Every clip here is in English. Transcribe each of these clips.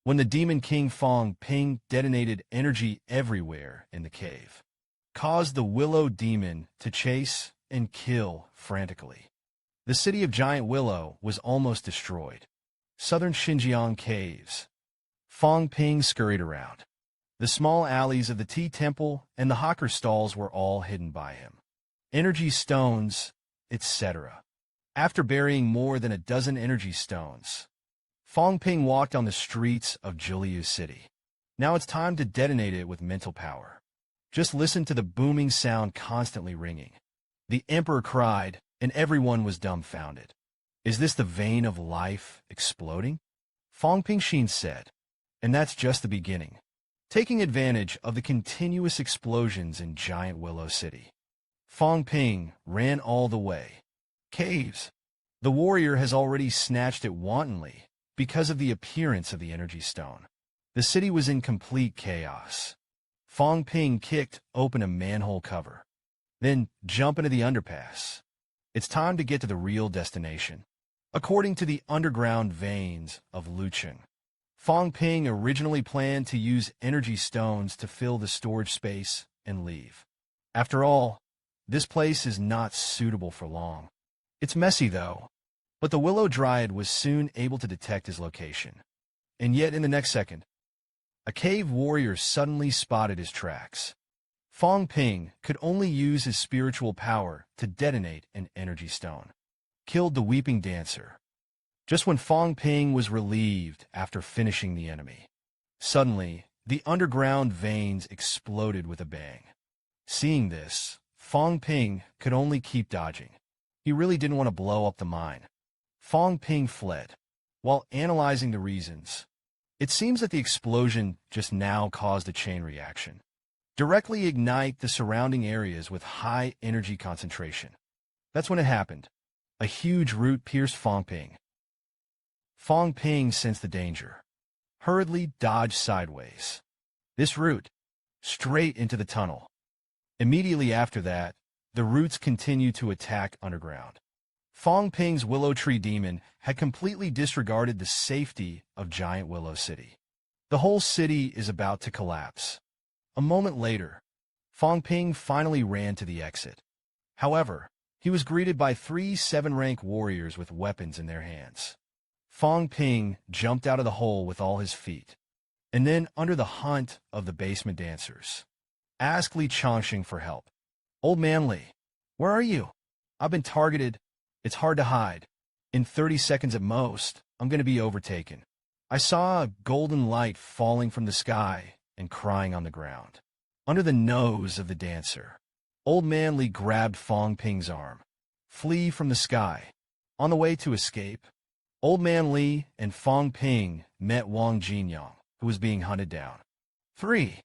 when the Demon King Fang Ping detonated energy everywhere in the cave, caused the Willow Demon to chase and kill frantically. The city of Giant Willow was almost destroyed. Southern Xinjiang caves. Fang Ping scurried around. The small alleys of the tea temple and the hawker stalls were all hidden by him. Energy stones, etc. After burying more than a dozen energy stones, Fang Ping walked on the streets of Juliu City. Now it's time to detonate it with mental power. Just listen to the booming sound constantly ringing. The emperor cried, and everyone was dumbfounded. Is this the vein of life exploding? Fang Pingxin said. And that's just the beginning. Taking advantage of the continuous explosions in Giant Willow City, Fang Ping ran all the way. Caves. The warrior has already snatched it wantonly because of the appearance of the energy stone. The city was in complete chaos. Fang Ping kicked open a manhole cover. Then jump into the underpass. It's time to get to the real destination. According to the underground veins of Lucheng, Fang Ping originally planned to use energy stones to fill the storage space and leave. After all, this place is not suitable for long. It's messy, though. But the Willow Dryad was soon able to detect his location. And yet in the next second, a cave warrior suddenly spotted his tracks. Fang Ping could only use his spiritual power to detonate an energy stone. Killed the Weeping Dancer. Just when Fang Ping was relieved after finishing the enemy, suddenly the underground veins exploded with a bang. Seeing this, Fang Ping could only keep dodging. He really didn't want to blow up the mine. Fang Ping fled. While analyzing the reasons, it seems that the explosion just now caused a chain reaction. Directly ignite the surrounding areas with high energy concentration. That's when it happened. A huge root pierced Fang Ping. Fang Ping sensed the danger. Hurriedly dodged sideways. This root, straight into the tunnel. Immediately after that, the roots continued to attack underground. Fang Ping's Willow Tree Demon had completely disregarded the safety of Giant Willow City. The whole city is about to collapse. A moment later, Fang Ping finally ran to the exit. However, he was greeted by 3 7-rank warriors with weapons in their hands. Fang Ping jumped out of the hole with all his feet, and then under the hunt of the basement dancers, asked Li Chongqing for help. Old man Li, where are you? I've been targeted. It's hard to hide. In 30 seconds at most, I'm going to be overtaken. I saw a golden light falling from the sky and crying on the ground. Under the nose of the dancer, Old Man Li grabbed Fang Ping's arm. Flee from the sky. On the way to escape, Old Man Li and Fang Ping met Wang Jinyang, who was being hunted down. 3.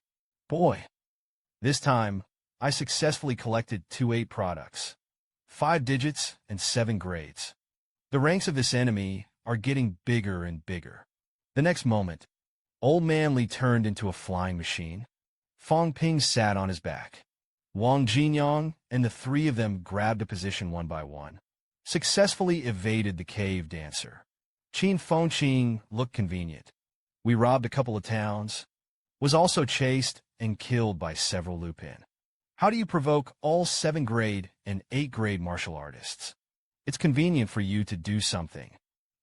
Boy. This time, I successfully collected 28 products, 5 digits, and 7 grades. The ranks of this enemy are getting bigger and bigger. The next moment, Old Man Li turned into a flying machine. Fang Ping sat on his back. Wang Jinyang and the 3 of them grabbed a position one by one, successfully evaded the cave dancer. Qin Fengqing looked convenient. We robbed a couple of towns, was also chased and killed by several Lupin. How do you provoke all 7-grade and 8-grade martial artists? It's convenient for you to do something.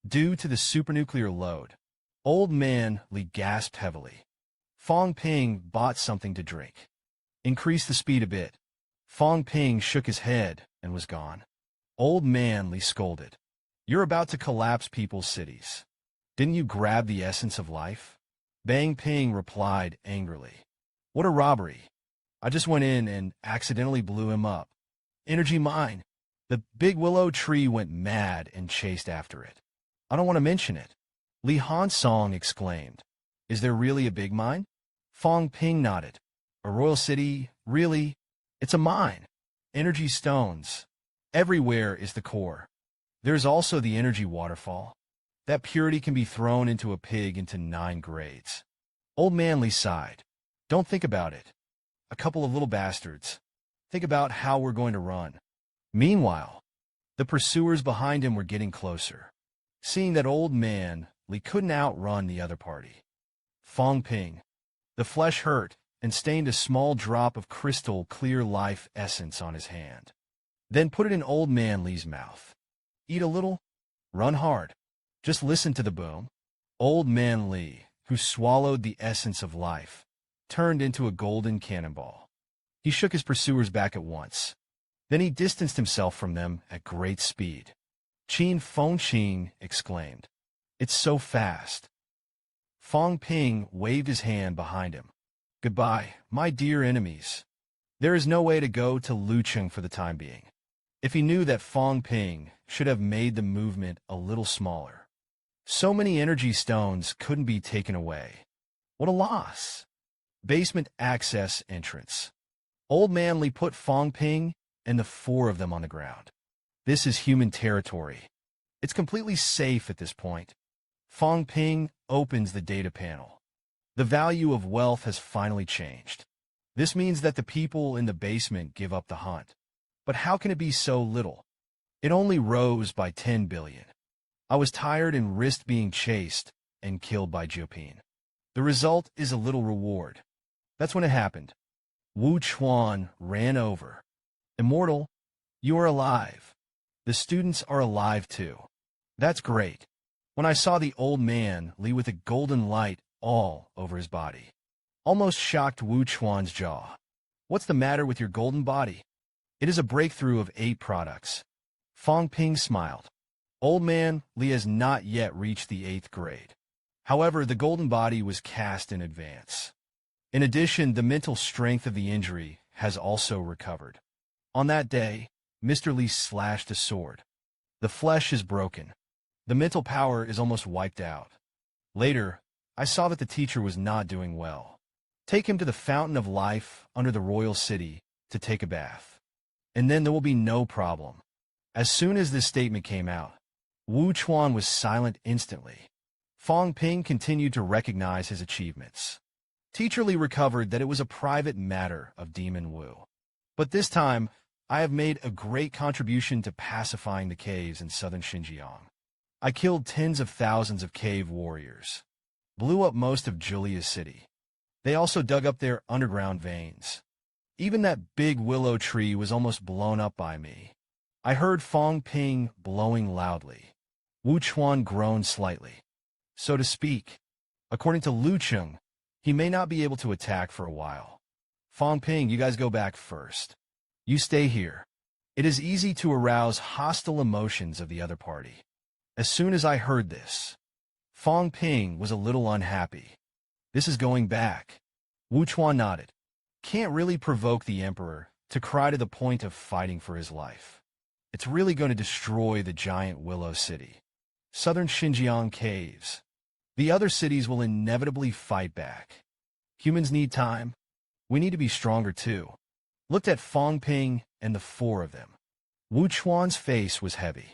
Due to the supernuclear load, Old Man Li gasped heavily. Fang Ping bought something to drink. Increased the speed a bit. Fang Ping shook his head and was gone. Old Man Li scolded. You're about to collapse people's cities. Didn't you grab the essence of life? Bang Ping replied angrily. What a robbery. I just went in and accidentally blew him up. Energy mine. The big willow tree went mad and chased after it. I don't want to mention it. Li Hansong exclaimed. Is there really a big mine? Fang Ping nodded. A royal city, really? It's a mine. Energy stones. Everywhere is the core. There's also the energy waterfall. That purity can be thrown into a pig into 9 grades. Old Man Li sighed. Don't think about it. A couple of little bastards. Think about how we're going to run. Meanwhile, the pursuers behind him were getting closer. Seeing that Old Man Li couldn't outrun the other party, Fang Ping. The flesh hurt and stained a small drop of crystal clear life essence on his hand. Then put it in Old Man Li's mouth. Eat a little, run hard. Just listen to the boom. Old Man Li, who swallowed the essence of life, turned into a golden cannonball. He shook his pursuers back at once. Then he distanced himself from them at great speed. Qin Feng Qin exclaimed, "It's so fast." Fang Ping waved his hand behind him. "Goodbye, my dear enemies. There is no way to go to Lucheng for the time being." If he knew that Fang Ping should have made the movement a little smaller. So many energy stones couldn't be taken away. What a loss. Basement access entrance. Old Man Li put Fang Ping and the four of them on the ground. This is human territory. It's completely safe at this point. Fang Ping opens the data panel. The value of wealth has finally changed. This means that the people in the basement give up the hunt. But how can it be so little? It only rose by 10 billion. I was tired and risked being chased and killed by Jiupin. The result is a little reward. That's when it happened. Wu Chuan ran over. "Immortal, you are alive. The students are alive too. That's great." When I saw the Old Man Li with a golden light all over his body, almost shocked Wu Chuan's jaw. "What's the matter with your golden body?" "It is a breakthrough of 8 products." Fang Ping smiled. Old Man Li has not yet reached the 8th grade. However, the golden body was cast in advance. In addition, the mental strength of the injury has also recovered. On that day, Mr. Li slashed a sword. The flesh is broken. The mental power is almost wiped out. Later, I saw that the teacher was not doing well. Take him to the fountain of life under the royal city to take a bath. And then there will be no problem. As soon as this statement came out, Wu Chuan was silent instantly. Fang Ping continued to recognize his achievements. Teacher Li recovered that it was a private matter of Demon Wu. But this time, I have made a great contribution to pacifying the caves in southern Xinjiang. I killed tens of thousands of cave warriors, blew up most of Julia's city. They also dug up their underground veins. Even that big willow tree was almost blown up by me. I heard Fang Ping blowing loudly. Wu Chuan groaned slightly. So to speak, according to Lucheng, he may not be able to attack for a while. Fang Ping, you guys go back first. You stay here. It is easy to arouse hostile emotions of the other party. As soon as I heard this, Fang Ping was a little unhappy. This is going back. Wu Chuan nodded. Can't really provoke the emperor to cry to the point of fighting for his life. It's really going to destroy the giant willow city. Southern Xinjiang caves. The other cities will inevitably fight back. Humans need time. We need to be stronger too. Looked at Fang Ping and the four of them. Wu Chuan's face was heavy.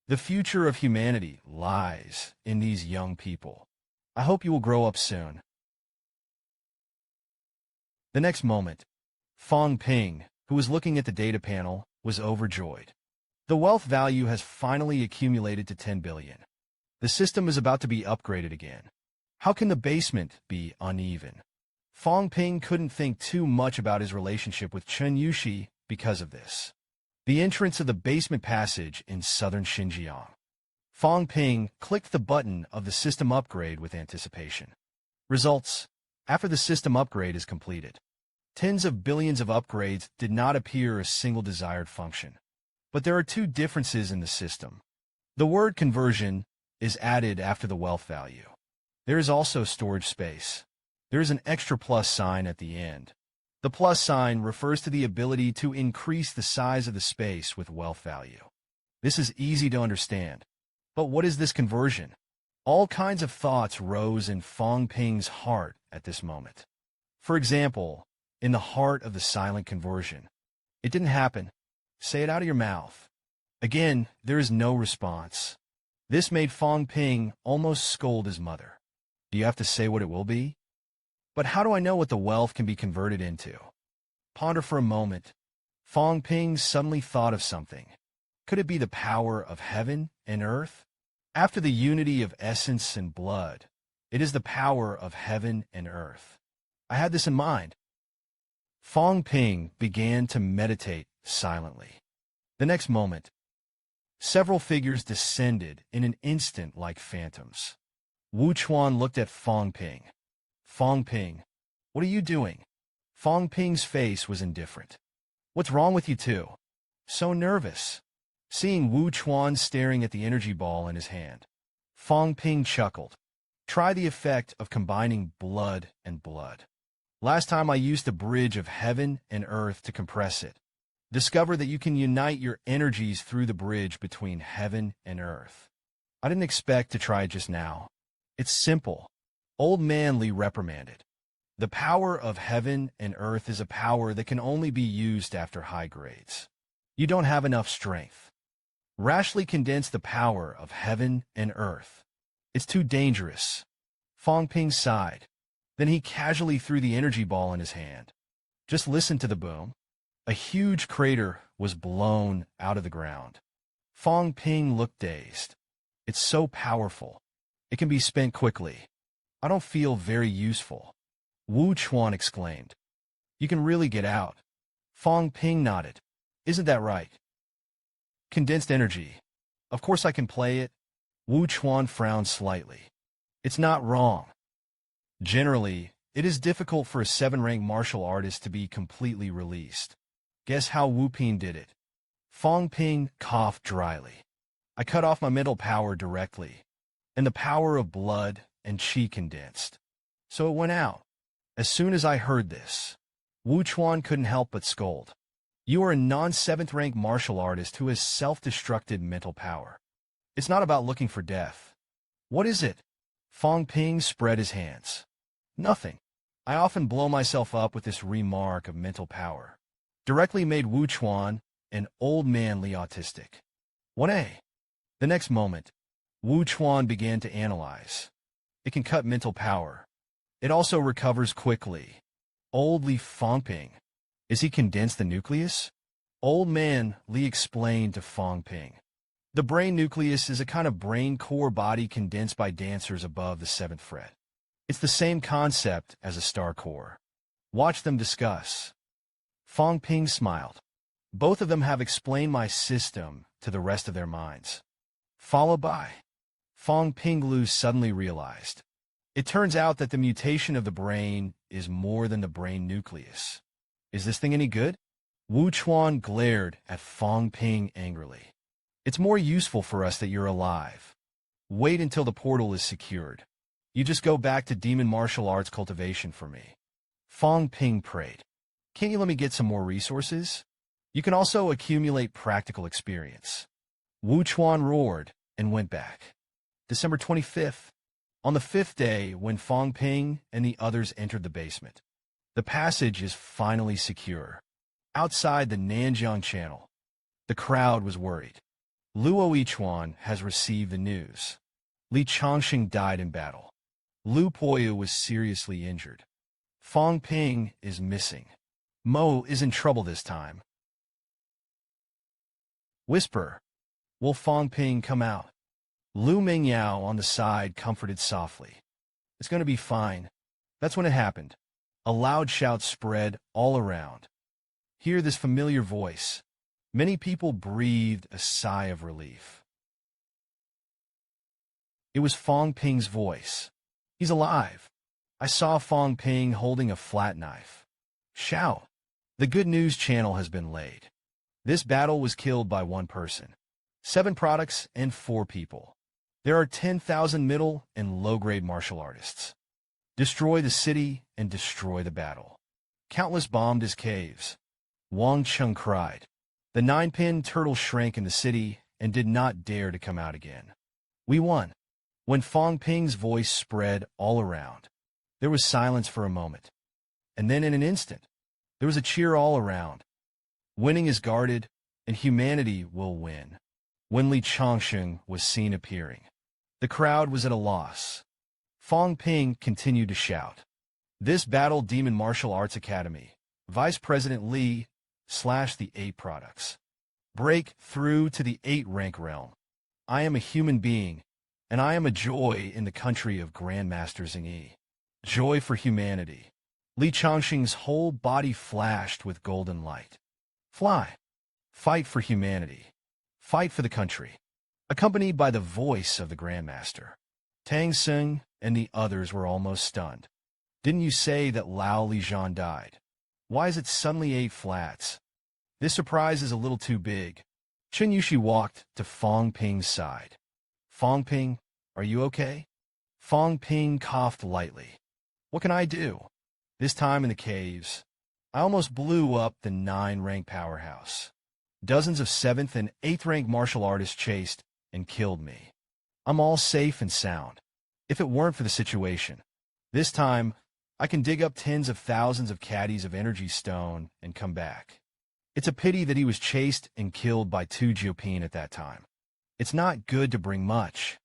The future of humanity lies in these young people. I hope you will grow up soon. The next moment, Fang Ping, who was looking at the data panel, was overjoyed. The wealth value has finally accumulated to 10 billion. The system is about to be upgraded again. How can the basement be uneven? Fang Ping couldn't think too much about his relationship with Chen Yushi because of this. The entrance of the basement passage in southern Xinjiang. Fang Ping clicked the button of the system upgrade with anticipation. Results: after the system upgrade is completed, tens of billions of upgrades did not appear a single desired function. But there are 2 differences in the system. The word conversion is added after the wealth value. There is also storage space. There is an extra plus sign at the end. The plus sign refers to the ability to increase the size of the space with wealth value. This is easy to understand. But what is this conversion? All kinds of thoughts rose in Fang Ping's heart at this moment. For example, in the heart of the silent conversion. It didn't happen. Say it out of your mouth. Again, there is no response. This made Fang Ping almost scold his mother. Do you have to say what it will be? But how do I know what the wealth can be converted into? Ponder for a moment. Fang Ping suddenly thought of something. Could it be the power of heaven and earth? After the unity of essence and blood, It is the power of heaven and earth. I had this in mind. Fang Ping began to meditate silently. The next moment, several figures descended in an instant like phantoms. Wu Chuan looked at Fang Ping. Fang Ping, what are you doing? Fang Ping's face was indifferent. What's wrong with you two? So nervous. Seeing Wu Chuan staring at the energy ball in his hand, Fang Ping chuckled. Try the effect of combining blood and blood. Last time I used a bridge of heaven and earth to compress it. Discover that you can unite your energies through the bridge between heaven and earth. I didn't expect to try it just now. It's simple. Old Man Li reprimanded. The power of heaven and earth is a power that can only be used after high grades. You don't have enough strength. Rashly condense the power of heaven and earth. It's too dangerous. Fang Ping sighed. Then he casually threw the energy ball in his hand. Just listen to the boom. A huge crater was blown out of the ground. Fang Ping looked dazed. It's so powerful. It can be spent quickly. I don't feel very useful. Wu Chuan exclaimed. You can really get out. Fang Ping nodded. Isn't that right? Condensed energy. Of course I can play it. Wu Chuan frowned slightly. It's not wrong. Generally, it is difficult for a 7-rank martial artist to be completely released. Guess how Wu Ping did it? Fang Ping coughed dryly. I cut off my mental power directly, and the power of blood and qi condensed. So it went out. As soon as I heard this, Wu Chuan couldn't help but scold. You are a non-7th rank martial artist who has self-destructed mental power. It's not about looking for death. What is it? Fang Ping spread his hands. Nothing. I often blow myself up with this remark of mental power. Directly made Wu Chuan and Old Man Li autistic. 1A. The next moment, Wu Chuan began to analyze. It can cut mental power. It also recovers quickly. Old Li Fang Ping. Is he condensed the nucleus? Old Man Li explained to Fang Ping. The brain nucleus is a kind of brain core body condensed by dancers above the 7th fret. It's the same concept as a star core. Watch them discuss. Fang Ping smiled. Both of them have explained my system to the rest of their minds. Followed by. Fang Ping Lu suddenly realized. It turns out that the mutation of the brain is more than the brain nucleus. Is this thing any good? Wu Chuan glared at Fang Ping angrily. It's more useful for us that you're alive. Wait until the portal is secured. You just go back to demon martial arts cultivation for me. Fang Ping prayed. Can't you let me get some more resources? You can also accumulate practical experience. Wu Chuan roared and went back. December 25th. On the 5th day, when Fang Ping and the others entered the basement, the passage is finally secure. Outside the Nanjiang Channel, the crowd was worried. Luo Yichuan has received the news. Li Changxing died in battle. Lu Poyu was seriously injured. Fang Ping is missing. Mo is in trouble this time. Whisper. Will Fang Ping come out? Lu Mingyao on the side comforted softly. It's going to be fine. That's when it happened. A loud shout spread all around. Hear this familiar voice. Many people breathed a sigh of relief. It was Fang Ping's voice. He's alive. I saw Fang Ping holding a flat knife. Shout. The good news channel has been laid. This battle was killed by one person. 7 products and 4 people. There are 10,000 middle and low-grade martial artists. Destroy the city and destroy the battle. Countless bombed his caves. Wang Chung cried. The 9-pin turtle shrank in the city and did not dare to come out again. We won. When Fang Ping's voice spread all around, there was silence for a moment. And then in an instant, there was a cheer all around. Winning is guarded, and humanity will win. When Li Changxing was seen appearing, the crowd was at a loss. Fang Ping continued to shout. This battle Demon Martial Arts Academy, Vice President Li, / the 8 products. Break through to the 8-rank realm. I am a human being, and I am a joy in the country of Grandmaster Xingyi. Joy for humanity. Li Changxing's whole body flashed with golden light. Fly. Fight for humanity. Fight for the country. Accompanied by the voice of the Grandmaster. Tang Xing and the others were almost stunned. Didn't you say that Lao Lijian died? Why is it suddenly 8 flats? This surprise is a little too big. Chen Yushi walked to Fang Ping's side. Fang Ping, are you okay? Fang Ping coughed lightly. What can I do? This time in the caves, I almost blew up the 9-rank powerhouse. Dozens of 7th and 8th rank martial artists chased and killed me. I'm all safe and sound. If it weren't for the situation, this time I can dig up tens of thousands of caddies of energy stone and come back. It's a pity that he was chased and killed by 2 Jiupin at that time. It's not good to bring much.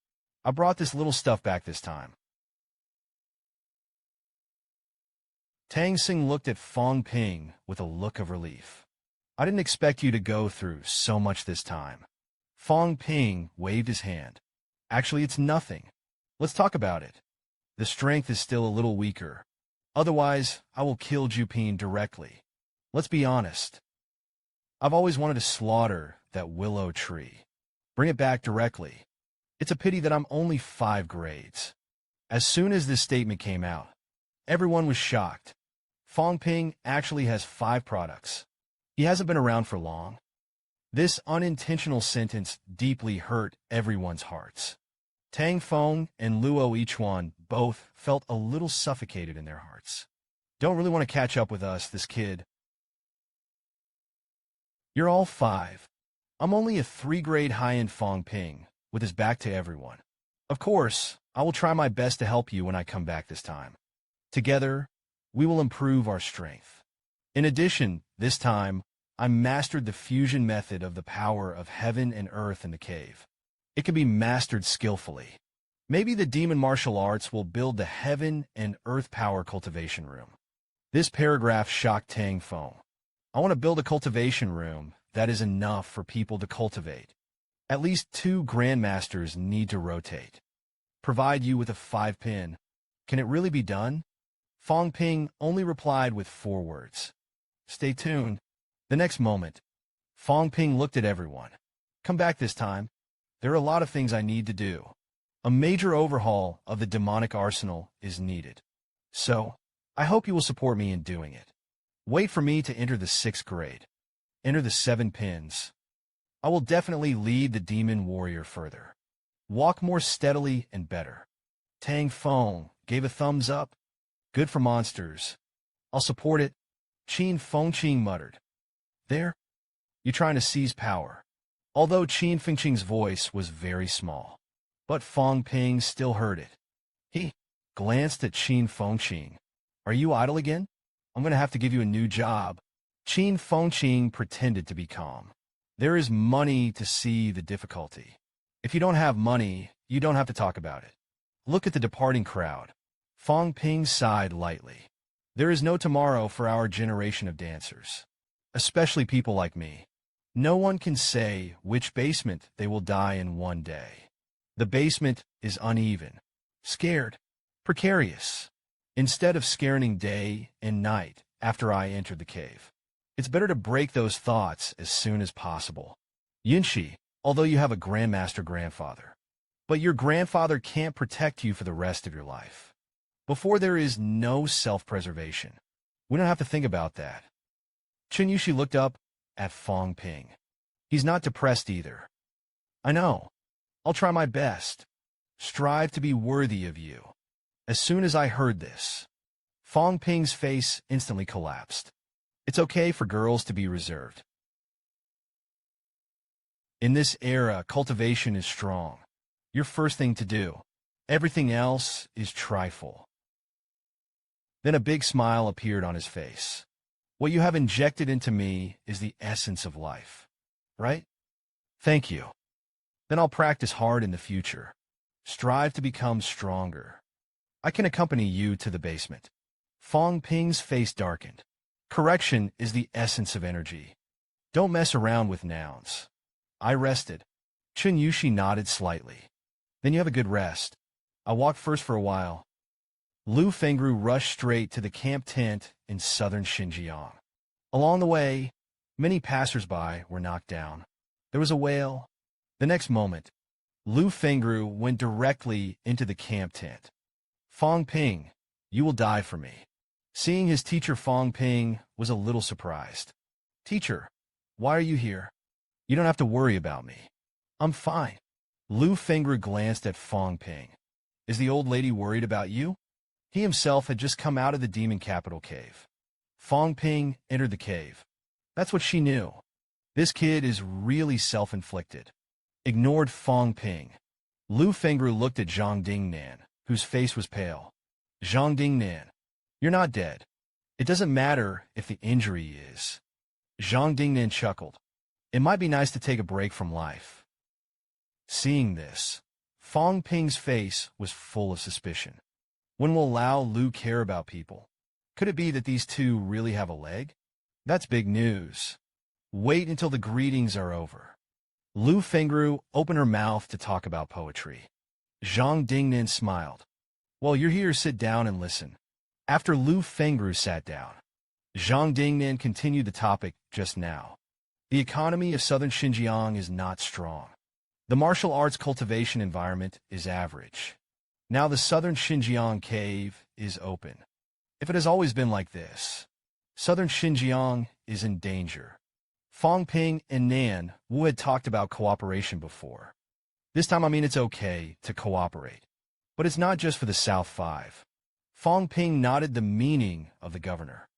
I brought this little stuff back this time. Tang Xing looked at Fang Ping with a look of relief. I didn't expect you to go through so much this time. Fang Ping waved his hand. Actually, it's nothing. Let's talk about it. The strength is still a little weaker. Otherwise, I will kill Jiupin directly. Let's be honest. I've always wanted to slaughter that willow tree. Bring it back directly. It's a pity that I'm only 5 grades. As soon as this statement came out, everyone was shocked. Fang Ping actually has 5 products. He hasn't been around for long. This unintentional sentence deeply hurt everyone's hearts. Tang Feng and Luo Yichuan both felt a little suffocated in their hearts. Don't really want to catch up with us, this kid. You're all 5. I'm only a 3-grade high-end Fang Ping, with his back to everyone. Of course, I will try my best to help you when I come back this time. Together, we will improve our strength. In addition, this time, I mastered the fusion method of the power of heaven and earth in the cave. It can be mastered skillfully. Maybe the demon martial arts will build the heaven and earth power cultivation room. This paragraph shocked Tang Feng. I want to build a cultivation room that is enough for people to cultivate. At least 2 grandmasters need to rotate. Provide you with a 5-pin. Can it really be done? Fang Ping only replied with 4 words. Stay tuned. The next moment, Fang Ping looked at everyone. Come back this time. There are a lot of things I need to do. A major overhaul of the demonic arsenal is needed. So, I hope you will support me in doing it. Wait for me to enter the 6th grade. Enter the 7 pins. I will definitely lead the demon warrior further. Walk more steadily and better. Tang Feng gave a thumbs up. Good for monsters. I'll support it. Qin Fengqing muttered. There? You trying to seize power? Although Qin Fengqing's voice was very small, but Fang Ping still heard it. He glanced at Qin Fengqing. Are you idle again? I'm going to have to give you a new job. Qin Fengqing pretended to be calm. There is money to see the difficulty. If you don't have money, you don't have to talk about it. Look at the departing crowd. Fang Ping sighed lightly. There is no tomorrow for our generation of dancers, especially people like me. No one can say which basement they will die in one day. The basement is uneven, scared, precarious. Instead of scaring day and night after I entered the cave, it's better to break those thoughts as soon as possible. Yinshi, although you have a grandmaster grandfather, but your grandfather can't protect you for the rest of your life. Before there is no self-preservation. We don't have to think about that. Chen Yushi looked up at Fang Ping. He's not depressed either. I know. I'll try my best. Strive to be worthy of you. As soon as I heard this, Fang Ping's face instantly collapsed. It's okay for girls to be reserved. In this era, cultivation is strong. Your first thing to do. Everything else is trifle. Then a big smile appeared on his face. What you have injected into me is the essence of life, right? Thank you. Then I'll practice hard in the future. Strive to become stronger. I can accompany you to the basement. Fang Ping's face darkened. Correction is the essence of energy. Don't mess around with nouns. I rested. Chen Yushi nodded slightly. Then you have a good rest. I walked first for a while. Lu Fengru rushed straight to the camp tent in southern Xinjiang. Along the way, many passersby were knocked down. There was a wail. The next moment, Lu Fengru went directly into the camp tent. Fang Ping, you will die for me. Seeing his teacher, Fang Ping was a little surprised. Teacher, why are you here? You don't have to worry about me. I'm fine. Lu Fengru glanced at Fang Ping. Is the old lady worried about you? He himself had just come out of the demon capital cave. Fang Ping entered the cave. That's what she knew. This kid is really self-inflicted. Ignored Fang Ping. Lu Fengru looked at Zhang Dingnan, whose face was pale. Zhang Dingnan, you're not dead. It doesn't matter if the injury is. Zhang Dingnan chuckled. It might be nice to take a break from life. Seeing this, Fang Ping's face was full of suspicion. When will Lao Lu care about people? Could it be that these two really have a leg? That's big news. Wait until the greetings are over. Lu Fengru opened her mouth to talk about poetry. Zhang Dingnan smiled. Well, you're here, sit down and listen. After Lu Fengru sat down, Zhang Dingnan continued the topic just now. The economy of southern Xinjiang is not strong. The martial arts cultivation environment is average. Now the southern Xinjiang cave is open. If it has always been like this, southern Xinjiang is in danger. Fang Ping and Nan Wu had talked about cooperation before. This time, I mean, it's okay to cooperate. But it's not just for the South Five. Fang Ping nodded the meaning of the governor.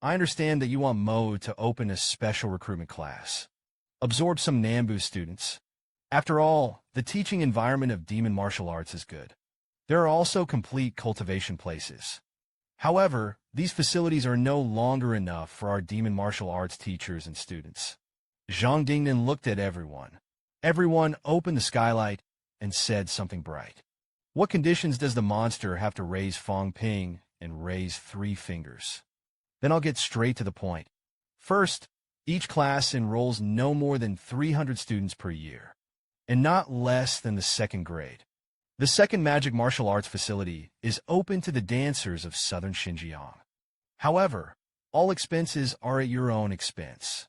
I understand that you want Mo to open a special recruitment class. Absorb some Nambu students. After all, the teaching environment of demon martial arts is good. There are also complete cultivation places. However, these facilities are no longer enough for our demon martial arts teachers and students. Zhang Dingnan looked at everyone. Everyone opened the skylight and said something bright. What conditions does the monster have to raise Fang Ping and raise 3 fingers? Then I'll get straight to the point. First, each class enrolls no more than 300 students per year, and not less than the 2nd grade. The second magic martial arts facility is open to the dancers of southern Xinjiang. However, all expenses are at your own expense.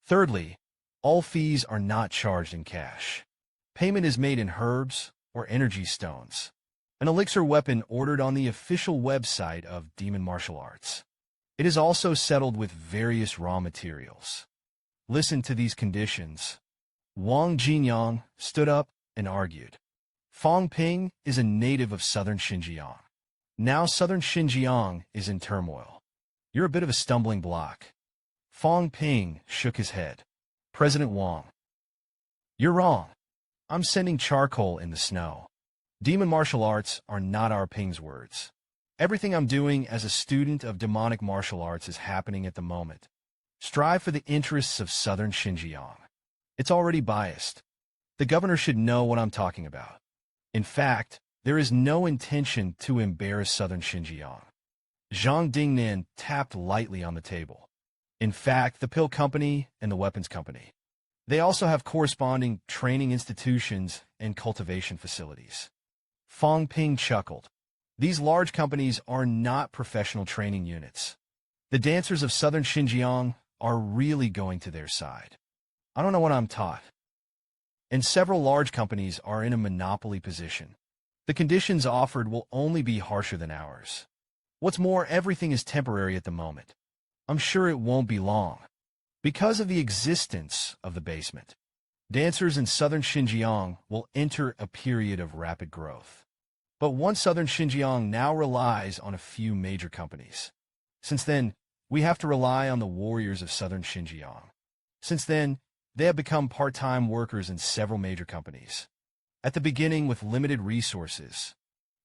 Thirdly, all fees are not charged in cash. Payment is made in herbs or energy stones, an elixir weapon ordered on the official website of Demon Martial Arts. It is also settled with various raw materials. Listen to these conditions. Wang Jinyang stood up and argued. Fang Ping is a native of southern Xinjiang. Now southern Xinjiang is in turmoil. You're a bit of a stumbling block. Fang Ping shook his head. President Wang. You're wrong. I'm sending charcoal in the snow. Demon martial arts are not our Ping's words. Everything I'm doing as a student of demonic martial arts is happening at the moment. Strive for the interests of southern Xinjiang. It's already biased. The governor should know what I'm talking about. In fact, there is no intention to embarrass southern Xinjiang. Zhang Dingnan tapped lightly on the table. In fact, the pill company and the weapons company. They also have corresponding training institutions and cultivation facilities. Fang Ping chuckled. These large companies are not professional training units. The dancers of southern Xinjiang are really going to their side. I don't know what I'm taught. And several large companies are in a monopoly position. The conditions offered will only be harsher than ours. What's more, everything is temporary at the moment. I'm sure it won't be long. Because of the existence of the basement, dancers in southern Xinjiang will enter a period of rapid growth. But once southern Xinjiang now relies on a few major companies. Since then, we have to rely on the warriors of southern Xinjiang. Since then, they have become part-time workers in several major companies. At the beginning, with limited resources,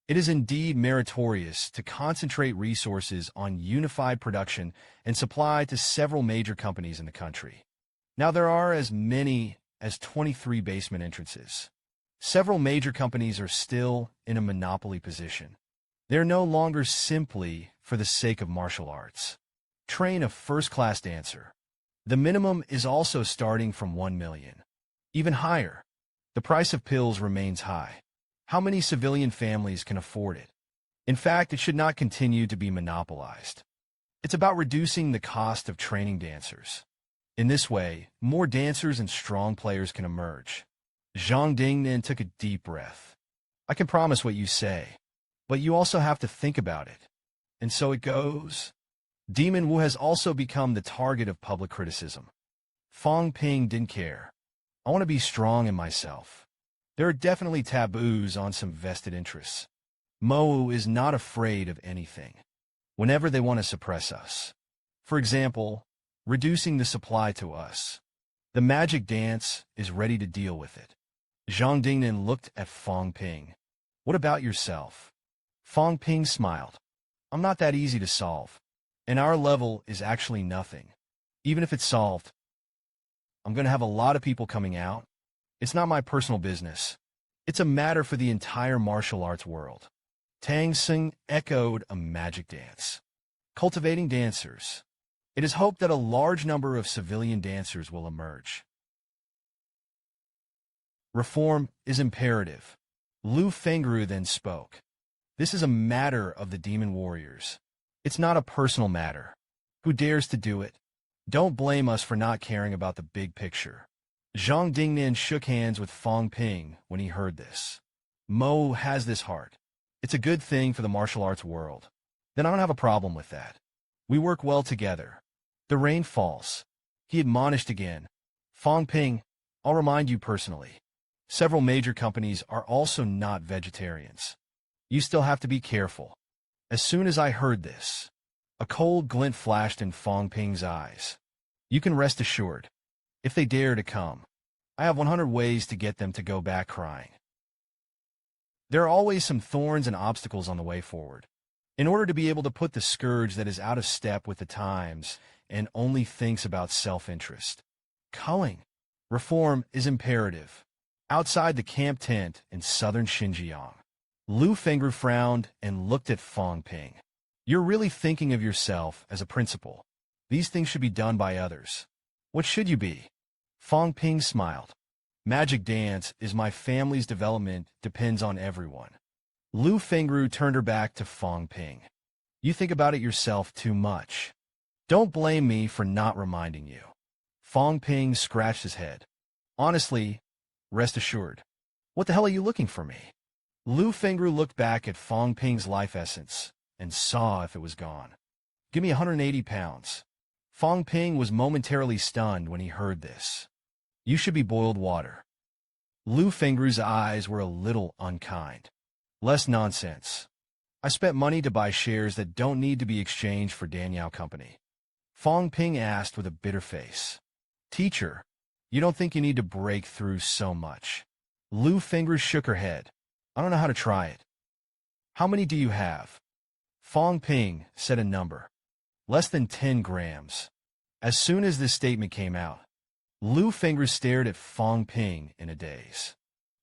it is indeed meritorious to concentrate resources on unified production and supply to several major companies in the country. Now there are as many as 23 basement entrances. Several major companies are still in a monopoly position. They are no longer simply for the sake of martial arts. Train a first-class dancer. The minimum is also starting from 1 million. Even higher. The price of pills remains high. How many civilian families can afford it? In fact, it should not continue to be monopolized. It's about reducing the cost of training dancers. In this way, more dancers and strong players can emerge. Zhang Dingnan took a deep breath. I can promise what you say, but you also have to think about it. And so it goes. Demon Wu has also become the target of public criticism. Fang Ping didn't care. I want to be strong in myself. There are definitely taboos on some vested interests. Mo is not afraid of anything. Whenever they want to suppress us. For example, reducing the supply to us. The magic dance is ready to deal with it. Zhang Dingnan looked at Fang Ping. What about yourself? Fang Ping smiled. I'm not that easy to solve. And our level is actually nothing. Even if it's solved, I'm going to have a lot of people coming out. It's not my personal business. It's a matter for the entire martial arts world. Tang Xing echoed a magic dance. Cultivating dancers. It is hoped that a large number of civilian dancers will emerge. Reform is imperative. Lu Fengru then spoke. This is a matter of the demon warriors. It's not a personal matter. Who dares to do it? Don't blame us for not caring about the big picture. Zhang Dingnan shook hands with Fang Ping when he heard this. Mo has this heart. It's a good thing for the martial arts world. Then I don't have a problem with that. We work well together. The rain falls. He admonished again. Fang Ping, I'll remind you personally. Several major companies are also not vegetarians. You still have to be careful. As soon as I heard this, a cold glint flashed in Fang Ping's eyes. You can rest assured. If they dare to come, I have 100 ways to get them to go back crying. There are always some thorns and obstacles on the way forward. In order to be able to put the scourge that is out of step with the times and only thinks about self-interest. Culling. Reform is imperative. Outside the camp tent in southern Xinjiang, Lu Fengru frowned and looked at Fang Ping. You're really thinking of yourself as a principal. These things should be done by others. What should you be? Fang Ping smiled. Magic dance is my family's development depends on everyone. Lu Fengru turned her back to Fang Ping. You think about it yourself too much. Don't blame me for not reminding you. Fang Ping scratched his head. Honestly, rest assured. What the hell are you looking for me? Lu Fengru looked back at Fang Ping's life essence and saw if it was gone. Give me 180 pounds. Fang Ping was momentarily stunned when he heard this. You should be boiled water. Lu Fengru's eyes were a little unkind. Less nonsense. I spent money to buy shares that don't need to be exchanged for Daniao Company. Fang Ping asked with a bitter face. Teacher, you don't think you need to break through so much? Lu Fengru shook her head. I don't know how to try it. How many do you have? Fang Ping said a number. Less than 10 grams. As soon as this statement came out, Lu Fengru stared at Fang Ping in a daze.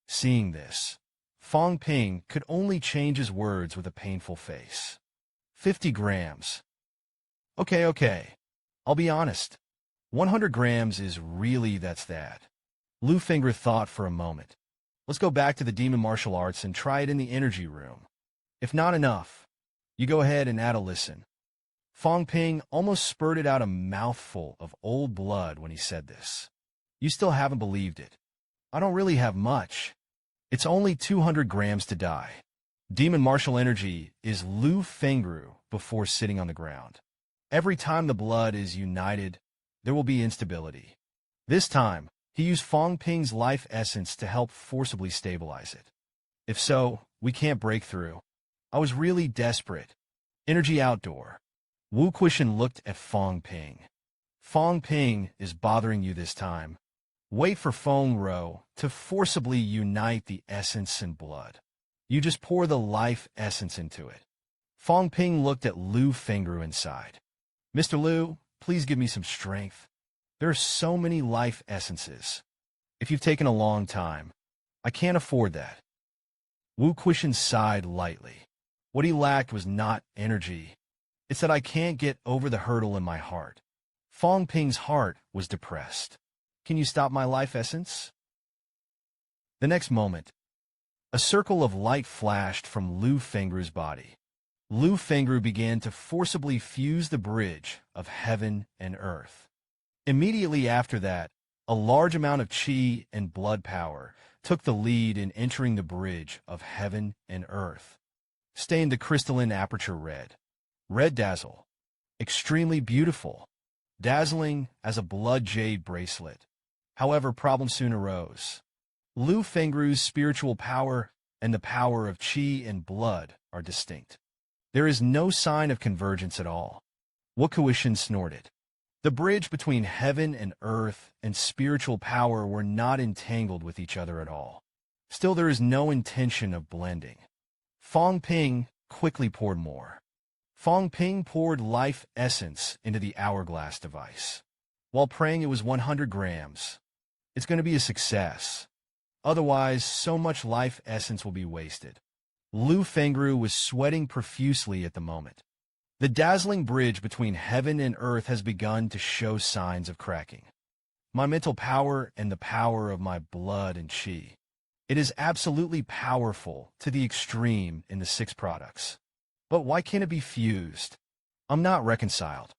Seeing this, Fang Ping could only change his words with a painful face. 50 grams. Okay. I'll be honest. 100 grams is really that's that. Lu Fengru thought for a moment. Let's go back to the demon martial arts and try it in the energy room. If not enough, you go ahead and add a listen. Fang Ping almost spurted out a mouthful of old blood when he said this. You still haven't believed it. I don't really have much. It's only 200 grams to die. Demon martial energy is Lu Fengru before sitting on the ground. Every time the blood is united, there will be instability. This time, he used Fang Ping's life essence to help forcibly stabilize it. If so, we can't break through. I was really desperate. Energy outdoor. Wu Quishan looked at Fang Ping. Fang Ping is bothering you this time. Wait for Feng Ro to forcibly unite the essence and blood. You just pour the life essence into it. Fang Ping looked at Lu Fengru inside. Mr. Lu, please give me some strength. There are so many life essences. If you've taken a long time, I can't afford that. Wu Quishan sighed lightly. What he lacked was not energy. It's that I can't get over the hurdle in my heart. Fang Ping's heart was depressed. Can you stop my life essence? The next moment, A circle of light flashed from Lu Fengru's body. Lu Fengru began to forcibly fuse the bridge of heaven and earth. Immediately after that, a large amount of qi and blood power took the lead in entering the bridge of heaven and earth. Stained the crystalline aperture red. Red dazzle. Extremely beautiful. Dazzling as a blood jade bracelet. However, problems soon arose. Lu Fengru's spiritual power and the power of qi and blood are distinct. There is no sign of convergence at all. Wu Kuishin snorted. The bridge between heaven and earth and spiritual power were not entangled with each other at all. Still, there is no intention of blending. Fang Ping quickly poured more. Fang Ping poured life essence into the hourglass device. While praying it was 100 grams. It's going to be a success. Otherwise, so much life essence will be wasted. Lu Fengru was sweating profusely at the moment. The dazzling bridge between heaven and earth has begun to show signs of cracking. My mental power and the power of my blood and qi. It is absolutely powerful to the extreme in the 6 products. But why can't it be fused? I'm not reconciled.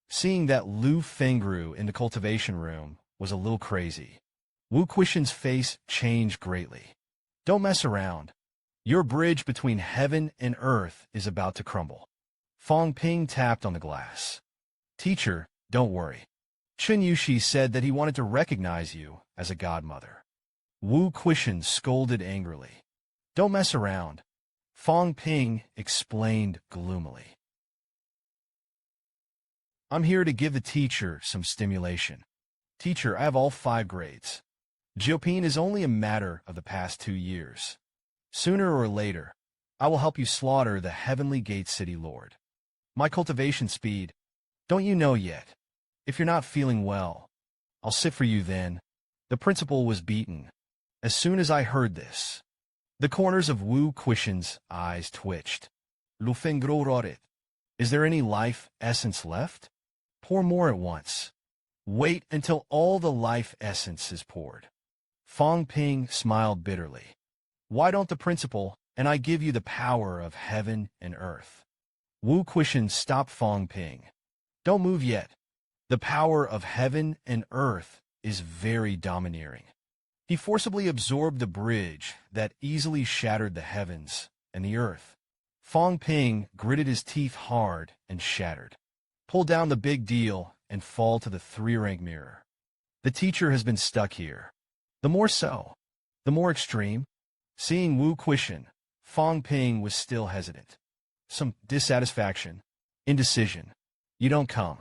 Seeing that Lu Fengru in the cultivation room was a little crazy. Wu Kuishin's face changed greatly. Don't mess around. Your bridge between heaven and earth is about to crumble. Fang Ping tapped on the glass. Teacher, don't worry. Chen Yushi said that he wanted to recognize you as a godmother. Wu Kuishin scolded angrily. Don't mess around. Fang Ping explained gloomily. I'm here to give the teacher some stimulation. Teacher, I have all 5 grades. Jiupin is only a matter of the past 2 years. Sooner or later, I will help you slaughter the Heavenly Gate City Lord. My cultivation speed, don't you know yet? If you're not feeling well, I'll sit for you then. The principal was beaten. As soon as I heard this, the corners of Wu Kuishin's eyes twitched. Lu Fengru roared. Is there any life essence left? Pour more at once. Wait until all the life essence is poured. Fang Ping smiled bitterly. Why don't the principal and I give you the power of heaven and earth? Wu Kuishin stopped Fang Ping. Don't move yet. The power of heaven and earth is very domineering. He forcibly absorbed the bridge that easily shattered the heavens and the earth. Fang Ping gritted his teeth hard and shattered. Pull down the big deal and fall to the 3-rank mirror. The teacher has been stuck here. The more so, the more extreme. Seeing Wu Kuishin, Fang Ping was still hesitant. Some dissatisfaction, indecision. You don't come.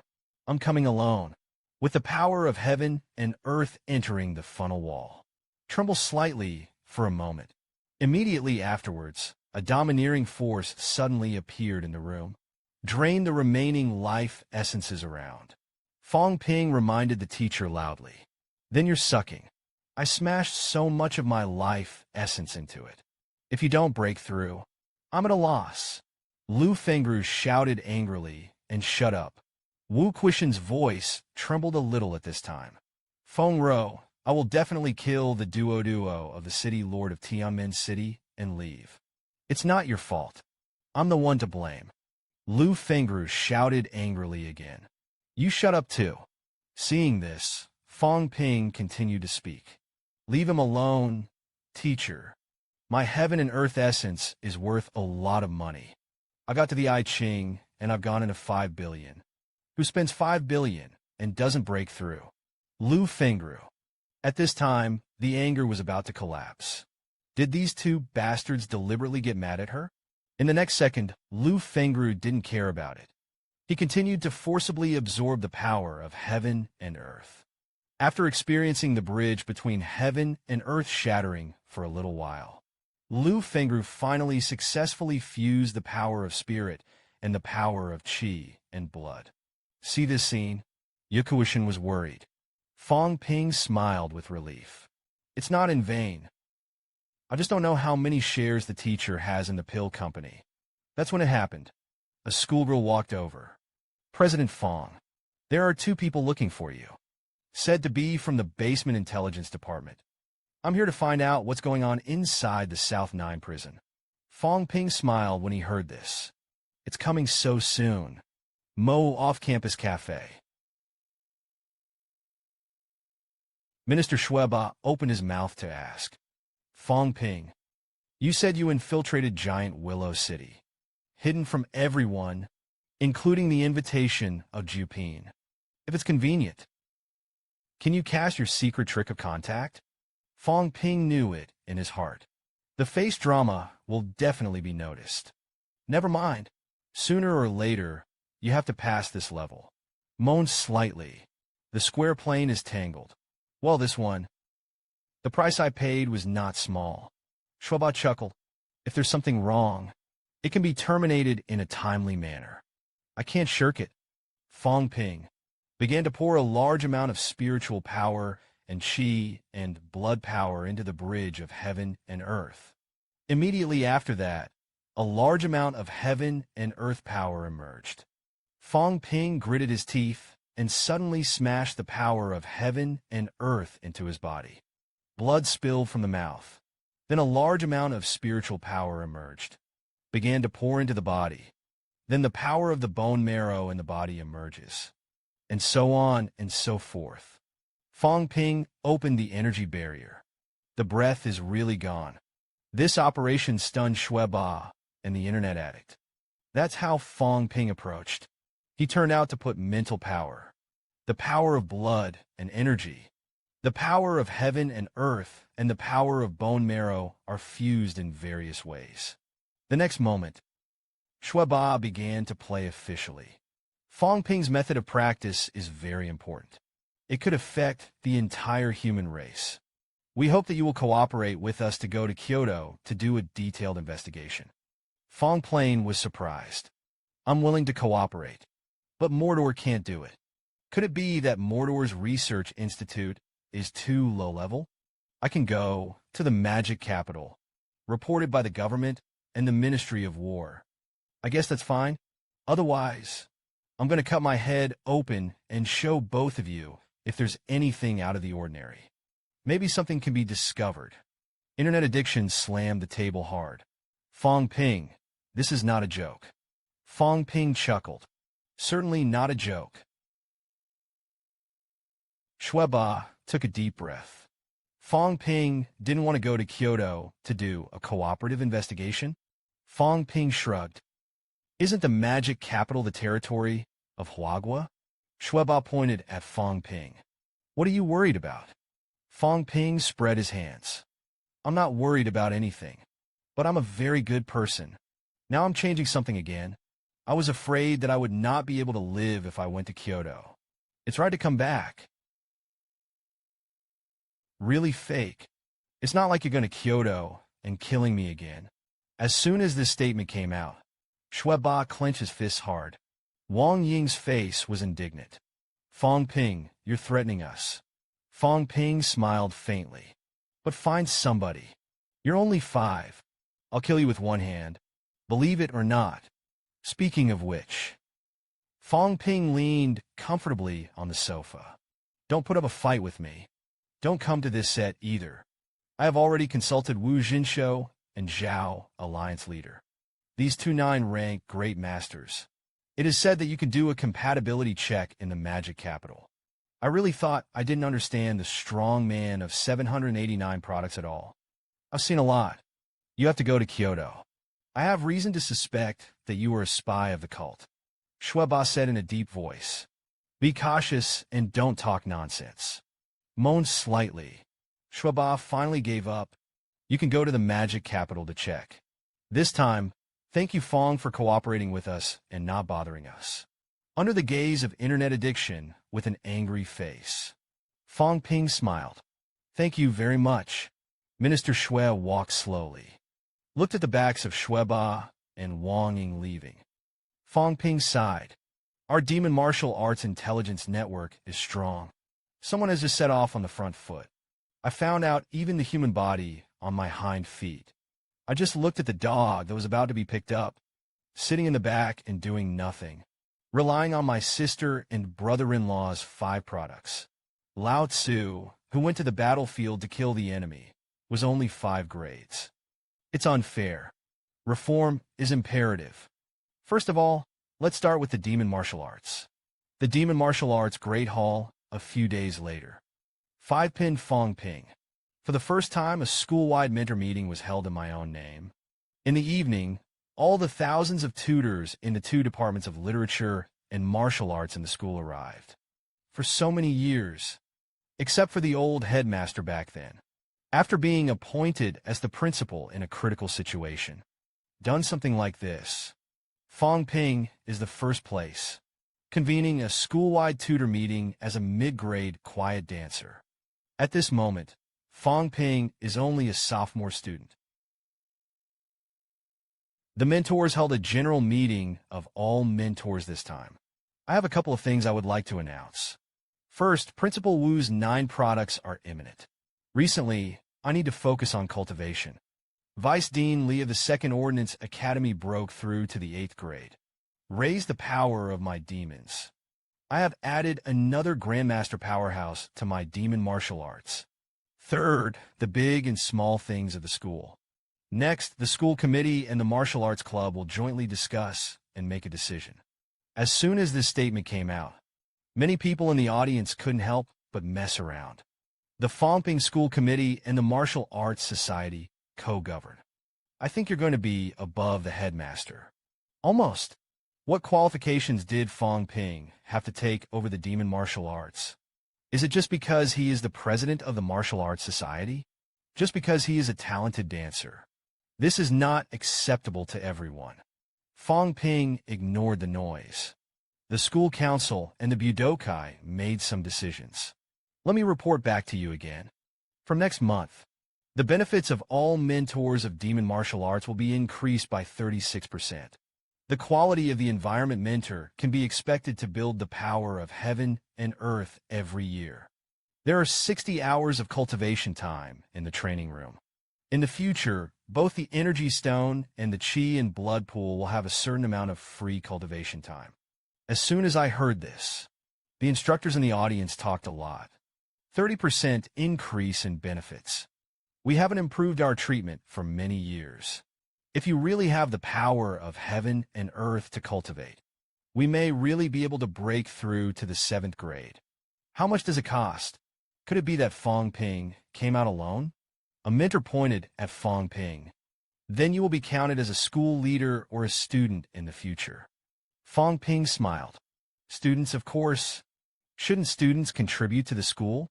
I'm coming alone. With the power of heaven and earth entering the funnel wall. Tremble slightly for a moment. Immediately afterwards, a domineering force suddenly appeared in the room. Drained the remaining life essences around. Fang Ping reminded the teacher loudly. Then you're sucking. I smashed so much of my life essence into it. If you don't break through, I'm at a loss. Lu Fengru shouted angrily and shut up. Wu Kuishin's voice trembled a little at this time. Feng Ro, I will definitely kill the duo of the city lord of Tianmen City and leave. It's not your fault. I'm the one to blame. Lu Fengru shouted angrily again. You shut up too. Seeing this, Fang Ping continued to speak. Leave him alone, teacher. My heaven and earth essence is worth a lot of money. I got to the I Ching, and I've gone into 5 billion. Who spends 5 billion and doesn't break through? Lu Fengru. At this time, the anger was about to collapse. Did these 2 bastards deliberately get mad at her? In the next second, Lu Fengru didn't care about it. He continued to forcibly absorb the power of heaven and earth. After experiencing the bridge between heaven and earth shattering for a little while, Lu Fengru finally successfully fused the power of spirit and the power of qi and blood. See this scene? Wu Kuishin was worried. Fang Ping smiled with relief. It's not in vain. I just don't know how many shares the teacher has in the pill company. That's when it happened. A schoolgirl walked over. President Fang, there are 2 people looking for you. Said to be from the basement intelligence department. I'm here to find out what's going on inside the South 9 prison. Fang Ping smiled when he heard this. It's coming so soon. Mo off-campus cafe. Minister Shweba opened his mouth to ask. Fang Ping, you said you infiltrated Giant Willow City, hidden from everyone, including the invitation of Jupin. If it's convenient, can you cast your secret trick of contact? Fang Ping knew it in his heart. The face drama will definitely be noticed. Never mind. Sooner or later, you have to pass this level. Moaned slightly. The square plane is tangled. Well, this one. The price I paid was not small. Shweba chuckled. If there's something wrong, it can be terminated in a timely manner. I can't shirk it. Fang Ping began to pour a large amount of spiritual power and chi and blood power into the bridge of heaven and earth. Immediately after that, a large amount of heaven and earth power emerged. Fang Ping gritted his teeth and suddenly smashed the power of heaven and earth into his body. Blood spilled from the mouth. Then a large amount of spiritual power emerged, began to pour into the body. Then the power of the bone marrow in the body emerges, and so on and so forth. Fang Ping opened the energy barrier. The breath is really gone. This operation stunned Shweba and the internet addict. That's how Fang Ping approached. He turned out to put mental power, the power of blood and energy, the power of heaven and earth, and the power of bone marrow are fused in various ways. The next moment, Shweba began to play officially. Fang Ping's method of practice is very important. It could affect the entire human race. We hope that you will cooperate with us to go to Kyoto to do a detailed investigation. Fang Ping was surprised. I'm willing to cooperate, but Mordor can't do it. Could it be that Mordor's research institute is too low-level? I can go to the magic capital, reported by the government and the Ministry of War. I guess that's fine. Otherwise, I'm going to cut my head open and show both of you if there's anything out of the ordinary. Maybe something can be discovered. Internet addiction slammed the table hard. Fang Ping, this is not a joke. Fang Ping chuckled. Certainly not a joke. Shweba took a deep breath. Fang Ping didn't want to go to Kyoto to do a cooperative investigation. Fang Ping shrugged. Isn't the magic capital the territory of Huagua? Shweba pointed at Fang Ping. What are you worried about? Fang Ping spread his hands. I'm not worried about anything, but I'm a very good person. Now I'm changing something again. I was afraid that I would not be able to live if I went to Kyoto. It's right to come back. Really fake. It's not like you're going to Kyoto and killing me again. As soon as this statement came out, Shweba clenched his fists hard. Wang Ying's face was indignant. Fang Ping, you're threatening us. Fang Ping smiled faintly. But find somebody. You're only 5. I'll kill you with one hand. Believe it or not. Speaking of which, Fang Ping leaned comfortably on the sofa. Don't put up a fight with me. Don't come to this set either. I have already consulted Wu Jinshou and Zhao, Alliance Leader. These 2-9 rank great masters. It is said that you can do a compatibility check in the magic capital. I really thought I didn't understand the strong man of 789 products at all. I've seen a lot. You have to go to Kyoto. I have reason to suspect that you are a spy of the cult. Shweba said in a deep voice. Be cautious and don't talk nonsense. Moaned slightly. Shweba finally gave up. You can go to the magic capital to check. This time, thank you Fang for cooperating with us and not bothering us. Under the gaze of internet addiction with an angry face, Fang Ping smiled. Thank you very much. Minister Shwe walked slowly, looked at the backs of Shweba and Wang Ying leaving. Fang Ping sighed. Our demon martial arts intelligence network is strong. Someone has just set off on the front foot. I found out even the human body on my hind feet. I just looked at the dog that was about to be picked up, sitting in the back and doing nothing, relying on my sister and brother-in-law's 5 products. Lao Tzu who went to the battlefield to kill the enemy, was only 5 grades. It's unfair. Reform is imperative. First of all, let's start with the demon martial arts. The demon martial arts Great Hall, a few days later. 5 Fang Ping. For the first time, a school-wide mentor meeting was held in my own name. In the evening, all the thousands of tutors in the 2 departments of literature and martial arts in the school arrived. For so many years, except for the old headmaster back then, after being appointed as the principal in a critical situation, done something like this. Fang Ping is the first place, convening a school-wide tutor meeting as a mid-grade quiet dancer. At this moment, Fang Ping is only a sophomore student. The mentors held a general meeting of all mentors this time. I have a couple of things I would like to announce. First, Principal Wu's 9 products are imminent. Recently, I need to focus on cultivation. Vice Dean Lee of the 2nd Ordnance Academy broke through to the 8th grade. Raise the power of my demons. I have added another Grandmaster powerhouse to my demon martial arts. Third, the big and small things of the school. Next, the school committee and the martial arts club will jointly discuss and make a decision. As soon as this statement came out, many people in the audience couldn't help but mess around. The Fang Ping School Committee and the Martial Arts Society co-govern. I think you're going to be above the headmaster. Almost. What qualifications did Fang Ping have to take over the demon martial arts? Is it just because he is the president of the Martial Arts Society? Just because he is a talented dancer? This is not acceptable to everyone. Fang Ping ignored the noise. The school council and the Budokai made some decisions. Let me report back to you again. From next month, the benefits of all mentors of demon martial arts will be increased by 36%. The quality of the environment mentor can be expected to build the power of heaven and earth every year. There are 60 hours of cultivation time in the training room. In the future, both the energy stone and the chi and blood pool will have a certain amount of free cultivation time. As soon as I heard this, the instructors in the audience talked a lot. 30% increase in benefits. We haven't improved our treatment for many years. If you really have the power of heaven and earth to cultivate, we may really be able to break through to the 7th grade. How much does it cost? Could it be that Fang Ping came out alone? A mentor pointed at Fang Ping. Then you will be counted as a school leader or a student in the future. Fang Ping smiled. Students, of course. Shouldn't students contribute to the school?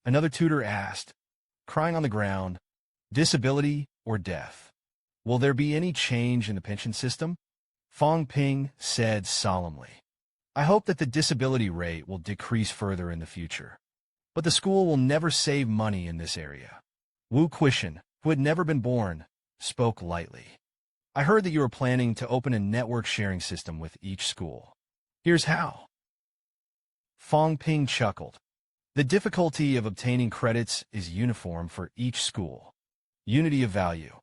Another tutor asked, crying on the ground, disability or death. Will there be any change in the pension system? Fang Ping said solemnly. I hope that the disability rate will decrease further in the future. But the school will never save money in this area. Wu Quishan, who had never been born, spoke lightly. I heard that you are planning to open a network sharing system with each school. Here's how. Fang Ping chuckled. The difficulty of obtaining credits is uniform for each school. Unity of value.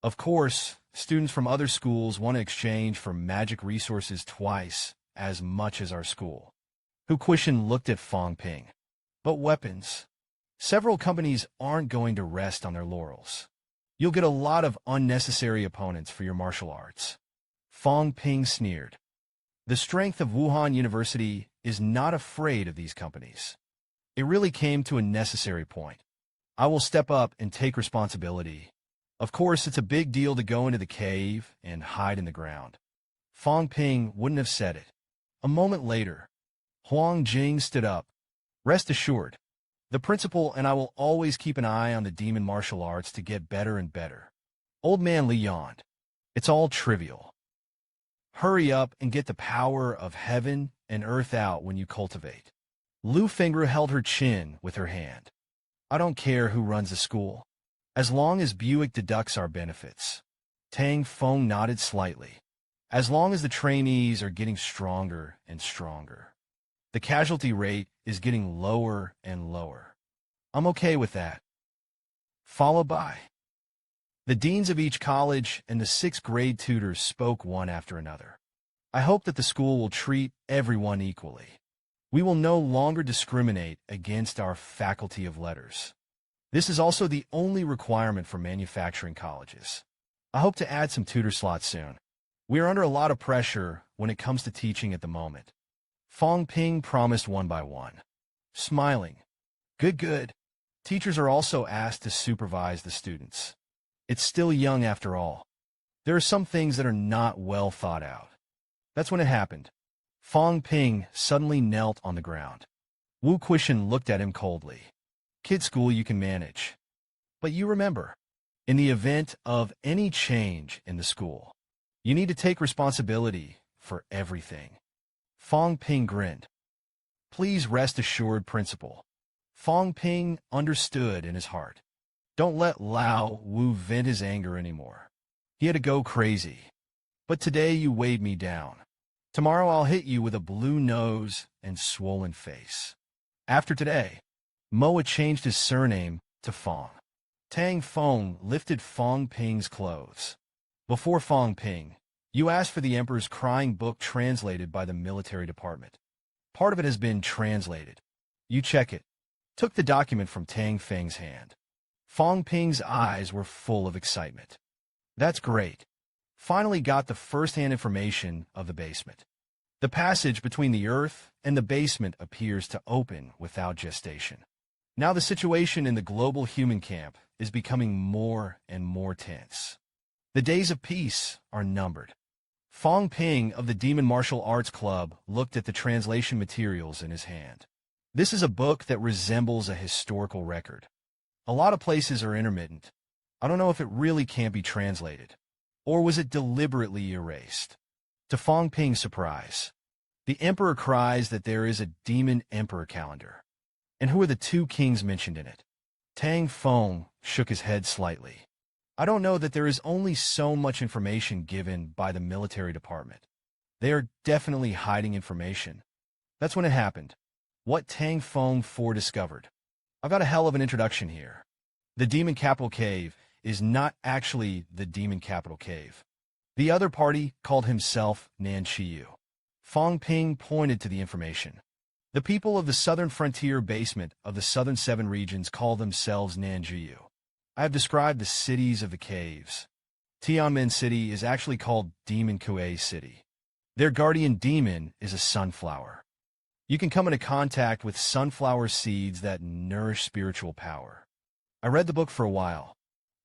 Of course, students from other schools want to exchange for magic resources twice as much as our school. Hu Quishan looked at Fang Ping. But weapons. Several companies aren't going to rest on their laurels. You'll get a lot of unnecessary opponents for your martial arts. Fang Ping sneered. The strength of Wuhan University is not afraid of these companies. It really came to a necessary point. I will step up and take responsibility. Of course, it's a big deal to go into the cave and hide in the ground. Fang Ping wouldn't have said it. A moment later, Huang Jing stood up. Rest assured, the principal and I will always keep an eye on the demon martial arts to get better and better. Old man Li yawned. It's all trivial. Hurry up and get the power of heaven and earth out when you cultivate. Lu Fengru held her chin with her hand. I don't care who runs the school, as long as Buick deducts our benefits. Tang Feng nodded slightly. As long as the trainees are getting stronger and stronger. The casualty rate is getting lower and lower. I'm okay with that. Followed by. The deans of each college and the 6th grade tutors spoke one after another. I hope that the school will treat everyone equally. We will no longer discriminate against our faculty of letters. This is also the only requirement for manufacturing colleges. I hope to add some tutor slots soon. We are under a lot of pressure when it comes to teaching at the moment. Fang Ping promised one by one. Smiling. Good, good. Teachers are also asked to supervise the students. It's still young after all. There are some things that are not well thought out. That's when it happened. Fang Ping suddenly knelt on the ground. Wu Quishan looked at him coldly. Kid school you can manage. But you remember, in the event of any change in the school, you need to take responsibility for everything. Fang Ping grinned. Please rest assured, Principal. Fang Ping understood in his heart. Don't let Lao Wu vent his anger anymore. He had to go crazy. But today you weighed me down. Tomorrow I'll hit you with a blue nose and swollen face. After today, Moa changed his surname to Fang. Tang Feng lifted Fang Ping's clothes. Before Fang Ping, you asked for the Emperor's crying book translated by the military department. Part of it has been translated. You check it. Took the document from Tang Feng's hand. Fang Ping's eyes were full of excitement. That's great. Finally got the first-hand information of the basement. The passage between the earth and the basement appears to open without gestation. Now the situation in the global human camp is becoming more and more tense. The days of peace are numbered. Fang Ping of the Demon Martial Arts Club looked at the translation materials in his hand. This is a book that resembles a historical record. A lot of places are intermittent. I don't know if it really can't be translated. Or was it deliberately erased? To Fang Ping's surprise, the Emperor cries that there is a Demon Emperor calendar. And who are the two kings mentioned in it? Tang Feng shook his head slightly. I don't know, that there is only so much information given by the military department. They are definitely hiding information. That's when it happened. What Tang Feng discovered. I've got a hell of an introduction here. The Demon Capital Cave is not actually the Demon Capital Cave. The other party called himself Nanchiyu. Fang Ping pointed to the information. The people of the southern frontier basement of the southern 7 regions call themselves Nanjiu. I have described the cities of the caves. Tianmen City is actually called Demon Kue City. Their guardian demon is a sunflower. You can come into contact with sunflower seeds that nourish spiritual power. I read the book for a while.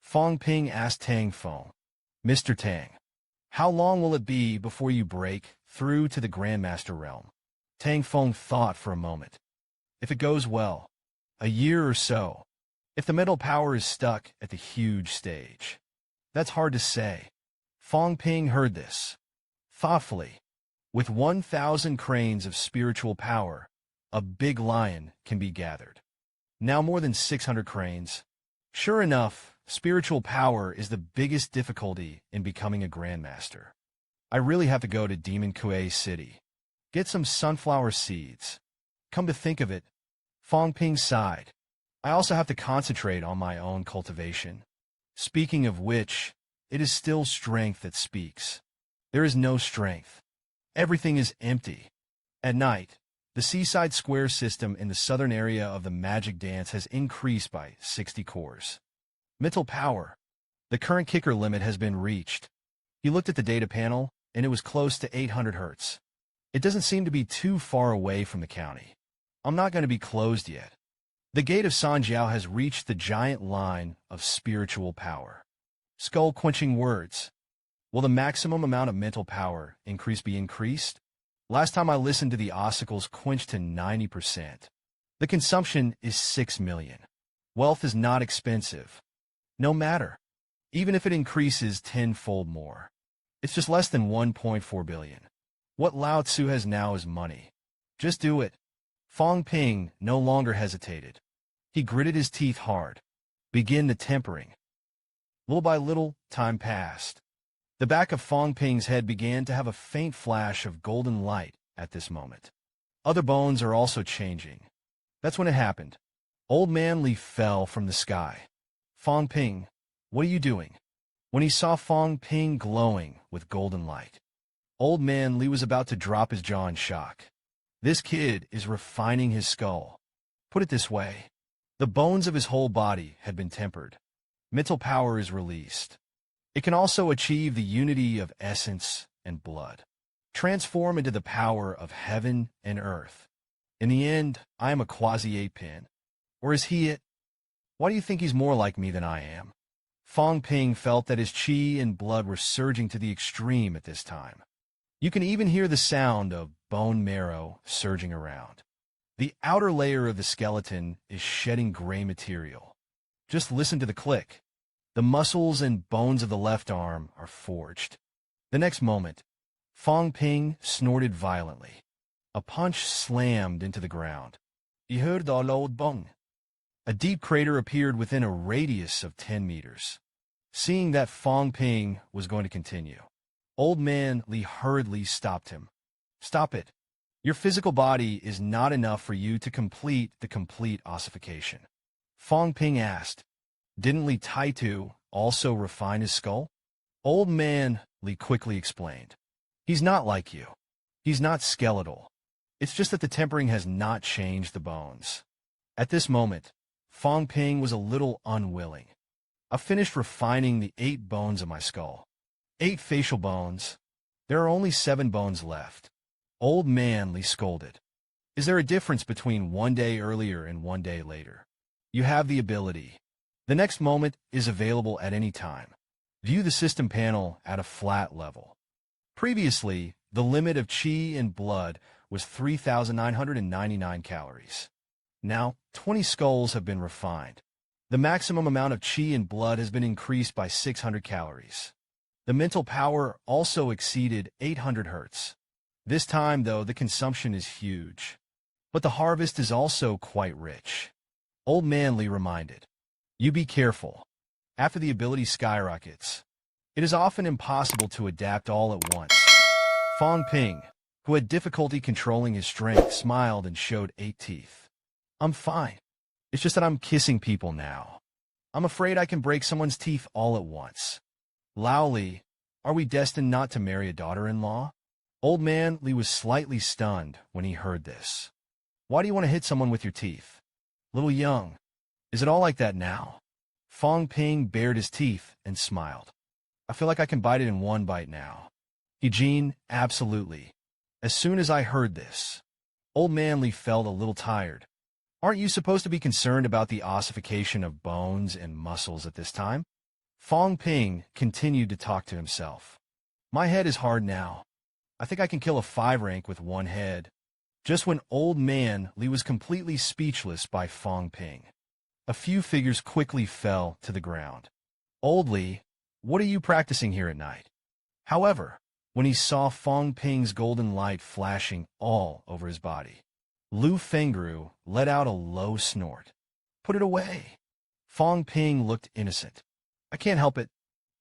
Fang Ping asked Tang Feng, Mr. Tang, how long will it be before you break through to the Grandmaster realm? Tang Feng thought for a moment. If it goes well, a year or so. If the mental power is stuck at the huge stage. That's hard to say. Fang Ping heard this. Thoughtfully. With 1,000 cranes of spiritual power, a big lion can be gathered. Now more than 600 cranes. Sure enough, spiritual power is the biggest difficulty in becoming a Grandmaster. I really have to go to Demon Kue City. Get some sunflower seeds. Come to think of it, Fang Ping sighed. I also have to concentrate on my own cultivation. Speaking of which, it is still strength that speaks. There is no strength. Everything is empty. At night, the seaside square system in the southern area of the magic dance has increased by 60 cores. Mental power. The current kicker limit has been reached. He looked at the data panel, and it was close to 800 Hz. It doesn't seem to be too far away from the county. I'm not going to be closed yet. The gate of Sanjiao has reached the giant line of spiritual power. Skull-quenching words. Will the maximum amount of mental power be increased? Last time I listened to the ossicles quenched to 90%. The consumption is 6 million. Wealth is not expensive. No matter. Even if it increases tenfold more. It's just less than 1.4 billion. What Lao Tzu has now is money. Just do it. Fang Ping no longer hesitated. He gritted his teeth hard. Begin the tempering. Little by little, time passed. The back of Fang Ping's head began to have a faint flash of golden light at this moment. Other bones are also changing. That's when it happened. Old Man Li fell from the sky. Fang Ping, what are you doing? When he saw Fang Ping glowing with golden light, Old Man Li was about to drop his jaw in shock. This kid is refining his skull. Put it this way. The bones of his whole body had been tempered. Mental power is released. It can also achieve the unity of essence and blood. Transform into the power of heaven and earth. In the end, I am a quasi-ape-pin. Or is he it? Why do you think he's more like me than I am? Fang Ping felt that his qi and blood were surging to the extreme at this time. You can even hear the sound of bone marrow surging around. The outer layer of the skeleton is shedding gray material. Just listen to the click. The muscles and bones of the left arm are forged. The next moment, Fang Ping snorted violently. A punch slammed into the ground. He heard the loud bong. A deep crater appeared within a radius of 10 meters. Seeing that Fang Ping was going to continue, Old Man Li hurriedly stopped him. Stop it. Your physical body is not enough for you to complete the complete ossification. Fang Ping asked, didn't Li Taitu also refine his skull? Old Man Li quickly explained. He's not like you. He's not skeletal. It's just that the tempering has not changed the bones. At this moment, Fang Ping was a little unwilling. I finished refining the 8 bones of my skull. 8 facial bones. There are only 7 bones left. Old Man Li scolded. Is there a difference between 1 day earlier and 1 day later? You have the ability. The next moment is available at any time. View the system panel at a flat level. Previously, the limit of qi and blood was 3,999 calories. Now, 20 skulls have been refined. The maximum amount of qi and blood has been increased by 600 calories. The mental power also exceeded 800 hertz. This time, though, the consumption is huge. But the harvest is also quite rich. Old Man Li reminded. You be careful. After the ability skyrockets, it is often impossible to adapt all at once. Fang Ping, who had difficulty controlling his strength, smiled and showed 8 teeth. I'm fine. It's just that I'm kissing people now. I'm afraid I can break someone's teeth all at once. Lao Li, are we destined not to marry a daughter-in-law? Old Man Li was slightly stunned when he heard this. Why do you want to hit someone with your teeth? Little young. Is it all like that now? Fang Ping bared his teeth and smiled. I feel like I can bite it in one bite now. Eugene, absolutely. As soon as I heard this, Old Man Li felt a little tired. Aren't you supposed to be concerned about the ossification of bones and muscles at this time? Fang Ping continued to talk to himself. My head is hard now. I think I can kill a 5 rank with 1 head. Just when Old Man Li was completely speechless by Fang Ping, a few figures quickly fell to the ground. Old Li, what are you practicing here at night? However, when he saw Fang Ping's golden light flashing all over his body, Lu Fengru let out a low snort. Put it away. Fang Ping looked innocent. I can't help it.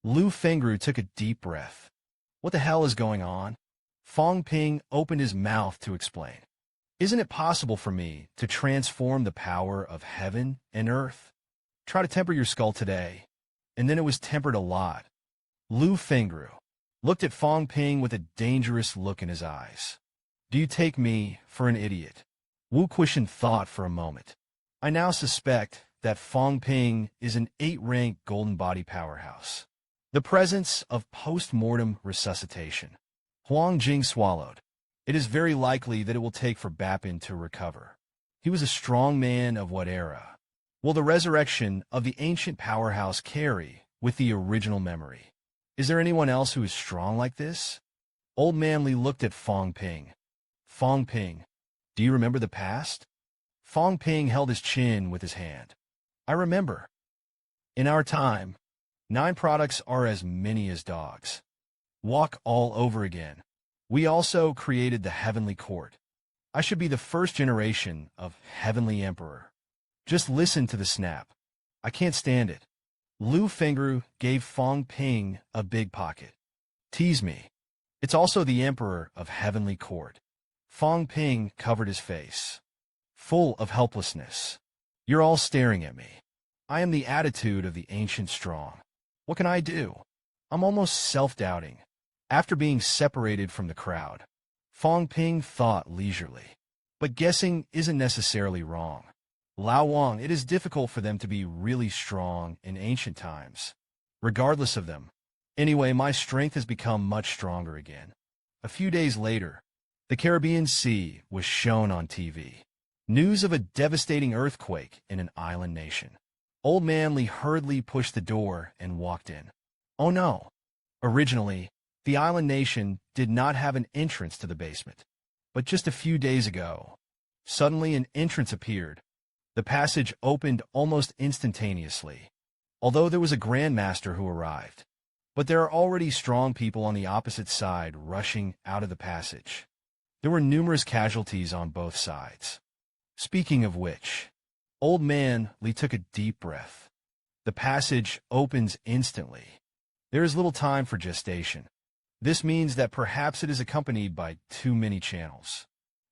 Lu Fengru took a deep breath. What the hell is going on? Fang Ping opened his mouth to explain. Isn't it possible for me to transform the power of heaven and earth? Try to temper your skull today. And then it was tempered a lot. Lu Fengru looked at Fang Ping with a dangerous look in his eyes. Do you take me for an idiot? Wu Quishan thought for a moment. I now suspect that Fang Ping is an 8-rank golden body powerhouse. The presence of post-mortem resuscitation. Huang Jing swallowed. It is very likely that it will take for Bapin to recover. He was a strong man of what era? Will the resurrection of the ancient powerhouse carry with the original memory? Is there anyone else who is strong like this? Old Man Li looked at Fang Ping. Fang Ping, do you remember the past? Fang Ping held his chin with his hand. I remember. In our time, 9 products are as many as dogs. Walk all over again. We also created the Heavenly Court. I should be the first generation of Heavenly Emperor. Just listen to the snap. I can't stand it. Lu Fengru gave Fang Ping a big pocket. Tease me. It's also the Emperor of Heavenly Court. Fang Ping covered his face, full of helplessness. You're all staring at me. I am the attitude of the ancient strong. What can I do? I'm almost self-doubting. After being separated from the crowd, Fang Ping thought leisurely. But guessing isn't necessarily wrong. Lao Wang, it is difficult for them to be really strong in ancient times, regardless of them. Anyway, my strength has become much stronger again. A few days later, the Caribbean Sea was shown on TV. News of a devastating earthquake in an island nation. Old Man Lee hurriedly pushed the door and walked in. Oh no! Originally, the island nation did not have an entrance to the basement. But just a few days ago, suddenly an entrance appeared. The passage opened almost instantaneously, although there was a grandmaster who arrived. But there are already strong people on the opposite side rushing out of the passage. There were numerous casualties on both sides. Speaking of which, Old Man Lee took a deep breath. The passage opens instantly. There is little time for gestation. This means that perhaps it is accompanied by too many channels.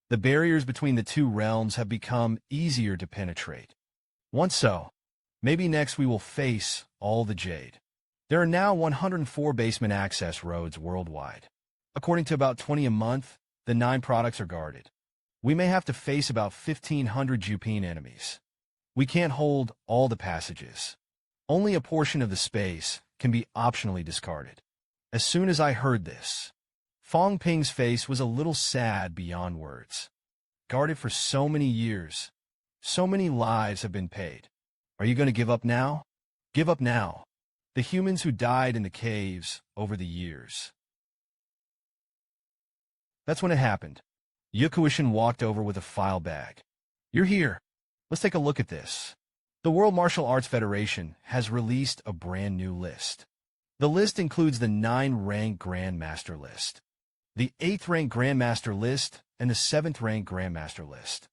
The barriers between the two realms have become easier to penetrate. Once so, maybe next we will face all the jade. There are now 104 basement access roads worldwide. According to about 20 a month, the 9 products are guarded. We may have to face about 1,500 Jupine enemies. We can't hold all the passages. Only a portion of the space can be optionally discarded. As soon as I heard this, Fang Ping's face was a little sad beyond words. Guarded for so many years, so many lives have been paid. Are you going to give up now? Give up now. The humans who died in the caves over the years. That's when it happened. Yukuishin walked over with a file bag. You're here. Let's take a look at this. The World Martial Arts Federation has released a brand new list. The list includes the 9th-ranked Grandmaster list, the 8th-ranked Grandmaster list, and the 7th-ranked Grandmaster list.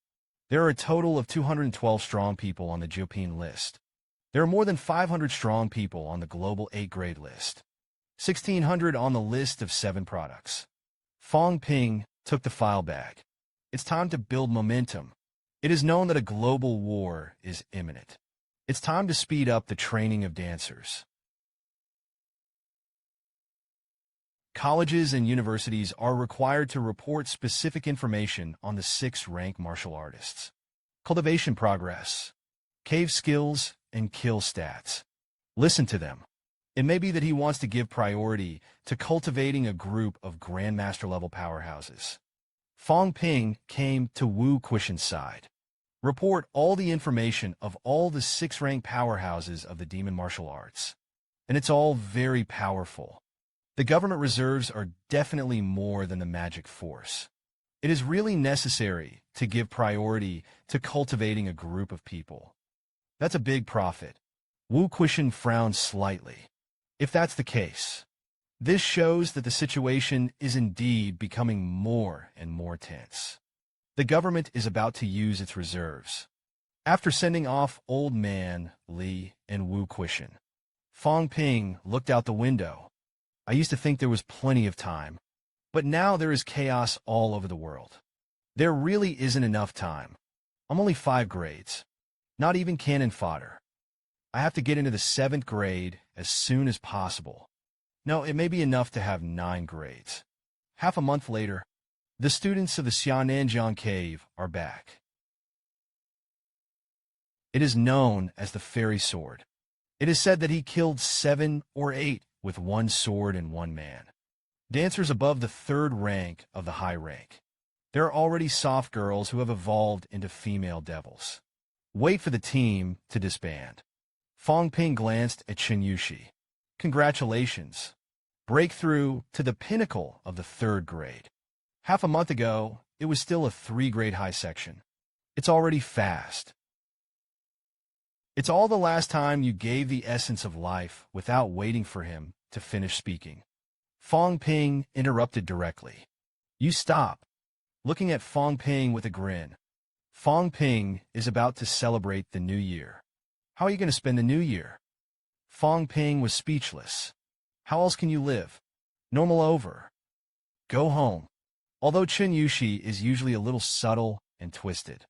There are a total of 212 strong people on the Jupine list. There are more than 500 strong people on the global 8-grade list, 1,600 on the list of 7 products. Fang Ping took the file bag. It's time to build momentum. It is known that a global war is imminent. It's time to speed up the training of dancers. Colleges and universities are required to report specific information on the 6th-ranked martial artists. Cultivation progress, cave skills, and kill stats. Listen to them. It may be that he wants to give priority to cultivating a group of Grandmaster-level powerhouses. Fang Ping came to Wu Quishin's side. Report all the information of all the 6th-ranked powerhouses of the demon martial arts. And it's all very powerful. The government reserves are definitely more than the magic force. It is really necessary to give priority to cultivating a group of people. That's a big profit. Wu Quishin frowned slightly. If that's the case, this shows that the situation is indeed becoming more and more tense. The government is about to use its reserves. After sending off Old Man Lee and Wu Quishin, Fang Ping looked out the window. I used to think there was plenty of time, but now there is chaos all over the world. There really isn't enough time. I'm only 5 grades, not even cannon fodder. I have to get into the 7th grade as soon as possible. No, it may be enough to have 9 grades. Half a month later, the students of the Xiananjiang Cave are back. It is known as the Fairy Sword. It is said that he killed 7 or 8 with 1 sword and 1 man. Dancers above the 3rd rank of the high rank. There are already soft girls who have evolved into female devils. Wait for the team to disband. Fang Ping glanced at Chen Yushi. Congratulations. Breakthrough to the pinnacle of the 3rd grade. Half a month ago, it was still a 3-grade high section. It's already fast. It's all the last time you gave the essence of life without waiting for him to finish speaking. Fang Ping interrupted directly. You stop. Looking at Fang Ping with a grin. Fang Ping is about to celebrate the new year. How are you going to spend the new year? Fang Ping was speechless. How else can you live? Normal over. Go home. Although Chen Yushi is usually a little subtle and twisted.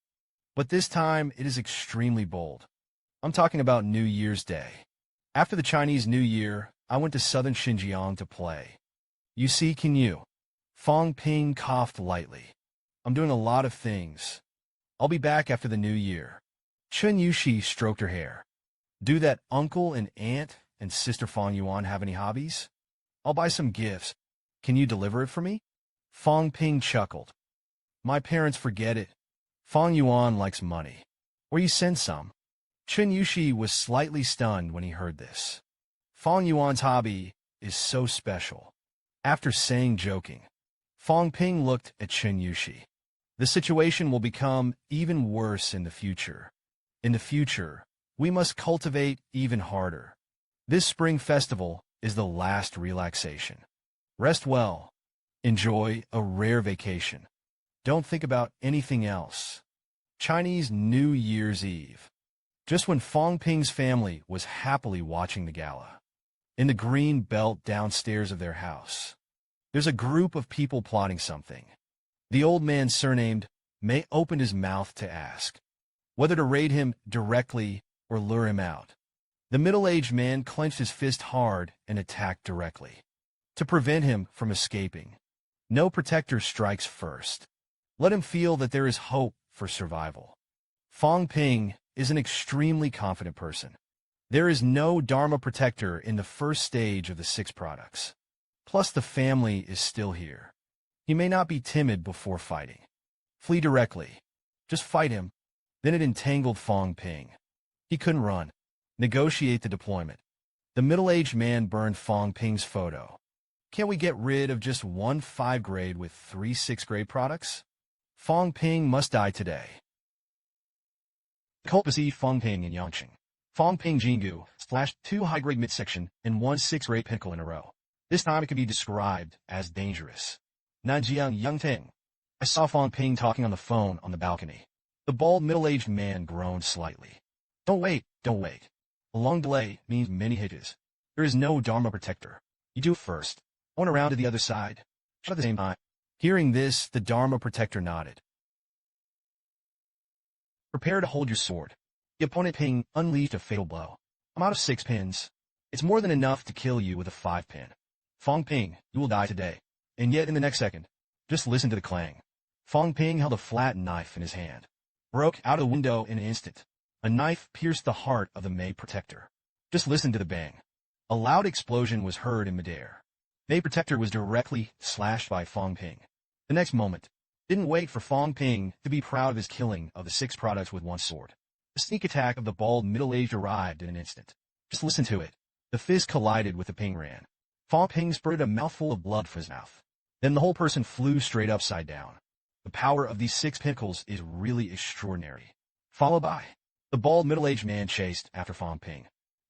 But this time it is extremely bold. I'm talking about New Year's Day. After the Chinese New Year, I went to southern Xinjiang to play. You see, can you? Fang Ping coughed lightly. I'm doing a lot of things. I'll be back after the new year. Chen Yushi stroked her hair. Do that uncle and aunt and sister Fang Yuan have any hobbies? I'll buy some gifts. Can you deliver it for me? Fang Ping chuckled. My parents forget it. Fang Yuan likes money. Or you send some. Chen Yushi was slightly stunned when he heard this. Fang Yuan's hobby is so special. After saying joking, Fang Ping looked at Chen Yushi. The situation will become even worse in the future. In the future, we must cultivate even harder. This spring festival is the last relaxation. Rest well. Enjoy a rare vacation. Don't think about anything else. Chinese New Year's Eve. Just when Fang Ping's family was happily watching the gala. In the green belt downstairs of their house, there's a group of people plotting something. The old man surnamed May opened his mouth to ask whether to raid him directly or lure him out. The middle-aged man clenched his fist hard and attacked directly. To prevent him from escaping, no protector strikes first. Let him feel that there is hope for survival. Fang Ping is an extremely confident person. There is no Dharma protector in the first stage of the 6 products. Plus the family is still here. He may not be timid before fighting. Flee directly. Just fight him. Then it entangled Fang Ping. He couldn't run. Negotiate the deployment. The middle-aged man burned Fang Ping's photo. Can't we get rid of just one 5 grade with 3 6 grade products? Fang Ping must die today. Culpacity Fang Ping in Yangqing. Fang Ping Jingu splashed 2 high-grade midsection and 1 6-grade pinnacle in a row. This time it could be described as dangerous. Nanjiang Yangting. I saw Fang Ping talking on the phone on the balcony. The bald middle-aged man groaned slightly. Don't wait, don't wait. A long delay means many hitches. There is no Dharma protector. You do it first. I went around to the other side. Shot at the same time. Hearing this, the Dharma protector nodded. Prepare to hold your sword. The opponent Ping unleashed a fatal blow. I'm out of 6 pins. It's more than enough to kill you with a 5-pin. Fang Ping, you will die today. And yet in the next second, just listen to the clang. Fang Ping held a flat knife in his hand. Broke out of the window in an instant. A knife pierced the heart of the May Protector. Just listen to the bang. A loud explosion was heard in midair. May Protector was directly slashed by Fang Ping. The next moment, didn't wait for Fang Ping to be proud of his killing of the 6 products with 1 sword. The sneak attack of the bald middle-aged arrived in an instant. Just listen to it. The fist collided with the Ping ran. Fang Ping spurted a mouthful of blood from his mouth. Then the whole person flew straight upside down. The power of these 6 pinnacles is really extraordinary. Followed by, the bald middle-aged man chased after Fang Ping.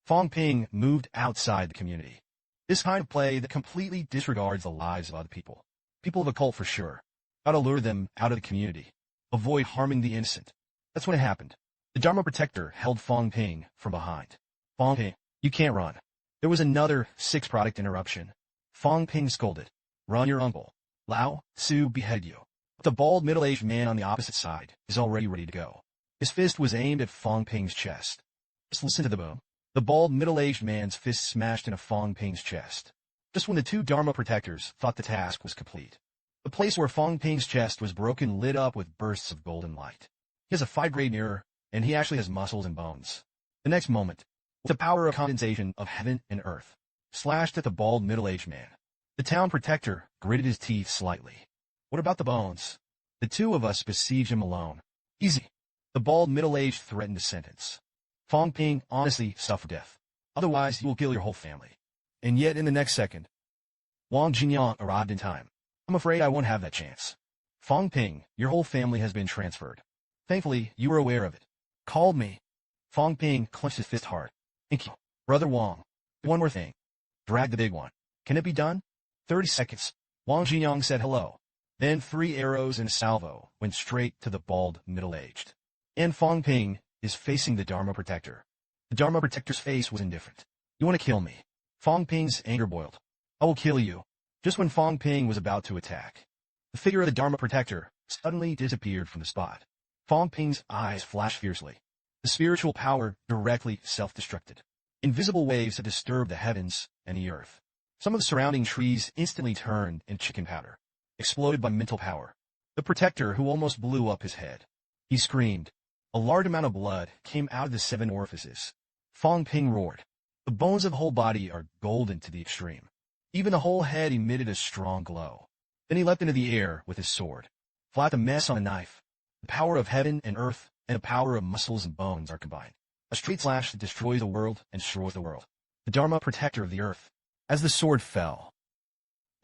Fang Ping moved outside the community. This kind of play that completely disregards the lives of other people. People of a cult for sure. How to lure them out of the community. Avoid harming the innocent. That's when it happened. The Dharma Protector held Fang Ping from behind. Fang Ping, you can't run. There was another 6-product interruption. Fang Ping scolded. Run your uncle. Lao Su behead you. But the bald middle-aged man on the opposite side is already ready to go. His fist was aimed at Fang Ping's chest. Just listen to the boom. The bald middle-aged man's fist smashed into Fang Ping's chest. Just when the 2 Dharma protectors thought the task was complete. The place where Fang Ping's chest was broken lit up with bursts of golden light. He has a 5-grade mirror, and he actually has muscles and bones. The next moment, with the power of condensation of heaven and earth, slashed at the bald middle-aged man. The town protector gritted his teeth slightly. What about the bones? The 2 of us besiege him alone. Easy. The bald middle-aged threatened a sentence. Fang Ping honestly suffered death. Otherwise, you will kill your whole family. And yet in the next second, Wang Jinyang arrived in time. I'm afraid I won't have that chance. Fang Ping, your whole family has been transferred. Thankfully, you were aware of it. Called me. Fang Ping clenched his fist hard. Thank you, Brother Wang. One more thing. Drag the big one. Can it be done? 30 seconds. Wang Jinyang said hello. Then 3 arrows and a salvo went straight to the bald middle-aged. And Fang Ping is facing the Dharma Protector. The Dharma Protector's face was indifferent. You want to kill me? Fang Ping's anger boiled. I will kill you. Just when Fang Ping was about to attack, the figure of the Dharma Protector suddenly disappeared from the spot. Fang Ping's eyes flashed fiercely. The spiritual power directly self-destructed. Invisible waves had disturbed the heavens and the earth. Some of the surrounding trees instantly turned into chicken powder, exploded by mental power. the protector who almost blew up his head. He screamed. A large amount of blood came out of the 7 orifices. Fang Ping roared. The bones of the whole body are golden to the extreme. Even the whole head emitted a strong glow. Then he leapt into the air with his sword. Flat the mess on a knife. The power of heaven and earth and the power of muscles and bones are combined. A straight slash that destroys the world and destroys the world. The Dharma protector of the earth. As the sword fell,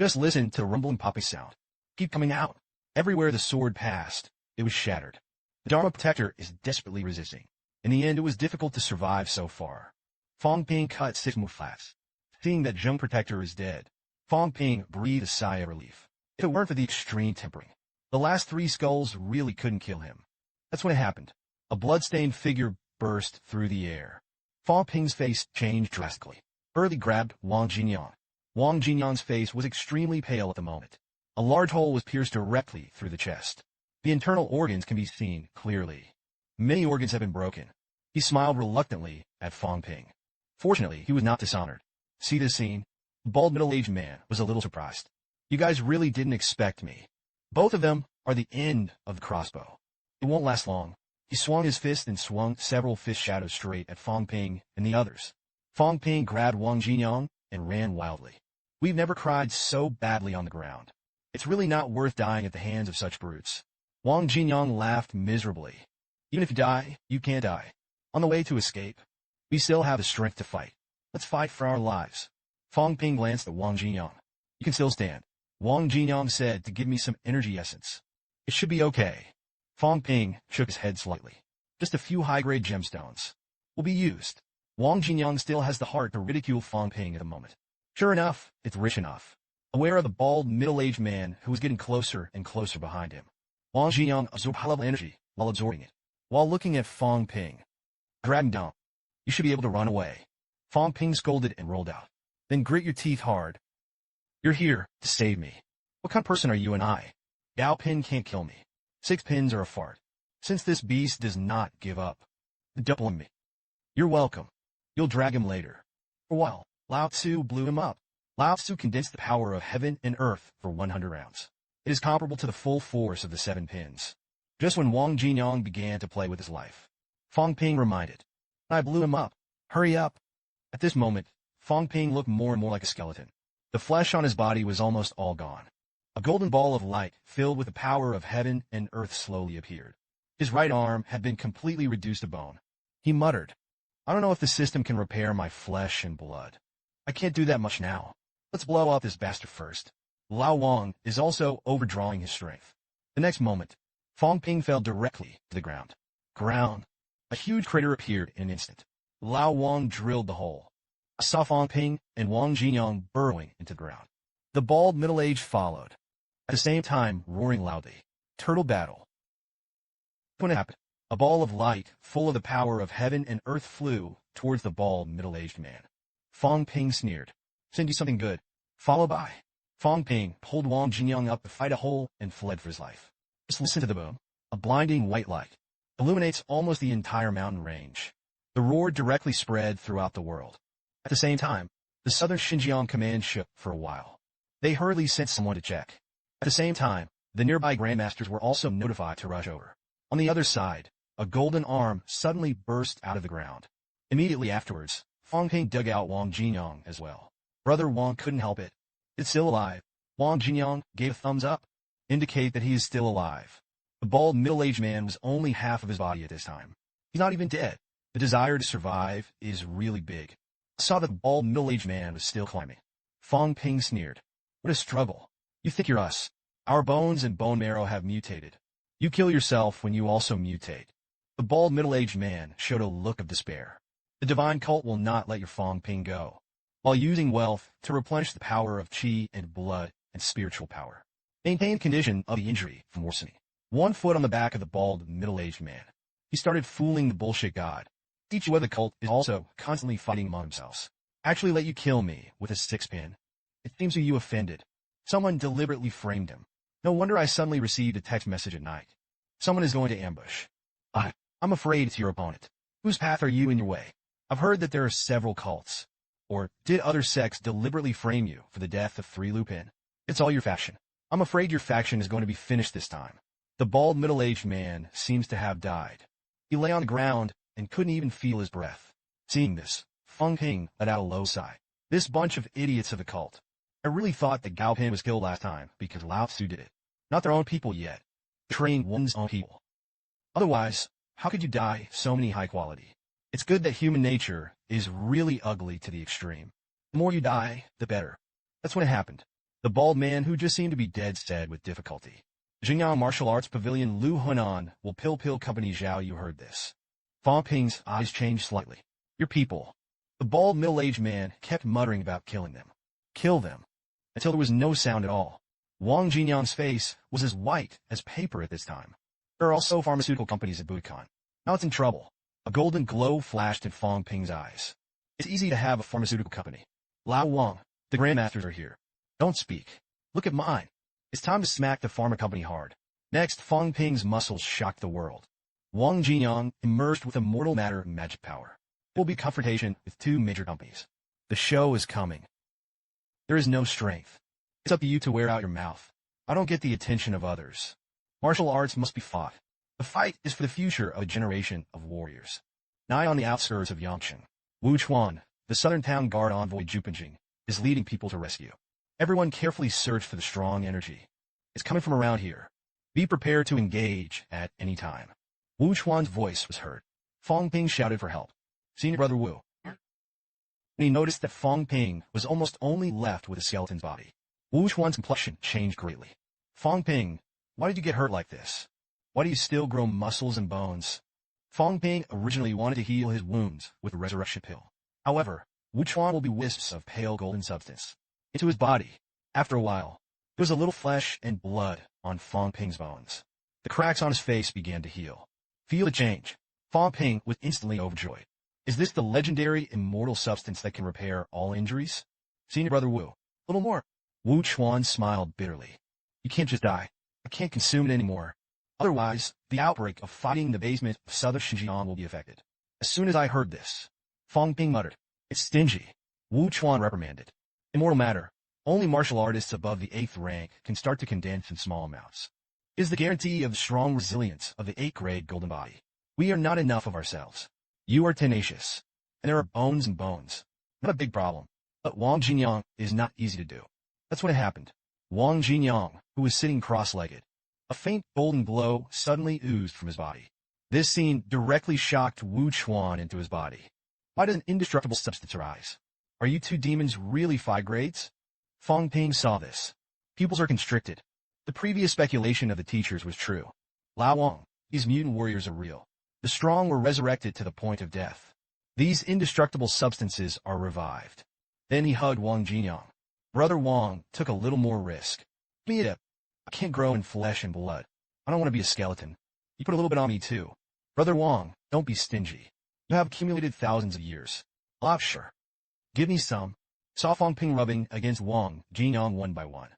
just listen to the rumbling popping sound. Keep coming out. Everywhere the sword passed, it was shattered. The Dharma protector is desperately resisting. In the end, it was difficult to survive so far. Fang Ping cut 6 more flats. Seeing that Zheng protector is dead, Fang Ping breathed a sigh of relief. If it weren't for the extreme tempering, the last 3 skulls really couldn't kill him. That's when it happened. A blood-stained figure burst through the air. Fang Ping's face changed drastically. Early grabbed Wang Jinyang. Wang Jinyang's face was extremely pale at the moment. A large hole was pierced directly through the chest. The internal organs can be seen clearly. Many organs have been broken. He smiled reluctantly at Fang Ping. Fortunately, he was not dishonored. See this scene? The bald middle-aged man was a little surprised. You guys really didn't expect me. Both of them are the end of the crossbow. It won't last long. He swung his fist and swung several fist shadows straight at Fang Ping and the others. Fang Ping grabbed Wang Jinyang and ran wildly. We've never cried so badly on the ground. It's really not worth dying at the hands of such brutes. Wang Jinyang laughed miserably. Even if you die, you can't die. On the way to escape, we still have the strength to fight. Let's fight for our lives. Fang Ping glanced at Wang Jinyang. You can still stand. Wang Jinyang said to give me some energy essence. It should be okay. Fang Ping shook his head slightly. Just a few high-grade gemstones will be used. Wang Jinyang still has the heart to ridicule Fang Ping at the moment. Sure enough, it's rich enough. Aware of the bald, middle-aged man who was getting closer and closer behind him, Wang Jinyang absorbed high-level energy while absorbing it. While looking at Fang Ping, dragging down. You should be able to run away. Fang Ping scolded and rolled out. Then grit your teeth hard. You're here to save me. What kind of person are you and I? Yao Pin can't kill me. 6 pins are a fart. Since this beast does not give up. Double me. You're welcome. You'll drag him later. For a while, Lao Tzu blew him up. Lao Tzu condensed the power of heaven and earth for 100 rounds. It is comparable to the full force of the 7 pins. Just when Wang Jinyang began to play with his life, Fang Ping reminded, I blew him up. Hurry up. At this moment, Fang Ping looked more and more like a skeleton. The flesh on his body was almost all gone. A golden ball of light filled with the power of heaven and earth slowly appeared. His right arm had been completely reduced to bone. He muttered, I don't know if the system can repair my flesh and blood. I can't do that much now. Let's blow up this bastard first. Lao Wang is also overdrawing his strength. The next moment, Fang Ping fell directly to the ground. A huge crater appeared in an instant. Lao Wang drilled the hole. I saw Fang Ping and Wang Jinyang burrowing into the ground. The bald middle-aged followed, at the same time roaring loudly. Turtle battle. When it happened, a ball of light full of the power of heaven and earth flew towards the bald middle-aged man. Fang Ping sneered. Send you something good. Followed by. Fang Ping pulled Wang Jinyang up to fight a hole and fled for his life. Just listen to the boom. A blinding white light illuminates almost the entire mountain range. The roar directly spread throughout the world. At the same time, the southern Xinjiang command shook for a while. They hurriedly sent someone to check. At the same time, the nearby grandmasters were also notified to rush over. On the other side, a golden arm suddenly burst out of the ground. Immediately afterwards, Fang Ping dug out Wang Jinyang as well. Brother Wang couldn't help it. It's still alive. Wang Jinyang gave a thumbs up, indicate that he is still alive. The bald middle-aged man was only half of his body at this time. He's not even dead. The desire to survive is really big. I saw that the bald middle-aged man was still climbing. Fang Ping sneered. What a struggle. You think you're us. Our bones and bone marrow have mutated. You kill yourself when you also mutate. The bald middle-aged man showed a look of despair. The divine cult will not let your Fang Ping go, while using wealth to replenish the power of chi and blood and spiritual power. Maintain condition of the injury from worsening. 1 foot on the back of the bald middle-aged man. He started fooling the bullshit god. Teach you whether the cult is also constantly fighting among themselves. Actually let you kill me with a 6-pin. It seems you offended. Someone deliberately framed him. No wonder I suddenly received a text message at night. Someone is going to ambush. I'm afraid it's your opponent. Whose path are you in your way? I've heard that there are several cults. Or did other sects deliberately frame you for the death of 3 Lupin? It's all your faction. I'm afraid your faction is going to be finished this time. The bald middle-aged man seems to have died. He lay on the ground and couldn't even feel his breath. Seeing this, Fang Ping let out a low sigh. This bunch of idiots of a cult. I really thought that Gao Pin was killed last time because Lao Tzu did it. Not their own people yet. Betraying one's own people. Otherwise, how could you die so many high quality? It's good that human nature is really ugly to the extreme. The more you die, the better. That's when it happened. The bald man who just seemed to be dead said with difficulty. Jingyang Martial Arts Pavilion Lu Hunan will Pill Company Zhao, you heard this. Fang Ping's eyes changed slightly. Your people. The bald middle-aged man kept muttering about killing them. Kill them. Until there was no sound at all. Wang Jinyang's face was as white as paper at this time. There are also pharmaceutical companies at Bhutan. Now it's in trouble. A golden glow flashed in Fang Ping's eyes. It's easy to have a pharmaceutical company. Lao Wang, the grandmasters are here. Don't speak. Look at mine. It's time to smack the pharma company hard. Next, Fang Ping's muscles shocked the world. Wang Jinyang emerged with immortal matter magic power. It will be confrontation with two major companies. The show is coming. There is no strength. It's up to you to wear out your mouth. I don't get the attention of others. Martial arts must be fought. The fight is for the future of a generation of warriors. Nigh on the outskirts of Yangcheng, Wu Chuan, the southern town guard envoy Jupanjing, is leading people to rescue. Everyone carefully search for the strong energy. It's coming from around here. Be prepared to engage at any time. Wu Chuan's voice was heard. Fang Ping shouted for help. Senior Brother Wu. And he noticed that Fang Ping was almost only left with a skeleton's body. Wu Chuan's complexion changed greatly. Fang Ping, why did you get hurt like this? Why do you still grow muscles and bones? Fang Ping originally wanted to heal his wounds with a resurrection pill. However, Wu Chuan will be wisps of pale golden substance into his body. After a while, there was a little flesh and blood on Fang Ping's bones. The cracks on his face began to heal. Feel the change. Fang Ping was instantly overjoyed. Is this the legendary immortal substance that can repair all injuries? Senior Brother Wu, a little more. Wu Chuan smiled bitterly. You can't just die. I can't consume it anymore. Otherwise, the outbreak of fighting in the basement of southern Xinjiang will be affected. As soon as I heard this, Fang Ping muttered, it's stingy. Wu Chuan reprimanded. Immortal matter. Only martial artists above the 8th rank can start to condense in small amounts. It is the guarantee of the strong resilience of the 8th grade golden body. We are not enough of ourselves. You are tenacious. And there are bones and bones. Not a big problem. But Wang Jinyang is not easy to do. That's what happened. Wang Jinyang, who was sitting cross-legged. A faint golden glow suddenly oozed from his body. This scene directly shocked Wu Chuan into his body. Why does an indestructible substance arise? Are you two demons really 5 grades? Fang Ping saw this. Pupils are constricted. The previous speculation of the teachers was true. Lao Wang, these mutant warriors are real. The strong were resurrected to the point of death. These indestructible substances are revived. Then he hugged Wang Jinyang. Brother Wang took a little more risk. Me it up. I can't grow in flesh and blood. I don't want to be a skeleton. You put a little bit on me too. Brother Wang, don't be stingy. You have accumulated thousands of years. Ah, sure. Give me some. Saw Fang Ping rubbing against Wang Jinyang one by one.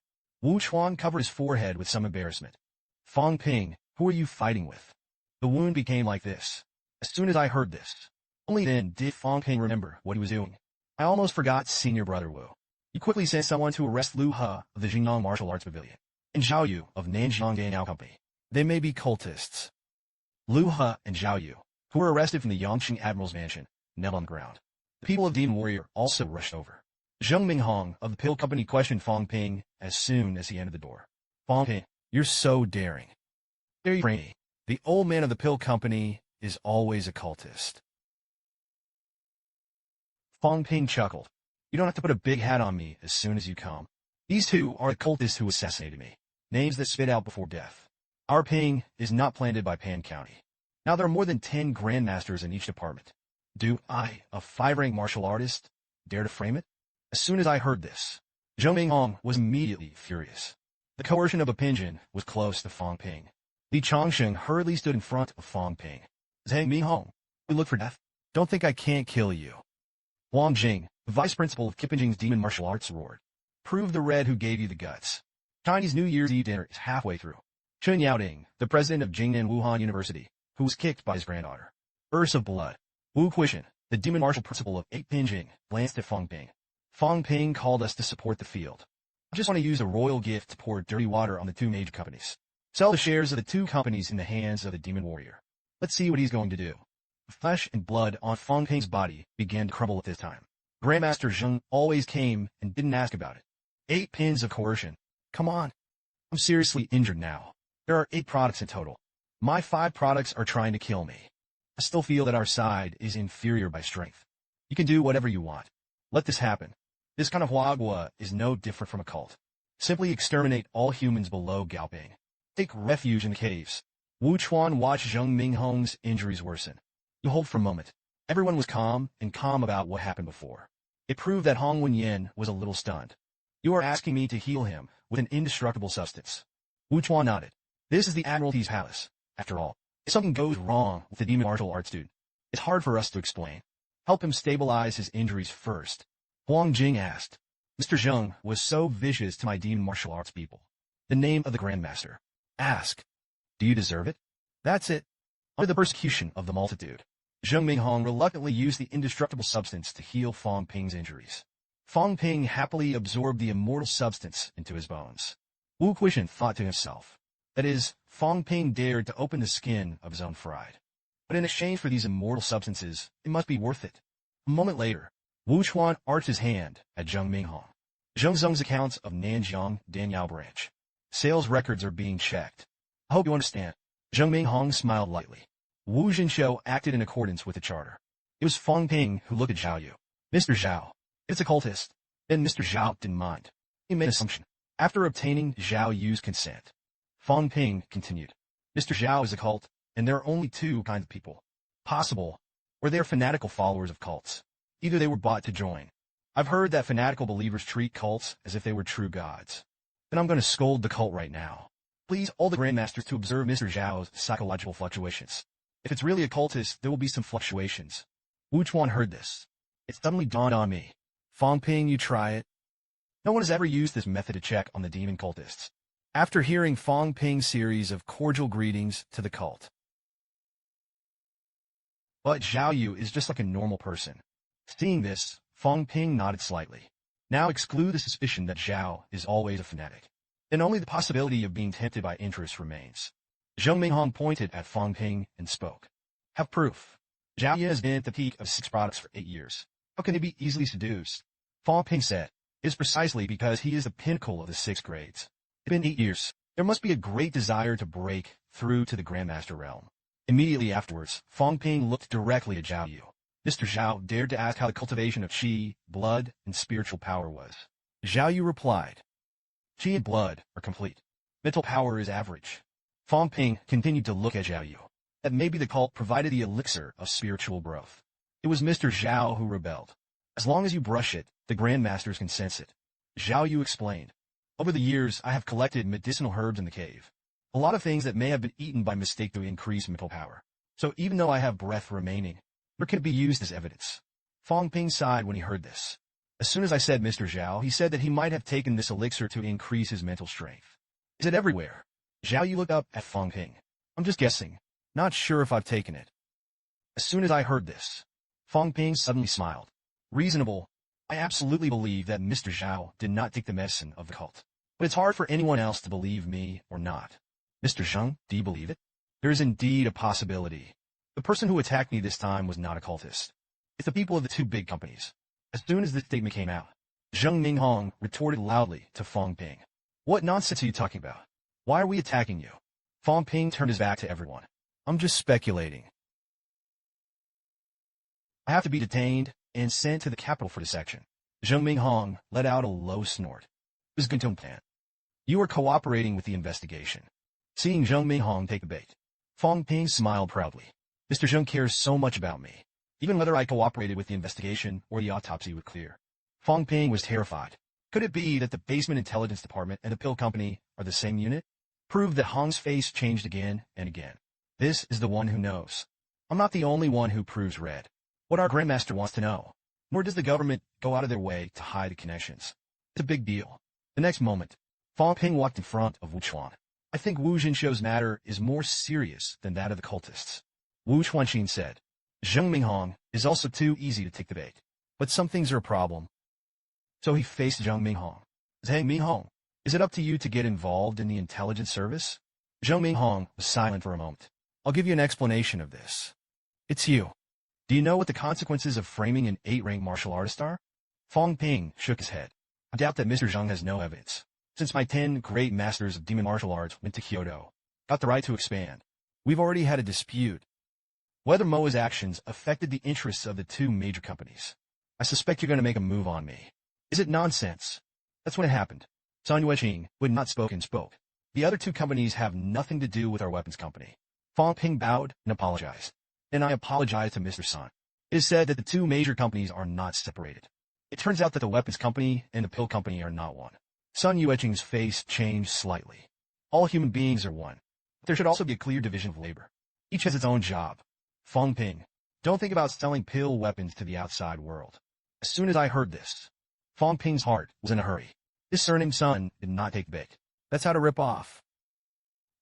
Wu Chuan covered his forehead with some embarrassment. Fang Ping, who are you fighting with? The wound became like this. As soon as I heard this, only then did Fang Ping remember what he was doing. I almost forgot Senior Brother Wu. He quickly sent someone to arrest Lu He of the Jingyang Martial Arts Pavilion and Zhao Yu of Nanjiang Ganao Company. They may be cultists. Lu He and Zhao Yu, who were arrested from the Yangqing Admiral's mansion, knelt on the ground. The people of Demon Warrior also rushed over. Zheng Minghong of the Pill Company questioned Fang Ping as soon as he entered the door. Fang Ping, you're so daring. Very brainy. The old man of the Pill Company is always a cultist. Fang Ping chuckled. You don't have to put a big hat on me as soon as you come. These two are the cultists who assassinated me. Names that spit out before death. Our Ping is not planted by Pan County. Now there are more than 10 grandmasters in each department. Do I, a 5-rank martial artist, dare to frame it? As soon as I heard this, Zhou Minghong was immediately furious. The coercion of a pinjin was close to Fang Ping. Li Changsheng hurriedly stood in front of Fang Ping. Zhang Minghong, we look for death? Don't think I can't kill you. Wang Jing, the vice principal of Kipanjing's Demon Martial Arts, roared. Prove the red who gave you the guts. Chinese New Year's Eve dinner is halfway through. Chen Yaoding, the president of Jingnan Wuhan University, who was kicked by his granddaughter. Bursts of blood. Wu Quishan, the demon martial principal of 8 Pinjing, glanced at Fang Ping. Fang Ping called us to support the field. I just want to use a royal gift to pour dirty water on the two major companies. Sell the shares of the two companies in the hands of the demon warrior. Let's see what he's going to do. The flesh and blood on Fang Ping's body began to crumble at this time. Grandmaster Zheng always came and didn't ask about it. 8 pins of coercion. Come on. I'm seriously injured now. There are 8 products in total. My 5 products are trying to kill me. I still feel that our side is inferior by strength. You can do whatever you want. Let this happen. This kind of Huagua is no different from a cult. Simply exterminate all humans below Gaoping. Take refuge in the caves. Wu Chuan watched Zheng Minghong's injuries worsen. You hold for a moment. Everyone was calm about what happened before. It proved that Hong Wenyan was a little stunned. You are asking me to heal him with an indestructible substance. Wu Chuan nodded. This is the Admiralty's palace. After all, if something goes wrong with the demon martial arts dude, it's hard for us to explain. Help him stabilize his injuries first. Huang Jing asked. Mr. Zheng was so vicious to my demon martial arts people. The name of the Grandmaster. Ask. Do you deserve it? That's it. Under the persecution of the multitude, Zheng Minghong reluctantly used the indestructible substance to heal Fang Ping's injuries. Fang Ping happily absorbed the immortal substance into his bones. Wu Quishan thought to himself. That is, Fang Ping dared to open the skin of his own pride. But in exchange for these immortal substances, it must be worth it. A moment later, Wu Chuan arched his hand at Zheng Minghong. Zheng Zeng's accounts of Nanjiang Danyao branch. Sales records are being checked. I hope you understand. Zheng Minghong smiled lightly. Wu Zhenshou acted in accordance with the charter. It was Fang Ping who looked at Zhao Yu. Mr. Zhao, it's a cultist. Then Mr. Zhao didn't mind. He made an assumption. After obtaining Zhao Yu's consent, Fang Ping continued. Mr. Zhao is a cult, and there are only 2 kinds of people possible, or they are fanatical followers of cults. Either they were bought to join. I've heard that fanatical believers treat cults as if they were true gods. Then I'm going to scold the cult right now. Please all the Grandmasters to observe Mr. Zhao's psychological fluctuations. If it's really a cultist, there will be some fluctuations. Wu Chuan heard this. It suddenly dawned on me. Fang Ping, you try it. No one has ever used this method to check on the demon cultists. After hearing Fang Ping's series of cordial greetings to the cult. But Zhao Yu is just like a normal person. Seeing this, Fang Ping nodded slightly. Now exclude the suspicion that Zhao is always a fanatic. Then only the possibility of being tempted by interest remains. Zheng Minghong pointed at Fang Ping and spoke. Have proof. Zhao Yu has been at the peak of 6 products for 8 years. How can he be easily seduced? Fang Ping said. It is precisely because he is the pinnacle of the 6 grades. It's been 8 years. There must be a great desire to break through to the Grandmaster realm. Immediately afterwards, Fang Ping looked directly at Zhao Yu. Mr. Zhao dared to ask how the cultivation of qi, blood, and spiritual power was. Zhao Yu replied. Qi and blood are complete. Mental power is average. Fang Ping continued to look at Zhao Yu. That maybe the cult provided the elixir of spiritual growth. It was Mr. Zhao who rebelled. As long as you brush it, the Grandmasters can sense it. Zhao Yu explained. Over the years, I have collected medicinal herbs in the cave. A lot of things that may have been eaten by mistake to increase mental power. So even though I have breath remaining, it can be used as evidence. Fang Ping sighed when he heard this. As soon as I said Mr. Zhao, he said that he might have taken this elixir to increase his mental strength. Is it everywhere? Zhao Yu looked up at Fang Ping. I'm just guessing. Not sure if I've taken it. As soon as I heard this, Fang Ping suddenly smiled. Reasonable. I absolutely believe that Mr. Zhao did not take the medicine of the cult. But it's hard for anyone else to believe me or not. Mr. Zheng, do you believe it? There is indeed a possibility. The person who attacked me this time was not a cultist. It's the people of the 2 big companies. As soon as this statement came out, Zheng Minghong retorted loudly to Fang Ping. What nonsense are you talking about? Why are we attacking you? Fang Ping turned his back to everyone. I'm just speculating. I have to be detained and sent to the capital for this action. Zheng Minghong let out a low snort. It was good to plan. You are cooperating with the investigation. Seeing Zheng Minghong take the bait, Fang Ping smiled proudly. Mr. Zheng cares so much about me. Even whether I cooperated with the investigation or the autopsy would clear. Fang Ping was terrified. Could it be that the Basement Intelligence Department and the pill company are the same unit? Proved that Hong's face changed again and again. This is the one who knows. I'm not the only one who proves red. What our Grandmaster wants to know. Nor does the government go out of their way to hide the connections. It's a big deal. The next moment, Fang Ping walked in front of Wu Chuan. I think Wu Zhenshou's matter is more serious than that of the cultists. Wu Chuanxin said. Zheng Minghong is also too easy to take the bait. But some things are a problem. So he faced Zheng Minghong. Zheng Minghong, is it up to you to get involved in the intelligence service? Zheng Minghong was silent for a moment. I'll give you an explanation of this. It's you. Do you know what the consequences of framing an 8-rank martial artist are? Fang Ping shook his head. I doubt that Mr. Zheng has no evidence. Since my 10 great masters of demon martial arts went to Kyoto, got the right to expand. We've already had a dispute. Whether Moa's actions affected the interests of the 2 major companies. I suspect you're going to make a move on me. Is it nonsense? That's when it happened. Sun Yueqing, who had not spoken, spoke. The other 2 companies have nothing to do with our weapons company. Fang Ping bowed and apologized. And I apologize to Mr. Sun. It is said that the 2 major companies are not separated. It turns out that the weapons company and the pill company are not one. Sun Yueqing's face changed slightly. All human beings are one. But there should also be a clear division of labor. Each has its own job. Fang Ping, don't think about selling pill weapons to the outside world. As soon as I heard this, Fang Ping's heart was in a hurry. His surname Sun did not take the bait. That's how to rip off.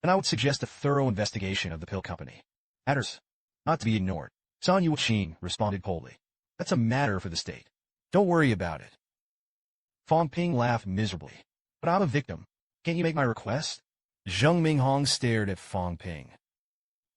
And I would suggest a thorough investigation of the pill company. Matters not to be ignored. Sun Yueqing responded coldly. That's a matter for the state. Don't worry about it. Fang Ping laughed miserably. But I'm a victim. Can't you make my request? Zheng Minghong stared at Fang Ping.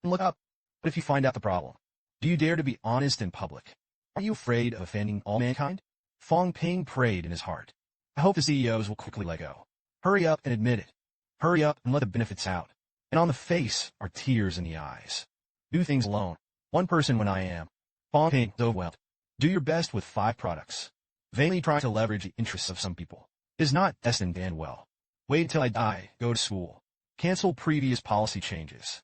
Look up. But if you find out the problem, do you dare to be honest in public? Are you afraid of offending all mankind? Fang Ping prayed in his heart. I hope the CEOs will quickly let go. Hurry up and admit it. Hurry up and let the benefits out. And on the face are tears in the eyes. Do things alone. One person when I am. Fang Ping overwhelmed. Do your best with 5 products. Vainly try to leverage the interests of some people. It is not destined to end well. Wait until I die, go to school. Cancel previous policy changes.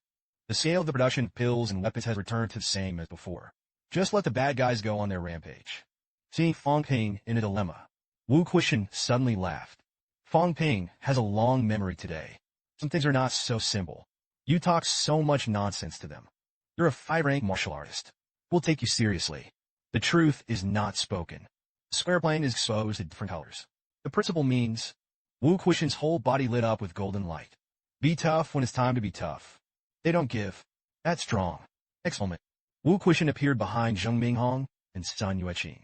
The scale of the production of pills and weapons has returned to the same as before. Just let the bad guys go on their rampage. Seeing Fang Ping in a dilemma, Wu Quishan suddenly laughed. Fang Ping has a long memory today. Some things are not so simple. You talk so much nonsense to them. You're a 5-rank martial artist. We'll take you seriously. The truth is not spoken. The square plane is exposed in different colors. The principle means, Wu Quishan's whole body lit up with golden light. Be tough when it's time to be tough. They don't give. That's strong. Next moment, Wu Quishan appeared behind Zheng Minghong and Sun Yueqing.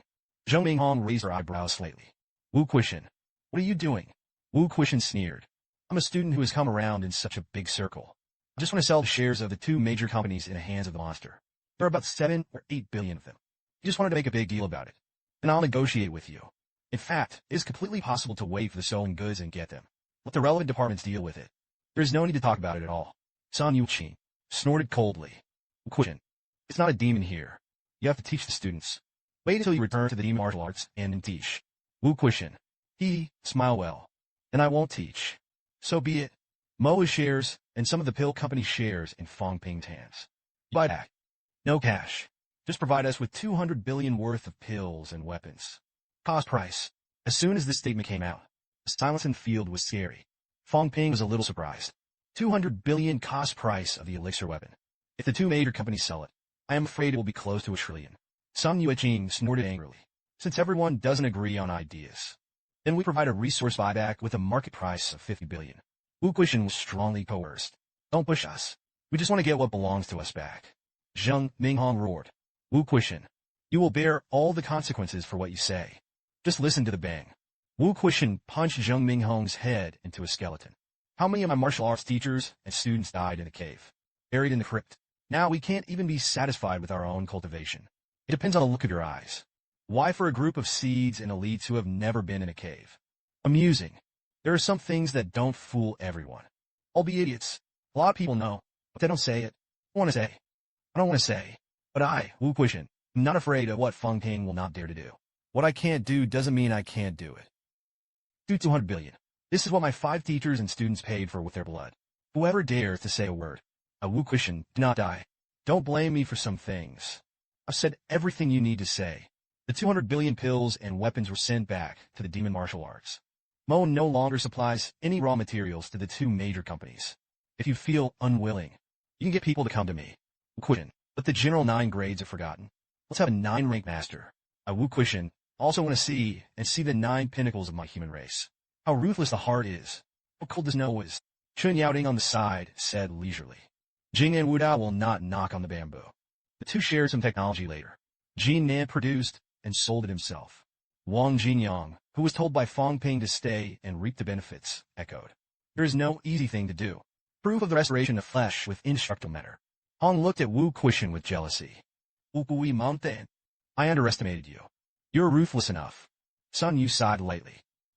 Zheng Minghong raised her eyebrows slightly. Wu Quishan, what are you doing? Wu Quishan sneered. I'm a student who has come around in such a big circle. I just want to sell the shares of the 2 major companies in the hands of the monster. There are about 7 or 8 billion of them. You just wanted to make a big deal about it. And I'll negotiate with you. In fact, it is completely possible to wait for the stolen goods and get them. Let the relevant departments deal with it. There is no need to talk about it at all. Sun Yueqing snorted coldly. Wu Quishan, it's not a demon here. You have to teach the students. Wait until you return to the demon martial arts and then teach. Wu Quishan, smile well. And I won't teach. So be it. Moa's shares and some of the pill company's shares in Fang Ping's hands. Buy back. No cash. Just provide us with 200 billion worth of pills and weapons. Cost price. As soon as this statement came out, the silence in the field was scary. Fang Ping was a little surprised. 200 billion cost price of the elixir weapon. If the 2 major companies sell it, I am afraid it will be close to $1 trillion. Sun Yueqing snorted angrily. Since everyone doesn't agree on ideas, then we provide a resource buyback with a market price of 50 billion. Wu Quishan was strongly coerced. Don't push us. We just want to get what belongs to us back. Zheng Minghong roared. Wu Quishan, you will bear all the consequences for what you say. Just listen to the bang. Wu Quishan punched Zheng Minghong's head into a skeleton. How many of my martial arts teachers and students died in the cave? Buried in the crypt. Now we can't even be satisfied with our own cultivation. It depends on the look of your eyes. Why for a group of seeds and elites who have never been in a cave? Amusing. There are some things that don't fool everyone. All be idiots. A lot of people know, but they don't say it. I want to say. I don't want to say. But I, Wu Quishan, am not afraid of what Fang Ping will not dare to do. What I can't do doesn't mean I can't do it. Do 200 billion. This is what my 5 teachers and students paid for with their blood. Whoever dares to say a word, Wu Quishan, do not die. Don't blame me for some things. I've said everything you need to say. The 200 billion pills and weapons were sent back to the demon martial arts. Mo no longer supplies any raw materials to the 2 major companies. If you feel unwilling, you can get people to come to me. Wu Quishan, but the general 9 grades are forgotten. Let's have a 9-rank master. Wu Quishan, also want to see the 9 pinnacles of my human race. How ruthless the heart is. How cold the snow is. Chun Yaoting on the side said leisurely. Jing and Wudao will not knock on the bamboo. The 2 shared some technology later. Jin Nan produced and sold it himself. Wang Jinyang, who was told by Fang Ping to stay and reap the benefits, echoed. There is no easy thing to do. Proof of the restoration of flesh with indestructible matter. Hong looked at Wu Quishan with jealousy. Wukui Mountain. I underestimated you. You're ruthless enough. Sun Yu sighed lightly.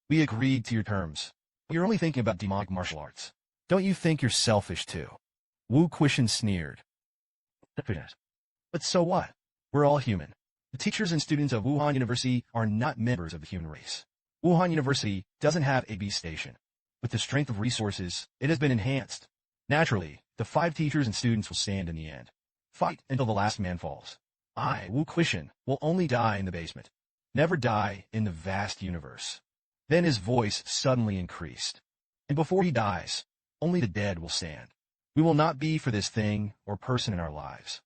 We agreed to your terms. But you're only thinking about demonic martial arts. Don't you think you're selfish too? Wu Quishan sneered. But so what? We're all human. The teachers and students of Wuhan University are not members of the human race. Wuhan University doesn't have a base station. With the strength of resources, it has been enhanced. Naturally, the 5 teachers and students will stand in the end. Fight until the last man falls. I, Wu Quishan, will only die in the basement. Never die in the vast universe. Then his voice suddenly increased. And before he dies, only the dead will stand. We will not be for this thing or person in our lives.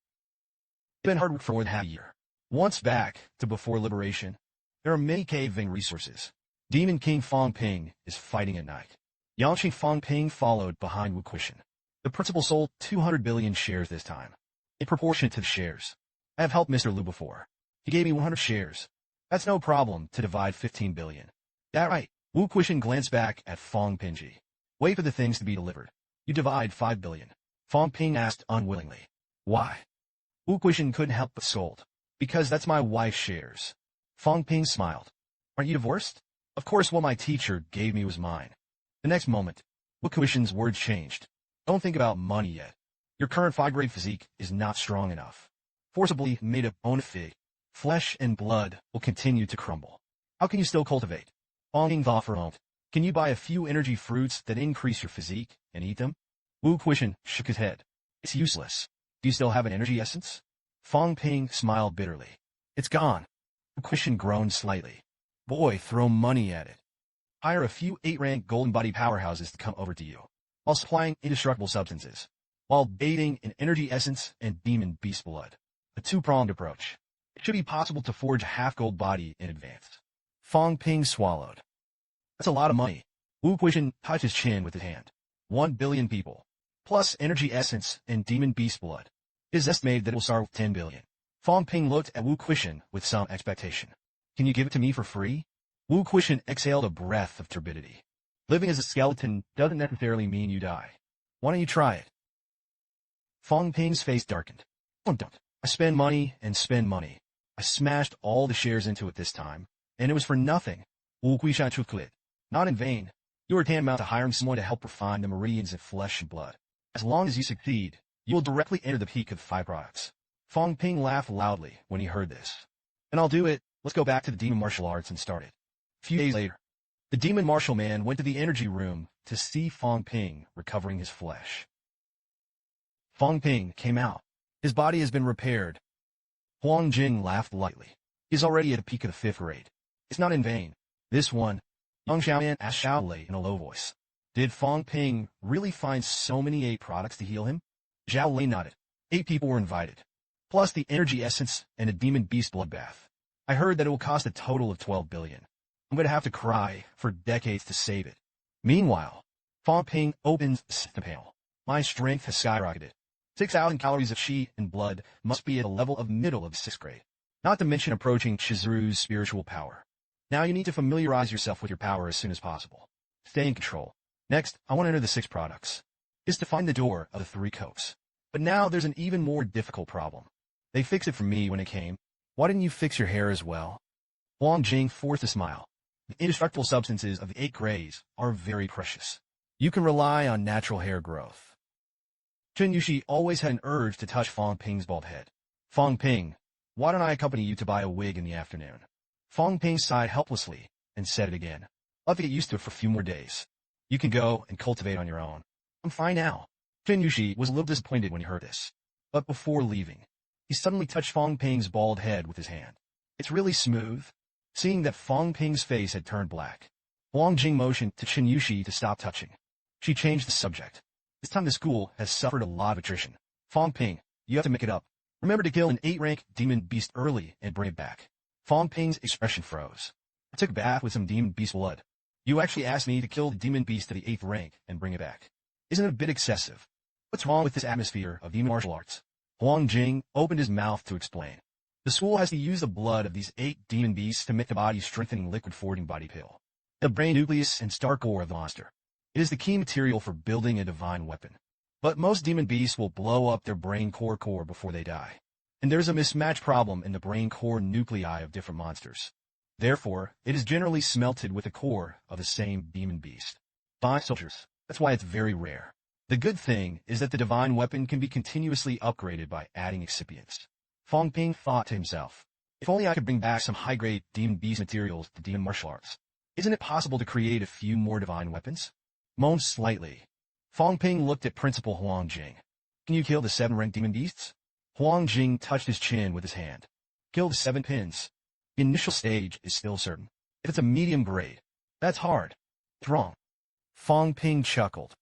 It's been hard work for more than half a year. Once back to before liberation, there are many caving resources. Demon King Fang Ping is fighting at night. Yangqing Fang Ping followed behind Wu Quishan. The principal sold 200 billion shares this time. In proportion to the shares. I have helped Mr. Liu before. He gave me 100 shares. That's no problem to divide 15 billion. That right? Wu Quishan glanced back at Fang Pingji. Wait for the things to be delivered. You divide 5 billion. Fang Ping asked unwillingly. Why? Wu Quishan couldn't help but scold. Because that's my wife's shares. Fang Ping smiled. Aren't you divorced? Of course what my teacher gave me was mine. The next moment, Wu Quishan's words changed. Don't think about money yet. Your current 5-grade physique is not strong enough. Forcibly made of bona fide. Flesh and blood will continue to crumble. How can you still cultivate? Fang Ping thought for a moment. Can you buy a few energy fruits that increase your physique and eat them? Wu Quishan shook his head. It's useless. Do you still have an energy essence? Fang Ping smiled bitterly. It's gone. Wu Quishan groaned slightly. Boy, throw money at it. Hire a few 8-rank golden body powerhouses to come over to you, while supplying indestructible substances, while bathing in energy essence and demon beast blood. A 2-pronged approach. It should be possible to forge a half-gold body in advance. Fang Ping swallowed. That's a lot of money. Wu Quishan touched his chin with his hand. 1 billion people, plus energy essence and demon beast blood. It is estimated that it will start with 10 billion. Fang Ping looked at Wu Quishan with some expectation. Can you give it to me for free? Wu Quishan exhaled a breath of turbidity. Living as a skeleton doesn't necessarily mean you die. Why don't you try it? Fang Ping's face darkened. Don't. I spend money and spend money. I smashed all the shares into it this time, and it was for nothing. Wu Quishan chuckled. Not in vain. You are tantamount to hiring someone to help refine the meridians of flesh and blood. As long as you succeed, you will directly enter the peak of the 5 products. Fang Ping laughed loudly when he heard this. And I'll do it. Let's go back to the demon martial arts and start it. A few days later, the demon martial man went to the energy room to see Fang Ping recovering his flesh. Fang Ping came out. His body has been repaired. Huang Jing laughed lightly. He is already at the peak of the 5th grade. It's not in vain. This one, young Xiaoyan asked Xiao Lei in a low voice. Did Fang Ping really find so many 8 products to heal him? Xiao Lei nodded. 8 people were invited, plus the energy essence and a demon beast bloodbath. I heard that it will cost a total of 12 billion. I'm going to have to cry for decades to save it. Meanwhile, Fang Ping opens the system panel. My strength has skyrocketed. 6,000 calories of qi and blood must be at a level of middle of 6th grade. Not to mention approaching Chizuru's spiritual power. Now you need to familiarize yourself with your power as soon as possible. Stay in control. Next, I want to enter the 6 products. Is to find the door of the 3 copes. But now there's an even more difficult problem. They fixed it for me when it came. Why didn't you fix your hair as well? Huang Jing forced a smile. The indestructible substances of the 8 grays are very precious. You can rely on natural hair growth. Chen Yushi always had an urge to touch Fang Ping's bald head. Fang Ping, why don't I accompany you to buy a wig in the afternoon? Fang Ping sighed helplessly and said it again. I'll have to get used to it for a few more days. You can go and cultivate on your own. I'm fine now. Chen Yushi was a little disappointed when he heard this. But before leaving, he suddenly touched Fang Ping's bald head with his hand. It's really smooth. Seeing that Fang Ping's face had turned black, Huang Jing motioned to Chen Yushi to stop touching. She changed the subject. This time the school has suffered a lot of attrition. Fang Ping, you have to make it up. Remember to kill an 8-rank demon beast early and bring it back. Fang Ping's expression froze. I took a bath with some demon beast blood. You actually asked me to kill the demon beast to the 8th rank and bring it back. Isn't it a bit excessive? What's wrong with this atmosphere of demon martial arts? Huang Jing opened his mouth to explain. The school has to use the blood of these 8 demon beasts to make the body-strengthening liquid forging body pill. The brain nucleus and star core of the monster. It is the key material for building a divine weapon. But most demon beasts will blow up their brain core before they die. And there's a mismatch problem in the brain core nuclei of different monsters. Therefore, it is generally smelted with the core of the same demon beast. Fine soldiers. That's why it's very rare. The good thing is that the divine weapon can be continuously upgraded by adding excipients. Fang Ping thought to himself, if only I could bring back some high-grade demon beast materials to demon martial arts. Isn't it possible to create a few more divine weapons? Moaned slightly. Fang Ping looked at Principal Huang Jing. Can you kill the 7-ranked demon beasts? Huang Jing touched his chin with his hand. Kill the 7 pins. The initial stage is still certain. If it's a medium grade, that's hard. It's wrong. Fang Ping chuckled.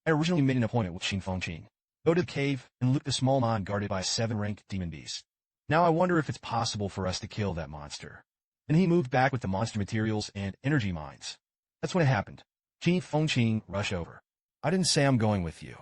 I originally made an appointment with Qin Fengqin. Go to the cave and loot the small mine guarded by a 7-ranked demon beast. Now I wonder if it's possible for us to kill that monster. And he moved back with the monster materials and energy mines. That's when it happened. Qin Fengqin rushed over. I didn't say I'm going with you.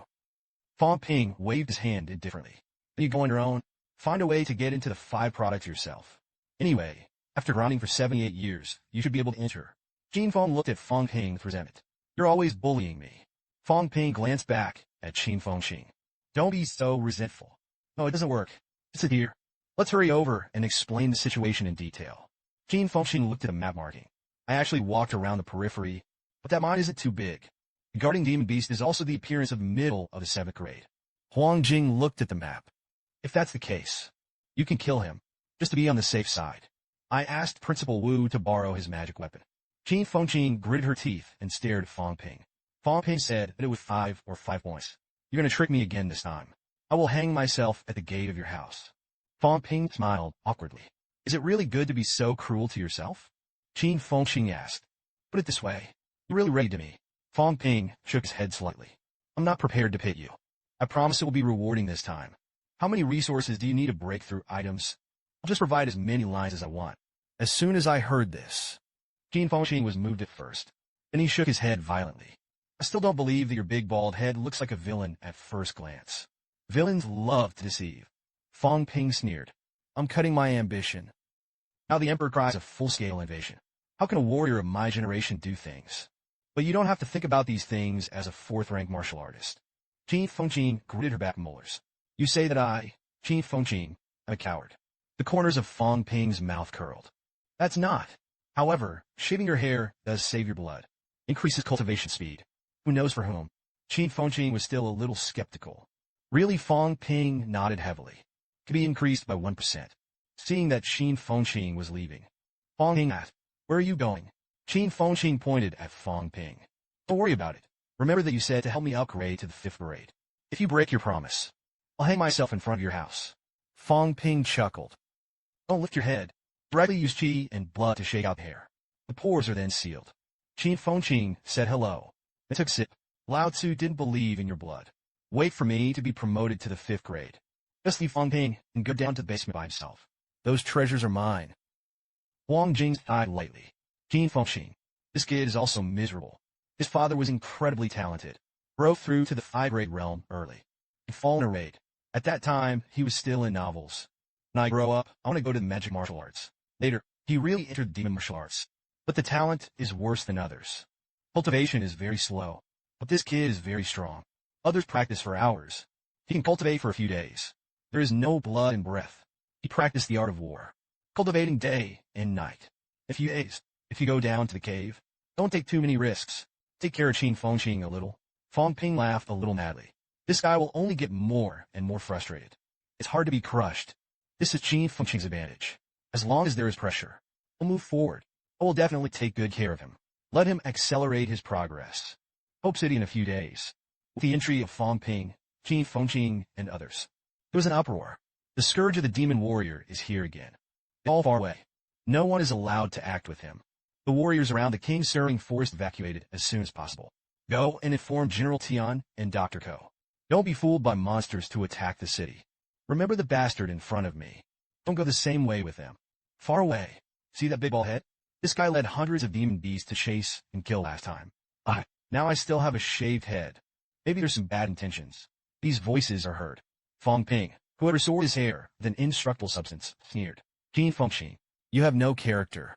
Fang Ping waved his hand indifferently. You go on your own. Find a way to get into the 5 products yourself. Anyway, after grinding for 78 years, you should be able to enter. Qin Feng looked at Fang Ping with resentment. You're always bullying me. Fang Ping glanced back at Qin Fengqin. Don't be so resentful. No, it doesn't work. It's a deer. Let's hurry over and explain the situation in detail. Qin Fengqin looked at the map marking. I actually walked around the periphery, but that mine isn't too big. The guarding demon beast is also the appearance of the middle of the 7th grade. Huang Jing looked at the map. If that's the case, you can kill him, just to be on the safe side. I asked Principal Wu to borrow his magic weapon. Qin Fengqin gritted her teeth and stared at Fang Ping. Fang Ping said that it was 5 points. You're going to trick me again this time. I will hang myself at the gate of your house. Fang Ping smiled awkwardly. Is it really good to be so cruel to yourself? Qin Fengqin asked. Put it this way. You're really ready to me. Fang Ping shook his head slightly. I'm not prepared to pit you. I promise it will be rewarding this time. How many resources do you need to break through items? I'll just provide as many lines as I want. As soon as I heard this, Qin Fengqin was moved at first. Then he shook his head violently. I still don't believe that your big bald head looks like a villain at first glance. Villains love to deceive. Fang Ping sneered. I'm cutting my ambition. Now the Emperor cries a full-scale invasion. How can a warrior of my generation do things? But you don't have to think about these things as a 4th-rank martial artist. Qin Fengqin gritted her back molars. You say that I, Qin Fengqin, am a coward. The corners of Fang Ping's mouth curled. That's not. However, shaving your hair does save your blood. Increases cultivation speed. Who knows for whom? Qin Fengqin was still a little skeptical. Really, Fang Ping nodded heavily. Could be increased by 1%. Seeing that Qin Fengqin was leaving, Fang Ping asked, where are you going? Qin Fengqin pointed at Fang Ping. Don't worry about it. Remember that you said to help me upgrade to the 5th grade. If you break your promise, I'll hang myself in front of your house. Fang Ping chuckled. Don't lift your head. Directly use qi and blood to shake out the hair. The pores are then sealed. Qin Fengqin said hello. It took a sip. Lao Tzu didn't believe in your blood. Wait for me to be promoted to the 5th grade. Just leave Fang Ping and go down to the basement by himself. Those treasures are mine. Huang Jing sighed lightly. Qin Fengqin. This kid is also miserable. His father was incredibly talented. Broke through to the 5th grade realm early. And fallen a raid. At that time, he was still in novels. When I grow up, I want to go to the magic martial arts. Later, he really entered demon martial arts. But the talent is worse than others. Cultivation is very slow. But this kid is very strong. Others practice for hours. He can cultivate for a few days. There is no blood and breath. He practiced the art of war. Cultivating day and night. In a few days, if you go down to the cave, don't take too many risks. Take care of Qin Fengqin a little. Fang Ping laughed a little madly. This guy will only get more and more frustrated. It's hard to be crushed. This is Qin Fengqin's advantage. As long as there is pressure, he'll move forward. I will definitely take good care of him. Let him accelerate his progress. Hope City in a few days. With the entry of Fang Ping, Qin Fengqin, and others, there was an uproar. The scourge of the demon warrior is here again. They all far away. No one is allowed to act with him. The warriors around the King's Stirring Forest evacuated as soon as possible. Go and inform General Tian and Dr. Ko. Don't be fooled by monsters to attack the city. Remember the bastard in front of me. Don't go the same way with them. Far away. See that big ball head? This guy led hundreds of demon beasts to chase and kill last time. Now I still have a shaved head. Maybe there's some bad intentions. These voices are heard. Fang Ping, whoever restored his hair with an indestructible substance, sneered. Qin Fengqin, you have no character.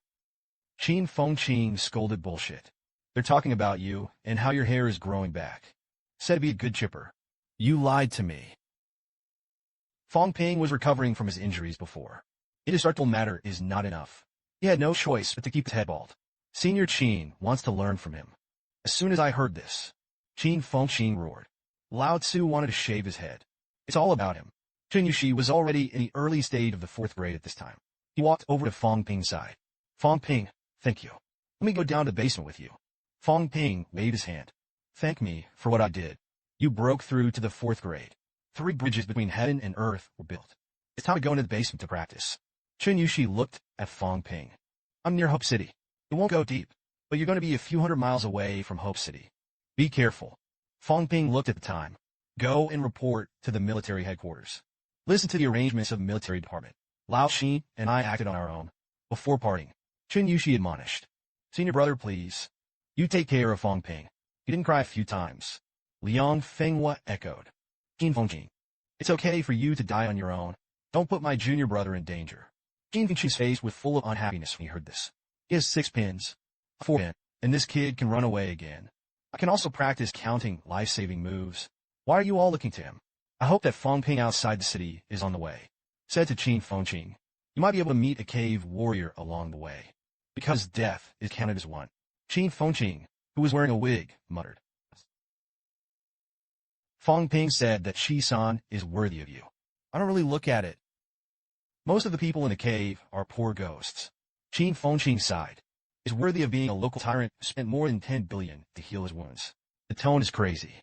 Qin Fengqin scolded bullshit. They're talking about you and how your hair is growing back. Said to be a good chipper. You lied to me. Fang Ping was recovering from his injuries before. Indestructible matter is not enough. He had no choice but to keep his head bald. Senior Qin wants to learn from him. As soon as I heard this, Qin Fengqing roared. Lao Tzu wanted to shave his head. It's all about him. Qin Yushi was already in the early stage of the 4th grade at this time. He walked over to Fang Ping's side. Fang Ping, thank you. Let me go down to the basement with you. Fang Ping waved his hand. Thank me for what I did. You broke through to the 4th grade. 3 bridges between heaven and earth were built. It's time to go into the basement to practice. Qin Yushi looked at Fang Ping. I'm near Hope City. It won't go deep, but you're going to be a few hundred miles away from Hope City. Be careful. Fang Ping looked at the time. Go and report to the military headquarters. Listen to the arrangements of the military department. Lao Shi and I acted on our own. Before parting, Qin Yushi admonished. Senior brother, please. You take care of Fang Ping. He didn't cry a few times. Liang Fenghua echoed. Qin Fengqing. It's okay for you to die on your own. Don't put my junior brother in danger. Qin Fengqing's face was full of unhappiness when he heard this. He has 6 pins, a 4 pin, and this kid can run away again. I can also practice counting life-saving moves. Why are you all looking to him? I hope that Fang Ping outside the city is on the way. Said to Qin Fengqing. You might be able to meet a cave warrior along the way. Because death is counted as one. Qin Fengqing, who was wearing a wig, muttered. Fang Ping said that Shi-san is worthy of you. I don't really look at it. Most of the people in the cave are poor ghosts. Qin Fengqing sighed. Is worthy of being a local tyrant who spent more than 10 billion to heal his wounds. The tone is crazy.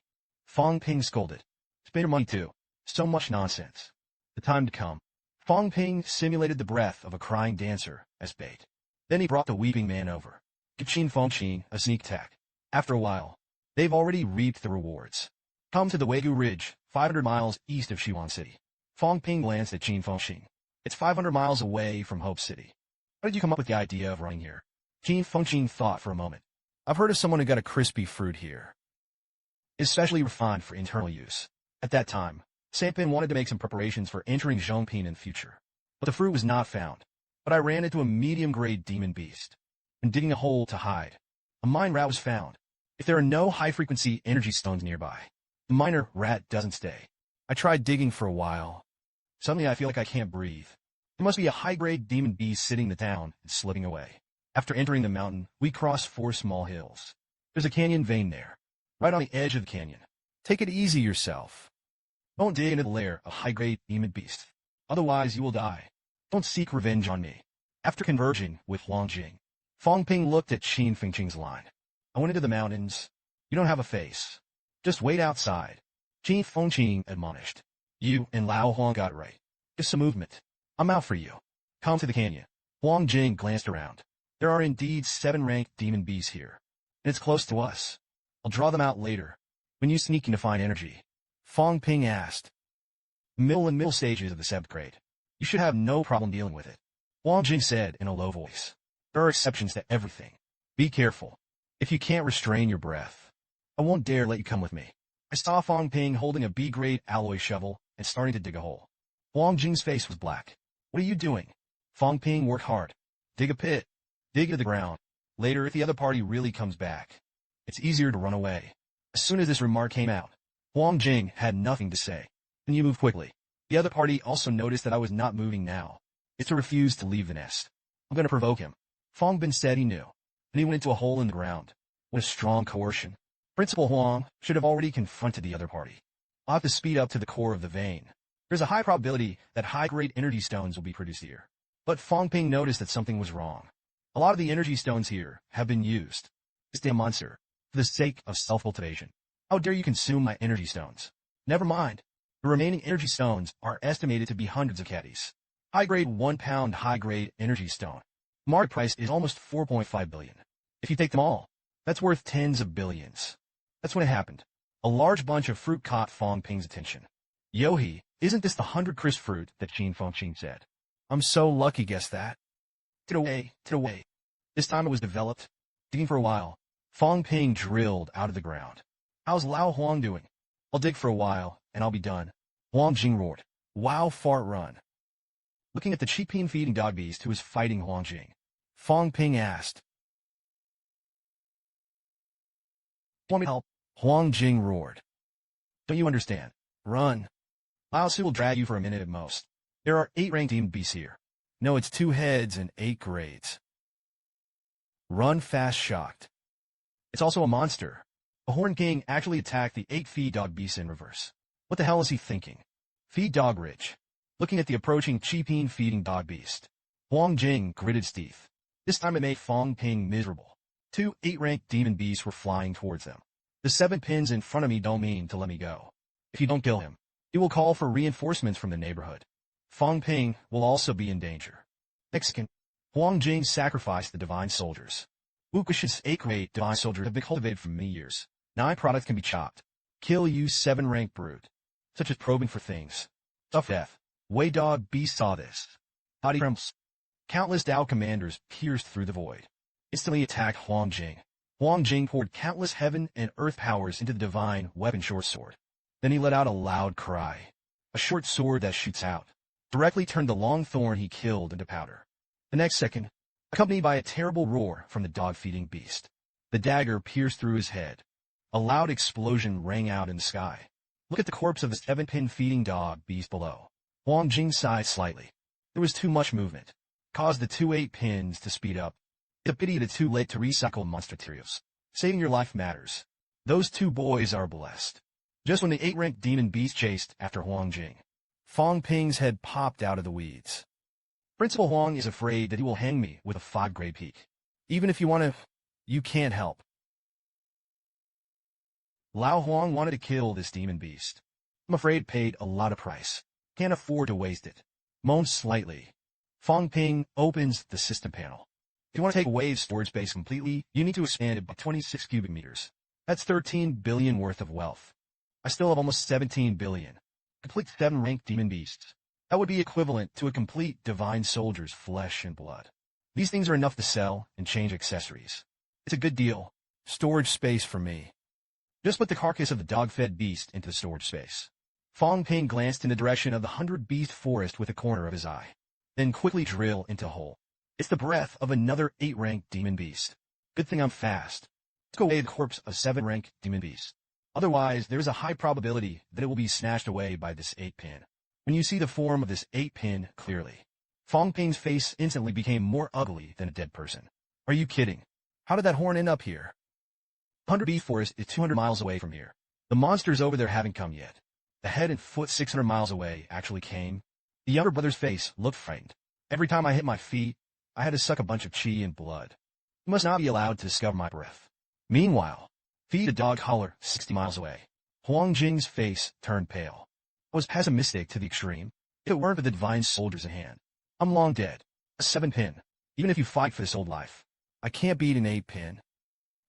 Fang Ping scolded. Spend your money too. So much nonsense. The time to come. Fang Ping simulated the breath of a crying dancer as bait. Then he brought the weeping man over. Give Qin Fengqing a sneak attack. After a while, they've already reaped the rewards. Come to the Wegu Ridge, 500 miles east of Shiwan City. Fang Ping glanced at Qin Fengqing. It's 500 miles away from Hope City. How did you come up with the idea of running here? Qin Fengqing thought for a moment. I've heard of someone who got a crispy fruit here. It's specially refined for internal use. At that time, Sanpin wanted to make some preparations for entering Zhongping in the future. But the fruit was not found. But I ran into a medium-grade demon beast. And digging a hole to hide. A mine rat was found. If there are no high-frequency energy stones nearby, the miner rat doesn't stay. I tried digging for a while. Suddenly I feel like I can't breathe. There must be a high-grade demon beast sitting in the town and slipping away. After entering the mountain, we crossed 4 small hills. There's a canyon vein there, right on the edge of the canyon. Take it easy yourself. Don't dig into the lair of high-grade demon beast. Otherwise you will die. Don't seek revenge on me. After converging with Huang Jing, Fang Ping looked at Qin Fengqing's line. I went into the mountains. You don't have a face. Just wait outside. Qin Fengqing admonished. You and Lao Huang got it right. Just some movement. I'm out for you. Come to the canyon. Huang Jing glanced around. There are indeed 7 ranked demon beasts here. And it's close to us. I'll draw them out later. When you sneak in to find energy. Fang Ping asked. Middle stages of the 7th grade. You should have no problem dealing with it. Huang Jing said in a low voice. There are exceptions to everything. Be careful. If you can't restrain your breath, I won't dare let you come with me. I saw Fang Ping holding a B-grade alloy shovel and starting to dig a hole. Huang Jing's face was black. What are you doing? Fang Ping worked hard. Dig a pit. Dig into the ground. Later, if the other party really comes back, it's easier to run away. As soon as this remark came out, Huang Jing had nothing to say. And you move quickly. The other party also noticed that I was not moving now. It's to refuse to leave the nest. I'm going to provoke him. Fang Bin said he knew. And he went into a hole in the ground. What a strong coercion. Principal Huang should have already confronted the other party. I'll have to speed up to the core of the vein. There's a high probability that high-grade energy stones will be produced here. But Fang Ping noticed that something was wrong. A lot of the energy stones here have been used. This damn monster, for the sake of self-cultivation. How dare you consume my energy stones? Never mind. The remaining energy stones are estimated to be hundreds of caddies. High-grade 1-pound high-grade energy stone. Market price is almost 4.5 billion. If you take them all, that's worth tens of billions. That's when it happened. A large bunch of fruit caught Fang Ping's attention. Yohi, isn't this the 100 crisp fruit that Qin Fengqing said? I'm so lucky, guess that. Get away, get away. This time it was developed. Digging for a while, Fang Ping drilled out of the ground. How's Lao Huang doing? I'll dig for a while, and I'll be done. Huang Jing roared. Wow, fart run. Looking at the cheap-peen feeding dog beast who was fighting Huang Jing, Fang Ping asked. Want me to help? Huang Jing roared. Don't you understand? Run. Lao Tzu will drag you for a minute at most. There are 8 ranked demon beasts here. No, it's 2 heads and 8 grades. Run fast shocked. It's also a monster. The Horn King actually attacked the 8 feed dog beasts in reverse. What the hell is he thinking? Feed dog rich. Looking at the approaching cheapine feeding dog beast. Huang Jing gritted his teeth. This time it made Fang Ping miserable. 2 8-ranked demon beasts were flying towards them. The 7 pins in front of me don't mean to let me go. If you don't kill him, he will call for reinforcements from the neighborhood. Fang Ping will also be in danger. Next second, Huang Jing sacrificed the divine soldiers. Wuquish's 8-grade divine soldiers have been cultivated for many years. 9 products can be chopped. Kill you 7-ranked brute, such as probing for things. Tough death. Wei dog beast saw this. Body trembles. Countless Dao commanders pierced through the void. Instantly attacked Huang Jing. Huang Jing poured countless heaven and earth powers into the divine weapon short sword. Then he let out a loud cry. A short sword that shoots out directly turned the long thorn he killed into powder. The next second, accompanied by a terrible roar from the dog-feeding beast, the dagger pierced through his head. A loud explosion rang out in the sky. Look at the corpse of the 7-pin feeding dog beast below. Huang Jing sighed slightly. There was too much movement. Caused the 2 8 pins to speed up. It's a pity it's too late to recycle monster materials. Saving your life matters. Those 2 boys are blessed. Just when the 8-ranked demon beast chased after Huang Jing, Fang Ping's head popped out of the weeds. Principal Huang is afraid that he will hang me with a 5-grade peak. Even if you want to, you can't help. Lao Huang wanted to kill this demon beast. I'm afraid paid a lot of price. Can't afford to waste it. Moaned slightly. Fang Ping opens the system panel. If you want to take away storage space completely, you need to expand it by 26 cubic meters. That's 13 billion worth of wealth. I still have almost 17 billion. Complete 7-ranked demon beasts. That would be equivalent to a complete divine soldier's flesh and blood. These things are enough to sell and change accessories. It's a good deal. Storage space for me. Just put the carcass of the dog-fed beast into the storage space. Fang Ping glanced in the direction of the 100-beast forest with the corner of his eye. Then quickly drill into a hole. It's the breath of another 8-ranked demon beast. Good thing I'm fast. Let's go away the corpse of 7-ranked demon beast. Otherwise, there is a high probability that it will be snatched away by this 8-pin. When you see the form of this 8-pin clearly, Fang Ping's face instantly became more ugly than a dead person. Are you kidding? How did that horn end up here? 100-beast forest is 200 miles away from here. The monsters over there haven't come yet. The head and foot 600 miles away actually came. The younger brother's face looked frightened. Every time I hit my feet, I had to suck a bunch of chi and blood. You must not be allowed to discover my breath. Meanwhile, feed a dog holler 60 miles away. Huang Jing's face turned pale. I was pessimistic to the extreme. If it weren't for the divine soldiers in hand, I'm long dead. A 7-pin. Even if you fight for this old life, I can't beat an 8-pin.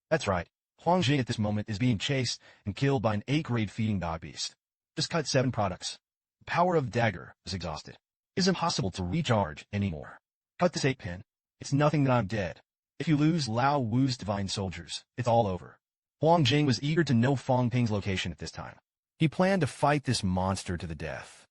That's right. Huang Jing at this moment is being chased and killed by an 8-grade feeding dog beast. Just cut 7 products. The power of the dagger is exhausted. It's impossible to recharge anymore. Cut this 8-pin. It's nothing that I'm dead. If you lose Lao Wu's divine soldiers, it's all over. Huang Jing was eager to know Fang Ping's location at this time. He planned to fight this monster to the death.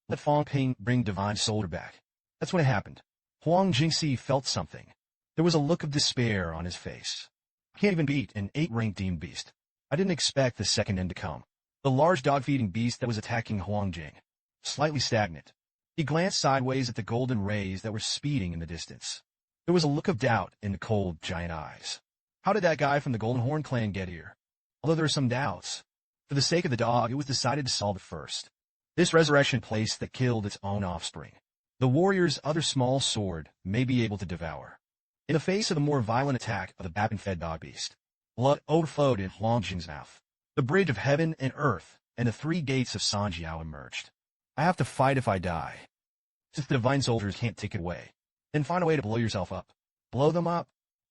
Let Fang Ping bring divine soldier back. That's when it happened. Huang Jingxi felt something. There was a look of despair on his face. I can't even beat an 8-ranked demon beast. I didn't expect the second end to come. The large dog-feeding beast that was attacking Huang Jing. Slightly stagnant. He glanced sideways at the golden rays that were speeding in the distance. There was a look of doubt in the cold, giant eyes. How did that guy from the Golden Horn clan get here? Although there are some doubts. For the sake of the dog, it was decided to solve it first. This resurrection place that killed its own offspring. The warrior's other small sword may be able to devour. In the face of the more violent attack of the Bapin-fed dog beast, blood overflowed in Huang Jing's mouth. The bridge of heaven and earth and the 3 gates of Sanjiao emerged. I have to fight if I die. Since the divine soldiers can't take it away, then find a way to blow yourself up. Blow them up?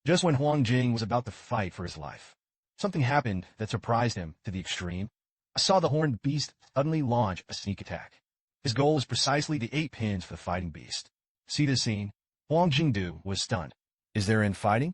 Just when Huang Jing was about to fight for his life, something happened that surprised him to the extreme. I saw the horned beast suddenly launch a sneak attack. His goal was precisely the 8 pins for the fighting beast. See this scene? Huang Jingdu was stunned. Is there infighting?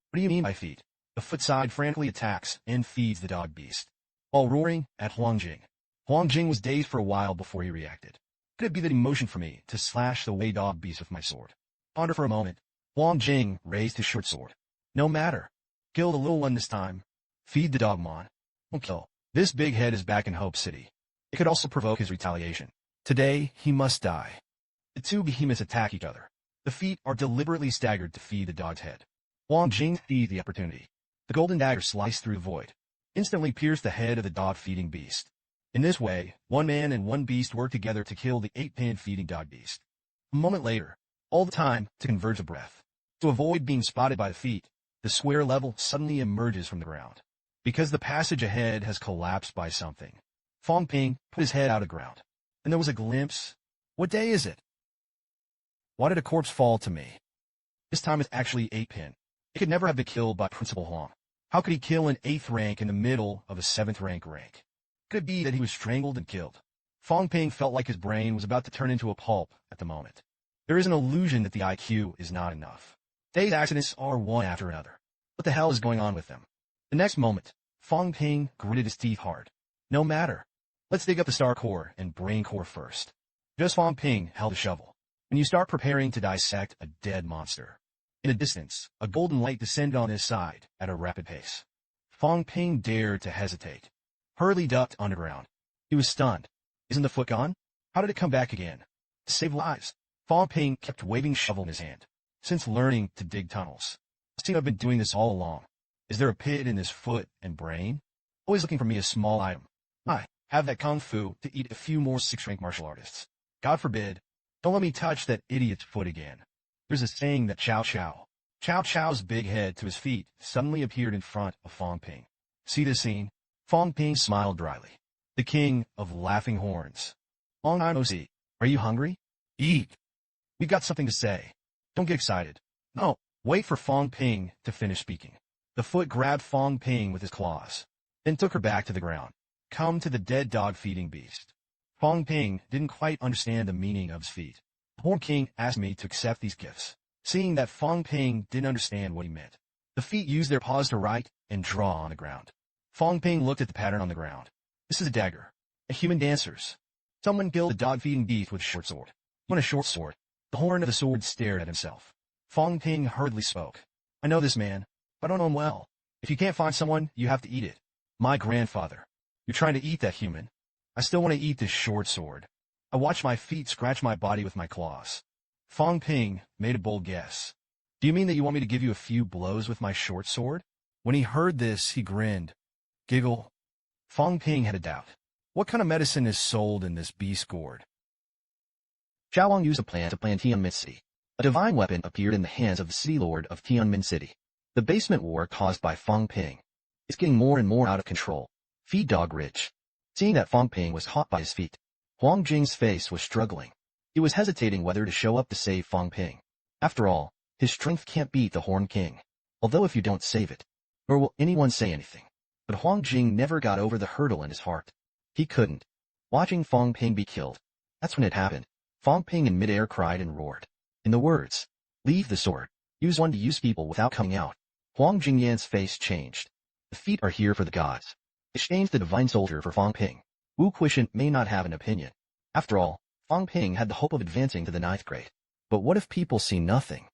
What do you mean by feed? The foot side frantically attacks and feeds the dog beast, while roaring at Huang Jing. Huang Jing was dazed for a while before he reacted. Could it be that he motioned for me to slash the Wei dog beast with my sword? Ponder for a moment. Huang Jing raised his short sword. No matter. Kill the little one this time. Feed the dog, Mon. Don't kill. This big head is back in Hope City. It could also provoke his retaliation. Today, he must die. The two behemoths attack each other. The feet are deliberately staggered to feed the dog's head. Huang Jing seized the opportunity. The golden dagger sliced through the void, instantly pierced the head of the dog-feeding beast. In this way, one man and one beast work together to kill the 8-pin feeding dog beast. A moment later, all the time to converge a breath. To avoid being spotted by the feet, the square level suddenly emerges from the ground. Because the passage ahead has collapsed by something, Fang Ping put his head out of ground, and there was a glimpse. What day is it? Why did a corpse fall to me? This time it's actually 8-pin. It could never have been killed by Principal Huang. How could he kill an 8th rank in the middle of a 7th rank? Could it be that he was strangled and killed? Fang Ping felt like his brain was about to turn into a pulp at the moment. There is an illusion that the IQ is not enough. Today's accidents are one after another. What the hell is going on with them? The next moment, Fang Ping gritted his teeth hard. No matter. Let's dig up the star core and brain core first. Just Fang Ping held a shovel. When you start preparing to dissect a dead monster. In the distance, a golden light descended on his side at a rapid pace. Fang Ping dared to hesitate. Hurley ducked underground. He was stunned. Isn't the foot gone? How did it come back again? To save lives. Fang Ping kept waving shovel in his hand. Since learning to dig tunnels. I seem to have been doing this all along. Is there a pit in his foot and brain? Always looking for me a small item. I have that kung fu to eat a few more 6th-rank martial artists. God forbid. Don't let me touch that idiot's foot again. There's a saying that Chow Chow. Chow Chow's big head to his feet suddenly appeared in front of Fang Ping. See this scene? Fang Ping smiled dryly. The king of laughing horns. Long I no see. Are you hungry? Eat. We've got something to say. Don't get excited. No, wait for Fang Ping to finish speaking. The foot grabbed Fang Ping with his claws, then took her back to the ground. Come to the dead dog-feeding beast. Fang Ping didn't quite understand the meaning of his feet. The Horn King asked me to accept these gifts. Seeing that Fang Ping didn't understand what he meant, the feet used their paws to write and draw on the ground. Fang Ping looked at the pattern on the ground. This is a dagger. A human dancer's. Someone killed a dog-feeding beast with a short sword. You want a short sword? The horn of the sword stared at himself. Fang Ping hurriedly spoke. I know this man, but I don't know him well. If you can't find someone, you have to eat it. My grandfather. You're trying to eat that human. I still want to eat this short sword. I watched my feet scratch my body with my claws. Fang Ping made a bold guess. Do you mean that you want me to give you a few blows with my short sword? When he heard this, he grinned. Giggle. Fang Ping had a doubt. What kind of medicine is sold in this beast gourd? Zhao Wang used a plan to plan Tianmin City. A divine weapon appeared in the hands of the city lord of Tianmin City. The basement war caused by Fang Ping. It's getting more and more out of control. Feed dog rich. Seeing that Fang Ping was caught by his feet, Huang Jing's face was struggling. He was hesitating whether to show up to save Fang Ping. After all, his strength can't beat the Horn King. Although if you don't save it, nor will anyone say anything. But Huang Jing never got over the hurdle in his heart. He couldn't. Watching Fang Ping be killed. That's when it happened. Fang Ping in midair cried and roared. In the words, leave the sword. Use one to use people without coming out. Huang Jingyan's face changed. The feet are here for the gods. Exchange the divine soldier for Fang Ping. Wu Quishan may not have an opinion. After all, Fang Ping had the hope of advancing to the 9th grade. But what if people see nothing?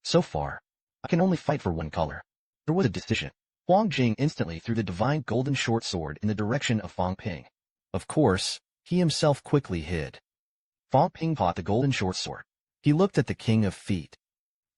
So far, I can only fight for one color. There was a decision. Huang Jing instantly threw the divine golden short sword in the direction of Fang Ping. Of course, he himself quickly hid. Fang Ping caught the golden short sword. He looked at the king of feet.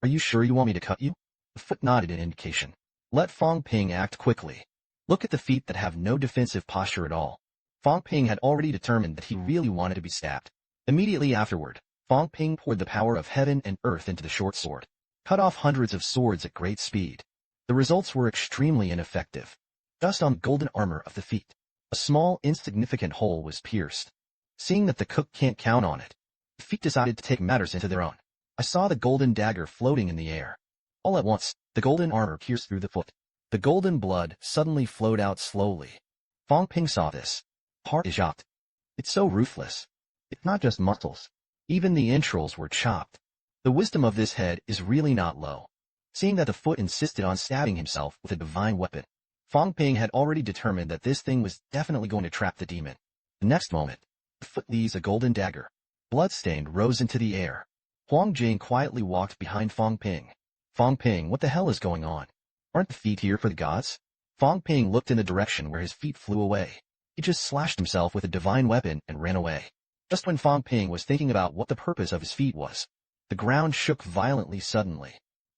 Are you sure you want me to cut you? The foot nodded in indication. Let Fang Ping act quickly. Look at the feet that have no defensive posture at all. Fang Ping had already determined that he really wanted to be stabbed. Immediately afterward, Fang Ping poured the power of heaven and earth into the short sword. Cut off hundreds of swords at great speed. The results were extremely ineffective. Just on the golden armor of the feet, a small, insignificant hole was pierced. Seeing that the cook can't count on it, the feet decided to take matters into their own. I saw the golden dagger floating in the air. All at once, the golden armor pierced through the foot. The golden blood suddenly flowed out slowly. Fang Ping saw this. Heart is shocked. It's so ruthless. It's not just muscles. Even the entrails were chopped. The wisdom of this head is really not low. Seeing that the foot insisted on stabbing himself with a divine weapon, Fang Ping had already determined that this thing was definitely going to trap the demon. The next moment, the foot leaves a golden dagger. Bloodstained rose into the air. Huang Jing quietly walked behind Fang Ping. Fang Ping, what the hell is going on? Aren't the feet here for the gods? Fang Ping looked in the direction where his feet flew away. He just slashed himself with a divine weapon and ran away. Just when Fang Ping was thinking about what the purpose of his feat was, the ground shook violently suddenly.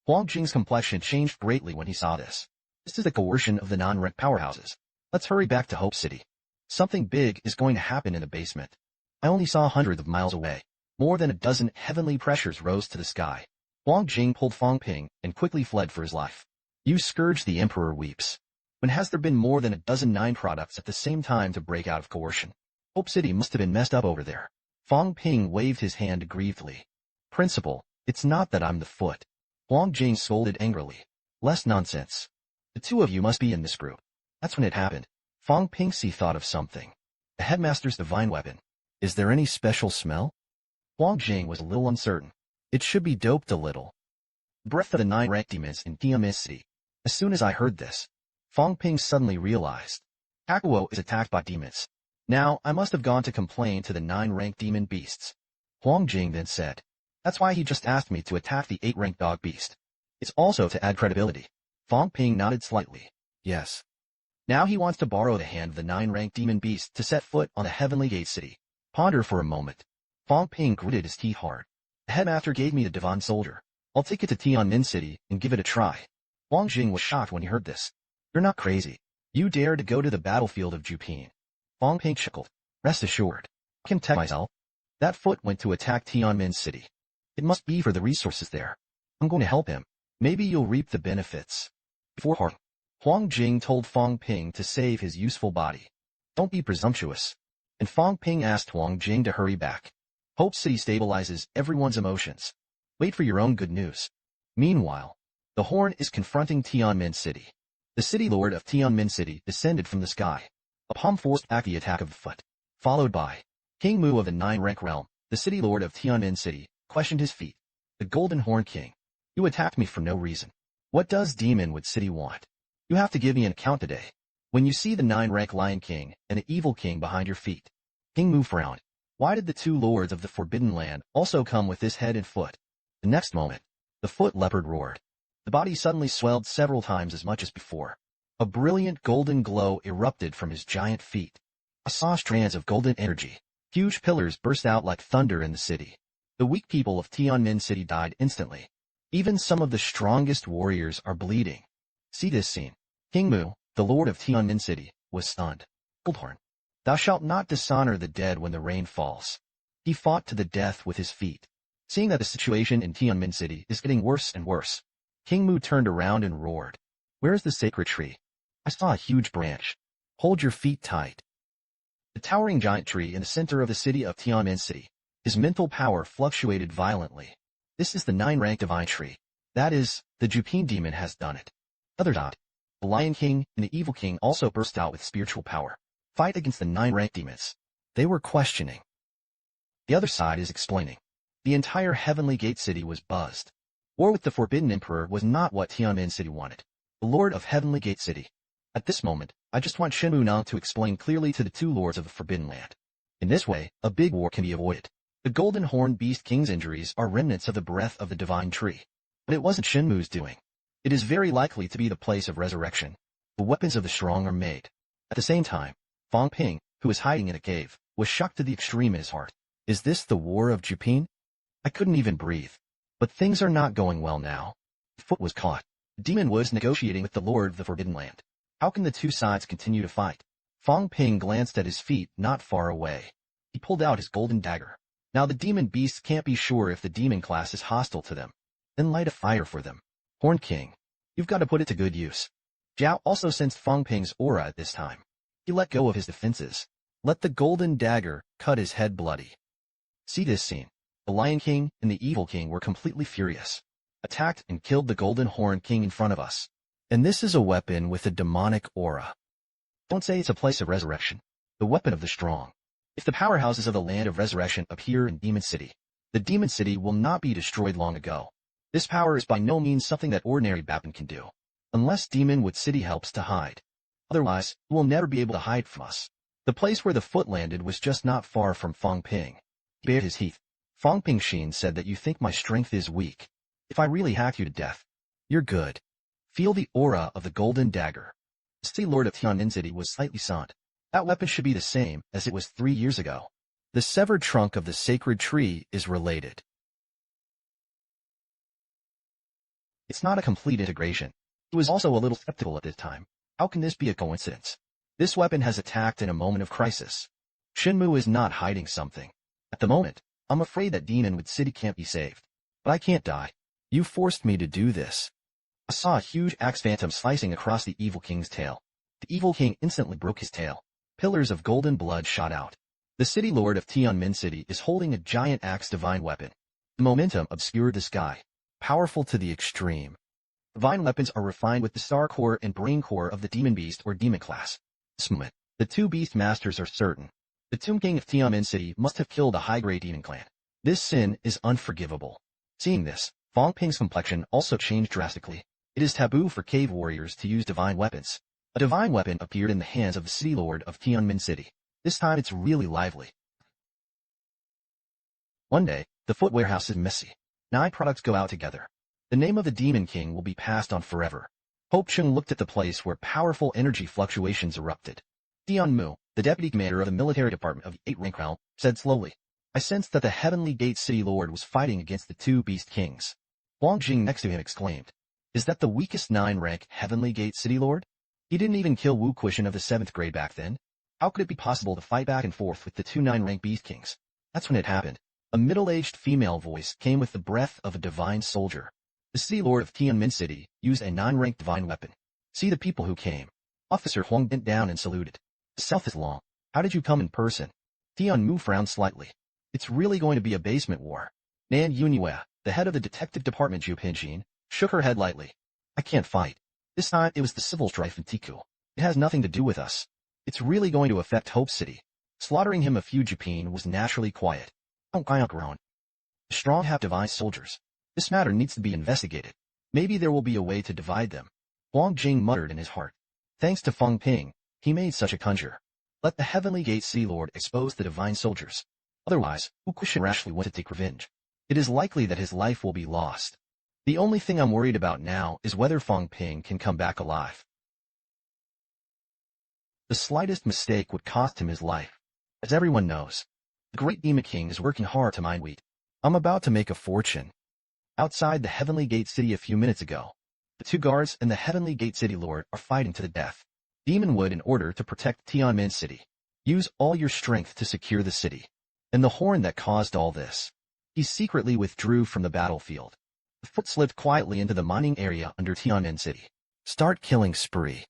Huang Jing's complexion changed greatly when he saw this. This is the coercion of the non-rank powerhouses. Let's hurry back to Hope City. Something big is going to happen in the basement. I only saw hundreds of miles away. More than a dozen heavenly pressures rose to the sky. Huang Jing pulled Fang Ping and quickly fled for his life. You scourge, the emperor weeps. When has there been more than a dozen nine products at the same time to break out of coercion? Hope City must have been messed up over there. Fang Ping waved his hand aggrievedly. Principal, it's not that I'm the foot. Huang Jing scolded angrily. Less nonsense. The two of you must be in this group. That's when it happened. Fang Ping thought of something. The headmaster's divine weapon. Is there any special smell? Huang Jing was a little uncertain. It should be doped a little. Breath of the 9 rank demons in Tianmin City. As soon as I heard this, Fang Ping suddenly realized. Akuo is attacked by demons. Now, I must have gone to complain to the 9 rank demon beasts. Huang Jing then said. That's why he just asked me to attack the 8 rank dog beast. It's also to add credibility. Fang Ping nodded slightly. Yes. Now he wants to borrow the hand of the 9 rank demon beast to set foot on the Heavenly Gate City. Ponder for a moment. Fang Ping gritted his teeth hard. The headmaster gave me the Divan Soldier. I'll take it to Tianmin City and give it a try. Huang Jing was shocked when he heard this. You're not crazy. You dare to go to the battlefield of Jupin. Fang Ping chuckled. Rest assured. I can tell myself. That foot went to attack Tianmin City. It must be for the resources there. I'm going to help him. Maybe you'll reap the benefits. Before hard, Huang Jing told Fang Ping to save his useful body. Don't be presumptuous. And Fang Ping asked Huang Jing to hurry back. Hope City stabilizes everyone's emotions. Wait for your own good news. Meanwhile, the horn is confronting Tianmin City. The city lord of Tianmin City descended from the sky. Upon forced back the attack of the foot, followed by King Mu of the 9 rank realm, the city lord of Tianmin City, questioned his feat. The Golden Horn King. You attacked me for no reason. What does Demon Wood City want? You have to give me an account today. When you see the 9 rank Lion King and the Evil King behind your feet. King Mu frowned. Why did the 2 lords of the Forbidden Land also come with this head and foot? The next moment, the foot leopard roared. The body suddenly swelled several times as much as before. A brilliant golden glow erupted from his giant feet. I saw strands of golden energy. Huge pillars burst out like thunder in the city. The weak people of Tianmin City died instantly. Even some of the strongest warriors are bleeding. See this scene. King Mu, the lord of Tianmin City, was stunned. Goldhorn. Thou shalt not dishonor the dead when the rain falls. He fought to the death with his feet. Seeing that the situation in Tianmin City is getting worse and worse, King Mu turned around and roared. Where is the sacred tree? I saw a huge branch. Hold your feet tight. The towering giant tree in the center of the city of Tianmin City. His mental power fluctuated violently. This is the 9 rank divine tree. That is, the Jupin demon has done it. Other dot. The Lion King and the Evil King also burst out with spiritual power. Fight against the 9 rank demons. They were questioning. The other side is explaining. The entire Heavenly Gate City was buzzed. War with the Forbidden Emperor was not what Tianmin City wanted. The Lord of Heavenly Gate City. At this moment, I just want Shenmu Nang to explain clearly to the 2 lords of the Forbidden Land. In this way, a big war can be avoided. The Golden Horn Beast King's injuries are remnants of the breath of the Divine Tree. But it wasn't Shenmu's doing. It is very likely to be the place of resurrection. The weapons of the strong are made. At the same time, Fang Ping, who was hiding in a cave, was shocked to the extreme in his heart. Is this the War of Jupin? I couldn't even breathe. But things are not going well now. The foot was caught. The demon was negotiating with the Lord of the Forbidden Land. How can the 2 sides continue to fight? Fang Ping glanced at his feet not far away. He pulled out his golden dagger. Now the demon beasts can't be sure if the demon class is hostile to them. Then light a fire for them. Horn King, you've got to put it to good use. Zhao also sensed Fang Ping's aura at this time. He let go of his defenses. Let the golden dagger cut his head bloody. See this scene. The Lion King and the Evil King were completely furious. Attacked and killed the Golden Horn King in front of us. And this is a weapon with a demonic aura. Don't say it's a place of resurrection. The weapon of the strong. If the powerhouses of the land of resurrection appear in Demon City, the Demon City will not be destroyed long ago. This power is by no means something that ordinary Bappin can do. Unless Demon Wood City helps to hide. Otherwise, it will never be able to hide from us. The place where the foot landed was just not far from Fang Ping. He bared his teeth. Fang Ping Xin said that you think my strength is weak. If I really hack you to death, you're good. Feel the aura of the golden dagger. The city lord of Tianmin City was slightly stunned. That weapon should be the same as it was 3 years ago. The severed trunk of the sacred tree is related. It's not a complete integration. He was also a little skeptical at this time. How can this be a coincidence? This weapon has attacked in a moment of crisis. Shinmu is not hiding something. At the moment, I'm afraid that Demon with City can't be saved. But I can't die. You forced me to do this. I saw a huge axe phantom slicing across the evil king's tail. The evil king instantly broke his tail. Pillars of golden blood shot out. The city lord of Tianmin City is holding a giant axe divine weapon. The momentum obscured the sky. Powerful to the extreme. Divine weapons are refined with the star core and brain core of the demon beast or demon class. This moment, the two beast masters are certain. The Tomb King of Tianmin City must have killed a high-grade demon clan. This sin is unforgivable. Seeing this, Fang Ping's complexion also changed drastically. It is taboo for cave warriors to use divine weapons. A divine weapon appeared in the hands of the city lord of Tianmin City. This time it's really lively. One day, the foot warehouse is messy. 9 products go out together. The name of the Demon King will be passed on forever. Hope Chung looked at the place where powerful energy fluctuations erupted. Dion Mu, the deputy commander of the military department of the 8-rank realm, said slowly, I sensed that the Heavenly Gate City Lord was fighting against the 2 Beast Kings. Huang Jing next to him exclaimed, Is that the weakest 9-rank Heavenly Gate City Lord? He didn't even kill Wu Quishan of the 7th grade back then. How could it be possible to fight back and forth with the 2 9-rank Beast Kings? That's when it happened. A middle-aged female voice came with the breath of a divine soldier. The city lord of Tianmin City used a 9-rank divine weapon. See the people who came. Officer Huang bent down and saluted. The south is long. How did you come in person? Tian Mu frowned slightly. It's really going to be a basement war. Nan Yunhua, the head of the detective department Zhu Pinjin, shook her head lightly. I can't fight. This time it was the civil strife in Tiku. It has nothing to do with us. It's really going to affect Hope City. Slaughtering him a few Jupin was naturally quiet. Don't groan. The strong have divine soldiers. This matter needs to be investigated. Maybe there will be a way to divide them. Huang Jing muttered in his heart. Thanks to Fang Ping, he made such a conjure. Let the Heavenly Gate Sea Lord expose the divine soldiers. Otherwise, Wu Quishan rashly went to take revenge. It is likely that his life will be lost. The only thing I'm worried about now is whether Fang Ping can come back alive. The slightest mistake would cost him his life. As everyone knows, the Great Demon King is working hard to mine wheat. I'm about to make a fortune. Outside the Heavenly Gate City a few minutes ago, the 2 guards and the Heavenly Gate City Lord are fighting to the death. Demon Wood in order to protect Tianmin City. Use all your strength to secure the city. And the horn that caused all this. He secretly withdrew from the battlefield. The foot slipped quietly into the mining area under Tianmin City. Start killing spree.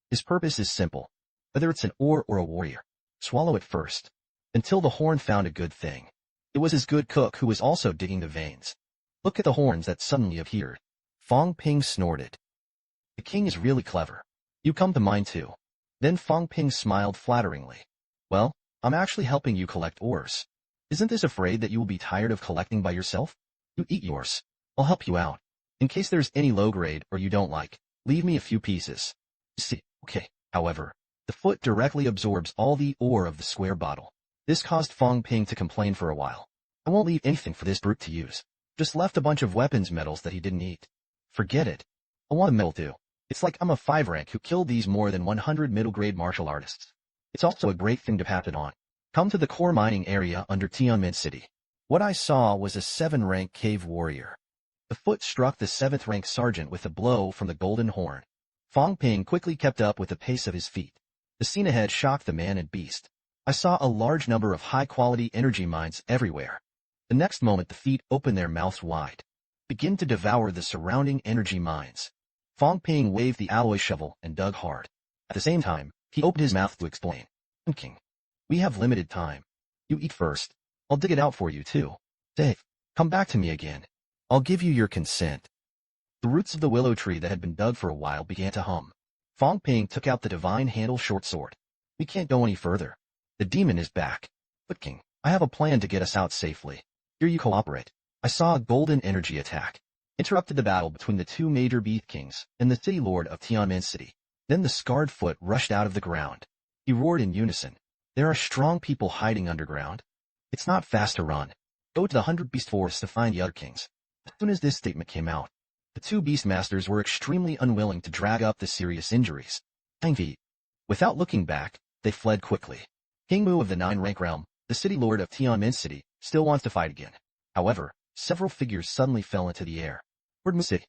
His purpose is simple. Whether it's an ore or a warrior, swallow it first. Until the horn found a good thing. It was his good cook who was also digging the veins. Look at the horns that suddenly appeared. Fang Ping snorted. The king is really clever. You come to mine too. Then Fang Ping smiled flatteringly. Well, I'm actually helping you collect ores. Isn't this afraid that you will be tired of collecting by yourself? You eat yours. I'll help you out. In case there's any low grade or you don't like, leave me a few pieces. See, okay. However, the foot directly absorbs all the ore of the square bottle. This caused Fang Ping to complain for a while. I won't leave anything for this brute to use. Just left a bunch of weapons medals that he didn't eat. Forget it. I want a medal too. It's like I'm a 5 rank who killed these more than 100 middle grade martial artists. It's also a great thing to pass it on. Come to the core mining area under Tianmin City. What I saw was a 7-rank cave warrior. The foot struck the 7th rank sergeant with a blow from the golden horn. Fang Ping quickly kept up with the pace of his feet. The scene ahead shocked the man and beast. I saw a large number of high-quality energy mines everywhere. The next moment the feet opened their mouths wide. Begin to devour the surrounding energy mines. Fang Ping waved the alloy shovel and dug hard. At the same time, he opened his mouth to explain. King, we have limited time. You eat first. I'll dig it out for you too. Dave, come back to me again. I'll give you your consent. The roots of the willow tree that had been dug for a while began to hum. Fang Ping took out the divine handle short sword. We can't go any further. The demon is back. But King, I have a plan to get us out safely. Here you cooperate. I saw a golden energy attack. Interrupted the battle between the 2 major beast kings and the city lord of Tianmin City. Then the scarred foot rushed out of the ground. He roared in unison. There are strong people hiding underground. It's not fast to run. Go to the 100 beast forest to find the other kings. As soon as this statement came out, the 2 beast masters were extremely unwilling to drag up the serious injuries. 9 feet. Without looking back, they fled quickly. King Mu of the 9-rank realm, the city lord of Tianmin City, still wants to fight again. However, several figures suddenly fell into the air. Where'd Mu City?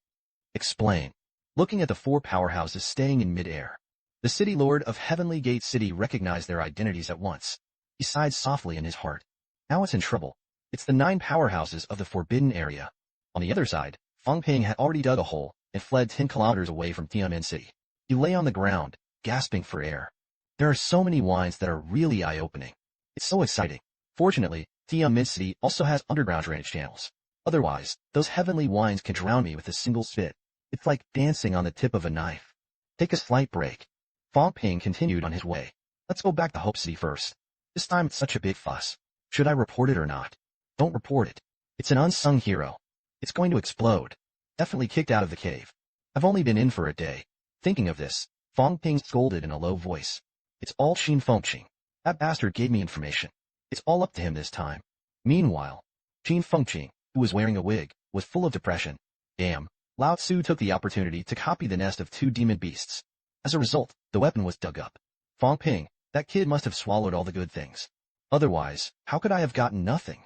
Explain. Looking at the 4 powerhouses staying in mid-air. The city lord of Heavenly Gate City recognized their identities at once. He sighed softly in his heart. Now it's in trouble. It's the 9 powerhouses of the Forbidden Area. On the other side, Fang Ping had already dug a hole and fled 10 kilometers away from Tianmin City. He lay on the ground, gasping for air. There are so many wines that are really eye-opening. It's so exciting. Fortunately, Tianmin City also has underground drainage channels. Otherwise, those heavenly wines can drown me with a single spit. It's like dancing on the tip of a knife. Take a slight break. Fang Ping continued on his way. Let's go back to Hope City first. This time it's such a big fuss. Should I report it or not? Don't report it. It's an unsung hero. It's going to explode. Definitely kicked out of the cave. I've only been in for a day. Thinking of this, Fang Ping scolded in a low voice. It's all Qin Fengqing. That bastard gave me information. It's all up to him this time. Meanwhile, Qin Fengqing, who was wearing a wig, was full of depression. Damn. Lao Tzu took the opportunity to copy the nest of 2 demon beasts. As a result, the weapon was dug up. Fang Ping, that kid must have swallowed all the good things. Otherwise, how could I have gotten nothing?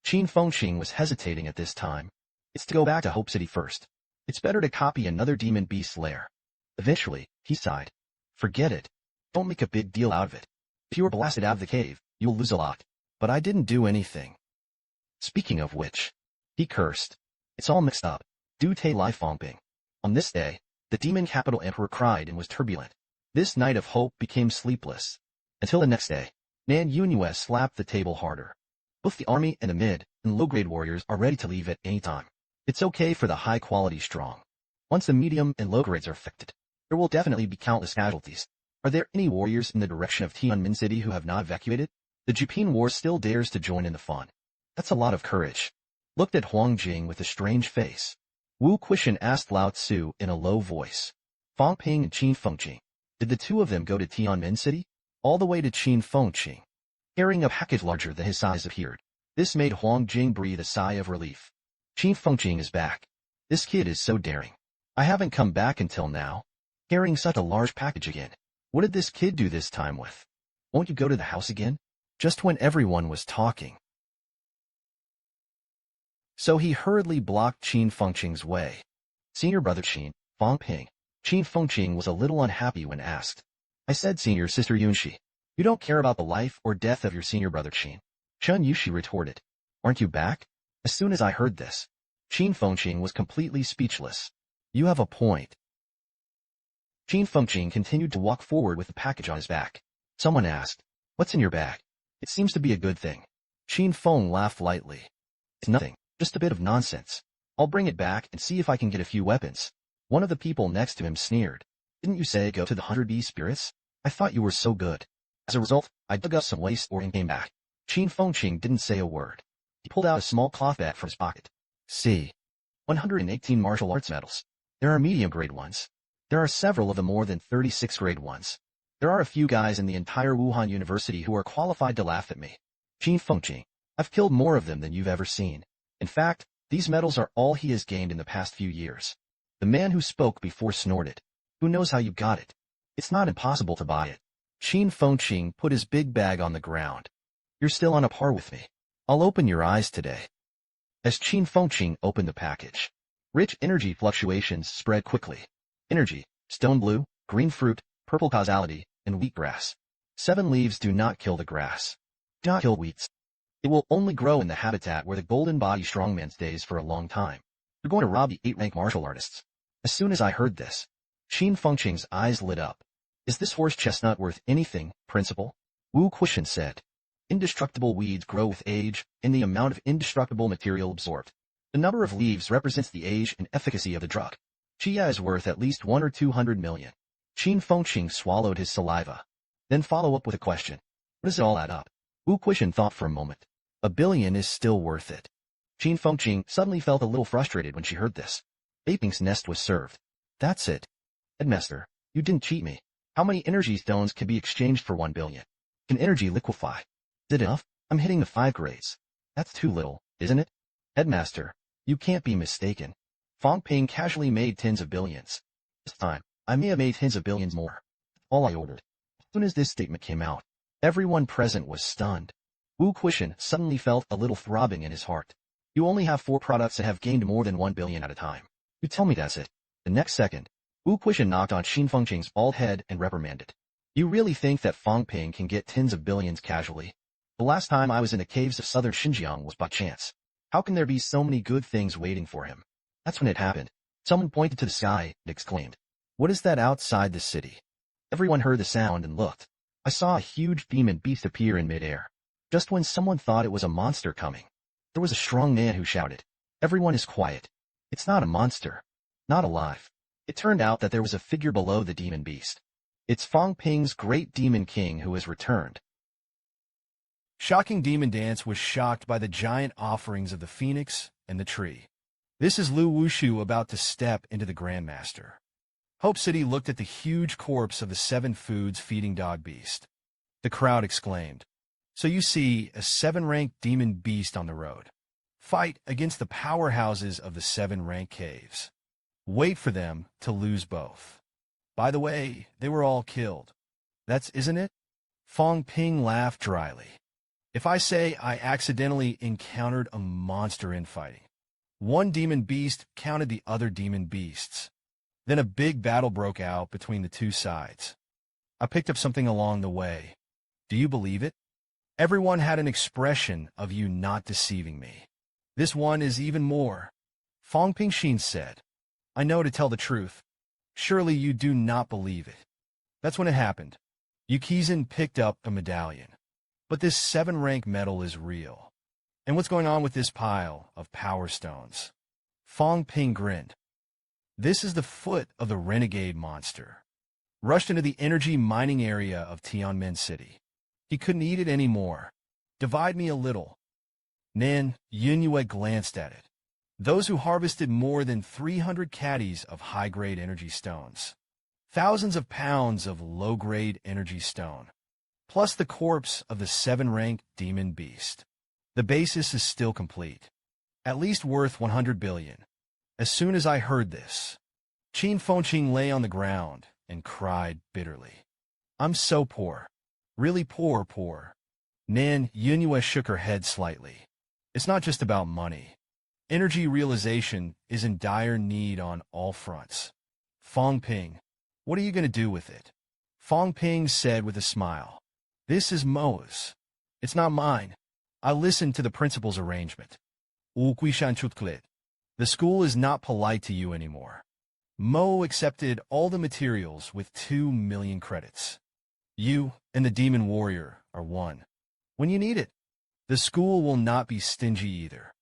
Qin Fengqing was hesitating at this time. It's to go back to Hope City first. It's better to copy another demon beast's lair. Eventually, he sighed. Forget it. Don't make a big deal out of it. If you were blasted out of the cave, you'll lose a lot. But I didn't do anything. Speaking of which, he cursed. It's all mixed up. Du Te Lai Fang Ping. On this day, the demon capital emperor cried and was turbulent. This night of hope became sleepless. Until the next day, Nan Yunue slapped the table harder. Both the army and the mid and low-grade warriors are ready to leave at any time. It's okay for the high-quality strong. Once the medium and low grades are affected, there will definitely be countless casualties. Are there any warriors in the direction of Tianmin City who have not evacuated? The Jupin War still dares to join in the fun. That's a lot of courage. Looked at Huang Jing with a strange face. Wu Quishan asked Lao Tzu in a low voice. Fang Ping and Qin Fengqing. Did the 2 of them go to Tianmin City? All the way to Qin Fengqing. Carrying a package larger than his size appeared. This made Huang Jing breathe a sigh of relief. Qin Fengqing is back. This kid is so daring. I haven't come back until now. Carrying such a large package again. What did this kid do this time with? Won't you go to the house again? Just when everyone was talking. So he hurriedly blocked Qin Fengqing's way. Senior brother Qin, Fang Ping. Qin Fengqing was a little unhappy when asked. I said senior sister Yunxi. You don't care about the life or death of your senior brother Qin. Chen Yushi retorted. Aren't you back? As soon as I heard this, Qin Fengqing was completely speechless. You have a point. Qin Fengqing continued to walk forward with the package on his back. Someone asked, what's in your bag? It seems to be a good thing. Qin Feng laughed lightly. It's nothing, just a bit of nonsense. I'll bring it back and see if I can get a few weapons. One of the people next to him sneered. Didn't you say go to the 100 bee spirits? I thought you were so good. As a result, I dug up some waste ore and came back. Qin Fengqing didn't say a word. He pulled out a small cloth bag from his pocket. See. 118 martial arts medals. There are medium-grade ones. There are several of the more than 36-grade ones. There are a few guys in the entire Wuhan University who are qualified to laugh at me. Qin Fengqing, I've killed more of them than you've ever seen. In fact, these medals are all he has gained in the past few years. The man who spoke before snorted. Who knows how you got it? It's not impossible to buy it. Qin Fengqing put his big bag on the ground. You're still on a par with me. I'll open your eyes today. As Qin Fengqing opened the package, rich energy fluctuations spread quickly. Energy, stone blue, green fruit, purple causality, and wheatgrass. 7 leaves do not kill the grass. Do not kill wheats. It will only grow in the habitat where the golden body strongman stays for a long time. You're going to rob the 8-rank martial artists. As soon as I heard this, Qin Fengqing's eyes lit up. Is this horse chestnut worth anything, principal? Wu Quishan said. Indestructible weeds grow with age, and the amount of indestructible material absorbed. The number of leaves represents the age and efficacy of the drug. Chia is worth at least 1 or 200 million. Qin Fengqing swallowed his saliva. Then follow up with a question. What does it all add up? Wu Quishan thought for a moment. $1 billion is still worth it. Qin Fengqing suddenly felt a little frustrated when she heard this. Aping's nest was served. That's it. Headmaster, you didn't cheat me. How many energy stones can be exchanged for 1 billion? Can energy liquefy? Is it enough? I'm hitting the 5 grades. That's too little, isn't it? Headmaster, you can't be mistaken. Fang Ping casually made tens of billions. This time, I may have made tens of billions more. All I ordered. As soon as this statement came out, everyone present was stunned. Wu Quishan suddenly felt a little throbbing in his heart. You only have 4 products that have gained more than 1 billion at a time. You tell me that's it. The next second, Wu Quishan knocked on Xin Fengqing's bald head and reprimanded. You really think that Fang Ping can get tens of billions casually? The last time I was in the caves of southern Xinjiang was by chance. How can there be so many good things waiting for him? That's when it happened. Someone pointed to the sky and exclaimed, "What is that outside the city?" Everyone heard the sound and looked. I saw a huge demon beast appear in midair. Just when someone thought it was a monster coming, there was a strong man who shouted, "Everyone is quiet. It's not a monster. Not alive." It turned out that there was a figure below the demon beast. It's Fang Ping's great demon king who has returned. Shocking Demon Dance was shocked by the giant offerings of the phoenix and the tree. This is Lu Wushu about to step into the Grandmaster. Hope City looked at the huge corpse of the 7 foods feeding dog beast. The crowd exclaimed, "So you see a 7-ranked demon beast on the road. Fight against the powerhouses of the 7-rank caves. Wait for them to lose both. By the way, they were all killed. Isn't it?" Fang Ping laughed dryly. "If I say I accidentally encountered a monster in fighting, one demon beast counted the other demon beasts. Then a big battle broke out between the 2 sides. I picked up something along the way. Do you believe it?" Everyone had an expression of you not deceiving me. "This one is even more." Fang Pingxin said, "I know to tell the truth. Surely you do not believe it." That's when it happened. Yukizan picked up a medallion. But this 7-rank medal is real. And what's going on with this pile of power stones? Fang Ping grinned. This is the foot of the renegade monster. Rushed into the energy mining area of Tianmen City. He couldn't eat it anymore. "Divide me a little." Nan Yunyue glanced at it. Those who harvested more than 300 caddies of high-grade energy stones. Thousands of pounds of low-grade energy stone. Plus the corpse of the 7-ranked demon beast. The basis is still complete. At least worth 100 billion. As soon as I heard this, Qin Fengqing lay on the ground and cried bitterly. "I'm so poor. Really poor. Nan Yunyue shook her head slightly. "It's not just about money. Energy realization is in dire need on all fronts." Fang Ping, what are you going to do with it? Fang Ping said with a smile. "This is Mo's. It's not mine. I listened to the principal's arrangement. The school is not polite to you anymore. Mo accepted all the materials with 2 million credits. You and the demon warrior are one. When you need it, the school will not be stingy either."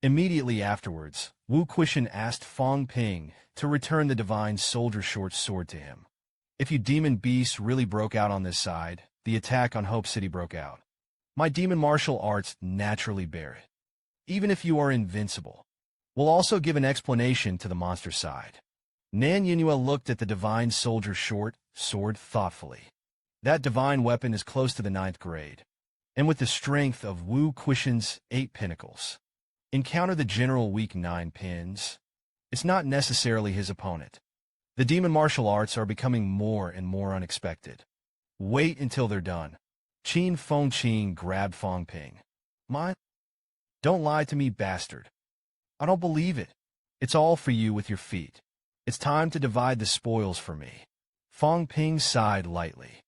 Immediately afterwards, Wu Quishan asked Fang Ping to return the divine soldier short sword to him. "If you demon beasts really broke out on this side, the attack on Hope City broke out. My demon martial arts naturally bear it. Even if you are invincible, we'll also give an explanation to the monster side." Nan Yunua looked at the divine soldier short sword thoughtfully. That divine weapon is close to the 9th grade, and with the strength of Wu Quishan's 8 pinnacles. Encounter the general weak 9 pins. It's not necessarily his opponent. The demon martial arts are becoming more and more unexpected. Wait until they're done. Qin Fengqing grabbed Fang Ping. "Mine? Don't lie to me, bastard. I don't believe it. It's all for you with your feet. It's time to divide the spoils for me." Fang Ping sighed lightly.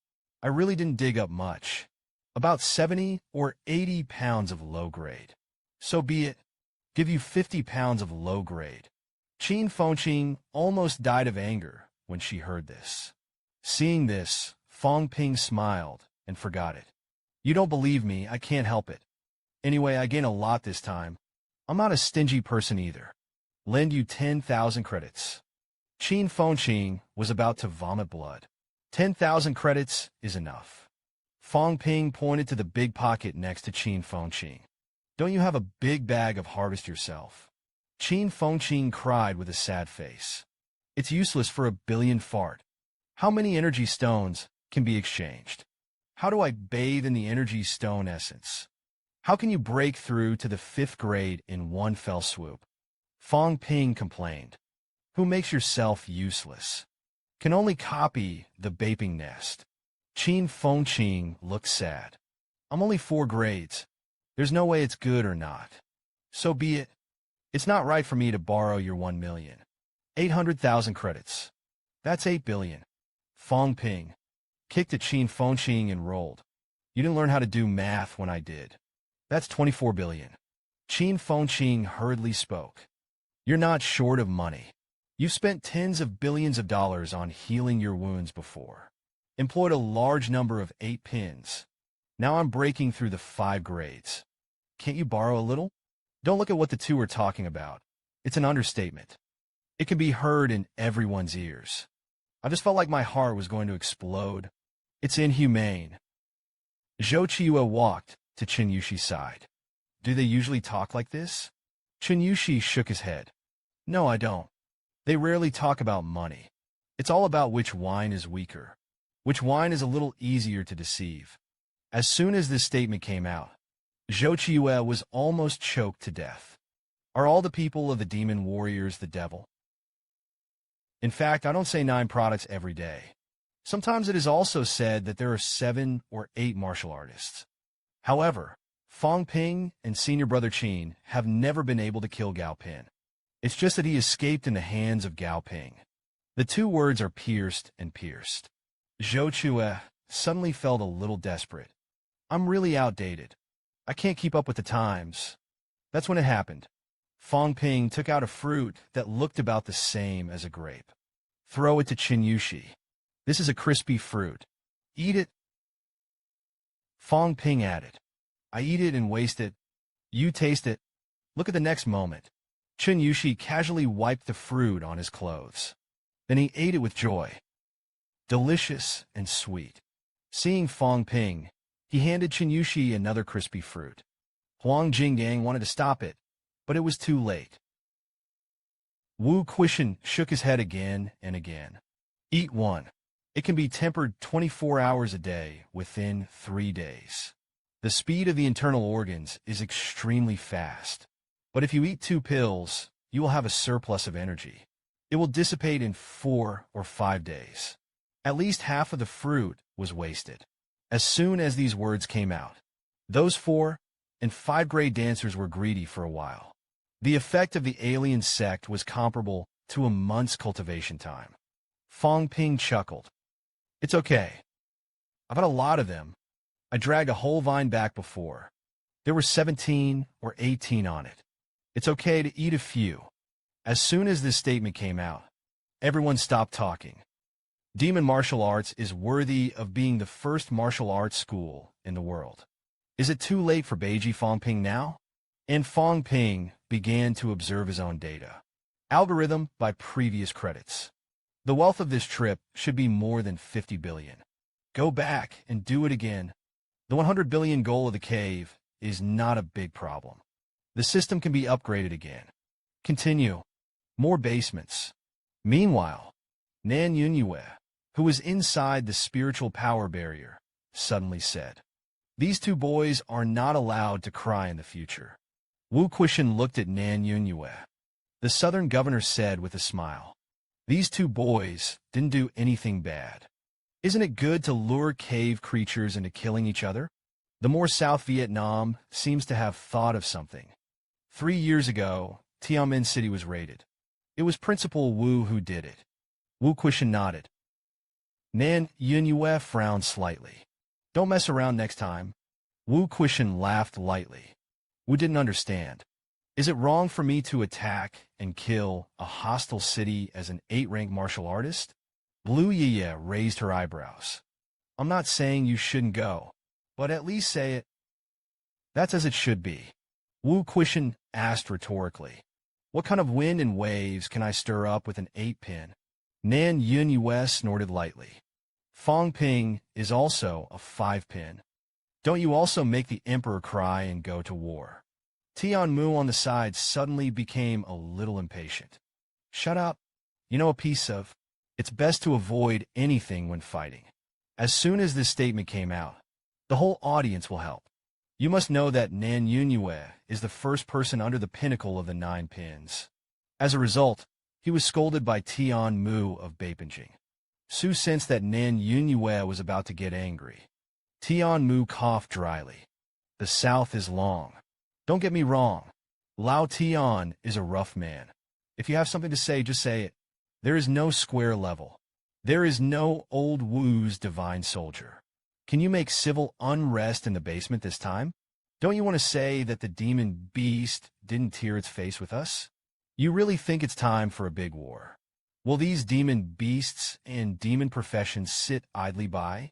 "I really didn't dig up much. About 70 or 80 pounds of low grade. So be it. Give you 50 pounds of low grade." Qin Fengqing almost died of anger when she heard this. Seeing this, Fang Ping smiled and forgot it. "You don't believe me, I can't help it. Anyway, I gain a lot this time. I'm not a stingy person either. Lend you 10,000 credits." Qin Fengqing was about to vomit blood. 10,000 credits is enough. Fang Ping pointed to the big pocket next to Qin Fengqing. "Don't you have a big bag of harvest yourself?" Qin Fengqing cried with a sad face. "It's useless for a billion fart. How many energy stones can be exchanged? How do I bathe in the energy stone essence? How can you break through to the 5th grade in one fell swoop?" Fang Ping complained. "Who makes yourself useless? Can only copy the vaping nest. Qin Fengqing looked sad. I'm only 4 grades. There's no way it's good or not. So be it. It's not right for me to borrow your 1,800,000 credits. That's 8 billion. Fang Ping kicked at Qin Fengqing and rolled. You didn't learn how to do math when I did. That's 24 billion. Qin Fengqing hurriedly spoke. You're not short of money. You've spent tens of billions of dollars on healing your wounds before. Employed a large number of 8 pins. Now I'm breaking through the 5 grades. Can't you borrow a little? Don't look at what the two are talking about. It's an understatement. It can be heard in everyone's ears. I just felt like my heart was going to explode. It's inhumane. Zhou Qiyu walked to Chen Yushi's side. Do they usually talk like this? Chen Yushi shook his head. No, I don't. They rarely talk about money. It's all about which wine is weaker. Which wine is a little easier to deceive. As soon as this statement came out, Zhou Qiyu was almost choked to death. Are all the people of the demon warriors the devil? In fact, I don't say 9 products every day. Sometimes it is also said that there are 7 or 8 martial artists. However, Fang Ping and senior brother Qin have never been able to kill Gao Pin. It's just that he escaped in the hands of Gao Ping. The two words are pierced and pierced. Zhou Qiyu suddenly felt a little desperate. I'm really outdated. I can't keep up with the times. That's when it happened. Fang Ping took out a fruit that looked about the same as a grape. Throw it to Chen Yushi. This is a crispy fruit. Eat it. Fang Ping added. I eat it and waste it. You taste it. Look at the next moment. Chen Yushi casually wiped the fruit on his clothes. Then he ate it with joy. Delicious and sweet. Seeing Fang Ping, he handed Chen Yushi another crispy fruit. Huang Jinggang wanted to stop it, but it was too late. Wu Quishan shook his head again and again. Eat one. It can be tempered 24 hours a day within 3 days. The speed of the internal organs is extremely fast. But if you eat 2 pills, you will have a surplus of energy. It will dissipate in 4 or 5 days. At least half of the fruit was wasted. As soon as these words came out, those 4 and 5 grade dancers were greedy for a while. The effect of the alien sect was comparable to a month's cultivation time. Fang Ping chuckled. It's okay. I've had a lot of them. I dragged a whole vine back before. There were 17 or 18 on it. It's okay to eat a few. As soon as this statement came out, everyone stopped talking. Demon martial arts is worthy of being the first martial arts school in the world. Is it too late for Beiji Fang Ping now? And Fang Ping began to observe his own data. Algorithm by previous credits. The wealth of this trip should be more than 50 billion. Go back and do it again. The 100 billion goal of the cave is not a big problem. The system can be upgraded again. Continue. More basements. Meanwhile, Nan Yunyue, who was inside the spiritual power barrier, suddenly said, These 2 boys are not allowed to cry in the future. Wu Quishan looked at Nan Yunyue. The southern governor said with a smile, These 2 boys didn't do anything bad. Isn't it good to lure cave creatures into killing each other? The more South Vietnam seems to have thought of something. 3 years ago, Tianmin City was raided. It was Principal Wu who did it. Wu Quishan nodded. Nan Yunyue frowned slightly. Don't mess around next time. Wu Quishan laughed lightly. Wu didn't understand. Is it wrong for me to attack and kill a hostile city as an 8-rank martial artist? Blue Yiye raised her eyebrows. I'm not saying you shouldn't go, but at least say it. That's as it should be. Wu Quishan asked rhetorically. What kind of wind and waves can I stir up with an 8-pin? Nan Yunyue snorted lightly. Fang Ping is also a 5-pin. Don't you also make the emperor cry and go to war? Tian Mu on the side suddenly became a little impatient. Shut up. You know a piece of... It's best to avoid anything when fighting. As soon as this statement came out, the whole audience will help. You must know that Nan Yunyue is the first person under the pinnacle of the 9 pins. As a result, he was scolded by Tian Mu of Beipinging. Su sensed that Nan Yunyue was about to get angry. Tian Mu coughed dryly. The South is long. Don't get me wrong. Lao Tian is a rough man. If you have something to say, just say it. There is no square level. There is no old Wu's divine soldier. Can you make civil unrest in the basement this time? Don't you want to say that the demon beast didn't tear its face with us? You really think it's time for a big war? Will these demon beasts and demon professions sit idly by?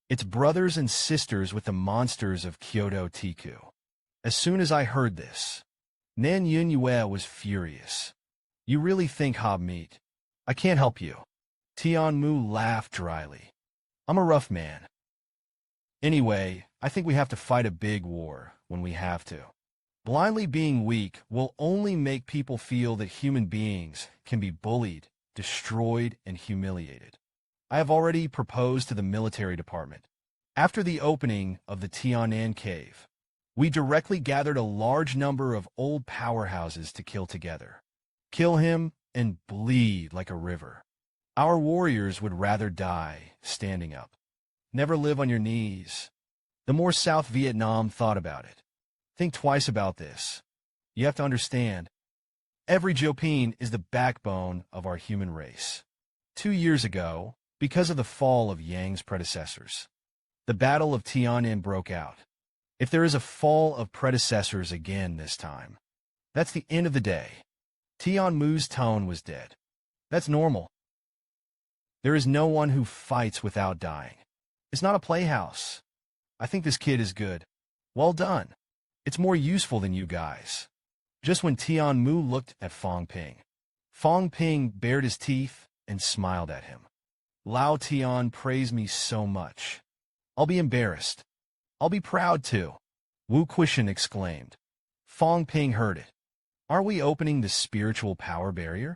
It's brothers and sisters with the monsters of Kyoto Tiku. As soon as I heard this, Nan Yunyue was furious. You really think hob meat? I can't help you. Tian Mu laughed dryly. I'm a rough man. Anyway, I think we have to fight a big war when we have to. Blindly being weak will only make people feel that human beings can be bullied, destroyed, and humiliated. I have already proposed to the military department. After the opening of the Tianan cave, we directly gathered a large number of old powerhouses to kill together. Kill him and bleed like a river. Our warriors would rather die standing up. Never live on your knees. The more South Vietnam thought about it. Think twice about this. You have to understand, every Jopine is the backbone of our human race. 2 years ago, because of the fall of Yang's predecessors, the Battle of Tianan broke out. If there is a fall of predecessors again this time, that's the end of the day. Tian Mu's tone was dead. That's normal. There is no one who fights without dying. It's not a playhouse. I think this kid is good. Well done. It's more useful than you guys. Just when Tian Mu looked at Fang Ping bared his teeth and smiled at him. Lao Tian praised me so much. I'll be embarrassed. I'll be proud too, Wu Quishan exclaimed. Fang Ping heard it. Are we opening the spiritual power barrier?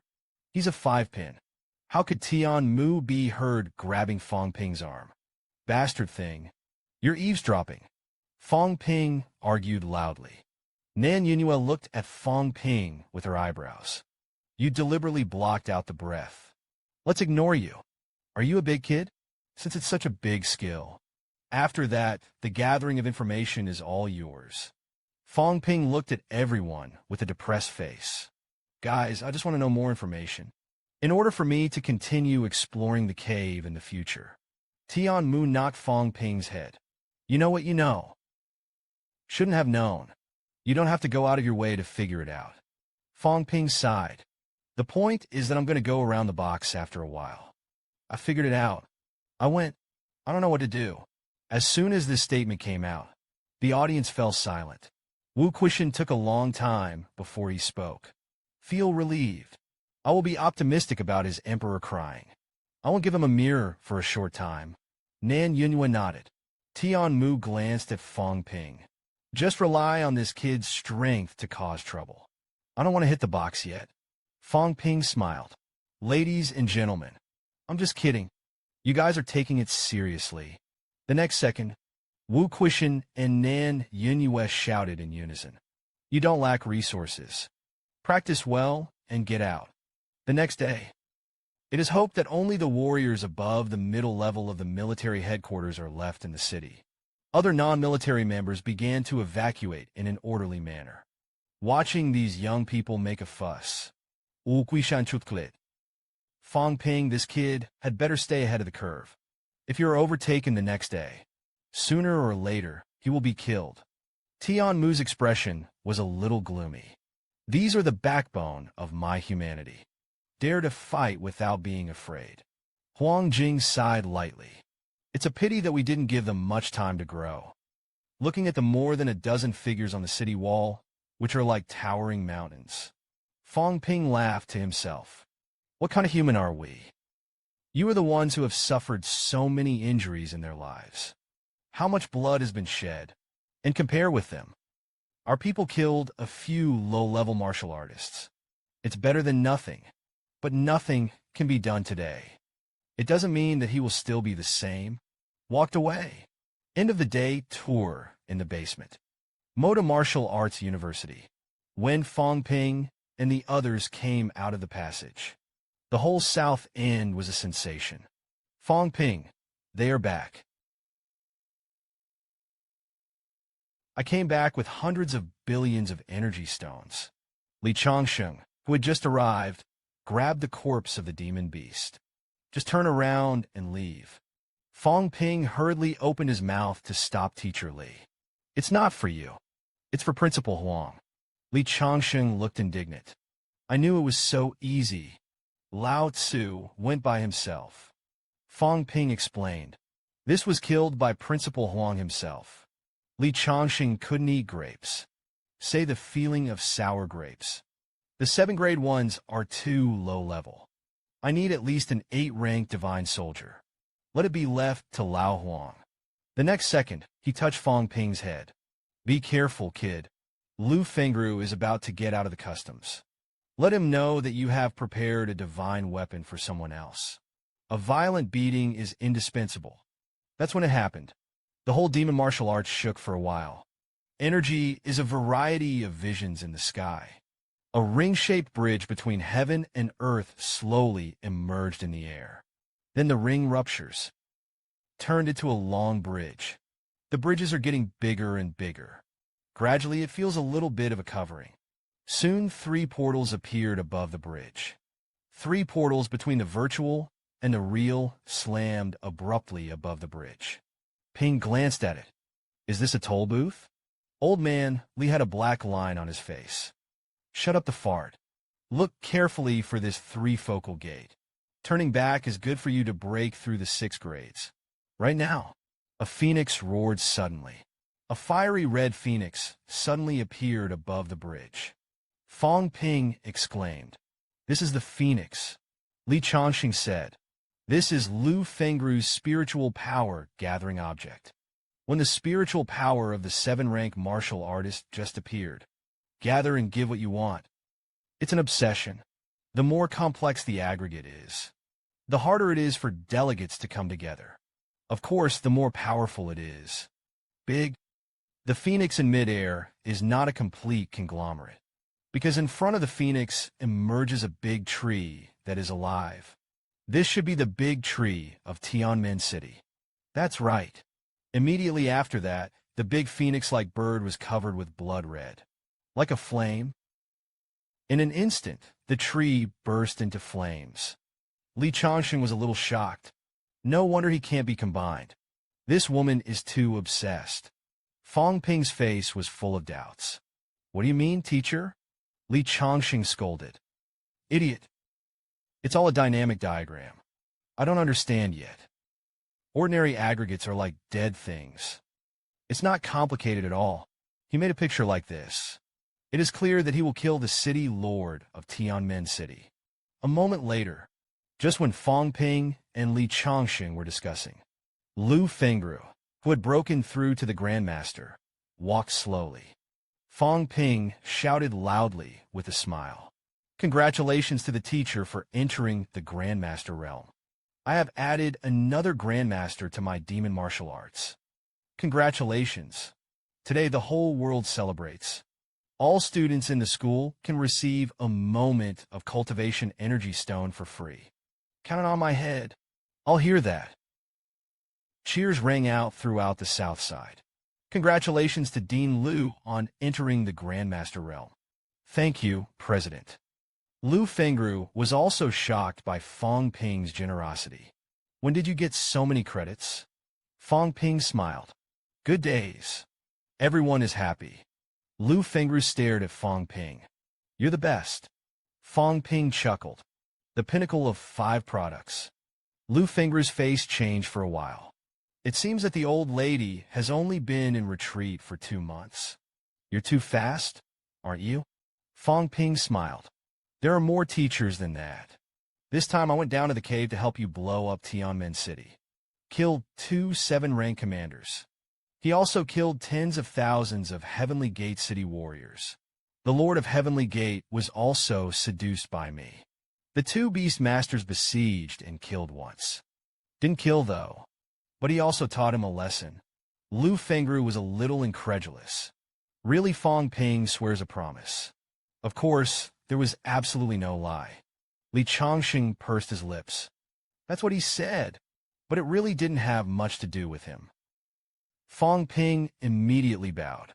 He's a 5-pin. How could Tian Mu be heard grabbing Fang Ping's arm? Bastard thing. You're eavesdropping. Fang Ping argued loudly. Nan Yunyue looked at Fang Ping with her eyebrows. You deliberately blocked out the breath. Let's ignore you. Are you a big kid? Since it's such a big skill. After that, the gathering of information is all yours. Fang Ping looked at everyone with a depressed face. Guys, I just want to know more information. In order for me to continue exploring the cave in the future. Tian Mu knocked Fang Ping's head. You know what you know. Shouldn't have known. You don't have to go out of your way to figure it out. Fang Ping sighed. The point is that I'm going to go around the box after a while. I figured it out. I don't know what to do. As soon as this statement came out, the audience fell silent. Wu Quishan took a long time before he spoke. Feel relieved. I will be optimistic about his emperor crying. I won't give him a mirror for a short time. Nan Yunyue nodded. Tian Mu glanced at Fang Ping. Just rely on this kid's strength to cause trouble. I don't want to hit the box yet. Fang Ping smiled. Ladies and gentlemen, I'm just kidding. You guys are taking it seriously. The next second, Wu Quishan and Nan Yunyue shouted in unison. You don't lack resources. Practice well and get out. The next day, it is hoped that only the warriors above the middle level of the military headquarters are left in the city. Other non-military members began to evacuate in an orderly manner. Watching these young people make a fuss. Fang Ping, this kid, had better stay ahead of the curve. If you're overtaken the next day, sooner or later, he will be killed. Tian Mu's expression was a little gloomy. These are the backbone of my humanity. Dare to fight without being afraid. Huang Jing sighed lightly. It's a pity that we didn't give them much time to grow. Looking at the more than a dozen figures on the city wall, which are like towering mountains, Fang Ping laughed to himself. What kind of human are we? You are the ones who have suffered so many injuries in their lives. How much blood has been shed? And compare with them. Our people killed a few low-level martial artists. It's better than nothing. But nothing can be done today. It doesn't mean that he will still be the same. Walked away. End of the day tour in the basement. Moda Martial Arts University. When Fang Ping and the others came out of the passage, The whole South End was a sensation. Fang Ping, they are back. I came back with hundreds of billions of energy stones. Li Changsheng, who had just arrived, grabbed the corpse of the demon beast. Just turn around and leave. Fang Ping hurriedly opened his mouth to stop Teacher Li. It's not for you. It's for Principal Huang. Li Changsheng looked indignant. I knew it was so easy. Lao Tzu went by himself. Fang Ping explained. This was killed by Principal Huang himself. Li Changsheng couldn't eat grapes. Say the feeling of sour grapes. The 7 grade ones are too low level. I need at least an 8-rank divine soldier. Let it be left to Lao Huang. The next second, he touched Fang Ping's head. Be careful, kid. Lu Fengru is about to get out of the customs. Let him know that you have prepared a divine weapon for someone else. A violent beating is indispensable. That's when it happened. The whole demon martial arts shook for a while. Energy is a variety of visions in the sky. A ring-shaped bridge between heaven and earth slowly emerged in the air. Then the ring ruptures, turned into a long bridge. The bridges are getting bigger and bigger. Gradually, it feels a little bit of a covering. Soon, 3 portals appeared above the bridge. 3 portals between the virtual and the real slammed abruptly above the bridge. Ping glanced at it. Is this a toll booth? Old man, Li had a black line on his face. Shut up the fart. Look carefully for this 3-focal gate. Turning back is good for you to break through the 6 grades. Right now. A phoenix roared suddenly. A fiery red phoenix suddenly appeared above the bridge. Fang Ping exclaimed. This is the phoenix. Li Changxing said. This is Lu Fengru's spiritual power gathering object. When the spiritual power of the 7-rank martial artist just appeared. Gather and give what you want. It's an obsession. The more complex the aggregate is, the harder it is for delegates to come together. Of course, the more powerful it is. Big. The phoenix in midair is not a complete conglomerate, because in front of the phoenix emerges a big tree that is alive. This should be the big tree of Tianmen City. That's right. Immediately after that, the big phoenix-like bird was covered with blood red. Like a flame. In an instant, the tree burst into flames. Li Changxing was a little shocked. No wonder he can't be combined. This woman is too obsessed. Fang Ping's face was full of doubts. What do you mean, teacher? Li Changxing scolded. Idiot. It's all a dynamic diagram. I don't understand yet. Ordinary aggregates are like dead things. It's not complicated at all. He made a picture like this. It is clear that he will kill the city lord of Tianmen City. A moment later, just when Fang Ping and Li Changxing were discussing, Lu Fengru, who had broken through to the Grandmaster, walked slowly. Fang Ping shouted loudly with a smile. Congratulations to the teacher for entering the Grandmaster realm. I have added another Grandmaster to my demon martial arts. Congratulations. Today the whole world celebrates. All students in the school can receive a moment of cultivation energy stone for free. Count it on my head. I'll hear that. Cheers rang out throughout the south side. Congratulations to Dean Liu on entering the Grandmaster realm. Thank you, President. Lu Fengru was also shocked by Fang Ping's generosity. When did you get so many credits? Fang Ping smiled. Good days. Everyone is happy. Lu Fengru stared at Fang Ping. You're the best. Fang Ping chuckled. The pinnacle of 5 products. Lu Fengru's face changed for a while. It seems that the old lady has only been in retreat for 2 months. You're too fast, aren't you? Fang Ping smiled. There are more teachers than that. This time I went down to the cave to help you blow up Tianmen City. Killed 2 7-rank commanders. He also killed tens of thousands of Heavenly Gate City warriors. The Lord of Heavenly Gate was also seduced by me. The 2 beast masters besieged and killed once. Didn't kill, though. But he also taught him a lesson. Lu Fengru was a little incredulous. Really, Fang Ping swears a promise. Of course, there was absolutely no lie. Li Chongqing pursed his lips. That's what he said, but it really didn't have much to do with him. Fang Ping immediately bowed.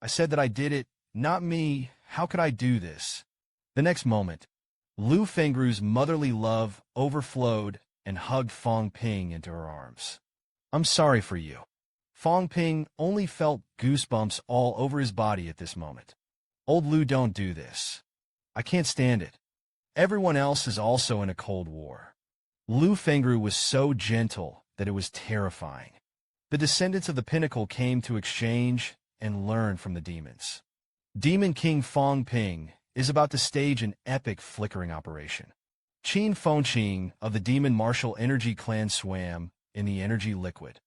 I said that I did it, not me. How could I do this? The next moment, Lu Fengru's motherly love overflowed and hugged Fang Ping into her arms. I'm sorry for you. Fang Ping only felt goosebumps all over his body at this moment. Old Lu, don't do this. I can't stand it. Everyone else is also in a cold war. Lu Fengru was so gentle that it was terrifying. The descendants of the pinnacle came to exchange and learn from the demons. Demon King Fang Ping is about to stage an epic flickering operation. Qin Fengqing of the demon martial energy clan swam in the energy liquid,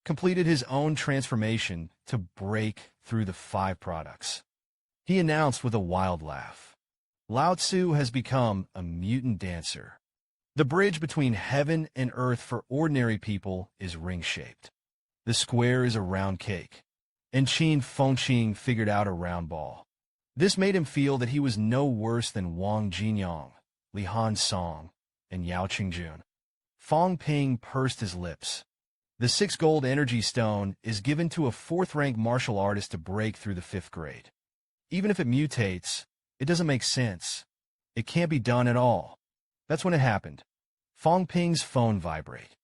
completed his own transformation to break through the 5 products. He announced with a wild laugh, Lao Tzu has become a mutant dancer. The bridge between heaven and earth for ordinary people is ring-shaped. The square is a round cake, and Qin Fengqing figured out a round ball. This made him feel that he was no worse than Wang Jinyang, Li Han Song, and Yao Qingjun. Fang Ping pursed his lips. The 6 gold energy stone is given to a 4th-rank martial artist to break through the 5th grade. Even if it mutates, it doesn't make sense. It can't be done at all. That's when it happened. Fang Ping's phone vibrated.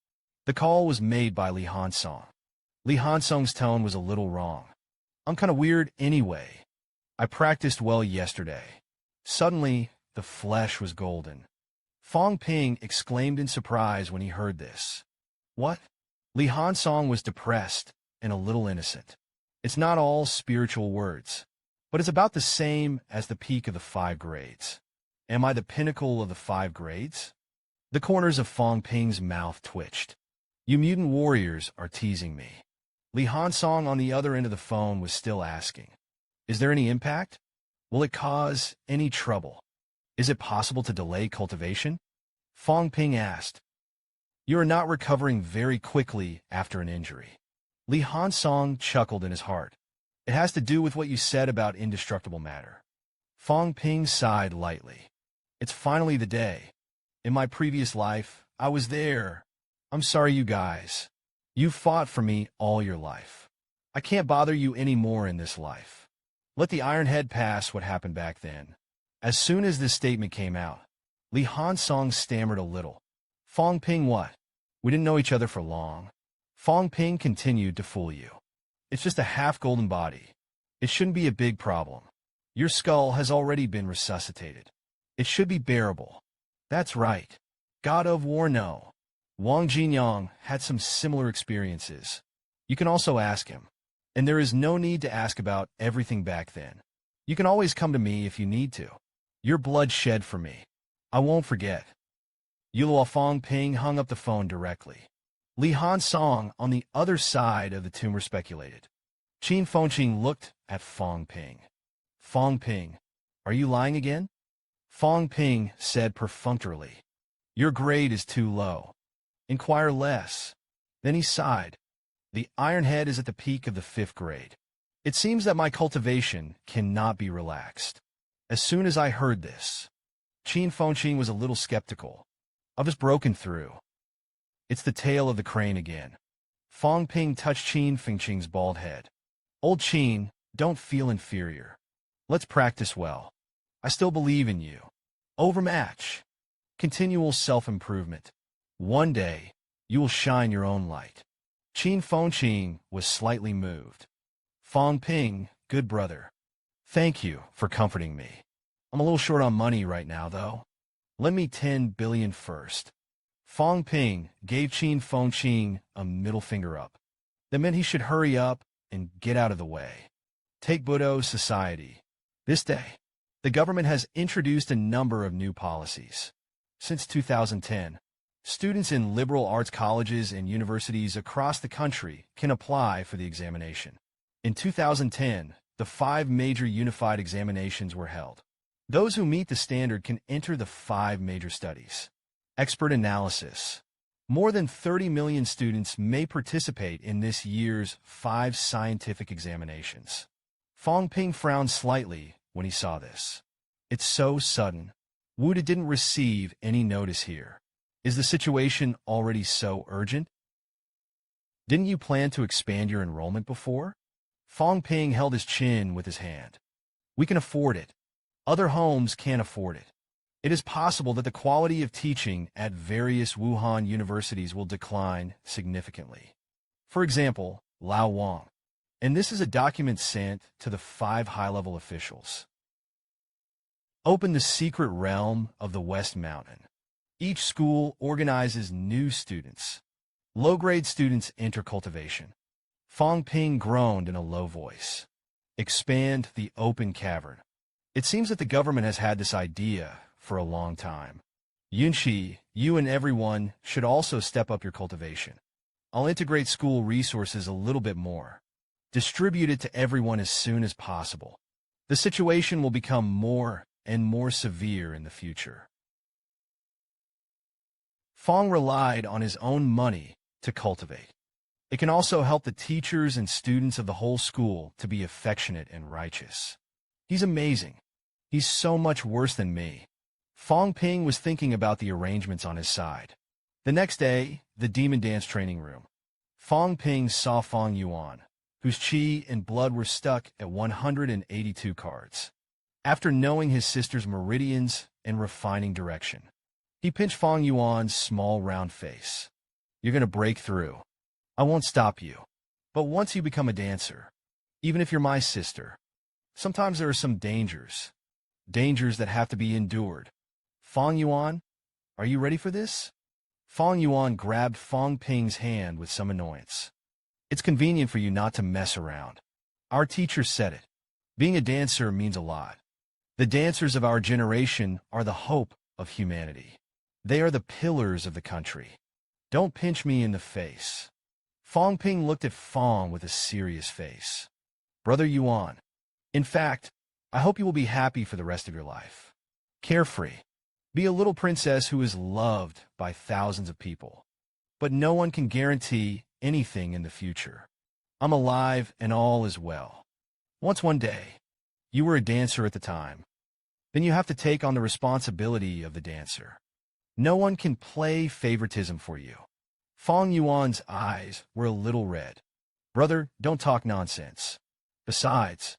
The call was made by Li Hansong. Li Hansong's tone was a little wrong. I'm kind of weird anyway. I practiced well yesterday. Suddenly, the flesh was golden. Fang Ping exclaimed in surprise when he heard this. What? Li Hansong was depressed and a little innocent. It's not all spiritual words, but it's about the same as the peak of the 5 grades. Am I the pinnacle of the 5 grades? The corners of Fang Ping's mouth twitched. You mutant warriors are teasing me. Li Hansong on the other end of the phone was still asking. Is there any impact? Will it cause any trouble? Is it possible to delay cultivation? Fang Ping asked. You are not recovering very quickly after an injury. Li Hansong chuckled in his heart. It has to do with what you said about indestructible matter. Fang Ping sighed lightly. It's finally the day. In my previous life, I was there. I'm sorry, you guys. You fought for me all your life. I can't bother you anymore in this life. Let the Iron Head pass what happened back then. As soon as this statement came out, Li Hansong stammered a little. Fang Ping, what? We didn't know each other for long. Fang Ping continued to fool you. It's just a half-golden body. It shouldn't be a big problem. Your skull has already been resuscitated. It should be bearable. That's right. God of War, no. Wang Jinyang had some similar experiences. You can also ask him. And there is no need to ask about everything back then. You can always come to me if you need to. Your blood shed for me. I won't forget. Yulua Fang Ping hung up the phone directly. Li Hansong on the other side of the tumor speculated. Qin Fengqing looked at Fang Ping. Fang Ping, are you lying again? Fang Ping said perfunctorily. Your grade is too low. Inquire less. Then he sighed. The Iron Head is at the peak of the 5th grade. It seems that my cultivation cannot be relaxed. As soon as I heard this, Qin Fengqing was a little skeptical. I was broken through. It's the tail of the crane again. Fang Ping touched Qin Fengqing's bald head. Old Qin, don't feel inferior. Let's practice well. I still believe in you. Overmatch. Continual self-improvement. One day, you will shine your own light. Qin Fengqing was slightly moved. Fang Ping, good brother. Thank you for comforting me. I'm a little short on money right now, though. Lend me 10 billion first. Fang Ping gave Qin Fengqing a middle finger up. That meant he should hurry up and get out of the way. Take Buddha society. This day, the government has introduced a number of new policies. Since 2010, students in liberal arts colleges and universities across the country can apply for the examination. In 2010, the 5 major unified examinations were held. Those who meet the standard can enter the 5 major studies. Expert analysis. More than 30 million students may participate in this year's 5 scientific examinations. Fang Ping frowned slightly when he saw this. It's so sudden. Wuda didn't receive any notice here. Is the situation already so urgent? Didn't you plan to expand your enrollment before? Fang Ping held his chin with his hand. We can afford it. Other homes can't afford it. It is possible that the quality of teaching at various Wuhan universities will decline significantly. For example, Lao Wang. And this is a document sent to the 5 high-level officials. Open the secret realm of the West Mountain. Each school organizes new students. Low-grade students enter cultivation. Fang Ping groaned in a low voice. Expand the open cavern. It seems that the government has had this idea for a long time. Yunshi, you and everyone should also step up your cultivation. I'll integrate school resources a little bit more. Distribute it to everyone as soon as possible. The situation will become more and more severe in the future. Fang relied on his own money to cultivate. It can also help the teachers and students of the whole school to be affectionate and righteous. He's amazing. He's so much worse than me. Fang Ping was thinking about the arrangements on his side. The next day, the demon dance training room. Fang Ping saw Fang Yuan, whose qi and blood were stuck at 182 cards. After knowing his sister's meridians and refining direction, he pinched Fang Yuan's small round face. You're going to break through. I won't stop you. But once you become a dancer, even if you're my sister, sometimes there are some dangers. Dangers that have to be endured. Fang Yuan, are you ready for this? Fang Yuan grabbed Fang Ping's hand with some annoyance. It's convenient for you not to mess around. Our teacher said it. Being a dancer means a lot. The dancers of our generation are the hope of humanity. They are the pillars of the country. Don't pinch me in the face. Fang Ping looked at Fang with a serious face. Brother Yuan, in fact, I hope you will be happy for the rest of your life. Carefree. Be a little princess who is loved by thousands of people. But no one can guarantee anything in the future. I'm alive and all is well. Once one day, you were a dancer at the time. Then you have to take on the responsibility of the dancer. No one can play favoritism for you. Fang Yuan's eyes were a little red. Brother, don't talk nonsense. Besides,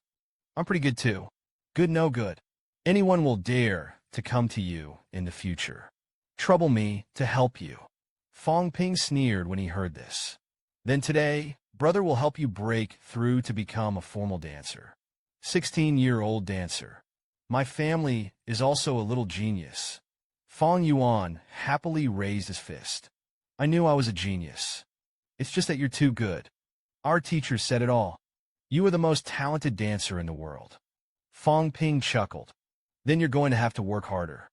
I'm pretty good too. Good no good. Anyone will dare to come to you in the future. Trouble me to help you. Fang Ping sneered when he heard this. Then today, brother will help you break through to become a formal dancer. 16-year-old dancer. My family is also a little genius. Fang Yuan happily raised his fist. I knew I was a genius. It's just that you're too good. Our teacher said it all. You are the most talented dancer in the world. Fang Ping chuckled. Then you're going to have to work harder.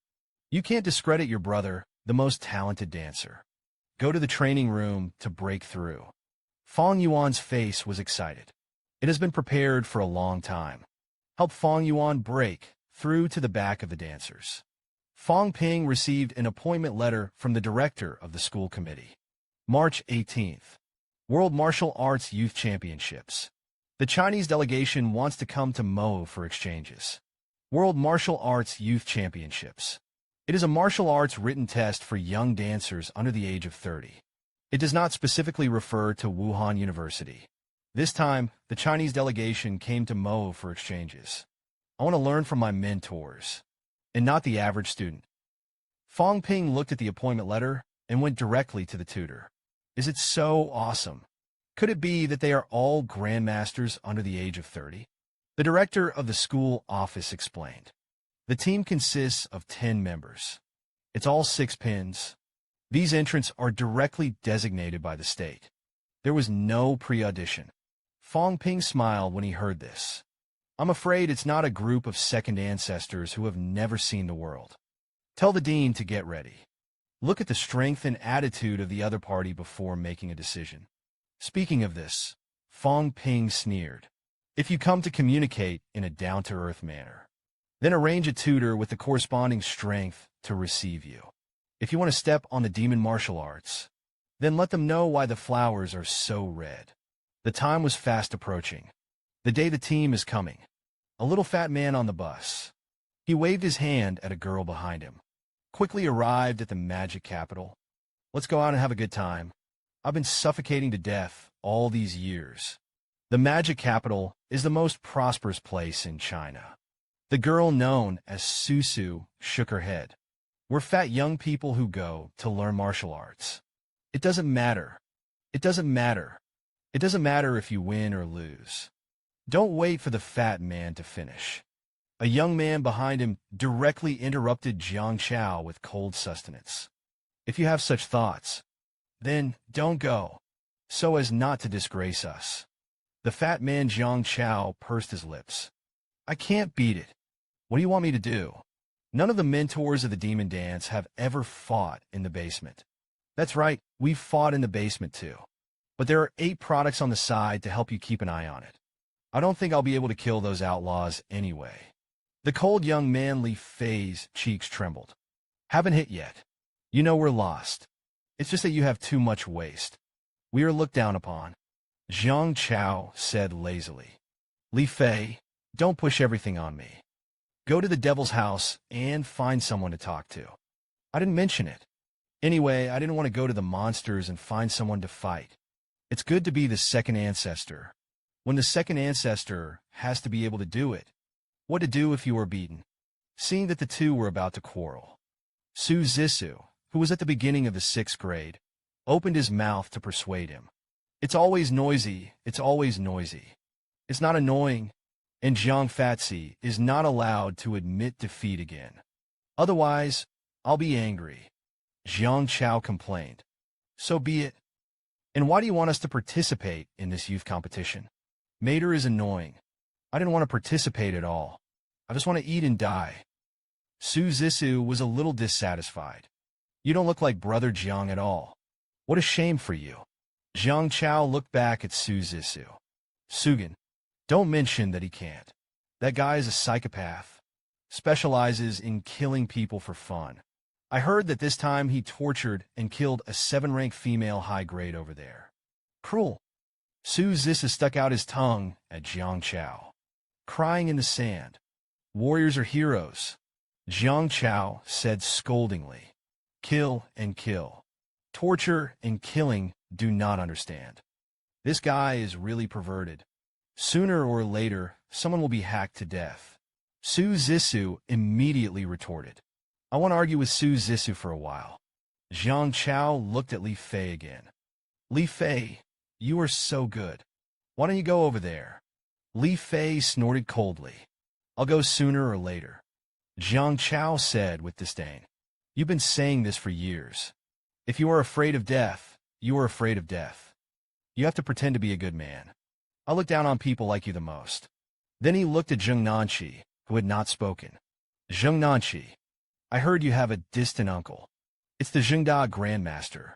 You can't discredit your brother, the most talented dancer. Go to the training room to break through. Fang Yuan's face was excited. It has been prepared for a long time. Help Fang Yuan break through to the back of the dancers. Fang Ping received an appointment letter from the director of the school committee. March 18th. World Martial Arts Youth Championships. The Chinese delegation wants to come to Mo for exchanges. World Martial Arts Youth Championships. It is a martial arts written test for young dancers under the age of 30. It does not specifically refer to Wuhan University. This time, the Chinese delegation came to Mo for exchanges. I want to learn from my mentors, and not the average student. Fang Ping looked at the appointment letter and went directly to the tutor. Is it so awesome? Could it be that they are all grandmasters under the age of 30? The director of the school office explained. The team consists of 10 members. It's all 6 pins. These entrants are directly designated by the state. There was no pre-audition. Fang Ping smiled when he heard this. I'm afraid it's not a group of second ancestors who have never seen the world. Tell the dean to get ready. Look at the strength and attitude of the other party before making a decision. Speaking of this, Fang Ping sneered. If you come to communicate in a down-to-earth manner, then arrange a tutor with the corresponding strength to receive you. If you want to step on the demon martial arts, then let them know why the flowers are so red. The time was fast approaching. The day the team is coming. A little fat man on the bus. He waved his hand at a girl behind him. Quickly arrived at the magic capital. Let's go out and have a good time. I've been suffocating to death all these years. The magic capital is the most prosperous place in China. The girl known as Susu shook her head. We're fat young people who go to learn martial arts. It doesn't matter. It doesn't matter. It doesn't matter if you win or lose. Don't wait for the fat man to finish. A young man behind him directly interrupted Jiang Chao with cold sustenance. If you have such thoughts, then don't go, so as not to disgrace us. The fat man Jiang Chao pursed his lips. I can't beat it. What do you want me to do? None of the mentors of the demon dance have ever fought in the basement. That's right, we've fought in the basement too. But there are 8 products on the side to help you keep an eye on it. I don't think I'll be able to kill those outlaws anyway. The cold young man Li Fei's cheeks trembled. Haven't hit yet. You know we're lost. It's just that you have too much waste. We are looked down upon. Jiang Chao said lazily. Li Fei, don't push everything on me. Go to the devil's house and find someone to talk to. I didn't mention it. Anyway, I didn't want to go to the monsters and find someone to fight. It's good to be the second ancestor. When the second ancestor has to be able to do it, what to do if you are beaten? Seeing that the two were about to quarrel, Su Zissou, who was at the beginning of the 6th grade, opened his mouth to persuade him. It's always noisy, it's always noisy. It's not annoying, and Jiang Fatsi is not allowed to admit defeat again. Otherwise, I'll be angry. Jiang Chao complained. So be it. And why do you want us to participate in this youth competition? Mater is annoying. I didn't want to participate at all. I just want to eat and die. Su Zissou was a little dissatisfied. You don't look like Brother Jiang at all. What a shame for you. Jiang Chao looked back at Su Zissou. Sugan, don't mention that he can't. That guy is a psychopath. Specializes in killing people for fun. I heard that this time he tortured and killed a 7-rank female high grade over there. Cruel. Su Zissou stuck out his tongue at Jiang Chao. Crying in the sand. Warriors are heroes. Jiang Chao said scoldingly. Kill and kill. Torture and killing do not understand. This guy is really perverted. Sooner or later, someone will be hacked to death. Su Zissou immediately retorted. I want to argue with Su Zissou for a while. Jiang Chao looked at Li Fei again. Li Fei, you are so good. Why don't you go over there? Li Fei snorted coldly. I'll go sooner or later. Jiang Chao said with disdain. You've been saying this for years. If you are afraid of death, you are afraid of death. You have to pretend to be a good man. I look down on people like you the most. Then he looked at Zheng Nanqi, who had not spoken. Zheng Nanqi, I heard you have a distant uncle. It's the Zhengda Grandmaster.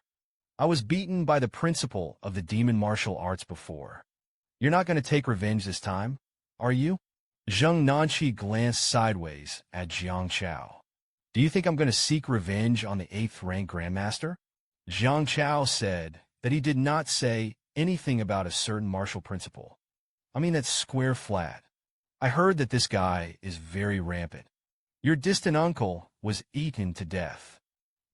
I was beaten by the principal of the demon martial arts before. You're not going to take revenge this time, are you? Zheng Nanqi glanced sideways at Jiang Chao. Do you think I'm going to seek revenge on the 8th-rank Grandmaster? Jiang Chao said that he did not say anything about a certain martial principle. I mean, that's square flat. I heard that this guy is very rampant. Your distant uncle was eaten to death.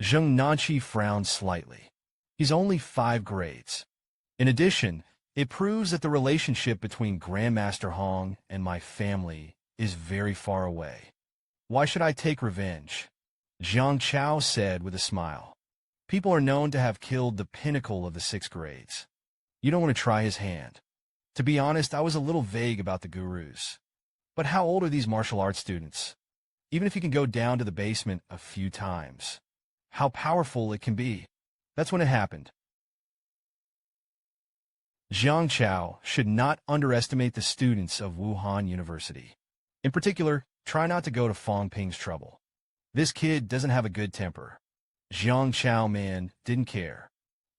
Zheng Nanqi frowned slightly. He's only 5 grades. In addition, it proves that the relationship between Grandmaster Hong and my family is very far away. Why should I take revenge? Jiang Chao said with a smile. People are known to have killed the pinnacle of the 6th grades. You don't want to try his hand. To be honest, I was a little vague about the gurus. But how old are these martial arts students? Even if you can go down to the basement a few times. How powerful it can be. That's when it happened. Jiang Chao should not underestimate the students of Wuhan University. In particular, try not to go to Fang Ping's trouble. This kid doesn't have a good temper. Jiang Chao man didn't care.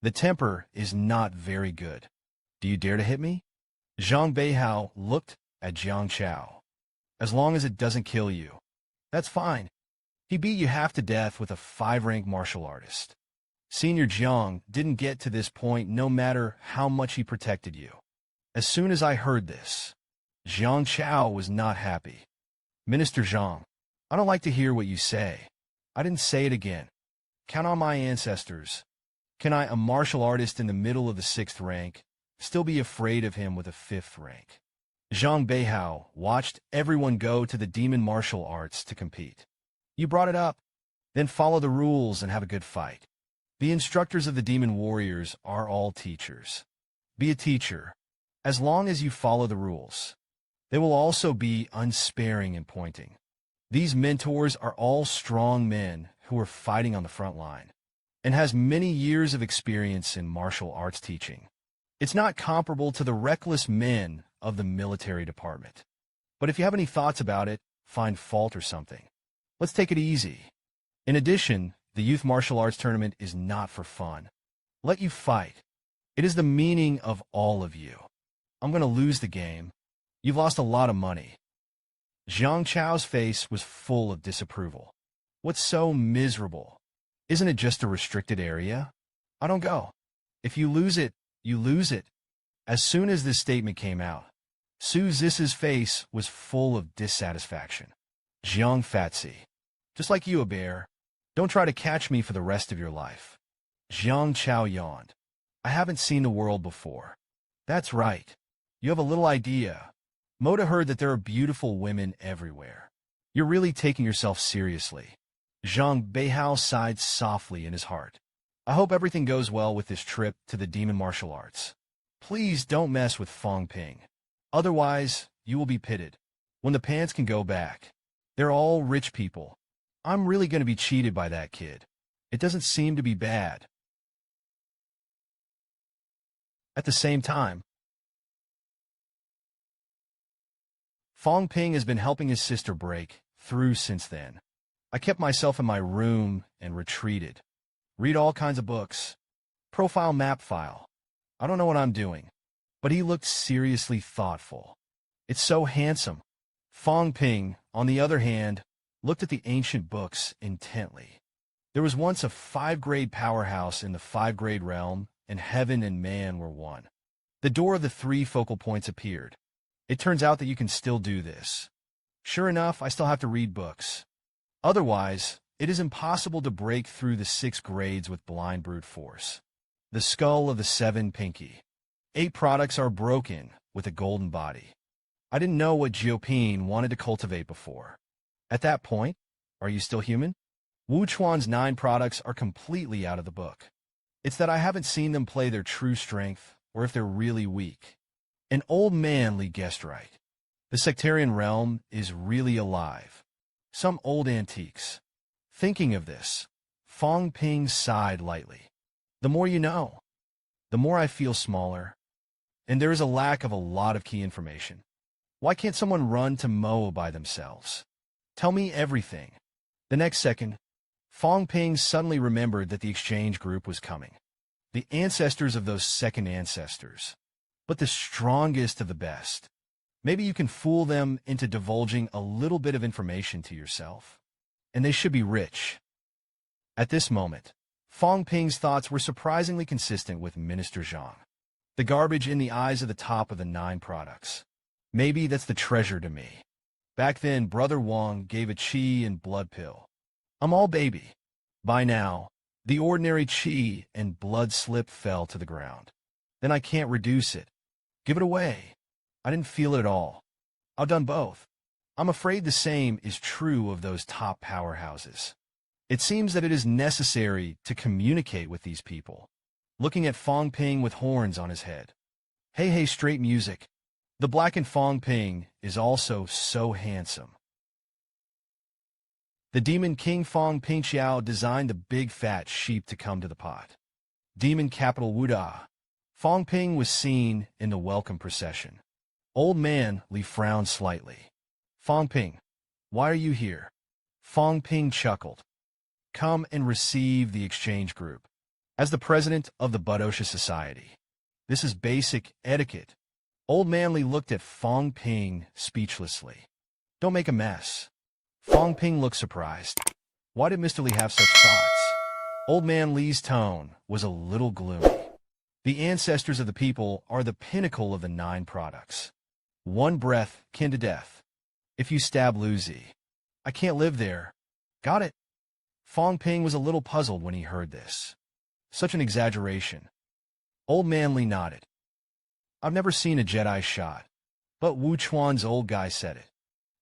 The temper is not very good. Do you dare to hit me? Zhang Beihao looked at Jiang Chao. As long as it doesn't kill you. That's fine. He beat you half to death with a 5-rank martial artist. Senior Jiang didn't get to this point no matter how much he protected you. As soon as I heard this, Jiang Chao was not happy. Minister Zhang, I don't like to hear what you say. I didn't say it again. Count on my ancestors. Can I, a martial artist in the middle of the 6th rank, still be afraid of him with a 5th rank? Zhang Beihao watched everyone go to the demon martial arts to compete. You brought it up. Then follow the rules and have a good fight. The instructors of the demon warriors are all teachers. Be a teacher, as long as you follow the rules. They will also be unsparing in pointing. These mentors are all strong men who are fighting on the front line and has many years of experience in martial arts teaching. It's not comparable to the reckless men of the military department. But if you have any thoughts about it, find fault or something, let's take it easy. In addition, the youth martial arts tournament is not for fun. Let you fight. It is the meaning of all of you. I'm going to lose the game. You've lost a lot of money. Zhang Chao's face was full of disapproval. What's so miserable? Isn't it just a restricted area? I don't go. If you lose it, you lose it. As soon as this statement came out, Su Zis's face was full of dissatisfaction. Zhang Fatsi. Just like you, a bear. Don't try to catch me for the rest of your life. Zhang Chao yawned. I haven't seen the world before. That's right. You have a little idea. Moda heard that there are beautiful women everywhere. You're really taking yourself seriously. Zhang Beihao sighed softly in his heart. I hope everything goes well with this trip to the demon martial arts. Please don't mess with Fang Ping. Otherwise, you will be pitted. When the pants can go back. They're all rich people. I'm really going to be cheated by that kid. It doesn't seem to be bad. At the same time, Fang Ping has been helping his sister break through since then. I kept myself in my room and retreated. Read all kinds of books. Profile map file. I don't know what I'm doing. But he looked seriously thoughtful. It's so handsome. Fang Ping, on the other hand, looked at the ancient books intently. There was once a 5-grade powerhouse in the 5-grade realm, and heaven and man were one. The door of the 3 focal points appeared. It turns out that you can still do this. Sure enough, I still have to read books. Otherwise, it is impossible to break through the 6 grades with blind brute force. The skull of the 7 pinky. 8 products are broken with a golden body. I didn't know what Jiopin wanted to cultivate before. At that point, are you still human? Wu Chuan's 9 products are completely out of the book. It's that I haven't seen them play their true strength, or if they're really weak. An old man Li guessed right. The sectarian realm is really alive. Some old antiques. Thinking of this, Fang Ping sighed lightly. The more you know, the more I feel smaller. And there is a lack of a lot of key information. Why can't someone run to Mo by themselves? Tell me everything. The next second, Fang Ping suddenly remembered that the exchange group was coming. The ancestors of those second ancestors. But the strongest of the best. Maybe you can fool them into divulging a little bit of information to yourself. And they should be rich. At this moment, Fang Ping's thoughts were surprisingly consistent with Minister Zhang. The garbage in the eyes of the top of the 9 products. Maybe that's the treasure to me. Back then, Brother Wang gave a qi and blood pill. I'm all baby. By now, the ordinary qi and blood slip fell to the ground. Then I can't reduce it. Give it away. I didn't feel it at all. I've done both. I'm afraid the same is true of those top powerhouses. It seems that it is necessary to communicate with these people. Looking at Fang Ping with horns on his head. Hey, hey, straight music. The blackened Fang Ping is also so handsome. The demon king Fang Ping Xiao designed the big fat sheep to come to the pot. Demon capital Wuda. Fang Ping was seen in the welcome procession. Old man Li frowned slightly. Fang Ping, why are you here? Fang Ping chuckled. Come and receive the exchange group. As the president of the Budosha Society. This is basic etiquette. Old man Li looked at Fang Ping speechlessly. Don't make a mess. Fang Ping looked surprised. Why did Mr. Li have such thoughts? Old man Li's tone was a little gloomy. The ancestors of the people are the pinnacle of the 9 products. One breath kin to death. If you stab Luzi, I can't live there. Got it. Fang Ping was a little puzzled when he heard this. Such an exaggeration. Old Man Li nodded. I've never seen a Jedi shot, but Wu Chuan's old guy said it.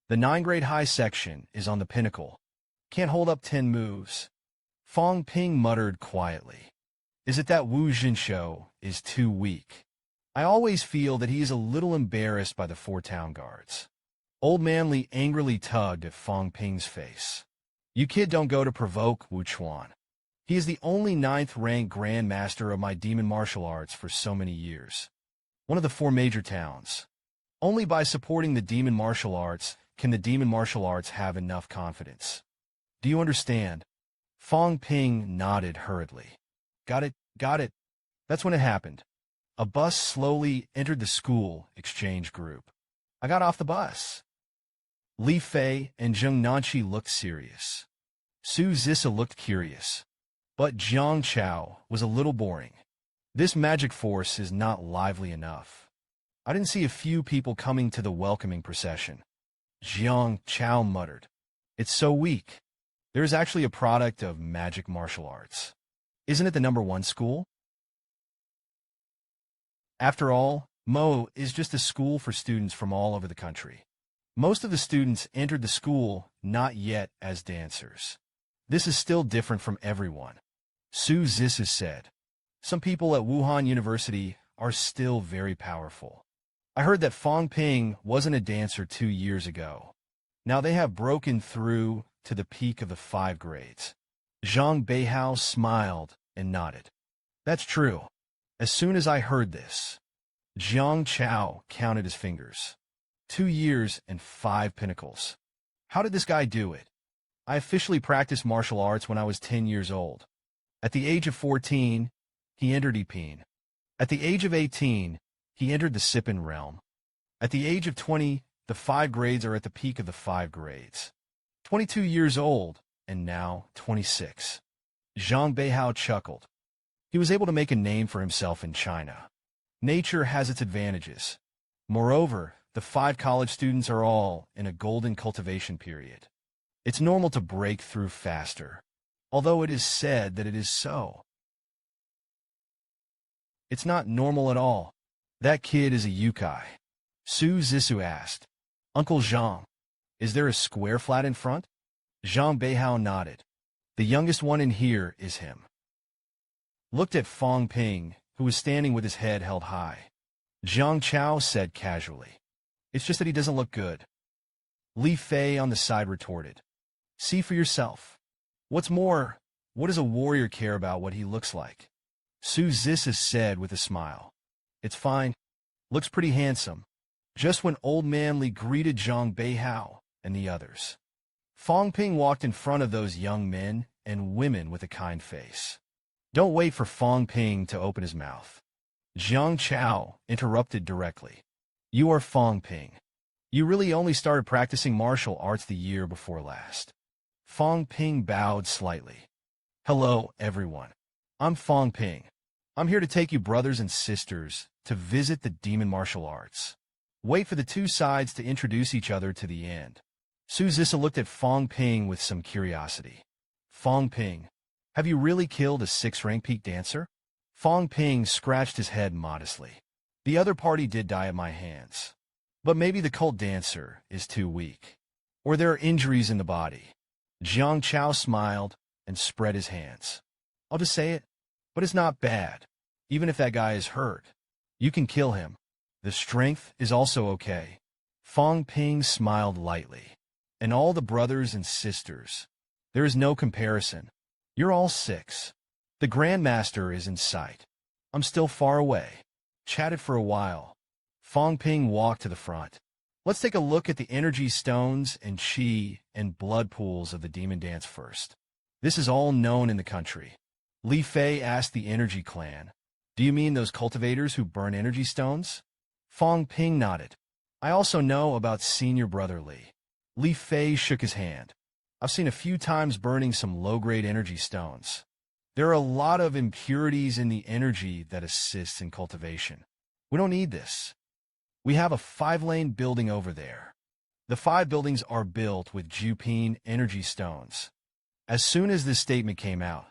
The 9-grade high section is on the pinnacle. Can't hold up 10 moves. Fang Ping muttered quietly. Is it that Wu Jinsho is too weak? I always feel that he is a little embarrassed by the 4 town guards. Old Man Li angrily tugged at Fang Ping's face. You kid don't go to provoke Wu Chuan. He is the only 9th-ranked grandmaster of my demon martial arts for so many years. One of the 4 major towns. Only by supporting the demon martial arts can the demon martial arts have enough confidence. Do you understand? Fang Ping nodded hurriedly. Got it, got it. That's when it happened. A bus slowly entered the school exchange group. I got off the bus. Li Fei and Zheng Nanqi looked serious. Su Zissa looked curious. But Jiang Chao was a little boring. This magic force is not lively enough. I didn't see a few people coming to the welcoming procession. Jiang Chao muttered. It's so weak. There is actually a product of magic martial arts. Isn't it the #1 school? After all, Mo is just a school for students from all over the country. Most of the students entered the school not yet as dancers. This is still different from everyone. Su Zissa said. Some people at Wuhan University are still very powerful. I heard that Fang Ping wasn't a dancer 2 years ago. Now they have broken through to the peak of the 5 grades. Zhang Beihao smiled and nodded. That's true. As soon as I heard this, Jiang Chao counted his fingers. 2 years and 5 pinnacles. How did this guy do it? I officially practiced martial arts when I was 10 years old. At the age of 14, he entered Epeen. At the age of 18, he entered the Sipin realm. At the age of 20, the 5 grades are at the peak of the 5 grades. 22 years old, and now 26. Zhang Beihao chuckled. He was able to make a name for himself in China. Nature has its advantages. Moreover, the 5 college students are all in a golden cultivation period. It's normal to break through faster, although it is said that it is so. It's not normal at all. That kid is a yukai. Su Zissou asked. Uncle Zhang, is there a square flat in front? Zhang Beihao nodded. The youngest one in here is him. Looked at Fang Ping, who was standing with his head held high. Jiang Chao said casually. It's just that he doesn't look good. Li Fei on the side retorted. See for yourself. What's more, what does a warrior care about what he looks like? Su Zissa said with a smile. It's fine. Looks pretty handsome. Just when Old Man Li greeted Zhang Beihao and the others. Fang Ping walked in front of those young men and women with a kind face. Don't wait for Fang Ping to open his mouth. Jiang Chao interrupted directly. You are Fang Ping. You really only started practicing martial arts the year before last. Fang Ping bowed slightly. Hello, everyone. I'm Fang Ping. I'm here to take you brothers and sisters to visit the demon martial arts. Wait for the 2 sides to introduce each other to the end. Su Zissa looked at Fang Ping with some curiosity. Fang Ping, have you really killed a 6-rank peak dancer? Fang Ping scratched his head modestly. The other party did die at my hands. But maybe the cult dancer is too weak. Or there are injuries in the body. Jiang Chao smiled and spread his hands. I'll just say it, but it's not bad. Even if that guy is hurt, you can kill him. The strength is also okay. Fang Ping smiled lightly. And all the brothers and sisters. There is no comparison. You're all 6. The Grandmaster is in sight. I'm still far away. Chatted for a while. Fang Ping walked to the front. Let's take a look at the energy stones and chi and blood pools of the demon dance first. This is all known in the country. Li Fei asked the energy clan. Do you mean those cultivators who burn energy stones? Fang Ping nodded. I also know about senior brother Li. Li Fei shook his hand. I've seen a few times burning some low-grade energy stones. There are a lot of impurities in the energy that assists in cultivation. We don't need this. We have a 5-lane building over there. The 5 buildings are built with Jupine energy stones. As soon as this statement came out,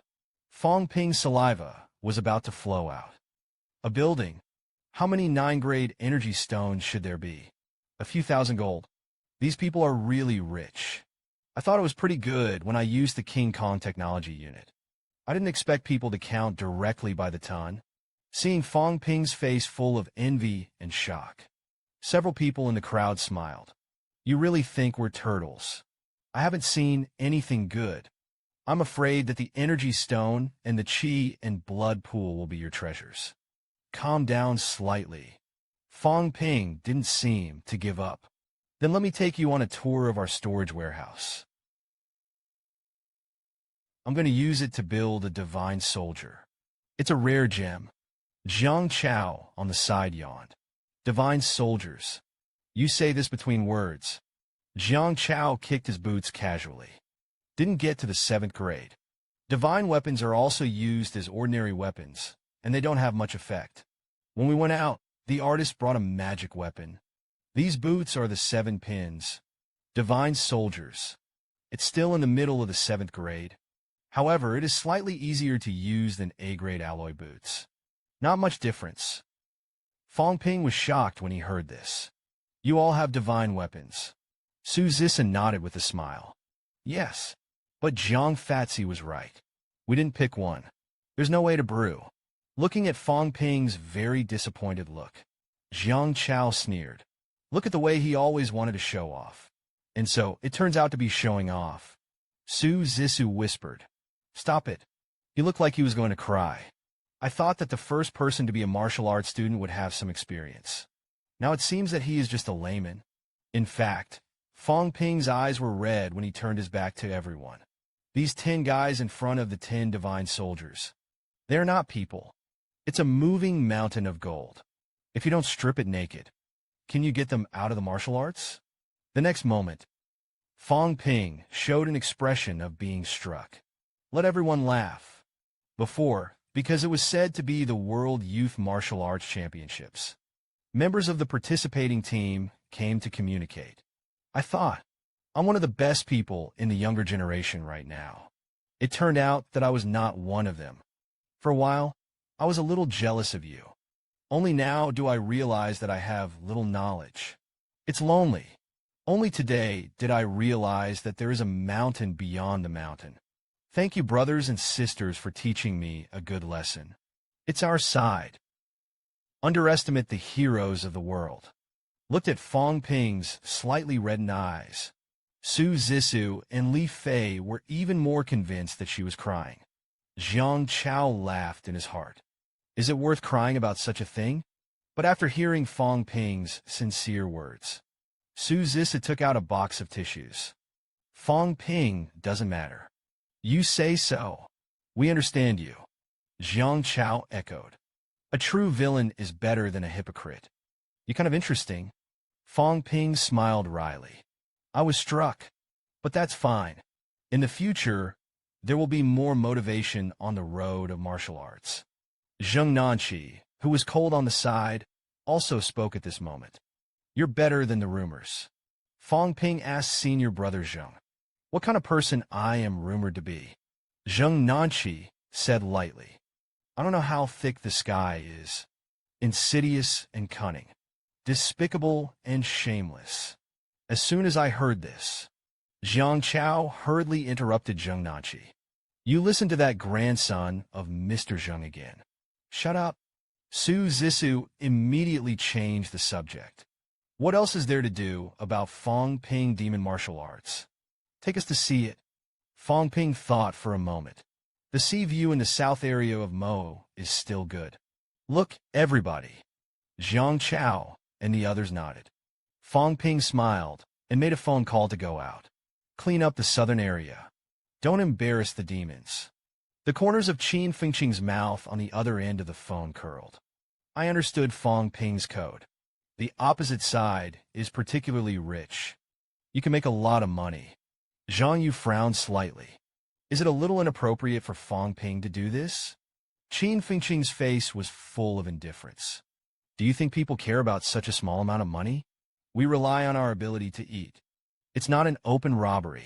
Fang Ping's saliva was about to flow out. A building? How many 9-grade energy stones should there be? A few thousand gold. These people are really rich. I thought it was pretty good when I used the King Kong technology unit. I didn't expect people to count directly by the ton. Seeing Fang Ping's face full of envy and shock, several people in the crowd smiled. You really think we're turtles? I haven't seen anything good. I'm afraid that the energy stone and the chi and blood pool will be your treasures. Calm down slightly. Fang Ping didn't seem to give up. Then let me take you on a tour of our storage warehouse. I'm going to use it to build a divine soldier. It's a rare gem. Jiang Chao on the side yawned. Divine soldiers. You say this between words. Jiang Chao kicked his boots casually. Didn't get to the 7th grade. Divine weapons are also used as ordinary weapons, and they don't have much effect. When we went out, the artist brought a magic weapon. These boots are the 7 pins. Divine soldiers. It's still in the middle of the 7th grade. However, it is slightly easier to use than A-grade alloy boots. Not much difference. Fang Ping was shocked when he heard this. You all have divine weapons. Su Zisa nodded with a smile. Yes, but Jiang Fatsi was right. We didn't pick one. There's no way to brew. Looking at Fang Ping's very disappointed look, Jiang Chao sneered. Look at the way he always wanted to show off. And so, it turns out to be showing off. Su Zissou whispered. Stop it. He looked like he was going to cry. I thought that the first person to be a martial arts student would have some experience. Now it seems that he is just a layman. In fact, Fang Ping's eyes were red when he turned his back to everyone. These 10 guys in front of the 10 divine soldiers. They're not people. It's a moving mountain of gold. If you don't strip it naked, can you get them out of the martial arts? The next moment, Fang Ping showed an expression of being struck. Let everyone laugh. Because it was said to be the World Youth Martial Arts Championships. Members of the participating team came to communicate. I thought, I'm one of the best people in the younger generation right now. It turned out that I was not one of them. For a while, I was a little jealous of you. Only now do I realize that I have little knowledge. It's lonely. Only today did I realize that there is a mountain beyond the mountain. Thank you, brothers and sisters, for teaching me a good lesson. It's our side. Underestimate the heroes of the world. Looked at Fang Ping's slightly reddened eyes. Su Zissou and Li Fei were even more convinced that she was crying. Jiang Chao laughed in his heart. Is it worth crying about such a thing? But after hearing Fang Ping's sincere words, Su Zissou took out a box of tissues. Fang Ping doesn't matter. You say so. We understand you. Jiang Chao echoed. A true villain is better than a hypocrite. You're kind of interesting. Fang Ping smiled wryly. I was struck. But that's fine. In the future, there will be more motivation on the road of martial arts. Zheng Nanqi, who was cold on the side, also spoke at this moment. You're better than the rumors. Fang Ping asked senior brother Zheng. What kind of person I am rumored to be? Zheng Nanqi said lightly. I don't know how thick the sky is. Insidious and cunning. Despicable and shameless. As soon as I heard this, Jiang Chao hurriedly interrupted Zheng Nanqi. You listen to that grandson of Mr. Zheng again. Shut up. Su Zissou immediately changed the subject. What else is there to do about Fang Ping demon martial arts? Take us to see it. Fang Ping thought for a moment. The sea view in the south area of Mo is still good. Look, everybody. Jiang Chao and the others nodded. Fang Ping smiled and made a phone call to go out. Clean up the southern area. Don't embarrass the demons. The corners of Qin Fengqing's mouth on the other end of the phone curled. I understood Fang Ping's code. The opposite side is particularly rich. You can make a lot of money. Zhang Yu frowned slightly. Is it a little inappropriate for Fang Ping to do this? Qin Fengqing's face was full of indifference. Do you think people care about such a small amount of money? We rely on our ability to eat. It's not an open robbery.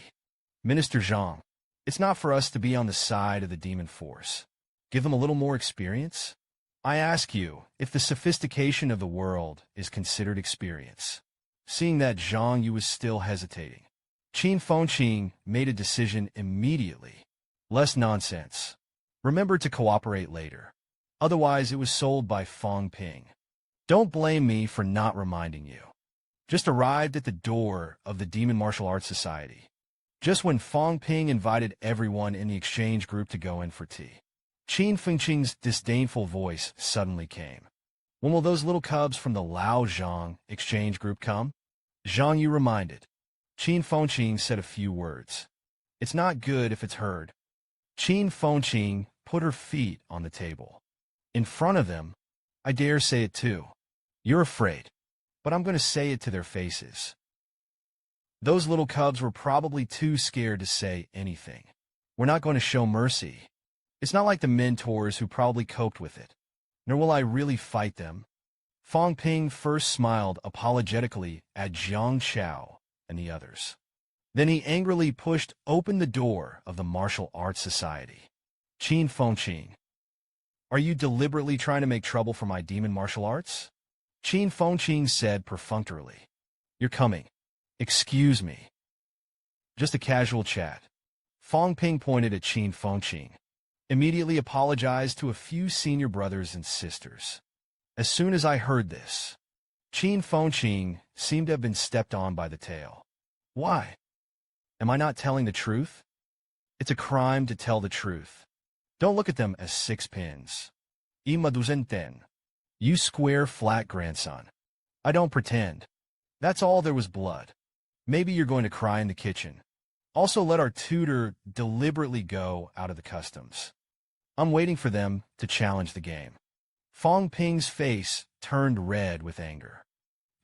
Minister Zhang, it's not for us to be on the side of the demon force. Give them a little more experience? I ask you if the sophistication of the world is considered experience. Seeing that Zhang Yu was still hesitating, Qin Fengqing made a decision immediately. Less nonsense. Remember to cooperate later. Otherwise, it was sold by Fang Ping. Don't blame me for not reminding you. Just arrived at the door of the Demon Martial Arts Society, just when Fang Ping invited everyone in the exchange group to go in for tea. Qin Fengqing's disdainful voice suddenly came. When will those little cubs from the Lao Zhang exchange group come? Zhang Yu reminded. Qin Fengqing said a few words. It's not good if it's heard. Qin Fengqing put her feet on the table. In front of them, I dare say it too. You're afraid, but I'm going to say it to their faces. Those little cubs were probably too scared to say anything. We're not going to show mercy. It's not like the mentors who probably coped with it. Nor will I really fight them. Fang Ping first smiled apologetically at Jiang Chao and the others. Then he angrily pushed open the door of the Martial Arts Society. Qin Fengqing, are you deliberately trying to make trouble for my demon martial arts? Qin Fengqing said perfunctorily. You're coming. Excuse me. Just a casual chat. Fang Ping pointed at Qin Fengqing. Immediately apologized to a few senior brothers and sisters. As soon as I heard this, Qin Fengqing seemed to have been stepped on by the tail. Why? Am I not telling the truth? It's a crime to tell the truth. Don't look at them as six pins. Imaduzenten. You square flat grandson. I don't pretend. That's all there was blood. Maybe you're going to cry in the kitchen. Also let our tutor deliberately go out of the customs. I'm waiting for them to challenge the game. Fang Ping's face turned red with anger.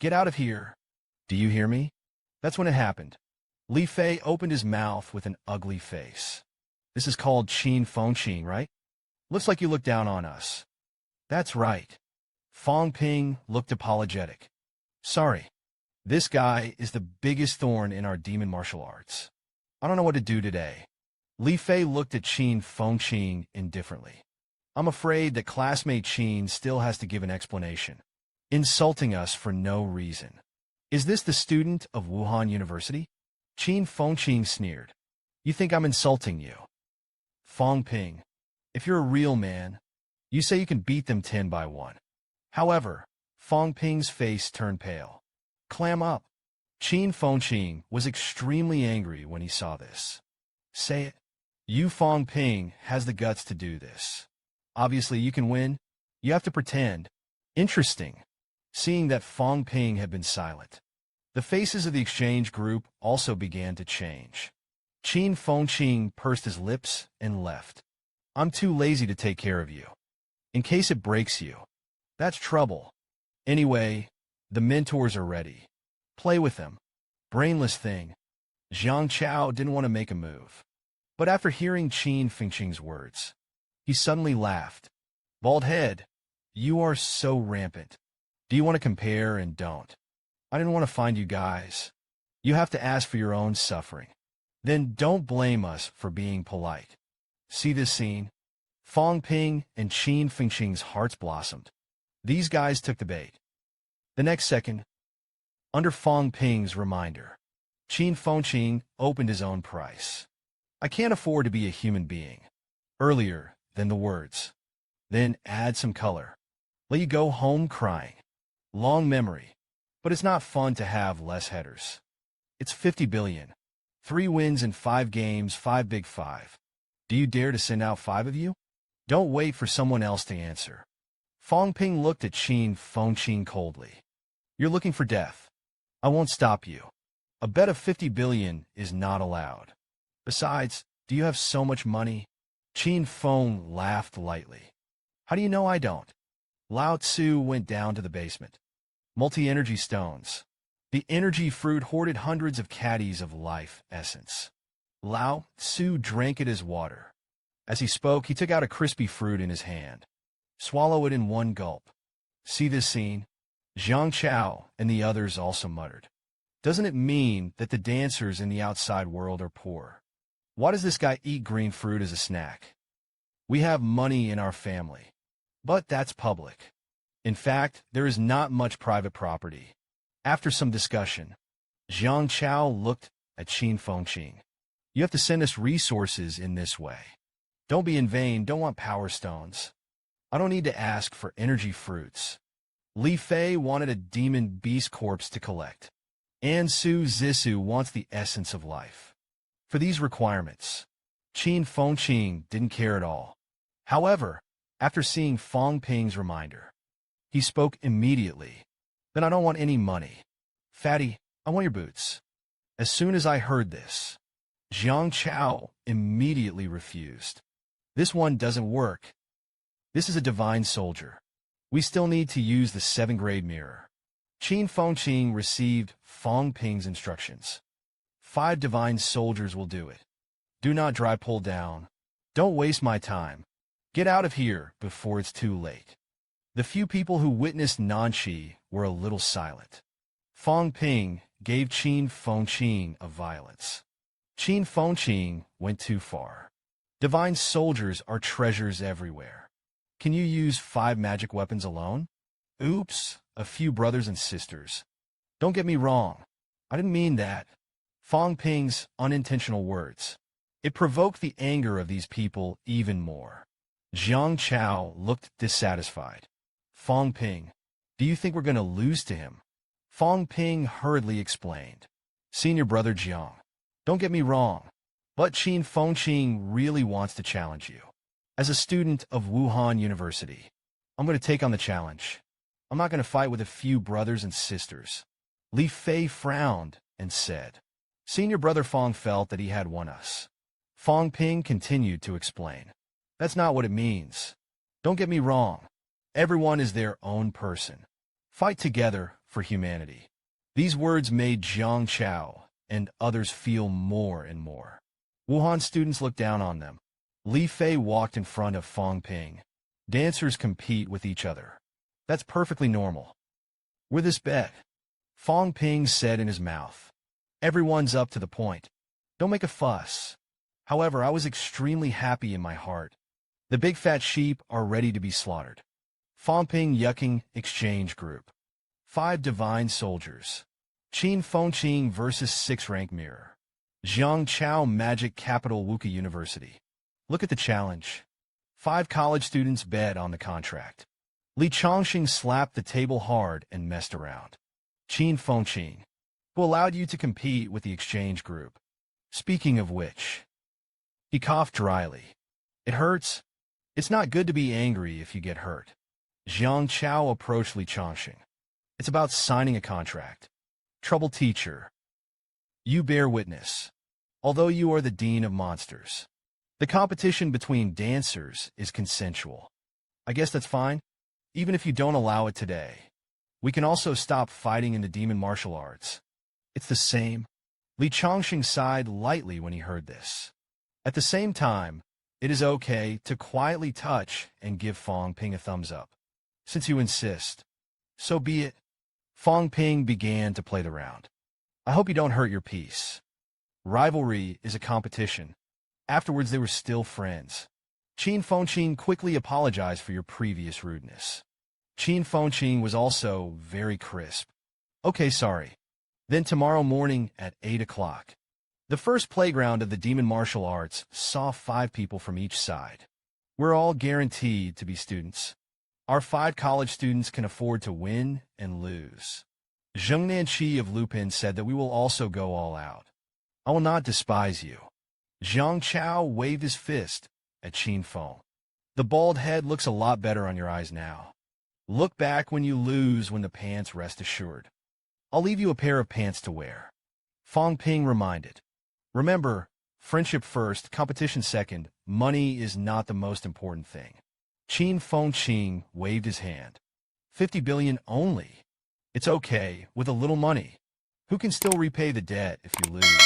Get out of here. Do you hear me? That's when it happened. Li Fei opened his mouth with an ugly face. This is called Qin Fengqing, right? Looks like you look down on us. That's right. Fang Ping looked apologetic. Sorry. This guy is the biggest thorn in our demon martial arts. I don't know what to do today. Li Fei looked at Qin Fengqing indifferently. I'm afraid that classmate Qin still has to give an explanation. Insulting us for no reason. Is this the student of Wuhan University? Qin Fengqing sneered. You think I'm insulting you? Fang Ping, if you're a real man, you say you can beat them 10 by 1. However, Fang Ping's face turned pale. Clam up. Qin Fengqing was extremely angry when he saw this. Say it. You Fang Ping has the guts to do this. Obviously you can win. You have to pretend. Interesting. Seeing that Fang Ping had been silent, the faces of the exchange group also began to change. Qin Fengqing pursed his lips and left. I'm too lazy to take care of you. In case it breaks you. That's trouble. Anyway, the mentors are ready. Play with them. Brainless thing. Jiang Chao didn't want to make a move. But after hearing Qin Fengqing's words, he suddenly laughed. Bald head, you are so rampant. Do you want to compare and don't? I didn't want to find you guys. You have to ask for your own suffering. Then don't blame us for being polite. See this scene? Fang Ping and Qin Fengqing's hearts blossomed. These guys took the bait. The next second, under Fang Ping's reminder, Qin Fengqing opened his own price. I can't afford to be a human being. Earlier than the words. Then add some color. Let you go home crying. Long memory. But it's not fun to have less headers. It's 50 billion. 3 wins in 5 games, 5 big 5. Do you dare to send out 5 of you? Don't wait for someone else to answer. Fang Ping looked at Qin Fengqing coldly. You're looking for death. I won't stop you. A bet of 50 billion is not allowed. Besides, do you have so much money? Qin Feng laughed lightly. How do you know I don't? Lao Tzu went down to the basement. Multi-energy stones. The energy fruit hoarded hundreds of caddies of life essence. Lao Tzu drank it as water. As he spoke, he took out a crispy fruit in his hand. Swallow it in one gulp. See this scene? Jiang Chao and the others also muttered. Doesn't it mean that the dancers in the outside world are poor? Why does this guy eat green fruit as a snack? We have money in our family, but that's public. In fact, there is not much private property. After some discussion, Jiang Chao looked at Qin Fengqing. You have to send us resources in this way. Don't be in vain, don't want power stones. I don't need to ask for energy fruits. Li Fei wanted a demon beast corpse to collect. And Su Zissou wants the essence of life. For these requirements, Qin Fengqing didn't care at all. However, after seeing Fang Ping's reminder, he spoke immediately. Then I don't want any money. Fatty, I want your boots. As soon as I heard this, Jiang Chao immediately refused. This one doesn't work. This is a divine soldier. We still need to use the 7th grade mirror. Qin Fengqing received Fang Ping's instructions. 5 divine soldiers will do it. Do not dry pull down. Don't waste my time. Get out of here before it's too late. The few people who witnessed Nanqi were a little silent. Fang Ping gave Qin Fengqing a violence. Qin Fengqing went too far. Divine soldiers are treasures everywhere. Can you use 5 magic weapons alone? Oops, a few brothers and sisters. Don't get me wrong. I didn't mean that. Fang Ping's unintentional words. It provoked the anger of these people even more. Jiang Chao looked dissatisfied. Fang Ping, do you think we're going to lose to him? Fang Ping hurriedly explained. Senior brother Jiang, don't get me wrong, but Qin Fengqing really wants to challenge you. As a student of Wuhan University, I'm going to take on the challenge. I'm not going to fight with a few brothers and sisters. Li Fei frowned and said. Senior brother Fang felt that he had won us. Fang Ping continued to explain. That's not what it means. Don't get me wrong. Everyone is their own person. Fight together for humanity. These words made Jiang Chao and others feel more and more. Wuhan students looked down on them. Li Fei walked in front of Fang Ping. Dancers compete with each other. That's perfectly normal. With this bet, Fang Ping said in his mouth. Everyone's up to the point. Don't make a fuss. However, I was extremely happy in my heart. The big fat sheep are ready to be slaughtered. Fang Ping yucking exchange group. 5 divine soldiers. Qin Fengqing versus 6th rank mirror. Jiang Chao Magic Capital Wuka University. Look at the challenge. 5 college students bet on the contract. Li Chongqing slapped the table hard and messed around. Qin Fengqing, who allowed you to compete with the exchange group. Speaking of which, he coughed dryly. It hurts. It's not good to be angry if you get hurt. Jiang Chao approached Li Chongqing. It's about signing a contract. Trouble teacher. You bear witness. Although you are the dean of monsters, the competition between dancers is consensual. I guess that's fine, even if you don't allow it today. We can also stop fighting in the demon martial arts. It's the same. Li Chongqing sighed lightly when he heard this. At the same time, it is okay to quietly touch and give Fang Ping a thumbs up. Since you insist, so be it. Fang Ping began to play the round. I hope you don't hurt your peace. Rivalry is a competition. Afterwards, they were still friends. Qin Fengqing quickly apologized for your previous rudeness. Qin Fengqing was also very crisp. Okay, sorry. Then tomorrow morning at 8 o'clock. The first playground of the demon martial arts saw 5 people from each side. We're all guaranteed to be students. Our 5 college students can afford to win and lose. Zheng Nanqi of Lupin said that we will also go all out. I will not despise you. Jiang Chao waved his fist at Qin Feng. The bald head looks a lot better on your eyes now. Look back when you lose when the pants rest assured. I'll leave you a pair of pants to wear. Fang Ping reminded. Remember, friendship first, competition second, money is not the most important thing. Qin Fengqing waved his hand. 50 billion only. It's okay, with a little money. Who can still repay the debt if you lose?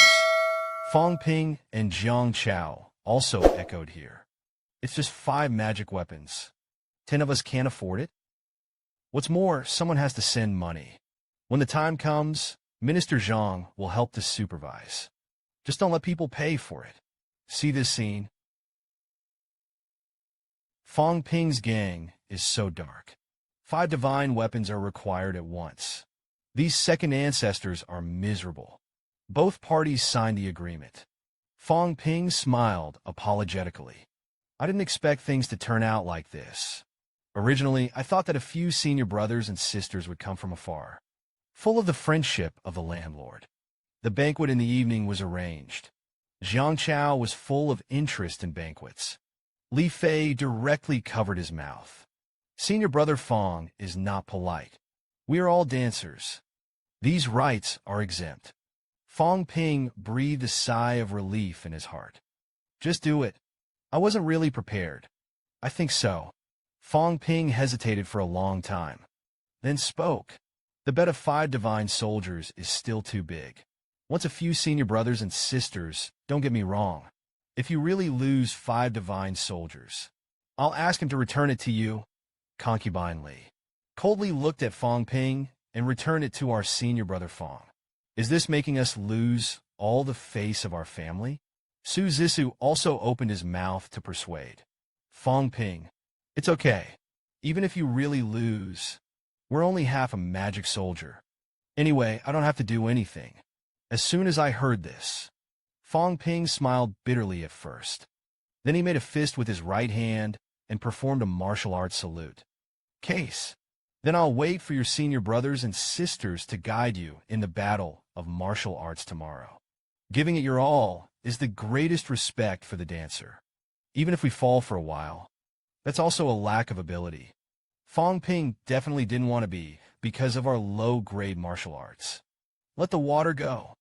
Fang Ping and Jiang Chao also echoed here. It's just 5 magic weapons. 10 of us can't afford it? What's more, someone has to send money. When the time comes, Minister Zhang will help to supervise. Just don't let people pay for it. See this scene? Fang Ping's gang is so dark. 5 divine weapons are required at once. These second ancestors are miserable. Both parties signed the agreement. Fang Ping smiled apologetically. I didn't expect things to turn out like this. Originally, I thought that a few senior brothers and sisters would come from afar, full of the friendship of the landlord. The banquet in the evening was arranged. Jiang Chao was full of interest in banquets. Li Fei directly covered his mouth. Senior brother Fang is not polite. We are all dancers. These rites are exempt. Fang Ping breathed a sigh of relief in his heart. Just do it. I wasn't really prepared. I think so. Fang Ping hesitated for a long time, then spoke. The bet of 5 divine soldiers is still too big. Once a few senior brothers and sisters, don't get me wrong. If you really lose 5 divine soldiers, I'll ask him to return it to you. Concubine Li coldly looked at Fang Ping and returned it to our senior brother Fang. Is this making us lose all the face of our family? Su Zissou also opened his mouth to persuade. Fang Ping, it's okay. Even if you really lose, we're only half a magic soldier. Anyway, I don't have to do anything. As soon as I heard this, Fang Ping smiled bitterly at first. Then he made a fist with his right hand and performed a martial arts salute. Case. Then I'll wait for your senior brothers and sisters to guide you in the battle of martial arts tomorrow. Giving it your all is the greatest respect for the dancer. Even if we fall for a while, that's also a lack of ability. Fang Ping definitely didn't want to be because of our low-grade martial arts. Let the water go.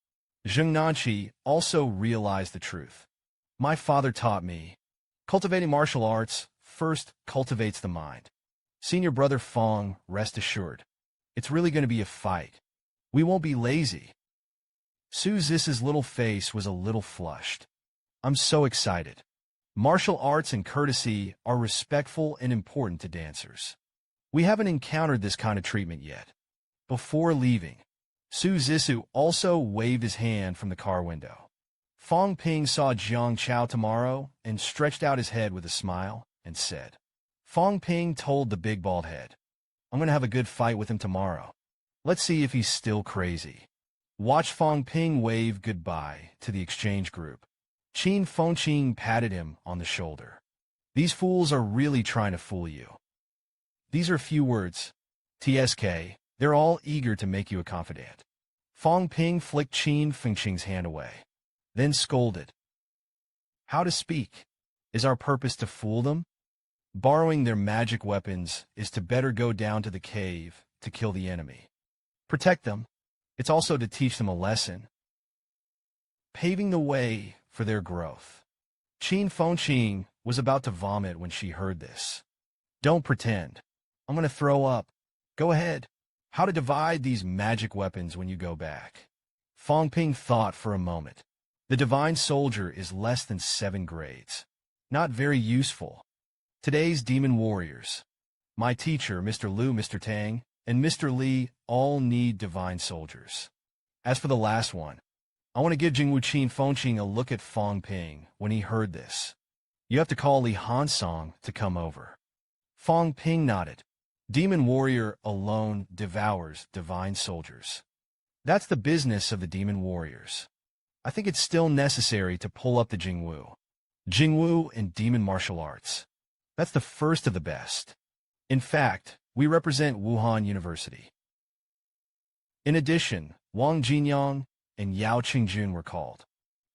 Zheng Nanqi also realized the truth. My father taught me, cultivating martial arts first cultivates the mind. Senior brother Fang, rest assured, it's really going to be a fight. We won't be lazy. Su Ziss's little face was a little flushed. I'm so excited. Martial arts and courtesy are respectful and important to dancers. We haven't encountered this kind of treatment yet. Before leaving, Su Zissou also waved his hand from the car window. Fang Ping saw Jiang Chao tomorrow and stretched out his head with a smile and said, Fang Ping told the big bald head, I'm going to have a good fight with him tomorrow. Let's see if he's still crazy. Watch Fang Ping wave goodbye to the exchange group. Qin Fengqing patted him on the shoulder. These fools are really trying to fool you. These are few words. TSK, they're all eager to make you a confidant. Fang Ping flicked Qin Fengqing's hand away, then scolded. How to speak? Is our purpose to fool them? Borrowing their magic weapons is to better go down to the cave to kill the enemy. Protect them. It's also to teach them a lesson. Paving the way for their growth. Qin Fengqing was about to vomit when she heard this. Don't pretend. I'm going to throw up. Go ahead. How to divide these magic weapons when you go back. Fang Ping thought for a moment. The divine soldier is less than 7 grades. Not very useful. Today's demon warriors, my teacher, Mr. Liu, Mr. Tang, and Mr. Li all need divine soldiers. As for the last one, I want to give Jingwu Qin Fengqing a look at Fang Ping when he heard this. You have to call Li Hansong to come over. Fang Ping nodded. Demon warrior alone devours divine soldiers. That's the business of the demon warriors. I think it's still necessary to pull up the Jingwu. Jingwu and demon martial arts. That's the first of the best. In fact, we represent Wuhan University. In addition, Wang Jinyang and Yao Qingjun were called,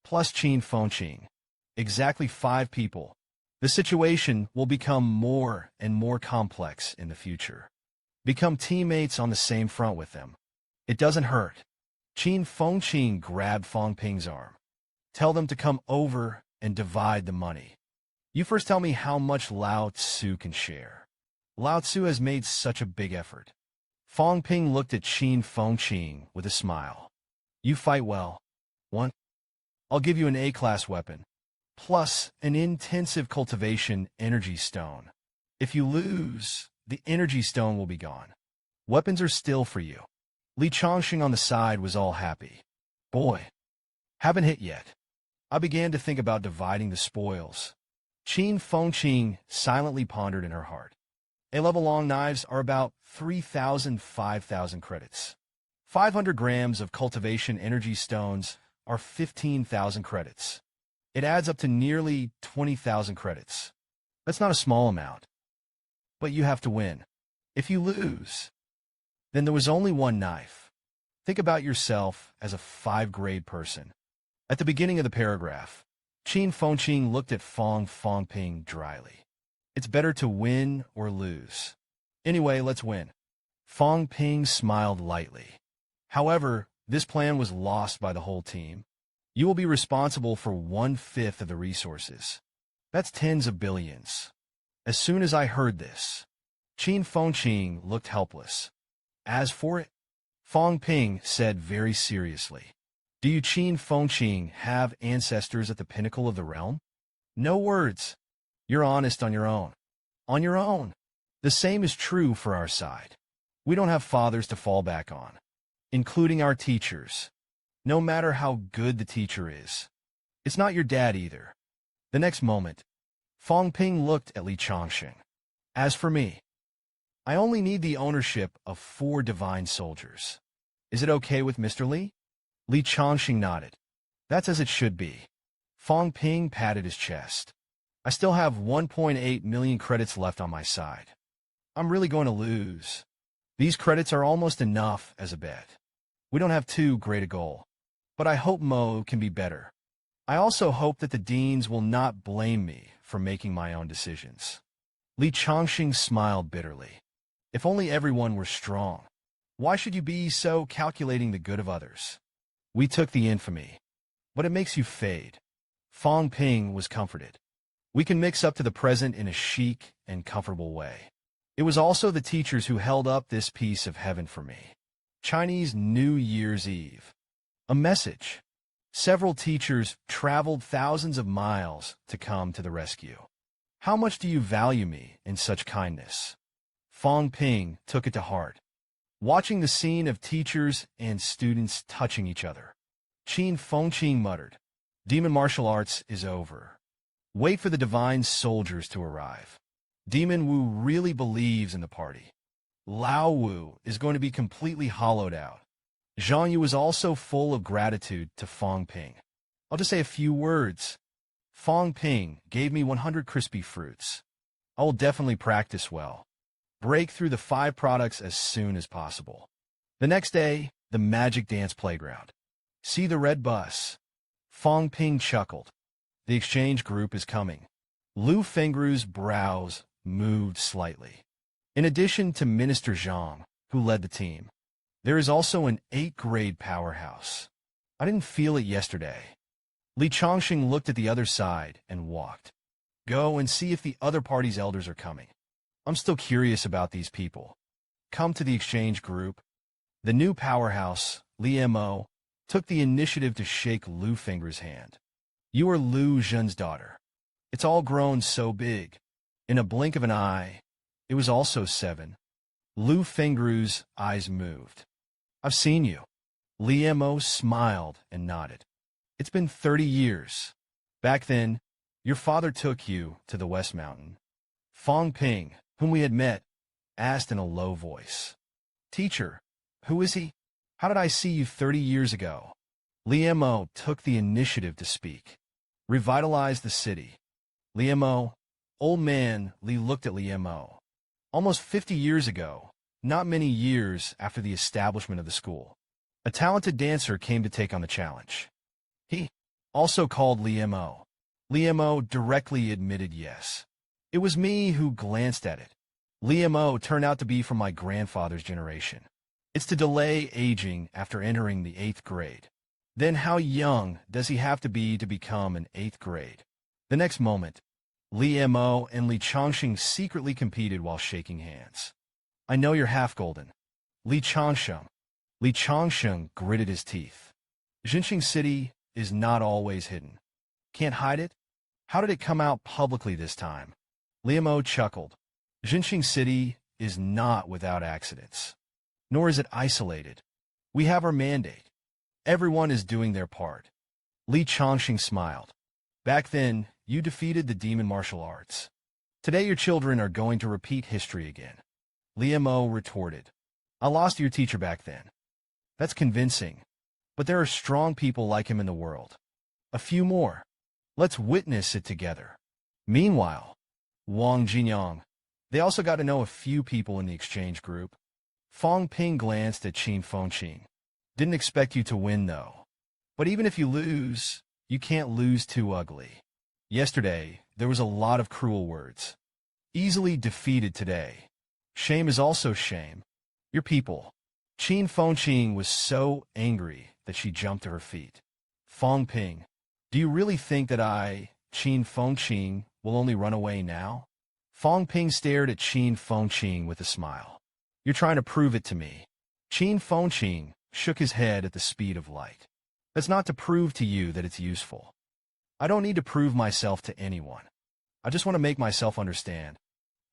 plus Qin Fengqing. Exactly 5 people. The situation will become more and more complex in the future. Become teammates on the same front with them. It doesn't hurt. Qin Fengqing grabbed Fang Ping's arm. Tell them to come over and divide the money. You first tell me how much Lao Tzu can share. Lao Tzu has made such a big effort. Fang Ping looked at Qin Fengqing with a smile. You fight well. 1. I'll give you an A-class weapon, plus an intensive cultivation energy stone. If you lose, the energy stone will be gone. Weapons are still for you. Li Chongqing on the side was all happy. Boy, haven't hit yet. I began to think about dividing the spoils. Qin Fengqing silently pondered in her heart. A-level-long knives are about 5,000 credits. 500 grams of cultivation energy stones are 15,000 credits. It adds up to nearly 20,000 credits. That's not a small amount. But you have to win. If you lose, then there was only one knife. Think about yourself as a 5th-grade person. At the beginning of the paragraph, Qin Fengqing looked at Fang Ping dryly. It's better to win or lose. Anyway, let's win. Fang Ping smiled lightly. However, this plan was lost by the whole team. You will be responsible for 1/5 of the resources. That's tens of billions. As soon as I heard this, Qin Fengqing looked helpless. As for it, Fang Ping said very seriously, do you Qin Fengqing have ancestors at the pinnacle of the realm? No words. You're honest on your own. On your own. The same is true for our side. We don't have fathers to fall back on, including our teachers. No matter how good the teacher is. It's not your dad either. The next moment, Fang Ping looked at Li Chongqing. As for me, I only need the ownership of 4 divine soldiers. Is it okay with Mr. Li? Li Chongqing nodded. That's as it should be. Fang Ping patted his chest. I still have 1.8 million credits left on my side. I'm really going to lose. These credits are almost enough as a bet. We don't have too great a goal. But I hope Mo can be better. I also hope that the deans will not blame me for making my own decisions. Li Chongqing smiled bitterly. If only everyone were strong. Why should you be so calculating the good of others? We took the infamy, but it makes you fade. Fang Ping was comforted. We can mix up to the present in a chic and comfortable way. It was also the teachers who held up this piece of heaven for me. Chinese New Year's Eve. A message. Several teachers traveled thousands of miles to come to the rescue. How much do you value me in such kindness? Fang Ping took it to heart. Watching the scene of teachers and students touching each other, Qin Fengqing muttered, Demon martial arts is over. Wait for the divine soldiers to arrive. Demon Wu really believes in the party. Lao Wu is going to be completely hollowed out. Zhang Yu was also full of gratitude to Fang Ping. I'll just say a few words. Fang Ping gave me 100 crispy fruits. I will definitely practice well. Break through the 5 products as soon as possible. The next day, the magic dance playground. See the red bus. Fang Ping chuckled. The exchange group is coming. Lu Fengru's brows moved slightly. In addition to Minister Zhang, who led the team, there is also an 8th-grade powerhouse. I didn't feel it yesterday. Li Chongqing looked at the other side and walked. Go and see if the other party's elders are coming. I'm still curious about these people. Come to the exchange group. The new powerhouse, Li Mo, took the initiative to shake Lu Fengru's hand. You are Lu Zhen's daughter. It's all grown so big. In a blink of an eye, it was also 7. Lu Fengru's eyes moved. I've seen you. Li Mo smiled and nodded. It's been 30 years. Back then, your father took you to the West Mountain. Fang Ping, whom we had met, asked in a low voice. Teacher, who is he? How did I see you 30 years ago? Li Mo took the initiative to speak. Revitalize the city. Li Mo, old man Li looked at Li Mo. Almost 50 years ago, not many years after the establishment of the school, a talented dancer came to take on the challenge. He, also called Li Mo. Li Mo directly admitted yes. It was me who glanced at it. Li Mo turned out to be from my grandfather's generation. It's to delay aging after entering the 8th grade. Then how young does he have to be become an 8th grade? The next moment, Li Mo and Li Chongqing secretly competed while shaking hands. I know you're half golden. Li Chongqing. Li Chongqing gritted his teeth. Jinqing City is not always hidden. Can't hide it? How did it come out publicly this time? Li Mo chuckled. Jinqing City is not without accidents. Nor is it isolated. We have our mandate. Everyone is doing their part. Li Chongqing smiled. Back then, you defeated the demon martial arts. Today your children are going to repeat history again. Li Mo retorted. I lost to your teacher back then. That's convincing. But there are strong people like him in the world. A few more. Let's witness it together. Meanwhile, Wang Jinyang. They also got to know a few people in the exchange group. Fang Ping glanced at Qin Fengqing. Didn't expect you to win, though. But even if you lose, you can't lose too ugly. Yesterday, there was a lot of cruel words. Easily defeated today. Shame is also shame. Your people. Qin Fengqing was so angry that she jumped to her feet. Fang Ping, do you really think that Qin Fengqing, will only run away now? Fang Ping stared at Qin Fengqing with a smile. You're trying to prove it to me. Qin Fengqing shook his head at the speed of light. That's not to prove to you that it's useful. I don't need to prove myself to anyone. I just want to make myself understand.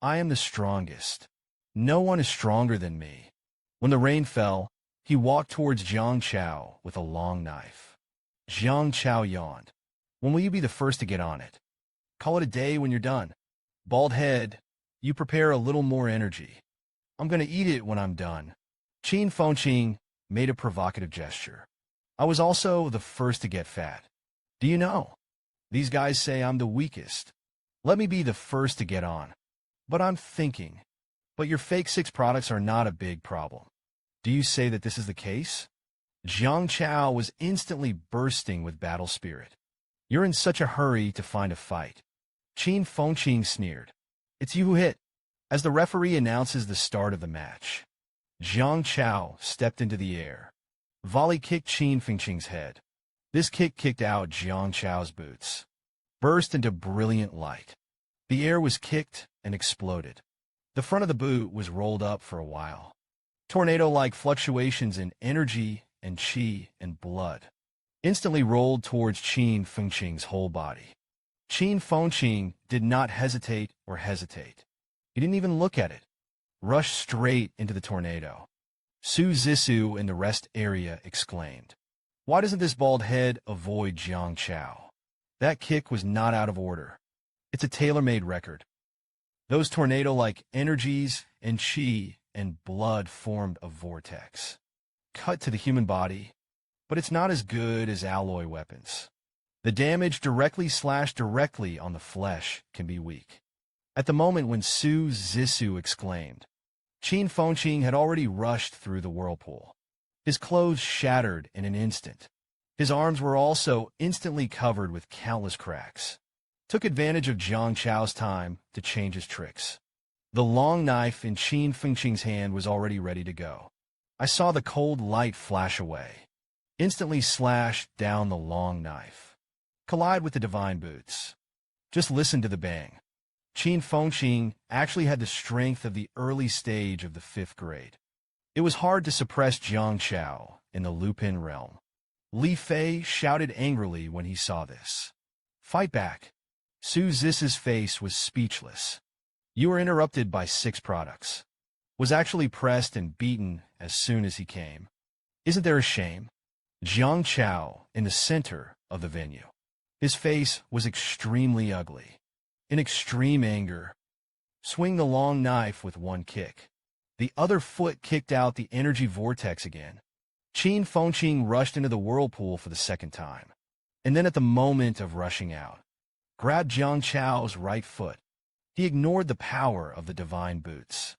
I am the strongest. No one is stronger than me. When the rain fell, he walked towards Jiang Chao with a long knife. Jiang Chao yawned. When will you be the first to get on it? Call it a day when you're done. Bald head, you prepare a little more energy. I'm going to eat it when I'm done. Qin Fengqing made a provocative gesture. I was also the first to get fat. Do you know? These guys say I'm the weakest. Let me be the first to get on. But I'm thinking. But your fake 6 products are not a big problem. Do you say that this is the case? Jiang Chao was instantly bursting with battle spirit. You're in such a hurry to find a fight. Qin Fengqing sneered. It's you who hit. As the referee announces the start of the match, Jiang Chao stepped into the air. Volley kicked Qin Fengqing's head. This kick kicked out Jiang Chao's boots. Burst into brilliant light. The air was kicked and exploded. The front of the boot was rolled up for a while. Tornado-like fluctuations in energy and qi and blood instantly rolled towards Qin Fengqing's whole body. Qin Fengqing did not hesitate. He didn't even look at it. Rushed straight into the tornado. Su Zissou in the rest area exclaimed, "Why doesn't this bald head avoid Jiang Chao? That kick was not out of order. It's a tailor-made record." Those tornado-like energies and qi and blood formed a vortex. Cut to the human body, but it's not as good as alloy weapons. The damage slashed directly on the flesh can be weak. At the moment when Su Zissou exclaimed, Qin Fengqing had already rushed through the whirlpool. His clothes shattered in an instant. His arms were also instantly covered with countless cracks. Took advantage of Jiang Chao's time to change his tricks. The long knife in Qin Fengqing's hand was already ready to go. I saw the cold light flash away. Instantly slashed down the long knife. Collide with the divine boots. Just listen to the bang. Qin Fengqing actually had the strength of the early stage of the 5th grade. It was hard to suppress Jiang Chao in the Lupin realm. Li Fei shouted angrily when he saw this. Fight back. Su Ziss's face was speechless. You were interrupted by 6 products. Was actually pressed and beaten as soon as he came. Isn't there a shame? Jiang Chao in the center of the venue. His face was extremely ugly. In extreme anger. Swing the long knife with one kick. The other foot kicked out the energy vortex again. Qin Fengqing rushed into the whirlpool for the 2nd time. And then at the moment of rushing out, grabbed Jiang Chao's right foot. He ignored the power of the divine boots.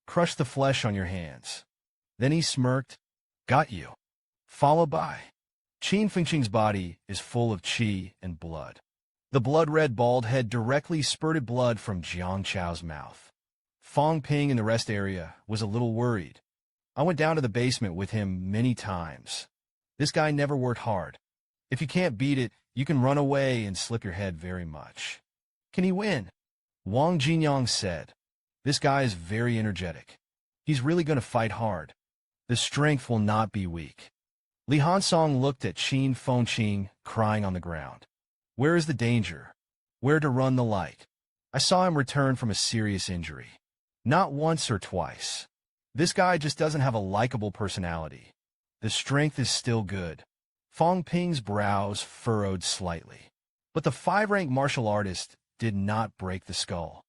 Crushed the flesh on your hands. Then he smirked. Got you. Followed by. Qin Fengqing's body is full of qi and blood. The blood-red bald head directly spurted blood from Jiang Chao's mouth. Fang Ping in the rest area was a little worried. I went down to the basement with him many times. This guy never worked hard. If you can't beat it, you can run away and slip your head very much. Can he win? Wang Jinyang said. This guy is very energetic. He's really going to fight hard. The strength will not be weak. Li Hansong looked at Qin Fengqing crying on the ground. Where is the danger? Where to run the light? I saw him return from a serious injury. Not once or twice. This guy just doesn't have a likable personality. The strength is still good. Fang Ping's brows furrowed slightly. But the 5-rank martial artist did not break the skull.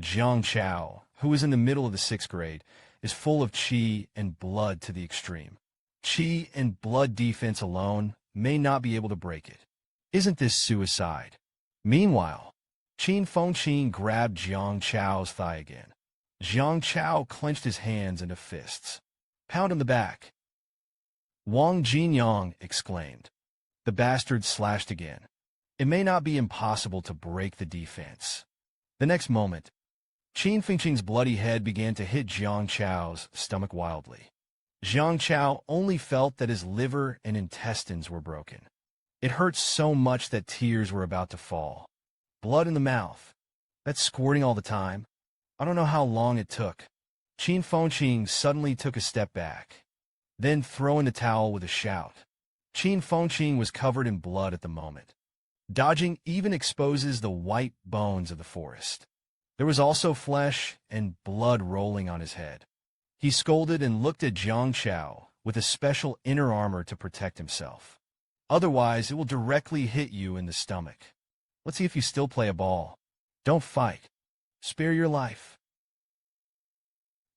Jiang Chao, who is in the middle of the 6th grade, is full of qi and blood to the extreme. Qi and blood defense alone may not be able to break it. Isn't this suicide? Meanwhile, Qin Fengqin grabbed Jiang Chao's thigh again. Jiang Chao clenched his hands into fists. Pound him the back. Wang Jinyang exclaimed. The bastard slashed again. It may not be impossible to break the defense. The next moment, Qin Fengqin's bloody head began to hit Jiang Chao's stomach wildly. Jiang Chao only felt that his liver and intestines were broken. It hurt so much that tears were about to fall. Blood in the mouth. That's squirting all the time. I don't know how long it took. Qin Fengqin suddenly took a step back, then throwing the towel with a shout. Qin Fengqin was covered in blood at the moment. Dodging even exposes the white bones of the forest. There was also flesh and blood rolling on his head. He scolded and looked at Jiang Chao with a special inner armor to protect himself. Otherwise, it will directly hit you in the stomach. Let's see if you still play a ball. Don't fight. Spare your life.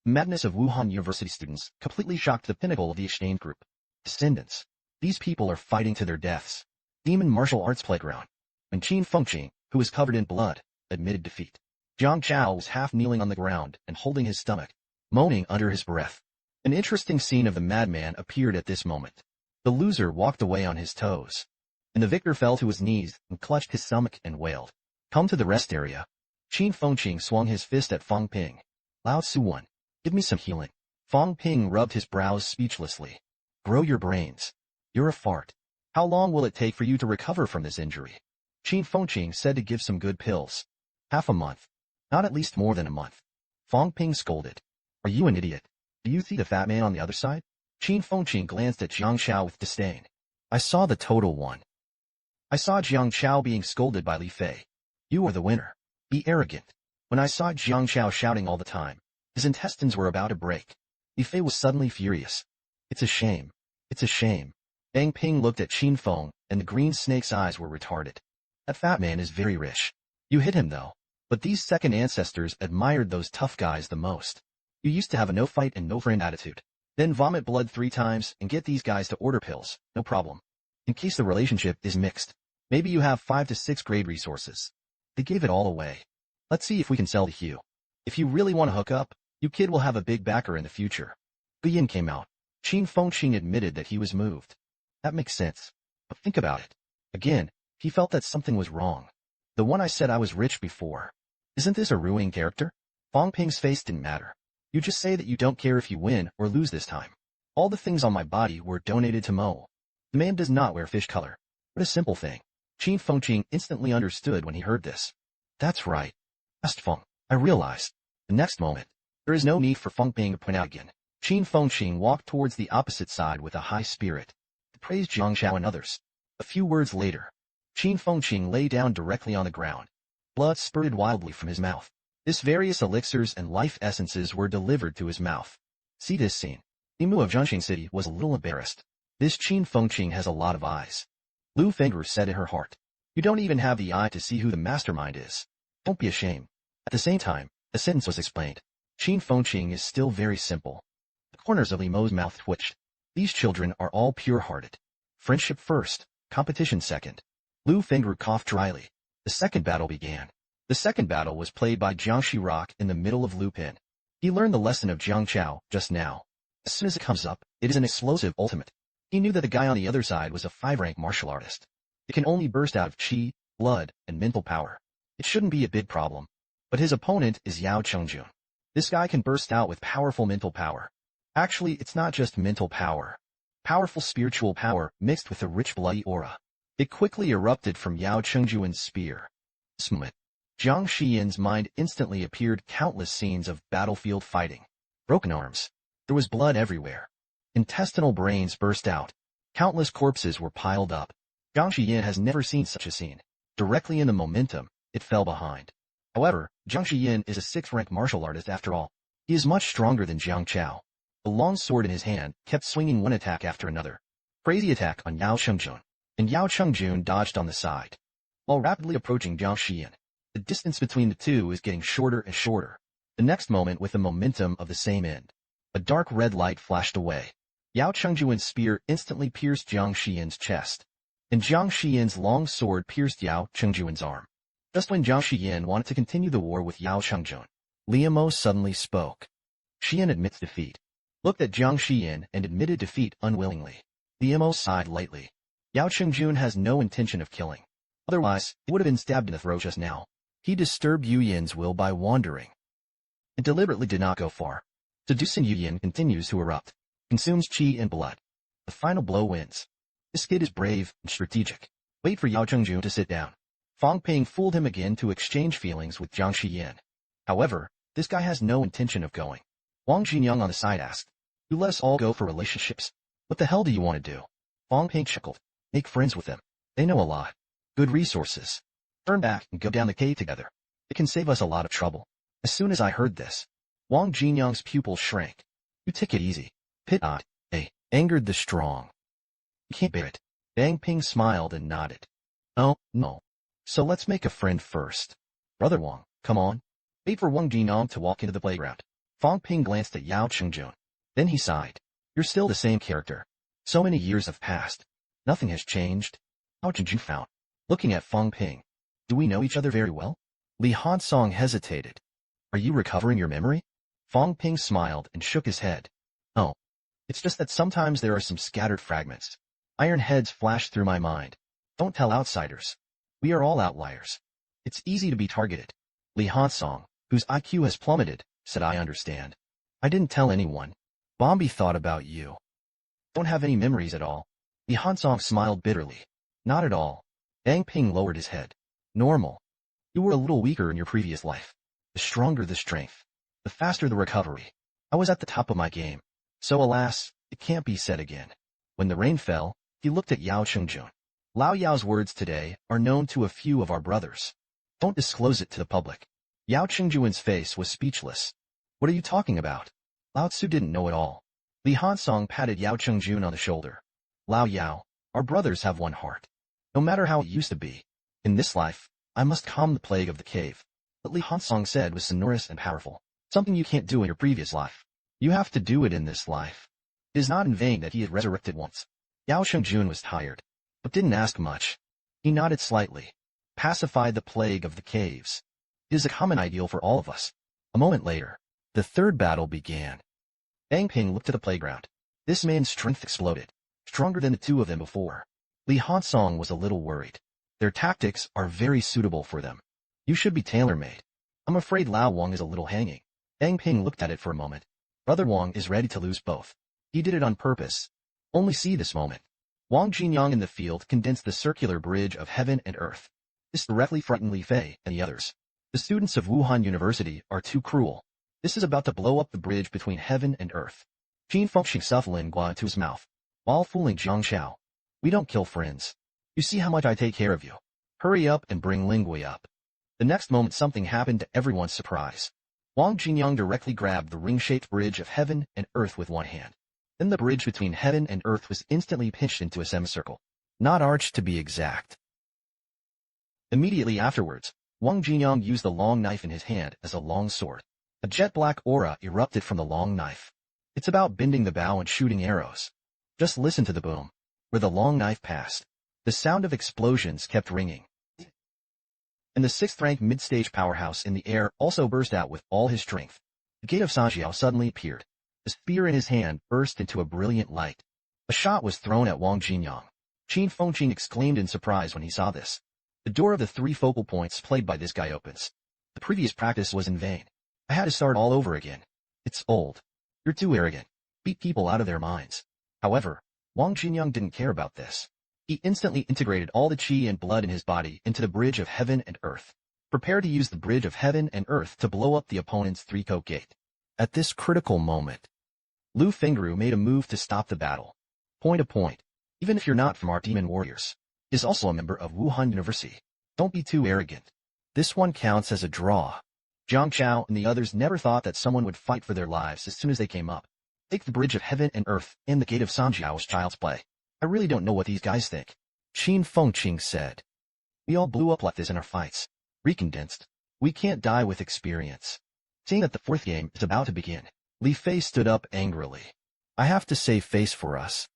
Madness of Wuhan University students completely shocked the pinnacle of the exchange group. Descendants. These people are fighting to their deaths. Demon martial arts playground. When Qin Fengqin, who was covered in blood, admitted defeat, Jiang Chao was half kneeling on the ground and holding his stomach, moaning under his breath. An interesting scene of the madman appeared at this moment. The loser walked away on his toes, and the victor fell to his knees and clutched his stomach and wailed. Come to the rest area. Qin Fengqin swung his fist at Fang Ping. Lao Tzu-Wan, give me some healing. Fang Ping rubbed his brows speechlessly. Grow your brains. You're a fart. How long will it take for you to recover from this injury? Qin Fengqin said to give some good pills. Half a month. Not at least more than a month. Fang Ping scolded. Are you an idiot? Do you see the fat man on the other side? Qin Fengqin glanced at Jiang Chao with disdain. I saw the total one. I saw Jiang Chao being scolded by Li Fei. You are the winner. Be arrogant. When I saw Jiang Chao shouting all the time, his intestines were about to break. Li Fei was suddenly furious. It's a shame. It's a shame. Fang Ping looked at Qin Feng, and the green snake's eyes were retarded. That fat man is very rich. You hit him though. But these second ancestors admired those tough guys the most. You used to have a no-fight and no-friend attitude. Then vomit blood 3 times and get these guys to order pills, no problem. In case the relationship is mixed. Maybe you have 5 to 6 grade resources. They gave it all away. Let's see if we can sell to Hugh. If you really want to hook up, you kid will have a big backer in the future. Guyan came out. Qin Fengqin admitted that he was moved. That makes sense. But think about it. Again, he felt that something was wrong. The one I said I was rich before. Isn't this a ruining character? Fang Ping's face didn't matter. You just say that you don't care if you win or lose this time. All the things on my body were donated to Mo. The man does not wear fish color. What a simple thing. Qin Fengqin instantly understood when he heard this. That's right. Asked Feng. I realized. The next moment, there is no need for Fang Ping to point out again. Qin Fengqin walked towards the opposite side with a high spirit, to praise Jiang Chao and others. A few words later, Qin Fengqin lay down directly on the ground. Blood spurted wildly from his mouth. This various elixirs and life essences were delivered to his mouth. See this scene. Imu of Zhengxing City was a little embarrassed. This Qin Fengqin has a lot of eyes. Lu Fengru said in her heart. You don't even have the eye to see who the mastermind is. Don't be ashamed. At the same time, a sentence was explained. Qin Fengqin is still very simple. The corners of Li Mo's mouth twitched. These children are all pure-hearted. Friendship first, competition second. Lu Fengru coughed dryly. The second battle began. The second battle was played by Jiangxi Rock in the middle of Lupin. He learned the lesson of Jiang Chao just now. As soon as it comes up, it is an explosive ultimate. He knew that the guy on the other side was a 5-rank martial artist. It can only burst out of qi, blood, and mental power. It shouldn't be a big problem. But his opponent is Yao Chengjun. This guy can burst out with powerful mental power. Actually, it's not just mental power. Powerful spiritual power mixed with a rich bloody aura. It quickly erupted from Yao Chengjun's spear. This moment, Jiang Xian's mind instantly appeared countless scenes of battlefield fighting. Broken arms. There was blood everywhere. Intestinal brains burst out. Countless corpses were piled up. Jiang Xian has never seen such a scene. Directly in the momentum, it fell behind. However, Jiang Xian is a 6th-rank martial artist after all. He is much stronger than Jiang Chao. The long sword in his hand kept swinging one attack after another. Crazy attack on Yao Chengjun, and Yao Chengjun dodged on the side. While rapidly approaching Zhang Xian, the distance between the two is getting shorter and shorter. The next moment, with the momentum of the same end, a dark red light flashed away. Yao Chengjun's spear instantly pierced Zhang Xian's chest, and Zhang Xian's long sword pierced Yao Chengjun's arm. Just when Zhang Xian wanted to continue the war with Yao Chengjun, Liamo suddenly spoke. Xian admits defeat. Looked at Zhang Xian and admitted defeat unwillingly. Liamo sighed lightly. Yao Chengjun has no intention of killing. Otherwise, he would have been stabbed in the throat just now. He disturbed Yu Yin's will by wandering. It deliberately did not go far. Seducing Yu Yin continues to erupt, consumes chi and blood. The final blow wins. This kid is brave and strategic. Wait for Yao Chengjun to sit down. Fang Ping fooled him again to exchange feelings with Zhang Xian. However, this guy has no intention of going. Wang Jinyang on the side asked, "You let us all go for relationships? What the hell do you want to do?" Fang Ping chuckled. "Make friends with them. They know a lot. Good resources. Turn back and go down the cave together. It can save us a lot of trouble." As soon as I heard this, Wang Jinyang's pupil shrank. "You take it easy. Pit not, eh?" Angered the strong. "You can't bear it." Bang Ping smiled and nodded. "Oh, no. So let's make a friend first. Brother Wang, come on." Wait for Wang Jinyang to walk into the playground. Fang Ping glanced at Yao Chengjun. Then he sighed. "You're still the same character. So many years have passed. Nothing has changed." Yao Chengjun frowned, looking at Fang Ping. "Do we know each other very well?" Li Hansong hesitated. "Are you recovering your memory?" Fang Ping smiled and shook his head. "Oh. It's just that sometimes there are some scattered fragments. Iron heads flash through my mind. Don't tell outsiders. We are all outliers. It's easy to be targeted." Li Hansong, whose IQ has plummeted, said, "I understand. I didn't tell anyone." Bombi thought about you. "Don't have any memories at all." Li Hansong smiled bitterly. "Not at all." Bang Ping lowered his head. "Normal. You were a little weaker in your previous life. The stronger the strength, the faster the recovery. I was at the top of my game. So alas, it can't be said again." When the rain fell, he looked at Yao Chengjun. "Lao Yao's words today are known to a few of our brothers. Don't disclose it to the public." Yao Chengjun's face was speechless. "What are you talking about?" Lao Tzu didn't know it all. Li Hansong patted Yao Chengjun on the shoulder. "Lao Yao, our brothers have one heart. No matter how it used to be. In this life, I must calm the plague of the cave." What Li Hansong said was sonorous and powerful. Something you can't do in your previous life. You have to do it in this life. It is not in vain that he had resurrected once. Yao Chengjun was tired, but didn't ask much. He nodded slightly. Pacify the plague of the caves. It is a common ideal for all of us. A moment later, the third battle began. Bang Ping looked at the playground. This man's strength exploded, stronger than the two of them before. Li Hansong was a little worried. Their tactics are very suitable for them. You should be tailor-made. I'm afraid Lao Wang is a little hanging. Bang Ping looked at it for a moment. Brother Wang is ready to lose both. He did it on purpose. Only see this moment. Wang Jinyang in the field condensed the circular bridge of heaven and earth. This directly frightened Li Fei and the others. The students of Wuhan University are too cruel. This is about to blow up the bridge between heaven and earth. Qin Fengxing stuffed Lingua into his mouth, while fooling Jiang Xiao. "We don't kill friends. You see how much I take care of you. Hurry up and bring Lingui up." The next moment something happened to everyone's surprise. Wang Jinyang directly grabbed the ring-shaped bridge of heaven and earth with one hand. Then the bridge between heaven and earth was instantly pinched into a semicircle. Not arched to be exact. Immediately afterwards, Wang Jinyang used the long knife in his hand as a long sword. A jet-black aura erupted from the long knife. It's about bending the bow and shooting arrows. Just listen to the boom. Where the long knife passed, the sound of explosions kept ringing. And the sixth-ranked mid-stage powerhouse in the air also burst out with all his strength. The gate of Sanjiao suddenly appeared. The spear in his hand burst into a brilliant light. A shot was thrown at Wang Jinyang. Qin Fengxing exclaimed in surprise when he saw this. The door of the three focal points played by this guy opens. The previous practice was in vain. I had to start all over again. It's old. You're too arrogant. Beat people out of their minds. However, Wang Jinyang didn't care about this. He instantly integrated all the chi and blood in his body into the bridge of heaven and earth. Prepare to use the bridge of heaven and earth to blow up the opponent's three-coat gate. At this critical moment, Lu Fengru made a move to stop the battle. Point to point. Even if you're not from our demon warriors, he is also a member of Wuhan University. Don't be too arrogant. This one counts as a draw. Jiang Chao and the others never thought that someone would fight for their lives as soon as they came up. Take the bridge of heaven and earth and the gate of Sanjiao as child's play. I really don't know what these guys think. Qin Fengqing said. We all blew up like this in our fights. Recondensed. We can't die with experience. Seeing that the fourth game is about to begin, Li Fei stood up angrily. I have to save face for us.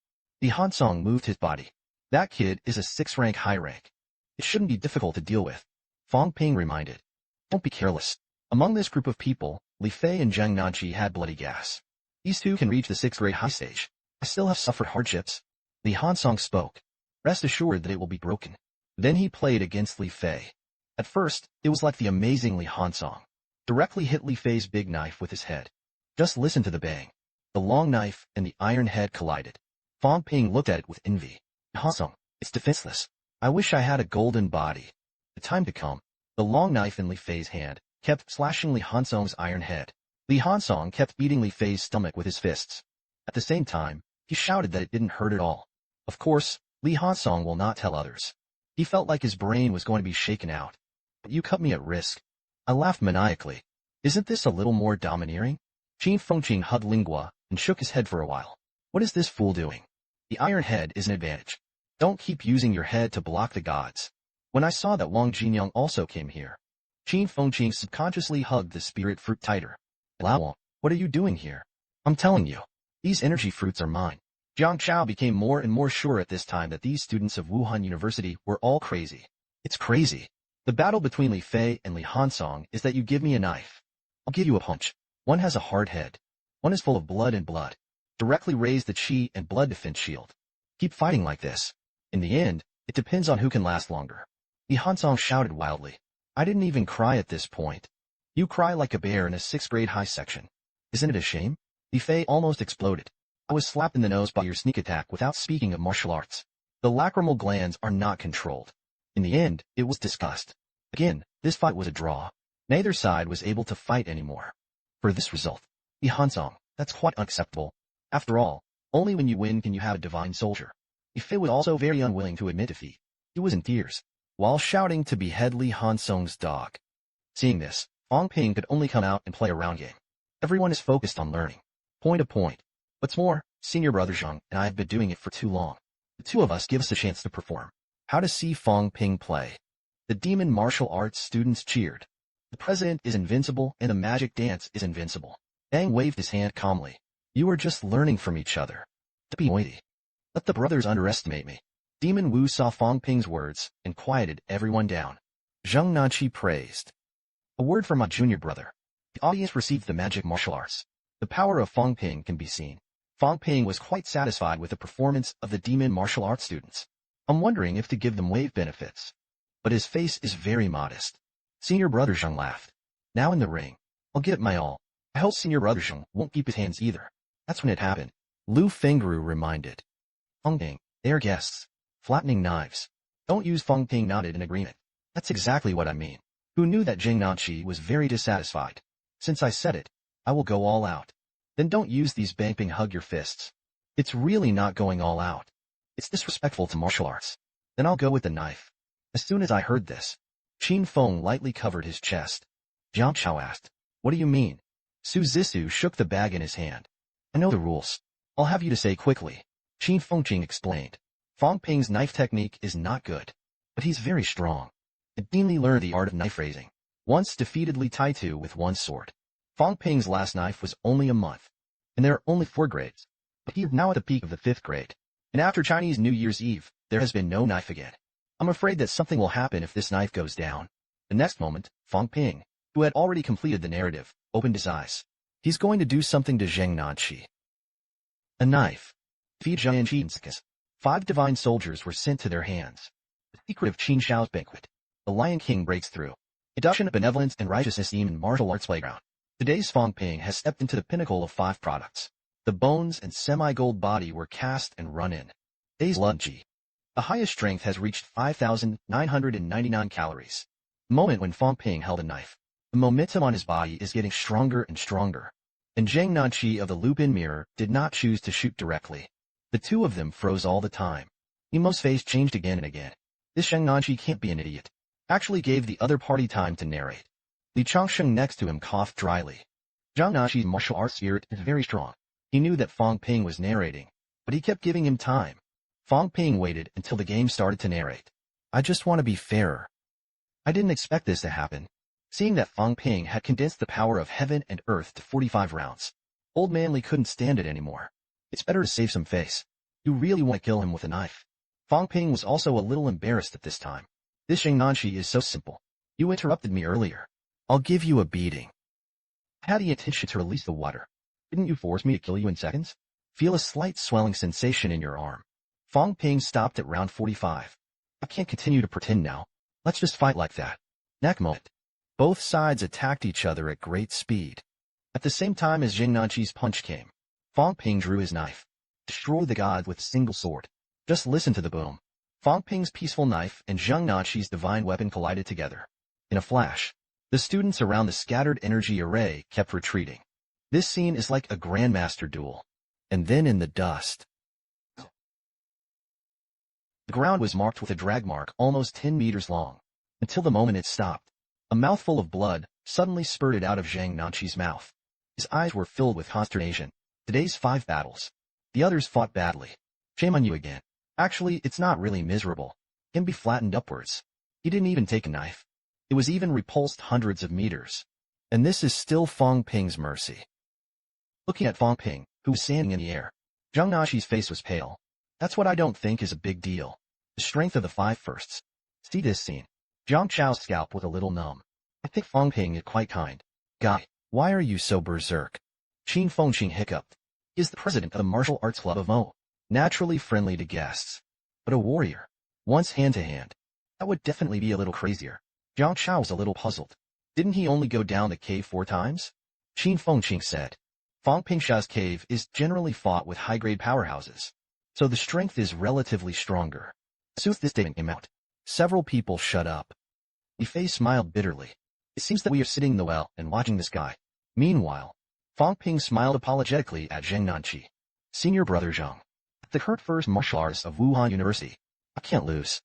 Li Hansong moved his body. That kid is a 6-rank high rank. It shouldn't be difficult to deal with. Fang Ping reminded. Don't be careless. Among this group of people, Li Fei and Zhang Nanqi had bloody gas. These two can reach the 6th grade high stage. I still have suffered hardships. Li Hansong spoke. Rest assured that it will be broken. Then he played against Li Fei. At first, it was like the amazing Li Hansong. Directly hit Li Fei's big knife with his head. Just listen to the bang. The long knife and the iron head collided. Fang Ping looked at it with envy. Hansong, it's defenseless. I wish I had a golden body. The time to come. The long knife in Li Fei's hand kept slashing Li Hansong's iron head. Li Hansong kept beating Li Fei's stomach with his fists. At the same time, he shouted that it didn't hurt at all. Of course, Li Hansong will not tell others. He felt like his brain was going to be shaken out. But you cut me at risk. I laughed maniacally. Isn't this a little more domineering? Qin Fengqing hugged Lingua and shook his head for a while. What is this fool doing? The iron head is an advantage. Don't keep using your head to block the gods. When I saw that Wang Jinyang also came here, Qin Fengqing subconsciously hugged the spirit fruit tighter. Lao, what are you doing here? I'm telling you, these energy fruits are mine. Jiang Chao became more and more sure at this time that these students of Wuhan University were all crazy. It's crazy. The battle between Li Fei and Li Hansong is that you give me a knife. I'll give you a punch. One has a hard head. One is full of blood and blood. Directly raise the chi and blood defense shield. Keep fighting like this. In the end, it depends on who can last longer. Li Hansong shouted wildly. I didn't even cry at this point. You cry like a bear in a 6th grade high section. Isn't it a shame? Li Fei almost exploded. I was slapped in the nose by your sneak attack without speaking of martial arts. The lacrimal glands are not controlled. In the end, it was discussed. Again, this fight was a draw. Neither side was able to fight anymore. For this result, Li Hansong, that's quite unacceptable. After all, only when you win can you have a divine soldier. Li Fei was also very unwilling to admit defeat. He was in tears, while shouting to behead Li Hansong's dog. Seeing this, Fang Ping could only come out and play a round game. Everyone is focused on learning. Point to point. What's more, senior brother Zhang and I have been doing it for too long. The two of us give us a chance to perform. How to see Fang Ping play. The demon martial arts students cheered. The president is invincible and the magic dance is invincible. Aang waved his hand calmly. You are just learning from each other. Don't be noisy. Let the brothers underestimate me. Demon Wu saw Fang Ping's words and quieted everyone down. Zhang Nanqi praised. A word from my junior brother. The audience received the magic martial arts. The power of Fang Ping can be seen. Fang Ping was quite satisfied with the performance of the demon martial arts students. I'm wondering if to give them wave benefits. But his face is very modest. Senior brother Zhang laughed. Now in the ring. I'll give it my all. I hope senior brother Zhang won't keep his hands either. That's when it happened. Lu Fengru reminded. Fang Ping, they are guests. Flattening knives. Don't use Fang Ping nodded in agreement. That's exactly what I mean. Who knew that Zhang Nanqi was very dissatisfied? Since I said it, I will go all out. Then don't use these bang hug your fists. It's really not going all out. It's disrespectful to martial arts. Then I'll go with the knife. As soon as I heard this, Qin Feng lightly covered his chest. Jiang Chao asked, what do you mean? Su Zissou shook the bag in his hand. I know the rules. I'll have you to say quickly. Qin Fengqing explained. Fang Ping's knife technique is not good, but he's very strong. And keenly learned the art of knife raising. Once defeated Li Taitu with one sword. Fang Ping's last knife was only a month, and there are only 4 grades. But he is now at the peak of the 5th grade. And after Chinese New Year's Eve, there has been no knife again. I'm afraid that something will happen if this knife goes down. The next moment, Fang Ping, who had already completed the narrative, opened his eyes. He's going to do something to Zhang Nanqi. A knife. Defeat Jianqi and Sikas. 5 divine soldiers were sent to their hands. The secret of Qin Shao's banquet. The Lion King breaks through. Induction of benevolence and righteousness demon martial arts playground. Today's Fang Ping has stepped into the pinnacle of 5 products. The bones and semi-gold body were cast and run in. Today's lungi. The highest strength has reached 5,999 calories. The moment when Fang Ping held a knife. The momentum on his body is getting stronger and stronger. And Zhang Nanqi of the Lupin Mirror did not choose to shoot directly. The two of them froze all the time. Nemo's face changed again and again. This Zhang Nanqi can't be an idiot. Actually gave the other party time to narrate. Li Changsheng next to him coughed dryly. Zhang Nanqi's martial arts spirit is very strong. He He knew that Fang Ping was narrating, but he kept giving him time. Fang Ping waited until the game started to narrate. I just want to be fairer. I didn't expect this to happen. Seeing that Fang Ping had condensed the power of heaven and earth to 45 rounds, Old Manly couldn't stand it anymore. It's better to save some face. You really want to kill him with a knife. Fang Ping was also a little embarrassed at this time. This Jiangnan is so simple. You interrupted me earlier. I'll give you a beating. I had the intention to release the water. Didn't you force me to kill you in seconds? Feel a slight swelling sensation in your arm. Fang Ping stopped at round 45. I can't continue to pretend now. Let's just fight like that. Next moment. Both sides attacked each other at great speed. At the same time as Jiangnan punch came, Fang Ping drew his knife. Destroy the god with a single sword. Just listen to the boom. Fang Ping's peaceful knife and Jiangnan divine weapon collided together. In a flash, the students around the scattered energy array kept retreating. This scene is like a grandmaster duel. And then in the dust, the ground was marked with a drag mark almost 10 meters long, until the moment it stopped. A mouthful of blood suddenly spurted out of Zhang Nanqi's mouth. His eyes were filled with consternation. Today's 5 battles. The others fought badly. Shame on you again. Actually, it's not really miserable. Can be flattened upwards. He didn't even take a knife. It was even repulsed hundreds of meters. And this is still Fang Ping's mercy. Looking at Fang Ping, who was standing in the air, Zhang Nanqi's face was pale. That's what I don't think is a big deal. The strength of the 5 firsts. See this scene. Zhang Chao's scalp was a little numb. I think Fang Ping is quite kind. Guy, why are you so berserk? Qin Fengqing hiccuped. He is the president of the Martial Arts Club of Mo. Naturally friendly to guests. But a warrior. Once hand-to-hand. That would definitely be a little crazier. Zhang Chao was a little puzzled. Didn't he only go down the cave 4 times? Qin Fengqing said. Fang Pingsha's cave is generally fought with high-grade powerhouses, so the strength is relatively stronger. As soon as this statement came out, several people shut up. Li Fei smiled bitterly. It seems that we are sitting in the well and watching this guy. Meanwhile, Fang Ping smiled apologetically at Zhang Nanqi. Senior brother Zhang. The current first martial artist of Wuhan University. I can't lose.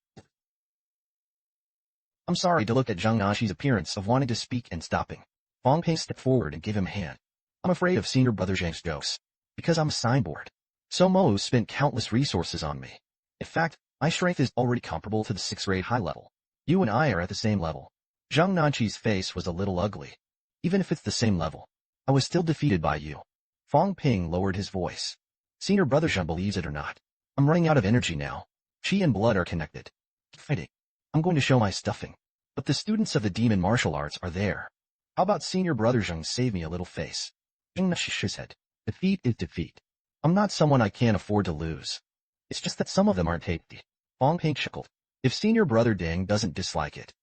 I'm sorry to look at Zhang Nanqi's appearance of wanting to speak and stopping. Fang Ping stepped forward and gave him a hand. I'm afraid of senior brother Zhang's jokes, because I'm a signboard. So Mo spent countless resources on me. In fact, my strength is already comparable to the 6th grade high level. You and I are at the same level. Zhang Nanqi's face was a little ugly. Even if it's the same level, I was still defeated by you. Fang Ping lowered his voice. Senior brother Zhang believes it or not. I'm running out of energy now. Qi and blood are connected. Keep fighting. I'm going to show my stuffing. But the students of the demon martial arts are there. How about senior brother Zhang save me a little face? Zhang Nanqi said. Defeat is defeat. I'm not someone I can't afford to lose. It's just that some of them aren't tasty. Fang Ping chuckled. If senior brother Deng doesn't dislike it,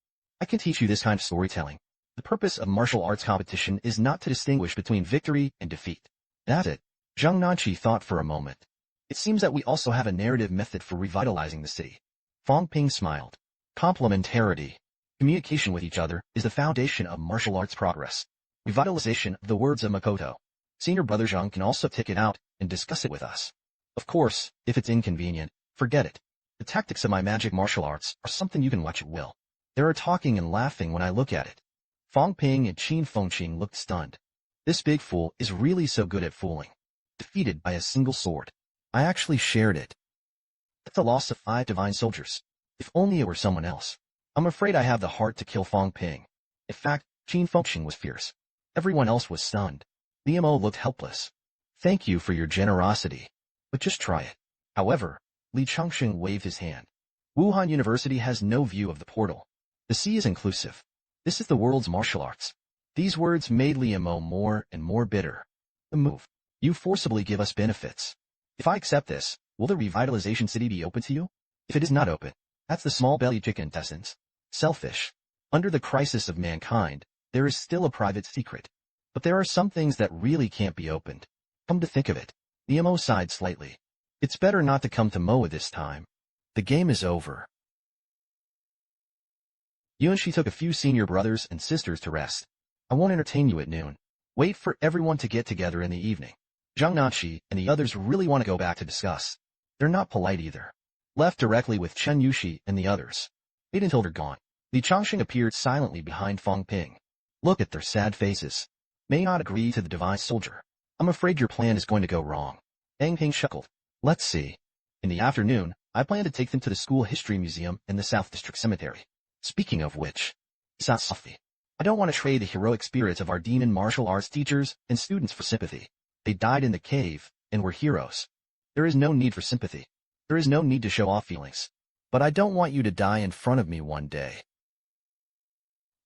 I can teach you this kind of storytelling. The purpose of martial arts competition is not to distinguish between victory and defeat. That's it. Zhang Nanqi thought for a moment. It seems that we also have a narrative method for revitalizing the city. Fang Ping smiled. Complementarity. Communication with each other is the foundation of martial arts progress. Revitalization of the words of Makoto. Senior brother Zhang can also tick it out and discuss it with us. Of course, if it's inconvenient, forget it. The tactics of my magic martial arts are something you can watch at will. There are talking and laughing when I look at it. Fang Ping and Qin Fengqing looked stunned. This big fool is really so good at fooling. Defeated by a single sword. I actually shared it. That's a loss of 5 divine soldiers. If only it were someone else. I'm afraid I have the heart to kill Fang Ping. In fact, Qin Fengqing was fierce. Everyone else was stunned. Liu Mo looked helpless. Thank you for your generosity. But just try it. However, Li Changsheng waved his hand. Wuhan University has no view of the portal. The sea is inclusive. This is the world's martial arts. These words made Liu Mo more and more bitter. The move. You forcibly give us benefits. If I accept this, will the revitalization city be open to you? If it is not open, that's the small-bellied chicken essence. Selfish. Under the crisis of mankind, there is still a private secret. But there are some things that really can't be opened. Come to think of it, Liu Mo sighed slightly. It's better not to come to Moa this time. The game is over. Yuanshi took a few senior brothers and sisters to rest. I won't entertain you at noon. Wait for everyone to get together in the evening. Zhang Nanqi and the others really want to go back to discuss. They're not polite either. Left directly with Chen Yushi and the others. Wait until they're gone. Li Changsheng appeared silently behind Fang Ping. Look at their sad faces. May not agree to the divine soldier. I'm afraid your plan is going to go wrong. Fang Ping chuckled. Let's see. In the afternoon, I plan to take them to the school history museum in the South District Cemetery. Speaking of which, Sophie, I don't want to trade the heroic spirits of our demon martial arts teachers and students for sympathy. They died in the cave, and were heroes. There is no need for sympathy. There is no need to show off feelings. But I don't want you to die in front of me one day.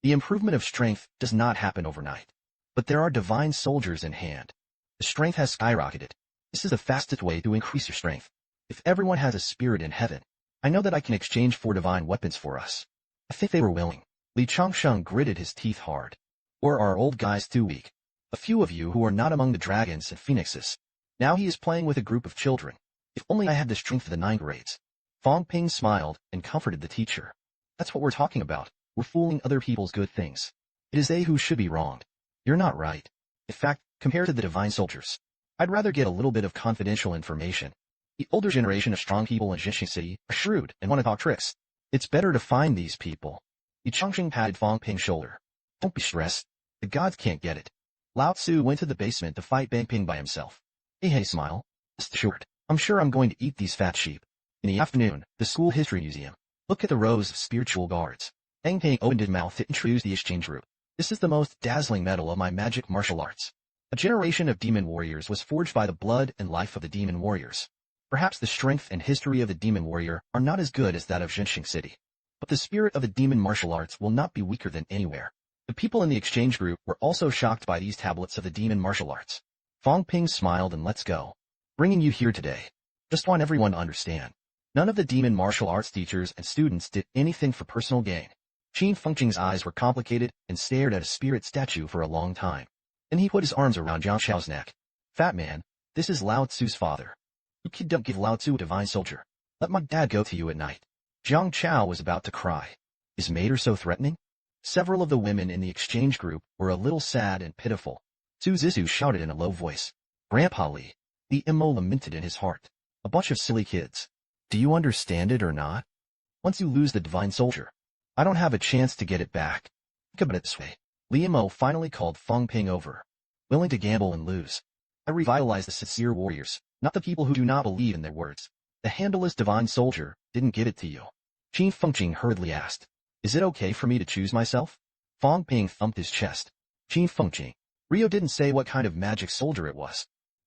The improvement of strength does not happen overnight. But there are divine soldiers in hand. The strength has skyrocketed. This is the fastest way to increase your strength. If everyone has a spirit in heaven, I know that I can exchange 4 divine weapons for us. I think they were willing. Li Changsheng gritted his teeth hard. Or are old guys too weak? A few of you who are not among the dragons and phoenixes. Now he is playing with a group of children. If only I had the strength of the 9 grades. Fang Ping smiled and comforted the teacher. That's what we're talking about. We're fooling other people's good things. It is they who should be wronged. You're not right. In fact, compared to the divine soldiers, I'd rather get a little bit of confidential information. The older generation of strong people in Jinxing City are shrewd and want to talk tricks. It's better to find these people. Li Changsheng patted Fang Ping's shoulder. Don't be stressed. The gods can't get it. Lao Tzu went to the basement to fight Fang Ping by himself. Hey, smile. Rest assured, I'm sure I'm going to eat these fat sheep. In the afternoon, the school history museum. Look at the rows of spiritual guards. Fang Ping opened his mouth to introduce the exchange group. This is the most dazzling medal of my magic martial arts. A generation of demon warriors was forged by the blood and life of the demon warriors. Perhaps the strength and history of the demon warrior are not as good as that of Jinxing City. But the spirit of the demon martial arts will not be weaker than anywhere. The people in the exchange group were also shocked by these tablets of the demon martial arts. Fang Ping smiled and let's go. Bringing you here today. Just want everyone to understand. None of the demon martial arts teachers and students did anything for personal gain. Qin Fengqing's eyes were complicated and stared at a spirit statue for a long time. Then he put his arms around Jiang Xiao's neck. Fat man, this is Lao Tzu's father. You kid don't give Lao Tzu a divine soldier. Let my dad go to you at night. Jiang Qiao was about to cry. Is mater so threatening? Several of the women in the exchange group were a little sad and pitiful. Su Zizhu shouted in a low voice. Grandpa Li. The Mo lamented in his heart. A bunch of silly kids. Do you understand it or not? Once you lose the divine soldier, I don't have a chance to get it back. Think about it this way. Li Mo finally called Fang Ping over. Willing to gamble and lose. I revitalize the sincere warriors, not the people who do not believe in their words. The handleless divine soldier didn't give it to you. Qin Fengqing hurriedly asked. Is it okay for me to choose myself? Fang Ping thumped his chest. Qin Fengqing. Rio didn't say what kind of magic soldier it was.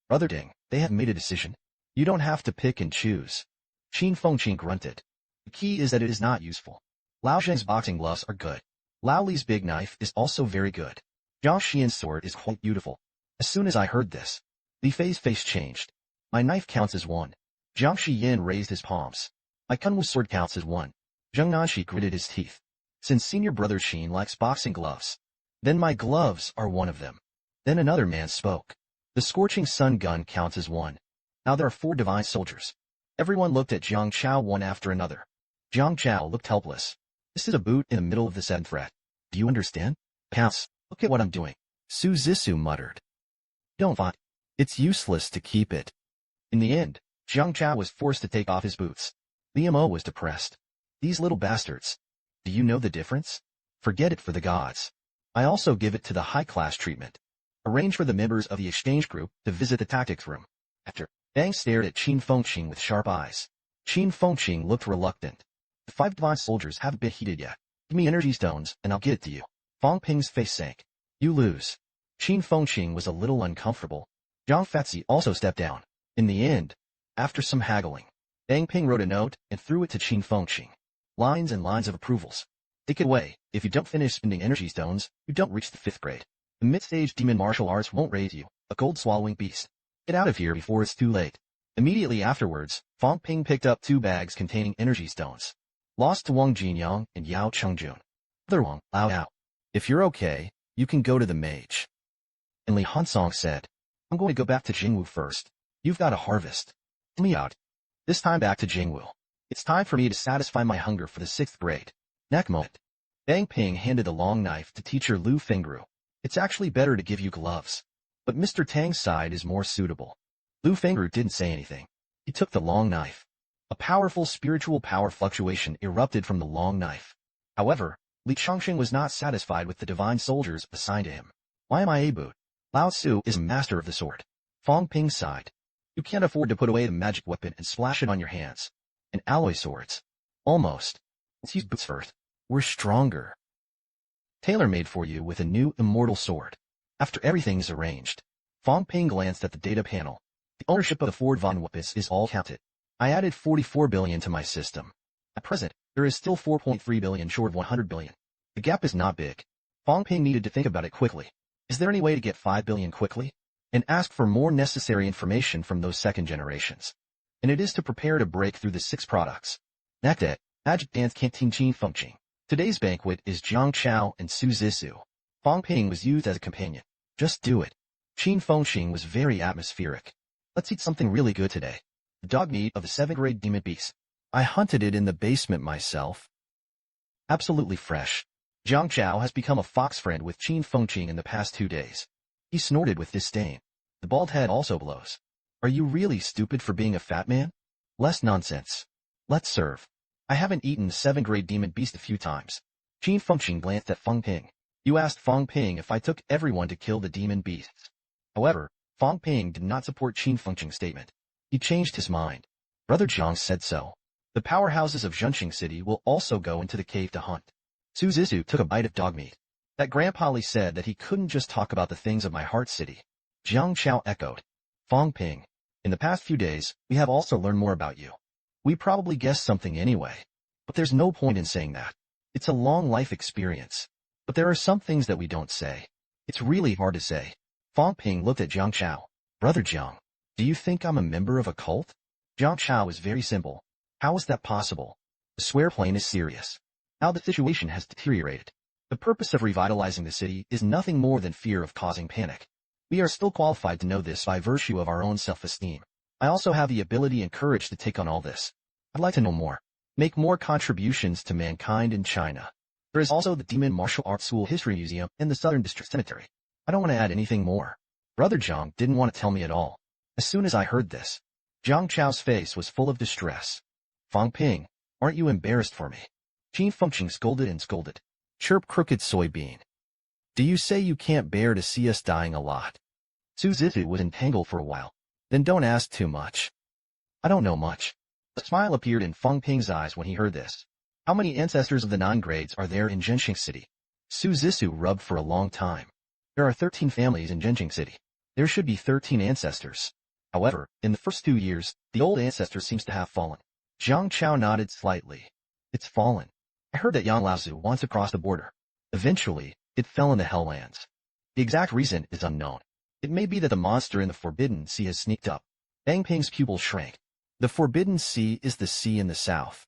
Brother Ding, they have made a decision. You don't have to pick and choose. Qin Fengqing grunted. The key is that it is not useful. Lao Zheng's boxing gloves are good. Lao Li's big knife is also very good. Zhao Xian's sword is quite beautiful. As soon as I heard this, Li Fei's face changed. My knife counts as 1. Jiang Xiyan raised his palms. My Kunwu sword counts as 1. Zheng Nanshi gritted his teeth. Since senior brother Qin likes boxing gloves, then my gloves are one of them. Then another man spoke. The scorching sun gun counts as 1. Now there are 4 divine soldiers. Everyone looked at Jiang Qiao one after another. Jiang Qiao looked helpless. This is a boot in the middle of the 7th threat. Do you understand? Pounce, look at what I'm doing. Su Zizhu muttered. Don't fight. It's useless to keep it. In the end, Jiang Qiao was forced to take off his boots. Li Mo was depressed. These little bastards. Do you know the difference? Forget it for the gods. I also give it to the high-class treatment. Arrange for the members of the exchange group to visit the tactics room. After, Fang stared at Qin Fengqing with sharp eyes. Qin Fengqing looked reluctant. The 5 divine soldiers haven't been heated yet. Give me energy stones, and I'll get it to you. Fang Ping's face sank. You lose. Qin Fengqing was a little uncomfortable. Zhang Fatzi also stepped down. In the end, after some haggling, Fang Ping wrote a note and threw it to Qin Fengqing. Lines and lines of approvals. Take it away. If you don't finish spending energy stones, you don't reach the 5th grade. The mid-stage demon martial arts won't raise you, a gold-swallowing beast. Get out of here before it's too late. Immediately afterwards, Fang Ping picked up 2 bags containing energy stones. Lost to Wang Jinyang and Yao Chengjun. Other Wang, Lao Yao. If you're okay, you can go to the mage. And Li Hansong said, I'm going to go back to Jingwu first. You've got a harvest. Let me out. This time back to Jingwu. It's time for me to satisfy my hunger for the 6th grade. Next moment. Fang Ping handed the long knife to teacher Lu Fengru. It's actually better to give you gloves. But Mr. Tang's side is more suitable. Lu Fengru didn't say anything. He took the long knife. A powerful spiritual power fluctuation erupted from the long knife. However, Li Changsheng was not satisfied with the divine soldiers assigned to him. Why am I a boot? Lao Tzu is a master of the sword. Fang Ping sighed. You can't afford to put away the magic weapon and splash it on your hands. And alloy swords. Almost. Let's use boots first. We're stronger. Tailor-made for you with a new immortal sword. After everything's arranged, Fang Ping glanced at the data panel. The ownership of the Ford Von weapons is all counted. I added 44 billion to my system. At present, there is still 4.3 billion short of 100 billion. The gap is not big. Fang Ping needed to think about it quickly. Is there any way to get 5 billion quickly? And ask for more necessary information from those second generations. And it is to prepare to break through the 6 products. Next day, Magic Dance Canteen Qin Fengqing. Today's banquet is Jiang Chao and Su Zissou. Fang Ping was used as a companion. Just do it. Qin Fengqing was very atmospheric. Let's eat something really good today. The dog meat of the 7th grade demon beast. I hunted it in the basement myself. Absolutely fresh. Jiang Chao has become a fox friend with Qin Fengqing in the past 2 days. He snorted with disdain. The bald head also blows. Are you really stupid for being a fat man? Less nonsense. Let's serve. I haven't eaten the 7th grade demon beast a few times. Qin Fengqing glanced at Fang Ping. You asked Fang Ping if I took everyone to kill the demon beasts. However, Fang Ping did not support Qin Fengqing's statement. He changed his mind. Brother Jiang said so. The powerhouses of Zhenqing City will also go into the cave to hunt. Su Zissou took a bite of dog meat. That Grandpa Li said that he couldn't just talk about the things of my heart city. Jiang Chao echoed. Fang Ping. In the past few days, we have also learned more about you. We probably guessed something anyway. But there's no point in saying that. It's a long life experience. But there are some things that we don't say. It's really hard to say. Fang Ping looked at Jiang Chao. Brother Jiang, do you think I'm a member of a cult? Jiang Chao is very simple. How is that possible? The swear plane is serious. Now the situation has deteriorated. The purpose of revitalizing the city is nothing more than fear of causing panic. We are still qualified to know this by virtue of our own self-esteem. I also have the ability and courage to take on all this. I'd like to know more. Make more contributions to mankind in China. There is also the Demon Martial Arts School History Museum and the Southern District Cemetery. I don't want to add anything more. Brother Jiang didn't want to tell me at all. As soon as I heard this, Jiang Chao's face was full of distress. Fang Ping, aren't you embarrassed for me? Qin Fengqing scolded and scolded. Chirp crooked soybean. Do you say you can't bear to see us dying a lot? Su Zissou was entangled for a while. Then don't ask too much. I don't know much. A smile appeared in Fang Ping's eyes when he heard this. How many ancestors of the 9 grades are there in Zhenqing City? Su Zissou rubbed for a long time. There are 13 families in Zhenqing City. There should be 13 ancestors. However, in the first 2 years, the old ancestor seems to have fallen. Jiang Chao nodded slightly. It's fallen. I heard that Yang Laozu wants to cross the border. Eventually, it fell in the Helllands. The exact reason is unknown. It may be that the monster in the Forbidden Sea has sneaked up. Fang Ping's pupil shrank. The Forbidden Sea is the sea in the south.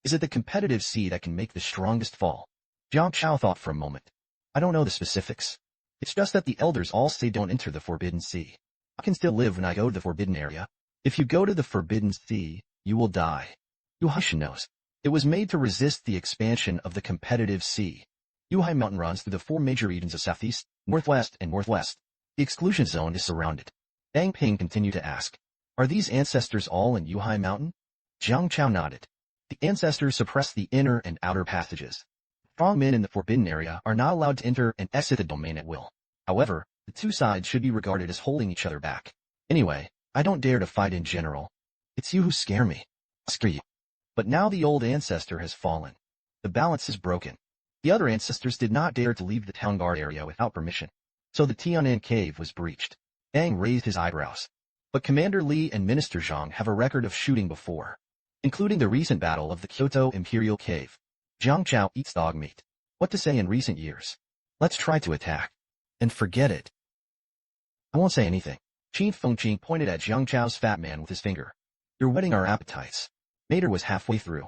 Is it the competitive sea that can make the strongest fall? Jiang Chao thought for a moment. I don't know the specifics. It's just that the elders all say don't enter the Forbidden Sea. I can still live when I go to the Forbidden area. If you go to the Forbidden Sea, you will die. Yuhai knows. It was made to resist the expansion of the competitive sea. Yuhai Mountain runs through the 4 major regions of southeast, northwest, and northwest. The exclusion zone is surrounded. Fang Ping continued to ask, are these ancestors all in Yuhai Mountain? Jiang Chao nodded. The ancestors suppress the inner and outer passages. Strong men in the forbidden area are not allowed to enter and exit the domain at will. However, the 2 sides should be regarded as holding each other back. Anyway, I don't dare to fight in general. It's you who scare me. Screw you. But now the old ancestor has fallen. The balance is broken. The other ancestors did not dare to leave the town guard area without permission. So the Tianan cave was breached. Fang raised his eyebrows. But Commander Li and Minister Zhang have a record of shooting before, including the recent battle of the Kyoto Imperial Cave. Jiang Chao eats dog meat. What to say in recent years? Let's try to attack. And forget it. I won't say anything. Qin Fengqing pointed at Jiang Chao's fat man with his finger. You're whetting our appetites. Mater was halfway through.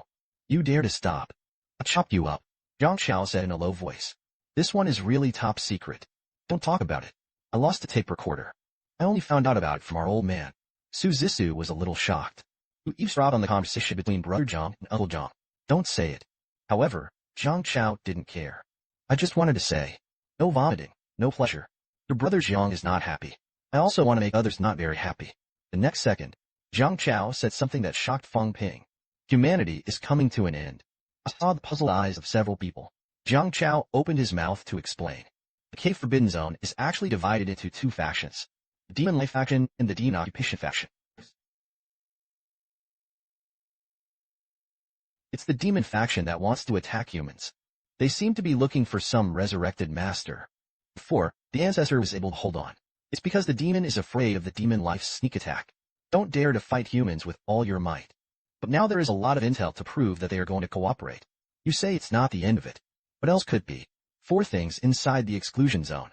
You dare to stop. I'll chop you up. Jiang Chao said in a low voice. This one is really top secret. Don't talk about it. I lost the tape recorder. I only found out about it from our old man. Su Zissou was a little shocked. You eavesdropped on the conversation between Brother Jiang and Uncle Jiang. Don't say it. However, Jiang Chao didn't care. I just wanted to say, no vomiting, no pleasure. Your brother Jiang is not happy. I also want to make others not very happy. The next second, Jiang Chao said something that shocked Fang Ping. Humanity is coming to an end. I saw the puzzled eyes of several people. Jiang Chao opened his mouth to explain. The Cave Forbidden Zone is actually divided into 2 factions. the demon life faction and the demon occupation faction. It's the demon faction that wants to attack humans. They seem to be looking for some resurrected master. Before, the ancestor was able to hold on. It's because the demon is afraid of the demon life's sneak attack. Don't dare to fight humans with all your might. But now there is a lot of intel to prove that they are going to cooperate. You say it's not the end of it. What else could be? 4 things inside the exclusion zone.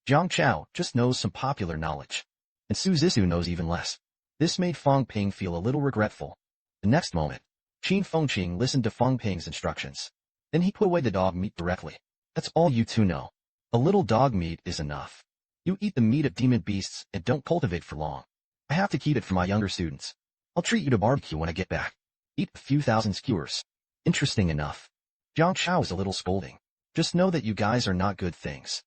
Jiang Chao just knows some popular knowledge. And Su Zissou knows even less. This made Fang Ping feel a little regretful. The next moment, Qin Fengqing listened to Fang Ping's instructions. Then he put away the dog meat directly. That's all you two know. A little dog meat is enough. You eat the meat of demon beasts and don't cultivate for long. I have to keep it for my younger students. I'll treat you to barbecue when I get back. Eat a few thousand skewers. Interesting enough. Jiang Chao is a little scolding. Just know that you guys are not good things.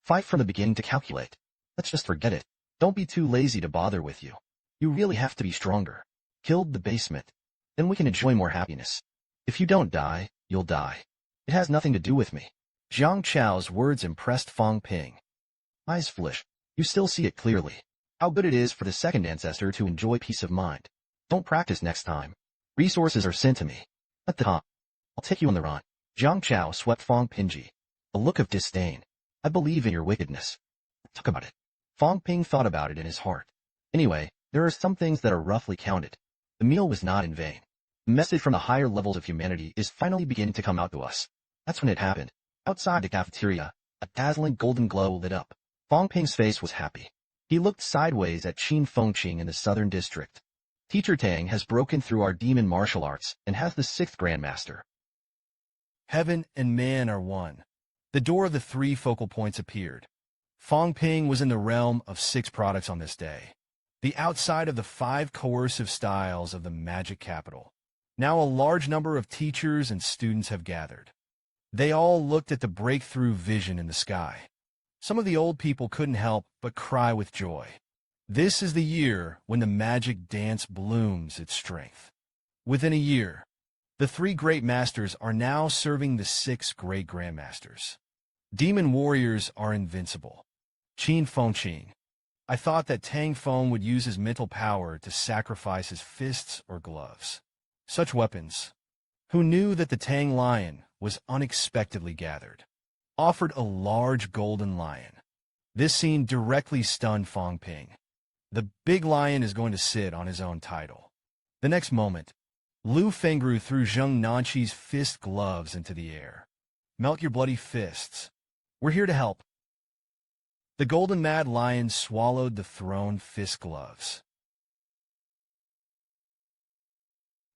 Fight from the beginning to calculate. Let's just forget it. Don't be too lazy to bother with you. You really have to be stronger. Killed the basement. Then we can enjoy more happiness. If you don't die, you'll die. It has nothing to do with me. Jiang Chao's words impressed Fang Ping. Eyes flish. You still see it clearly. How good it is for the second ancestor to enjoy peace of mind. Don't practice next time. Resources are sent to me. At the top. I'll take you on the run. Jiang Chao swept Fang Ping. A look of disdain. I believe in your wickedness. Talk about it. Fang Ping thought about it in his heart. Anyway, there are some things that are roughly counted. The meal was not in vain. The message from the higher levels of humanity is finally beginning to come out to us. That's when it happened. Outside the cafeteria, a dazzling golden glow lit up. Fang Ping's face was happy. He looked sideways at Qin Fengqing in the southern district. Teacher Tang has broken through our demon martial arts and has the 6th Grandmaster. Heaven and man are one. The door of the 3 focal points appeared. Fang Ping was in the realm of 6 products on this day. The outside of the 5 coercive styles of the magic capital. Now a large number of teachers and students have gathered. They all looked at the breakthrough vision in the sky. Some of the old people couldn't help but cry with joy. This is the year when the magic dance blooms its strength. Within a year, the 3 great masters are now serving the 6 great grandmasters. Demon warriors are invincible. Qin Fengqing. I thought that Tang Feng would use his mental power to sacrifice his fists or gloves. Such weapons. Who knew that the Tang lion was unexpectedly gathered? Offered a large golden lion. This scene directly stunned Fang Ping. The big lion is going to sit on his own title. The next moment, Lu Fengru threw Zheng Nanqi's fist gloves into the air. Melt your bloody fists. We're here to help. The golden mad lion swallowed the thrown fist gloves.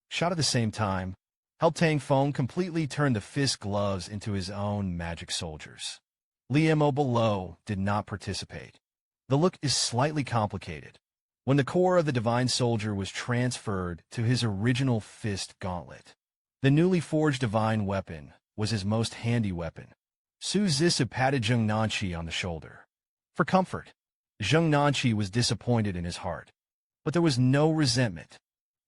Shot at the same time, helped Tang Feng completely turn the fist gloves into his own magic soldiers. Li Mo below did not participate. The look is slightly complicated. When the core of the divine soldier was transferred to his original fist gauntlet, the newly forged divine weapon was his most handy weapon. Su Zissou patted Zheng Nanqi on the shoulder. For comfort, Zheng Nanqi was disappointed in his heart. But there was no resentment.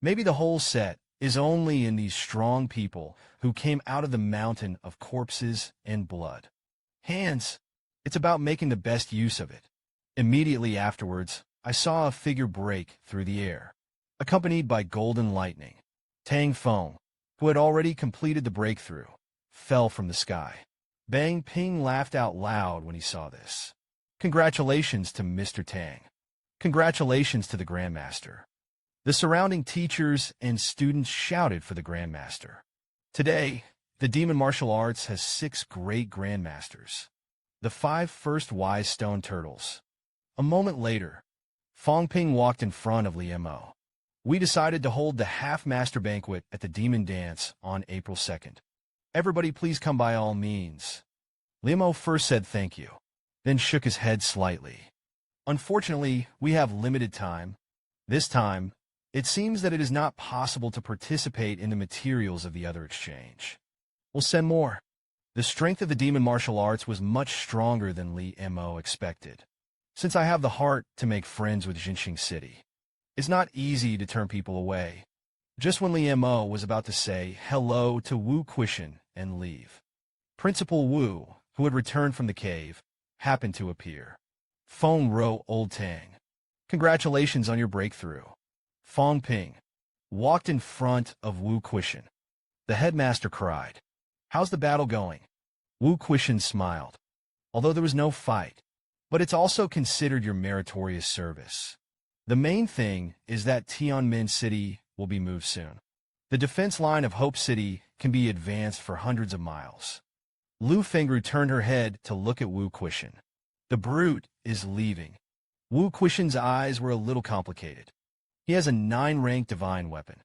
Maybe the whole set is only in these strong people who came out of the mountain of corpses and blood. Hands. It's about making the best use of it. Immediately afterwards, I saw a figure break through the air, accompanied by golden lightning. Tang Feng, who had already completed the breakthrough, fell from the sky. Bang Ping laughed out loud when he saw this. Congratulations to Mr. Tang. Congratulations to the Grandmaster. The surrounding teachers and students shouted for the Grandmaster. Today, the demon martial arts has 6 great Grandmasters. The 5 first wise stone turtles. A moment later, Fang Ping walked in front of Li Mo. We decided to hold the half-master banquet at the Demon Dance on April 2nd. Everybody please come by all means. Li Mo first said thank you, then shook his head slightly. Unfortunately, we have limited time. This time, it seems that it is not possible to participate in the materials of the other exchange. We'll send more. The strength of the demon martial arts was much stronger than Li Mo expected. Since I have the heart to make friends with Jinxing City, it's not easy to turn people away. Just when Li Mo was about to say hello to Wu Quishan and leave, Principal Wu, who had returned from the cave, happened to appear. Phone Ro Old Tang. Congratulations on your breakthrough. Fang Ping walked in front of Wu Quishan. The headmaster cried, "How's the battle going?" Wu Quishan smiled, although there was no fight. But it's also considered your meritorious service. The main thing is that Tianmin City will be moved soon. The defense line of Hope City can be advanced for hundreds of miles. Lu Fengru turned her head to look at Wu Quishan. The brute is leaving. Wu Quishan's eyes were a little complicated. He has a 9-rank divine weapon,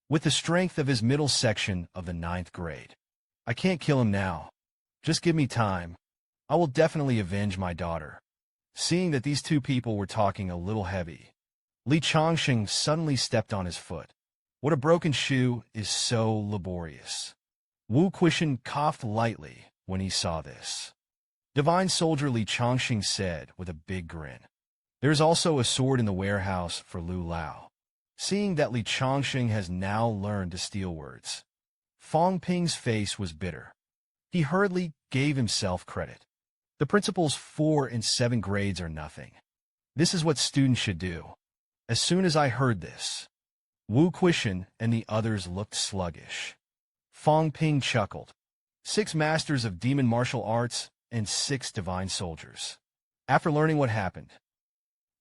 with the strength of his middle section of the 9th grade. I can't kill him now. Just give me time. I will definitely avenge my daughter. Seeing that these two people were talking a little heavy, Li Chongqing suddenly stepped on his foot. What a broken shoe is so laborious. Wu Quishan coughed lightly when he saw this. Divine Soldier Li Chongqing said with a big grin. There is also a sword in the warehouse for Lu Lao. Seeing that Li Chongqing has now learned to steal words, Fang Ping's face was bitter. He hurriedly gave himself credit. The principal's 4 and 7 grades are nothing. This is what students should do. As soon as I heard this, Wu Quishan and the others looked sluggish. Fang Ping chuckled. 6 masters of demon martial arts and 6 divine soldiers. After learning what happened,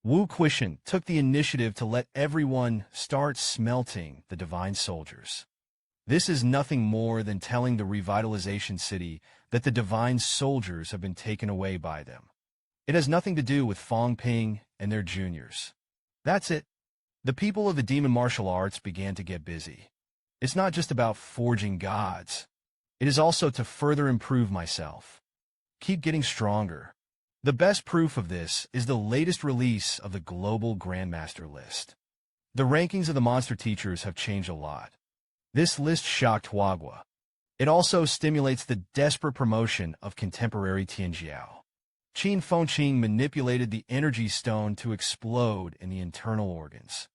Wu Quishan took the initiative to let everyone start smelting the divine soldiers. This is nothing more than telling the revitalization city that the divine soldiers have been taken away by them. It has nothing to do with Fang Ping and their juniors. That's it. The people of the demon martial arts began to get busy. It's not just about forging gods. It is also to further improve myself. Keep getting stronger. The best proof of this is the latest release of the Global Grandmaster list. The rankings of the monster teachers have changed a lot. This list shocked Huagua. It also stimulates the desperate promotion of contemporary Tianjiao. Qin Fengqing manipulated the energy stone to explode in the internal organs.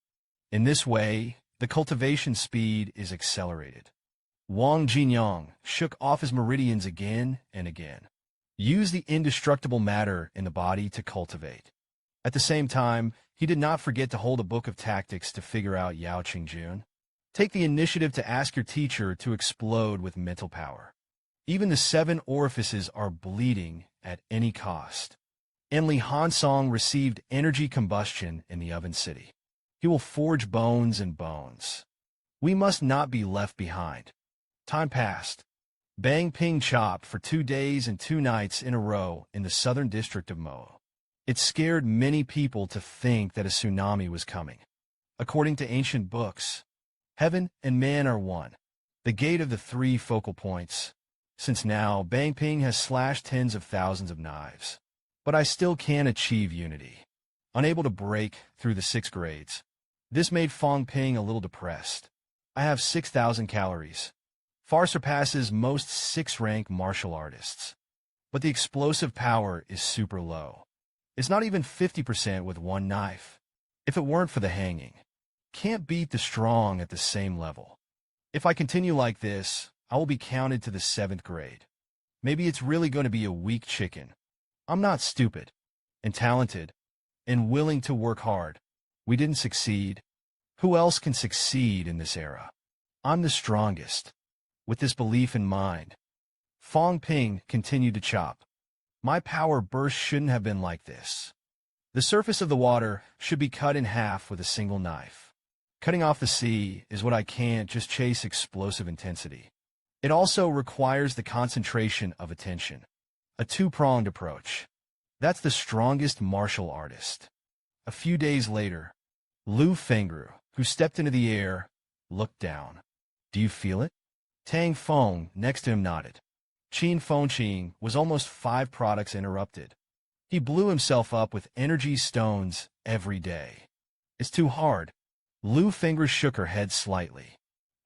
In this way, the cultivation speed is accelerated. Wang Jinyang shook off his meridians again and again. Use the indestructible matter in the body to cultivate. At the same time, he did not forget to hold a book of tactics to figure out Yao Qingjun. Take the initiative to ask your teacher to explode with mental power. Even the 7 orifices are bleeding at any cost. And Li Hansong received energy combustion in the oven city. He will forge bones and bones. We must not be left behind. Time passed. Bang Ping chopped for 2 days and 2 nights in a row in the southern district of Mo. It scared many people to think that a tsunami was coming. According to ancient books, heaven and man are one, the gate of the 3 focal points. Since now, Bang Ping has slashed tens of thousands of knives. But I still can't achieve unity. Unable to break through the 6 grades. This made Fang Ping a little depressed. I have 6,000 calories. Far surpasses most 6-rank martial artists. But the explosive power is super low. It's not even 50% with 1 knife. If it weren't for the hanging, can't beat the strong at the same level. If I continue like this, I will be counted to the 7th grade. Maybe it's really going to be a weak chicken. I'm not stupid, and talented, and willing to work hard. We didn't succeed. Who else can succeed in this era? I'm the strongest. With this belief in mind, Fang Ping continued to chop. My power burst shouldn't have been like this. The surface of the water should be cut in half with a single knife. Cutting off the sea is what I can't just chase explosive intensity. It also requires the concentration of attention. A 2-pronged approach. That's the strongest martial artist. A few days later, Lu Fengru, who stepped into the air, looked down. Do you feel it? Tang Feng next to him nodded. Qin Fengqing was almost 5 products interrupted. He blew himself up with energy stones every day. It's too hard. Lu Fengru shook her head slightly.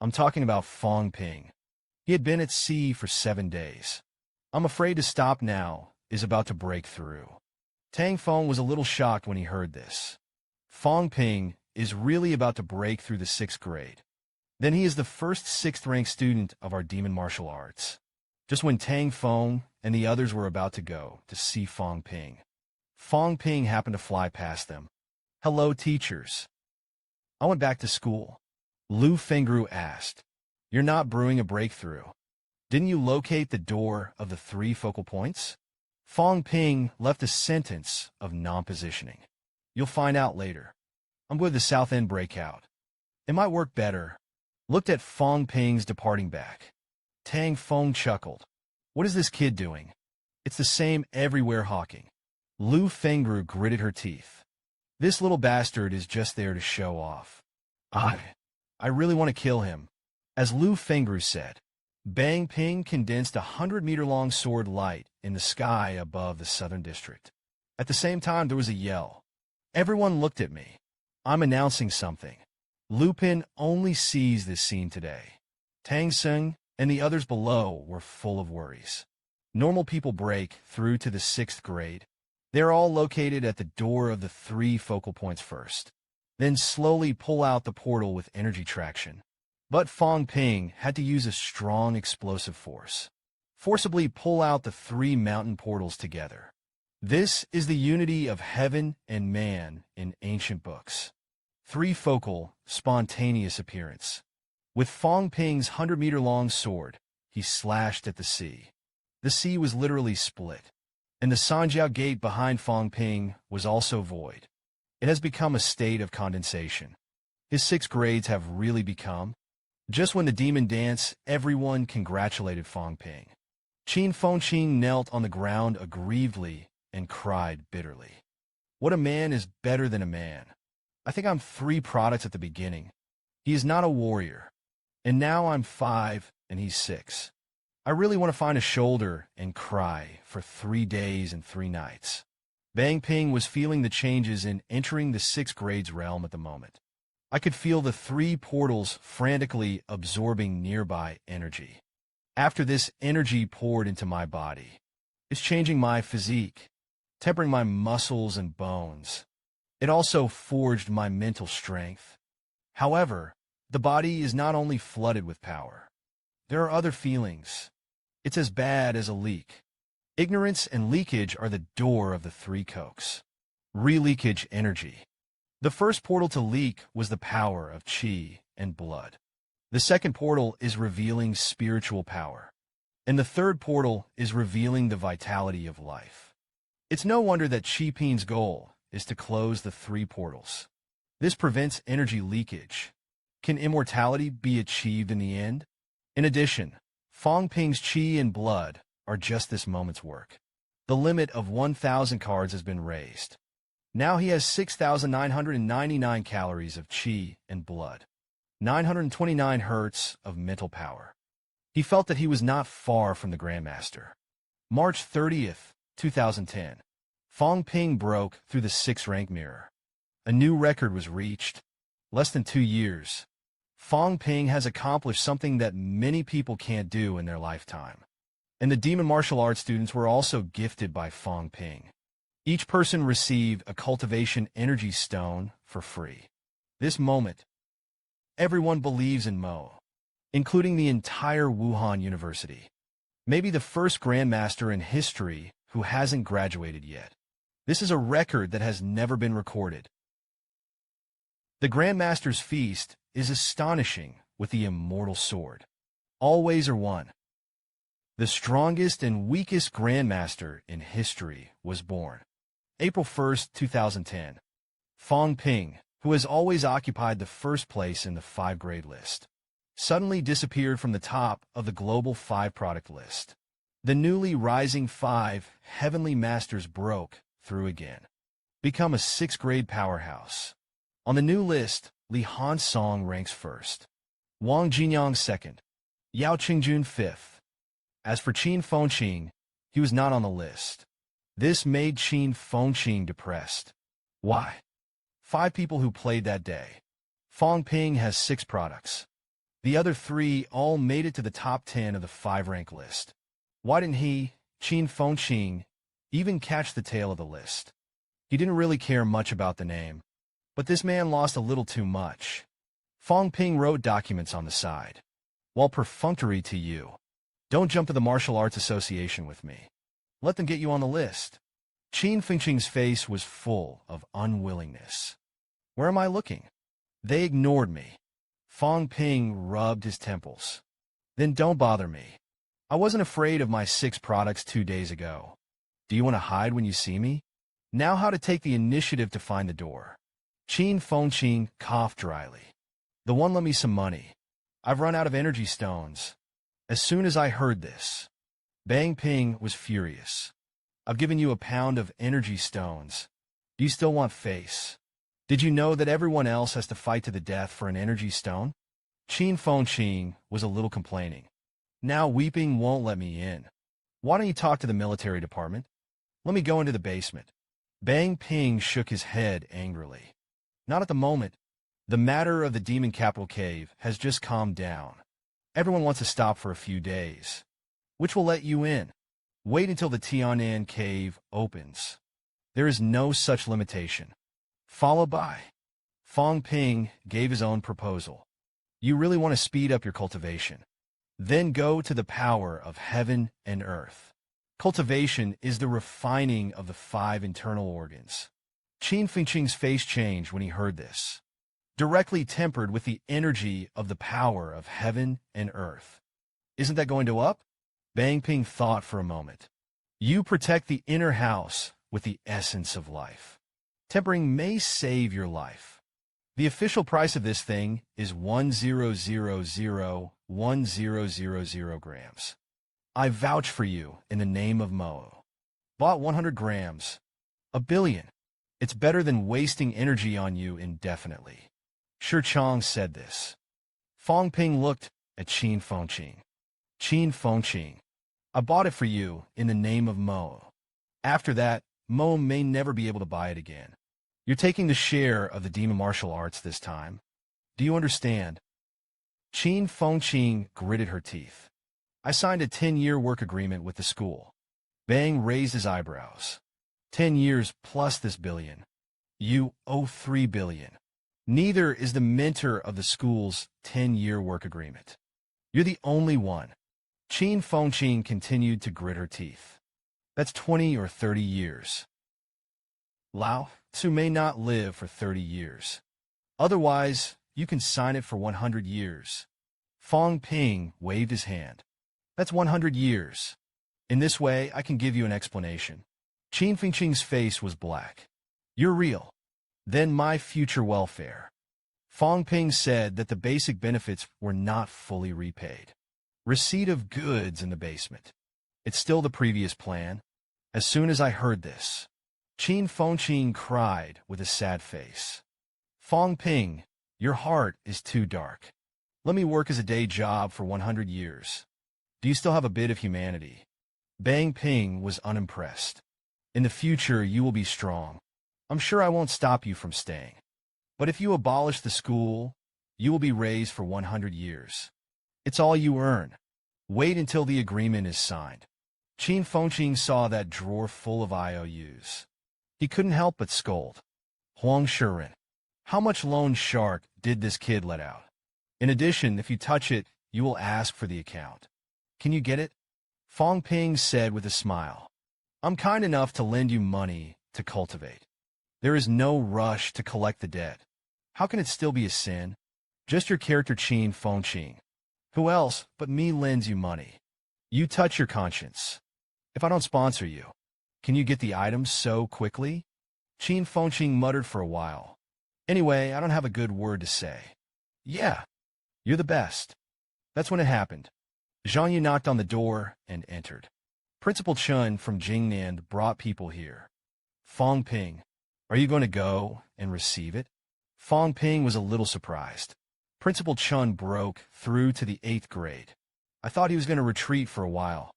I'm talking about Fang Ping. He had been at sea for 7 days. I'm afraid to stop now is about to break through. Tang Feng was a little shocked when he heard this. Fang Ping is really about to break through the 6th grade. Then he is the first 6th-ranked student of our demon martial arts. Just when Tang Feng and the others were about to go to see Fang Ping happened to fly past them. Hello, teachers. I went back to school. Lu Fengru asked. You're not brewing a breakthrough. Didn't you locate the door of the 3 focal points? Fang Ping left a sentence of non-positioning. You'll find out later. I'm with the South End breakout. It might work better. Looked at Fang Ping's departing back. Tang Feng chuckled. What is this kid doing? It's the same everywhere hawking. Lu Fengru gritted her teeth. This little bastard is just there to show off. I really want to kill him. As Lu Fengru said, Bang Ping condensed a 100-meter-long sword light in the sky above the southern district. At the same time, there was a yell. Everyone looked at me. I'm announcing something. Lupin only sees this scene today. Tang Sung and the others below were full of worries. Normal people break through to the 6th grade. They're all located at the door of the 3 focal points first. Then slowly pull out the portal with energy traction. But Fang Ping had to use a strong explosive force. Forcibly pull out the 3 mountain portals together. This is the unity of heaven and man in ancient books. 3 focal, spontaneous appearance. With Fang Ping's 100-meter-long sword, he slashed at the sea. The sea was literally split, and the Sanjiao gate behind Fang Ping was also void. It has become a state of condensation. His 6 grades have really become. Just when the demon dance, everyone congratulated Fang Ping. Qin Fengqing knelt on the ground aggrievedly and cried bitterly. What a man is better than a man. I think I'm 3 products at the beginning. He is not a warrior. And now I'm 5 and he's 6. I really want to find a shoulder and cry for 3 days and 3 nights. Bang Ping was feeling the changes in entering the 6th grade's realm at the moment. I could feel the 3 portals frantically absorbing nearby energy. After this energy poured into my body, it's changing my physique, tempering my muscles and bones. It also forged my mental strength. However, the body is not only flooded with power. There are other feelings. It's as bad as a leak. Ignorance and leakage are the door of the 3 cokes. Re-leakage energy. The first portal to leak was the power of qi and blood. The second portal is revealing spiritual power. And the third portal is revealing the vitality of life. It's no wonder that Qi Ping's goal is to close the 3 portals. This prevents energy leakage. Can immortality be achieved in the end? In addition, Fang Ping's qi and blood are just this moment's work. The limit of 1,000 cards has been raised. Now he has 6,999 calories of qi and blood, 929 hertz of mental power. He felt that he was not far from the Grandmaster. March 30th, 2010. Fang Ping broke through the 6th-rank mirror. A new record was reached. Less than 2 years. Fang Ping has accomplished something that many people can't do in their lifetime. And the demon martial arts students were also gifted by Fang Ping. Each person received a cultivation energy stone for free. This moment, everyone believes in Mo, including the entire Wuhan University. Maybe the first Grandmaster in history who hasn't graduated yet. This is a record that has never been recorded. The Grandmaster's feast is astonishing with the immortal sword. Always are one. The strongest and weakest Grandmaster in history was born. April 1st, 2010. Fang Ping, who has always occupied the first place in the 5-grade list, suddenly disappeared from the top of the global 5-product list. The newly rising 5 heavenly masters broke through again. Become a 6th-grade powerhouse. On the new list, Li Hansong ranks first, Wang Jinyang second, Yao Qingjun 5th. As for Qin Fengqing, he was not on the list. This made Qin Fengqing depressed. Why? 5 people who played that day. Fang Ping has 6 products. The other 3 all made it to the top 10 of the 5-rank list. Why didn't he, Qin Fengqing, even catch the tail of the list? He didn't really care much about the name. But this man lost a little too much. Fang Ping wrote documents on the side. While perfunctory to you, don't jump to the Martial Arts Association with me. Let them get you on the list. Qin Fengqing's face was full of unwillingness. Where am I looking? They ignored me. Fang Ping rubbed his temples. Then don't bother me. I wasn't afraid of my 6 products 2 days ago. Do you want to hide when you see me? Now how to take the initiative to find the door. Qin Fengqing coughed dryly. The one lent me some money. I've run out of energy stones. As soon as I heard this, Bang Ping was furious. I've given you a pound of energy stones. Do you still want face? Did you know that everyone else has to fight to the death for an energy stone? Qin Fengqing was a little complaining. Now weeping won't let me in. Why don't you talk to the military department? Let me go into the basement. Bang Ping shook his head angrily. Not at the moment. The matter of the demon capital cave has just calmed down. Everyone wants to stop for a few days. Which will let you in. Wait until the Tianan cave opens. There is no such limitation. Followed by. Fang Ping gave his own proposal. You really want to speed up your cultivation. Then go to the power of heaven and earth. Cultivation is the refining of the 5 internal organs. Qin Fengqing's face changed when he heard this. Directly tempered with the energy of the power of heaven and earth. Isn't that going to up? Bang Ping thought for a moment. You protect the inner house with the essence of life. Tempering may save your life. The official price of this thing is 1000 grams. I vouch for you in the name of Mo. Bought 100 grams. 1 billion. It's better than wasting energy on you indefinitely. Shi Chong said this. Fang Ping looked at Qin Fengqing. Qin Fengqing. I bought it for you in the name of Mo. After that, Mo may never be able to buy it again. You're taking the share of the demon martial arts this time. Do you understand? Qin Fengqing gritted her teeth. I signed a 10-year work agreement with the school. Bang raised his eyebrows. 10 years plus this billion. You owe 3 billion. Neither is the mentor of the school's 10-year work agreement. You're the only one. Qin Fengqing continued to grit her teeth. That's 20 or 30 years. Lao Tzu may not live for 30 years. Otherwise, you can sign it for 100 years. Fang Ping waved his hand. That's 100 years. In this way, I can give you an explanation. Qin Fengqing's face was black. You're real. Then my future welfare. Fang Ping said that the basic benefits were not fully repaid. Receipt of goods in the basement. It's still the previous plan. As soon as I heard this, Qin Fengqing cried with a sad face. Fang Ping, your heart is too dark. Let me work as a day job for 100 years. Do you still have a bit of humanity? Bang Ping was unimpressed. In the future, you will be strong. I'm sure I won't stop you from staying. But if you abolish the school, you will be raised for 100 years. It's all you earn. Wait until the agreement is signed. Qin Fengqing saw that drawer full of IOUs. He couldn't help but scold. Huang Shiren, how much loan shark did this kid let out? In addition, if you touch it, you will ask for the account. Can you get it? Fang Ping said with a smile. I'm kind enough to lend you money to cultivate. There is no rush to collect the debt. How can it still be a sin? Just your character Qin Fengqing. Who else but me lends you money? You touch your conscience. If I don't sponsor you, can you get the items so quickly? Qin Fengqing muttered for a while. Anyway, I don't have a good word to say. Yeah, you're the best. That's when it happened. Zhang Yu knocked on the door and entered. Principal Chun from Jingnan brought people here. Fang Ping, are you going to go and receive it? Fang Ping was a little surprised. Principal Chun broke through to the 8th grade. I thought he was going to retreat for a while.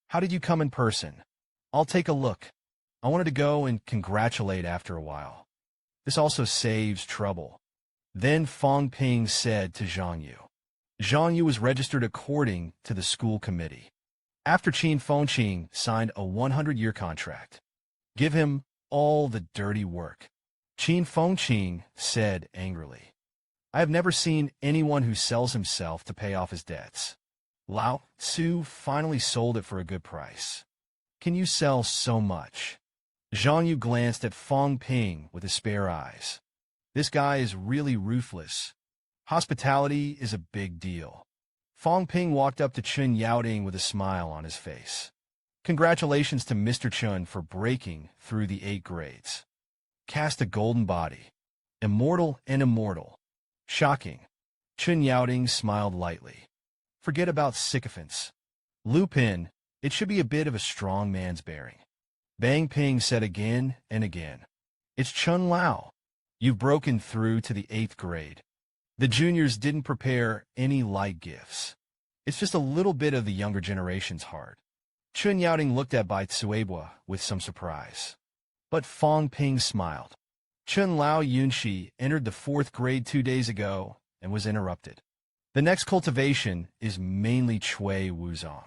How did you come in person? I'll take a look. I wanted to go and congratulate after a while. This also saves trouble. Then Fang Ping said to Zhang Yu. Zhang Yu was registered according to the school committee. After Qin Fengqing signed a 100-year contract. Give him all the dirty work. Qin Fengqing said angrily. I have never seen anyone who sells himself to pay off his debts. Lao Tzu finally sold it for a good price. Can you sell so much? Zhang Yu glanced at Fang Ping with his spare eyes. This guy is really ruthless. Hospitality is a big deal. Fang Ping walked up to Chun Yaoding with a smile on his face. Congratulations to Mr. Chun for breaking through the 8 grades. Cast a golden body. Immortal and immortal. Shocking. Chun Yaoding smiled lightly. Forget about sycophants. Lupin, it should be a bit of a strong man's bearing. Bang Ping said again and again. It's Chun Lao. You've broken through to the 8th grade. The juniors didn't prepare any light gifts. It's just a little bit of the younger generation's heart. Chun Yaoding looked at Bai Tsuebua with some surprise. But Fang Ping smiled. Chun Lao Yunxi entered the 4th grade 2 days ago and was interrupted. The next cultivation is mainly Chui Wuzong.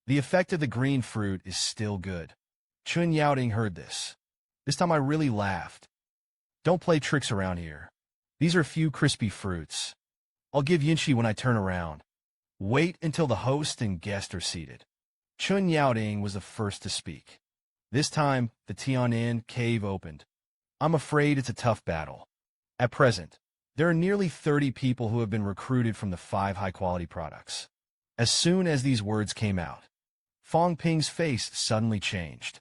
The effect of the green fruit is still good. Chun Yaoding heard this. This time I really laughed. Don't play tricks around here. These are few crispy fruits. I'll give Yunxi when I turn around. Wait until the host and guest are seated. Chun Yaoding was the first to speak. This time, the Tianan cave opened. I'm afraid it's a tough battle. At present, there are nearly 30 people who have been recruited from the 5 high-quality products. As soon as these words came out, Fang Ping's face suddenly changed.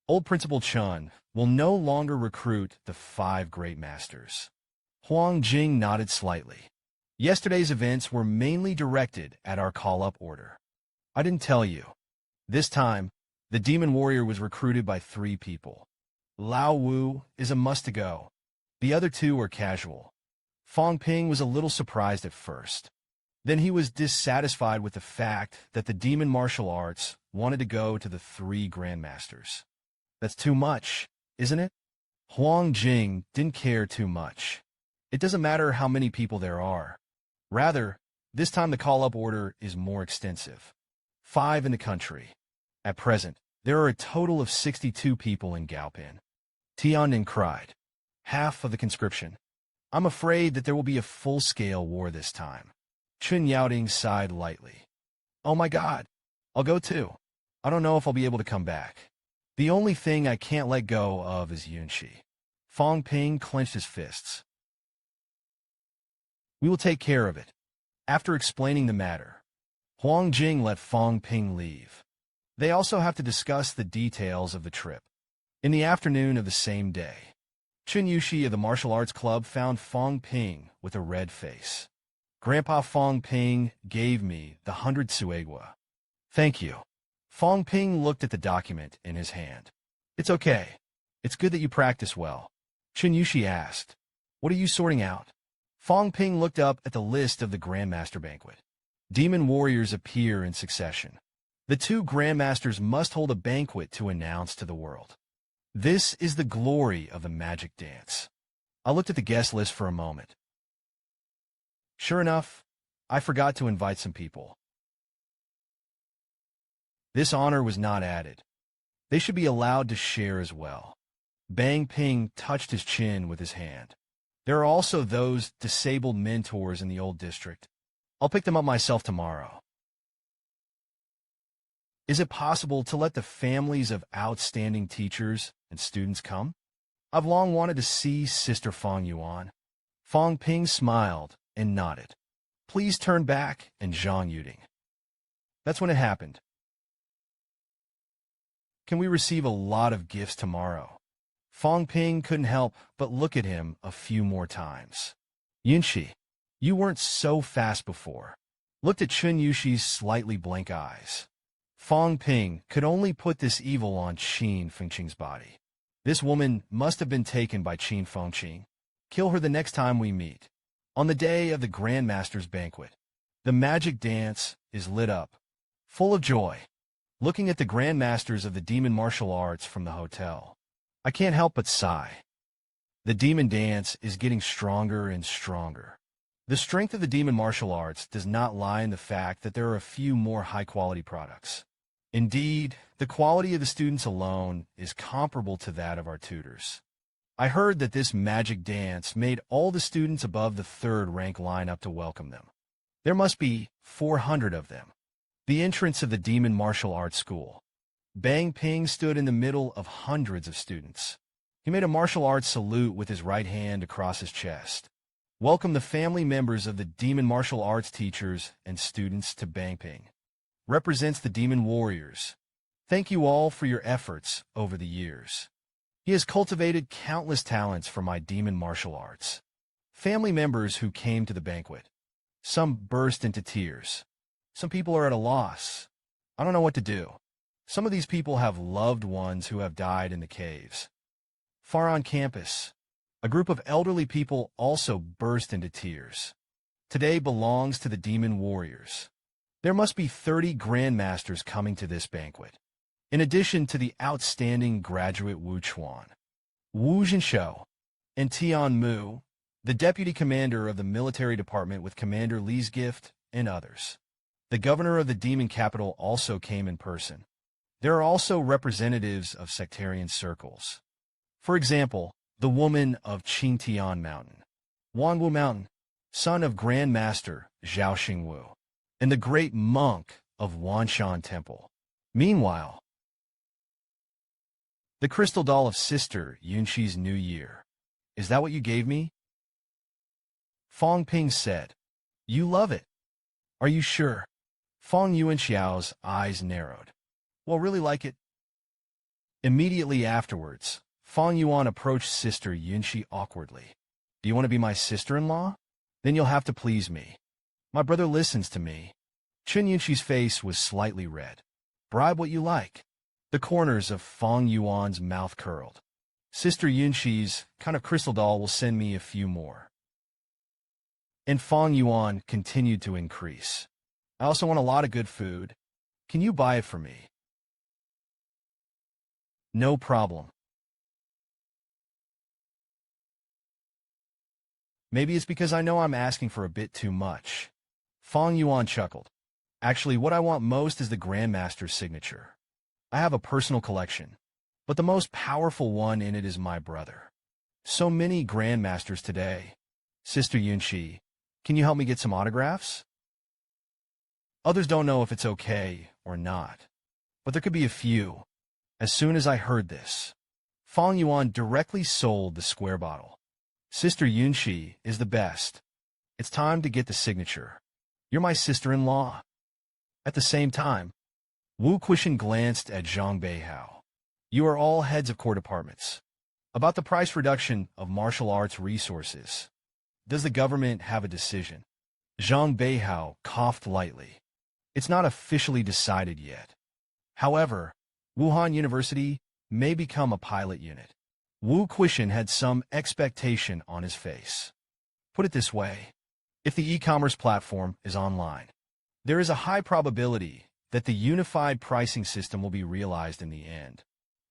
Old Principal Chun will no longer recruit the 5 great masters. Huang Jing nodded slightly. Yesterday's events were mainly directed at our call-up order. I didn't tell you. This time, the demon warrior was recruited by 3 people. Lao Wu is a must-to-go. The other 2 are casual. Fang Ping was a little surprised at first. Then he was dissatisfied with the fact that the demon martial arts wanted to go to the 3 grandmasters. That's too much, isn't it? Huang Jing didn't care too much. It doesn't matter how many people there are. Rather, this time the call-up order is more extensive. 5 in the country. At present, there are a total of 62 people in Gaopin. Tianan cried. Half of the conscription. I'm afraid that there will be a full-scale war this time. Chun Yaoding sighed lightly. Oh my God. I'll go too. I don't know if I'll be able to come back. The only thing I can't let go of is Yunxi. Fang Ping clenched his fists. We will take care of it. After explaining the matter, Huang Jing let Fang Ping leave. They also have to discuss the details of the trip. In the afternoon of the same day, Chun Yushi of the martial arts club found Fang Ping with a red face. Grandpa Fang Ping gave me the 100 Tsuegua. Thank you. Fang Ping looked at the document in his hand. It's okay. It's good that you practice well. Chun Yushi asked. What are you sorting out? Fang Ping looked up at the list of the Grandmaster Banquet. Demon warriors appear in succession. The 2 Grandmasters must hold a banquet to announce to the world. This is the glory of the magic dance. I looked at the guest list for a moment. Sure enough, I forgot to invite some people. This honor was not added. They should be allowed to share as well. Bang Ping touched his chin with his hand. There are also those disabled mentors in the old district. I'll pick them up myself tomorrow. Is it possible to let the families of outstanding teachers and students come? I've long wanted to see Sister Fang Yuan. Fang Ping smiled and nodded. Please turn back and Zhang Yuding. That's when it happened. Can we receive a lot of gifts tomorrow? Fang Ping couldn't help but look at him a few more times. Yunxi, you weren't so fast before. Looked at Chun Yushi's slightly blank eyes. Fang Ping could only put this evil on Qin Fengqing's body. This woman must have been taken by Qin Fengqing. Kill her the next time we meet. On the day of the Grandmaster's banquet, the magic dance is lit up, full of joy. Looking at the Grandmasters of the demon martial arts from the hotel, I can't help but sigh. The demon dance is getting stronger and stronger. The strength of the demon martial arts does not lie in the fact that there are a few more high-quality products. Indeed, the quality of the students alone is comparable to that of our tutors. I heard that this magic dance made all the students above the 3rd rank line up to welcome them. There must be 400 of them. The entrance of the demon martial arts school. Bang Ping stood in the middle of hundreds of students. He made a martial arts salute with his right hand across his chest. Welcome the family members of the demon martial arts teachers and students to Fang Ping. Represents the demon warriors. Thank you all for your efforts over the years. He has cultivated countless talents for my demon martial arts. Family members who came to the banquet. Some burst into tears. Some people are at a loss. I don't know what to do. Some of these people have loved ones who have died in the caves. Far on campus, a group of elderly people also burst into tears. Today belongs to the demon warriors. There must be 30 grandmasters coming to this banquet. In addition to the outstanding graduate Wu Chuan, Wu Zhenshou, and Tian Mu, the deputy commander of the military department with Commander Li's gift, and others. The governor of the demon capital also came in person. There are also representatives of sectarian circles. For example, the woman of Qingtian Mountain, Wanwu Mountain, son of Grand Master Zhao Xingwu, and the great monk of Wanshan Temple. Meanwhile, the crystal doll of Sister Yunxi's New Year. Is that what you gave me? Fang Ping said. You love it. Are you sure? Fang Yuanxiao's eyes narrowed. Well, really like it. Immediately afterwards, Fang Yuan approached Sister Yunxi awkwardly. Do you want to be my sister-in-law? Then you'll have to please me. My brother listens to me. Chen Yunxi's face was slightly red. Bribe what you like. The corners of Fang Yuan's mouth curled. Sister Yunxi's kind of crystal doll will send me a few more. And Fang Yuan continued to increase. I also want a lot of good food. Can you buy it for me? No problem. Maybe it's because I know I'm asking for a bit too much. Fang Yuan chuckled. Actually, what I want most is the Grandmaster's signature. I have a personal collection, but the most powerful one in it is my brother. So many Grandmasters today. Sister Yunxi, can you help me get some autographs? Others don't know if it's okay or not, but there could be a few. As soon as I heard this, Fang Yuan directly sold the square bottle. Sister Yunxi is the best. It's time to get the signature. You're my sister-in-law. At the same time, Wu Quishan glanced at Zhang Beihao. You are all heads of core departments. About the price reduction of martial arts resources, does the government have a decision? Zhang Beihao coughed lightly. It's not officially decided yet. However, Wuhan University may become a pilot unit. Wu Quishan had some expectation on his face. Put it this way. If the e-commerce platform is online, there is a high probability that the unified pricing system will be realized in the end.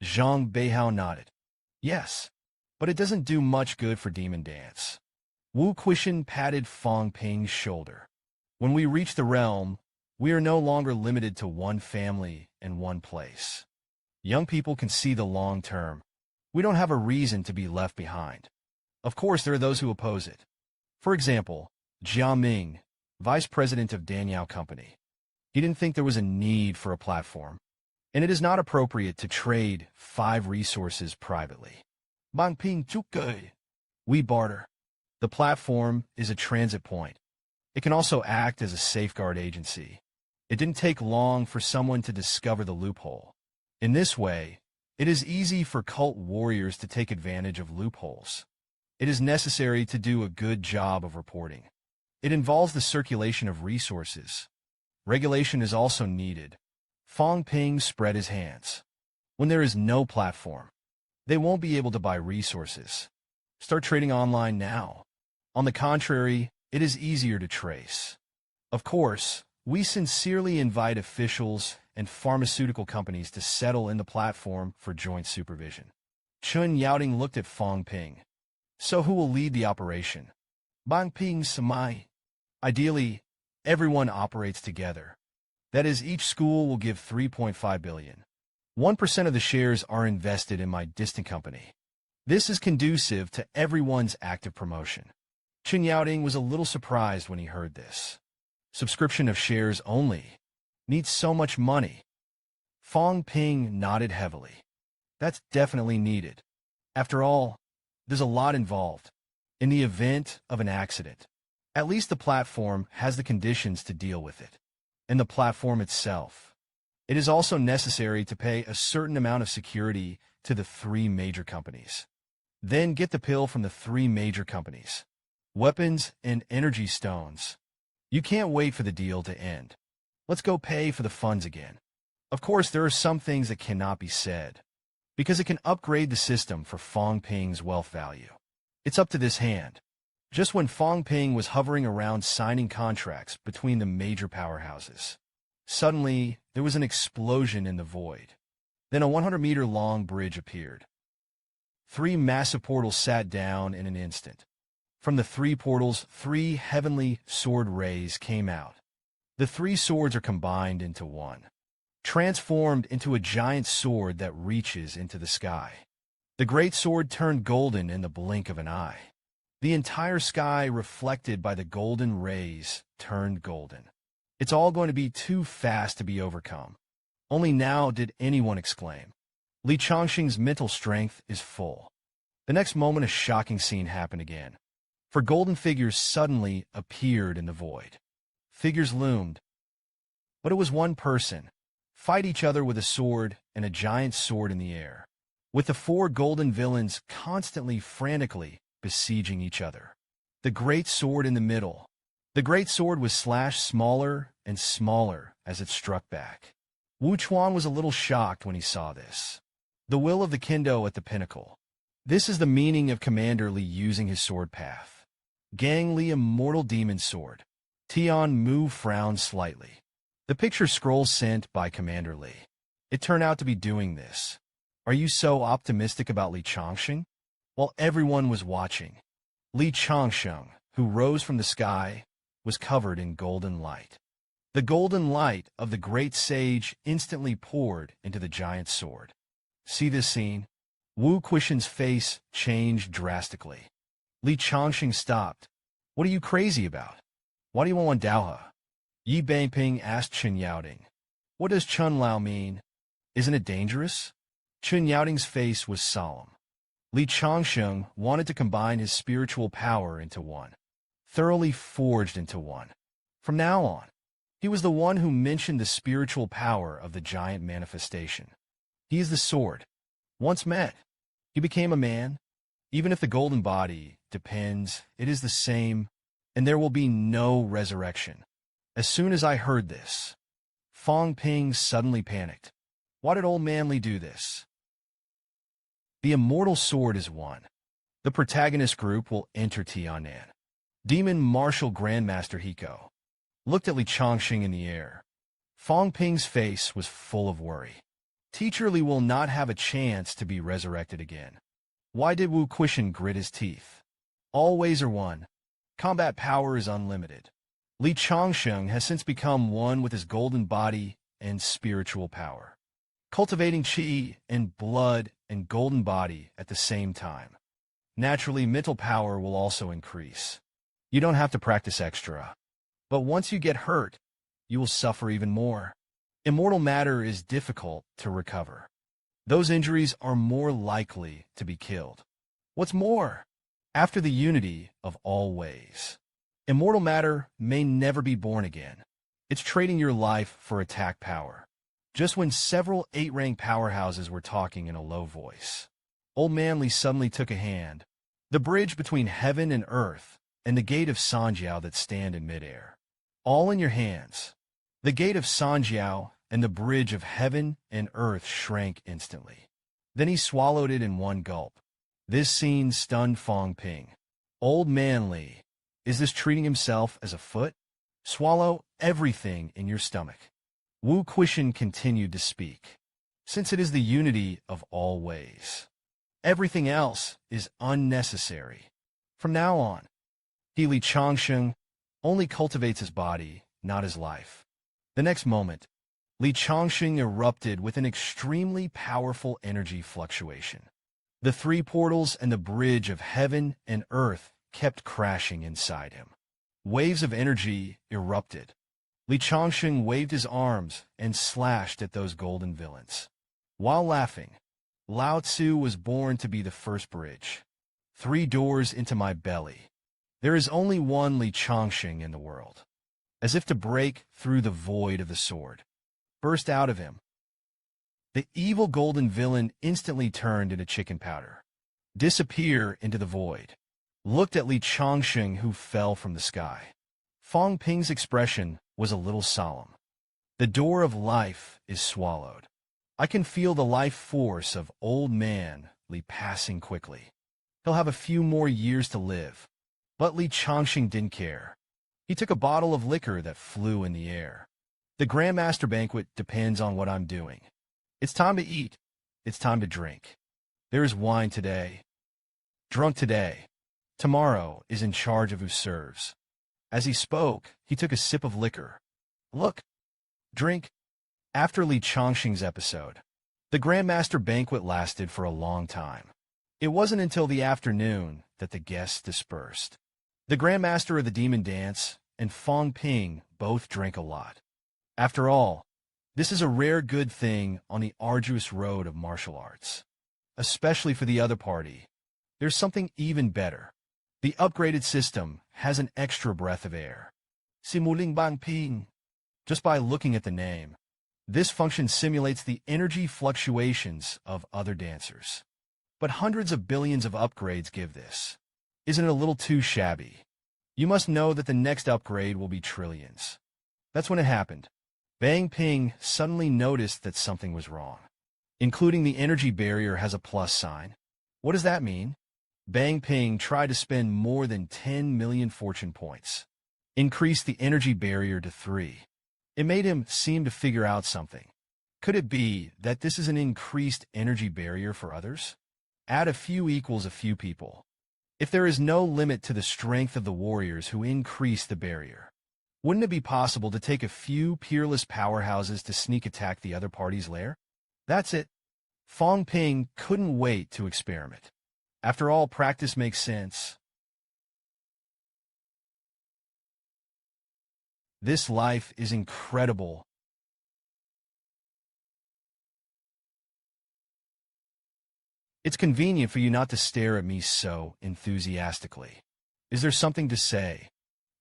Zhang Beihao nodded. Yes, but it doesn't do much good for Demon Dance. Wu Quishan patted Fang Ping's shoulder. When we reach the realm, we are no longer limited to one family and one place. Young people can see the long term. We don't have a reason to be left behind. Of course, there are those who oppose it. For example, Jia Ming, vice president of Danyao Company. He didn't think there was a need for a platform, and it is not appropriate to trade 5 resources privately. Fang Ping Zhuge. We barter. The platform is a transit point. It can also act as a safeguard agency. It didn't take long for someone to discover the loophole. In this way, it is easy for cult warriors to take advantage of loopholes. It is necessary to do a good job of reporting. It involves the circulation of resources. Regulation is also needed. Fang Ping spread his hands. When there is no platform, they won't be able to buy resources. Start trading online now. On the contrary, it is easier to trace. Of course, we sincerely invite officials and pharmaceutical companies to settle in the platform for joint supervision. Chun Yaoting looked at Fang Ping. So who will lead the operation? Fang Ping Samai. Ideally, everyone operates together. That is, each school will give 3.5 billion. 1% of the shares are invested in my distant company. This is conducive to everyone's active promotion. Chun Yaoting was a little surprised when he heard this. Subscription of shares only. Needs so much money. Fang Ping nodded heavily. That's definitely needed. After all, there's a lot involved. In the event of an accident, at least the platform has the conditions to deal with it. And the platform itself. It is also necessary to pay a certain amount of security to the 3 major companies. Then get the pill from the 3 major companies. Weapons and energy stones. You can't wait for the deal to end. Let's go pay for the funds again. Of course, there are some things that cannot be said, because it can upgrade the system for Fang Ping's wealth value. It's up to this hand. Just when Fang Ping was hovering around signing contracts between the major powerhouses, suddenly there was an explosion in the void. Then a 100-meter-long bridge appeared. 3 massive portals sat down in an instant. From the 3 portals, 3 heavenly sword rays came out. The 3 swords are combined into one, transformed into a giant sword that reaches into the sky. The great sword turned golden in the blink of an eye. The entire sky, reflected by the golden rays, turned golden. It's all going to be too fast to be overcome. Only now did anyone exclaim. Li Chongqing's mental strength is full. The next moment, a shocking scene happened again. For golden figures suddenly appeared in the void. Figures loomed. But it was one person. Fight each other with a sword and a giant sword in the air, with the 4 golden villains constantly, frantically besieging each other. The great sword in the middle. The great sword was slashed smaller and smaller as it struck back. Wu Chuan was a little shocked when he saw this. The will of the Kendo at the pinnacle. This is the meaning of Commander Li using his sword path. Gang Li, immortal demon sword. Tian Mu frowned slightly. The picture scroll sent by Commander Li. It turned out to be doing this. Are you so optimistic about Li Chongqing? While everyone was watching, Li Chongqing, who rose from the sky, was covered in golden light. The golden light of the great sage instantly poured into the giant sword. See this scene? Wu Quishan's face changed drastically. Li Chongqing stopped. What are you crazy about? Why do you want Daohe? Yi Bangping asked Chen Yaoding. What does Chun Lao mean? Isn't it dangerous? Chen Yaoding's face was solemn. Li Chongqing wanted to combine his spiritual power into one, thoroughly forged into one. From now on, he was the one who mentioned the spiritual power of the giant manifestation. He is the sword. Once met, he became a man. Even if the golden body depends, it is the same, and there will be no resurrection. As soon as I heard this, Fang Ping suddenly panicked. Why did old man Li do this? The immortal sword is one. The protagonist group will enter Tianan. Demon Martial Grandmaster Hiko looked at Li Chongqing in the air. Fang Ping's face was full of worry. Teacher Li will not have a chance to be resurrected again. Why did Wu Quishan grit his teeth? All ways are one. Combat power is unlimited. Li Chongqing has since become one with his golden body and spiritual power, cultivating qi and blood and golden body at the same time. Naturally, mental power will also increase. You don't have to practice extra. But once you get hurt, you will suffer even more. Immortal matter is difficult to recover. Those injuries are more likely to be killed. What's more, after the unity of all ways, immortal matter may never be born again. It's trading your life for attack power. Just when several 8-rank powerhouses were talking in a low voice, Old Man Li suddenly took a hand, the bridge between heaven and earth, and the gate of Sanjiao that stand in midair. All in your hands. The gate of Sanjiao and the bridge of heaven and earth shrank instantly. Then he swallowed it in one gulp. This scene stunned Fang Ping. Old Man Li, is this treating himself as a foot? Swallow everything in your stomach. Wu Quishan continued to speak. Since it is the unity of all ways, everything else is unnecessary. From now on, Li Chongqing only cultivates his body, not his life. The next moment, Li Chongqing erupted with an extremely powerful energy fluctuation. The 3 portals and the bridge of heaven and earth kept crashing inside him. Waves of energy erupted. Li Chongqing waved his arms and slashed at those golden villains. While laughing, Lao Tzu was born to be the first bridge. 3 doors into my belly. There is only one Li Chongqing in the world. As if to break through the void of the sword, burst out of him. The evil golden villain instantly turned into chicken powder, disappear into the void, looked at Li Chongqing who fell from the sky. Fang Ping's expression was a little solemn. The door of life is swallowed. I can feel the life force of old man Li passing quickly. He'll have a few more years to live. But Li Chongqing didn't care. He took a bottle of liquor that flew in the air. The Grandmaster banquet depends on what I'm doing. It's time to eat. It's time to drink. There is wine today. Drunk today. Tomorrow is in charge of who serves. As he spoke, he took a sip of liquor. Look. Drink. After Li Chongqing's episode, the Grandmaster banquet lasted for a long time. It wasn't until the afternoon that the guests dispersed. The Grandmaster of the Demon Dance and Fang Ping both drank a lot. After all, this is a rare good thing on the arduous road of martial arts. Especially for the other party. There's something even better. The upgraded system has an extra breath of air. Simuling Bang Ping. Just by looking at the name, this function simulates the energy fluctuations of other dancers. But hundreds of billions of upgrades give this. Isn't it a little too shabby? You must know that the next upgrade will be trillions. That's when it happened. Bang Ping suddenly noticed that something was wrong. Including the energy barrier has a plus sign. What does that mean? Bang Ping tried to spend more than 10 million fortune points. Increased the energy barrier to 3. It made him seem to figure out something. Could it be that this is an increased energy barrier for others? Add a few equals a few people. If there is no limit to the strength of the warriors who increase the barrier, wouldn't it be possible to take a few peerless powerhouses to sneak attack the other party's lair? That's it. Fang Ping couldn't wait to experiment. After all, practice makes sense. This life is incredible. It's convenient for you not to stare at me so enthusiastically. Is there something to say?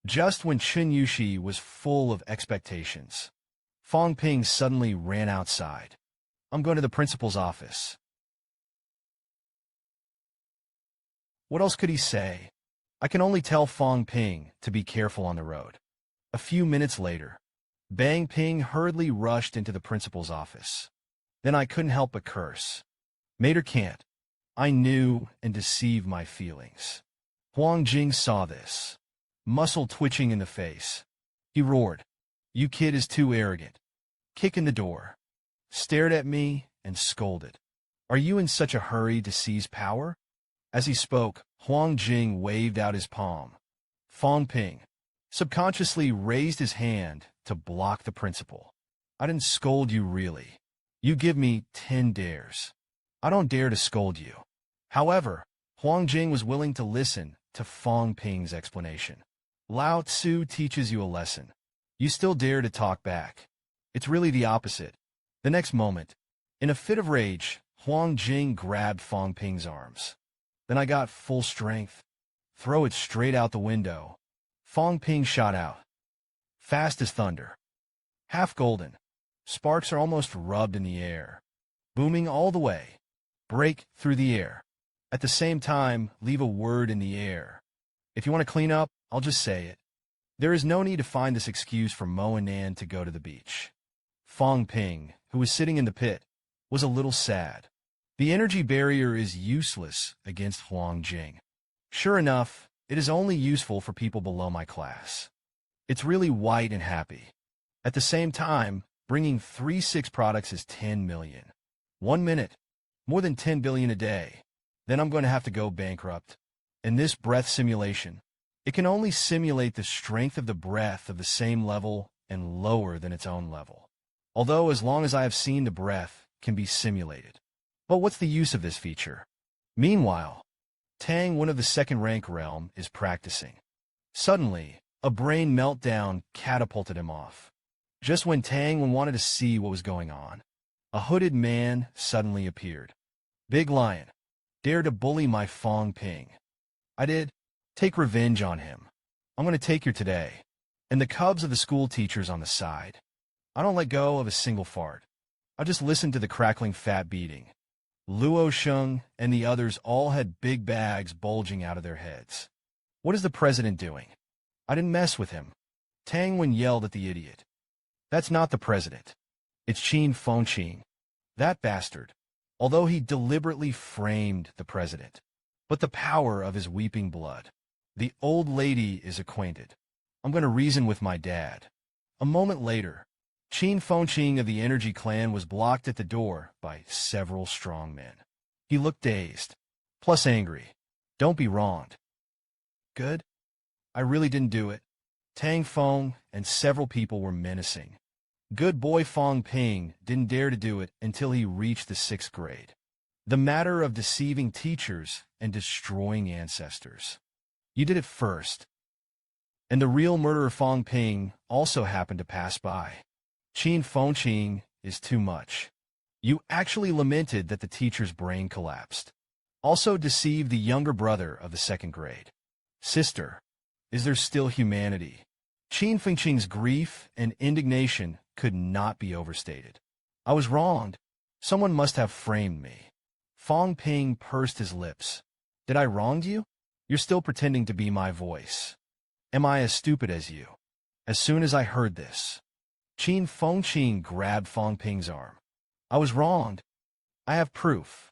Just when Chen Yushi was full of expectations, Fang Ping suddenly ran outside. I'm going to the principal's office. What else could he say? I can only tell Fang Ping to be careful on the road. A few minutes later, Bang Ping hurriedly rushed into the principal's office. Then I couldn't help but curse. Mater can't. I knew and deceived my feelings. Huang Jing saw this, muscle twitching in the face. He roared, "You kid is too arrogant." Kick in the door, stared at me, and scolded. Are you in such a hurry to seize power? As he spoke, Huang Jing waved out his palm. Fang Ping subconsciously raised his hand to block the principal. I didn't scold you really. You give me 10 dares. I don't dare to scold you. However, Huang Jing was willing to listen to Fang Ping's explanation. Lao Tzu teaches you a lesson. You still dare to talk back. It's really the opposite. The next moment, in a fit of rage, Huang Jing grabbed Fang Ping's arms. Then I got full strength. Throw it straight out the window. Fang Ping shot out. Fast as thunder. Half golden. Sparks are almost rubbed in the air. Booming all the way. Break through the air. At the same time, leave a word in the air. If you want to clean up, I'll just say it. There is no need to find this excuse for Mo and Nan to go to the beach. Fang Ping, who was sitting in the pit, was a little sad. The energy barrier is useless against Huang Jing. Sure enough, it is only useful for people below my class. It's really white and happy. At the same time, bringing 3-6 products is 10 million. 1 minute. More than 10 billion a day. Then I'm going to have to go bankrupt. In this breath simulation, it can only simulate the strength of the breath of the same level and lower than its own level. Although as long as I have seen the breath can be simulated. But what's the use of this feature? Meanwhile, Tang, one of the second-rank realm, is practicing. Suddenly, a brain meltdown catapulted him off. Just when Tang wanted to see what was going on, a hooded man suddenly appeared. Big Lion. Dare to bully my Fang Ping. I did. Take revenge on him. I'm going to take your today. And the cubs of the school teachers on the side. I don't let go of a single fart. I just listened to the crackling fat beating. Luo Sheng and the others all had big bags bulging out of their heads. What is the president doing? I didn't mess with him. Tang Wen yelled at the idiot. That's not the president. It's Qin Fengqing. That bastard. Although he deliberately framed the president. But the power of his weeping blood. The old lady is acquainted. I'm going to reason with my dad. A moment later, Qin Fengqing of the Energy clan was blocked at the door by several strong men. He looked dazed, plus angry. Don't be wronged. Good? I really didn't do it. Tang Feng and several people were menacing. Good boy Fang Ping didn't dare to do it until he reached the 6th grade. The matter of deceiving teachers and destroying ancestors. You did it first. And the real murderer Fang Ping also happened to pass by. Qin Fengqing is too much. You actually lamented that the teacher's brain collapsed. Also deceived the younger brother of the 2nd grade. Sister, is there still humanity? Qin Fengqing's grief and indignation could not be overstated. I was wronged. Someone must have framed me. Fang Ping pursed his lips. Did I wrong you? You're still pretending to be my voice. Am I as stupid as you? As soon as I heard this, Qin Fengqing grabbed Fang Ping's arm. I was wronged. I have proof.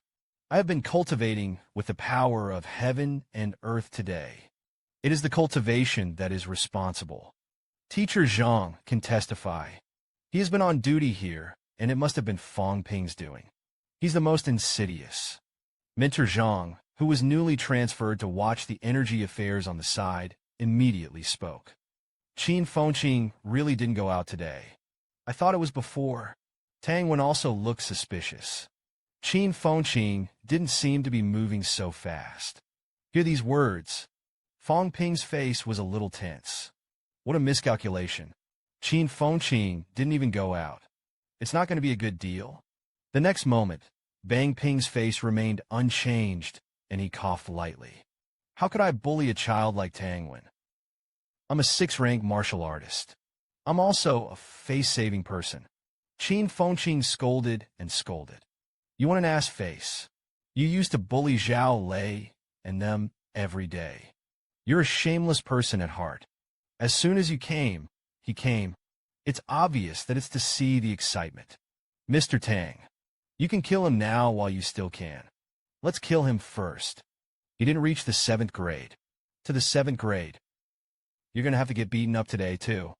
I have been cultivating with the power of heaven and earth today. It is the cultivation that is responsible. Teacher Zhang can testify. He has been on duty here, and it must have been Fang Ping's doing. He's the most insidious. Mentor Zhang, who was newly transferred to watch the energy affairs on the side, immediately spoke. Qin Fengqing really didn't go out today. I thought it was before. Tang Wen also looked suspicious. Qin Fengqing didn't seem to be moving so fast. Hear these words. Fang Ping's face was a little tense. What a miscalculation. Qin Fengqing didn't even go out. It's not going to be a good deal. The next moment, Bang Ping's face remained unchanged, and he coughed lightly. How could I bully a child like Tang Wen? I'm a 6th-rank martial artist. I'm also a face-saving person. Qin Fengqing scolded and scolded. You want an ass face? You used to bully Zhao Lei and them every day. You're a shameless person at heart. As soon as you came, he came. It's obvious that it's to see the excitement. Mr. Tang, you can kill him now while you still can. Let's kill him first. He didn't reach the 7th grade. To the 7th grade. You're going to have to get beaten up today, too.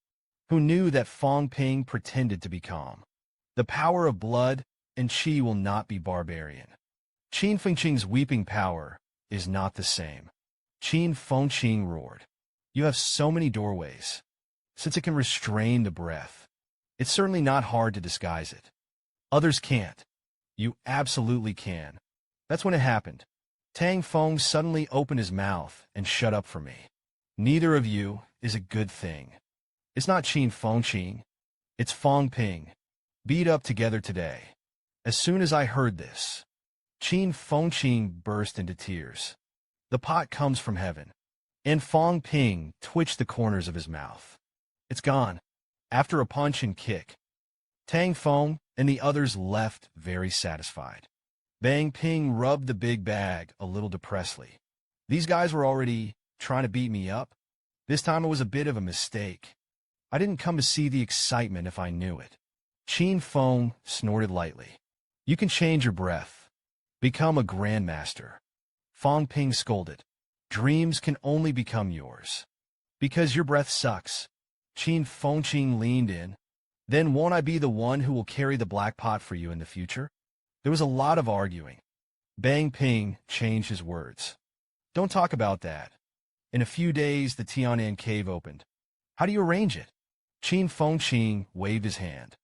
Who knew that Fang Ping pretended to be calm? The power of blood and qi will not be barbarian. Qin Fengqing's weeping power is not the same. Qin Fengqing roared. You have so many doorways. Since it can restrain the breath, it's certainly not hard to disguise it. Others can't. You absolutely can. That's when it happened. Tang Feng suddenly opened his mouth and shut up for me. Neither of you is a good thing. It's not Qin Fengqing. It's Fang Ping. Beat up together today. As soon as I heard this, Qin Fengqing burst into tears. The pot comes from heaven. And Fang Ping twitched the corners of his mouth. It's gone. After a punch and kick, Tang Feng and the others left very satisfied. Bang Ping rubbed the big bag a little depressedly. These guys were already trying to beat me up. This time it was a bit of a mistake. I didn't come to see the excitement if I knew it. Qin Feng snorted lightly. You can change your breath. Become a grandmaster. Fang Ping scolded. Dreams can only become yours. Because your breath sucks. Qin Fengqing leaned in. Then won't I be the one who will carry the black pot for you in the future? There was a lot of arguing. Bang Ping changed his words. Don't talk about that. In a few days, the Tianan cave opened. How do you arrange it? Qin Fengqing waved his hand.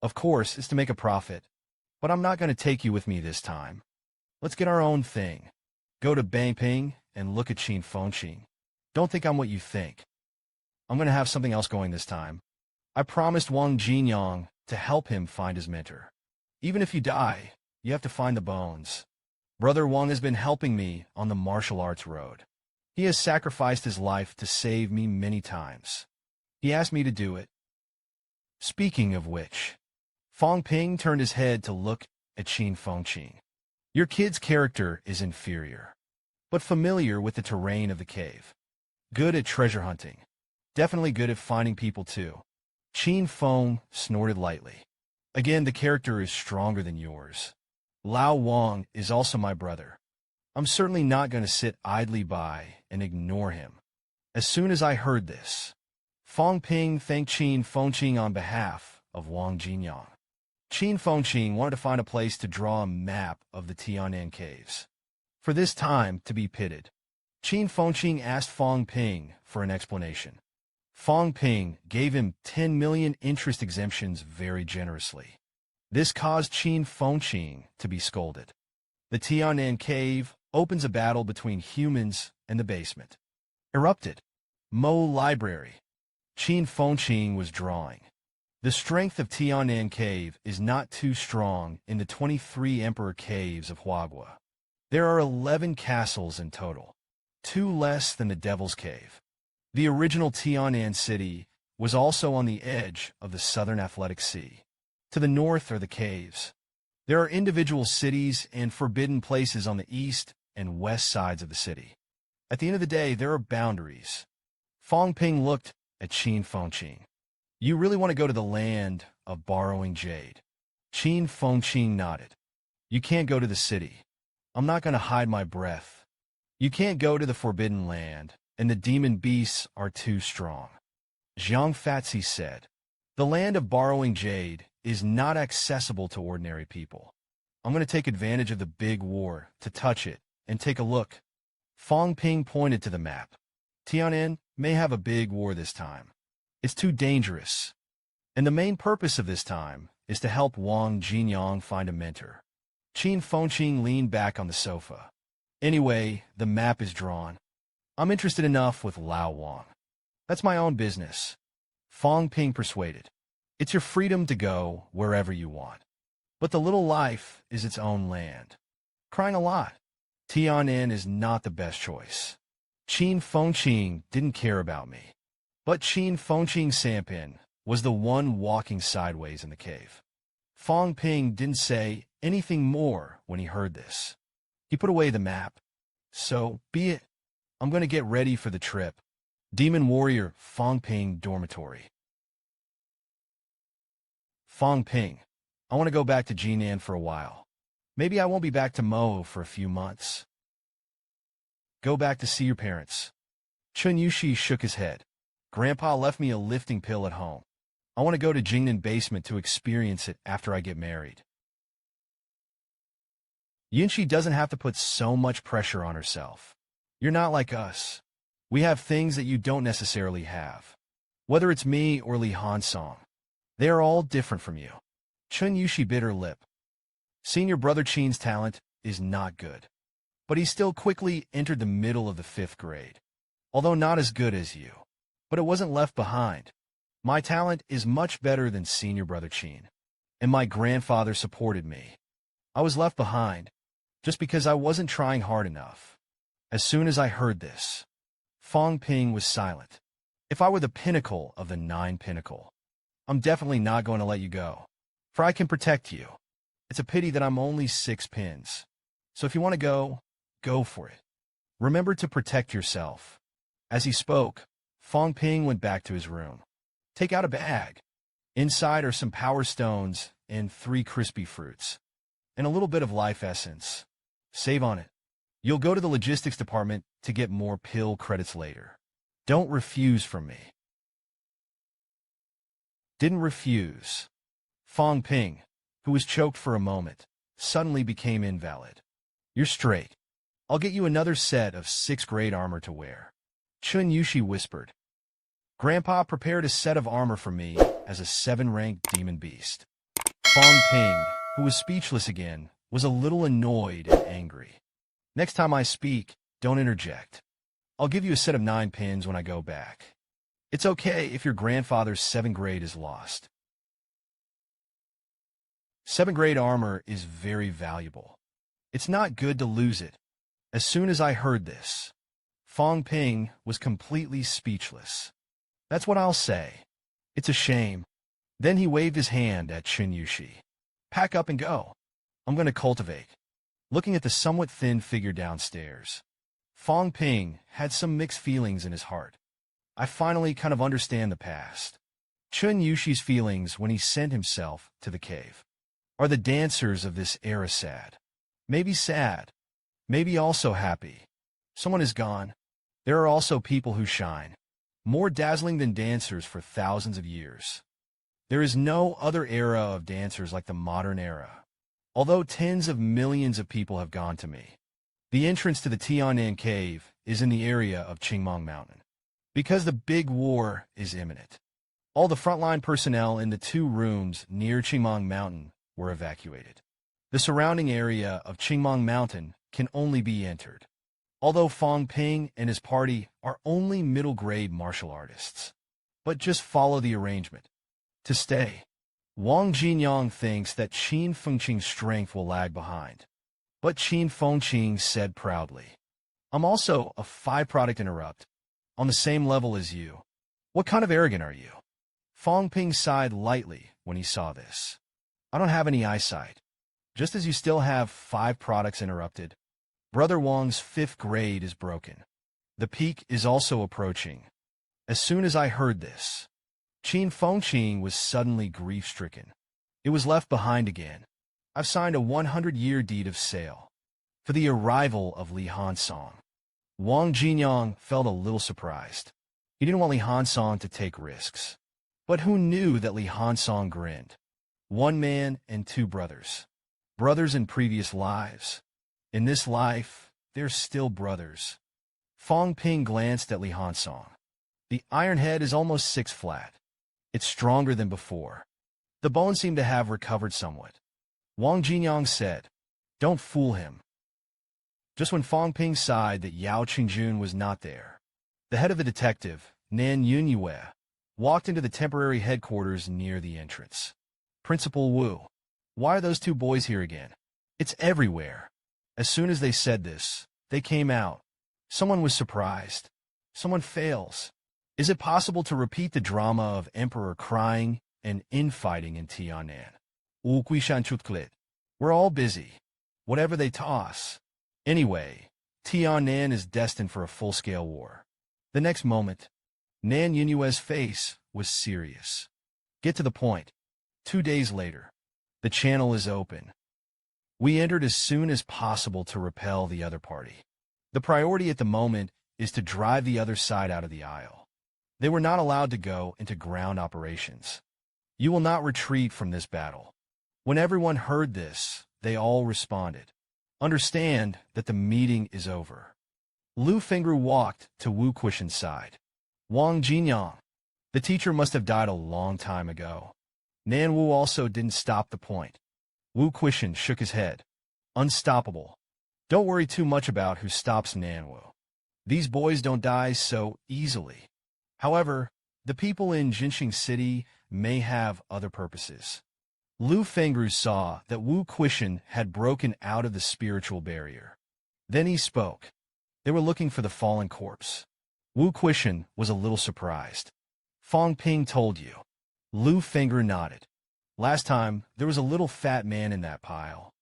Of course, it's to make a profit. But I'm not going to take you with me this time. Let's get our own thing. Go to Bang Ping and look at Qin Fengqing. Don't think I'm what you think. I'm going to have something else going this time. I promised Wang Jinyang to help him find his mentor. Even if you die, you have to find the bones. Brother Wang has been helping me on the martial arts road. He has sacrificed his life to save me many times. He asked me to do it. Speaking of which, Fang Ping turned his head to look at Qin Fengqing. Your kid's character is inferior, but familiar with the terrain of the cave. Good at treasure hunting. Definitely good at finding people too. Qin Feng snorted lightly. Again, the character is stronger than yours. Lao Wang is also my brother. I'm certainly not going to sit idly by and ignore him. As soon as I heard this, Fang Ping thanked Qin Fengqing on behalf of Wang Jinyang. Qin Fengqing wanted to find a place to draw a map of the Tianan caves. For this time to be pitted, Qin Fengqing asked Fang Ping for an explanation. Fang Ping gave him 10 million interest exemptions very generously. This caused Qin Fengqing to be scolded. The Tianan cave opens a battle between humans and the basement. Erupted. Mo Library. Qin Fengqing was drawing. The strength of Tianan Cave is not too strong in the 23 Emperor Caves of Huagua. There are 11 castles in total, 2 less than the Devil's Cave. The original Tianan city was also on the edge of the Southern Athletic Sea. To the north are the caves. There are individual cities and forbidden places on the east and west sides of the city. At the end of the day, there are boundaries. Fang Ping looked at Qin Fengqing. You really want to go to the land of borrowing jade? Qin Fengqing nodded. You can't go to the city. I'm not going to hide my breath. You can't go to the forbidden land, and the demon beasts are too strong. Zhang Fatsi said, the land of borrowing jade is not accessible to ordinary people. I'm going to take advantage of the big war to touch it and take a look. Fang Ping pointed to the map. Tianan may have a big war this time. It's too dangerous. And the main purpose of this time is to help Wang Jinyang find a mentor. Qin Fengqing leaned back on the sofa. Anyway, the map is drawn. I'm interested enough with Lao Wang. That's my own business. Fang Ping persuaded. It's your freedom to go wherever you want. But the little life is its own land. Crying a lot. Tianan is not the best choice. Qin Fengqing didn't care about me. But Qin Fengqing Sampin was the one walking sideways in the cave. Fang Ping didn't say anything more when he heard this. He put away the map. So, be it. I'm going to get ready for the trip. Demon Warrior Fang Ping Dormitory. Fang Ping, I want to go back to Jinan for a while. Maybe I won't be back to Mo for a few months. Go back to see your parents. Chun Yushi shook his head. Grandpa left me a lifting pill at home. I want to go to Jingnan basement to experience it after I get married. Yunshi doesn't have to put so much pressure on herself. You're not like us. We have things that you don't necessarily have. Whether it's me or Li Hansong, they are all different from you. Chun Yushi bit her lip. Senior brother Qin's talent is not good. But he still quickly entered the middle of the 5th grade. Although not as good as you. But it wasn't left behind. My talent is much better than senior brother Qin. And my grandfather supported me. I was left behind, just because I wasn't trying hard enough. As soon as I heard this, Fang Ping was silent. If I were the pinnacle of the 9 pinnacle, I'm definitely not going to let you go. For I can protect you. It's a pity that I'm only 6 pins. So if you want to go, go for it. Remember to protect yourself. As he spoke, Fang Ping went back to his room. Take out a bag. Inside are some power stones and 3 crispy fruits. And a little bit of life essence. Save on it. You'll go to the logistics department to get more pill credits later. Don't refuse from me. Didn't refuse. Fang Ping, who was choked for a moment, suddenly became invalid. You're straight. I'll get you another set of 6th grade armor to wear. Chun Yushi whispered. Grandpa prepared a set of armor for me as a 7-ranked demon beast. Fang Ping, who was speechless again, was a little annoyed and angry. Next time I speak, don't interject. I'll give you a set of 9 pins when I go back. It's okay if your grandfather's 7th grade is lost. 7th grade armor is very valuable. It's not good to lose it. As soon as I heard this, Fang Ping was completely speechless. That's what I'll say. It's a shame. Then he waved his hand at Chen Yushi. Pack up and go. I'm going to cultivate. Looking at the somewhat thin figure downstairs, Fang Ping had some mixed feelings in his heart. I finally kind of understand the past. Chen Yushi's feelings when he sent himself to the cave. Are the dancers of this era sad? Maybe sad. Maybe also happy. Someone is gone. There are also people who shine, more dazzling than dancers for thousands of years. There is no other era of dancers like the modern era. Although tens of millions of people have gone to me, the entrance to the Tianan cave is in the area of Qingmong Mountain. Because the big war is imminent. All the frontline personnel in the 2 rooms near Qingmong Mountain were evacuated. The surrounding area of Qingmong Mountain can only be entered. Although Fang Ping and his party are only middle-grade martial artists. But just follow the arrangement. To stay, Wang Jinyang thinks that Qin Fengqing's strength will lag behind. But Qin Fengqing said proudly, I'm also a 5-product interrupt, on the same level as you. What kind of arrogant are you? Fang Ping sighed lightly when he saw this. I don't have any eyesight. Just as you still have 5 products interrupted, Brother Wang's 5th grade is broken. The peak is also approaching. As soon as I heard this, Qin Fengqing was suddenly grief-stricken. It was left behind again. I've signed a 100-year deed of sale for the arrival of Li Hansong. Wang Jinyang felt a little surprised. He didn't want Li Hansong to take risks. But who knew that Li Hansong grinned? 1 man and 2 brothers. Brothers in previous lives. In this life, they're still brothers. Fang Ping glanced at Li Hansong. The iron head is almost 6 flat. It's stronger than before. The bones seem to have recovered somewhat. Wang Jinyang said, Don't fool him. Just when Fang Ping sighed that Yao Qingjun was not there, the head of the detective, Nan Yunyue, walked into the temporary headquarters near the entrance. Principal Wu, why are those 2 boys here again? It's everywhere. As soon as they said this, they came out. Someone was surprised. Someone fails. Is it possible to repeat the drama of Emperor crying and infighting in Tianan? We're all busy. Whatever they toss. Anyway, Tianan is destined for a full-scale war. The next moment, Nan Yunyue's face was serious. Get to the point. 2 days later, the channel is open. We entered as soon as possible to repel the other party. The priority at the moment is to drive the other side out of the aisle. They were not allowed to go into ground operations. You will not retreat from this battle. When everyone heard this, they all responded. Understand that the meeting is over. Lu Fengru walked to Wu Quishan's side. Wang Jinyang. The teacher must have died a long time ago. Nan Wu also didn't stop the point. Wu Quishan shook his head. Unstoppable. Don't worry too much about who stops Nan Wu. These boys don't die so easily. However, the people in Jinxing City may have other purposes. Lu Fengru saw that Wu Quishan had broken out of the spiritual barrier. Then he spoke. They were looking for the fallen corpse. Wu Quishan was a little surprised. Fang Ping told you. Lu Fengru nodded. Last time, there was a little fat man in that pile.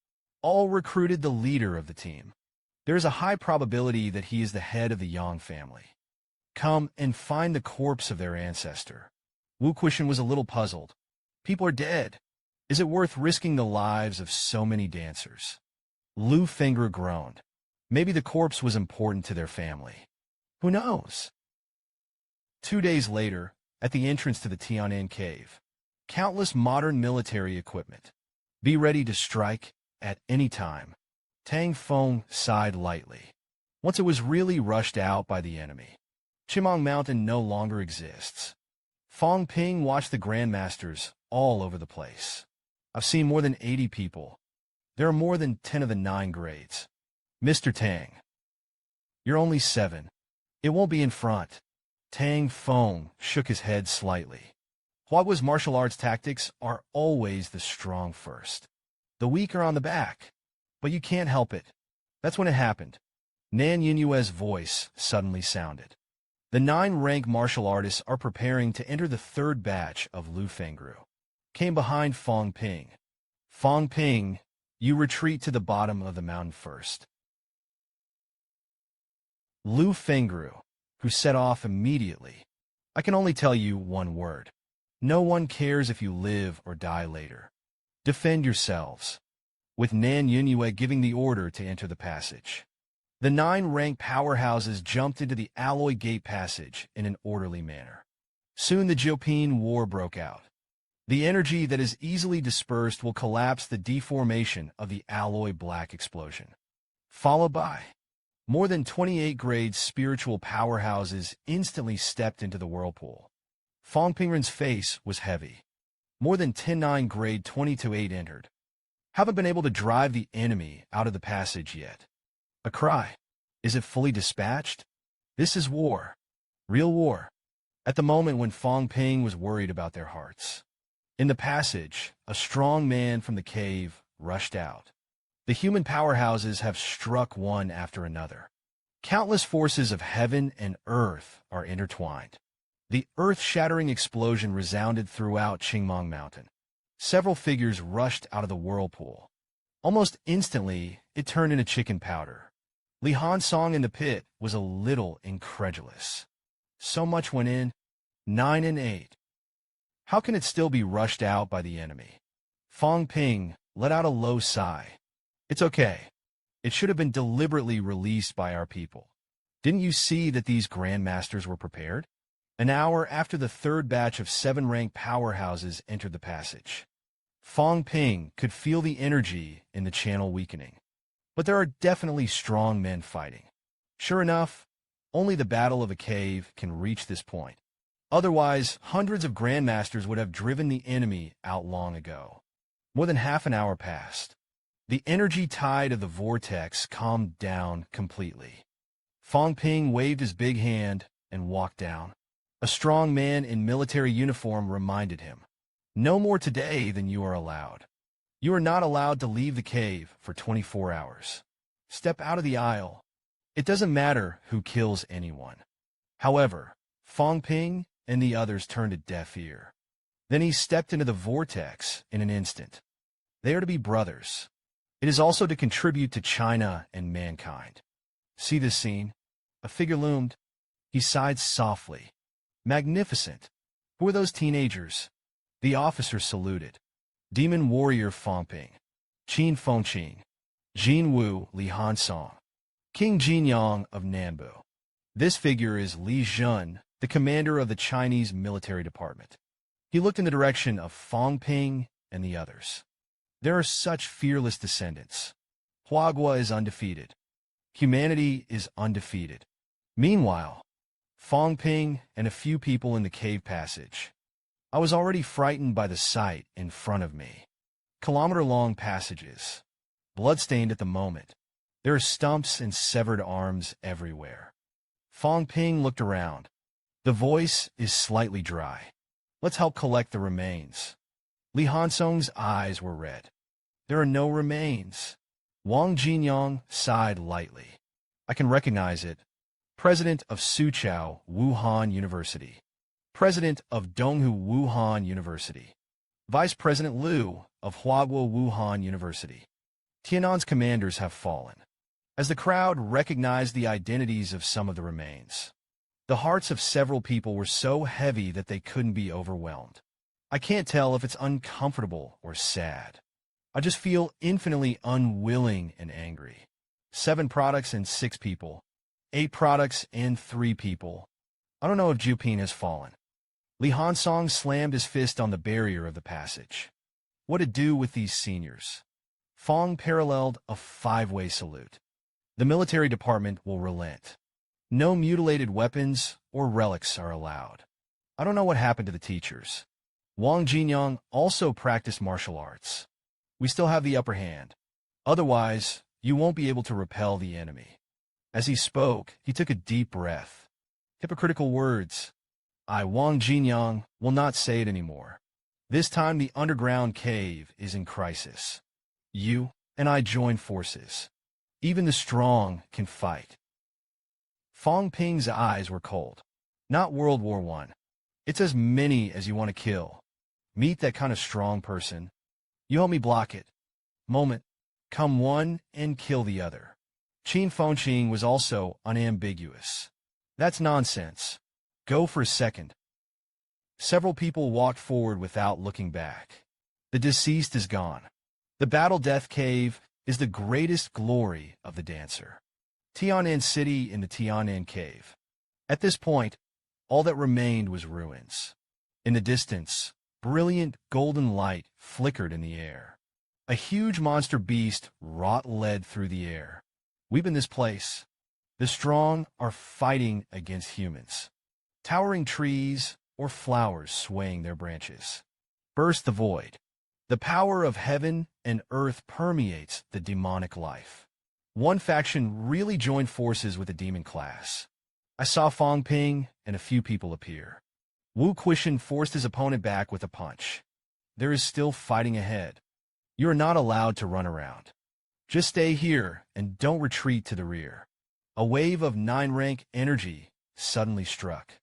All recruited the leader of the team. There is a high probability that he is the head of the Yang family. Come and find the corpse of their ancestor. Wu Quishan was a little puzzled. People are dead. Is it worth risking the lives of so many dancers? Lu Fengru groaned. Maybe the corpse was important to their family. Who knows? 2 days later, at the entrance to the Tianan cave, countless modern military equipment. Be ready to strike at any time. Tang Feng sighed lightly. Once it was really rushed out by the enemy. Qingmong Mountain no longer exists. Fang Ping watched the grandmasters all over the place. I've seen more than 80 people. There are more than 10 of the 9 grades. Mr. Tang. You're only 7. It won't be in front. Tang Feng shook his head slightly. Huagua's martial arts tactics are always the strong first. The weak are on the back. but you can't help it. That's when it happened. Nan Yunyue's voice suddenly sounded. The 9-rank martial artists are preparing to enter the third batch of Lu Fengru. Came behind Fang Ping. Fang Ping, you retreat to the bottom of the mountain first. Lu Fengru, who set off immediately. I can only tell you one word. No one cares if you live or die later. Defend yourselves. With Nan Yunyue giving the order to enter the passage. The 9-rank powerhouses jumped into the alloy gate passage in an orderly manner. Soon the Jiopine War broke out. The energy that is easily dispersed will collapse the deformation of the alloy black explosion. Followed by more than 28 grade spiritual powerhouses instantly stepped into the whirlpool. Fang Pingren's face was heavy. More than 10-9 grade 22-8 entered. Haven't been able to drive the enemy out of the passage yet. A cry. Is it fully dispatched? This is war. Real war. At the moment when Fang Ping was worried about their hearts. In the passage, a strong man from the cave rushed out. The human powerhouses have struck one after another. Countless forces of heaven and earth are intertwined. The earth-shattering explosion resounded throughout Qingmong Mountain. Several figures rushed out of the whirlpool. Almost instantly, it turned into chicken powder. Li Hansong in the pit was a little incredulous. So much went in. 9 and 8. How can it still be rushed out by the enemy? Fang Ping let out a low sigh. It's okay. It should have been deliberately released by our people. Didn't you see that these grandmasters were prepared? An hour after the third batch of 7-rank powerhouses entered the passage. Fang Ping could feel the energy in the channel weakening. But there are definitely strong men fighting. Sure enough, only the Battle of a Cave can reach this point. Otherwise, hundreds of grandmasters would have driven the enemy out long ago. More than half an hour passed. The energy tide of the vortex calmed down completely. Fang Ping waved his big hand and walked down. A strong man in military uniform reminded him, "No more today than you are allowed. You are not allowed to leave the cave for 24 hours. Step out of the aisle. It doesn't matter who kills anyone." However, Fang Ping and the others turned a deaf ear. Then he stepped into the vortex in an instant. They are to be brothers. It is also to contribute to China and mankind. See this scene? A figure loomed. He sighed softly. Magnificent. Who are those teenagers? The officer saluted. Demon warrior Fang Ping. Qin Fengqing. Jin Wu Li Hansong. King Jinyang of Nanbu. This figure is Li Jun, the commander of the Chinese military department. He looked in the direction of Fang Ping and the others. There are such fearless descendants. Huagua is undefeated. Humanity is undefeated. Meanwhile, Fang Ping and a few people in the cave passage. I was already frightened by the sight in front of me. Kilometer-long passages. Bloodstained at the moment. There are stumps and severed arms everywhere. Fang Ping looked around. The voice is slightly dry. Let's help collect the remains. Li Hansong's eyes were red. There are no remains. Wang Jinyang sighed lightly. I can recognize it. President of Suqiao Wuhan University. President of Donghu Wuhan University. Vice President Liu of Huagua Wuhan University. Tiannan's commanders have fallen. As the crowd recognized the identities of some of the remains, the hearts of several people were so heavy that they couldn't be overwhelmed. I can't tell if it's uncomfortable or sad. I just feel infinitely unwilling and angry. 7 products and 6 people. 8 products and 3 people. I don't know if Jupin has fallen. Li Hansong slammed his fist on the barrier of the passage. What to do with these seniors? Fang paralleled a 5-way salute. The military department will relent. No mutilated weapons or relics are allowed. I don't know what happened to the teachers. Wang Jinyang also practiced martial arts. We still have the upper hand. Otherwise, you won't be able to repel the enemy. As he spoke, he took a deep breath. Hypocritical words. I, Wang Jinyang, will not say it anymore. This time the underground cave is in crisis. You, and I join forces. Even the strong can fight. Fang Ping's eyes were cold. Not World War I. It's as many as you want to kill. Meet that kind of strong person. You help me block it. Moment. Come one and kill the other. Qin Fengqing was also unambiguous. That's nonsense. Go for a second. Several people walked forward without looking back. The deceased is gone. The Battle Death Cave is the greatest glory of the dancer. Tianan City in the Tianan Cave. At this point, all that remained was ruins. In the distance, brilliant golden light flickered in the air. A huge monster beast wrought lead through the air. Weep in this place. The strong are fighting against humans. Towering trees or flowers swaying their branches. Burst the void. The power of heaven and earth permeates the demonic life. One faction really joined forces with the demon class. I saw Fang Ping and a few people appear. Wu Quishan forced his opponent back with a punch. There is still fighting ahead. You are not allowed to run around. Just stay here and don't retreat to the rear. A wave of 9-rank energy suddenly struck.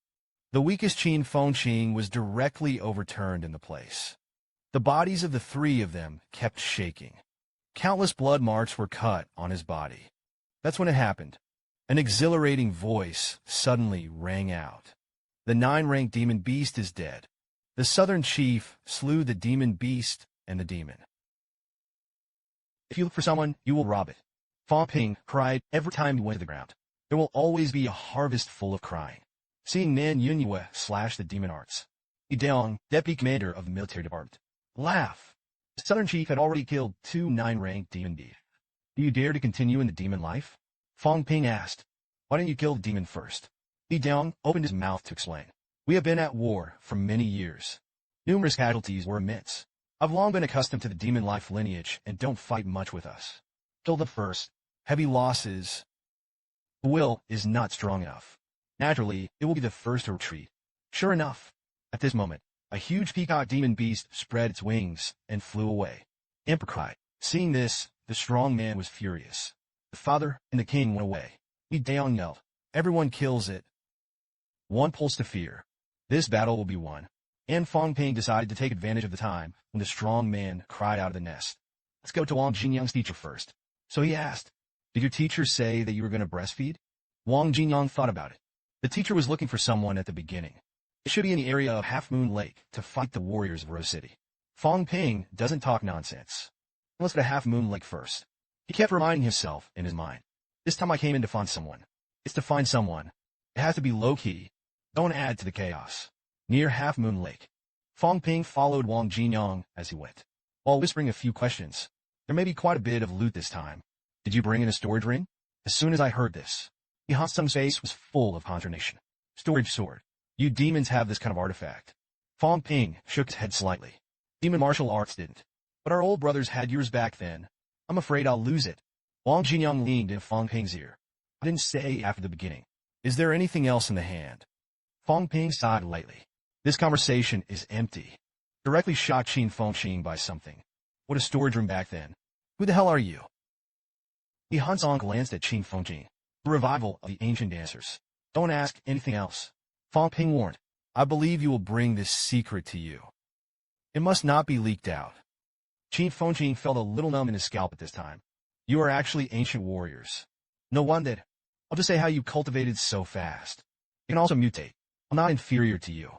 The weakest Qin Fengqing was directly overturned in the place. The bodies of the three of them kept shaking. Countless blood marks were cut on his body. That's when it happened. An exhilarating voice suddenly rang out. The 9-rank demon beast is dead. The southern chief slew the demon beast and the demon. If you look for someone, you will rob it. Fang Ping cried every time he went to the ground. There will always be a harvest full of crying. Seeing Nan Yunyue slash the demon arts. Li Daong, deputy commander of the military department. Laugh. The southern chief had already killed 2 9-rank demon beasts. Do you dare to continue in the demon life? Fang Ping asked. Why didn't you kill the demon first? Li Daong opened his mouth to explain. We have been at war for many years. Numerous casualties were immense. I've long been accustomed to the demon life lineage and don't fight much with us. Kill them first. Heavy losses. The will is not strong enough. Naturally, it will be the first to retreat. Sure enough, at this moment, a huge peacock demon beast spread its wings and flew away. Emperor cried. Seeing this, the strong man was furious. The father and the king went away. Li Daong yelled. Everyone kills it. One pulls to fear. This battle will be won. And Fang Ping decided to take advantage of the time when the strong man cried out of the nest. Let's go to Wang Jinyang's teacher first. So he asked, did your teacher say that you were going to breastfeed? Wang Jinyang thought about it. The teacher was looking for someone at the beginning. It should be in the area of Half Moon Lake to fight the warriors of Rose City. Fang Ping doesn't talk nonsense. Let's go to Half Moon Lake first. He kept reminding himself in his mind. This time I came in to find someone. It's to find someone. It has to be low-key. Don't add to the chaos. Near Half Moon Lake. Fang Ping followed Wang Jinyang as he went. While whispering a few questions, there may be quite a bit of loot this time. Did you bring in a storage ring? As soon as I heard this, Yi Hansung's face was full of consternation. Storage sword. You demons have this kind of artifact. Fang Ping shook his head slightly. Demon martial arts didn't. But our old brothers had yours back then. I'm afraid I'll lose it. Wang Jinyang leaned in Fang Ping's ear. I didn't say after the beginning. Is there anything else in the hand? Fang Ping sighed lightly. This conversation is empty. Directly shocked Qin Fengqing by something. What a storage room back then. Who the hell are you? Yi Hansung glanced at Qin Fengqing. The revival of the ancient dancers. Don't ask anything else. Fang Ping warned. I believe you will bring this secret to you. It must not be leaked out. Qin Fengqing felt a little numb in his scalp at this time. You are actually ancient warriors. No wonder. I'll just say how you cultivated so fast. You can also mutate. I'm not inferior to you.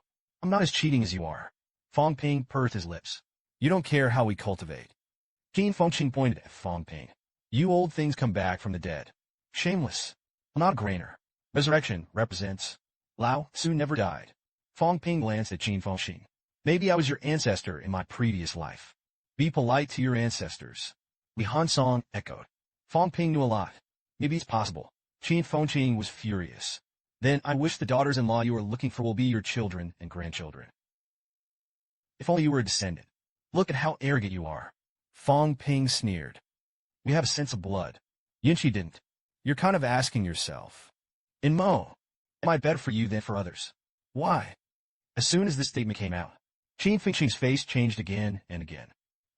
I'm not as cheating as you are. Fang Ping pursed his lips. You don't care how we cultivate. Qin Fengqing pointed at Fang Ping. You old things come back from the dead. Shameless. I'm not a grainer. Resurrection represents. Lao Tzu never died. Fang Ping glanced at Qin Fengqing. Maybe I was your ancestor in my previous life. Be polite to your ancestors. Li Hansong echoed. Fang Ping knew a lot. Maybe it's possible. Qin Fengqing was furious. Then I wish the daughters-in-law you are looking for will be your children and grandchildren. If only you were a descendant. Look at how arrogant you are. Fang Ping sneered. We have a sense of blood. Yinchi didn't. You're kind of asking yourself. In Mo, am I better for you than for others? Why? As soon as this statement came out, Qin Fengqing's face changed again and again.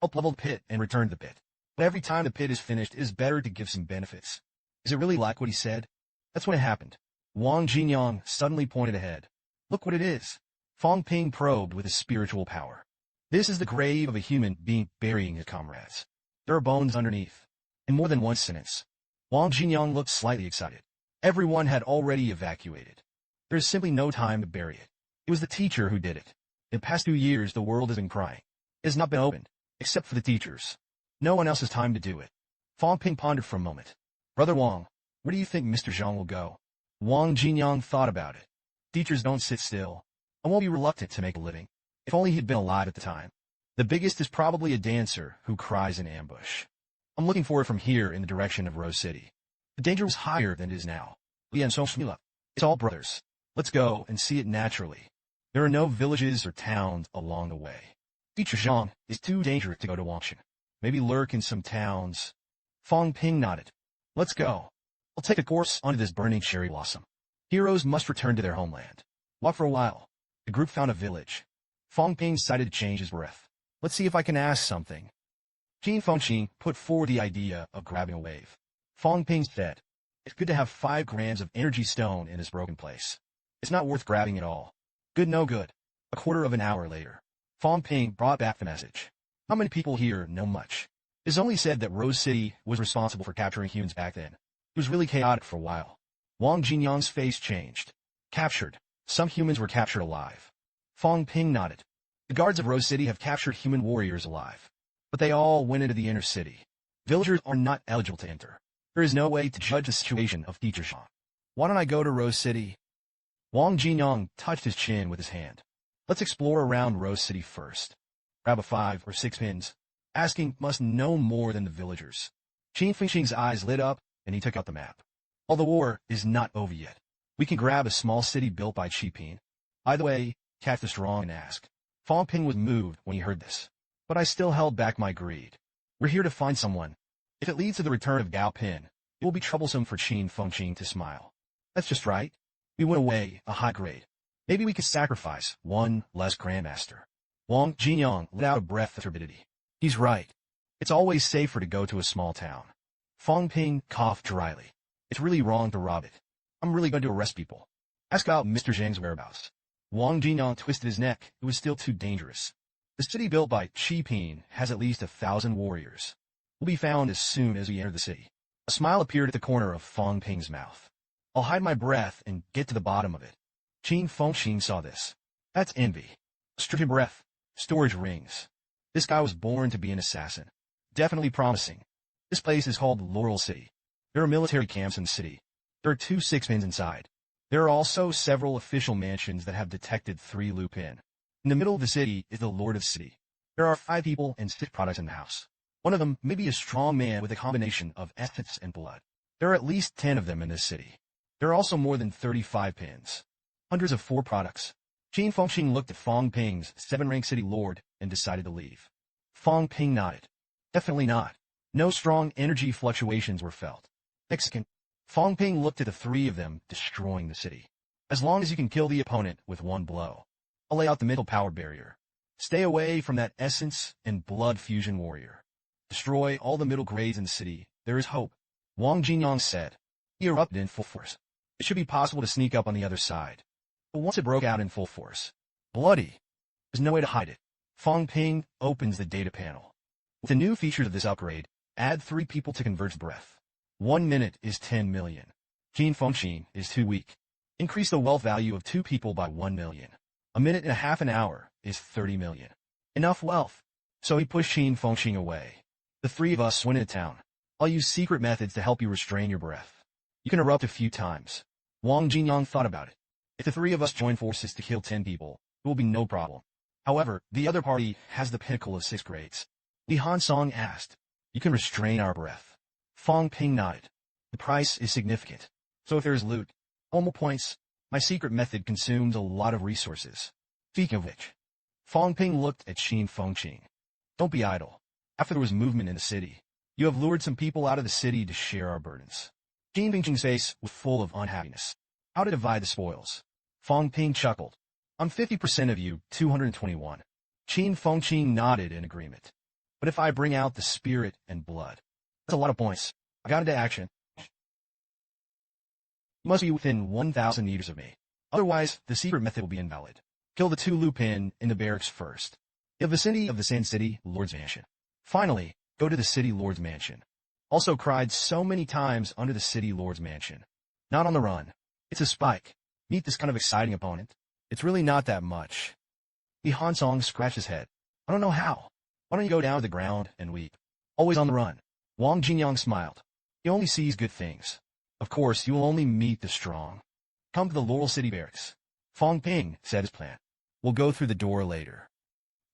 Up leveled pit and returned the pit. But every time the pit is finished, it is better to give some benefits. Is it really like what he said? That's when it happened. Wang Jinyang suddenly pointed ahead. Look what it is. Fang Ping probed with his spiritual power. This is the grave of a human being burying his comrades. There are bones underneath. In more than one sentence, Wang Jinyang looked slightly excited. Everyone had already evacuated. There is simply no time to bury it. It was the teacher who did it. In the past 2 years, the world has been crying. It has not been opened, except for the teachers. No one else has time to do it. Fang Ping pondered for a moment. Brother Wang, where do you think Mr. Zhang will go? Wang Jinyang thought about it. Teachers don't sit still. I won't be reluctant to make a living. If only he'd been alive at the time. The biggest is probably a dancer who cries in ambush. I'm looking for it from here in the direction of Rose City. The danger was higher than it is now. It's all brothers. Let's go and see it naturally. There are no villages or towns along the way. Teacher Zhang is too dangerous to go to Wangshan. Maybe lurk in some towns. Fang Ping nodded. Let's go. I'll take a course onto this burning cherry blossom. Heroes must return to their homeland. Walk for a while. The group found a village. Fang Ping decided to change his breath. Let's see if I can ask something. Qin Fengqin put forward the idea of grabbing a wave. Fang Ping said, it's good to have 5 grams of energy stone in this broken place. It's not worth grabbing at all. Good no good. A quarter of an hour later, Fang Ping brought back the message. How many people here know much? It is only said that Rose City was responsible for capturing humans back then. It was really chaotic for a while. Wang Jinyang's face changed. Captured. Some humans were captured alive. Fang Ping nodded. The guards of Rose City have captured human warriors alive. But they all went into the inner city. Villagers are not eligible to enter. There is no way to judge the situation of Teacher Zhang. Why don't I go to Rose City? Wang Jinyang touched his chin with his hand. Let's explore around Rose City first. Grab a 5 or 6 pins. Asking must know more than the villagers. Qin Fengqin's eyes lit up, and he took out the map. All the war is not over yet. We can grab a small city built by Qi Ping. By the way, catch the strong and ask. Fang Ping was moved when he heard this. But I still held back my greed. We're here to find someone. If it leads to the return of Gao Pin, it will be troublesome for Qin Fengqin to smile. That's just right. We went away a high grade. Maybe we could sacrifice one less grandmaster. Wang Jinyang let out a breath of turbidity. He's right. It's always safer to go to a small town. Fang Ping coughed dryly. It's really wrong to rob it. I'm really going to arrest people. Ask about Mr. Zhang's whereabouts. Wang Jinyang twisted his neck. It was still too dangerous. The city built by Qi Ping has at least 1,000 warriors. We'll be found as soon as we enter the city. A smile appeared at the corner of Fang Ping's mouth. I'll hide my breath and get to the bottom of it. Qin Fengqin saw this. That's envy. Stricken breath. Storage rings. This guy was born to be an assassin. Definitely promising. This place is called Laurel City. There are military camps in the city. There are 2 6-pins inside. There are also several official mansions that have detected 3 Lupin. In the middle of the city is the Lord of City. There are 5 people and 6 products in the house. One of them may be a strong man with a combination of essence and blood. There are at least 10 of them in this city. There are also more than 35 pins. Hundreds of 4 products. Qin Fengqin looked at Fang Ping's 7-rank city lord and decided to leave. Fang Ping nodded. Definitely not. No strong energy fluctuations were felt. Mexican. Fang Ping looked at the 3 of them destroying the city. As long as you can kill the opponent with 1 blow. I'll lay out the mental power barrier. Stay away from that essence and blood fusion warrior. Destroy all the middle grades in the city. There is hope. Wang Jinyang said. He erupted in full force. It should be possible to sneak up on the other side. But once it broke out in full force, bloody. There's no way to hide it. Fang Ping opens the data panel. With the new features of this upgrade, add 3 people to converge breath. 1 minute is 10 million. Qin Fengqin is too weak. Increase the wealth value of 2 people by 1 million. A minute and a half an hour is 30 million. Enough wealth. So he pushed Qin Fengqin away. The 3 of us went into town. I'll use secret methods to help you restrain your breath. You can erupt a few times. Wang Jinyang thought about it. If the 3 of us join forces to kill 10 people, it will be no problem. However, the other party has the pinnacle of 6 grades. Li Hansong asked, you can restrain our breath. Fang Ping nodded. The price is significant. So if there is loot, almo points, my secret method consumes a lot of resources. Speaking of which, Fang Ping looked at Qin Fengqin. Don't be idle. After there was movement in the city, you have lured some people out of the city to share our burdens. Qin Fengqin's face was full of unhappiness. How to divide the spoils? Fang Ping chuckled. I'm 50% of you, 221. Qin Fengqin nodded in agreement. But if I bring out the spirit and blood, that's a lot of points. I got into action. You must be within 1,000 meters of me. Otherwise, the secret method will be invalid. Kill the 2 Lupin in the barracks first. In the vicinity of the Sand City Lord's Mansion. Finally, go to the City Lord's Mansion. Also cried so many times under the City Lord's Mansion. Not on the run. It's a spike. Meet this kind of exciting opponent. It's really not that much. Li Hansong scratched his head. I don't know how. Why don't you go down to the ground and weep? Always on the run. Wang Jinyang smiled. He only sees good things. Of course, you will only meet the strong. Come to the Laurel City Barracks. Fang Ping said his plan. We'll go through the door later.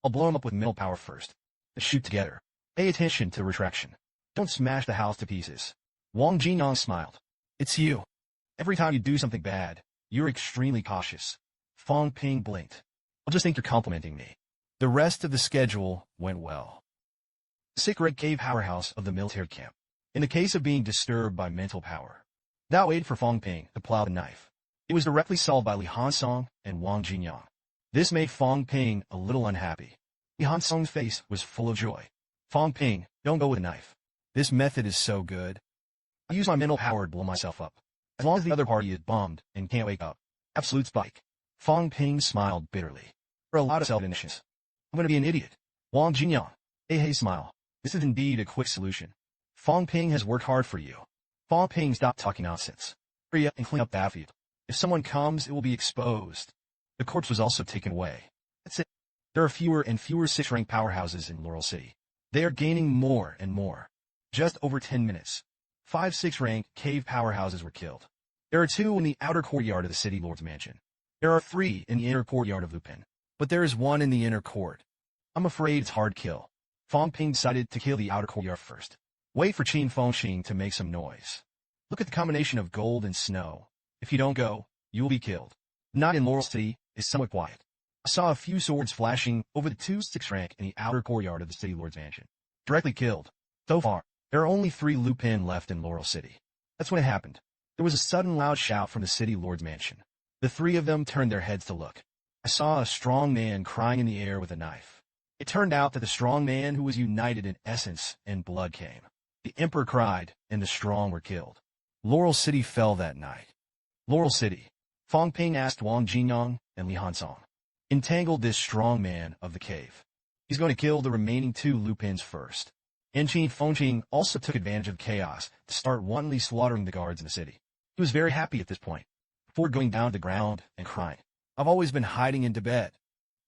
I'll blow him up with mental power first. Let's shoot together. Pay attention to retraction. Don't smash the house to pieces. Wang Jinyang smiled. It's you. Every time you do something bad, you're extremely cautious. Fang Ping blinked. I'll just think you're complimenting me. The rest of the schedule went well. Secret cave powerhouse of the military camp. In the case of being disturbed by mental power. That waited for Fang Ping to plow the knife. It was directly solved by Li Hansong and Wang Jinyang. This made Fang Ping a little unhappy. Li Hansong's face was full of joy. Fang Ping, don't go with a knife. This method is so good. I use my mental power to blow myself up. As long as the other party is bummed and can't wake up. Absolute spike. Fang Ping smiled bitterly. For a lot of self-initiatives. I'm going to be an idiot. Wang Jinyang. Hey, smile. This is indeed a quick solution. Fang Ping has worked hard for you. Fang Ping, stop talking nonsense. Hurry up and clean up the battlefield. If someone comes, it will be exposed. The corpse was also taken away. That's it. There are fewer and fewer 6-rank powerhouses in Laurel City. They are gaining more and more. Just over 10 minutes. 5 6-rank cave powerhouses were killed. There are 2 in the outer courtyard of the City Lord's Mansion. There are 3 in the inner courtyard of Lupin. But there is 1 in the inner court. I'm afraid it's hard kill. Fang Ping decided to kill the outer courtyard first. Wait for Qin Fengxing to make some noise. Look at the combination of gold and snow. If you don't go, you will be killed. The night in Laurel City is somewhat quiet. I saw a few swords flashing over the 2 6-rank in the outer courtyard of the City Lord's Mansion. Directly killed. So far, there are only 3 Lupin left in Laurel City. That's when it happened. There was a sudden loud shout from the City Lord's Mansion. The 3 of them turned their heads to look. I saw a strong man crying in the air with a knife. It turned out that the strong man who was united in essence and blood came. The Emperor cried, and the strong were killed. Laurel City fell that night. Laurel City. Fang Ping asked Wang Jinyang and Li Hansong. Entangled this strong man of the cave. He's going to kill the remaining 2 Lupins first. And Qin Fengxing also took advantage of chaos to start wantonly slaughtering the guards in the city. He was very happy at this point, before going down to the ground and crying. I've always been hiding into bed.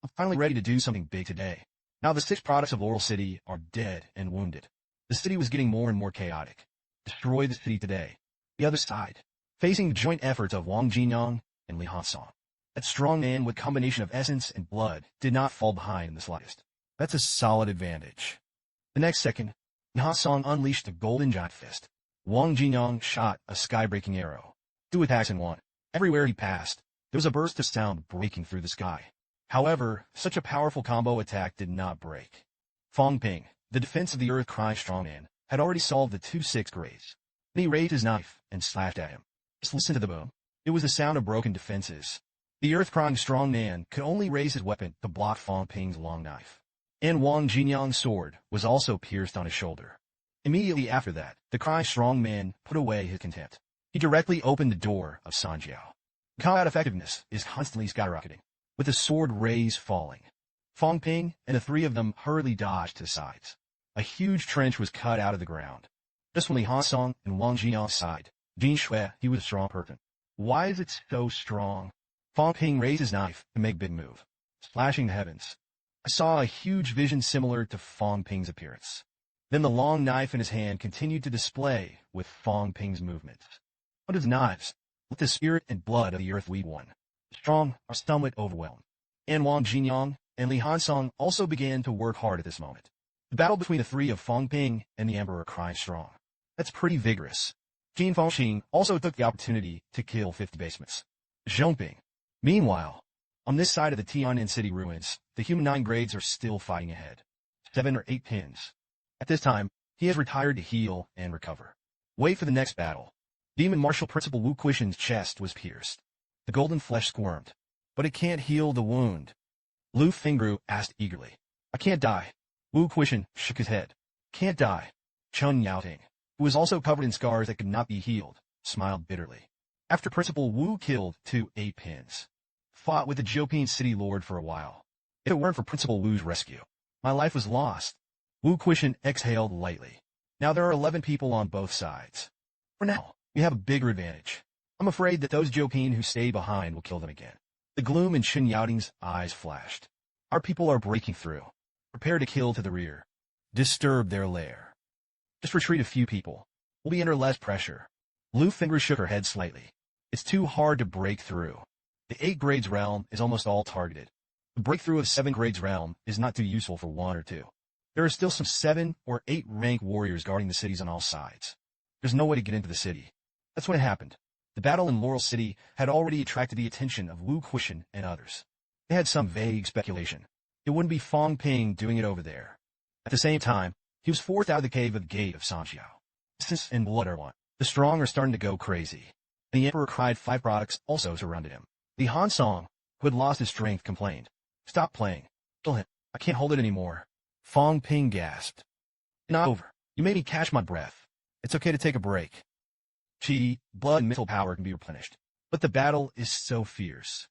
I'm finally ready to do something big today. Now the 6 products of Laurel City are dead and wounded. The city was getting more and more chaotic. Destroy the city today. The other side. Facing the joint efforts of Wang Jinyang and Li Hansong. That strong man with combination of essence and blood did not fall behind in the slightest. That's a solid advantage. The next second, Li Hansong unleashed the golden giant fist. Wang Jinyang shot a sky-breaking arrow. 2 attacks in 1. Everywhere he passed, there was a burst of sound breaking through the sky. However, such a powerful combo attack did not break. Fang Ping, the defense of the earth crying strongman, had already solved the 2 6 grades. Then he raised his knife and slashed at him. Just listen to the boom. It was the sound of broken defenses. The earth-crying strongman could only raise his weapon to block Fang Ping's long knife. And Wang Jinyang's sword was also pierced on his shoulder. Immediately after that, the crying strongman put away his contempt. He directly opened the door of Sanjiao. Combat effectiveness is constantly skyrocketing, with the sword rays falling. Fang Ping and the 3 of them hurriedly dodged to the sides. A huge trench was cut out of the ground. Just when Li Hansong and Wang Jinyang sighed, Jin Shui, he was a strong person. Why is it so strong? Fang Ping raised his knife to make a big move, slashing the heavens. I saw a huge vision similar to Fang Ping's appearance. Then the long knife in his hand continued to display with Fang Ping's movements. What is knives? Let the spirit and blood of the earth lead one. The strong are somewhat overwhelmed. And Wang Jinyang and Li Hansong also began to work hard at this moment. The battle between the 3 of Fang Ping and the Emperor crying strong. That's pretty vigorous. Qin Fengxing also took the opportunity to kill 50 basements. Zhongping. Meanwhile, on this side of the Tian'an City ruins, the human 9 grades are still fighting ahead. 7 or 8 pins. At this time, he has retired to heal and recover. Wait for the next battle. Demon Marshal Principal Wu Quishan's chest was pierced. The golden flesh squirmed. But it can't heal the wound. Lu Fengru asked eagerly. I can't die. Wu Quishan shook his head. Can't die. Chun Yaoting, who was also covered in scars that could not be healed, smiled bitterly. After Principal Wu killed 2 8-pins, fought with the Jioping city lord for a while. If it weren't for Principal Wu's rescue, my life was lost. Wu Quishan exhaled lightly. Now there are 11 people on both sides. For now, we have a bigger advantage. I'm afraid that those Jioping who stay behind will kill them again. The gloom in Chun Yaoting's eyes flashed. Our people are breaking through. Prepare to kill to the rear. Disturb their lair. Just retreat a few people. We'll be under less pressure. Lu Finger shook her head slightly. It's too hard to break through. The 8 grades realm is almost all targeted. The breakthrough of 7 grades realm is not too useful for 1 or 2. There are still some 7 or 8 rank warriors guarding the cities on all sides. There's no way to get into the city. That's when it happened. The battle in Laurel City had already attracted the attention of Wu Quishan and others. They had some vague speculation. It wouldn't be Fang Ping doing it over there. At the same time, he was forced out of the cave of the gate of Sanjiao. Distance and blood are one. The strong are starting to go crazy. The emperor cried 5 products also surrounded him. The Han Song, who had lost his strength, complained. Stop playing. Kill him. I can't hold it anymore. Fang Ping gasped. Not over. You made me catch my breath. It's okay to take a break. Chi, blood and mental power can be replenished. But the battle is so fierce.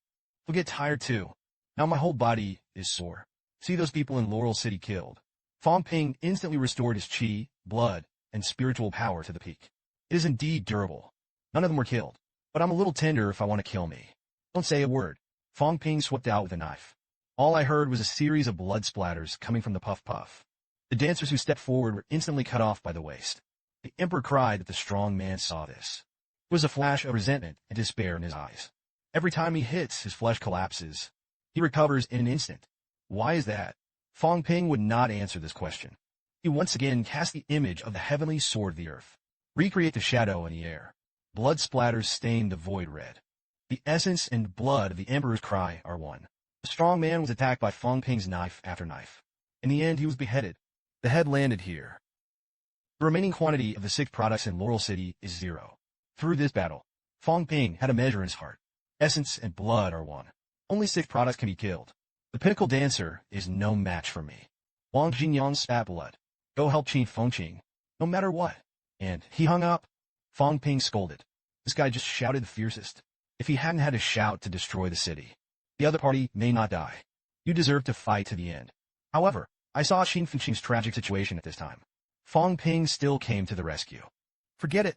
You'll get tired too. Now my whole body is sore. See those people in Laurel City killed. Fang Ping instantly restored his chi, blood, and spiritual power to the peak. It is indeed durable. None of them were killed. But I'm a little tender if I want to kill me. Don't say a word. Fang Ping swept out with a knife. All I heard was a series of blood splatters coming from the puff-puff. The dancers who stepped forward were instantly cut off by the waist. The emperor cried that the strong man saw this. There was a flash of resentment and despair in his eyes. Every time he hits, his flesh collapses. He recovers in an instant. Why is that? Fang Ping would not answer this question. He once again cast the image of the heavenly sword of the earth. Recreate the shadow in the air. Blood splatters stained the void red. The essence and blood of the emperor's cry are one. The strong man was attacked by Fang Ping's knife after knife. In the end, he was beheaded. The head landed here. The remaining quantity of the 6 products in Laurel City is 0. Through this battle, Fang Ping had a measure in his heart. Essence and blood are one. Only 6 products can be killed. The pinnacle dancer is no match for me. Wang Jinyang spat blood. Go help Qin Fengqing, no matter what. And he hung up. Fang Ping scolded. This guy just shouted the fiercest. If he hadn't had to shout to destroy the city, the other party may not die. You deserve to fight to the end. However, I saw Qin Fengqing's tragic situation at this time. Fang Ping still came to the rescue. Forget it.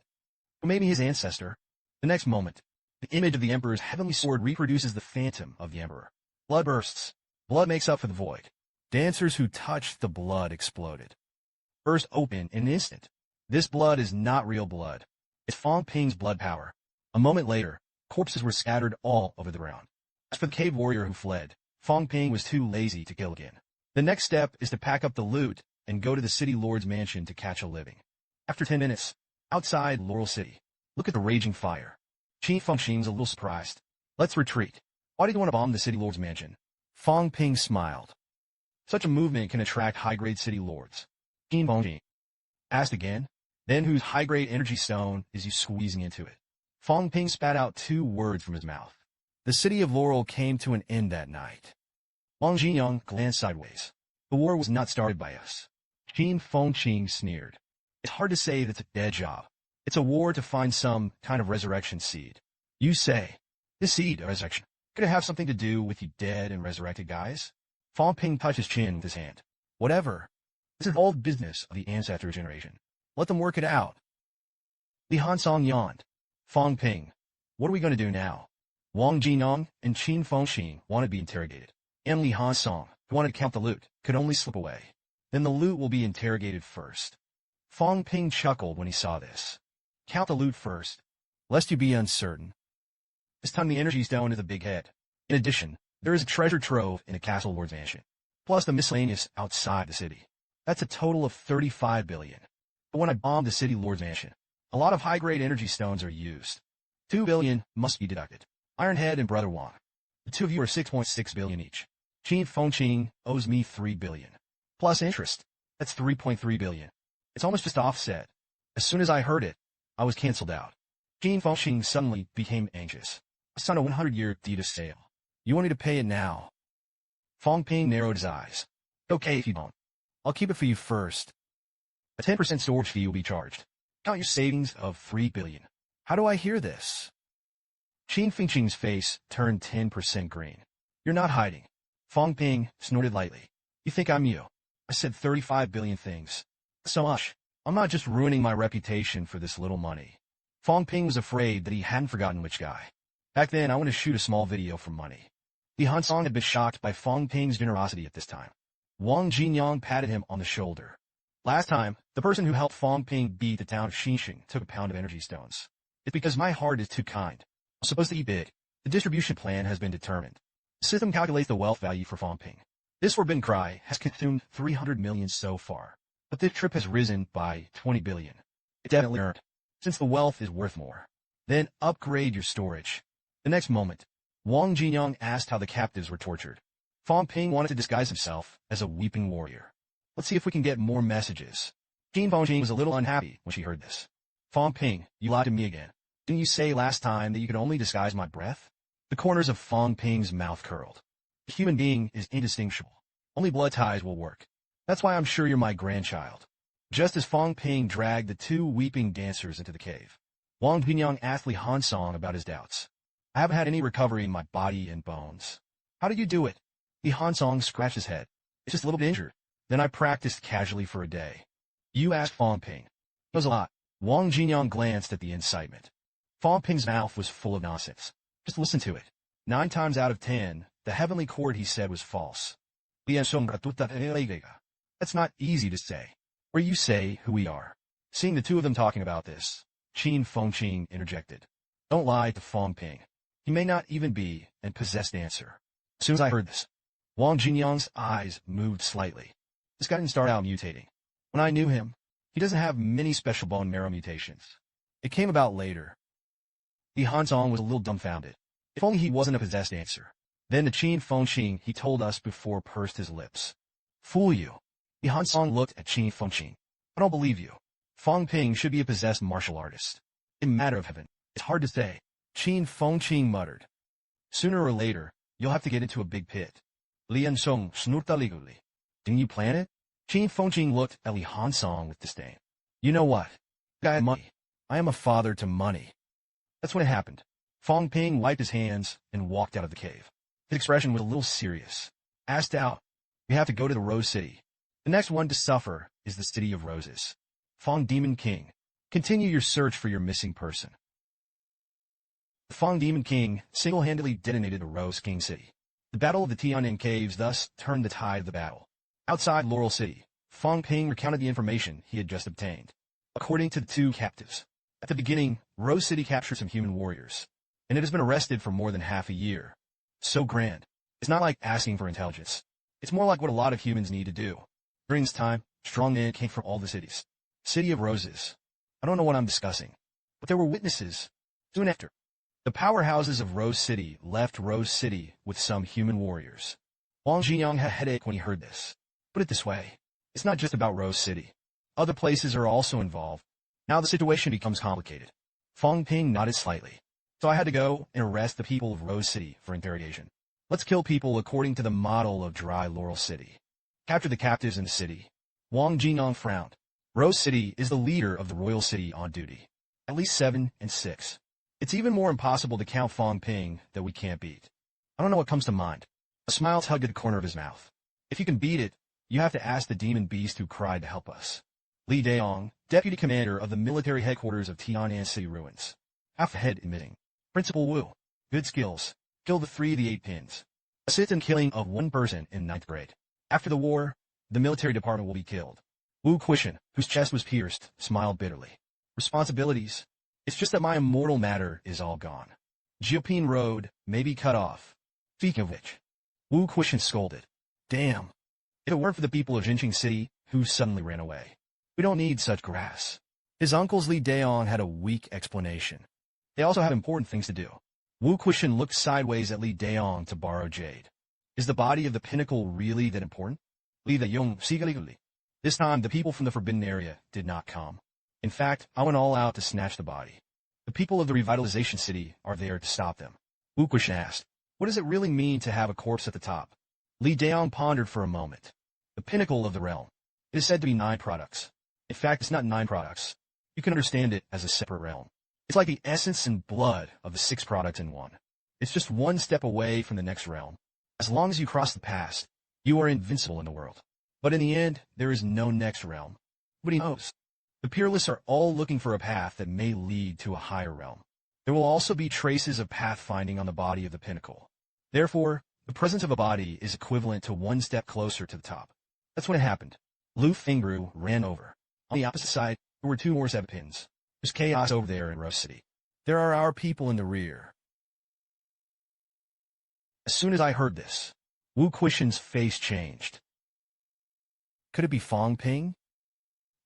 Or maybe his ancestor. The next moment, the image of the emperor's heavenly sword reproduces the phantom of the emperor. Blood bursts. Blood makes up for the void. Dancers who touched the blood exploded. Burst open in an instant. This blood is not real blood. It's Fang Ping's blood power. A moment later, corpses were scattered all over the ground. As for the cave warrior who fled, Fang Ping was too lazy to kill again. The next step is to pack up the loot and go to the city lord's mansion to catch a living. After 10 minutes, outside Laurel City, look at the raging fire. Qin Fengqing's a little surprised. Let's retreat. Why did you want to bomb the city lord's mansion? Fang Ping smiled. Such a movement can attract high-grade city lords. Qin Fengqing asked again. Then whose high-grade energy stone is you squeezing into it? Fang Ping spat out 2 words from his mouth. The city of Laurel came to an end that night. Wang Jinyang glanced sideways. The war was not started by us. Qin Fengqing sneered. It's hard to say that's a dead job. It's a war to find some kind of resurrection seed. You say, this seed of resurrection, could it have something to do with you dead and resurrected guys? Fang Ping touched his chin with his hand. Whatever. This is old business of the ancestor generation. Let them work it out. Li Hansong yawned. Fang Ping, what are we going to do now? Wang Jinyang and Qin Fengqing wanted to be interrogated. And Li Hansong, who wanted to count the loot, could only slip away. Then the loot will be interrogated first. Fang Ping chuckled when he saw this. Count the loot first, lest you be uncertain. This time the energy stone is a big head. In addition, there is a treasure trove in the castle lord's mansion, plus the miscellaneous outside the city. That's a total of 35 billion. But when I bombed the city lord's mansion, a lot of high-grade energy stones are used. 2 billion must be deducted. Ironhead and Brother Wang. The 2 of you are 6.6 billion each. Qin Fengqing owes me 3 billion. Plus interest. That's 3.3 billion. It's almost just offset. As soon as I heard it, I was cancelled out. Qin Fengqing suddenly became anxious. I signed a 100-year deed of sale. You want me to pay it now? Fang Ping narrowed his eyes. Okay if you don't. I'll keep it for you first. A 10% storage fee will be charged. Count your savings of 3 billion. How do I hear this? Qin Fengqing's face turned 10% green. You're not hiding. Fang Ping snorted lightly. You think I'm you? I said 35 billion things. So much. I'm not just ruining my reputation for this little money. Fang Ping was afraid that he hadn't forgotten which guy. Back then, I wanted to shoot a small video for money. Li Hansong had been shocked by Fang Ping's generosity at this time. Wang Jinyang patted him on the shoulder. Last time, the person who helped Fang Ping beat the town of Xinxing took a pound of energy stones. It's because my heart is too kind. I'm supposed to eat big. The distribution plan has been determined. The system calculates the wealth value for Fang Ping. This forbidden cry has consumed 300 million so far, but this trip has risen by 20 billion. It definitely earned, since the wealth is worth more. Then upgrade your storage. The next moment, Wang Jinyang asked how the captives were tortured. Fang Ping wanted to disguise himself as a weeping warrior. Let's see if we can get more messages. Qin Fengqing was a little unhappy when she heard this. Fang Ping, you lied to me again. Didn't you say last time that you could only disguise my breath? The corners of Fang Ping's mouth curled. A human being is indistinguishable. Only blood ties will work. That's why I'm sure you're my grandchild. Just as Fang Ping dragged the two weeping dancers into the cave, Wang Jinyang asked Li Hansong about his doubts. I haven't had any recovery in my body and bones. How did you do it? Li Hansong scratched his head. It's just a little bit injured. Then I practiced casually for a day. You asked Fang Ping. It was a lot. Wang Jinyang glanced at the incitement. Fang Ping's mouth was full of nonsense. Just listen to it. 9 times out of 10, the heavenly chord he said was false. That's not easy to say. Or you say who we are. Seeing the two of them talking about this, Qin Fengqing interjected. Don't lie to Fang Ping. He may not even be a possessed dancer. As soon as I heard this, Wang Jinyang's eyes moved slightly. This guy didn't start out mutating. When I knew him, he doesn't have many special bone marrow mutations. It came about later. Li Hansong was a little dumbfounded. If only he wasn't a possessed dancer. Then the Qin Fengqing he told us before pursed his lips. Fool you. Li Hansong looked at Qin Fengqing. I don't believe you. Fang Ping should be a possessed martial artist. In matter of heaven, it's hard to say. Qin Fengqing muttered. Sooner or later, you'll have to get into a big pit. Li Hansong snurta legally. Didn't you plan it? Qin Fengqing looked at Li Hansong with disdain. You know what? I have money. I am a father to money. That's when it happened. Fang Ping wiped his hands and walked out of the cave. His expression was a little serious. Asked out. We have to go to the Rose City. The next one to suffer is the City of Roses. Fang Demon King, continue your search for your missing person. The Fang Demon King single-handedly detonated the Rose King City. The Battle of the Tian'an Caves thus turned the tide of the battle. Outside Laurel City, Fang Ping recounted the information he had just obtained. According to the two captives, at the beginning, Rose City captured some human warriors, and it has been arrested for more than half a year. So grand. It's not like asking for intelligence. It's more like what a lot of humans need to do. During this time, strong men came from all the cities. City of Roses. I don't know what I'm discussing, but there were witnesses. Soon after, the powerhouses of Rose City left Rose City with some human warriors. Wang Jinyang had a headache when he heard this. Put it this way, it's not just about Rose City. Other places are also involved. Now the situation becomes complicated. Fang Ping nodded slightly. So I had to go and arrest the people of Rose City for interrogation. Let's kill people according to the model of Dry Laurel City. Capture the captives in the city. Wang Jinyang frowned. Rose City is the leader of the royal city on duty. At least 7 and 6. It's even more impossible to count Fang Ping that we can't beat. I don't know what comes to mind. A smile tugged at the corner of his mouth. If you can beat it, you have to ask the demon beast who cried to help us. Li Daong, deputy commander of the military headquarters of Tian'an City ruins. Half a head emitting. Principal Wu. Good skills. Kill the 3 of the 8 pins. Assist in killing of 1 person in 9th grade. After the war, the military department will be killed. Wu Quishan, whose chest was pierced, smiled bitterly. Responsibilities? It's just that my immortal matter is all gone. Jiuping Road may be cut off. Speaking of which, Wu Quishan scolded. Damn. If it weren't for the people of Jinqing City, who suddenly ran away. We don't need such grass. His uncles Li Daong had a weak explanation. They also have important things to do. Wu Quishan looked sideways at Li Daong to borrow jade. Is the body of the pinnacle really that important? Li Daong Sigaliguli. This time, the people from the forbidden area did not come. In fact, I went all out to snatch the body. The people of the revitalization city are there to stop them. Wu Quishan asked, what does it really mean to have a corpse at the top? Li Daong pondered for a moment. The pinnacle of the realm. It is said to be 9 products. In fact, it's not 9 products. You can understand it as a separate realm. It's like the essence and blood of the 6 products in one. It's just one step away from the next realm. As long as you cross the past, you are invincible in the world. But in the end, there is no next realm. Nobody knows. The peerless are all looking for a path that may lead to a higher realm. There will also be traces of pathfinding on the body of the pinnacle. Therefore, the presence of a body is equivalent to one step closer to the top. That's when it happened. Lu Fengru ran over. On the opposite side, there were 2 more 7 pins. There's chaos over there in Rose City. There are our people in the rear. As soon as I heard this, Wu Quishan's face changed. Could it be Fang Ping?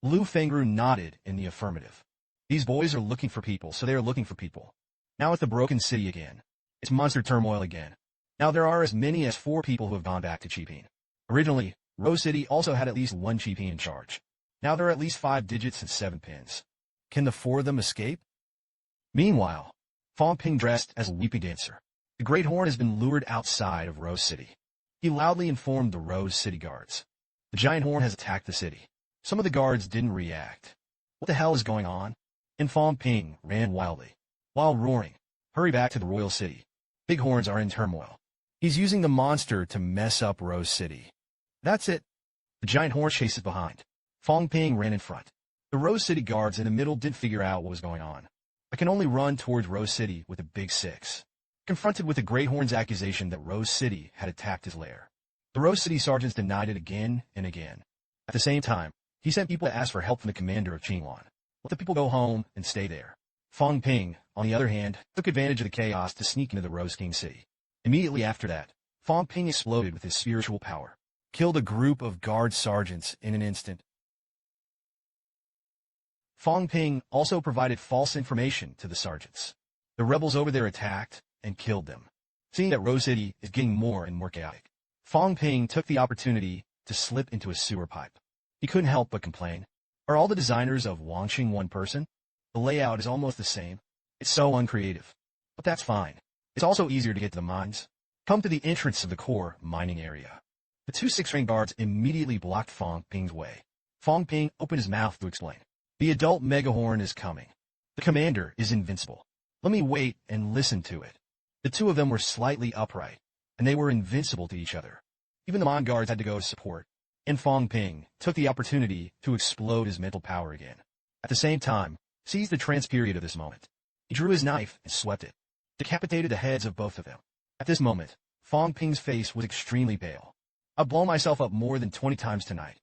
Lu Fengru nodded in the affirmative. These boys are looking for people, so they are looking for people. Now it's the broken city again. It's monster turmoil again. Now there are as many as 4 people who have gone back to Chipin. Originally, Rose City also had at least 1 Chipin in charge. Now there are at least 5 digits and 7 pins. Can the 4 of them escape? Meanwhile, Fang Ping dressed as a weepy dancer. The Great Horn has been lured outside of Rose City. He loudly informed the Rose City guards. The giant horn has attacked the city. Some of the guards didn't react. What the hell is going on? And Fang Ping ran wildly. While roaring, hurry back to the royal city. Big horns are in turmoil. He's using the monster to mess up Rose City. That's it. The giant horn chases behind. Fang Ping ran in front. The Rose City guards in the middle didn't figure out what was going on. I can only run towards Rose City with a big 6. Confronted with the Great Horn's accusation that Rose City had attacked his lair. The Rose City sergeants denied it again and again. At the same time, he sent people to ask for help from the commander of Qingwan. Let the people go home and stay there. Fang Ping, on the other hand, took advantage of the chaos to sneak into the Rose King City. Immediately after that, Fang Ping exploded with his spiritual power. Killed a group of guard sergeants in an instant. Fang Ping also provided false information to the sergeants. The rebels over there attacked and killed them. Seeing that Rose City is getting more and more chaotic, Fang Ping took the opportunity to slip into a sewer pipe. He couldn't help but complain. Are all the designers of Wangqing one person? The layout is almost the same. It's so uncreative. But that's fine. It's also easier to get to the mines. Come to the entrance of the core mining area. The 2 6-rank guards immediately blocked Fang Ping's way. Fang Ping opened his mouth to explain. The adult megahorn is coming. The commander is invincible. Let me wait and listen to it. The 2 of them were slightly upright, and they were invincible to each other. Even the Mon guards had to go to support, and Fang Ping took the opportunity to explode his mental power again. At the same time, seized the trance period of this moment. He drew his knife and swept it. Decapitated the heads of both of them. At this moment, Fang Ping's face was extremely pale. I've blown myself up more than 20 times tonight.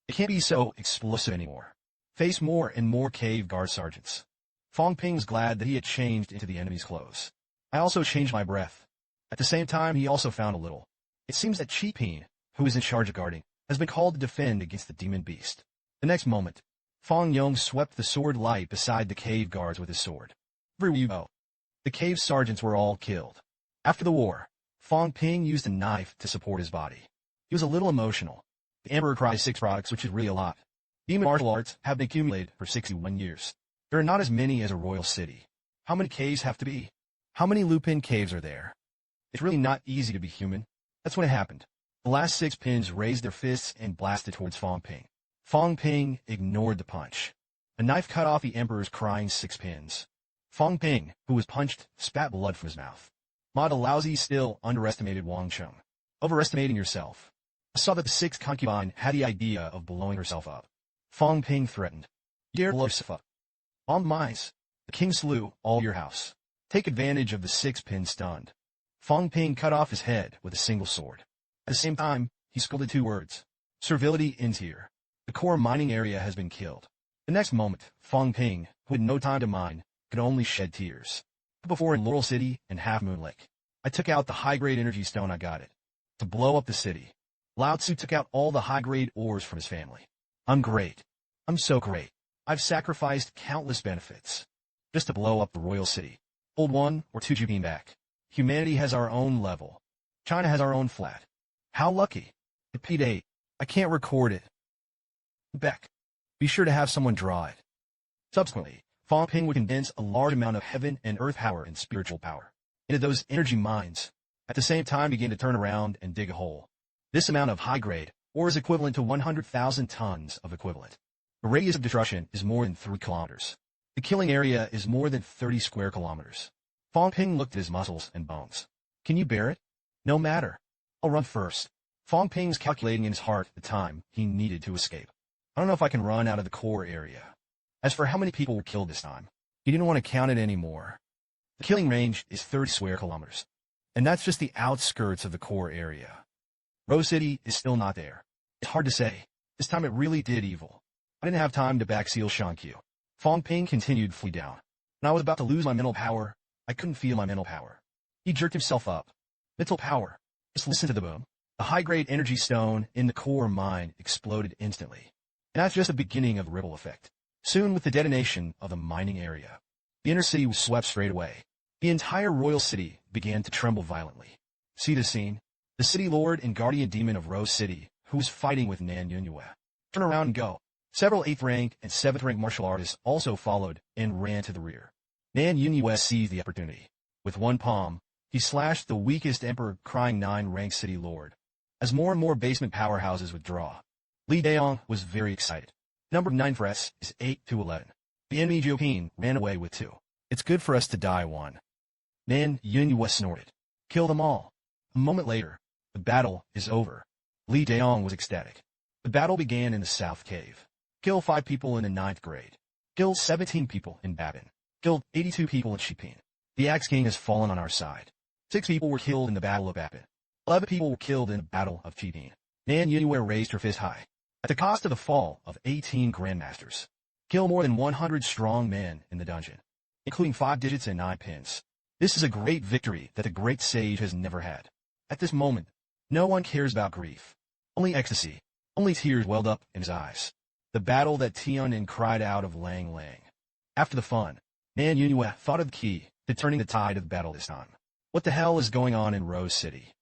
It can't be so explosive anymore. Face more and more cave guard sergeants. Fang Ping was glad that he had changed into the enemy's clothes. I also changed my breath. At the same time, he also found a little. It seems that Chipin, who is in charge of guarding, has been called to defend against the demon beast. The next moment, Fang Yong swept the sword light beside the cave guards with his sword. Everywhere you go. The cave sergeants were all killed. After the war, Fang Ping used a knife to support his body. He was a little emotional. The Emperor cries 6 products, which is really a lot. Demon martial arts have been accumulated for 61 years. There are not as many as a royal city. How many caves have to be? How many Lupin caves are there? It's really not easy to be human. That's when it happened. The last 6 pins raised their fists and blasted towards Fang Ping. Fang Ping ignored the punch. A knife cut off the Emperor's crying 6 pins. Fang Ping, who was punched, spat blood from his mouth. Ma the lousy still underestimated Wang Cheng. Overestimating yourself. I saw that the 6th concubine had the idea of blowing herself up. Fang Ping threatened. Dare blow yourself up. On the mines. The king slew all your house. Take advantage of the 6-pin stunned. Fang Ping cut off his head with a single sword. At the same time, he scolded 2 words. Servility ends here. The core mining area has been killed. The next moment, Fang Ping, who had no time to mine, could only shed tears. Before in Laurel City and Half Moon Lake, I took out the high-grade energy stone I got it. To blow up the city. Lao Tzu took out all the high-grade ores from his family. I'm great. I'm so great. I've sacrificed countless benefits. Just to blow up the royal city. Hold 1 or 2 Jupin back. Humanity has our own level. China has our own flat. How lucky. It P8. I can't record it. Beck. Be sure to have someone draw it. Subsequently, Fang Ping would condense a large amount of heaven and earth power and spiritual power into those energy mines. At the same time, began to turn around and dig a hole. This amount of high-grade, or is equivalent to 100,000 tons of equivalent. The radius of destruction is more than 3 kilometers. The killing area is more than 30 square kilometers. Fang Ping looked at his muscles and bones. Can you bear it? No matter. I'll run first. Fang Ping's calculating in his heart the time he needed to escape. I don't know if I can run out of the core area. As for how many people were killed this time, he didn't want to count it anymore. The killing range is 30 square kilometers. And that's just the outskirts of the core area. Rose City is still not there. It's hard to say. This time it really did evil. I didn't have time to backseal Shankyu. Fang Ping continued to flee down. When I was about to lose my mental power, I couldn't feel my mental power. He jerked himself up. Mental power. Just listen to the boom. The high-grade energy stone in the core mine exploded instantly. And that's just the beginning of the ripple effect. Soon, with the detonation of the mining area, the inner city was swept straight away. The entire royal city began to tremble violently. See the scene? The city lord and guardian demon of Rose City, who was fighting with Nan Yunyue. Turn around and go. Several 8th rank and 7th rank martial artists also followed and ran to the rear. Nan Yunyue seized the opportunity. With one palm, he slashed the weakest emperor crying 9 rank city lord. As more and more basement powerhouses withdraw, Li Daong was very excited. Number 9 for us is 8 to 11. The enemy Jopin ran away with 2. It's good for us to die 1. Nan Yunyue snorted. Kill them all. A moment later, the battle is over. Li Daong was ecstatic. The battle began in the south cave. Kill 5 people in the 9th grade. Killed 17 people in Babin. Killed 82 people in Shipin. The Axe King has fallen on our side. 6 people were killed in the Battle of Babin. 11 people were killed in the Battle of Shipin. Nan Yunyue raised her fist high. At the cost of the fall of 18 grandmasters. Kill more than 100 strong men in the dungeon, including 5 digits and 9 pins. This is a great victory that the great sage has never had. At this moment, no one cares about grief. Only ecstasy. Only tears welled up in his eyes. The battle that Tianin cried out of Lang Lang. After the fun, Nan Yunyue thought of the key to turning the tide of the battle this time. What the hell is going on in Rose City?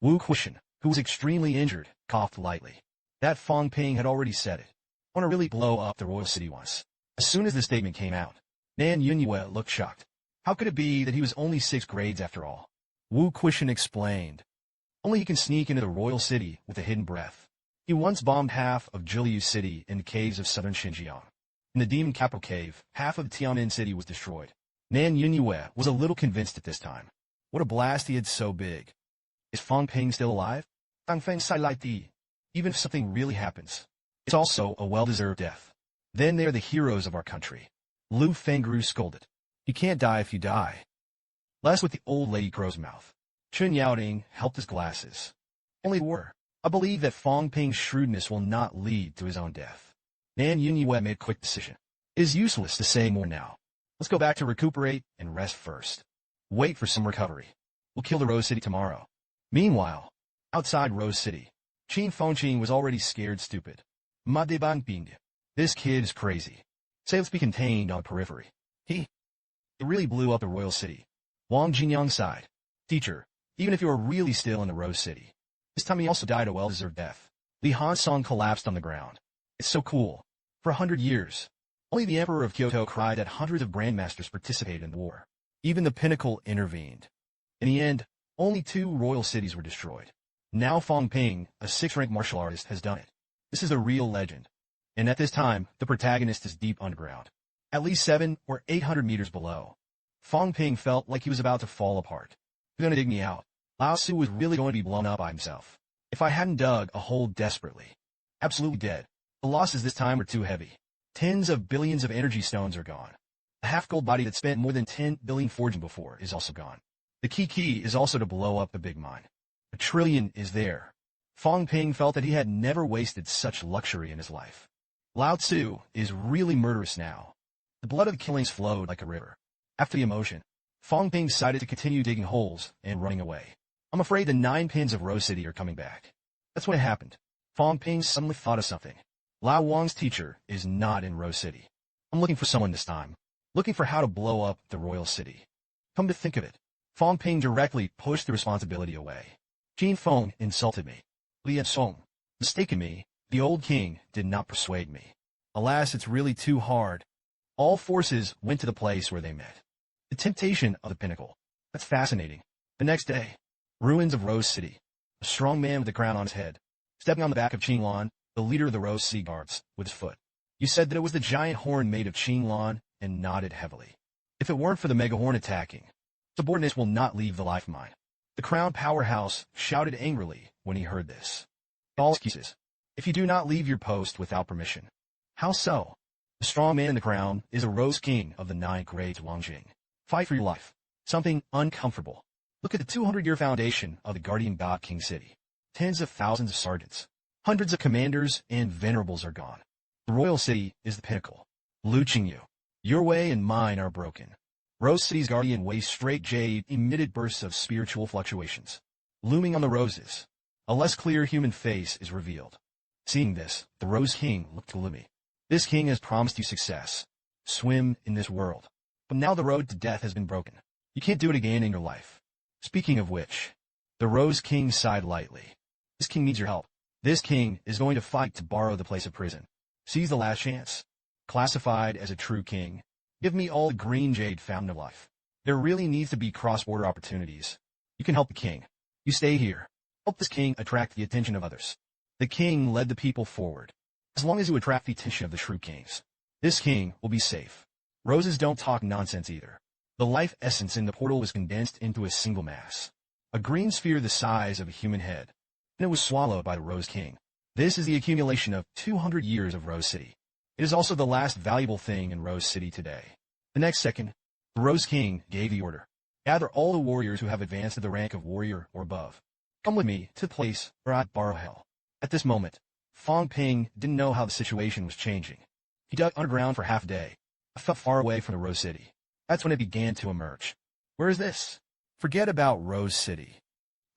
Wu Quishan, who was extremely injured, coughed lightly. That Fang Ping had already said it. I want to really blow up the royal city once. As soon as the statement came out, Nan Yunyue looked shocked. How could it be that he was only 6 grades after all? Wu Quishan explained. Only he can sneak into the royal city with a hidden breath. He once bombed half of Jiliu City in the caves of southern Xinjiang. In the demon capital cave, half of Tianmin City was destroyed. Nan Yunyue was a little convinced at this time. What a blast he had so big. Is Fang Ping still alive? Fang Feng Sai Lai Di. Even if something really happens, it's also a well-deserved death. Then they're the heroes of our country. Lu Fengru scolded. You can't die if you die. Less with the old lady crow's mouth. Chun Yaoding helped his glasses. Only were. I believe that Fang Ping's shrewdness will not lead to his own death. Nan Yunyue made a quick decision. It is useless to say more now. Let's go back to recuperate and rest first. Wait for some recovery. We'll kill the Rose City tomorrow. Meanwhile, outside Rose City, Qin Fengqing was already scared stupid. Ma de bang bing. This kid is crazy. Say let's be contained on the periphery. It really blew up the royal city. Wang Jinyang sighed. Teacher, even if you are really still in the Rose City, this time he also died a well-deserved death. Li Hansong collapsed on the ground. It's so cool. For 100 years, only the Emperor of Kyoto cried that hundreds of grandmasters participated in the war. Even the pinnacle intervened. In the end, only 2 royal cities were destroyed. Now Fang Ping, a 6th-rank martial artist, has done it. This is a real legend. And at this time, the protagonist is deep underground. At least 700 or 800 meters below. Fang Ping felt like he was about to fall apart. You're gonna dig me out. Lao Su was really going to be blown up by himself. If I hadn't dug a hole desperately. Absolutely dead. The losses this time are too heavy. Tens of billions of energy stones are gone. The half-gold body that spent more than 10 billion forging before is also gone. The key is also to blow up the big mine. 1 trillion is there. Fang Ping felt that he had never wasted such luxury in his life. Lao Tzu is really murderous now. The blood of the killings flowed like a river. After the emotion, Fang Ping decided to continue digging holes and running away. I'm afraid the 9 pins of Rose City are coming back. That's when it happened. Fang Ping suddenly thought of something. Lao Wang's teacher is not in Rose City. I'm looking for someone this time. Looking for how to blow up the royal city. Come to think of it, Fang Ping directly pushed the responsibility away. Qin Feng insulted me. Li Song mistaken me. The old king did not persuade me. Alas, it's really too hard. All forces went to the place where they met. The temptation of the pinnacle. That's fascinating. The next day, ruins of Rose City. A strong man with a crown on his head. stepping on the back of Qinglan, the leader of the Rose Sea Guards, with his foot. You said that it was the giant horn made of Qinglan, and nodded heavily. If it weren't for the mega horn attacking, subordinates will not leave the life mine. The crown powerhouse shouted angrily when he heard this. All excuses. If you do not leave your post without permission. How so? The strong man in the crown is a Rose King of the 9 grades Wangjing. Fight for your life. Something uncomfortable. Look at the 200-year foundation of the Guardian God King City. Tens of thousands of sergeants, hundreds of commanders, and venerables are gone. The royal city is the pinnacle. Lu Qingyu, your way and mine are broken. Rose City's guardian waist straight jade emitted bursts of spiritual fluctuations. Looming on the roses, a less clear human face is revealed. Seeing this, the Rose King looked gloomy. This king has promised you success. Swim in this world. But now the road to death has been broken. You can't do it again in your life. Speaking of which, the Rose King sighed lightly. This king needs your help. This king is going to fight to borrow the place of prison. Seize the last chance. Classified as a true king. Give me all the green jade fountain of life. There really needs to be cross-border opportunities. You can help the king. You stay here. Help this king attract the attention of others. The king led the people forward. As long as you attract the attention of the true kings, this king will be safe. Roses don't talk nonsense either. The life essence in the portal was condensed into a single mass. A green sphere the size of a human head. And it was swallowed by the Rose King. This is the accumulation of 200 years of Rose City. It is also the last valuable thing in Rose City today. The next second, the Rose King gave the order. Gather all the warriors who have advanced to the rank of warrior or above. Come with me to the place where I borrow hell. At this moment, Fang Ping didn't know how the situation was changing. He dug underground for half a day. I felt far away from the Rose City. That's when it began to emerge. Where is this? Forget about Rose City.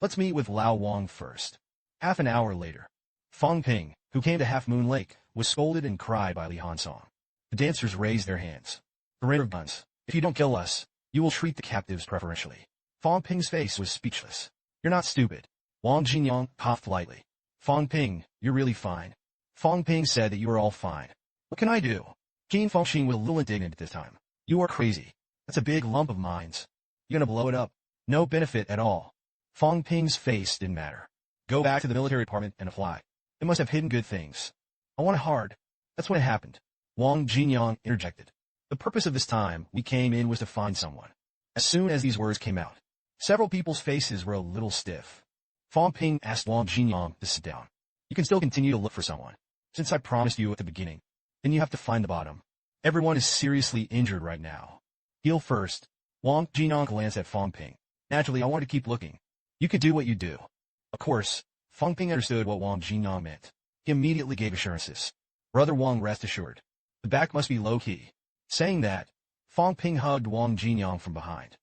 Let's meet with Lao Wang first. Half an hour later, Fang Ping, who came to Half Moon Lake, was scolded and cried by Li Hansong. The dancers raised their hands. Surrender of guns. If you don't kill us, you will treat the captives preferentially. Fang Ping's face was speechless. You're not stupid. Wang Jinyang coughed lightly. Fang Ping, you're really fine. Fang Ping said that you are all fine. What can I do? Qin Fengxing was a little indignant at this time. You are crazy. That's a big lump of mines. You gonna blow it up? No benefit at all. Fang Ping's face didn't matter. Go back to the military department and apply. It must have hidden good things. I want it hard. That's when it happened. Wang Jinyang interjected. The purpose of this time we came in was to find someone. As soon as these words came out, several people's faces were a little stiff. Fang Ping asked Wang Jinyang to sit down. You can still continue to look for someone. Since I promised you at the beginning, then you have to find the bottom. Everyone is seriously injured right now. Heal first. Wang Jinyang glanced at Fang Ping. Naturally, I want to keep looking. You could do what you do. Of course, Fang Ping understood what Wang Jinyang meant. He immediately gave assurances. Brother Wang, rest assured. The back must be low-key. Saying that, Fang Ping hugged Wang Jinyang from behind.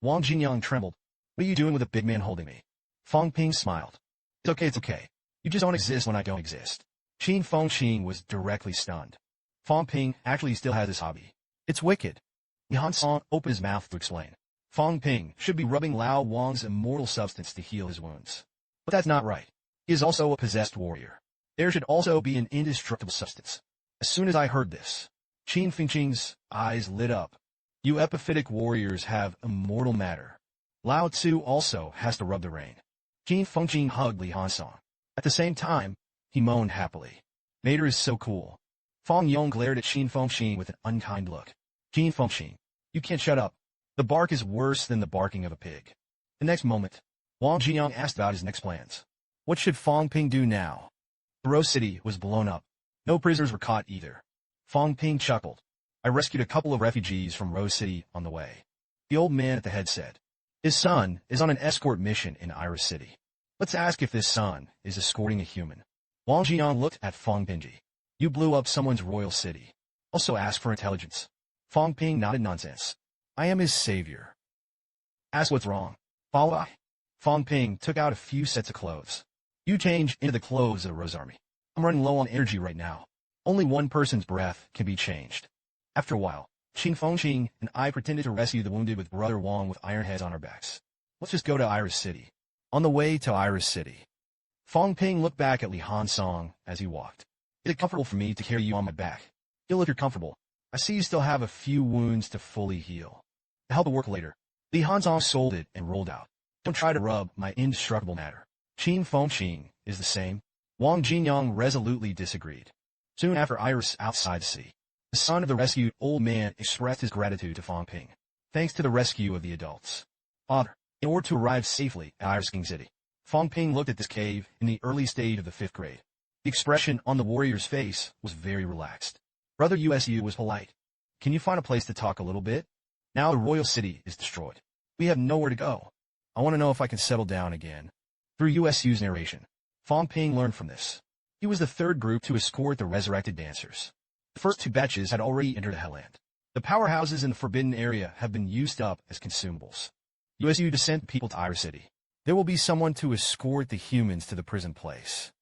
Wang Jinyang trembled. What are you doing with a big man holding me? Fang Ping smiled. It's okay. You just don't exist when I don't exist. Qin Fengxing was directly stunned. Fang Ping actually still has this hobby. It's wicked. Li Hansong opened his mouth to explain. Fang Ping should be rubbing Lao Wang's immortal substance to heal his wounds. But that's not right. He is also a possessed warrior. There should also be an indestructible substance. As soon as I heard this, Qin Fengxing's eyes lit up. You epiphytic warriors have immortal matter. Lao Tzu also has to rub the rain. Qin Fengxing hugged Li Hansong. At the same time, he moaned happily. Mater is so cool. Fang Yong glared at Qin Fengxing with an unkind look. Qin Fengxing, you can't shut up. The bark is worse than the barking of a pig. The next moment, Wang Jinyang asked about his next plans. What should Fang Ping do now? The Rose City was blown up. No prisoners were caught either. Fang Ping chuckled. I rescued a couple of refugees from Rose City on the way. The old man at the head said. His son is on an escort mission in Iris City. Let's ask if this son is escorting a human. Wang Jinyang looked at Fang Ping. You blew up someone's royal city. Also ask for intelligence. Fang Ping nodded nonsense. I am his savior. Ask what's wrong. Follow I. Fang Ping took out a few sets of clothes. You change into the clothes of the Rose Army. I'm running low on energy right now. Only one person's breath can be changed. After a while, Qin Fengxing and I pretended to rescue the wounded with Brother Wang with iron heads on our backs. Let's just go to Iris City. On the way to Iris City, Fang Ping looked back at Li Hansong as he walked. Is it comfortable for me to carry you on my back? Heal if you're comfortable. I see you still have a few wounds to fully heal. The help will work later. Li Hansong scolded and rolled out. Don't try to rub my indestructible matter. Qin Fengxing is the same. Wang Jinyang resolutely disagreed. Soon after Iris outside the sea, the son of the rescued old man expressed his gratitude to Fang Ping. Thanks to the rescue of the adults. Father, in order to arrive safely at Iris King City, Fang Ping looked at this cave in the early stage of the 5th grade. The expression on the warrior's face was very relaxed. Brother USU was polite. Can you find a place to talk a little bit? Now the royal city is destroyed. We have nowhere to go. I want to know if I can settle down again. Through USU's narration, Fang Ping learned from this. He was the 3rd group to escort the resurrected dancers. The first 2 batches had already entered the Hellland. The powerhouses in the forbidden area have been used up as consumables. USU to send people to Iris City. There will be someone to escort the humans to the prison place.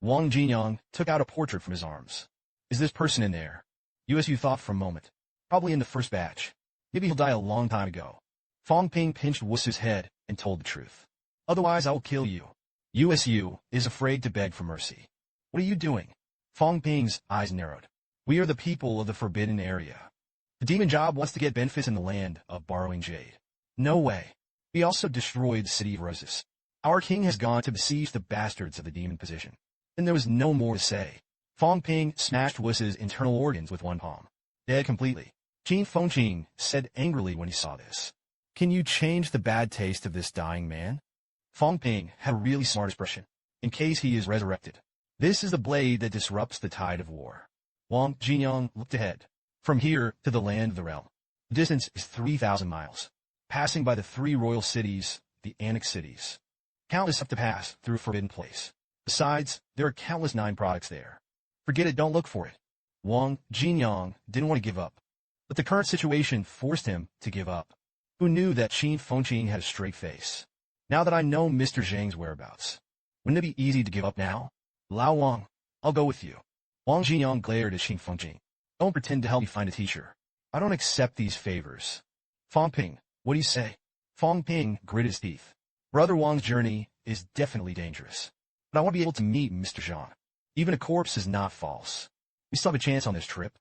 Wang Jinyang took out a portrait from his arms. Is this person in there? USU thought for a moment. Probably in the first batch. Maybe he'll die a long time ago. Fang Ping pinched Wusu's head and told the truth. Otherwise I will kill you. USU is afraid to beg for mercy. What are you doing? Fang Ping's eyes narrowed. We are the people of the forbidden area. The demon job wants to get benefits in the land of borrowing jade. No way. We also destroyed the city of roses. Our king has gone to besiege the bastards of the demon position. Then there was no more to say. Fang Ping smashed Wusu's internal organs with one palm. Dead completely. Qin Fengqing said angrily when he saw this. Can you change the bad taste of this dying man? Fang Ping had a really smart expression. In case he is resurrected. This is the blade that disrupts the tide of war. Wang Jinyang looked ahead. From here to the land of the realm. The distance is 3,000 miles. Passing by the 3 royal cities, the annex cities. Countless have to pass through Forbidden Place. Besides, there are countless 9 products there. Forget it, don't look for it. Wang Jinyang didn't want to give up. But the current situation forced him to give up. Who knew that Qin Fengqing had a straight face? Now that I know Mr. Zhang's whereabouts, wouldn't it be easy to give up now? Lao Wang, I'll go with you. Wang Jinyang glared at Qin Fengqing. Don't pretend to help me find a teacher. I don't accept these favors. Fang Ping, what do you say? Fang Ping gritted his teeth. Brother Wang's journey is definitely dangerous. But I want to be able to meet Mr. Zhang. Even a corpse is not false. We still have a chance on this trip.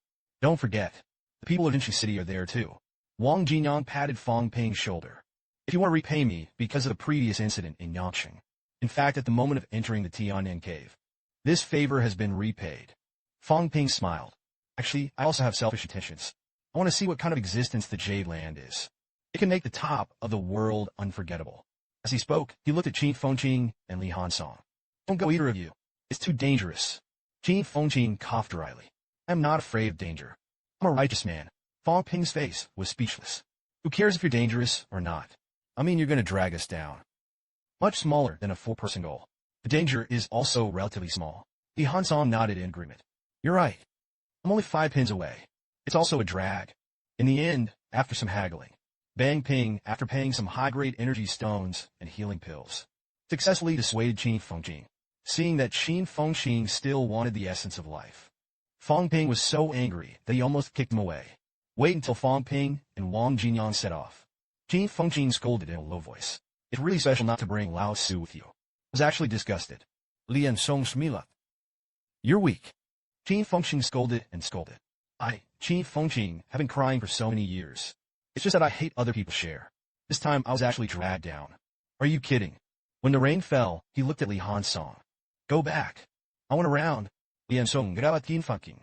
Don't forget, the people of Intruding City are there too. Wang Jinyang patted Fang Ping's shoulder. If you want to repay me because of the previous incident in Yangqing. In fact, at the moment of entering the Tiannan cave, this favor has been repaid. Fang Ping smiled. Actually, I also have selfish intentions. I want to see what kind of existence the Jade Land is. It can make the top of the world unforgettable. As he spoke, he looked at Qin Fengqing and Li Hansong. Don't go, either of you. It's too dangerous. Qin Fengqing coughed dryly. I am not afraid of danger. I'm a righteous man. Fang Ping's face was speechless. Who cares if you're dangerous or not? I mean, you're going to drag us down. Much smaller than a 4-person goal. The danger is also relatively small. Li Hansong nodded in agreement. You're right. I'm only 5 pins away. It's also a drag. In the end, after some haggling, Bang Ping, after paying some high-grade energy stones and healing pills, successfully dissuaded Qin Fengqing, seeing that Qin Fengqing still wanted the essence of life. Fang Ping was so angry that he almost kicked him away. Wait until Fang Ping and Wang Jinyang set off. Qin Fengqing scolded in a low voice. It's really special not to bring Lao Su with you. I was actually disgusted. Lian Song Smila. You're weak. Qin Fengqing scolded and scolded. Qin Fengqing, have been crying for so many years. It's just that I hate other people's share. This time I was actually dragged down. Are you kidding? When the rain fell, he looked at Li Hansong. Go back. I want around. Lian Song grabat Qin Fengqing.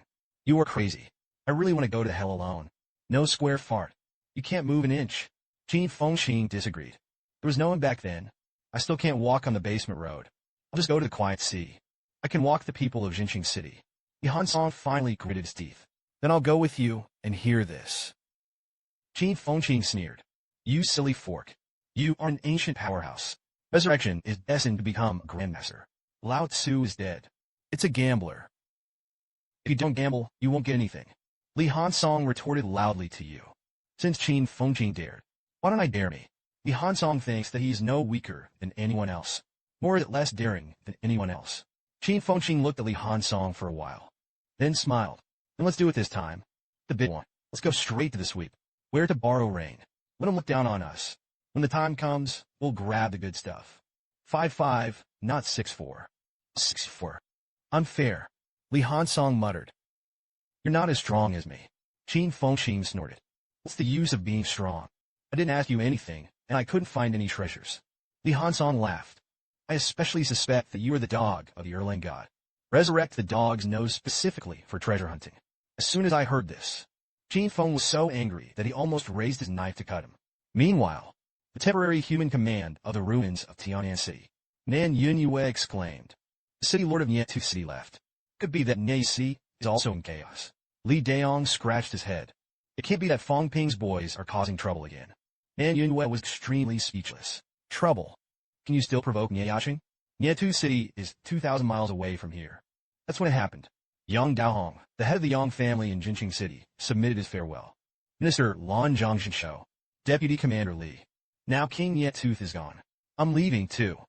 You are crazy. I really want to go to hell alone. No square fart. You can't move an inch. Qin Fengqing disagreed. There was no one back then. I still can't walk on the basement road. I'll just go to the quiet sea. I can walk the people of Jinqing City. Li Hansong finally gritted his teeth. Then I'll go with you and hear this. Qin Fengqing sneered. You silly fork. You are an ancient powerhouse. Resurrection is destined to become a grandmaster. Lao Tzu is dead. It's a gambler. If you don't gamble, you won't get anything. Li Hansong retorted loudly to you. Since Qin Fengqing dared, why don't I dare me? Li Hansong thinks that he is no weaker than anyone else, nor is it less daring than anyone else. Qin Fengqing looked at Li Hansong for a while, then smiled. Then let's do it this time. The big one. Let's go straight to the sweep. Where to borrow rain. Let him look down on us. When the time comes, we'll grab the good stuff. 5-5, not 6-4. 6-4. Unfair. Li Hansong muttered. You're not as strong as me. Qin Fengqing snorted. What's the use of being strong? I didn't ask you anything, and I couldn't find any treasures. Li Hansong laughed. I especially suspect that you are the dog of the Erlang god. Resurrect the dog's nose specifically for treasure hunting. As soon as I heard this, Jin Feng was so angry that he almost raised his knife to cut him. Meanwhile, the temporary human command of the ruins of Tianan City, Nan Yunyue exclaimed. The city lord of Nietu City left. Could be that Nie City is also in chaos. Li Daong scratched his head. It can't be that Fang Ping's boys are causing trouble again. Nan Yunyue was extremely speechless. Trouble? Can you still provoke Nie Yaching? Nietu City is 2,000 miles away from here. That's when it happened. Yang Daohong, the head of the Yang family in Jinqing City, submitted his farewell. Minister Lan Zhangshensho, Deputy Commander Li. Now King Yetooth is gone. I'm leaving too.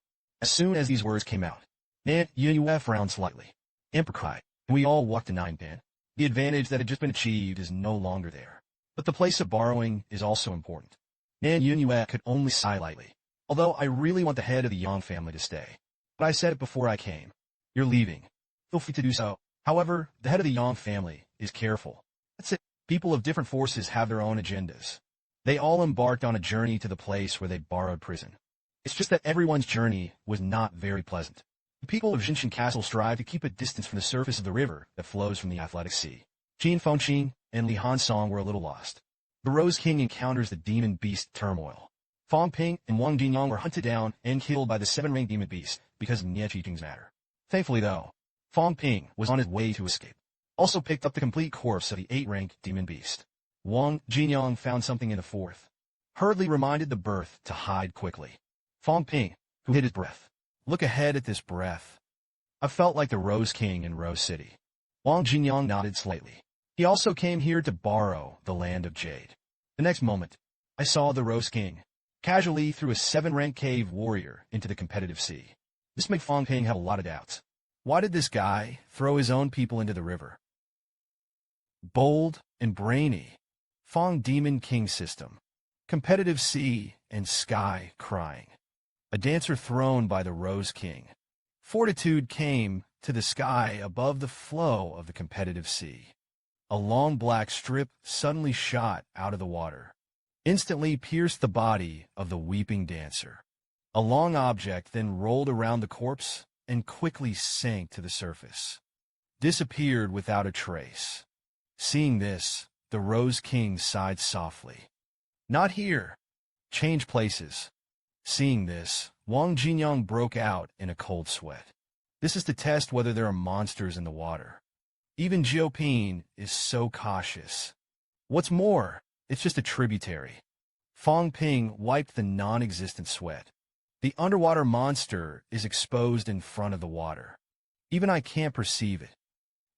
As soon as these words came out, Nan Yunyue frowned slightly. Emperor cried, and we all walked to Ninepan. The advantage that had just been achieved is no longer there. But the place of borrowing is also important. Nan Yunyue could only sigh lightly. Although I really want the head of the Yang family to stay. But I said it before I came. You're leaving. Feel free to do so. However, the head of the Yang family is careful. That's it. People of different forces have their own agendas. They all embarked on a journey to the place where they borrowed prison. It's just that everyone's journey was not very pleasant. The people of Jinshan Castle strive to keep a distance from the surface of the river that flows from the Athletic Sea. Jin Fengqing and Li Hansong were a little lost. The Rose King encounters the demon beast turmoil. Fang Ping and Wang Jinyang were hunted down and killed by the 7-rank demon beast because of Nie Qing's matter. Thankfully though, Fang Ping was on his way to escape. Also picked up the complete corpse of the 8-rank demon beast. Wang Jinyang found something in the 4th. Hurriedly reminded the birth to hide quickly. Fang Ping, who hid his breath. Look ahead at this breath. I felt like the Rose King in Rose City. Wang Jinyang nodded slightly. He also came here to borrow the land of Jade. The next moment, I saw the Rose King casually threw a 7-rank cave warrior into the competitive sea. This made Fang Ping have a lot of doubts. Why did this guy throw his own people into the river? Bold and brainy. Fang Demon King system. Competitive sea and sky crying. A dancer thrown by the Rose King. Fortitude came to the sky above the flow of the competitive sea. A long black strip suddenly shot out of the water. Instantly pierced the body of the weeping dancer. A long object then rolled around the corpse and quickly sank to the surface. Disappeared without a trace. Seeing this, the Rose King sighed softly. Not here. Change places. Seeing this, Wang Jinyang broke out in a cold sweat. This is to test whether there are monsters in the water. Even Jiopin is so cautious. What's more, it's just a tributary. Fang Ping wiped the non-existent sweat. The underwater monster is exposed in front of the water. Even I can't perceive it.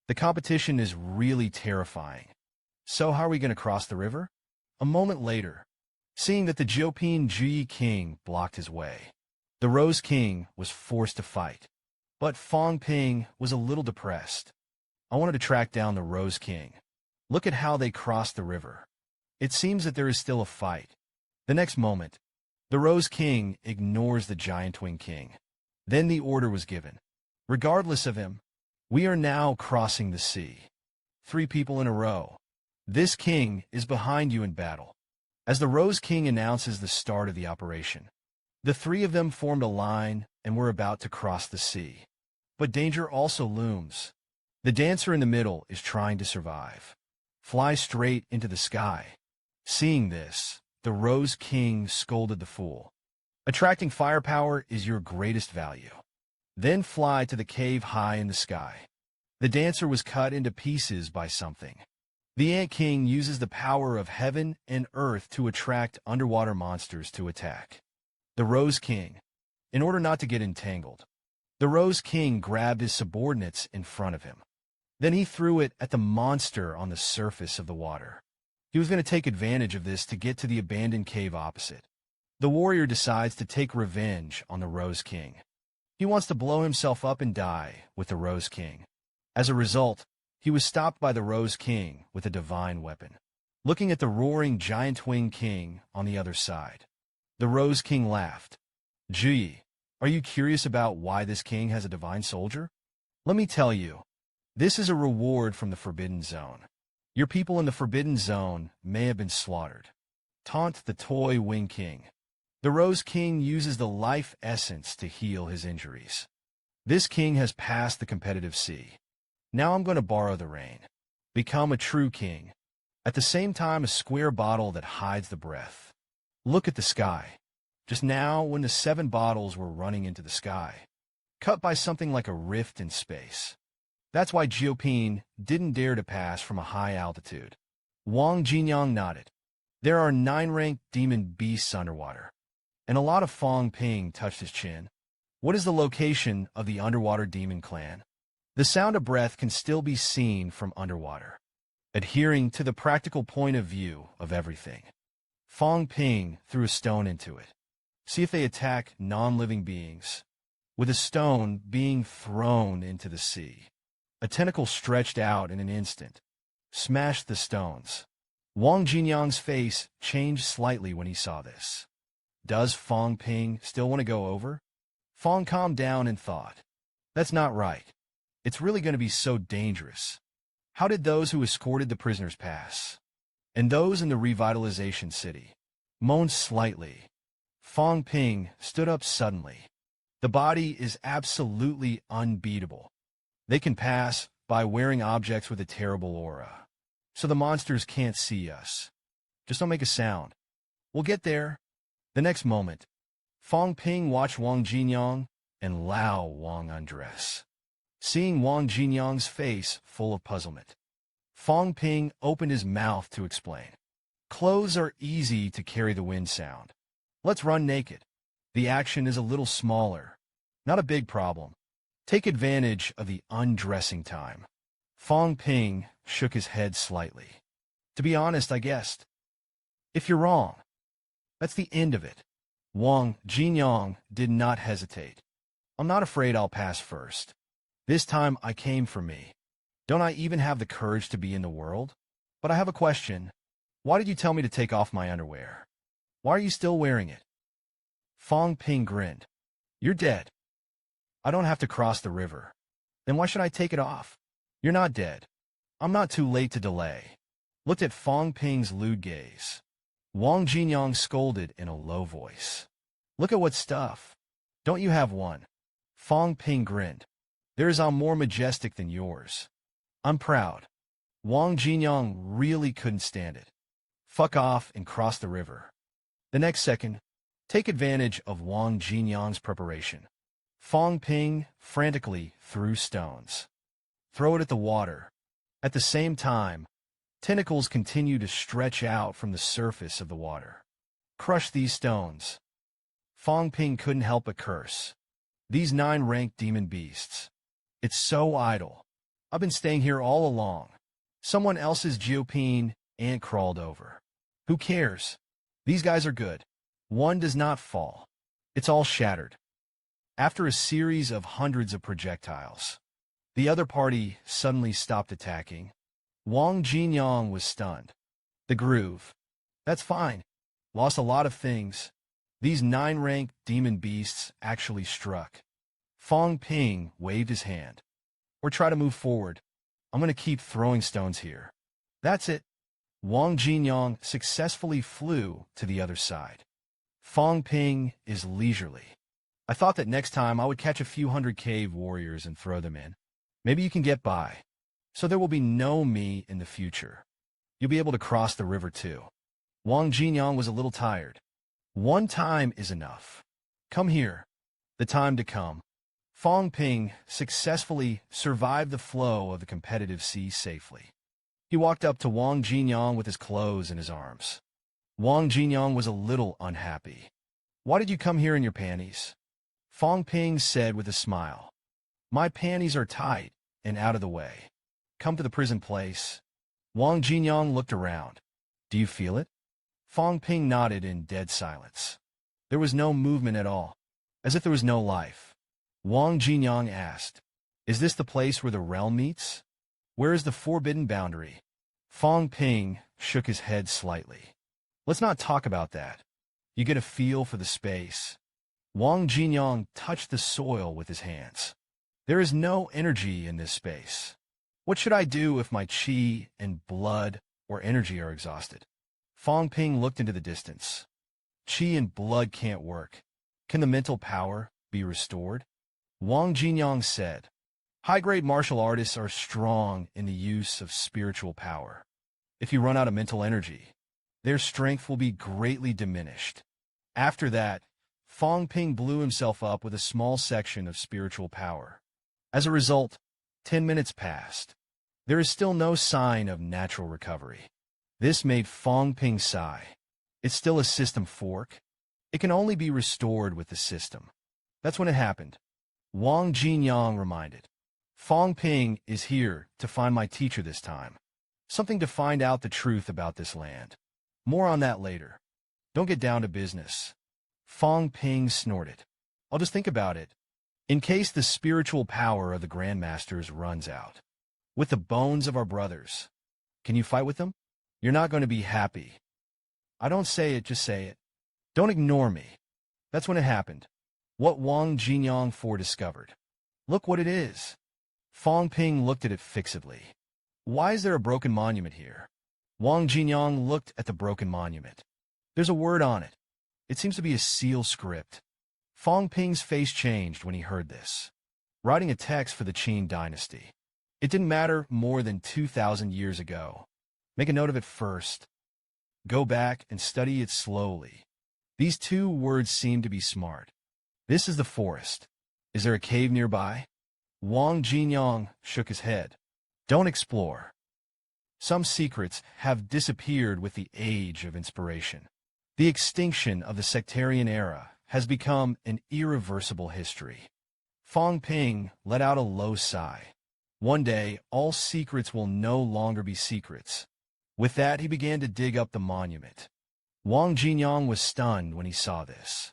The competition is really terrifying. So how are we going to cross the river? A moment later, seeing that the Jiopin Ji King blocked his way, the Rose King was forced to fight. But Fang Ping was a little depressed. I wanted to track down the Rose King. Look at how they crossed the river. It seems that there is still a fight. The next moment, the Rose King ignores the Giant Wing King. Then the order was given. Regardless of him, we are now crossing the sea. 3 people in a row. This king is behind you in battle. As the Rose King announces the start of the operation, the 3 of them formed a line and were about to cross the sea. But danger also looms. The dancer in the middle is trying to survive. Fly straight into the sky. Seeing this, the Rose King scolded the fool. Attracting firepower is your greatest value. Then fly to the cave high in the sky. The dancer was cut into pieces by something. The Ant King uses the power of heaven and earth to attract underwater monsters to attack. The Rose King, in order not to get entangled, the Rose King grabbed his subordinates in front of him. Then he threw it at the monster on the surface of the water. He was going to take advantage of this to get to the abandoned cave opposite. The warrior decides to take revenge on the Rose King. He wants to blow himself up and die with the Rose King. As a result, he was stopped by the Rose King with a divine weapon. Looking at the roaring Giant Wing King on the other side, the Rose King laughed. Gee, are you curious about why this king has a divine soldier? Let me tell you, this is a reward from the Forbidden Zone. Your people in the Forbidden Zone may have been slaughtered. Taunt the Toy Wing King. The Rose King uses the life essence to heal his injuries. This king has passed the competitive sea. Now I'm going to borrow the rain. Become a true king. At the same time, a square bottle that hides the breath. Look at the sky. Just now, when the 7 bottles were running into the sky, cut by something like a rift in space. That's why Jioping didn't dare to pass from a high altitude. Wang Jinyang nodded. There are 9 ranked demon beasts underwater. And a lot of Fang Ping touched his chin. What is the location of the underwater demon clan? The sound of breath can still be seen from underwater, adhering to the practical point of view of everything. Fang Ping threw a stone into it. See if they attack non-living beings. With a stone being thrown into the sea, a tentacle stretched out in an instant, smashed the stones. Wang Jinyang's face changed slightly when he saw this. Does Fang Ping still want to go over? Fang calmed down and thought, that's not right. It's really going to be so dangerous. How did those who escorted the prisoners pass? And those in the revitalization city? Moaned slightly. Fang Ping stood up suddenly. The body is absolutely unbeatable. They can pass by wearing objects with a terrible aura. So the monsters can't see us. Just don't make a sound. We'll get there. The next moment, Fang Ping watched Wang Jinyang and Lao Wang undress. Seeing Wang Jinyang's face full of puzzlement, Fang Ping opened his mouth to explain. Clothes are easy to carry the wind sound. Let's run naked. The action is a little smaller. Not a big problem. Take advantage of the undressing time. Fang Ping shook his head slightly. To be honest, I guessed. If you're wrong, that's the end of it. Wang Jinyang did not hesitate. I'm not afraid I'll pass first. This time I came for me. Don't I even have the courage to be in the world? But I have a question. Why did you tell me to take off my underwear? Why are you still wearing it? Fang Ping grinned. You're dead. I don't have to cross the river. Then why should I take it off? You're not dead. I'm not too late to delay. Looked at Fang Ping's lewd gaze. Wang Jinyang scolded in a low voice. Look at what stuff. Don't you have one? Fang Ping grinned. Theirs are more majestic than yours. I'm proud. Wang Jinyang really couldn't stand it. Fuck off and cross the river. The next second, take advantage of Wang Jinyang's preparation. Fang Ping frantically threw stones. Throw it at the water. At the same time, tentacles continue to stretch out from the surface of the water. Crush these stones. Fang Ping couldn't help but curse. These 9 ranked demon beasts. It's so idle. I've been staying here all along. Someone else's Jioping ant crawled over. Who cares? These guys are good. One does not fall. It's all shattered. After a series of hundreds of projectiles, the other party suddenly stopped attacking. Wang Jinyang was stunned. The groove. That's fine. Lost a lot of things. These 9 ranked demon beasts actually struck. Fang Ping waved his hand. Or try to move forward. I'm going to keep throwing stones here. That's it. Wang Jinyang successfully flew to the other side. Fang Ping is leisurely. I thought that next time I would catch a few hundred cave warriors and throw them in. Maybe you can get by. So there will be no me in the future. You'll be able to cross the river too. Wang Jinyang was a little tired. One time is enough. Come here. The time to come. Fang Ping successfully survived the flow of the competitive sea safely. He walked up to Wang Jinyang with his clothes in his arms. Wang Jinyang was a little unhappy. Why did you come here in your panties? Fang Ping said with a smile. My panties are tight and out of the way. Come to the prison place. Wang Jinyang looked around. Do you feel it? Fang Ping nodded in dead silence. There was no movement at all, as if there was no life. Wang Jinyang asked, is this the place where the realm meets? Where is the forbidden boundary? Fang Ping shook his head slightly. Let's not talk about that. You get a feel for the space. Wang Jinyang touched the soil with his hands. There is no energy in this space. What should I do if my qi and blood or energy are exhausted? Fang Ping looked into the distance. Qi and blood can't work. Can the mental power be restored? Wang Jinyang said, high-grade martial artists are strong in the use of spiritual power. If you run out of mental energy, their strength will be greatly diminished. After that, Fang Ping blew himself up with a small section of spiritual power. As a result, 10 minutes passed. There is still no sign of natural recovery. This made Fang Ping sigh. It's still a system fork. It can only be restored with the system. That's when it happened. Wang Jinyang reminded. Fang Ping is here to find my teacher this time. Something to find out the truth about this land. More on that later. Don't get down to business. Fang Ping snorted. I'll just think about it. In case the spiritual power of the Grandmasters runs out. With the bones of our brothers. Can you fight with them? You're not going to be happy. I don't say it, just say it. Don't ignore me. That's when it happened. What Wang Jinyang discovered. Look what it is. Fang Ping looked at it fixedly. Why is there a broken monument here? Wang Jinyang looked at the broken monument. There's a word on it. It seems to be a seal script. Fang Ping's face changed when he heard this. Writing a text for the Qin dynasty. It didn't matter more than 2,000 years ago. Make a note of it first. Go back and study it slowly. These two words seem to be smart. This is the forest. Is there a cave nearby? Wang Jinyang shook his head. Don't explore. Some secrets have disappeared with the age of inspiration. The extinction of the sectarian era has become an irreversible history. Fang Ping let out a low sigh. One day, all secrets will no longer be secrets. With that, he began to dig up the monument. Wang Jinyang was stunned when he saw this.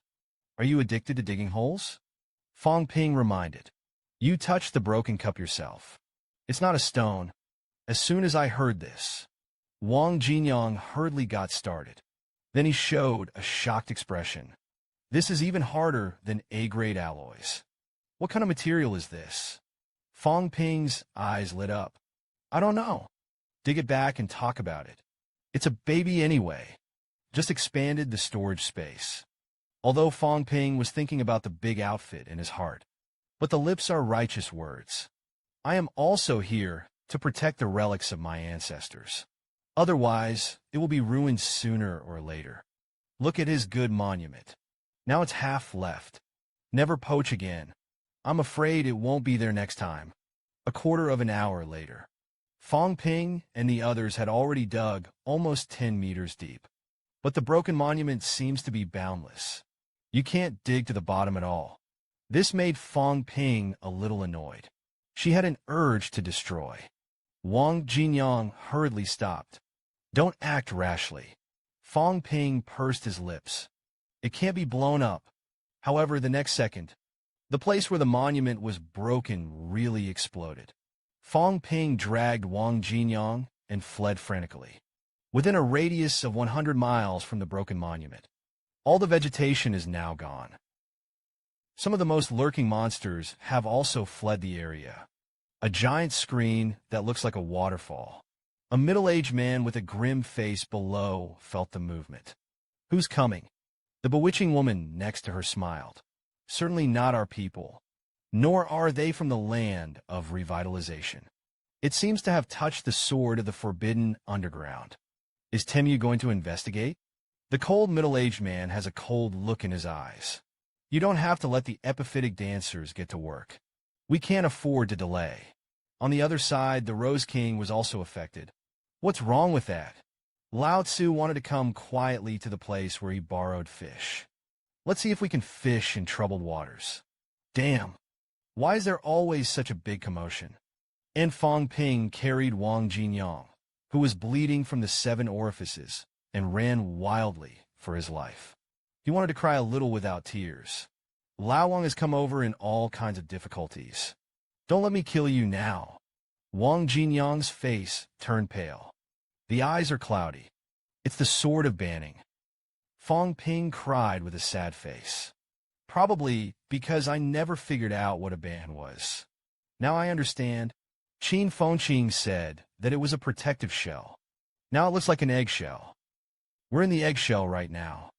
Are you addicted to digging holes? Fang Ping reminded. You touched the broken cup yourself. It's not a stone. As soon as I heard this, Wang Jinyang hurriedly got started. Then he showed a shocked expression. This is even harder than A-grade alloys. What kind of material is this? Fang Ping's eyes lit up. I don't know. Dig it back and talk about it. It's a baby anyway. Just expanded the storage space. Although Fang Ping was thinking about the big outfit in his heart. But the lips are righteous words. I am also here to protect the relics of my ancestors. Otherwise, it will be ruined sooner or later. Look at his good monument. Now it's half left. Never poach again. I'm afraid it won't be there next time. A quarter of an hour later. Fang Ping and the others had already dug almost 10 meters deep. But the broken monument seems to be boundless. You can't dig to the bottom at all. This made Fang Ping a little annoyed. She had an urge to destroy. Wang Jinyang hurriedly stopped. Don't act rashly. Fang Ping pursed his lips. It can't be blown up. However, the next second, the place where the monument was broken really exploded. Fang Ping dragged Wang Jinyang and fled frantically. Within a radius of 100 miles from the broken monument, all the vegetation is now gone. Some of the most lurking monsters have also fled the area. A giant screen that looks like a waterfall. A middle-aged man with a grim face below felt the movement. Who's coming? The bewitching woman next to her smiled. Certainly not our people, nor are they from the land of revitalization. It seems to have touched the sword of the forbidden underground. Is Temu going to investigate? The cold middle-aged man has a cold look in his eyes. You don't have to let the epiphytic dancers get to work. We can't afford to delay. On the other side, the Rose King was also affected. What's wrong with that? Lao Tzu wanted to come quietly to the place where he borrowed fish. Let's see if we can fish in troubled waters. Damn. Why is there always such a big commotion? And Fang Ping carried Wang Jinyang, who was bleeding from the 7 orifices, and ran wildly for his life. He wanted to cry a little without tears. Lao Wang has come over in all kinds of difficulties. Don't let me kill you now. Wang Jinyang's face turned pale. The eyes are cloudy. It's the sword of banning. Fang Ping cried with a sad face. Probably because I never figured out what a ban was. Now I understand. Qin Fengqing said that it was a protective shell. Now it looks like an eggshell. We're in the eggshell right now.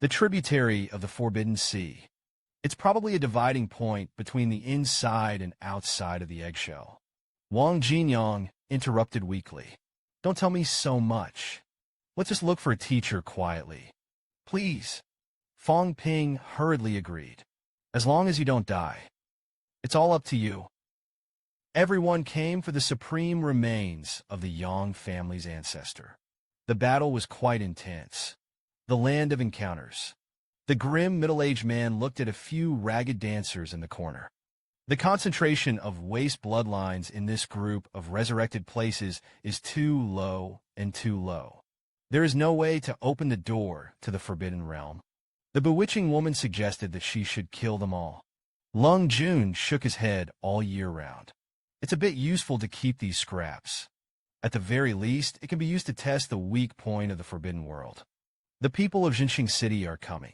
the tributary of the Forbidden Sea. It's probably a dividing point between the inside and outside of the eggshell. Wang Jinyang interrupted weakly. Don't tell me so much. Let's just look for a teacher quietly. Please. Fang Ping hurriedly agreed. As long as you don't die. It's all up to you. Everyone came for the supreme remains of the Yang family's ancestor. The battle was quite intense. The land of encounters. The grim middle-aged man looked at a few ragged dancers in the corner. The concentration of waste bloodlines in this group of resurrected places is too low and too low. There is no way to open the door to the forbidden realm. The bewitching woman suggested that she should kill them all. Lung Jun shook his head all year round. It's a bit useful to keep these scraps. At the very least, it can be used to test the weak point of the forbidden world. The people of Jinxing City are coming.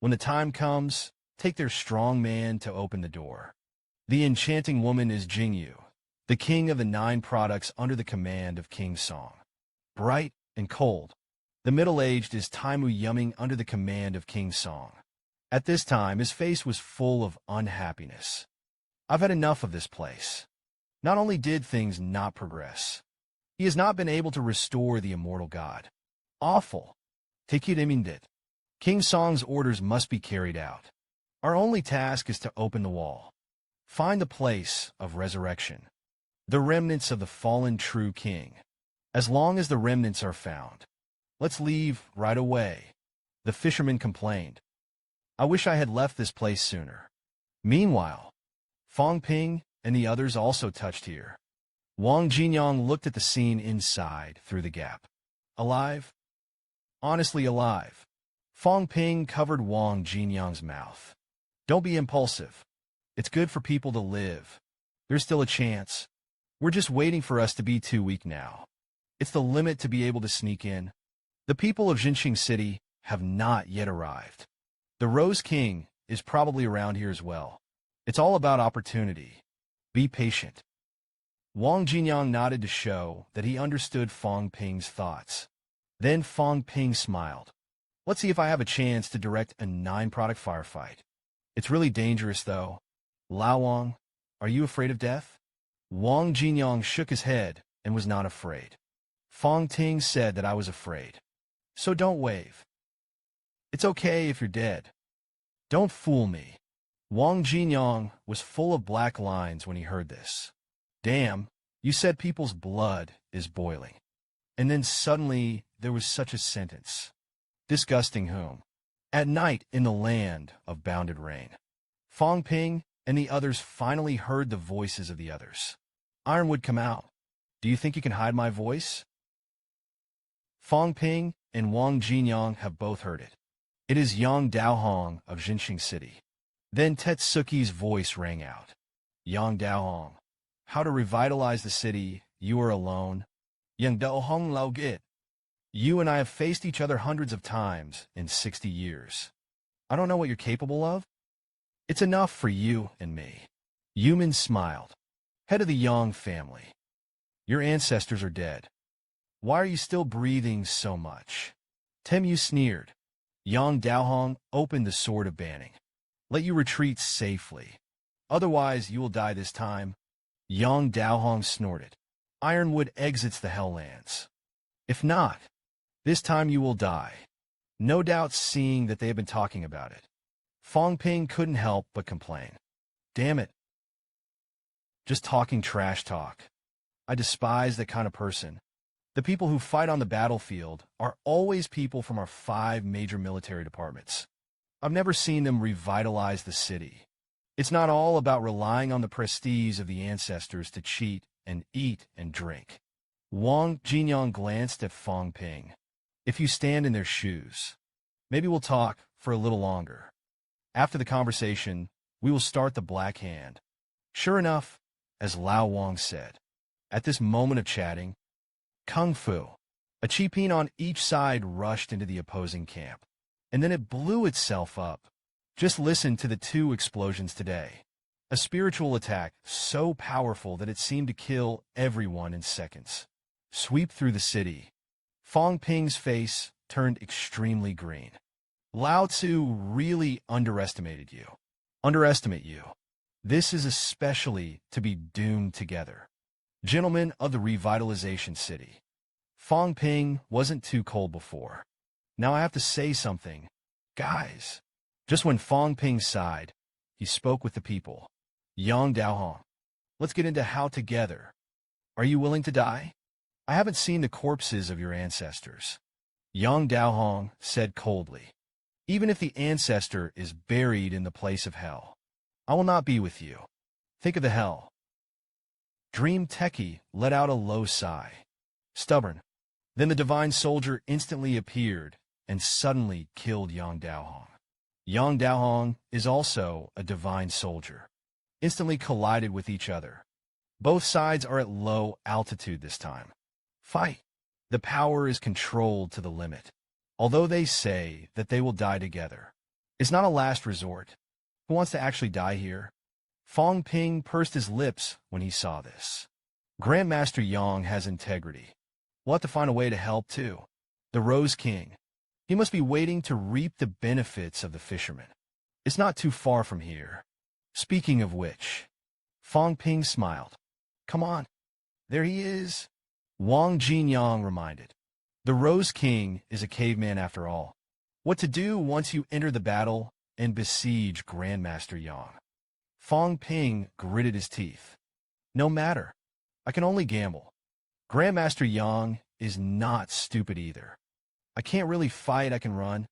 When the time comes, take their strong man to open the door. The enchanting woman is Jingyu, the king of the 9 products under the command of King Song. Bright and cold, the middle-aged is Taimu Yumming under the command of King Song. At this time, his face was full of unhappiness. I've had enough of this place. Not only did things not progress, he has not been able to restore the immortal god. Awful. Take it imminent. King Song's orders must be carried out. Our only task is to open the wall. Find the place of resurrection. The remnants of the fallen true king. As long as the remnants are found. Let's leave right away. The fisherman complained. I wish I had left this place sooner. Meanwhile, Fang Ping and the others also touched here. Wang Jinyang looked at the scene inside through the gap. Alive? Honestly alive. Fang Ping covered Wang Jinyang's mouth. Don't be impulsive. It's good for people to live. There's still a chance. We're just waiting for us to be too weak now. It's the limit to be able to sneak in. The people of Jinxing City have not yet arrived. The Rose King is probably around here as well. It's all about opportunity. Be patient. Wang Jinyang nodded to show that he understood Fang Ping's thoughts. Then Fang Ping smiled. Let's see if I have a chance to direct a 9-product firefight. It's really dangerous, though. Lao Wang, are you afraid of death? Wang Jinyang shook his head and was not afraid. Fang Ting said that I was afraid. So don't wave. It's okay if you're dead. Don't fool me. Wang Jinyang was full of black lines when he heard this. Damn, you said people's blood is boiling. And then suddenly there was such a sentence. Disgusting whom? At night in the land of bounded rain. Fang Ping and the others finally heard the voices of the others. Ironwood, come out. Do you think you can hide my voice? Fang Ping and Wang Jinyang have both heard it. It is Yang Daohong of Jinxing City. Then Tetsuki's voice rang out. Yang Daohong, how to revitalize the city, you are alone. Yang Daohong Lao Git. You and I have faced each other hundreds of times in 60 years. I don't know what you're capable of. It's enough for you and me. Yumin smiled. Head of the Yang family. Your ancestors are dead. Why are you still breathing so much? Temu sneered. Yang Daohong opened the sword of banning. Let you retreat safely. Otherwise, you will die this time. Yang Daohong snorted. Ironwood exits the Helllands. If not, this time you will die. No doubt seeing that they have been talking about it. Fang Ping couldn't help but complain. Damn it. Just talking trash talk. I despise that kind of person. The people who fight on the battlefield are always people from our 5 major military departments. I've never seen them revitalize the city. It's not all about relying on the prestige of the ancestors to cheat and eat and drink. Wang Jinyang glanced at Fang Ping. If you stand in their shoes, maybe we'll talk for a little longer. After the conversation, we will start the Black Hand. Sure enough, as Lao Wang said, at this moment of chatting, Kung Fu, a cheapine on each side rushed into the opposing camp, and then it blew itself up. Just listen to the 2 explosions today. A spiritual attack so powerful that it seemed to kill everyone in seconds. Sweep through the city. Fang Ping's face turned extremely green. Lao Tzu really underestimated you. Underestimate you. This is especially to be doomed together. Gentlemen of the revitalization city. Fang Ping wasn't too cold before. Now I have to say something. Guys. Just when Fang Ping sighed, he spoke with the people. Yang Daohong. Let's get into how together. Are you willing to die? I haven't seen the corpses of your ancestors. Yang Daohong said coldly. Even if the ancestor is buried in the place of hell, I will not be with you. Think of the hell. Dream Techie let out a low sigh. Stubborn. Then the divine soldier instantly appeared and suddenly killed Yang Daohong. Yang Daohong is also a divine soldier. Instantly collided with each other. Both sides are at low altitude this time. Fight. The power is controlled to the limit. Although they say that they will die together, it's not a last resort. Who wants to actually die here? Fang Ping pursed his lips when he saw this. Grandmaster Yang has integrity. We'll have to find a way to help too. The Rose King. He must be waiting to reap the benefits of the fisherman. It's not too far from here. Speaking of which, Fang Ping smiled. Come on. There he is. Wang Jinyang reminded. The Rose King is a caveman after all. What to do once you enter the battle and besiege Grandmaster Yang? Fang Ping gritted his teeth. No matter. I can only gamble. Grandmaster Yang is not stupid either. I can't really fight, I can run.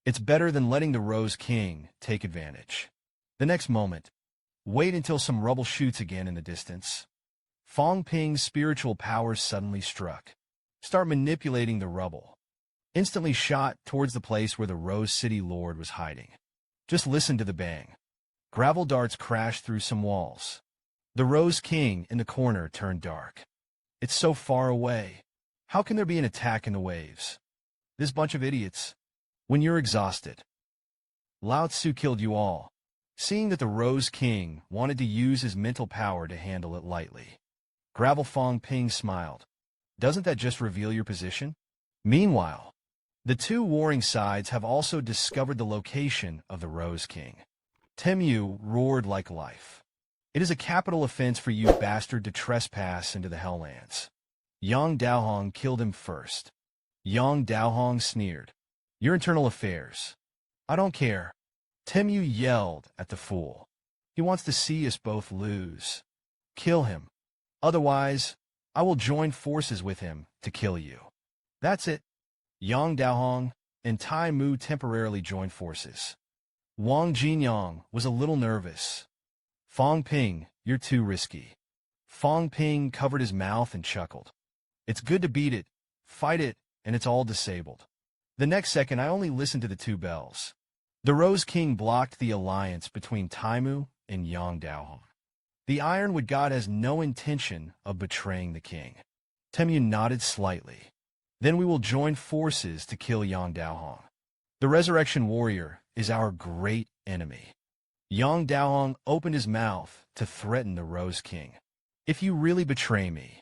It's better than letting the Rose King take advantage. The next moment, wait until some rubble shoots again in the distance. Fang Ping's spiritual powers suddenly struck. Start manipulating the rubble. Instantly shot towards the place where the Rose City Lord was hiding. Just listen to the bang. Gravel darts crashed through some walls. The Rose King in the corner turned dark. It's so far away. How can there be an attack in the waves? This bunch of idiots. When you're exhausted. Lao Tzu killed you all. Seeing that the Rose King wanted to use his mental power to handle it lightly. Gravel Fang Ping smiled. Doesn't that just reveal your position? Meanwhile, the two warring sides have also discovered the location of the Rose King. Temu roared like life. It is a capital offense for you bastard to trespass into the Helllands. Yang Daohong killed him first. Yang Daohong sneered. Your internal affairs. I don't care. Temu yelled at the fool. He wants to see us both lose. Kill him. Otherwise, I will join forces with him to kill you. That's it. Yang Daohong and Tai Mu temporarily joined forces. Wang Jinyang was a little nervous. Fang Ping, you're too risky. Fang Ping covered his mouth and chuckled. It's good to beat it, fight it, and it's all disabled. The next second, I only listened to the two bells. The Rose King blocked the alliance between Tai Mu and Yang Daohong. The Ironwood God has no intention of betraying the king. Temu nodded slightly. Then we will join forces to kill Yang Daohong. The Resurrection Warrior is our great enemy. Yang Daohong opened his mouth to threaten the Rose King. If you really betray me,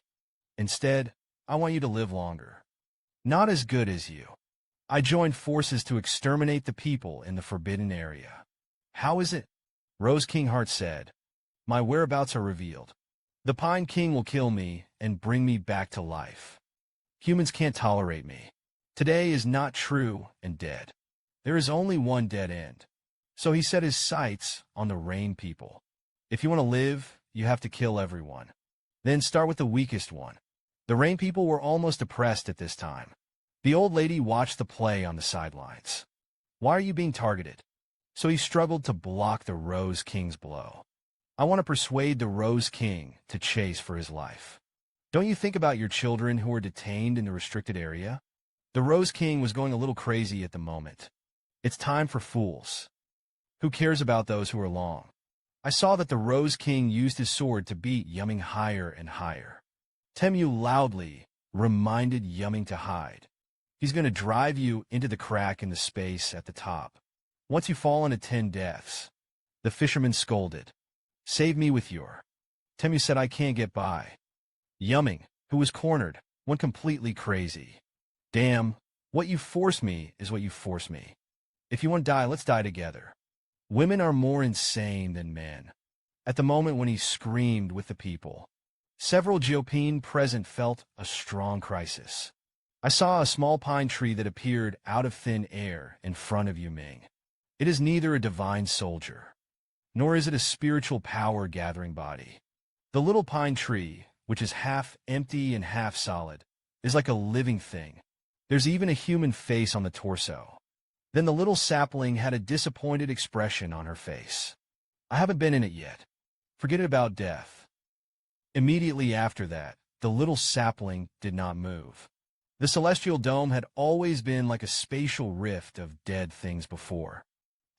instead, I want you to live longer. Not as good as you. I joined forces to exterminate the people in the Forbidden Area. How is it? Rose King Heart said. My whereabouts are revealed. The Pine King will kill me and bring me back to life. Humans can't tolerate me. Today is not true and dead. There is only one dead end. So he set his sights on the Rain people. If you want to live, you have to kill everyone. Then start with the weakest one. The Rain people were almost oppressed at this time. The old lady watched the play on the sidelines. Why are you being targeted? So he struggled to block the Rose King's blow. I want to persuade the Rose King to chase for his life. Don't you think about your children who are detained in the restricted area? The Rose King was going a little crazy at the moment. It's time for fools. Who cares about those who are long? I saw that the Rose King used his sword to beat Yumming higher and higher. Temu loudly reminded Yumming to hide. He's going to drive you into the crack in the space at the top. Once you fall into 10 deaths, the fisherman scolded. Save me with your. Temu said I can't get by. Yumming, who was cornered, went completely crazy. Damn, what you force me is what you force me. If you want to die, let's die together. Women are more insane than men. At the moment when he screamed with the people, several Jiopin present felt a strong crisis. I saw a small pine tree that appeared out of thin air in front of Yu Ming. It is neither a divine soldier, nor is it a spiritual power-gathering body. The little pine tree, which is half empty and half solid, is like a living thing. There's even a human face on the torso. Then the little sapling had a disappointed expression on her face. I haven't been in it yet. Forget about death. Immediately after that, the little sapling did not move. The celestial dome had always been like a spatial rift of dead things before.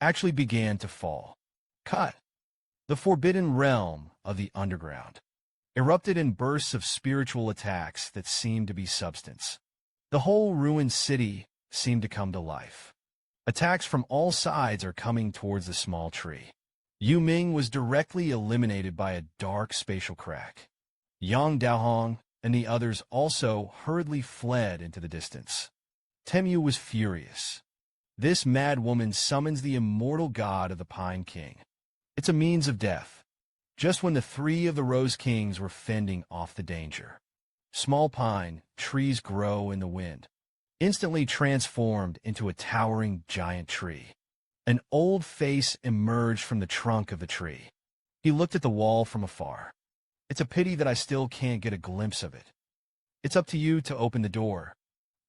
Actually began to fall. Cut. The forbidden realm of the underground erupted in bursts of spiritual attacks that seemed to be substance. The whole ruined city seemed to come to life. Attacks from all sides are coming towards the small tree. Yu Ming was directly eliminated by a dark spatial crack. Yang Daohong and the others also hurriedly fled into the distance. Temu was furious. This mad woman summons the immortal god of the Pine King. It's a means of death. Just when the three of the Rose Kings were fending off the danger. Small pine trees grow in the wind, instantly transformed into a towering giant tree. An old face emerged from the trunk of the tree. He looked at the wall from afar. It's a pity that I still can't get a glimpse of it. It's up to you to open the door.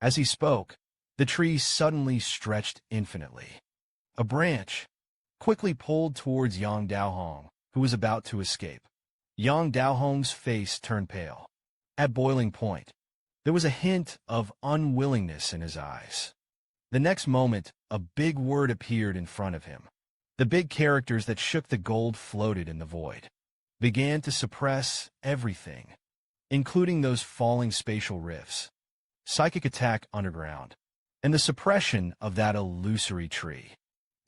As he spoke, the tree suddenly stretched infinitely. A branch quickly pulled towards Yang Daohong, who was about to escape. Yang Daohong's face turned pale. At boiling point, there was a hint of unwillingness in his eyes. The next moment, a big word appeared in front of him. The big characters that shook the gold floated in the void, began to suppress everything, including those falling spatial rifts, psychic attack underground, and the suppression of that illusory tree.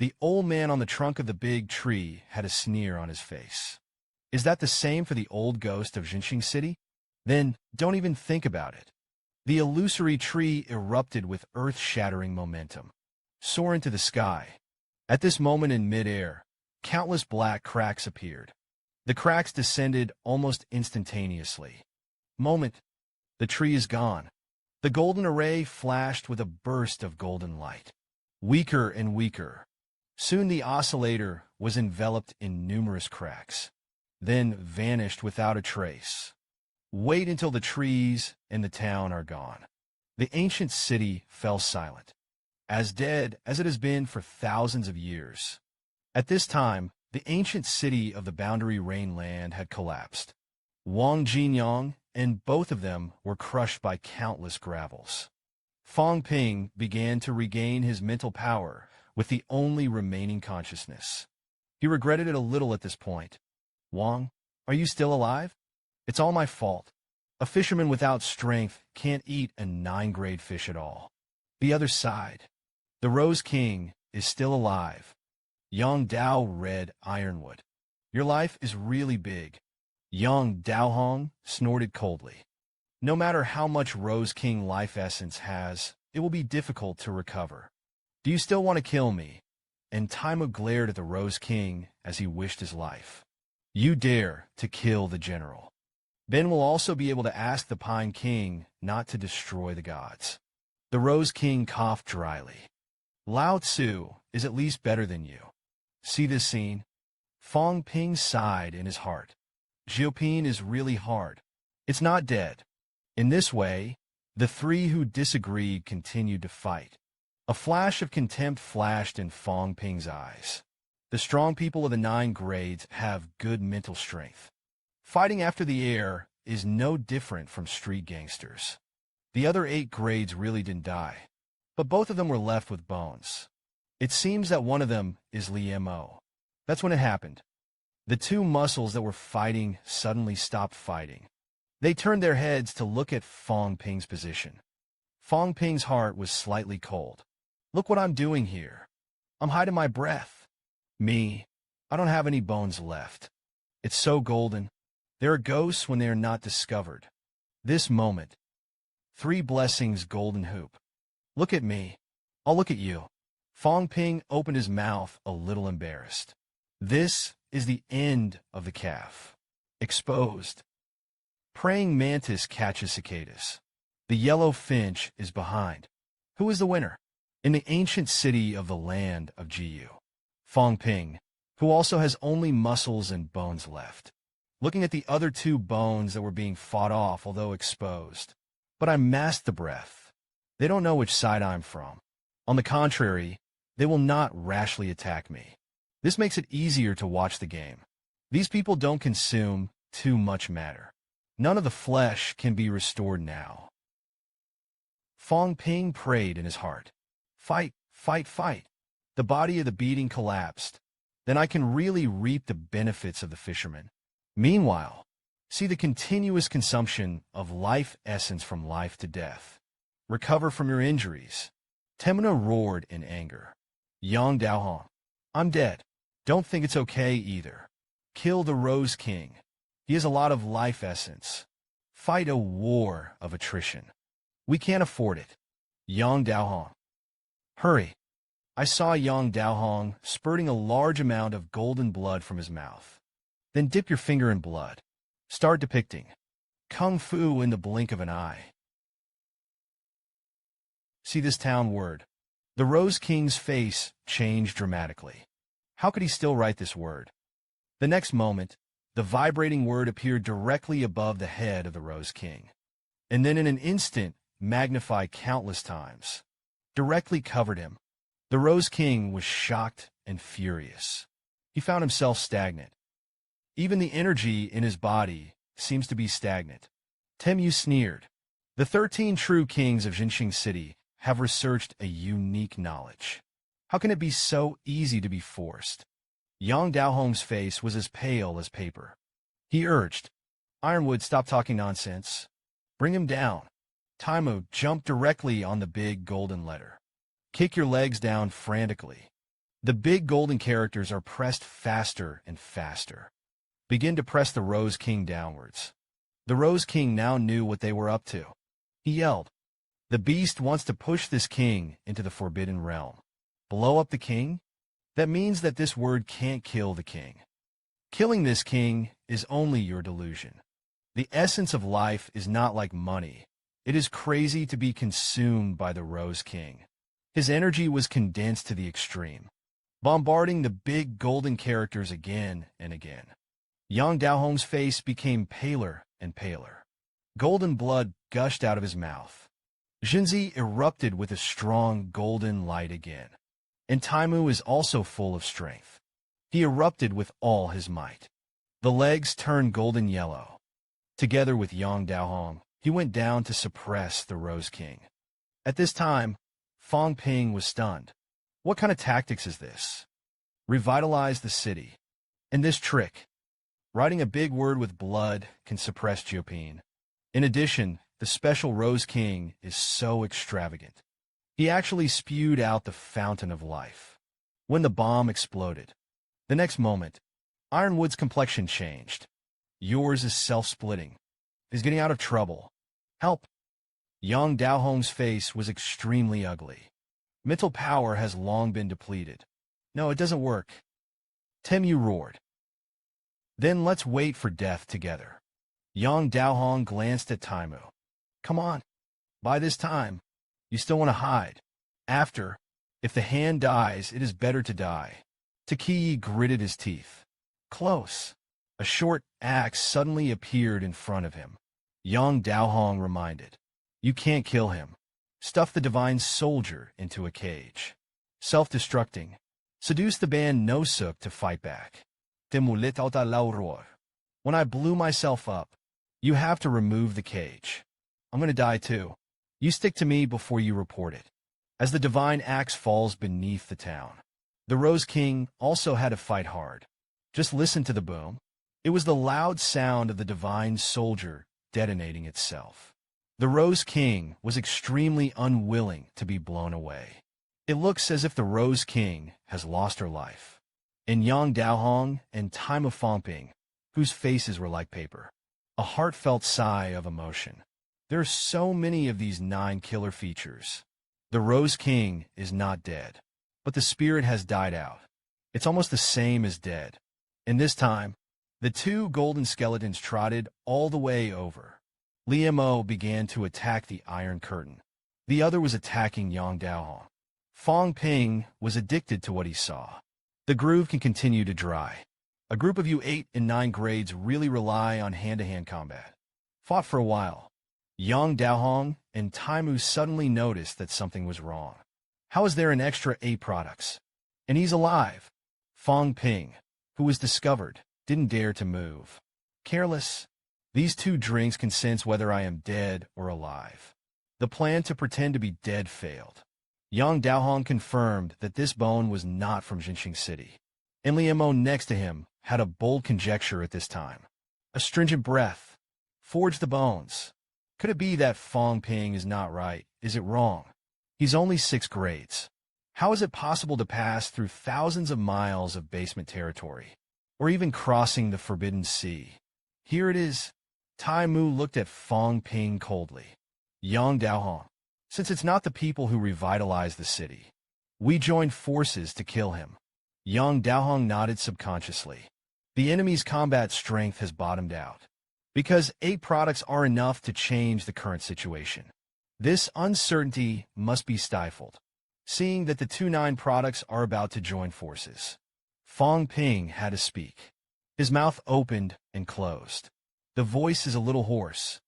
The old man on the trunk of the big tree had a sneer on his face. Is that the same for the old ghost of Jinxing City? Then don't even think about it. The illusory tree erupted with earth-shattering momentum, soared into the sky. At this moment in midair, countless black cracks appeared. The cracks descended almost instantaneously. Moment, the tree is gone. The golden array flashed with a burst of golden light. Weaker and weaker. Soon the oscillator was enveloped in numerous cracks, then vanished without a trace. Wait until the trees and the town are gone. The ancient city fell silent, as dead as it has been for thousands of years. At this time, the ancient city of the Boundary Rain Land had collapsed. Wang Jinyang and both of them were crushed by countless gravels. Fang Ping began to regain his mental power with the only remaining consciousness. He regretted it a little at this point. Wang, are you still alive? It's all my fault. A fisherman without strength can't eat a 9-grade fish at all. The other side. The Rose King is still alive. Yang Dao read Ironwood. Your life is really big. Yang Daohong snorted coldly. No matter how much Rose King life essence has, it will be difficult to recover. Do you still want to kill me? And Taimo glared at the Rose King as he wished his life. You dare to kill the general. Ben will also be able to ask the Pine King not to destroy the gods. The Rose King coughed dryly. Lao Tzu is at least better than you. See this scene? Fang Ping sighed in his heart. Jiopin is really hard. It's not dead. In this way, the three who disagreed continued to fight. A flash of contempt flashed in Fang Ping's eyes. The strong people of the 9 grades have good mental strength. Fighting after the air is no different from street gangsters. The other 8 grades really didn't die, but both of them were left with bones. It seems that one of them is Liemo. That's when it happened. The 2 muscles that were fighting suddenly stopped fighting. They turned their heads to look at Fang Ping's position. Fang Ping's heart was slightly cold. Look what I'm doing here. I'm hiding my breath. Me, I don't have any bones left. It's so golden. There are ghosts when they are not discovered. This moment. 3 blessings golden hoop. Look at me. I'll look at you. Fang Ping opened his mouth a little embarrassed. This is the end of the calf. Exposed. Praying mantis catches cicadas. The yellow finch is behind. Who is the winner? In the ancient city of the land of Jiu, Fang Ping, who also has only muscles and bones left, looking at the other two bones that were being fought off, although exposed. But I masked the breath. They don't know which side I'm from. On the contrary, they will not rashly attack me. This makes it easier to watch the game. These people don't consume too much matter. None of the flesh can be restored now. Fang Ping prayed in his heart. Fight, fight, fight. The body of the beating collapsed. Then I can really reap the benefits of the fisherman. Meanwhile, see the continuous consumption of life essence from life to death. Recover from your injuries. Temuna roared in anger. Yang Daohong, I'm dead. Don't think it's okay either. Kill the Rose King. He has a lot of life essence. Fight a war of attrition. We can't afford it. Yang Daohong. Hurry. I saw Yang Daohong spurting a large amount of golden blood from his mouth. Then dip your finger in blood. Start depicting. Kung Fu in the blink of an eye. See this town word. The Rose King's face changed dramatically. How could he still write this word? The next moment, the vibrating word appeared directly above the head of the Rose King, and then in an instant, magnified countless times, directly covered him. The Rose King was shocked and furious. He found himself stagnant. Even the energy in his body seems to be stagnant. Temu sneered. The 13 true kings of Jinxing City have researched a unique knowledge. How can it be so easy to be forced? Yang Daohong's face was as pale as paper. He urged, Ironwood, stop talking nonsense. Bring him down. Taimu jumped directly on the big golden letter. Kick your legs down frantically. The big golden characters are pressed faster and faster. Begin to press the Rose King downwards. The Rose King now knew what they were up to. He yelled, the beast wants to push this king into the forbidden realm. Blow up the king? That means that this word can't kill the king. Killing this king is only your delusion. The essence of life is not like money. It is crazy to be consumed by the Rose King. His energy was condensed to the extreme, bombarding the big golden characters again and again. Yang Daohong's face became paler and paler. Golden blood gushed out of his mouth. Jinzi erupted with a strong golden light again. And Taimu is also full of strength. He erupted with all his might. The legs turned golden yellow. Together with Yang Daohong, he went down to suppress the Rose King. At this time, Fang Ping was stunned. What kind of tactics is this? Revitalize the city. And this trick, writing a big word with blood, can suppress Jiupin. In addition, the special Rose King is so extravagant. He actually spewed out the fountain of life. When the bomb exploded, the next moment, Ironwood's complexion changed. Yours is self-splitting. He's getting out of trouble. Help! Yang Daohong's face was extremely ugly. Mental power has long been depleted. No, it doesn't work. Temu roared. Then let's wait for death together. Yang Daohong glanced at Taimu. Come on. By this time, you still want to hide. After, if the hand dies, it is better to die. Takiyi gritted his teeth. Close. A short axe suddenly appeared in front of him. Yang Daohong reminded. You can't kill him. Stuff the divine soldier into a cage. Self-destructing. Seduce the band Nosuk to fight back. When I blew myself up, you have to remove the cage. I'm going to die too. You stick to me before you report it. As the divine axe falls beneath the town, the Rose King also had to fight hard. Just listen to the boom. It was the loud sound of the divine soldier detonating itself. The Rose King was extremely unwilling to be blown away. It looks as if the Rose King has lost her life. And Yang Daohong and Taimu Fang Ping, whose faces were like paper. A heartfelt sigh of emotion. There are so many of these 9 killer features. The Rose King is not dead. but the spirit has died out. It's almost the same as dead. And this time, the two golden skeletons trotted all the way over. Liemo began to attack the Iron Curtain. The other was attacking Yang Daohong. Fang Ping was addicted to what he saw. The groove can continue to dry. A group of you 8 and 9 grades really rely on hand-to-hand combat. Fought for a while. Yang Daohong and Taimu suddenly noticed that something was wrong. How is there an extra 8 products? And he's alive. Fang Ping, who was discovered, didn't dare to move. Careless. These 2 drinks can sense whether I am dead or alive. The plan to pretend to be dead failed. Yang Daohong confirmed that this bone was not from Jinxing City. And Liemo next to him had a bold conjecture at this time. A stringent breath. Forge the bones. Could it be that Fang Ping is not right? Is it wrong? He's only 6 grades. How is it possible to pass through thousands of miles of basement territory? Or even crossing the Forbidden Sea? Here it is. Taimu looked at Fang Ping coldly. Yang Daohong, since it's not the people who revitalize the city, we joined forces to kill him. Yang Daohong nodded subconsciously. The enemy's combat strength has bottomed out. Because 8 products are enough to change the current situation. This uncertainty must be stifled, seeing that the 2 9 products are about to join forces. Fang Ping had to speak. His mouth opened and closed. The voice is a little hoarse.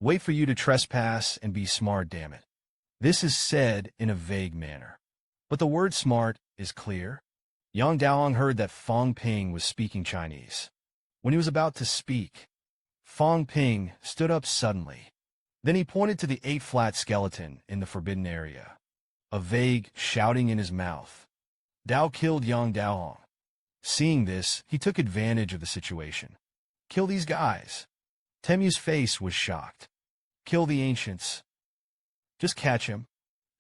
Wait for you to trespass and be smart, damn it. This is said in a vague manner. But the word smart is clear. Yang Daohong heard that Fang Ping was speaking Chinese. When he was about to speak, Fang Ping stood up suddenly. Then he pointed to the 8 flat skeleton in the forbidden area. A vague shouting in his mouth. Dao killed Yang Daohong. Seeing this, he took advantage of the situation. Kill these guys. Temu's face was shocked. Kill the ancients. Just catch him.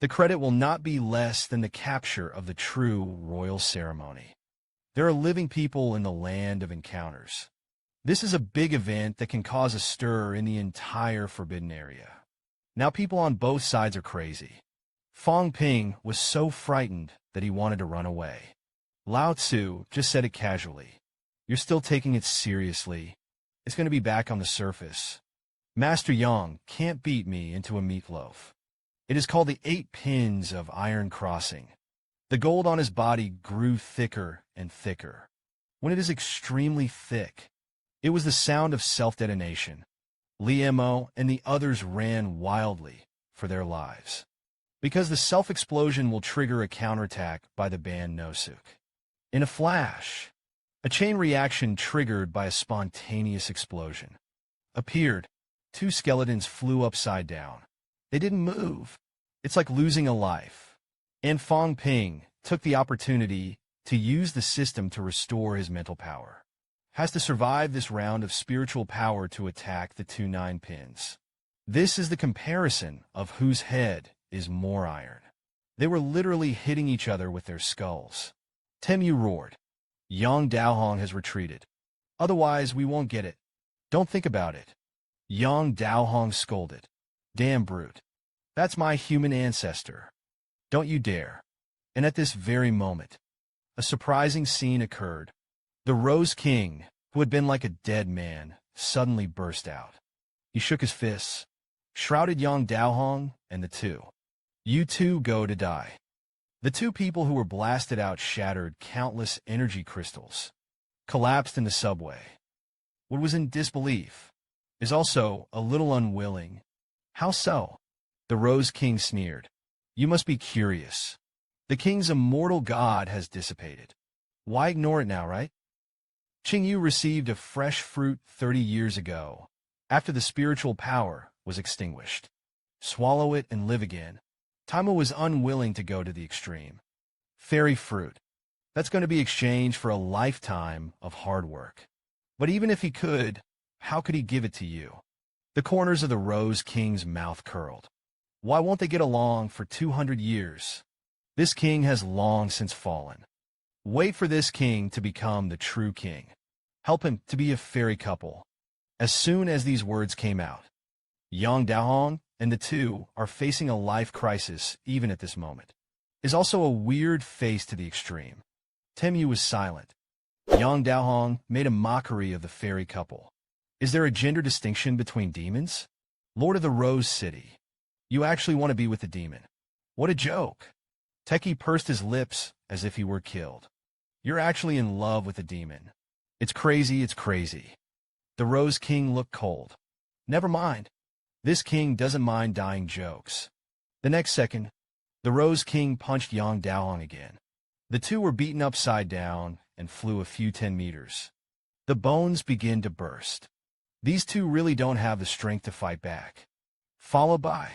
The credit will not be less than the capture of the true royal ceremony. There are living people in the land of encounters. This is a big event that can cause a stir in the entire forbidden area. Now people on both sides are crazy. Fang Ping was so frightened that he wanted to run away. Lao Tzu just said it casually. You're still taking it seriously. It's going to be back on the surface. Master Yang can't beat me into a meatloaf. It is called the 8 pins of iron crossing. The gold on his body grew thicker and thicker. When it is extremely thick, it was the sound of self-detonation. Liemo and the others ran wildly for their lives. Because the self-explosion will trigger a counterattack by the band Nosuk. In a flash, a chain reaction triggered by a spontaneous explosion appeared. 2 skeletons flew upside down. They didn't move. It's like losing a life. And Fang Ping took the opportunity to use the system to restore his mental power. Has to survive this round of spiritual power to attack the 2 9 pins. This is the comparison of whose head is more iron. They were literally hitting each other with their skulls. Temu roared. Yang Daohong has retreated. Otherwise, we won't get it. Don't think about it. Yang Daohong scolded. Damn brute. That's my human ancestor. Don't you dare. And at this very moment, a surprising scene occurred. The Rose King, who had been like a dead man, suddenly burst out. He shook his fists, shrouded Yang Daohong and the 2. You 2 go to die. The 2 people who were blasted out shattered countless energy crystals, collapsed in the subway. What was in disbelief is also a little unwilling. How so? The Rose King sneered. You must be curious. The king's immortal god has dissipated. Why ignore it now, right? Qingyu received a fresh fruit 30 years ago, after the spiritual power was extinguished. Swallow it and live again. Taimu was unwilling to go to the extreme. Fairy fruit. That's going to be exchanged for a lifetime of hard work. But even if he could, how could he give it to you? The corners of the Rose King's mouth curled. Why won't they get along for 200 years? This king has long since fallen. Wait for this king to become the true king. Help him to be a fairy couple. As soon as these words came out, Yang Daohong and the 2 are facing a life crisis even at this moment. is also a weird face to the extreme. Temu was silent. Yang Daohong made a mockery of the fairy couple. Is there a gender distinction between demons? Lord of the Rose City. You actually want to be with the demon. What a joke. Teki pursed his lips as if he were killed. You're actually in love with the demon. It's crazy, it's crazy. The Rose King looked cold. Never mind. This king doesn't mind dying jokes. The next second, the Rose King punched Yang Daohong again. The two were beaten upside down and flew a few 10 meters. The bones began to burst. These two really don't have the strength to fight back. Followed by,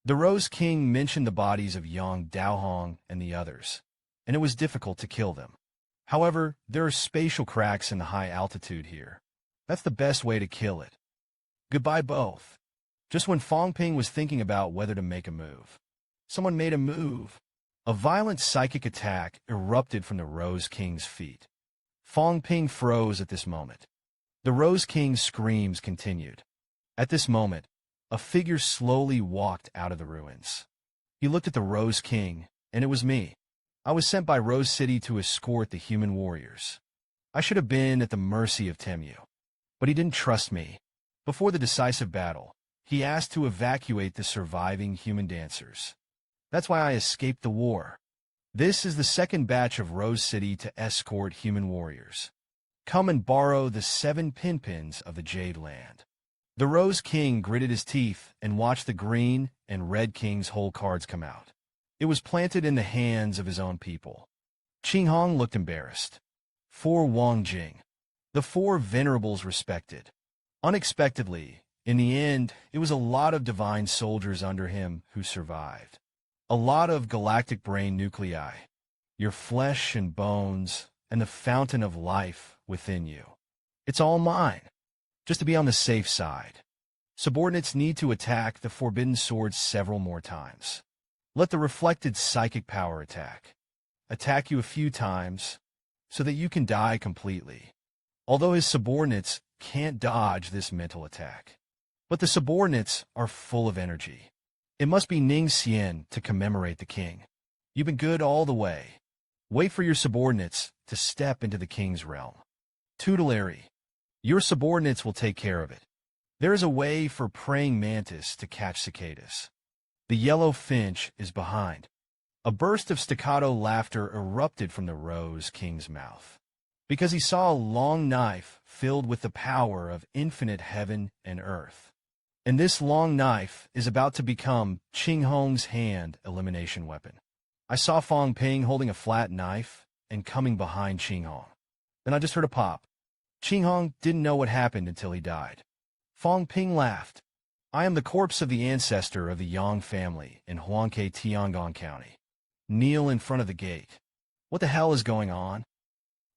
the Rose King mentioned the bodies of Yang Daohong and the others, and it was difficult to kill them. However, there are spatial cracks in the high altitude here. That's the best way to kill it. Goodbye both. Just when Fang Ping was thinking about whether to make a move, someone made a move. A violent psychic attack erupted from the Rose King's feet. Fang Ping froze at this moment. The Rose King's screams continued. At this moment, a figure slowly walked out of the ruins. He looked at the Rose King, and it was me. I was sent by Rose City to escort the human warriors. I should have been at the mercy of Temu. But he didn't trust me. Before the decisive battle, he asked to evacuate the surviving human dancers. That's why I escaped the war. This is the second batch of Rose City to escort human warriors. Come and borrow the 7 pinpins of the Jade Land. The Rose King gritted his teeth and watched the Green and Red King's whole cards come out. It was planted in the hands of his own people. Qinghong looked embarrassed. 4 Wang Jing. The 4 venerables respected. Unexpectedly, in the end, it was a lot of divine soldiers under him who survived. A lot of galactic brain nuclei, your flesh and bones, and the fountain of life within you. It's all mine, just to be on the safe side. Subordinates need to attack the Forbidden Sword several more times. Let the reflected psychic power attack. Attack you a few times, so that you can die completely. Although his subordinates can't dodge this mental attack. But the subordinates are full of energy. It must be Ning Xian to commemorate the king. You've been good all the way. Wait for your subordinates to step into the king's realm. Tutelary. Your subordinates will take care of it. There is a way for praying mantis to catch cicadas. The yellow finch is behind. A burst of staccato laughter erupted from the Rose King's mouth. Because he saw a long knife filled with the power of infinite heaven and earth. And this long knife is about to become Qinghong's hand elimination weapon. I saw Fang Ping holding a flat knife and coming behind Qinghong. Then I just heard a pop. Qinghong didn't know what happened until he died. Fang Ping laughed. I am the corpse of the ancestor of the Yang family in Huangke Tiangong County. Kneel in front of the gate. What the hell is going on?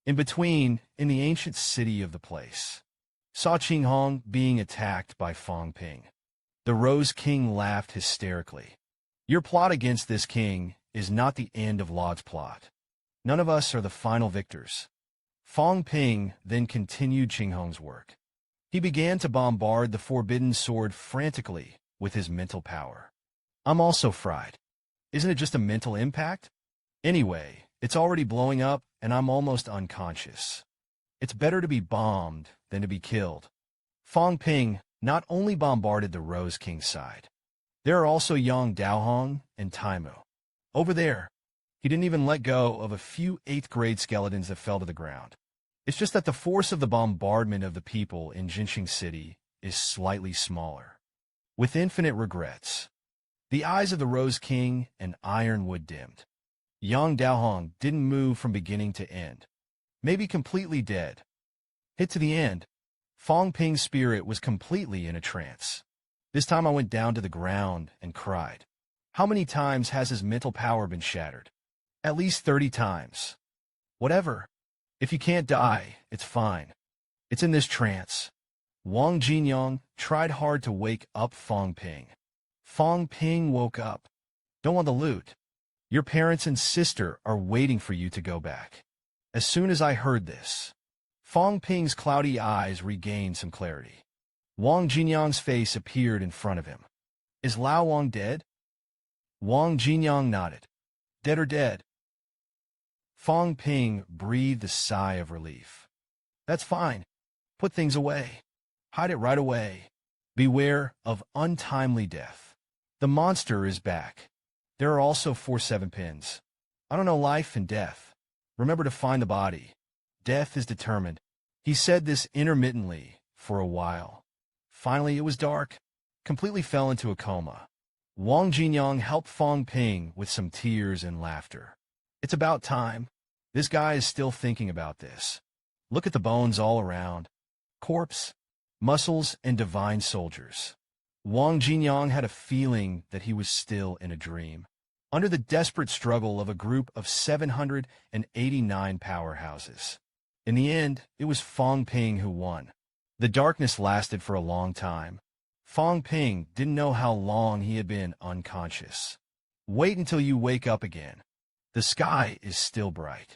In between, in the ancient city of the place. Saw Qinghong being attacked by Fang Ping. The Rose King laughed hysterically. Your plot against this king is not the end of Lod's plot. None of us are the final victors. Fang Ping then continued Qinghong's work. He began to bombard the Forbidden Sword frantically with his mental power. I'm also fried. Isn't it just a mental impact? Anyway, it's already blowing up and I'm almost unconscious. It's better to be bombed than to be killed. Fang Ping not only bombarded the Rose King's side. There are also Yang Daohong and Taimu. Over there, he didn't even let go of a few 8th-grade skeletons that fell to the ground. It's just that the force of the bombardment of the people in Jinxing City is slightly smaller. With infinite regrets, the eyes of the Rose King and Ironwood dimmed. Yang Daohong didn't move from beginning to end. Maybe completely dead. Hit to the end, Fang Ping's spirit was completely in a trance. This time I went down to the ground and cried. How many times has his mental power been shattered? At least 30 times. Whatever. If you can't die, it's fine. It's in this trance. Wang Jinyong tried hard to wake up Fang Ping. Fang Ping woke up. Don't want the loot. Your parents and sister are waiting for you to go back. As soon as I heard this, Fang Ping's cloudy eyes regained some clarity. Wang Jinyang's face appeared in front of him. Is Lao Wang dead? Wang Jinyang nodded. Dead or dead? Fang Ping breathed a sigh of relief. That's fine. Put things away. Hide it right away. Beware of untimely death. The monster is back. There are also 4-7 pins. I don't know life and death. Remember to find the body. Death is determined. He said this intermittently for a while. Finally, it was dark. Completely fell into a coma. Wang Jinyang helped Fang Ping with some tears and laughter. It's about time. This guy is still thinking about this. Look at the bones all around. Corpse, muscles, and divine soldiers. Wang Jinyang had a feeling that he was still in a dream. Under the desperate struggle of a group of 789 powerhouses. In the end, it was Fang Ping who won. The darkness lasted for a long time. Fang Ping didn't know how long he had been unconscious. Wait until you wake up again. The sky is still bright.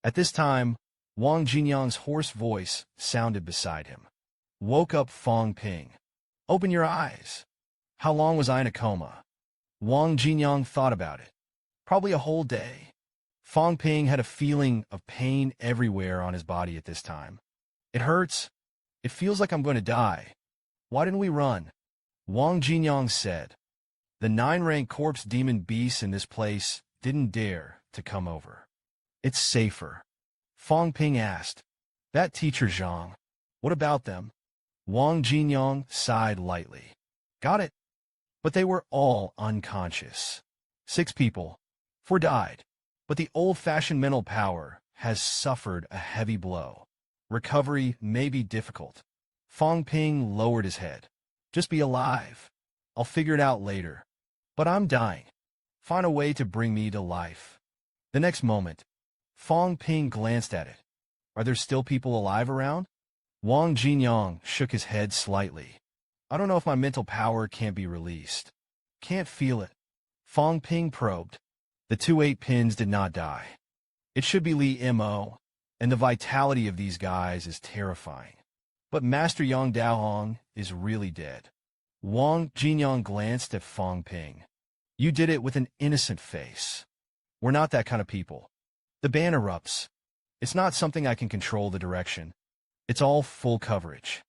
At this time, Wang Jinyang's hoarse voice sounded beside him. Woke up Fang Ping. Open your eyes. How long was I in a coma? Wang Jinyang thought about it. Probably a whole day. Fang Ping had a feeling of pain everywhere on his body at this time. It hurts. It feels like I'm going to die. Why didn't we run? Wang Jinyang said. The 9-rank corpse demon beasts in this place didn't dare to come over. It's safer. Fang Ping asked. That teacher Zhang. What about them? Wang Jinyang sighed lightly. Got it. But they were all unconscious. 6 people. 4 died. But the old-fashioned mental power has suffered a heavy blow. Recovery may be difficult. Fang Ping lowered his head. Just be alive. I'll figure it out later. But I'm dying. Find a way to bring me to life. The next moment, Fang Ping glanced at it. Are there still people alive around? Wang Jinyang shook his head slightly. I don't know if my mental power can't be released. Can't feel it. Fang Ping probed. The 2-8 pins did not die. It should be Li Mo, and the vitality of these guys is terrifying. But Master Yang Daohong is really dead. Wang Jinyang glanced at Fang Ping. You did it with an innocent face. We're not that kind of people. The ban erupts. It's not something I can control the direction. It's all full coverage.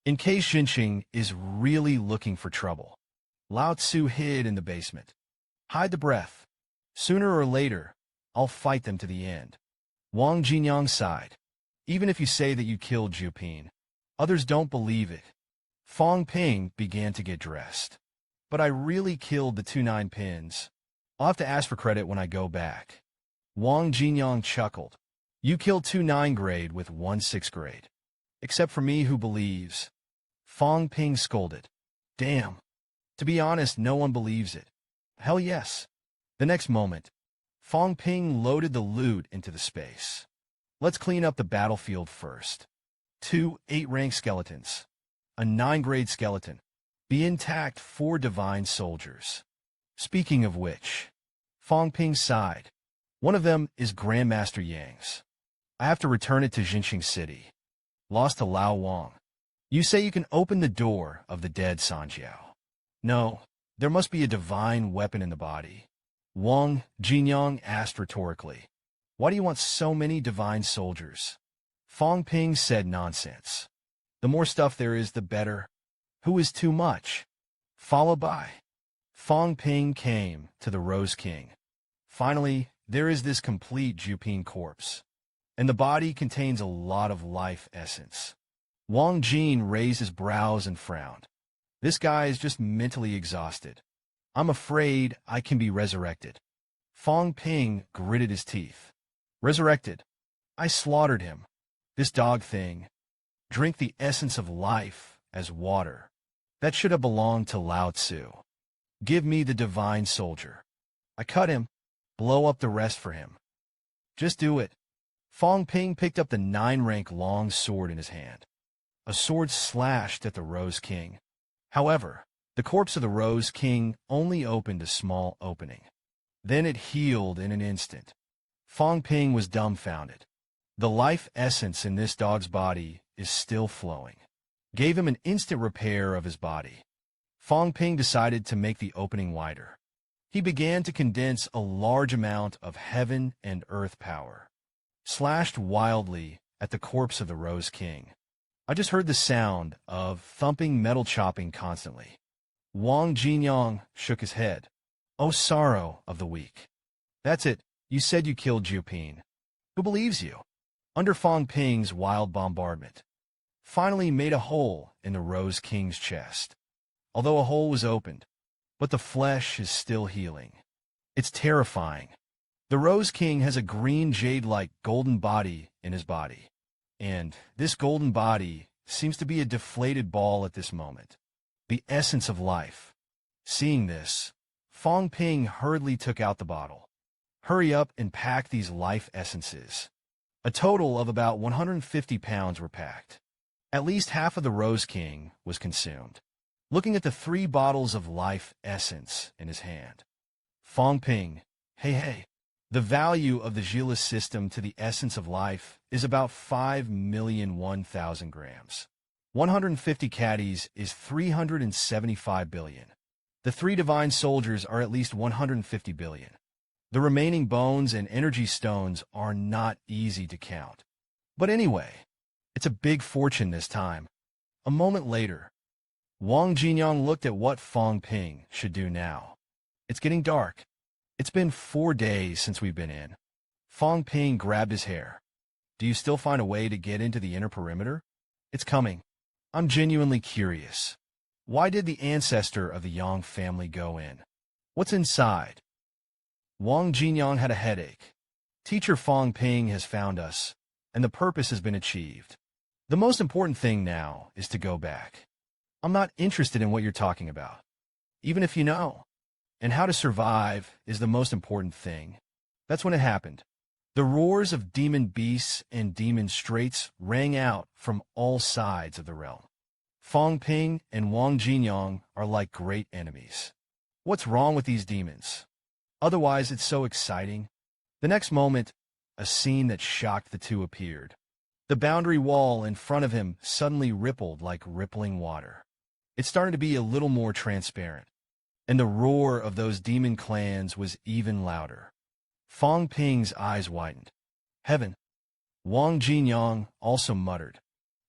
In case Xinqing is really looking for trouble. Lao Tzu hid in the basement. Hide the breath. Sooner or later, I'll fight them to the end. Wang Jinyang sighed. Even if you say that you killed Jupin, others don't believe it. Fang Ping began to get dressed. But I really killed the 2-9 pins. I'll have to ask for credit when I go back. Wang Jinyang chuckled. You killed 2 9 grade with 1 6 grade. Except for me who believes. Fang Ping scolded. Damn. To be honest, no one believes it. Hell yes. The next moment, Fang Ping loaded the loot into the space. Let's clean up the battlefield first. 2 8-rank skeletons. A 9-grade skeleton. Be intact 4 divine soldiers. Speaking of which, Fang Ping sighed. One of them is Grandmaster Yang's. I have to return it to Xinqing City. Lost to Lao Wang. You say you can open the door of the dead Sanjiao. No, there must be a divine weapon in the body. Wang Jinyang asked rhetorically. Why do you want so many divine soldiers? Fang Ping said nonsense. The more stuff there is, the better. Who is too much? Followed by. Fang Ping came to the Rose King. Finally, there is this complete Jupin corpse. And the body contains a lot of life essence. Wang Jin raised his brows and frowned. This guy is just mentally exhausted. I'm afraid I can be resurrected. Fang Ping gritted his teeth. Resurrected. I slaughtered him. This dog thing. Drink the essence of life as water. That should have belonged to Lao Tzu. Give me the divine soldier. I cut him. Blow up the rest for him. Just do it. Fang Ping picked up the 9-rank long sword in his hand. A sword slashed at the Rose King. However, the corpse of the Rose King only opened a small opening. Then it healed in an instant. Fang Ping was dumbfounded. The life essence in this dog's body is still flowing. Gave him an instant repair of his body. Fang Ping decided to make the opening wider. He began to condense a large amount of heaven and earth power, slashed wildly at the corpse of the Rose King. I just heard the sound of thumping metal chopping constantly. Wang Jinyang shook his head. Oh, sorrow of the weak. That's it. You said you killed Jupin. Who believes you? Under Fang Ping's wild bombardment, finally made a hole in the Rose King's chest. Although a hole was opened, but the flesh is still healing. It's terrifying. The Rose King has a green jade-like golden body in his body, and this golden body seems to be a deflated ball at this moment. The essence of life. Seeing this, Fang Ping hurriedly took out the bottle. Hurry up and pack these life essences. A total of about 150 pounds were packed. At least half of the Rose King was consumed. Looking at the 3 bottles of life essence in his hand, Fang Ping, hey. The value of the Gila system to the essence of life is about 5,001,000 grams. 150 caddies is 375 billion. The 3 divine soldiers are at least 150 billion. The remaining bones and energy stones are not easy to count. But anyway, it's a big fortune this time. A moment later, Wang Jinyang looked at what Fang Ping should do now. It's getting dark. It's been 4 days since we've been in. Fang Ping grabbed his hair. Do you still find a way to get into the inner perimeter? It's coming. I'm genuinely curious. Why did the ancestor of the Yang family go in? What's inside? Wang Jinyang had a headache. Teacher Fang Ping has found us, and the purpose has been achieved. The most important thing now is to go back. I'm not interested in what you're talking about, even if you know. And how to survive is the most important thing. That's when it happened. The roars of demon beasts and demon straits rang out from all sides of the realm. Fang Ping and Wang Jinyang are like great enemies. What's wrong with these demons? Otherwise, it's so exciting. The next moment, a scene that shocked the two appeared. The boundary wall in front of him suddenly rippled like rippling water. It started to be a little more transparent, and the roar of those demon clans was even louder. Fang Ping's eyes widened. Heaven. Wang Jinyang also muttered.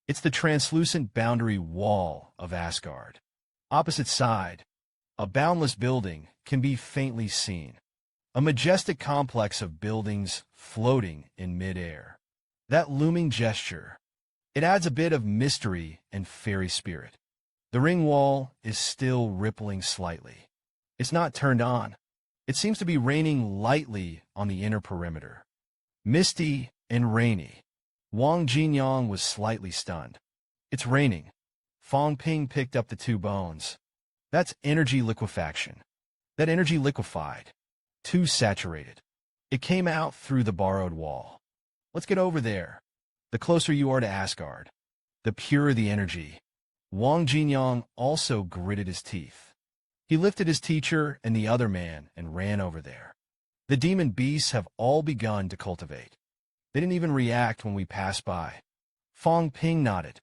It's the translucent boundary wall of Asgard. Opposite side, a boundless building can be faintly seen. A majestic complex of buildings floating in midair. That looming gesture, it adds a bit of mystery and fairy spirit. The ring wall is still rippling slightly. It's not turned on. It seems to be raining lightly on the inner perimeter. Misty and rainy. Wang Jinyang was slightly stunned. It's raining. Fang Ping picked up the 2 bones. That's energy liquefaction. That energy liquefied. Too saturated. It came out through the borrowed wall. Let's get over there. The closer you are to Asgard, the purer the energy. Wang Jinyang also gritted his teeth. He lifted his teacher and the other man and ran over there. The demon beasts have all begun to cultivate. They didn't even react when we passed by. Fang Ping nodded.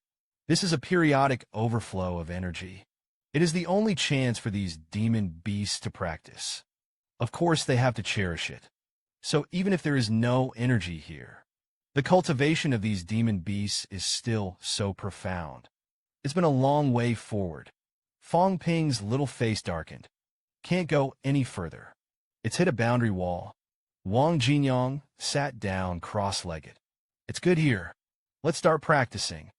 This is a periodic overflow of energy. It is the only chance for these demon beasts to practice. Of course, they have to cherish it. So even if there is no energy here, the cultivation of these demon beasts is still so profound. It's been a long way forward. Fang Ping's little face darkened. Can't go any further. It's hit a boundary wall. Wang Jinyang sat down cross-legged. It's good here. Let's start practicing.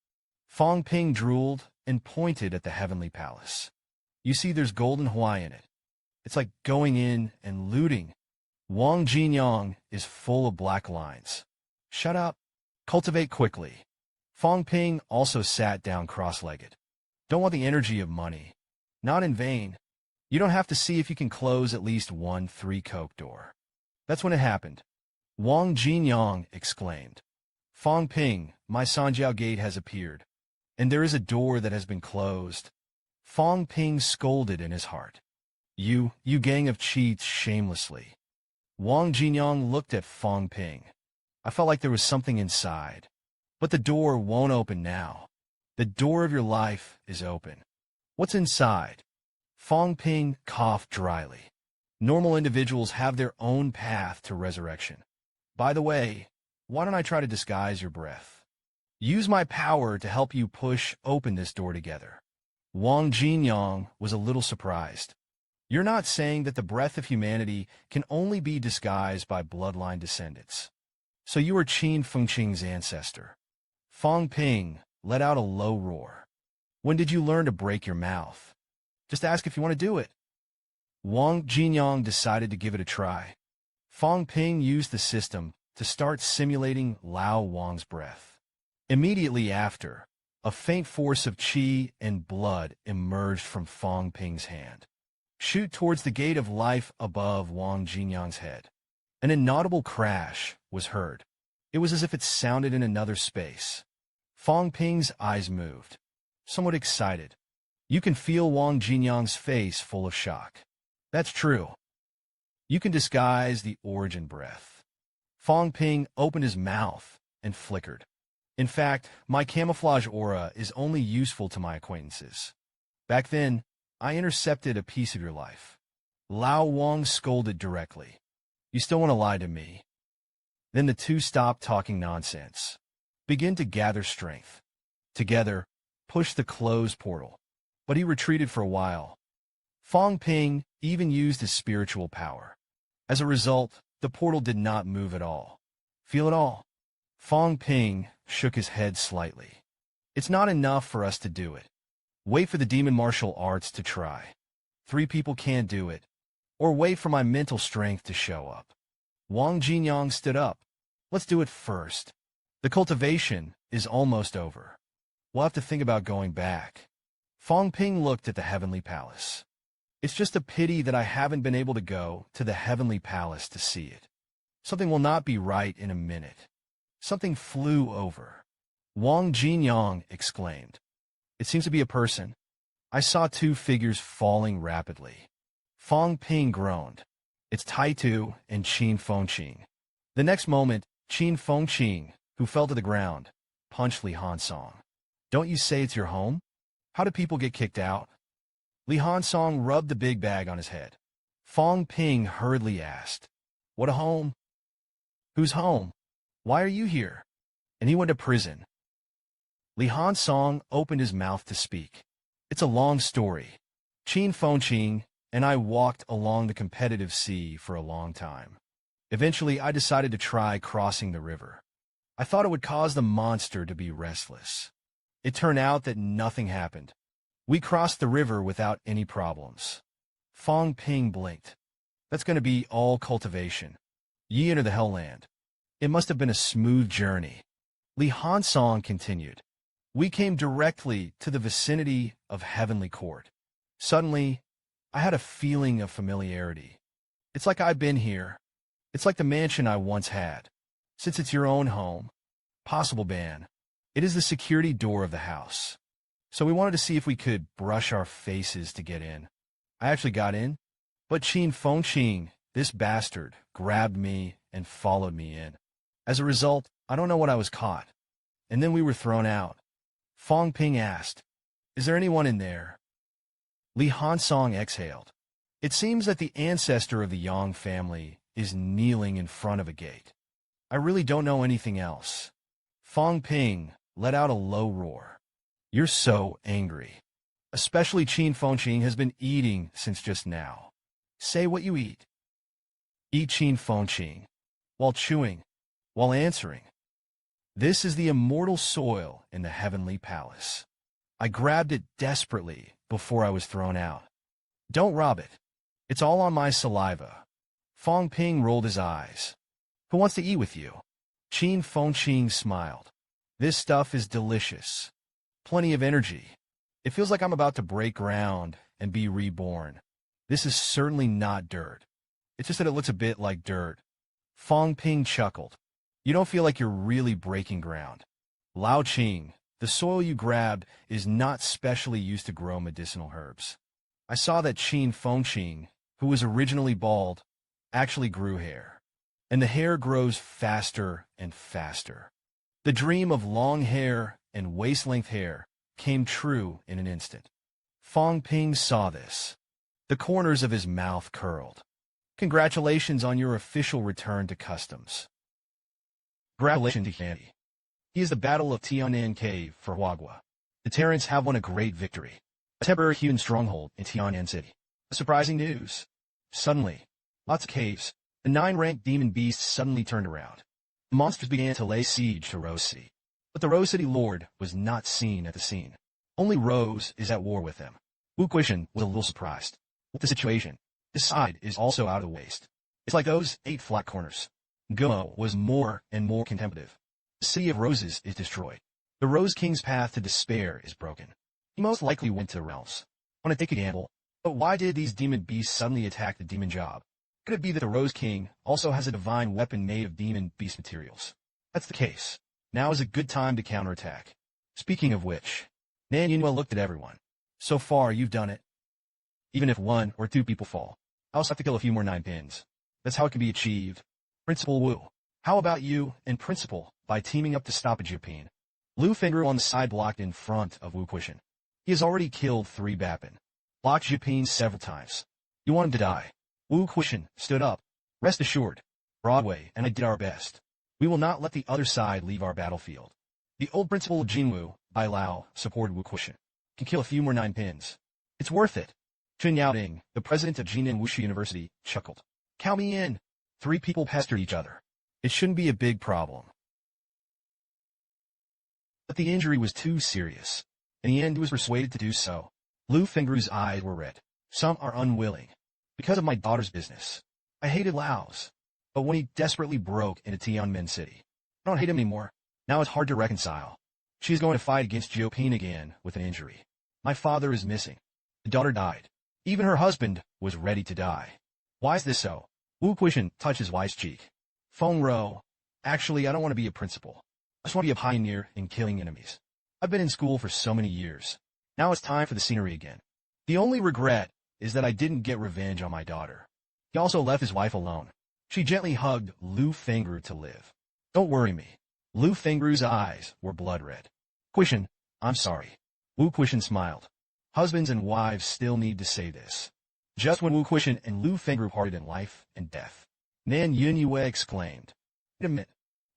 Fang Ping drooled and pointed at the heavenly palace. You see there's golden Hawaii in it. It's like going in and looting. Wang Jinyang is full of black lines. Shut up. Cultivate quickly. Fang Ping also sat down cross-legged. Don't want the energy of money. Not in vain. You don't have to see if you can close at least 1 3-coke door. That's when it happened. Wang Jinyang exclaimed. Fang Ping, my Sanjiao gate has appeared, and there is a door that has been closed. Fang Ping scolded in his heart. You gang of cheats shamelessly. Wang Jinyang looked at Fang Ping. I felt like there was something inside. But the door won't open now. The door of your life is open. What's inside? Fang Ping coughed dryly. Normal individuals have their own path to resurrection. By the way, why don't I try to disguise your breath? Use my power to help you push open this door together. Wang Jinyang was a little surprised. You're not saying that the breath of humanity can only be disguised by bloodline descendants. So you are Qin Fengqing's ancestor. Fang Ping let out a low roar. When did you learn to break your mouth? Just ask if you want to do it. Wang Jinyang decided to give it a try. Fang Ping used the system to start simulating Lao Wang's breath. Immediately after, a faint force of qi and blood emerged from Fang Ping's hand. Shoot towards the gate of life above Wang Jinyang's head. An inaudible crash was heard. It was as if it sounded in another space. Fang Ping's eyes moved, somewhat excited. You can feel Wang Jinyang's face full of shock. That's true. You can disguise the origin breath. Fang Ping opened his mouth and flickered. In fact, my camouflage aura is only useful to my acquaintances. Back then, I intercepted a piece of your life. Lao Wang scolded directly. You still want to lie to me? Then the two stopped talking nonsense. Begin to gather strength. Together, push the closed portal. But he retreated for a while. Fang Ping even used his spiritual power. As a result, the portal did not move at all. Feel it all? Fang Ping shook his head slightly. It's not enough for us to do it. Wait for the demon martial arts to try. 3 people can't do it. Or wait for my mental strength to show up. Wang Jinyang stood up. Let's do it first. The cultivation is almost over. We'll have to think about going back. Fang Ping looked at the Heavenly Palace. It's just a pity that I haven't been able to go to the Heavenly Palace to see it. Something will not be right in a minute. Something flew over. Wang Jinyang exclaimed. It seems to be a person. I saw 2 figures falling rapidly. Fang Ping groaned. It's Taitu and Qin Fengqing. The next moment, Qin Fengqing, who fell to the ground, punched Li Hansong. Don't you say it's your home? How do people get kicked out? Li Hansong rubbed the big bag on his head. Fang Ping hurriedly asked, What a home? Whose home? Why are you here? And he went to prison. Li Hansong opened his mouth to speak. It's a long story. Qin Fengqing and I walked along the competitive sea for a long time. Eventually, I decided to try crossing the river. I thought it would cause the monster to be restless. It turned out that nothing happened. We crossed the river without any problems. Fang Ping blinked. That's going to be all cultivation. Ye enter the Hellland. It must have been a smooth journey. Li Hansong continued. We came directly to the vicinity of Heavenly Court. Suddenly, I had a feeling of familiarity. It's like I've been here. It's like the mansion I once had. Since it's your own home, possible ban. It is the security door of the house. So we wanted to see if we could brush our faces to get in. I actually got in, but Qin Fengqing, this bastard, grabbed me and followed me in. As a result, I don't know what I was caught. And then we were thrown out. Fang Ping asked, Is there anyone in there? Li Hansong exhaled. It seems that the ancestor of the Yang family is kneeling in front of a gate. I really don't know anything else. Fang Ping let out a low roar. You're so angry. Especially Qin Fengqing has been eating since just now. Say what you eat. Eat Qin Fengqing. While chewing. While answering. This is the immortal soil in the Heavenly Palace. I grabbed it desperately before I was thrown out. Don't rob it. It's all on my saliva. Fang Ping rolled his eyes. Who wants to eat with you? Qin Fengqing smiled. This stuff is delicious. Plenty of energy. It feels like I'm about to break ground and be reborn. This is certainly not dirt. It's just that it looks a bit like dirt. Fang Ping chuckled. You don't feel like you're really breaking ground. Lao Qing, the soil you grabbed is not specially used to grow medicinal herbs. I saw that Qin Fengqing, who was originally bald, actually grew hair. And the hair grows faster and faster. The dream of long hair and waist-length hair came true in an instant. Fang Ping saw this. The corners of his mouth curled. Congratulations on your official return to customs. Congratulations to humanity. He is the Battle of Tianan Cave for Huagua. The Terrans have won a great victory. A temporary human stronghold in Tianan City. Surprising news. Suddenly, lots of caves. The 9-ranked demon beasts suddenly turned around. The monsters began to lay siege to Rose City. But the Rose City Lord was not seen at the scene. Only Rose is at war with them. Wu Quishan was a little surprised. With the situation, this side is also out of the waste. It's like those 8 flat corners. Gumo was more and more contemplative. The City of Roses is destroyed. The Rose King's path to despair is broken. He most likely went to the realms. Want to take a gamble? But why did these demon beasts suddenly attack the demon job? Could it be that the Rose King also has a divine weapon made of demon beast materials? That's the case. Now is a good time to counterattack. Speaking of which, Nan Yunhua looked at everyone. So far, you've done it. Even if 1 or 2 people fall, I also have to kill a few more 9 pins. That's how it can be achieved. Principal Wu, how about you and Principal by teaming up to stop a Japine? Lu Fengru on the side blocked in front of Wu Quishan. He has already killed 3 Bapin. Blocked Japine several times. You want him to die. Wu Quishan stood up. Rest assured, Broadway and I did our best. We will not let the other side leave our battlefield. The old principal of Jinwu, Bai Lao, supported Wu Quishan. Can kill a few more 9 pins. It's worth it. Chun Yaoding, the president of Jinan Wushu University, chuckled. Count me in. 3 people pestered each other. It shouldn't be a big problem. But the injury was too serious. In the end, he was persuaded to do so. Lu Fengru's eyes were red. Some are unwilling. Because of my daughter's business. I hated Lao's. But when he desperately broke into Tianmen City, I don't hate him anymore. Now it's hard to reconcile. She is going to fight against Jioping again with an injury. My father is missing. The daughter died. Even her husband was ready to die. Why is this so? Wu Quishan touched his wife's cheek. Feng Ro. Actually, I don't want to be a principal. I just want to be a pioneer in killing enemies. I've been in school for so many years. Now it's time for the scenery again. The only regret is that I didn't get revenge on my daughter. He also left his wife alone. She gently hugged Lu Fengru to live. Don't worry me. Lu Fengru's eyes were blood red. Quishan, I'm sorry. Wu Quishan smiled. Husbands and wives still need to say this. Just when Wu Quishan and Lu Fengru parted in life and death, Nan Yunhua exclaimed, Wait a minute.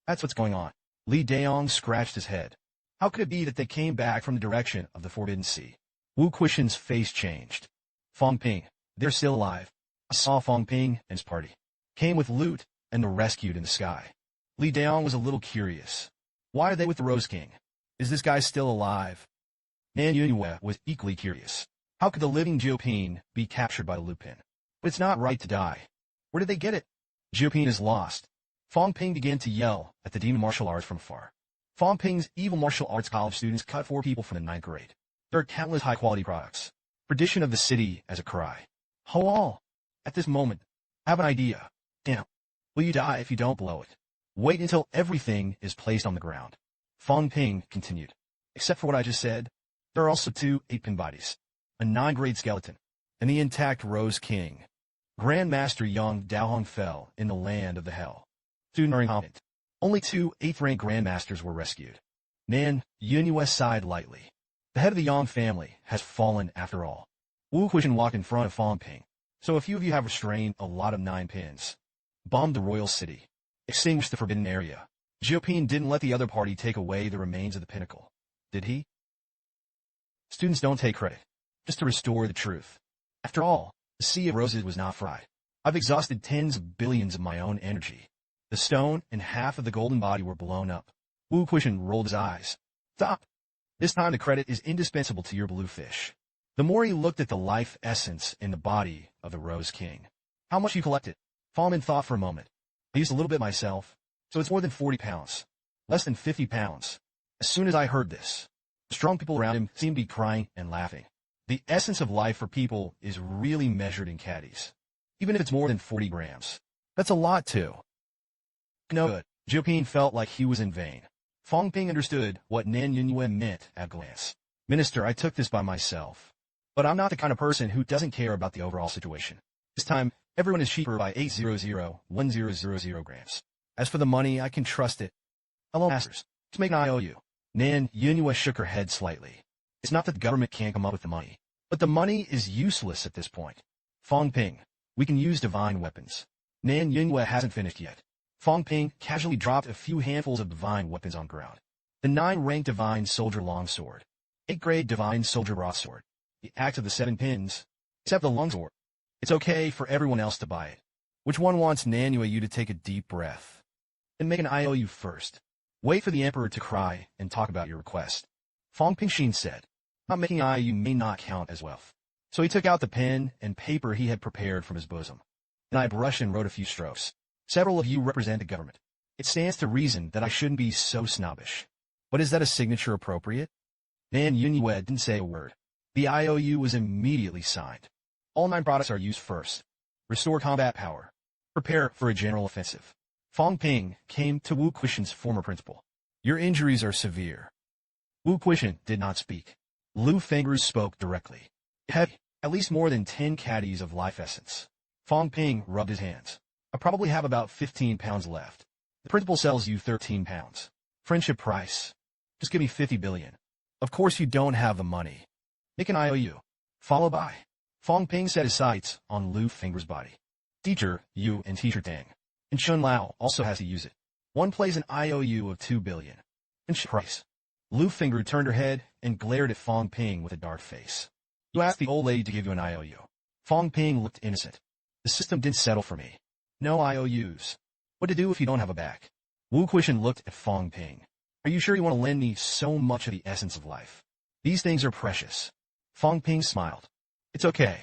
That's what's going on. Li Daong scratched his head. How could it be that they came back from the direction of the Forbidden Sea? Wu Quishan's face changed. Fang Ping, they're still alive. I saw Fang Ping and his party. Came with loot and were rescued in the sky. Li Daong was a little curious. Why are they with the Rose King? Is this guy still alive? Nan Yunhua was equally curious. How could the living Jioping be captured by Lupin? But it's not right to die. Where did they get it? Jioping is lost. Fang Ping began to yell at the demon martial arts from afar. Fang Ping's evil martial arts college students cut 4 people from the 9th grade. There are countless high-quality products. Perdition of the city as a cry. Halal. At this moment, I have an idea. Damn. Will you die if you don't blow it? Wait until everything is placed on the ground. Fang Ping continued. Except for what I just said, there are also 2 8-pin bodies. A 9th-grade skeleton. And the intact Rose King. Grandmaster Yang Daohong fell in the land of the hell. Student are incompetent. Only 2 8th-rank grandmasters were rescued. Nan Yunhua sighed lightly. The head of the Yang family has fallen after all. Wu Quishan walked in front of Fang Ping. So a few of you have restrained a lot of 9 pins. Bombed the royal city. Extinguished the forbidden area. Jioping didn't let the other party take away the remains of the pinnacle. Did he? Students don't take credit. Just to restore the truth. After all, the Sea of Roses was not fried. I've exhausted tens of billions of my own energy. The stone and half of the golden body were blown up. Wu Quishan rolled his eyes. Stop. This time the credit is indispensable to your bluefish. The more he looked at the life essence in the body of the Rose King. How much you collected? Fallman thought for a moment. I used a little bit myself, so it's more than 40 pounds. Less than 50 pounds. As soon as I heard this, the strong people around him seemed to be crying and laughing. The essence of life for people is really measured in caddies. Even if it's more than 40 grams. That's a lot too. No good. Jioping felt like he was in vain. Fang Ping understood what Nan Yunhua meant at a glance. Minister, I took this by myself. But I'm not the kind of person who doesn't care about the overall situation. This time, everyone is cheaper by 800,1000 grams. As for the money, I can trust it. Hello, masters. Just make an IOU. Nan Yunhua shook her head slightly. It's not that the government can't come up with the money. But the money is useless at this point. Fang Ping, We can use divine weapons. Nan Yunhua hasn't finished yet. Fang Ping casually dropped a few handfuls of divine weapons on ground. The 9-rank Divine Soldier Longsword. 8-grade Divine Soldier Broadsword. The Axe of the 7 Pins. Except the Longsword. It's okay for everyone else to buy it. Which one wants Nanyue you to take a deep breath? Then make an IOU first. Wait for the Emperor to cry and talk about your request. Fang Pingxin said. Not making IOU may not count as wealth. So he took out the pen and paper he had prepared from his bosom. And I brushed and wrote a few strokes. Several of you represent the government. It stands to reason that I shouldn't be so snobbish. But is that a signature appropriate? Nan Yunhua didn't say a word. The IOU was immediately signed. All 9 products are used first. Restore combat power. Prepare for a general offensive. Fang Ping came to Wu Quishan's former principal. Your injuries are severe. Wu Quishan did not speak. Lu Fengru spoke directly. Heavy, at least more than 10 caddies of life essence. Fang Ping rubbed his hands. I probably have about 15 pounds left. The principal sells you 13 pounds. Friendship price. Just give me 50 billion. Of course you don't have the money. Make an IOU. Followed by. Fang Ping set his sights on Lu Fengru's body. Teacher, you and Teacher Tang. And Shun Lao also has to use it. One plays an IOU of 2 billion. Friendship price. Lu Fengru turned her head and glared at Fang Ping with a dark face. You asked the old lady to give you an IOU. Fang Ping looked innocent. The system didn't settle for me. No IOUs. What to do if you don't have a back? Wu Quishan looked at Fang Ping. Are you sure you want to lend me so much of the essence of life? These things are precious. Fang Ping smiled. It's okay.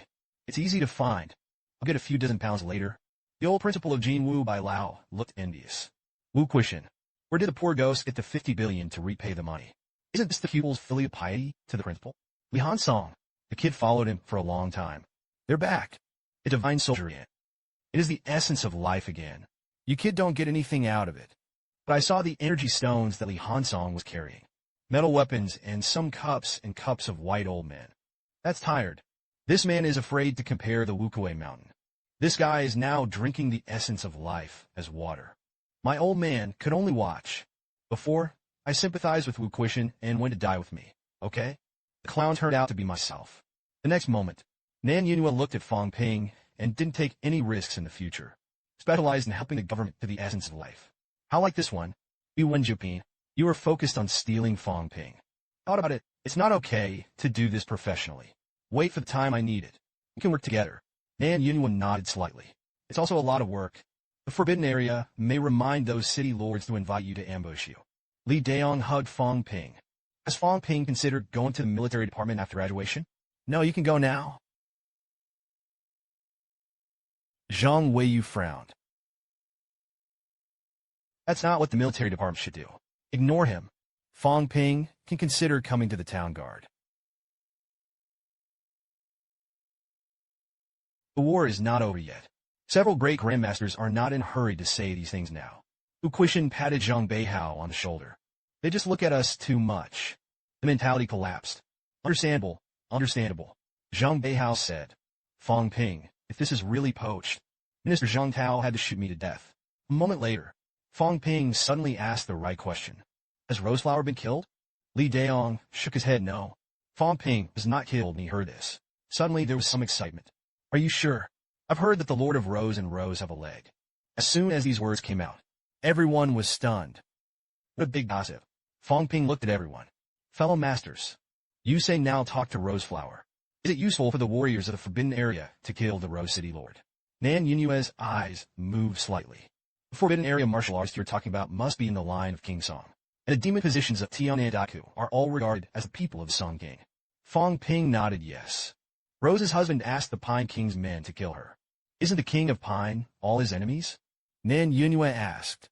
It's easy to find. I'll get a few dozen pounds later. The old principal of Jinwu Bai Lao looked envious. Wu Quishan. Where did the poor ghost get the 50 billion to repay the money? Isn't this the pupil's filial piety to the principal? Li Han Song. The kid followed him for a long time. They're back. A divine soldier in. It is the essence of life again. You kid don't get anything out of it. But I saw the energy stones that Li Hansong was carrying. Metal weapons and some cups and cups of white old men. That's tired. This man is afraid to compare the Wukue mountain. This guy is now drinking the essence of life as water. My old man could only watch. Before, I sympathized with Wu Quishan and went to die with me, okay? The clown turned out to be myself. The next moment, Nan Yunhua looked at Fang Ping and didn't take any risks in the future. Specialized in helping the government to the essence of life. How like this one? You Wen Jupin, you are focused on stealing Fang Ping. Thought about it, it's not okay to do this professionally. Wait for the time I need it. We can work together. Nan Yunhua nodded slightly. It's also a lot of work. The forbidden area may remind those city lords to invite you to ambush you. Li Daong hugged Fang Ping. Has Fang Ping considered going to the military department after graduation? No, you can go now. Zhang Weiyu frowned. That's not what the military department should do. Ignore him. Fang Ping can consider coming to the town guard. The war is not over yet. Several great grandmasters are not in a hurry to say these things now. Wu Quishan patted Zhang Beihao on the shoulder. They just look at us too much. The mentality collapsed. Understandable, understandable. Zhang Beihao said. Fang Ping, if this is really poached, Minister Zhang Tao had to shoot me to death. A moment later, Fang Ping suddenly asked the right question. Has Roseflower been killed? Li Daong shook his head no. Fang Ping was not killed when he heard this. Suddenly there was some excitement. Are you sure? I've heard that the Lord of Rose and Rose have a leg. As soon as these words came out, everyone was stunned. What a big gossip. Fang Ping looked at everyone. Fellow masters, you say now talk to Roseflower. Is it useful for the warriors of the Forbidden Area to kill the Rose City Lord? Nan Yunua's eyes moved slightly. The Forbidden Area martial arts you're talking about must be in the line of King Song. And the demon positions of Tian and Daku are all regarded as the people of the Song King. Fang Ping nodded yes. Rose's husband asked the Pine King's men to kill her. Isn't the King of Pine all his enemies? Nan Yunua asked.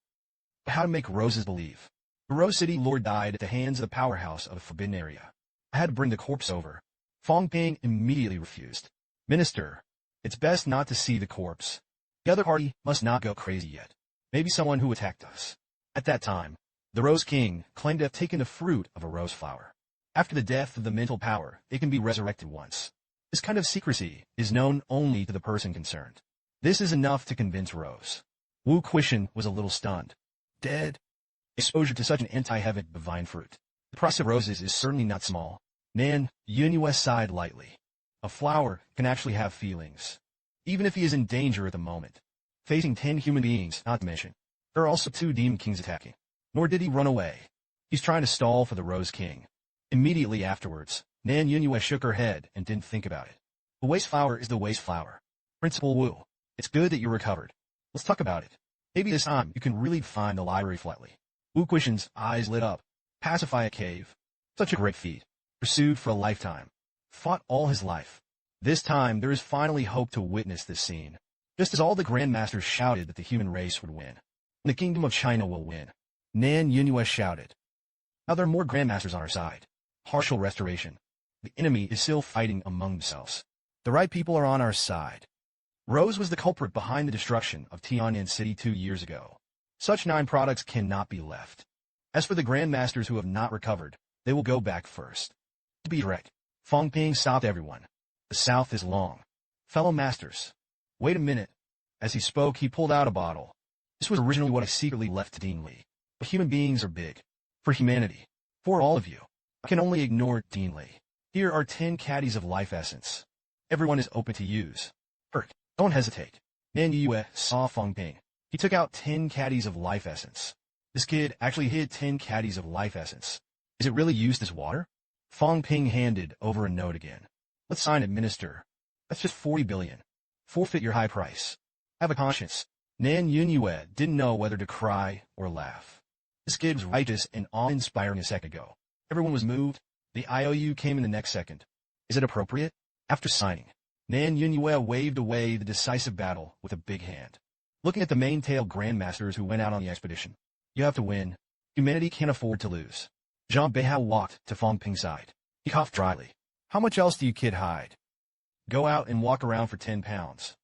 How to make Roses believe? The Rose City Lord died at the hands of the powerhouse of the Forbidden Area. I had to bring the corpse over. Fang Ping immediately refused. Minister, it's best not to see the corpse. The other party must not go crazy yet. Maybe someone who attacked us. At that time, the Rose King claimed to have taken the fruit of a rose flower. After the death of the mental power, it can be resurrected once. This kind of secrecy is known only to the person concerned. This is enough to convince Rose. Wu Quishan was a little stunned. Dead? Exposure to such an anti-heaven divine fruit. The price of roses is certainly not small. Nan Yunua sighed lightly. A flower can actually have feelings. even if he is in danger at the moment. Facing 10 human beings, not to mention, there are also 2 demon kings attacking. Nor did he run away. He's trying to stall for the Rose King. Immediately afterwards, Nan Yunhua shook her head and didn't think about it. The waste flower is the waste flower. Principal Wu, it's good that you recovered. Let's talk about it. Maybe this time you can really find the library flatly. Wu Quishan's eyes lit up. Pacify a cave. Such a great feat. Pursued for a lifetime. Fought all his life. This time there is finally hope to witness this scene. Just as all the grandmasters shouted that the human race would win. The kingdom of China will win. Nan Yunhua shouted. Now there are more grandmasters on our side. Partial restoration. The enemy is still fighting among themselves. The right people are on our side. Rose was the culprit behind the destruction of Tian'an City 2 years ago. Such 9 products cannot be left. As for the grandmasters who have not recovered, they will go back first. To be direct, Fang Ping stopped everyone. The south is long. Fellow masters. Wait a minute. As he spoke, he pulled out a bottle. This was originally what I secretly left to Dean Li. But human beings are big. For humanity. For all of you. I can only ignore Dean Li. Here are 10 caddies of life essence. Everyone is open to use. Hurt. Don't hesitate. Nan Yue saw Fang Ping. He took out 10 caddies of life essence. This kid actually hid 10 caddies of life essence. Is it really used as water? Fang Ping handed over a note again. Let's sign it, minister. That's just 40 billion. Forfeit your high price. Have a conscience. Nan Yunhua didn't know whether to cry or laugh. This kid was righteous and awe-inspiring a second ago. Everyone was moved. The IOU came in the next second. Is it appropriate? After signing, Nan Yunhua waved away the decisive battle with a big hand. Looking at the main-tail grandmasters who went out on the expedition. You have to win. Humanity can't afford to lose. Zhang Beihao walked to Fang Ping's side. He coughed dryly. How much else do you kid hide? Go out and walk around for 10 pounds.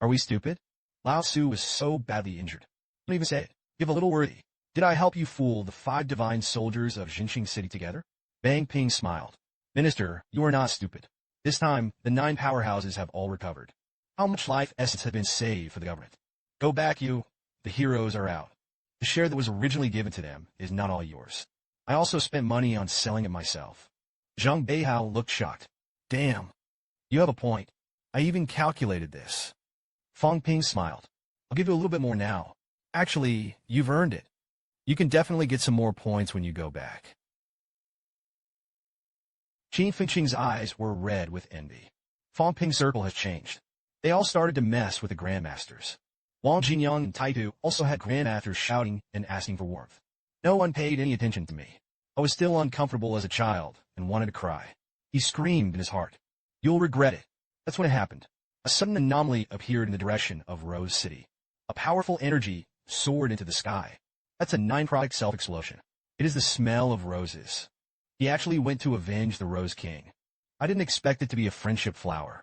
Are we stupid? Lao Su was so badly injured. Don't even say it. Give a little worthy. Did I help you fool the 5 divine soldiers of Jinqing City together? Bang Ping smiled. Minister, you are not stupid. This time, the 9 powerhouses have all recovered. How much life essence have been saved for the government? Go back, you. The heroes are out. The share that was originally given to them is not all yours. I also spent money on selling it myself. Zhang Beihao looked shocked. Damn. You have a point. I even calculated this. Fang Ping smiled. I'll give you a little bit more now. Actually, you've earned it. You can definitely get some more points when you go back. Qin Fengqing's eyes were red with envy. Fang Ping's circle has changed. They all started to mess with the grandmasters. Wang Jinyang and Taitu also had grandmasters shouting and asking for warmth. No one paid any attention to me. I was still uncomfortable as a child and wanted to cry. He screamed in his heart. You'll regret it. That's when it happened. A sudden anomaly appeared in the direction of Rose City. A powerful energy soared into the sky. That's a 9-product self-explosion. It is the smell of roses. He actually went to avenge the Rose King. I didn't expect it to be a friendship flower.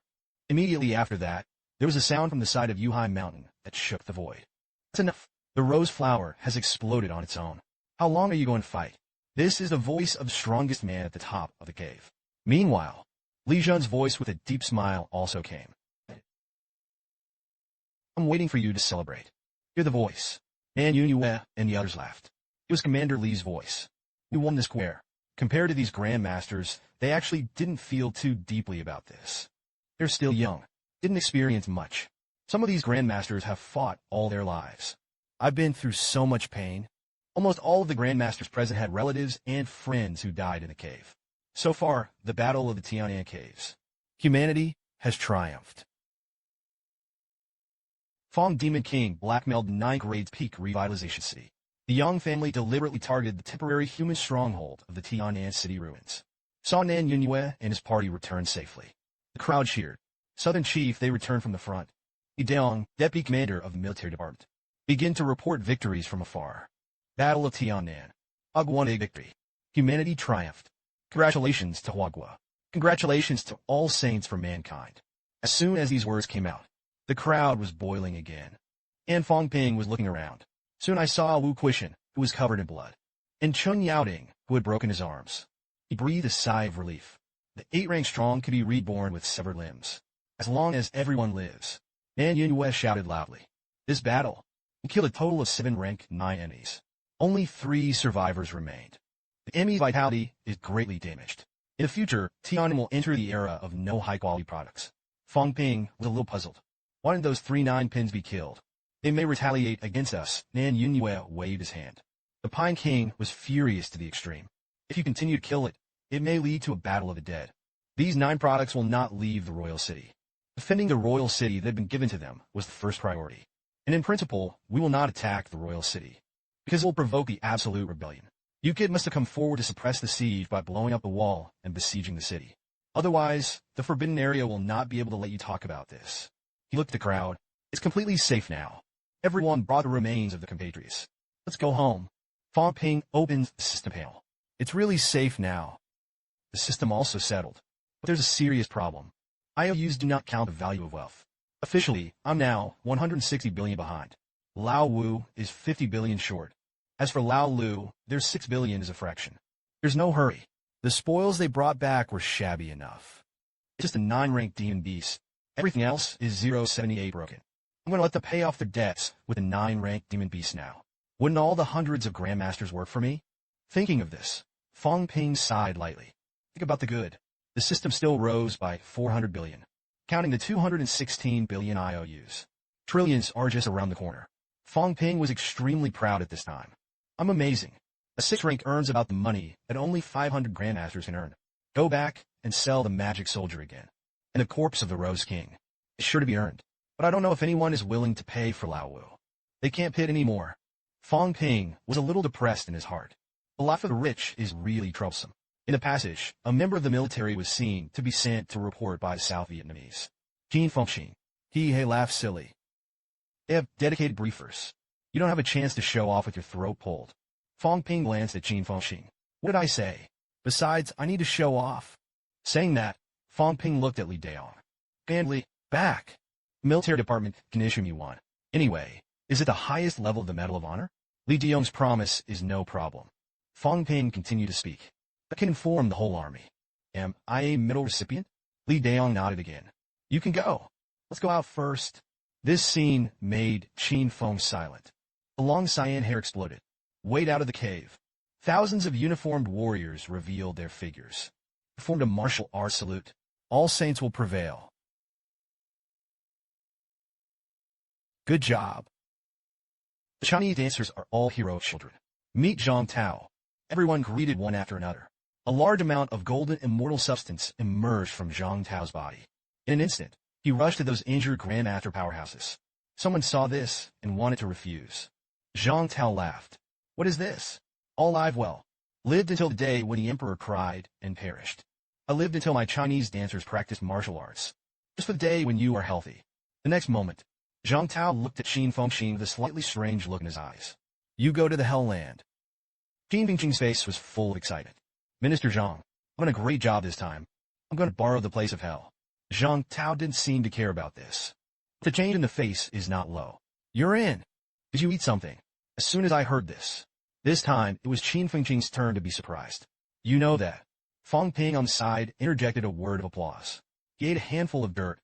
Immediately after that, there was a sound from the side of Yuhai Mountain that shook the void. That's enough. The rose flower has exploded on its own. How long are you going to fight? This is the voice of the strongest man at the top of the cave. Meanwhile, Li Zhen's voice with a deep smile also came. I'm waiting for you to celebrate. Hear the voice. Nan Yunhua and the others laughed. It was Commander Li's voice. We won the square. Compared to these grandmasters, they actually didn't feel too deeply about this. They're still young. Didn't experience much. Some of these grandmasters have fought all their lives. I've been through so much pain. Almost all of the grandmasters present had relatives and friends who died in the cave. So far, the battle of the Tian'an caves. Humanity has triumphed. Fang Demon King blackmailed 9 grades peak revitalization city. The Yang family deliberately targeted the temporary human stronghold of the Tian'an city ruins. Saw Nan Yunhua and his party return safely. The crowd cheered. Southern Chief, they returned from the front. Li Deong, Deputy Commander of the Military Department, begin to report victories from afar. Battle of Tian'an. Hua won a victory. Humanity triumphed. Congratulations to Hua. Congratulations to all saints for mankind. As soon as these words came out, the crowd was boiling again. And Fang Ping was looking around. Soon I saw Wu Quishan, who was covered in blood, and Chun Yaoding, who had broken his arms. He breathed a sigh of relief. The 8-rank strong could be reborn with severed limbs. As long as everyone lives. Nan Yunhua shouted loudly. This battle, we killed a total of 7 rank 9 enemies. Only 3 survivors remained. The enemy's vitality is greatly damaged. In the future, Tian'an will enter the era of no high-quality products. Fang Ping was a little puzzled. Why didn't those 3 9 pins be killed? They may retaliate against us. Nan Yunyue waved his hand. The Pine King was furious to the extreme. If you continue to kill it, it may lead to a battle of the dead. These 9 products will not leave the royal city. Defending the royal city that had been given to them was the first priority. And in principle, we will not attack the royal city, because it will provoke the absolute rebellion. You kid must have come forward to suppress the siege by blowing up the wall and besieging the city. Otherwise, the forbidden area will not be able to let you talk about this. He looked at the crowd. It's completely safe now. Everyone brought the remains of the compatriots. Let's go home. Fang Ping opened the system panel. It's really safe now. The system also settled. But there's a serious problem. IOUs do not count the value of wealth. Officially, I'm now 160 billion behind. Lao Wu is 50 billion short. As for Lao Lu, their 6 billion is a fraction. There's no hurry. The spoils they brought back were shabby enough. It's just a 9-rank demon beast. Everything else is 078 broken. I'm going to let them pay off their debts with a 9-rank demon beast now. Wouldn't all the hundreds of grandmasters work for me? Thinking of this, Fang Ping sighed lightly. Think about the good. The system still rose by 400 billion, counting the 216 billion IOUs. Trillions are just around the corner. Fang Ping was extremely proud at this time. I'm amazing. A 6 rank earns about the money that only 500 grandmasters can earn. Go back and sell the magic soldier again. And the corpse of the Rose King is sure to be earned. But I don't know if anyone is willing to pay for Lao Wu. They can't pit anymore. Fang Ping was a little depressed in his heart. The life of the rich is really troublesome. In the passage, a member of the military was seen to be sent to report by South Vietnamese. Qin Fengxin. He laughed silly. They have dedicated briefers. You don't have a chance to show off with your throat pulled. Fang Ping glanced at Qin Fengxin. What did I say? Besides, I need to show off. Saying that, Fang Ping looked at Li Daong. And Li, back. The military department can issue me one. Anyway, is it the highest level of the Medal of Honor? Li Daong's promise is no problem. Fang Ping continued to speak. I can inform the whole army. Am I a middle recipient? Li Daong nodded again. You can go. Let's go out first. This scene made Qin Feng silent. The long cyan hair exploded. Wade out of the cave. Thousands of uniformed warriors revealed their figures. Performed a martial arts salute. All saints will prevail. Good job. The Chinese dancers are all hero children. Meet Zhang Tao. Everyone greeted one after another. A large amount of golden immortal substance emerged from Zhang Tao's body. In an instant, he rushed to those injured grandmaster powerhouses. Someone saw this and wanted to refuse. Zhang Tao laughed. What is this? All live well. Lived until the day when the emperor cried and perished. I lived until my Chinese dancers practiced martial arts. Just for the day when you are healthy. The next moment, Zhang Tao looked at Qin Fengxin with a slightly strange look in his eyes. You go to the Hell Land. Qin Fengxin's face was full of excitement. Minister Zhang, I've done a great job this time. I'm going to borrow the place of hell. Zhang Tao didn't seem to care about this. The change in the face is not low. You're in. Did you eat something? As soon as I heard this. This time, it was Qin Fengxin's turn to be surprised. You know that. Fang Ping on the side interjected a word of applause. He ate a handful of dirt.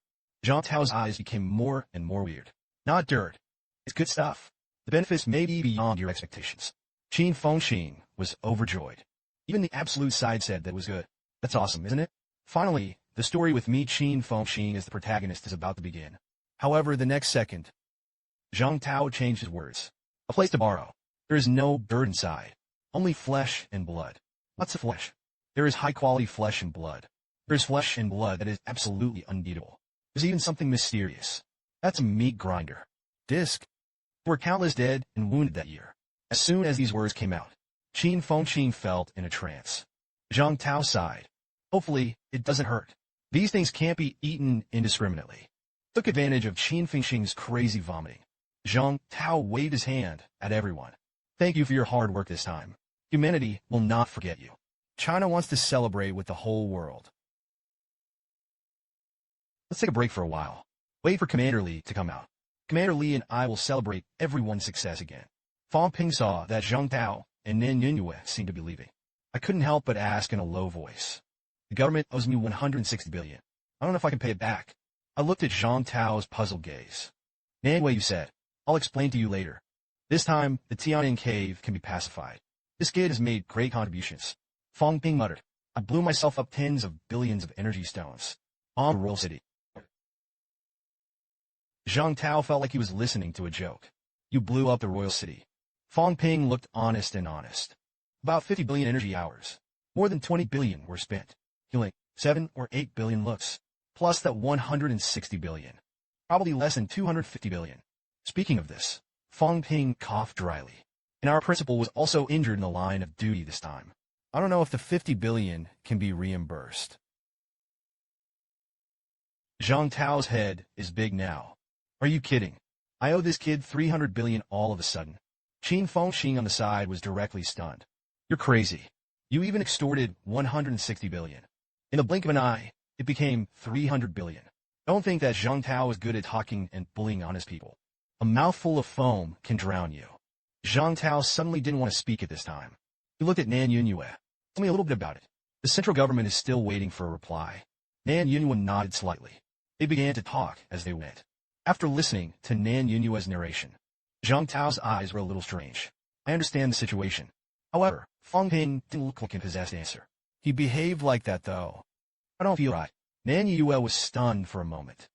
Zhang Tao's eyes became more and more weird. Not dirt. It's good stuff. The benefits may be beyond your expectations. Qin Fengxin was overjoyed. Even the absolute side said that it was good. That's awesome, isn't it? Finally, the story with me, Qin Fengxin, as the protagonist is about to begin. However, the next second, Zhang Tao changed his words. A place to borrow. There is no dirt inside. Only flesh and blood. Lots of flesh. There is high-quality flesh and blood. There is flesh and blood that is absolutely unbeatable. There's even something mysterious. That's a meat grinder. Disc. There were countless dead and wounded that year. As soon as these words came out, Qin Fengxin felt in a trance. Zhang Tao sighed. Hopefully, it doesn't hurt. These things can't be eaten indiscriminately. Took advantage of Qin Fengxin's crazy vomiting. Zhang Tao waved his hand at everyone. Thank you for your hard work this time. Humanity will not forget you. China wants to celebrate with the whole world. Let's take a break for a while. Wait for Commander Li to come out. Commander Li and I will celebrate everyone's success again. Fang Ping saw that Zhang Tao and Nan Yunyue seemed to be leaving. I couldn't help but ask in a low voice. The government owes me 160 billion. I don't know if I can pay it back. I looked at Zhang Tao's puzzled gaze. Anyway, you said, I'll explain to you later. This time, the Tiananmen cave can be pacified. This kid has made great contributions. Fang Ping muttered. I blew myself up tens of billions of energy stones. On the royal city. Zhang Tao felt like he was listening to a joke. You blew up the royal city. Fang Ping looked honest and honest. About 50 billion energy hours. More than 20 billion were spent. Healing 7 or 8 billion looks. Plus that 160 billion. Probably less than 250 billion. Speaking of this, Fang Ping coughed dryly. And our principal was also injured in the line of duty this time. I don't know if the 50 billion can be reimbursed. Zhang Tao's head is big now. Are you kidding? I owe this kid 300 billion all of a sudden. Qin Fengxing on the side was directly stunned. You're crazy. You even extorted 160 billion. In the blink of an eye, it became 300 billion. Don't think that Zhang Tao is good at talking and bullying honest people. A mouthful of foam can drown you. Zhang Tao suddenly didn't want to speak at this time. He looked at Nan Yunyue. Tell me a little bit about it. The central government is still waiting for a reply. Nan Yunyue nodded slightly. They began to talk as they went. After listening to Nan Yunyue's narration, Zhang Tao's eyes were a little strange. I understand the situation. However, Fang Ping didn't look like a possessed answer. He behaved like that, though. I don't feel right. Nan Yunyue was stunned for a moment.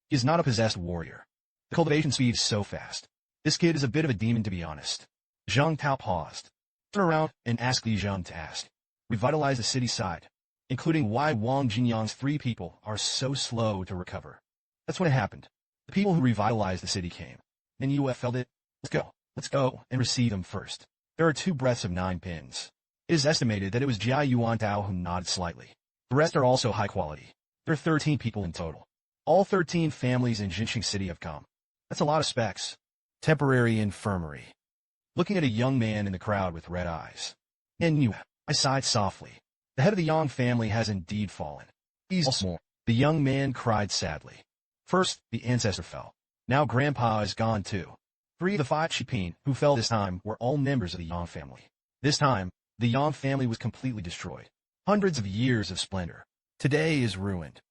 He is not a possessed warrior. The cultivation speed is so fast. This kid is a bit of a demon, to be honest. Zhang Tao paused. Turn around and ask Li Zhang to ask. Revitalize the city side, including why Wang Jinyang's 3 people are so slow to recover. That's when it happened. The people who revitalized the city came. Nan Yue felt it. Let's go and receive them first. There are 2 breaths of 9 pins. It is estimated that it was Jia Yuan Tao who nodded slightly. The rest are also high quality. There are 13 people in total. All 13 families in Jinxing City have come. That's a lot of specs. Temporary infirmary. Looking at a young man in the crowd with red eyes. Nan Yue, I sighed softly. The head of the Yang family has indeed fallen. He's also. The young man cried sadly. First, the ancestor fell. Now Grandpa is gone too. 3 of the 5 Shipin who fell this time were all members of the Yang family. This time, the Yang family was completely destroyed. Hundreds of years of splendor. Today is ruined.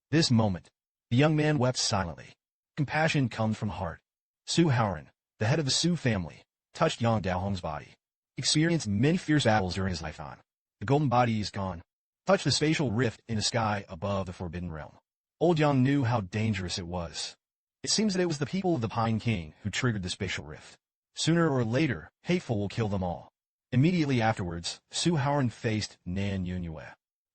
This moment, the young man wept silently. Compassion comes from heart. Su Haoran, the head of the Su family, touched Yang Daohong's body. Experienced many fierce battles during his lifetime. The golden body is gone. Touched the spatial rift in the sky above the Forbidden Realm. Old Yang knew how dangerous it was. It seems that it was the people of the Pine King who triggered the spatial rift. Sooner or later, Hateful will kill them all. Immediately afterwards, Su Haoran faced Nan Yunyue.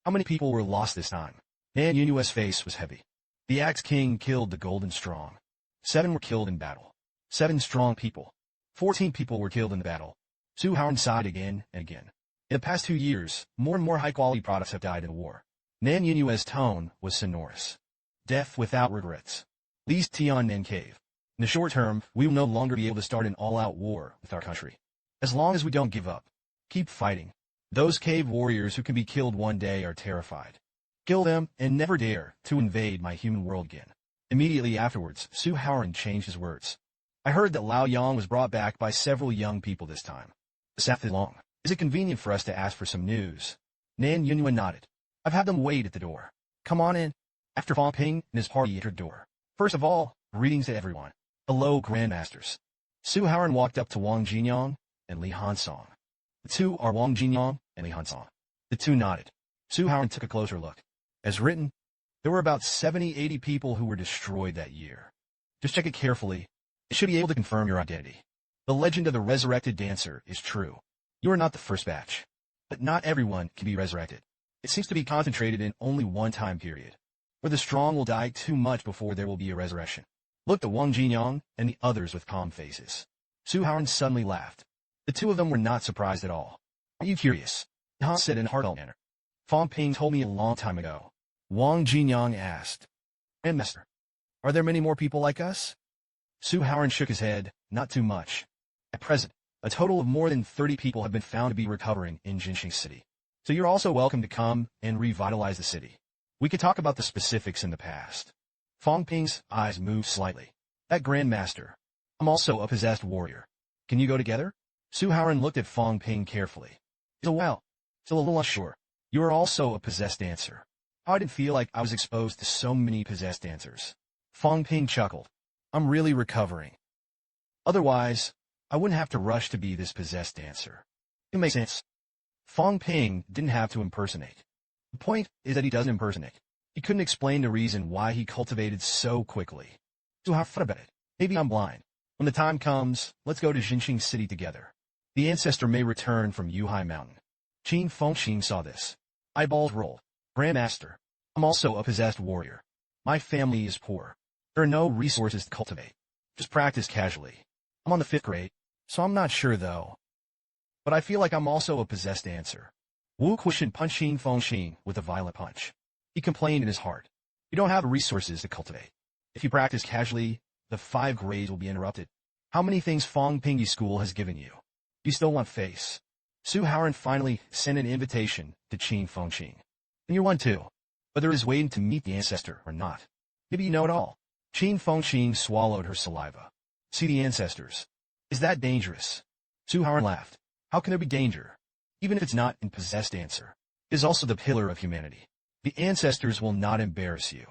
How many people were lost this time? Nan Yunyue's face was heavy. The Axe King killed the Golden Strong. 7 were killed in battle. 7 strong people. 14 people were killed in the battle. Su Haoran sighed again and again. In the past 2 years, more and more high-quality products have died in the war. Nan Yunyue's tone was sonorous. Death without regrets. Least Tiannan Cave. In the short term, we will no longer be able to start an all-out war with our country. As long as we don't give up. Keep fighting. Those cave warriors who can be killed one day are terrified. Kill them and never dare to invade my human world again. Immediately afterwards, Su Haoran changed his words. I heard that Lao Yang was brought back by several young people this time. The Saf is long. Is it convenient for us to ask for some news? Nan Yunyue nodded. I've had them wait at the door. Come on in. After Fang Ping and his party entered the door. First of all, greetings to everyone. Hello, Grandmasters. Su Haoran walked up to Wang Jinyang and Li Hansong. The 2 are Wang Jinyang and Li Hansong. The 2 nodded. Su Haoran took a closer look. As written, there were about 70-80 people who were destroyed that year. Just check it carefully. It should be able to confirm your identity. The legend of the resurrected dancer is true. You are not the first batch. But not everyone can be resurrected. It seems to be concentrated in only one time period, where the strong will die too much before there will be a resurrection. Looked at Wang Jinyang and the others with calm faces. Su Haoran suddenly laughed. The 2 of them were not surprised at all. Are you curious? Han said in a heartfelt manner. Fang Ping told me a long time ago. Wang Jinyang asked. Grandmaster, are there many more people like us? Su Haoran shook his head. Not too much. At present, a total of more than 30 people have been found to be recovering in Jinxing City. So you're also welcome to come and revitalize the city. We could talk about the specifics in the past. Fang Ping's eyes moved slightly. That Grandmaster. I'm also a possessed warrior. Can you go together? Su Haoran looked at Fang Ping carefully. It's a while. Still a little unsure. You are also a possessed dancer. I didn't feel like I was exposed to so many possessed dancers. Fang Ping chuckled. I'm really recovering. Otherwise, I wouldn't have to rush to be this possessed dancer. It makes sense. Fang Ping didn't have to impersonate. The point is that he doesn't impersonate. He couldn't explain the reason why he cultivated so quickly. So how thought about it? Maybe I'm blind. When the time comes, let's go to Jinqing City together. The ancestor may return from Yuhai Mountain. Qin Fengqing saw this. Eyeballs rolled. Grandmaster. I'm also a possessed warrior. My family is poor. There are no resources to cultivate. Just practice casually. I'm on the 5th grade, so I'm not sure though. But I feel like I'm also a possessed dancer. Wu Kuishan punched Qin Fengqing with a violent punch. He complained in his heart. You don't have resources to cultivate. If you practice casually, the 5 grades will be interrupted. How many things Fang Ping school has given you? You still want face? Su Haoran finally sent an invitation to Qin Fengqing. And you're one too. Whether it is waiting to meet the ancestor or not. Maybe you know it all. Qin Fengqing swallowed her saliva. See the ancestors. Is that dangerous? Su Haoran laughed. How can there be danger? Even if it's not in possessed answer. It is also the pillar of humanity. The ancestors will not embarrass you.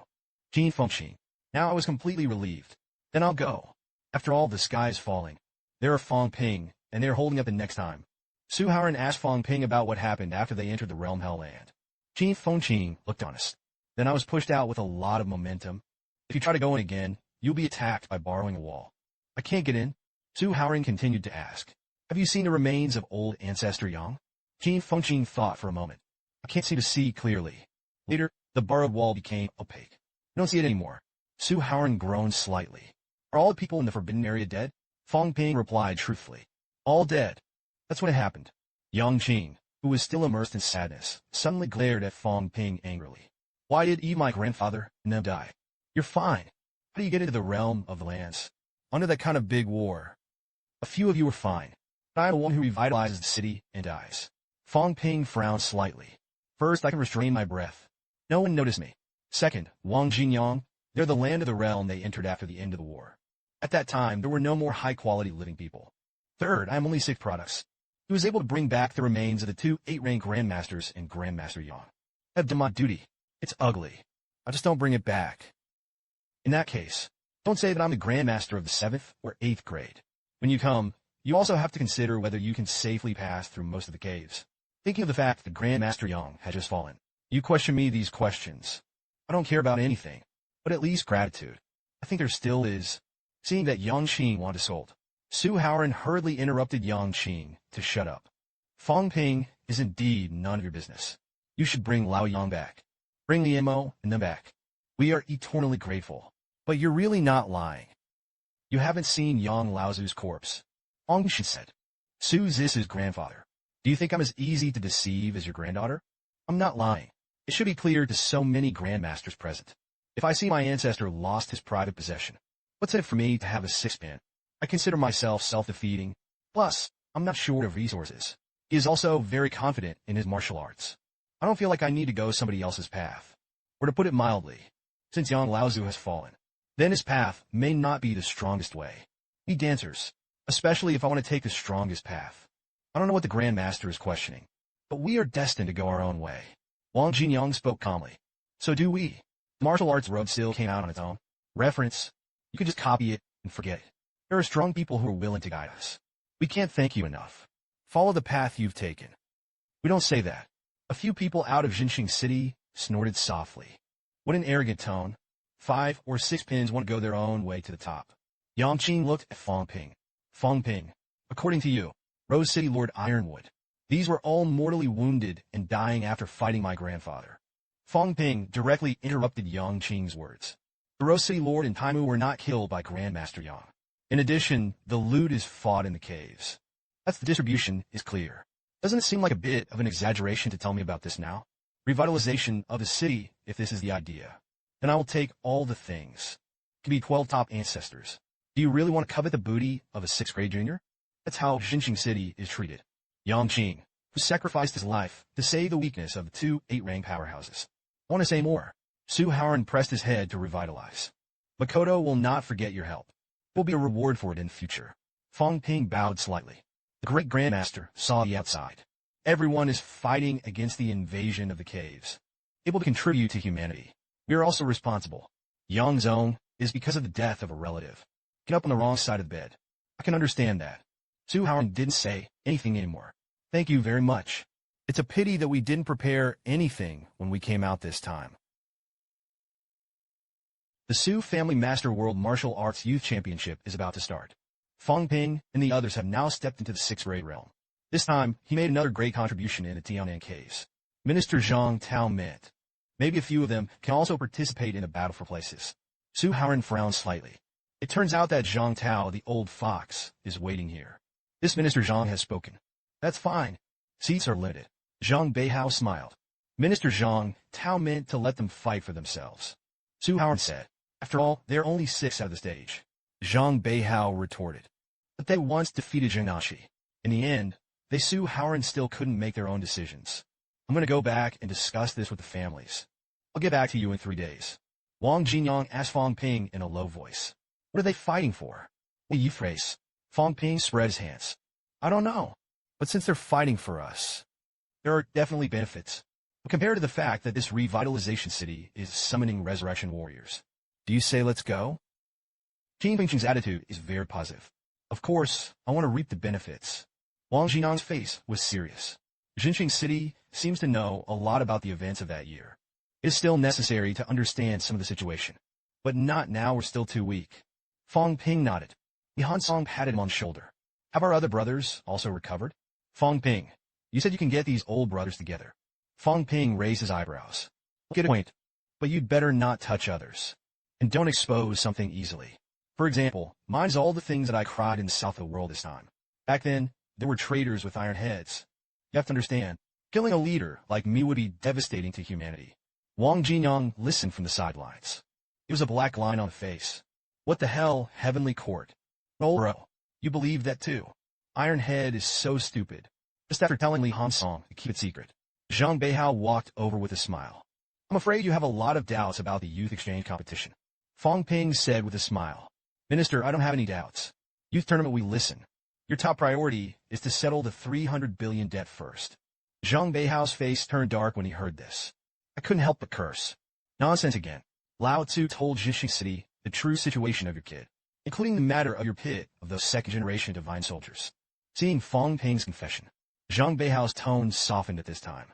Qin Fengqing. Now I was completely relieved. Then I'll go. After all, the sky is falling. There are Fang Ping, and they're holding up the next time. Su Haoran asked Fang Ping about what happened after they entered the realm Hell Land. Qin Fengqing looked honest. Then I was pushed out with a lot of momentum. If you try to go in again, you'll be attacked by borrowing a wall. I can't get in. Su Haoran continued to ask. Have you seen the remains of old ancestor Yang? Qin Fengqing thought for a moment. I can't seem to see clearly. Later, the borrowed wall became opaque. I don't see it anymore. Su Haoran groaned slightly. Are all the people in the forbidden area dead? Fang Ping replied truthfully. All dead. That's what happened. Yang Qing, who was still immersed in sadness, suddenly glared at Fang Ping angrily. Why did my grandfather and them die? You're fine. How do you get into the realm of the lands? Under that kind of big war. A few of you were fine. But I am the one who revitalizes the city and dies. Fang Ping frowned slightly. First, I can restrain my breath. No one noticed me. Second, Wang Jinyang, they're the land of the realm they entered after the end of the war. At that time, there were no more high-quality living people. Third, I am only 6 products. He was able to bring back the remains of the 2 8-rank grandmasters and Grandmaster Yang. I have done my duty. It's ugly. I just don't bring it back. In that case, don't say that I'm the Grandmaster of the 7th or 8th grade. When you come, you also have to consider whether you can safely pass through most of the caves. Thinking of the fact that Grandmaster Yang had just fallen. You question me these questions. I don't care about anything, but at least gratitude. I think there still is. Seeing that Yang Qing wanted sold, Su Haoran hurriedly interrupted Yang Qing to shut up. Fang Ping is indeed none of your business. You should bring Lao Yang back. Bring the MO and them back. We are eternally grateful. But you're really not lying. You haven't seen Yang Laozu's corpse. Fang Ping said. Su Zis's grandfather. Do you think I'm as easy to deceive as your granddaughter? I'm not lying. It should be clear to so many grandmasters present. If I see my ancestor lost his private possession, what's in it for me to have a 6-pin? I consider myself self-defeating. Plus, I'm not short of resources. He is also very confident in his martial arts. I don't feel like I need to go somebody else's path. Or to put it mildly, since Yang Laozu has fallen, then his path may not be the strongest way. We dancers, especially if I want to take the strongest path. I don't know what the Grandmaster is questioning, but we are destined to go our own way. Wang Jinyang spoke calmly. So do we. The martial arts road still came out on its own. Reference. You can just copy it and forget it. There are strong people who are willing to guide us. We can't thank you enough. Follow the path you've taken. We don't say that. A few people out of Jinqing City snorted softly. What an arrogant tone. 5 or 6 pins want to go their own way to the top. Yang Qing looked at Fang Ping. Fang Ping, according to you, Rose City Lord Ironwood. These were all mortally wounded and dying after fighting my grandfather. Fang Ping directly interrupted Yang Qing's words. The Rose City Lord and Taimu were not killed by Grandmaster Yang. In addition, the loot is fought in the caves. That's the distribution is clear. Doesn't it seem like a bit of an exaggeration to tell me about this now? Revitalization of the city, if this is the idea. Then I will take all the things. It could be 12 top ancestors. Do you really want to covet the booty of a 6th grade junior? That's how Jinqing City is treated. Yang Qing, who sacrificed his life to save the weakness of the 2 8-rank powerhouses. I want to say more. Su Haoran pressed his head to revitalize. Makoto will not forget your help. There will be a reward for it in the future. Fang Ping bowed slightly. The great Grandmaster saw the outside. Everyone is fighting against the invasion of the caves. Able to contribute to humanity. We are also responsible. Yang's own is because of the death of a relative. Get up on the wrong side of the bed. I can understand that. Su Haoran didn't say anything anymore. Thank you very much. It's a pity that we didn't prepare anything when we came out this time. The Su Family Master World Martial Arts Youth Championship is about to start. Fang Ping and the others have now stepped into the 6th grade realm. This time, he made another great contribution in the Tiannan Caves. Minister Zhang Tao meant. Maybe a few of them can also participate in the battle for places. Su Haoran frowned slightly. It turns out that Zhang Tao, the old fox, is waiting here. This Minister Zhang has spoken. That's fine. Seats are limited. Zhang Beihao smiled. Minister Zhang Tao meant to let them fight for themselves. Su Haoran said. After all, they are only 6 out of the stage. Zhang Beihao retorted. But they once defeated Zhengnashi. In the end, they Su Haoran still couldn't make their own decisions. I'm going to go back and discuss this with the families. I'll get back to you in 3 days. Wang Jinyang asked Fang Ping in a low voice. What are they fighting for? A youth race. Fang Ping spread his hands. I don't know. But since they're fighting for us, there are definitely benefits. But compared to the fact that this revitalization city is summoning resurrection warriors. Do you say let's go? Qin Pingqing's attitude is very positive. Of course, I want to reap the benefits. Wang Jinyang's face was serious. Jinqing City seems to know a lot about the events of that year. It is still necessary to understand some of the situation. But not now, we're still too weak. Fang Ping nodded. Li Hansong patted him on the shoulder. Have our other brothers also recovered? Fang Ping, you said you can get these old brothers together. Fang Ping raised his eyebrows. Get a point, but you'd better not touch others. And don't expose something easily. For example, mine's all the things that I cried in the south of the world this time. Back then, there were traitors with iron heads. You have to understand, killing a leader like me would be devastating to humanity. Wang Jinyang listened from the sidelines. It was a black line on the face. What the hell, Heavenly Court? Oh, bro, you believe that too? Iron Head is so stupid. Just after telling Li Hansong to keep it secret, Zhang Beihao walked over with a smile. I'm afraid you have a lot of doubts about the youth exchange competition. Fang Ping said with a smile. Minister, I don't have any doubts. Youth tournament, we listen. Your top priority is to settle the 300 billion debt first. Zhang Beihao's face turned dark when he heard this. I couldn't help but curse. Nonsense again. Lao Tzu told Jinqing City the true situation of your kid, including the matter of your pit of those second-generation divine soldiers. Seeing Fang Ping's confession, Zhang Beihao's tone softened at this time.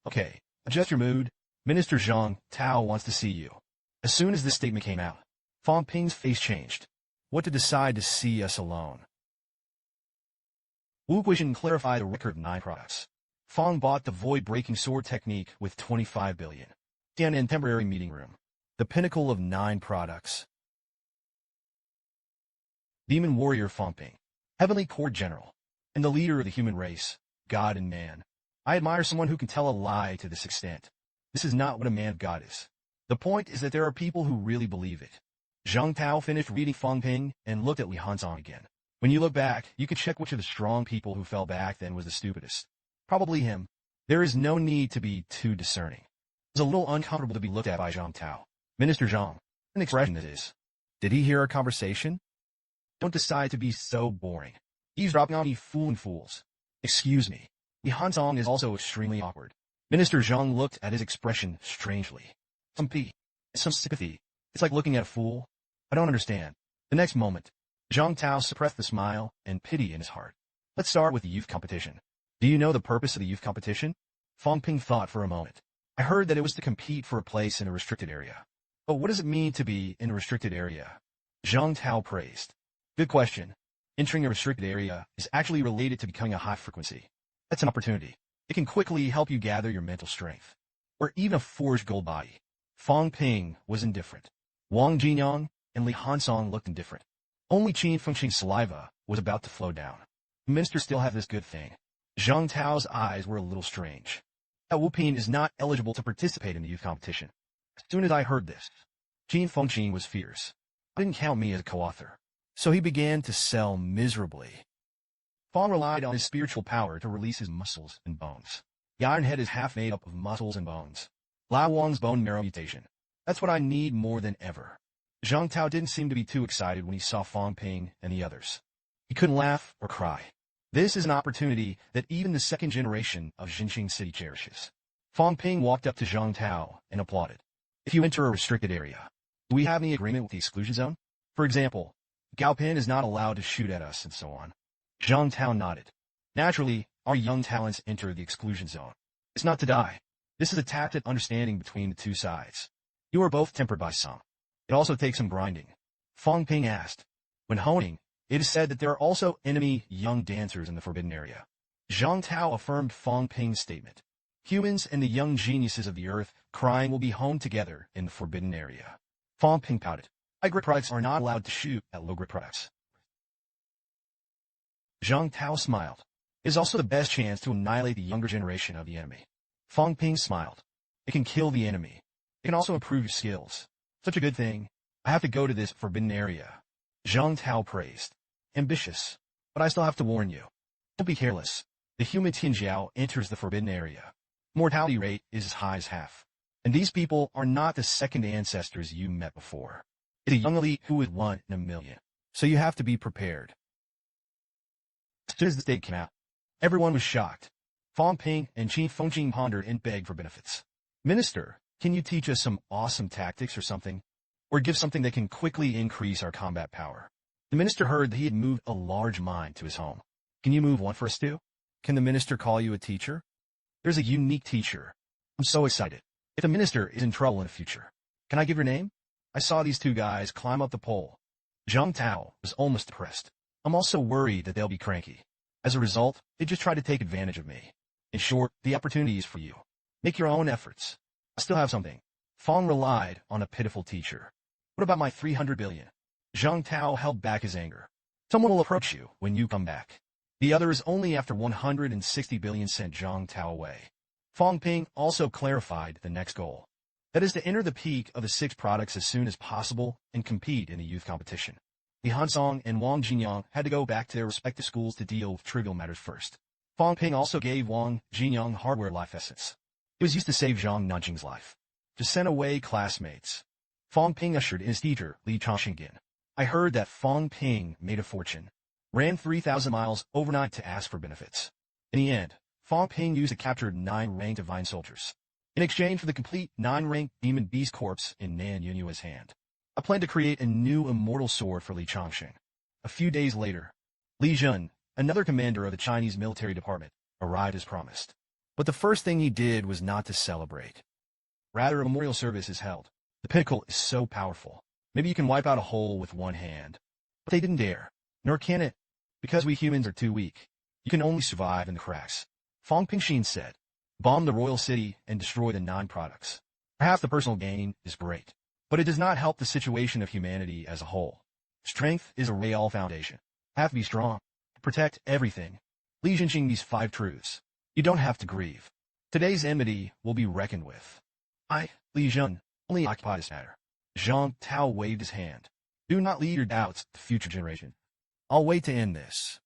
Okay, adjust your mood. Minister Zhang Tao wants to see you. As soon as this statement came out, Fang Ping's face changed. What to decide to see us alone? Wu Guixin clarified the record of 9 products. Fang bought the void-breaking sword technique with 25 billion. Tiannan temporary meeting room. The pinnacle of 9 products. Demon warrior Fang Ping. Heavenly Court General. And the leader of the human race, God and man. I admire someone who can tell a lie to this extent. This is not what a man of God is. The point is that there are people who really believe it. Zhang Tao finished reading Fang Ping and looked at Li Hansong again. When you look back, you can check which of the strong people who fell back then was the stupidest. Probably him. There is no need to be too discerning. It was a little uncomfortable to be looked at by Zhang Tao. Minister Zhang. An expression that is. Did he hear our conversation? Don't decide to be so boring. Eavesdropping on me fools. Excuse me. Li Hansong is also extremely awkward. Minister Zhang looked at his expression strangely. Some pity. Some sympathy. It's like looking at a fool. I don't understand. The next moment, Zhang Tao suppressed the smile and pity in his heart. Let's start with the youth competition. Do you know the purpose of the youth competition? Fang Ping thought for a moment. I heard that it was to compete for a place in a restricted area. But what does it mean to be in a restricted area? Zhang Tao praised. Good question. Entering a restricted area is actually related to becoming a high frequency. That's an opportunity. It can quickly help you gather your mental strength. Or even a forged gold body. Fang Ping was indifferent. Wang Jinyang and Li Hansong looked indifferent. Only Qin Pingqing's saliva was about to flow down. The minister still have this good thing. Zhang Tao's eyes were a little strange. That Wu Ping is not eligible to participate in the youth competition. As soon as I heard this, Qin Pingqing was fierce. Didn't count me as a co-author. So he began to sell miserably. Fang relied on his spiritual power to release his muscles and bones. The Iron Head is half made up of muscles and bones. Lao Wang's bone marrow mutation. That's what I need more than ever. Zhang Tao didn't seem to be too excited when he saw Fang Ping and the others. He couldn't laugh or cry. This is an opportunity that even the second generation of Jinqing City cherishes. Fang Ping walked up to Zhang Tao and applauded. If you enter a restricted area, do we have any agreement with the exclusion zone? For example, Gao Pin is not allowed to shoot at us and so on. Zhang Tao nodded. Naturally, our young talents enter the exclusion zone. It's not to die. This is a tacit understanding between the two sides. You are both tempered by some. It also takes some grinding. Fang Ping asked. When honing, it is said that there are also enemy young dancers in the forbidden area. Zhang Tao affirmed Fang Ping's statement. Humans and the young geniuses of the earth crying will be honed together in the forbidden area. Fang Ping pouted. High-grade products are not allowed to shoot at low-grade products. Zhang Tao smiled. It is also the best chance to annihilate the younger generation of the enemy. Fang Ping smiled. It can kill the enemy. It can also improve your skills. Such a good thing. I have to go to this forbidden area. Zhang Tao praised. Ambitious. But I still have to warn you. Don't be careless. The human Tianjiao enters the forbidden area. Mortality rate is as high as half. And these people are not the second ancestors you met before. It's a young elite who is 1 in a million. So you have to be prepared. As soon as the state came out, everyone was shocked. Fang Ping and Qin Fengjing pondered and begged for benefits. Minister, can you teach us some awesome tactics or something? Or give something that can quickly increase our combat power? The minister heard that he had moved a large mine to his home. Can you move one for us too? Can the minister call you a teacher? There's a unique teacher. I'm so excited. If the minister is in trouble in the future, can I give your name? I saw these two guys climb up the pole. Zhang Tao was almost depressed. I'm also worried that they'll be cranky. As a result, they just try to take advantage of me. In short, the opportunity is for you. Make your own efforts. I still have something. Fang relied on a pitiful teacher. What about my 300 billion? Zhang Tao held back his anger. Someone will approach you when you come back. The other is only after 160 billion sent Zhang Tao away. Fang Ping also clarified the next goal. That is to enter the peak of the 6 products as soon as possible and compete in the youth competition. Li Hansong and Wang Jinyang had to go back to their respective schools to deal with trivial matters first. Fang Ping also gave Wang Jinyang hardware life essence. It was used to save Zhang Nanjing's life. To send away classmates. Fang Ping ushered in his teacher, Li Changxingin. I heard that Fang Ping made a fortune. Ran 3,000 miles overnight to ask for benefits. In the end, Fang Ping used to capture 9 ranked divine soldiers. In exchange for the complete 9-ranked demon beast corpse in Nan Yunyua's hand. I plan to create a new immortal sword for Li Changxing. A few days later, Li Jun, another commander of the Chinese military department, arrived as promised. But the first thing he did was not to celebrate. Rather, a memorial service is held. The pinnacle is so powerful. Maybe you can wipe out a hole with one hand. But they didn't dare. Nor can it. Because we humans are too weak. You can only survive in the cracks. Fang Pingxin said. Bomb the royal city and destroy the 9 products. Perhaps the personal gain is great. But it does not help the situation of humanity as a whole. Strength is a real foundation. Have to be strong. Protect everything. Li Jinxing these 5 truths. You don't have to grieve. Today's enmity will be reckoned with. I, Li Jun, only occupy this matter. Zhang Tao waved his hand. Do not leave your doubts to the future generation. I'll wait to end this.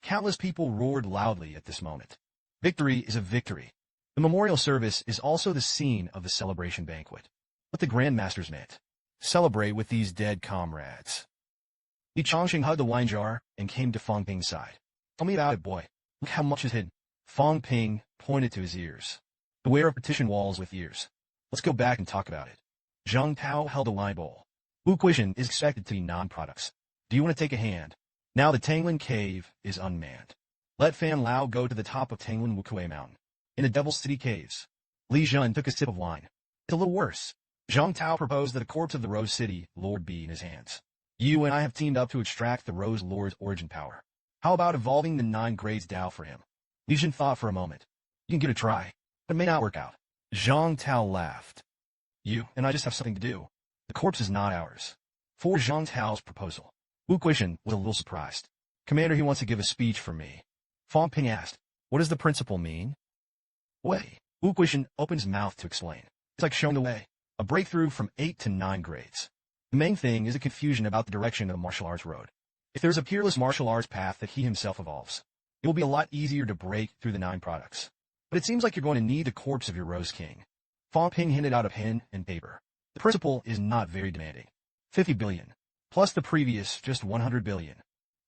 Countless people roared loudly at this moment. Victory is a victory. The memorial service is also the scene of the celebration banquet. What the grandmasters meant. Celebrate with these dead comrades. Li Changxing hugged the wine jar and came to Fang Ping's side. Tell me about it, boy. Look how much is hidden. Fang Ping pointed to his ears. Beware of partition walls with ears. Let's go back and talk about it. Zhang Tao held a wine bowl. Wu Quishan is expected to be non-products. Do you want to take a hand? Now the Tanglin Cave is unmanned. Let Fan Lao go to the top of Tanglin Wukue Mountain. In the Devil's City Caves. Li Jun took a sip of wine. It's a little worse. Zhang Tao proposed that a corpse of the Rose City Lord be in his hands. You and I have teamed up to extract the Rose Lord's origin power. How about evolving the 9 grades Dao for him? Li Jun thought for a moment. You can give it a try, but it may not work out. Zhang Tao laughed. You and I just have something to do. The corpse is not ours. For Zhang Tao's proposal. Wu Quishan was a little surprised. Commander, he wants to give a speech for me. Fang Ping asked, what does the principle mean? Way. Wu Quishan opened his mouth to explain. It's like showing the way. A breakthrough from 8 to 9 grades. The main thing is a confusion about the direction of the martial arts road. If there's a peerless martial arts path that he himself evolves, it will be a lot easier to break through the 9 products. But it seems like you're going to need the corpse of your Rose King. Fang Ping handed out a pen and paper. The principle is not very demanding. 50 billion. Plus the previous just 100 billion.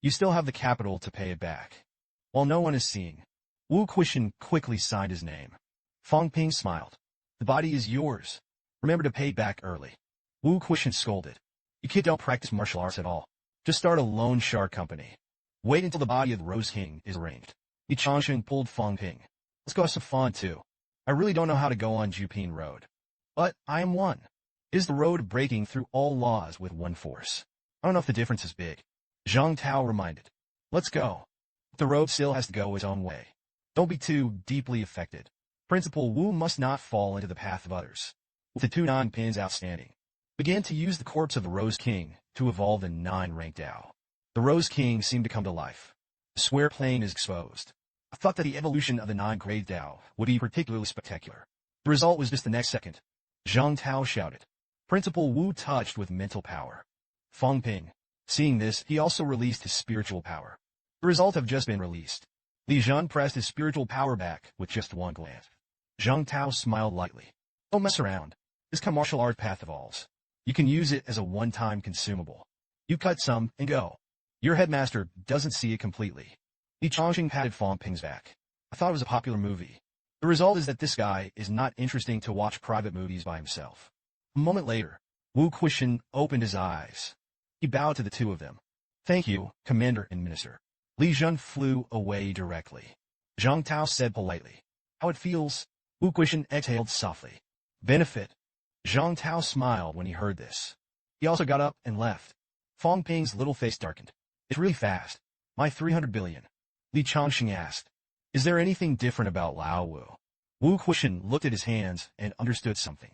You still have the capital to pay it back. While no one is seeing, Wu Quishan quickly signed his name. Fang Ping smiled. The body is yours. Remember to pay back early. Wu Quishan scolded. You kids don't practice martial arts at all. Just start a loan shark company. Wait until the body of the Rose King is arranged. Li Changxing pulled Fang Ping. Let's go have some fun too. I really don't know how to go on Jupin Road. But I am one. It is the road to breaking through all laws with one force. I don't know if the difference is big. Zhang Tao reminded. Let's go. The road still has to go its own way. Don't be too deeply affected. Principal Wu must not fall into the path of others. With the 2 9-pins outstanding, began to use the corpse of the Rose King to evolve in 9-ranked Dao. The Rose King seemed to come to life. The square plane is exposed. I thought that the evolution of the 9-grade Dao would be particularly spectacular. The result was just the next second. Zhang Tao shouted. Principal Wu touched with mental power. Fang Ping. Seeing this, he also released his spiritual power. The result have just been released. Li Zhan pressed his spiritual power back with just one glance. Zhang Tao smiled lightly. Don't mess around. This martial art path evolves. You can use it as a one-time consumable. You cut some and go. Your headmaster doesn't see it completely. Li Chongqing patted Fang Ping's back. I thought it was a popular movie. The result is that this guy is not interesting to watch private movies by himself. A moment later, Wu Quishan opened his eyes. He bowed to the 2 of them. Thank you, Commander and Minister. Li Zhan flew away directly. Zhang Tao said politely. How it feels? Wu Quishan exhaled softly. Benefit. Zhang Tao smiled when he heard this. He also got up and left. Fang Ping's little face darkened. It's really fast. My 300 billion. Li Chongqing asked. Is there anything different about Lao Wu? Wu Quishan looked at his hands and understood something.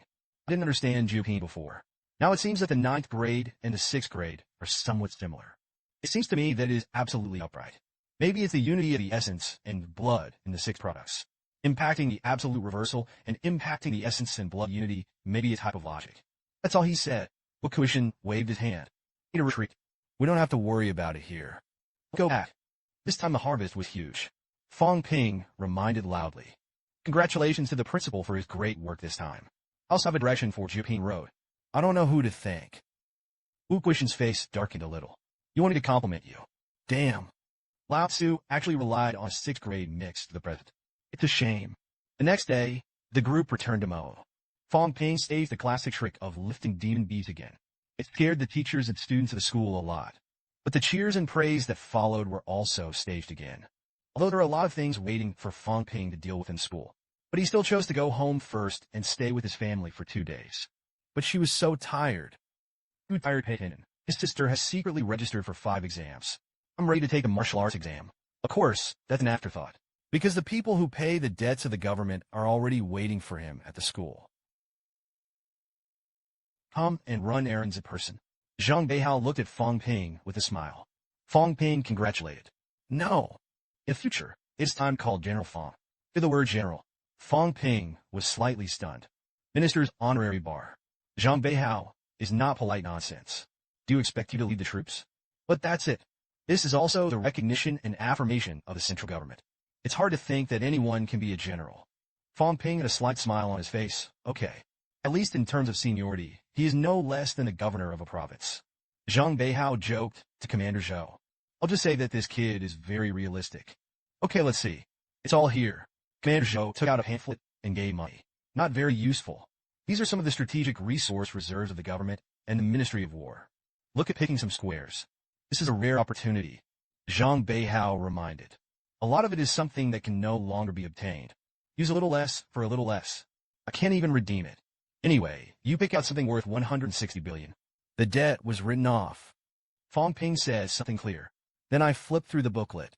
I didn't understand Jiuping before. Now it seems that the 9th grade and the 6th grade are somewhat similar. It seems to me that it is absolutely upright. Maybe it's the unity of the essence and blood in the 6 products. Impacting the absolute reversal and impacting the essence and blood unity may be a type of logic. That's all he said. Wu Quishan waved his hand. Need a retreat. We don't have to worry about it here. Go back. This time the harvest was huge. Fang Ping reminded loudly. Congratulations to the principal for his great work this time. I also have a direction for Jiuping Road. I don't know who to thank. Wu Quishan's face darkened a little. You wanted to compliment you. Damn. Lao Tzu actually relied on a 6th grade mix to the present. It's a shame. The next day, the group returned to Mo. Fang Ping staged the classic trick of lifting demon bees again. It scared the teachers and students of the school a lot. But the cheers and praise that followed were also staged again. Although there are a lot of things waiting for Fang Ping to deal with in school. But he still chose to go home first and stay with his family for 2 days. But she was so tired. Too tired, Peyton. His sister has secretly registered for 5 exams. I'm ready to take a martial arts exam. Of course, that's an afterthought. Because the people who pay the debts of the government are already waiting for him at the school. Come and run errands in person. Zhang Beihao looked at Fang Ping with a smile. Fang Ping congratulated. No. In future, it's time to call General Fang. To the word general. Fang Ping was slightly stunned. Minister's honorary bar. Zhang Beihao is not polite nonsense. Do you expect you to lead the troops? But that's it. This is also the recognition and affirmation of the central government. It's hard to think that anyone can be a general. Fang Ping had a slight smile on his face. Okay. At least in terms of seniority, he is no less than the governor of a province. Zhang Beihao joked to Commander Zhou. I'll just say that this kid is very realistic. Okay, let's see. It's all here. Commander Zhou took out a pamphlet and gave money. Not very useful. These are some of the strategic resource reserves of the government and the Ministry of War. Look at picking some squares. This is a rare opportunity. Zhang Beihao reminded. A lot of it is something that can no longer be obtained. Use a little less for a little less. I can't even redeem it. Anyway, you pick out something worth 160 billion. The debt was written off. Fang Ping says something clear. Then I flipped through the booklet.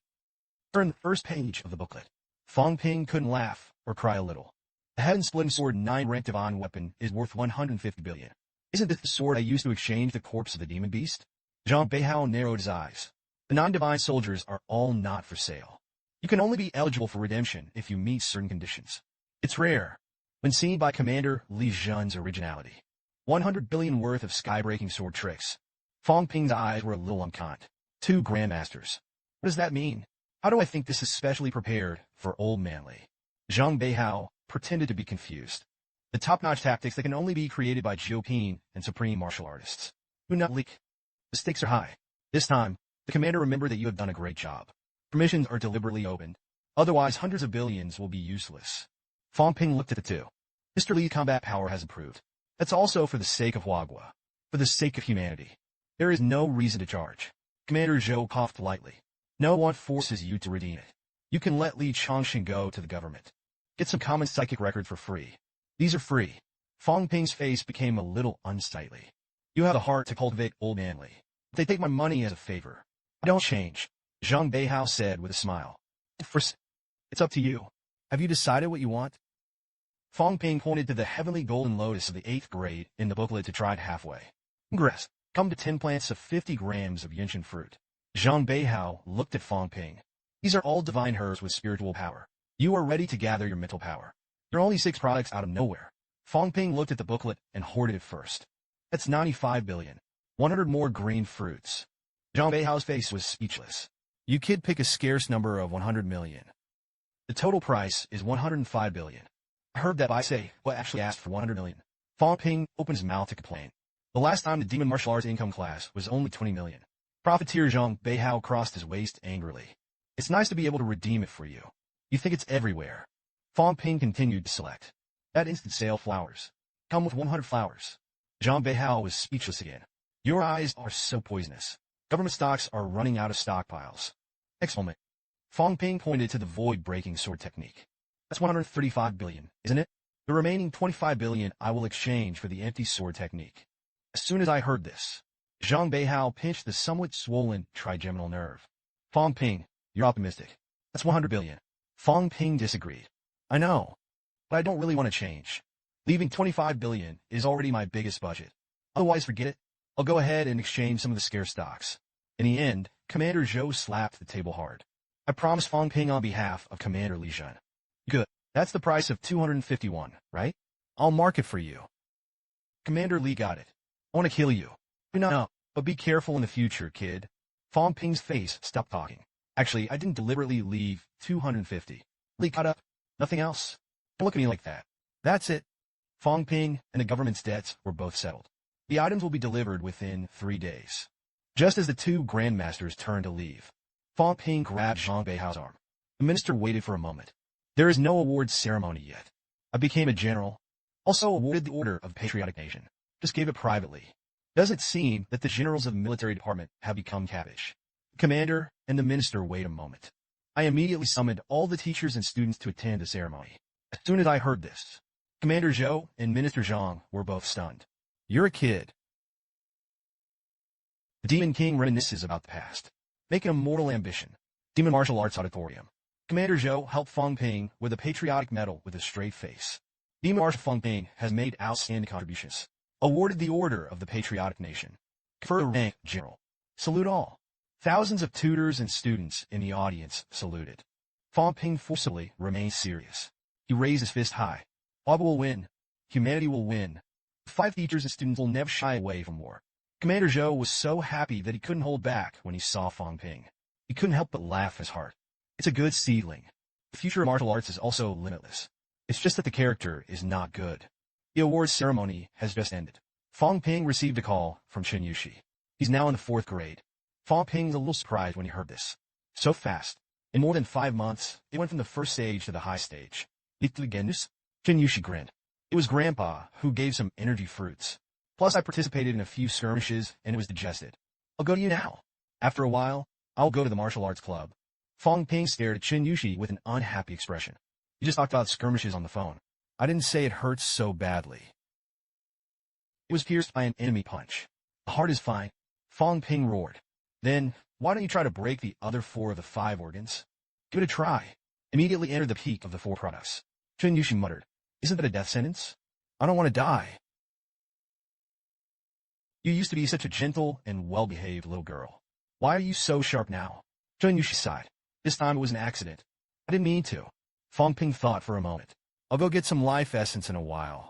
Turn the first page of the booklet. Fang Ping couldn't laugh or cry a little. The heaven-splitting sword 9-ranked divine weapon is worth 150 billion. Isn't this the sword I used to exchange the corpse of the demon beast? Zhang Beihao narrowed his eyes. The 9 divine soldiers are all not for sale. You can only be eligible for redemption if you meet certain conditions. It's rare. When seen by Commander Li Zhan's originality. 100 billion worth of sky-breaking sword tricks. Fang Ping's eyes were a little unkind. 2 grandmasters. What does that mean? How do I think this is specially prepared for old manly? Zhang Beihao pretended to be confused. The top-notch tactics that can only be created by Jiuping and supreme martial artists. Do not leak. The stakes are high. This time, the commander remembered that you have done a great job. Permissions are deliberately opened. Otherwise, hundreds of billions will be useless. Fang Ping looked at the 2. Mr. Li's combat power has improved. That's also for the sake of Huagua. For the sake of humanity. There is no reason to charge. Commander Zhou coughed lightly. No one forces you to redeem it. You can let Li Chongqing go to the government. Get some common psychic record for free. These are free. Fang Ping's face became a little unsightly. You have the heart to cultivate old manly. But they take my money as a favor. I don't change, Zhang Beihao said with a smile. First, it's up to you. Have you decided what you want? Fang Ping pointed to the heavenly golden lotus of the 8th grade in the booklet to try it halfway. Congress, come to 10 plants of 50 grams of Yinshan fruit. Zhang Beihao looked at Fang Ping. These are all divine herbs with spiritual power. You are ready to gather your mental power. There are only 6 products out of nowhere. Fang Ping looked at the booklet and hoarded it first. That's 95 billion. 100 more green fruits. Zhang Beihao's face was speechless. You kid pick a scarce number of 100 million. The total price is 105 billion. I heard that actually asked for 100 million. Fang Ping opened his mouth to complain. The last time the demon martial arts income class was only 20 million. Profiteer Zhang Beihao crossed his waist angrily. It's nice to be able to redeem it for you. You think it's everywhere. Fang Ping continued to select. That instant sale flowers. Come with 100 flowers. Zhang Beihao was speechless again. Your eyes are so poisonous. Government stocks are running out of stockpiles. Next moment. Fang Ping pointed to the void-breaking sword technique. That's 135 billion, isn't it? The remaining 25 billion I will exchange for the empty sword technique. As soon as I heard this, Zhang Beihao pinched the somewhat swollen trigeminal nerve. Fang Ping, you're optimistic. That's 100 billion. Fang Ping disagreed. I know, but I don't really want to change. Leaving 25 billion is already my biggest budget. Otherwise, forget it. I'll go ahead and exchange some of the scarce stocks. In the end, Commander Zhou slapped the table hard. I promise Fang Ping on behalf of Commander Li Zhen. Good. That's the price of 251, right? I'll mark it for you. Commander Li got it. I want to kill you. No, but be careful in the future, kid. Fang Ping's face stopped talking. Actually, I didn't deliberately leave 250. Li caught up. Nothing else. Don't look at me like that. That's it. Fang Ping and the government's debts were both settled. The items will be delivered within 3 days. Just as the 2 grandmasters turned to leave, Fang Ping grabbed Zhang Beihao's arm. The minister waited for a moment. There is no awards ceremony yet. I became a general. Also awarded the Order of Patriotic Nation. Just gave it privately. Does it seem that the generals of the military department have become cappish? The commander and the minister wait a moment. I immediately summoned all the teachers and students to attend the ceremony. As soon as I heard this, Commander Zhou and Minister Zhang were both stunned. You're a kid. The Demon King reminisces about the past. Making a mortal ambition. Demon Martial Arts Auditorium. Commander Zhou helped Fang Ping with a patriotic medal with a straight face. Demon Martial Fang Ping has made outstanding contributions. Awarded the Order of the Patriotic Nation. Conferred rank General. Salute all. Thousands of tutors and students in the audience saluted. Fang Ping forcibly remained serious. He raised his fist high. Baba will win. Humanity will win. 5 teachers and students will never shy away from war. Commander Zhou was so happy that he couldn't hold back when he saw Fang Ping. He couldn't help but laugh his heart. It's a good seedling. The future of martial arts is also limitless. It's just that the character is not good. The awards ceremony has just ended. Fang Ping received a call from Chen Yushi. He's now in the 4th grade. Fang Ping was a little surprised when he heard this. So fast. In more than 5 months, it went from the first stage to the high stage. Chen Yushi grinned. It was Grandpa who gave some energy fruits. Plus I participated in a few skirmishes and it was digested. I'll go to you now. After a while, I'll go to the martial arts club. Fang Ping stared at Chen Yushi with an unhappy expression. You just talked about skirmishes on the phone. I didn't say it hurts so badly. It was pierced by an enemy punch. The heart is fine. Fang Ping roared. Then, why don't you try to break the other 4 of the 5 organs? Give it a try. Immediately enter the peak of the 4 products. Chen Yushi muttered. Isn't that a death sentence? I don't want to die. You used to be such a gentle and well-behaved little girl. Why are you so sharp now? Chen Yushi sighed. This time it was an accident. I didn't mean to. Fang Ping thought for a moment. I'll go get some life essence in a while.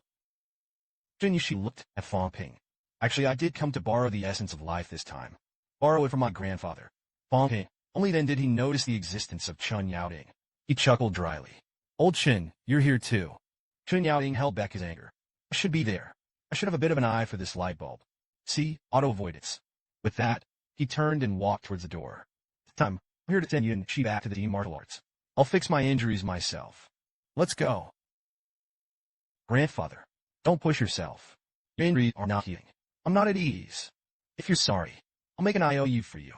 Chen Yushi looked at Fang Ping. Actually, I did come to borrow the essence of life this time. Borrow it from my grandfather. Fang Ping. Only then did he notice the existence of Chen Yaoding. He chuckled dryly. Old Chen, you're here too. Chen Yaoding held back his anger. I should be there. I should have a bit of an eye for this light bulb. See, auto-avoidance. With that, he turned and walked towards the door. This time, I'm here to send you and Chi back to the Demon Martial Arts. I'll fix my injuries myself. Let's go. Grandfather, don't push yourself. Your injuries are not healing. I'm not at ease. If you're sorry, I'll make an IOU for you.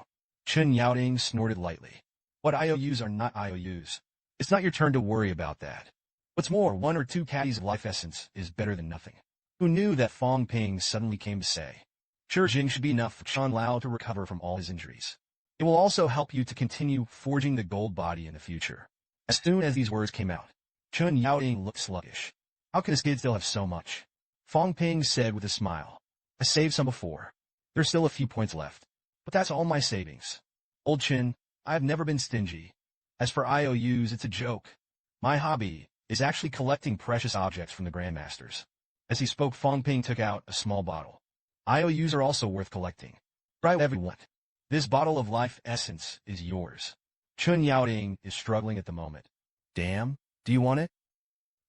Chen Yaoding snorted lightly. What IOUs are not IOUs? It's not your turn to worry about that. What's more, 1 or 2 caddies of life essence is better than nothing. who knew that Fang Ping suddenly came to say, "Sure, Jing should be enough for Chen Lao to recover from all his injuries. It will also help you to continue forging the gold body in the future." As soon as these words came out, Chun Yaoting looked sluggish. "How can this kid still have so much?" Fang Ping said with a smile. "I saved some before. There's still a few points left, but that's all my savings. Old Chin, I have never been stingy. As for IOUs, it's a joke. My hobby is actually collecting precious objects from the Grandmasters." As he spoke, Fang Ping took out a small bottle. "IOUs are also worth collecting. Try whatever you want. This bottle of life essence is yours." Chun Yaoting is struggling at the moment. "Damn, do you want it?"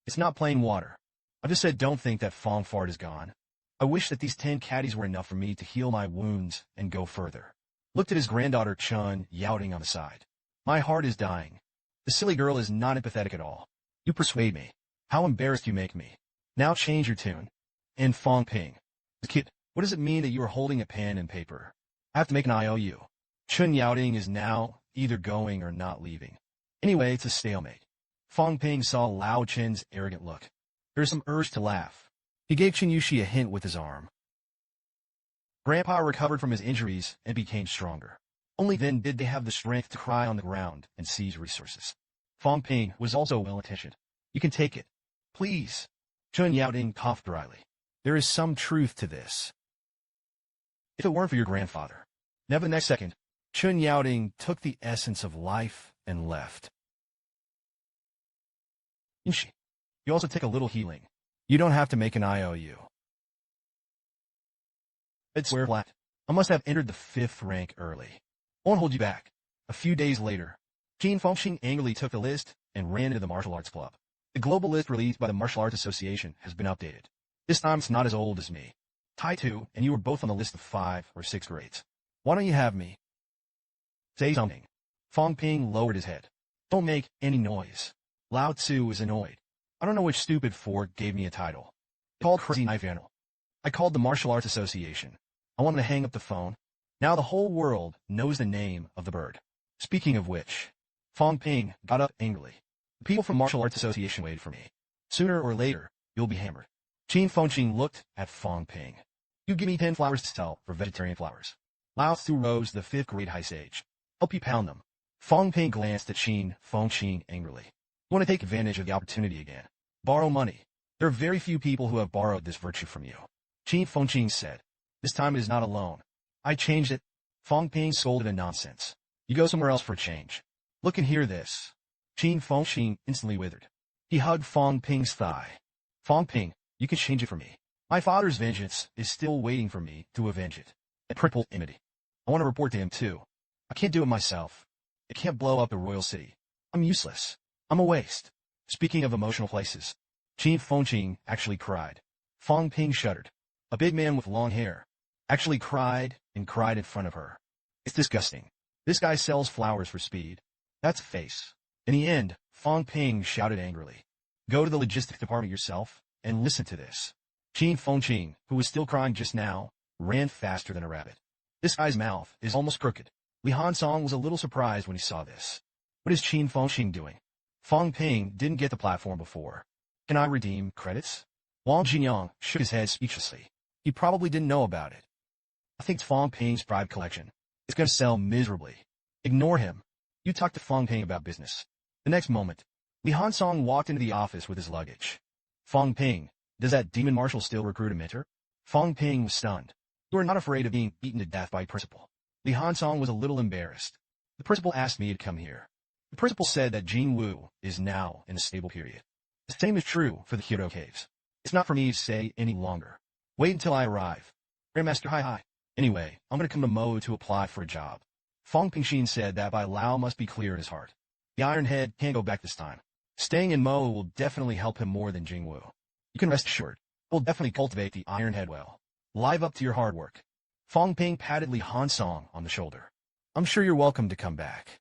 "It's not plain water. I just said don't think that Fang Fart is gone. I wish that these 10 caddies were enough for me to heal my wounds and go further." Looked at his granddaughter Chun Yaoting on the side. "My heart is dying. The silly girl is not empathetic at all. You persuade me. How embarrassed you make me. Now change your tune." And Fang Ping, "Kid, what does it mean that you are holding a pen and paper? I have to make an IOU." Chun Yaoting is now either going or not leaving. Anyway, it's a stalemate. Fang Ping saw Lao Chen's arrogant look. There's some urge to laugh. He gave Chen Yushi a hint with his arm. Grandpa recovered from his injuries and became stronger. Only then did they have the strength to cry on the ground and seize resources. Fang Ping was also well-intentioned. "You can take it. Please." Chun Yaoting coughed dryly. "There is some truth to this. If it weren't for your grandfather." Never the next second, Chun Yaoting took the essence of life and left. "Yushi, you also take a little healing. You don't have to make an IOU." "It's swear flat. I must have entered the 5th rank early. Won't hold you back." A few days later, Qin Fengxing angrily took the list and ran into the martial arts club. The global list released by the Martial Arts Association has been updated. This time it's not as old as me. Tai Tu and you were both on the list of 5 or 6 grades. Why don't you have me? Say something. Fang Ping lowered his head. "Don't make any noise." Lao Tzu was annoyed. "I don't know which stupid fork gave me a title. It's called Crazy Knife Animal. I called the Martial Arts Association. I want them to hang up the phone. Now the whole world knows the name of the bird." Speaking of which, Fang Ping got up angrily. "The people from Martial Arts Association waited for me. Sooner or later, you'll be hammered." Qin Fengxing looked at Fang Ping. "You give me 10 flowers to sell for vegetarian flowers." Lao Tzu rose to the 5th grade high stage. "Help you pound them." Fang Ping glanced at Qin Fengxing angrily. "You want to take advantage of the opportunity again. Borrow money. There are very few people who have borrowed this virtue from you." Qin Fengxing said. "This time it is not a loan. I changed it." Fang Ping scolded at nonsense. "You go somewhere else for a change. Look and hear this." Qin Fengxing instantly withered. He hugged Fang Ping's thigh. "Fang Ping, you can change it for me. My father's vengeance is still waiting for me to avenge it. And Principal Imity. I want to report to him too. I can't do it myself. I can't blow up the royal city. I'm useless. I'm a waste." Speaking of emotional places, Qin Fengxing actually cried. Fang Ping shuddered. A big man with long hair actually cried and cried in front of her. "It's disgusting. This guy sells flowers for speed. That's a face." In the end, Fang Ping shouted angrily. "Go to the logistics department yourself and listen to this." Qin Fengxing, who was still crying just now, ran faster than a rabbit. This guy's mouth is almost crooked. Li Hansong was a little surprised when he saw this. What is Qin Fengxing doing? Fang Ping didn't get the platform before. "Can I redeem credits?" Wang Jinyang shook his head speechlessly. He probably didn't know about it. "I think it's Fang Ping's private collection. It's going to sell miserably. Ignore him. You talk to Fang Ping about business." The next moment, Li Hansong walked into the office with his luggage. "Fang Ping, does that demon marshal still recruit a mentor?" Fang Ping was stunned. "You are not afraid of being beaten to death by principal." Li Hansong was a little embarrassed. "The principal asked me to come here. The principal said that Jing Wu is now in a stable period. The same is true for the Hero Caves. It's not for me to say any longer. Wait until I arrive. Grandmaster hi. Anyway, I'm going to come to Mo to apply for a job." Fang Pingxin said that by Lao must be clear in his heart. The Iron Head can't go back this time. Staying in Mo will definitely help him more than Jing Wu. You can rest assured. We'll definitely cultivate the Iron Head well. Live up to your hard work. Fang Ping patted Li Hansong on the shoulder. "I'm sure you're welcome to come back.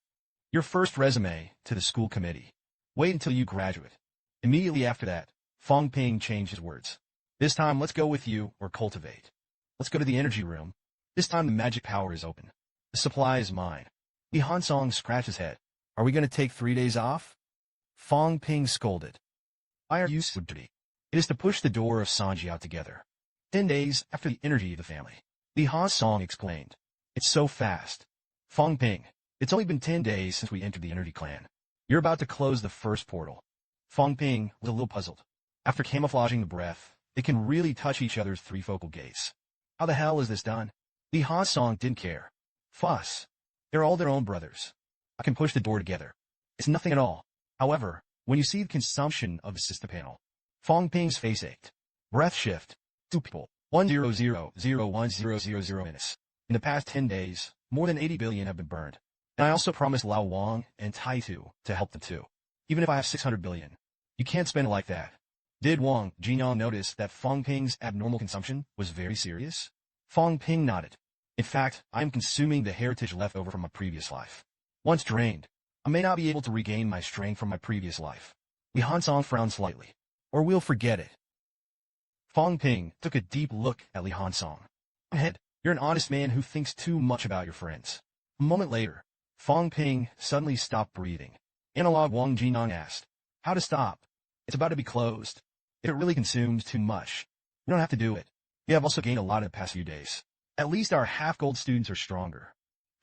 Your first resume to the school committee. Wait until you graduate." Immediately after that, Fang Ping changed his words. "This time, let's go with you or cultivate. Let's go to the energy room. This time the magic power is open. The supply is mine." Li Hansong scratched his head. "Are we going to take 3 days off?" Fang Ping scolded. "Why are you so dirty? It is to push the door of Sanji out together. 10 days after the energy of the family. Li Han Song exclaimed. It's so fast. Fang Ping, it's only been 10 days since we entered the energy clan. You're about to close the first portal. Fang Ping was a little puzzled. After camouflaging the breath, they can really touch each other's three focal gates. How the hell is this done? Li Han Song didn't care. Fuss. They're all their own brothers. I can push the door together. It's nothing at all. However, when you see the consumption of the system panel, Fang Ping's face ached. Breath shift. 2 people. 100,010,000 minutes. In the past 10 days, more than 80 billion have been burned. And I also promised Lao Wang and Taitu to help them too. Even if I have 600 billion. You can't spend it like that. Did Wang Jinyang notice that Fang Ping's abnormal consumption was very serious? Fang Ping nodded. In fact, I am consuming the heritage left over from my previous life. Once drained, I may not be able to regain my strength from my previous life. Li Han Song frowned slightly. Or we'll forget it. Fang Ping took a deep look at Li Han Song. Head, you're an honest man who thinks too much about your friends. A moment later, Fang Ping suddenly stopped breathing. Analog Wang Jinyang asked, how to stop? It's about to be closed. If it really consumes too much, we don't have to do it. We have also gained a lot in the past few days. At least our half-gold students are stronger.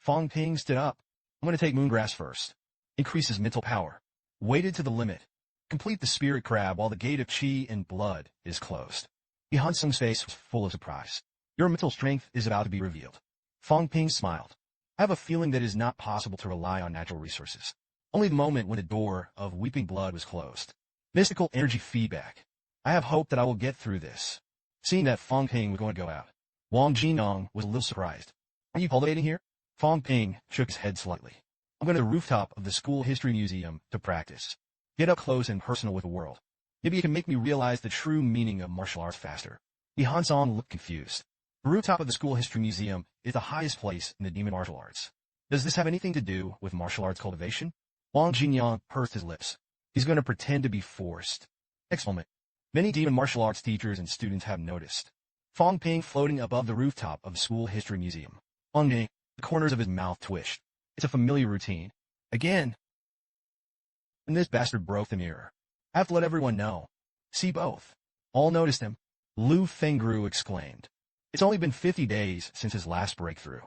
Fang Ping stood up. I'm going to take Moongrass first. Increases mental power. Weighted to the limit. Complete the spirit crab while the gate of chi and blood is closed. Li Han Sung's face was full of surprise. Your mental strength is about to be revealed. Fang Ping smiled. I have a feeling that it is not possible to rely on natural resources. Only the moment when the door of weeping blood was closed. Mystical energy feedback. I have hope that I will get through this. Seeing that Fang Ping was going to go out, Wang Jinyang was a little surprised. Are you cultivating here? Fang Ping shook his head slightly. I'm going to the rooftop of the school history museum to practice. Get up close and personal with the world. Maybe you can make me realize the true meaning of martial arts faster. Li Han Song looked confused. The rooftop of the school history museum is the highest place in the demon martial arts. Does this have anything to do with martial arts cultivation? Wang Jinyang pursed his lips. He's going to pretend to be forced. Next moment. Many demon martial arts teachers and students have noticed Fang Ping floating above the rooftop of the school history museum. Fang Ping, the corners of his mouth twitched. It's a familiar routine. Again. And this bastard broke the mirror. I have to let everyone know. See both. All noticed him. Lu Fengru exclaimed. It's only been 50 days since his last breakthrough.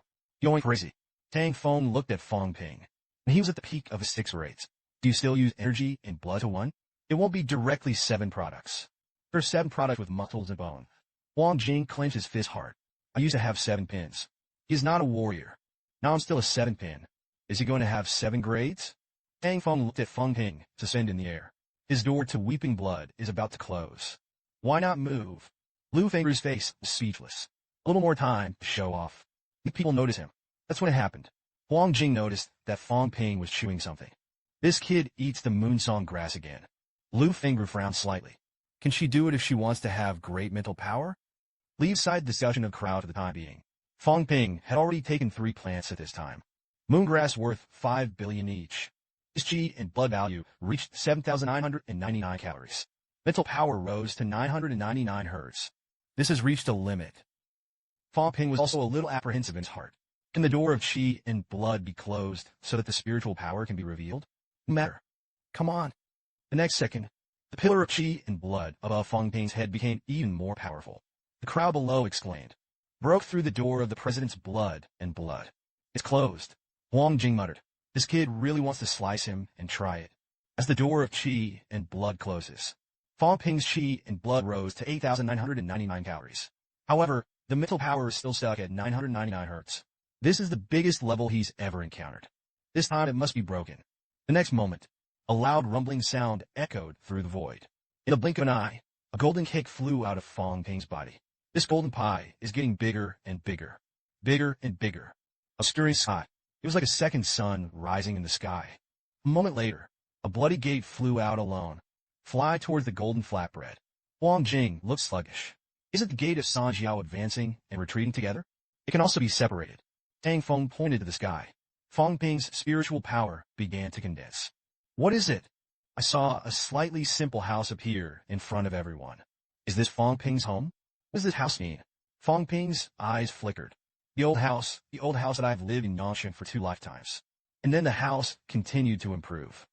Going crazy. Tang Feng looked at Fang Ping. When he was at the peak of his 6 rates. Do you still use energy and blood to 1? It won't be directly 7 products. There are 7 products with muscles and bone. Wang Jing clenched his fist hard. I used to have 7 pins. He is not a warrior. Now I'm still a 7 pin. Is he going to have 7 grades? Tang Feng looked at Fang Ping, suspended in the air. His door to weeping blood is about to close. Why not move? Lu Fengru's face was speechless. A little more time to show off. Did people notice him? That's when it happened. Wang Jing noticed that Fang Ping was chewing something. This kid eats the moonsong grass again. Lu Fengru frowned slightly. Can she do it if she wants to have great mental power? Leave aside the discussion of the crowd for the time being. Fang Ping had already taken 3 plants at this time. Moongrass worth 5 billion each. His chi and blood value reached 7,999 calories. Mental power rose to 999 hertz. This has reached a limit. Fang Ping was also a little apprehensive in his heart. Can the door of chi and blood be closed so that the spiritual power can be revealed? No matter. Come on. The next second, the pillar of chi and blood above Fang Ping's head became even more powerful. The crowd below exclaimed. Broke through the door of the president's blood and blood. It's closed. Wang Jing muttered. This kid really wants to slice him and try it. As the door of chi and blood closes, Fang Ping's chi and blood rose to 8,999 calories. However, the mental power is still stuck at 999 hertz. This is the biggest level he's ever encountered. This time it must be broken. The next moment, a loud rumbling sound echoed through the void. In a blink of an eye, a golden cake flew out of Fang Ping's body. This golden pie is getting bigger and bigger. Bigger and bigger. Obscuring sky. It was like a second sun rising in the sky. A moment later, a bloody gate flew out alone. Fly towards the golden flatbread. Wang Jing looked sluggish. Isn't the gate of Sanjiao advancing and retreating together? It can also be separated. Tang Feng pointed to the sky. Fang Ping's spiritual power began to condense. What is it? I saw a slightly simple house appear in front of everyone. Is this Fang Ping's home? What does this house mean? Fang Ping's eyes flickered. The old house that I've lived in Yangshan for 2 lifetimes. And then the house continued to improve.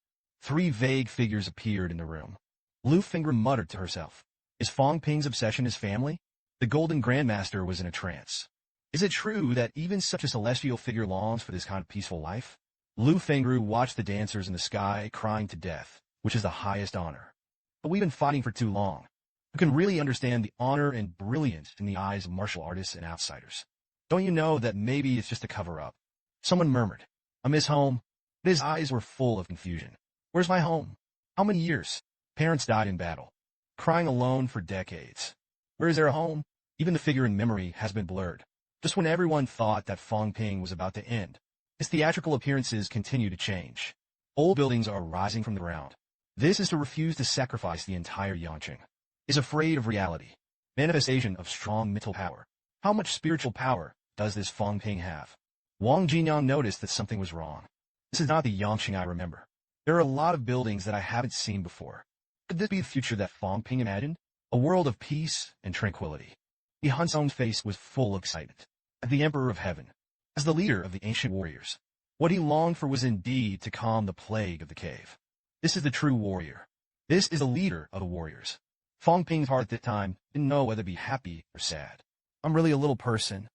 3 vague figures appeared in the room. Lu Fengru muttered to herself. Is Fang Ping's obsession his family? The Golden Grandmaster was in a trance. Is it true that even such a celestial figure longs for this kind of peaceful life? Lu Fengru watched the dancers in the sky crying to death, which is the highest honor. But we've been fighting for too long. Who can really understand the honor and brilliance in the eyes of martial artists and outsiders? Don't you know that maybe it's just a cover-up? Someone murmured, "I miss home." But his eyes were full of confusion. Where's my home? How many years? Parents died in battle. Crying alone for decades. Where is there a home? Even the figure in memory has been blurred. Just when everyone thought that Fang Ping was about to end, his theatrical appearances continue to change. Old buildings are rising from the ground. This is to refuse to sacrifice the entire Yangqing. Is afraid of reality. Manifestation of strong mental power. How much spiritual power does this Fang Ping have? Wang Jinyang noticed that something was wrong. This is not the Yangqing I remember. There are a lot of buildings that I haven't seen before. Could this be the future that Fang Ping imagined? A world of peace and tranquility. He Hunsong's face was full of excitement. As the Emperor of Heaven, as the leader of the ancient warriors, what he longed for was indeed to calm the plague of the cave. This is the true warrior. This is the leader of the warriors. Fang Ping's heart at that time didn't know whether to be happy or sad. I'm really a little person.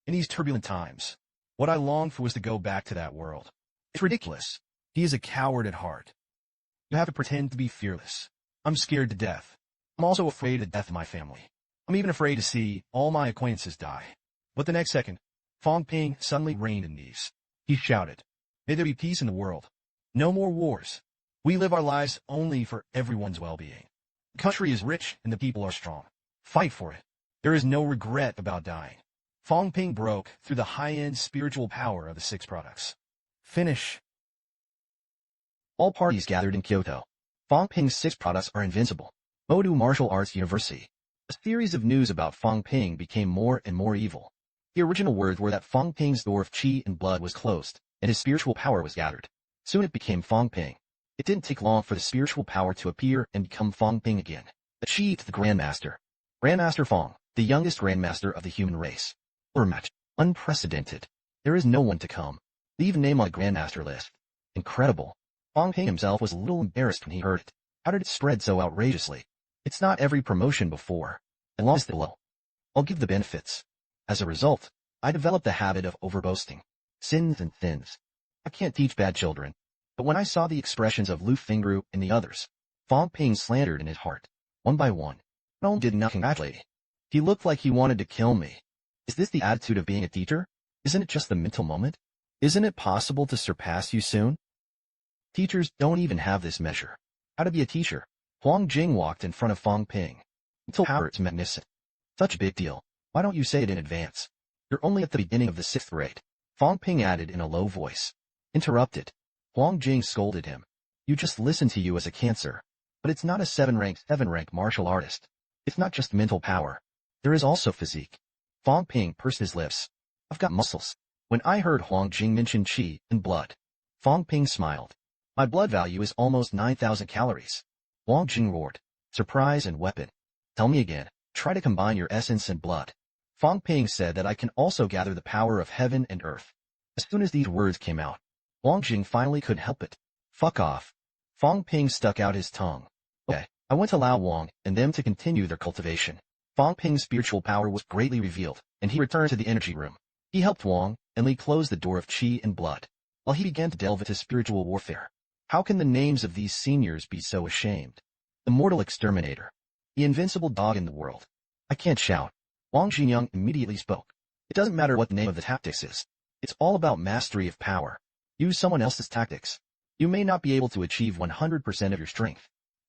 In these turbulent times, what I longed for was to go back to that world. It's ridiculous. He is a coward at heart. You have to pretend to be fearless. I'm scared to death. I'm also afraid of the death of my family. I'm even afraid to see all my acquaintances die. But the next second, Fang Ping suddenly reigned in these. He shouted, "May there be peace in the world. No more wars. We live our lives only for everyone's well-being. The country is rich and the people are strong. Fight for it. There is no regret about dying." Fang Ping broke through the high-end spiritual power of the 6 products. Finish. All parties gathered in Kyoto. Fang Ping's 6 products are invincible. Odu Martial Arts University. A series of news about Fang Ping became more and more evil. The original words were that Fang Ping's door of qi and blood was closed, and his spiritual power was gathered. Soon it became Fang Ping. It didn't take long for the spiritual power to appear and become Fang Ping again. Achieved the Grandmaster. Grandmaster Fang, the youngest Grandmaster of the human race. Or match. Unprecedented. There is no one to come. Leave name on the Grandmaster list. Incredible. Fang Ping himself was a little embarrassed when he heard it. How did it spread so outrageously? It's not every promotion before. And lost it low. I'll give the benefits. As a result, I developed the habit of overboasting. Sins and sins. I can't teach bad children. But when I saw the expressions of Lu Fengru and the others, Fang Ping slandered in his heart. One by one. No one did not congratulate me. He looked like he wanted to kill me. Is this the attitude of being a teacher? Isn't it just the mental moment? Isn't it possible to surpass you soon? Teachers don't even have this measure. How to be a teacher? Huang Jing walked in front of Fang Ping. Mental power is magnificent. Such a big deal. Why don't you say it in advance? You're only at the beginning of the 6th grade. Fang Ping added in a low voice. Interrupted. Huang Jing scolded him. You just listen to you as a cancer. But it's not a 7-rank martial artist. It's not just mental power. There is also physique. Fang Ping pursed his lips. I've got muscles. When I heard Huang Jing mention qi and blood, Fang Ping smiled. My blood value is almost 9,000 calories. Huang Jing roared. Surprise and weapon. Tell me again. Try to combine your essence and blood. Fang Ping said that I can also gather the power of heaven and earth. As soon as these words came out, Huang Jing finally couldn't help it. Fuck off. Fang Ping stuck out his tongue. Okay, I went to Lao Wang and them to continue their cultivation. Fang Ping's spiritual power was greatly revealed, and he returned to the energy room. He helped Wang, and Li closed the door of qi and blood, while he began to delve into spiritual warfare. How can the names of these seniors be so ashamed? The mortal exterminator. The invincible dog in the world. I can't shout. Wang Jinyang immediately spoke. It doesn't matter what the name of the tactics is. It's all about mastery of power. Use someone else's tactics. You may not be able to achieve 100% of your strength.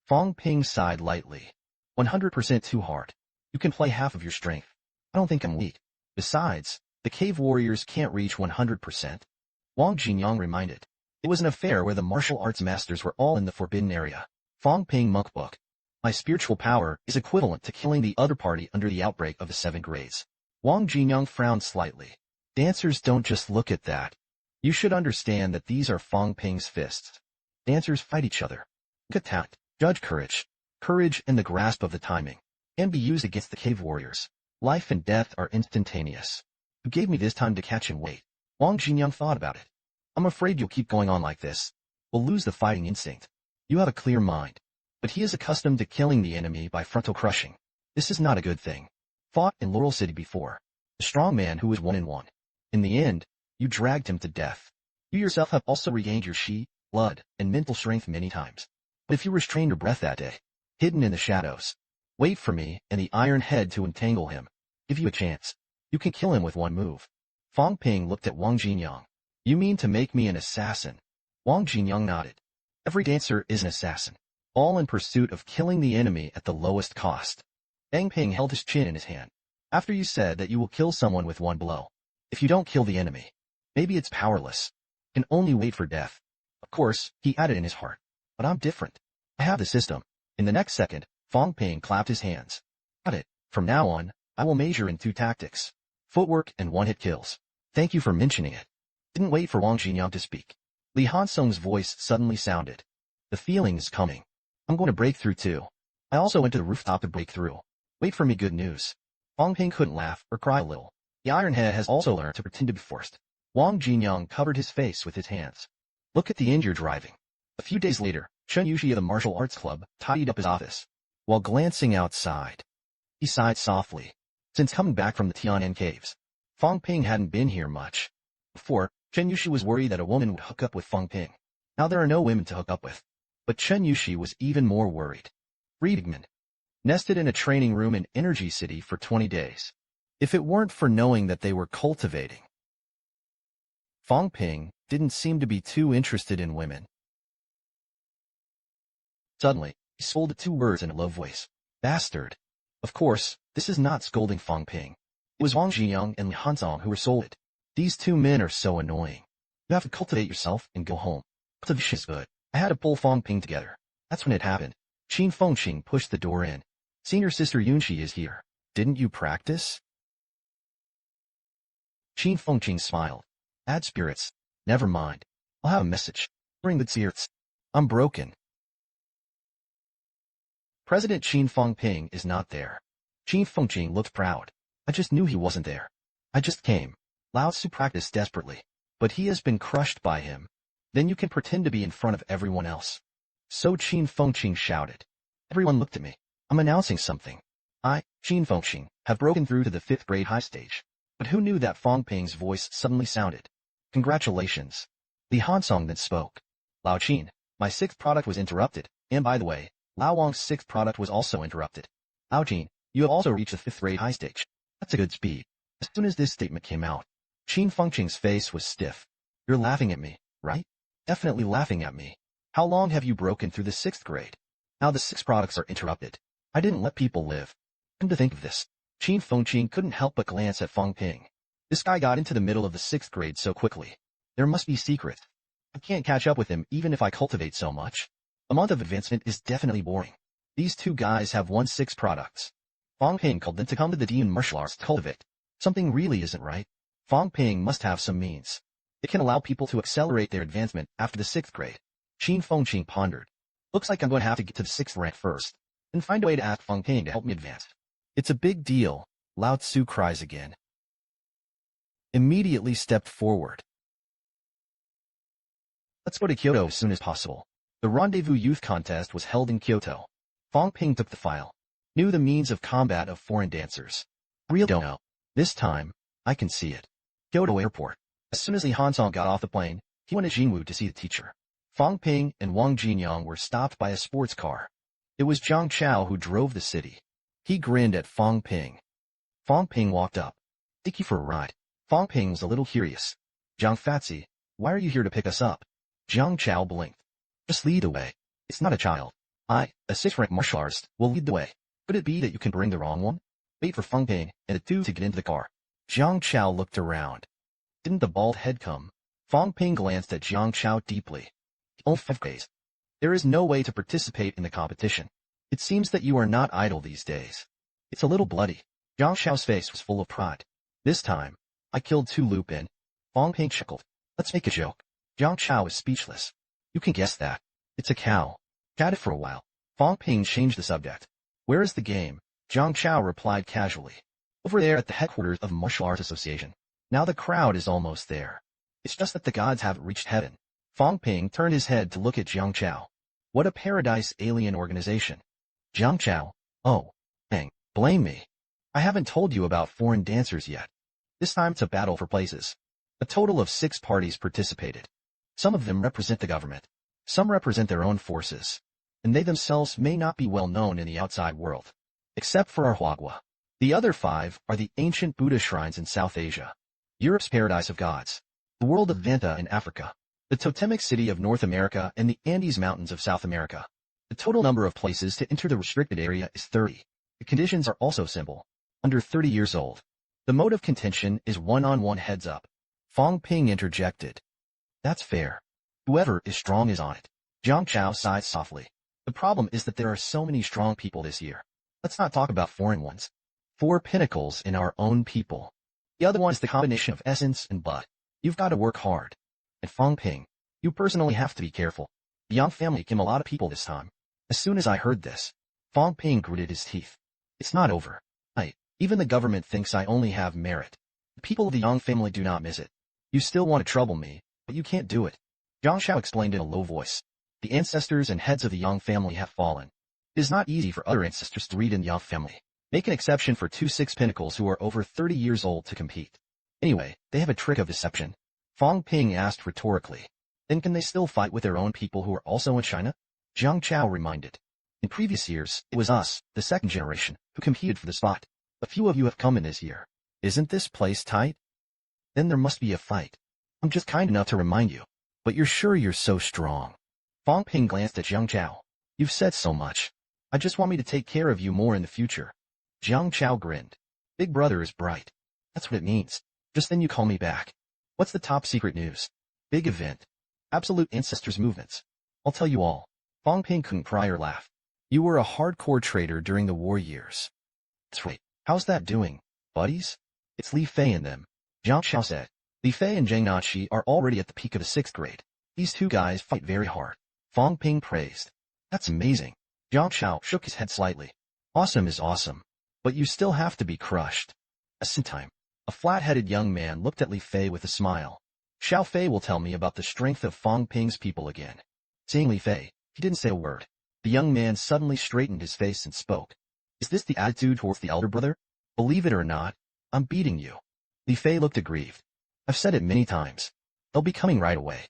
Fang Ping sighed lightly. 100% too hard. You can play half of your strength. I don't think I'm weak. Besides, the cave warriors can't reach 100%. Wang Jinyang reminded. It was an affair where the martial arts masters were all in the forbidden area. Fang Ping Monk Book. My spiritual power is equivalent to killing the other party under the outbreak of the 7 grades. Wang Jinyang frowned slightly. Dancers don't just look at that. You should understand that these are Fang Ping's fists. Dancers fight each other. Look at tact, judge courage. Courage and the grasp of the timing can be used against the cave warriors. Life and death are instantaneous. You gave me this time to catch and wait. Wang Jinyang thought about it. I'm afraid you'll keep going on like this. We'll lose the fighting instinct. You have a clear mind. but he is accustomed to killing the enemy by frontal crushing. This is not a good thing. Fought in Laurel City before. A strong man who was 1-1. In the end, you dragged him to death. You yourself have also regained your chi, blood, and mental strength many times. But if you restrain your breath that day, hidden in the shadows, wait for me and the Iron Head to entangle him. Give you a chance. You can kill him with one move. Fang Ping looked at Wang Jinyang. You mean to make me an assassin? Wang Jinyang nodded. Every dancer is an assassin, all in pursuit of killing the enemy at the lowest cost. Fang Ping held his chin in his hand. After you said that you will kill someone with one blow. If you don't kill the enemy, maybe it's powerless. Can only wait for death. Of course, he added in his heart. But I'm different. I have the system. In the next second, Fang Ping clapped his hands. Got it. From now on, I will major in 2 tactics. Footwork and one-hit kills. Thank you for mentioning it. Didn't wait for Wang Jinyang to speak. Li Hansong's voice suddenly sounded. The feeling is coming. I'm going to break through too. I also went to the rooftop to break through. Wait for me, good news. Fang Ping couldn't laugh or cry a little. The Iron Head has also learned to pretend to be forced. Wang Jinyang covered his face with his hands. Look at the end you're driving. A few days later, Chen Yushi of the Martial Arts Club tidied up his office. While glancing outside, he sighed softly. Since coming back from the Tian'an caves, Fang Ping hadn't been here much. Before, Chen Yushi was worried that a woman would hook up with Fang Ping. Now there are no women to hook up with. But Chen Yushi was even more worried. Rebirth. Nested in a training room in Energy City for 20 days. If it weren't for knowing that they were cultivating, Fang Ping didn't seem to be too interested in women. Suddenly, he scolded 2 words in a low voice. Bastard. Of course, this is not scolding Fang Ping. It was Wang Jinyang and Li Hansong who were scolded. These 2 men are so annoying. You have to cultivate yourself and go home. Cultivation is good. I had to pull Fang Ping together. That's when it happened. Qin Fengqing pushed the door in. Senior sister Yunxi is here. Didn't you practice? Qin Fengqing smiled. Add spirits. Never mind. I'll have a message. Bring the spirits. I'm broken. President Qin Fang Ping is not there. Qin Fengqing looked proud. I just knew he wasn't there. I just came. Lao Tzu practiced desperately, but he has been crushed by him. Then you can pretend to be in front of everyone else. So Qin Fengqing shouted. Everyone looked at me. I'm announcing something. I, Qin Fengqing, have broken through to the 5th grade high stage. But who knew that Fang Ping's voice suddenly sounded? Congratulations. Li Hansong then spoke. Lao Qin, my 6th product was interrupted, and by the way, Lao Wang's 6th product was also interrupted. Lao Qin, you have also reached the 5th grade high stage. That's a good speed. As soon as this statement came out, Qin Fengqing's face was stiff. You're laughing at me, right? Definitely laughing at me. How long have you broken through the 6th grade? Now the 6 products are interrupted. I didn't let people live. Come to think of this, Qin Fengqing couldn't help but glance at Fang Ping. This guy got into the middle of the 6th grade so quickly. There must be secrets. I can't catch up with him even if I cultivate so much. A month of advancement is definitely boring. These 2 guys have won 6 products. Fang Ping called them to come to the demon martial arts to cultivate. Something really isn't right. Fang Ping must have some means. It can allow people to accelerate their advancement after the 6th grade. Qin Fengqing pondered. Looks like I'm going to have to get to the 6th rank first, and find a way to ask Fang Ping to help me advance. It's a big deal, Lao Tzu cries again. Immediately stepped forward. Let's go to Kyoto as soon as possible. The Rendezvous Youth Contest was held in Kyoto. Fang Ping took the file. Knew the means of combat of foreign dancers. I really don't know. This time, I can see it. Kyoto Airport. As soon as Li Hansong got off the plane, he went to Jinwu to see the teacher. Fang Ping and Wang Jinyang were stopped by a sports car. It was Zhang Chao who drove the city. He grinned at Fang Ping. Fang Ping walked up. Take you for a ride. Fang Ping was a little curious. Zhang Fatsi, why are you here to pick us up? Zhang Chao blinked. Just lead the way. It's not a child. I, a 6th-rank martial artist, will lead the way. Could it be that you can bring the wrong one? Wait for Fang Ping and the 2 to get into the car. Zhang Chao looked around. Didn't the bald head come? Fang Ping glanced at Zhang Chao deeply. Only 5 days. There is no way to participate in the competition. It seems that you are not idle these days. It's a little bloody. Zhang Chao's face was full of pride. This time, I killed 2 Lupin. Fang Ping chuckled. Let's make a joke. Zhang Chao is speechless. You can guess that. It's a cow. Chatted for a while. Fang Ping changed the subject. Where is the game? Zhang Chao replied casually. Over there at the headquarters of Martial Arts Association. Now the crowd is almost there. It's just that the gods haven't reached heaven. Fang Ping turned his head to look at Zhang Chao. What a paradise alien organization. Jiang Chao. Oh. Dang. Blame me. I haven't told you about foreign dancers yet. This time it's a battle for places. A total of 6 parties participated. Some of them represent the government. Some represent their own forces. And they themselves may not be well known in the outside world. Except for our Huagua. The other 5 are the ancient Buddha shrines in South Asia. Europe's paradise of gods. The world of Vanta in Africa. The totemic city of North America and the Andes Mountains of South America. The total number of places to enter the restricted area is 30. The conditions are also simple. Under 30 years old. The mode of contention is one-on-one heads up. Fang Ping interjected. That's fair. Whoever is strong is on it. Jiang Chao sighed softly. The problem is that there are so many strong people this year. Let's not talk about foreign ones. 4 pinnacles in our own people. The other one is the combination of essence and blood. You've got to work hard. And Fang Ping, you personally have to be careful. The Yang family came a lot of people this time. As soon as I heard this, Fang Ping gritted his teeth. It's not over. Even the government thinks I only have merit. The people of the Yang family do not miss it. You still want to trouble me, but you can't do it. Jiang Chao explained in a low voice. The ancestors and heads of the Yang family have fallen. It is not easy for other ancestors to read in the Yang family. Make an exception for 2 6 pinnacles who are over 30 years old to compete. Anyway, they have a trick of deception. Fang Ping asked rhetorically. Then can they still fight with their own people who are also in China? Jiang Chao reminded. In previous years, it was us, the second generation, who competed for the spot. A few of you have come in this year. Isn't this place tight? Then there must be a fight. I'm just kind enough to remind you. But you're sure you're so strong? Fang Ping glanced at Jiang Chao. You've said so much. I just want me to take care of you more in the future. Jiang Chao grinned. Big brother is bright. That's what it means. Just then you call me back. What's the top secret news? Big event. Absolute ancestors movements. I'll tell you all. Fang Ping couldn't pry or laugh. You were a hardcore trader during the war years. That's right. How's that doing, buddies? It's Li Fei and them. Jiang Chao said. Li Fei and Zhang Nachi are already at the peak of the 6th grade. These 2 guys fight very hard. Fang Ping praised. That's amazing. Jiang Chao shook his head slightly. Awesome is awesome. But you still have to be crushed. A time. A flat-headed young man looked at Li Fei with a smile. Xiao Fei will tell me about the strength of Fang Ping's people again. Seeing Li Fei, he didn't say a word. The young man suddenly straightened his face and spoke. Is this the attitude towards the elder brother? Believe it or not, I'm beating you. Li Fei looked aggrieved. I've said it many times. They'll be coming right away.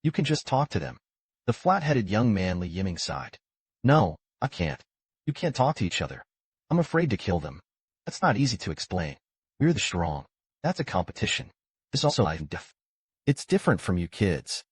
You can just talk to them. The flat-headed young man Li Yiming sighed. No, I can't. You can't talk to each other. I'm afraid to kill them. That's not easy to explain. We're the strong. That's a competition. This also I'm deaf. It's different from you kids.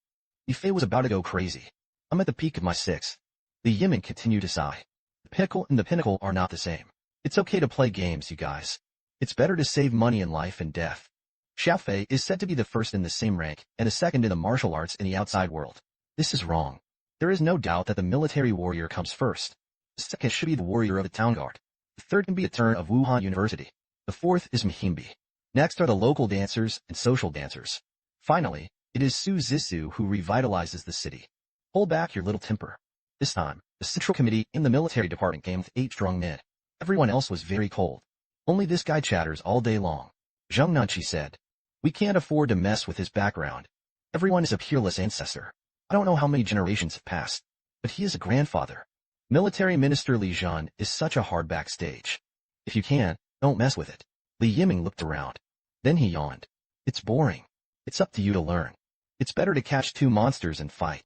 Li Fei was about to go crazy. I'm at the peak of my 6th. Li Yiming continued to sigh. The pinnacle and the pinnacle are not the same. It's okay to play games, you guys. It's better to save money in life and death. Xiao Fei is said to be the first in the same rank and the second in the martial arts in the outside world. This is wrong. There is no doubt that the military warrior comes first. The second should be the warrior of the town guard. The third can be a turn of Wuhan University. The 4th is Mahimbi. Next are the local dancers and social dancers. Finally, it is Su Zissou who revitalizes the city. Hold back your little temper. This time, the Central Committee in the military department came with 8 strong men. Everyone else was very cold. Only this guy chatters all day long. Zhang Nanchi said. We can't afford to mess with his background. Everyone is a peerless ancestor. I don't know how many generations have passed, but he is a grandfather. Military Minister Li Zhan is such a hard backstage. If you can, don't mess with it. Li Yiming looked around. Then he yawned. It's boring. It's up to you to learn. It's better to catch 2 monsters and fight.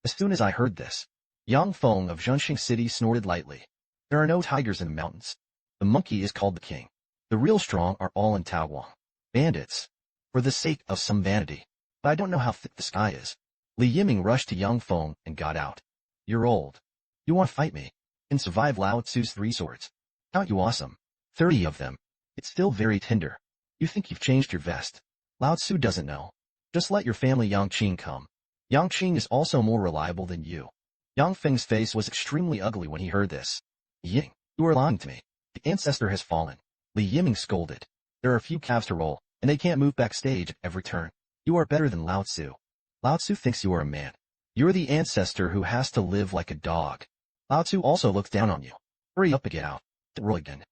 As soon as I heard this, Yang Feng of Zhenxing City snorted lightly. There are no tigers in the mountains. The monkey is called the king. The real strong are all in Taoguang. Bandits. For the sake of some vanity. But I don't know how thick the sky is. Li Yiming rushed to Yang Feng and got out. You're old. You want to fight me? And survive Lao Tzu's 3 swords. Count you awesome. 30 of them. It's still very tender. You think you've changed your vest. Lao Tzu doesn't know. Just let your family Yang Qing come. Yang Qing is also more reliable than you. Yang Feng's face was extremely ugly when he heard this. Ying, you are lying to me. The ancestor has fallen. Li Yiming scolded. There are a few calves to roll, and they can't move backstage at every turn. You are better than Lao Tzu. Lao Tzu thinks you are a man. You're the ancestor who has to live like a dog. Lao Tzu also looks down on you. Hurry up and get out. Roll again.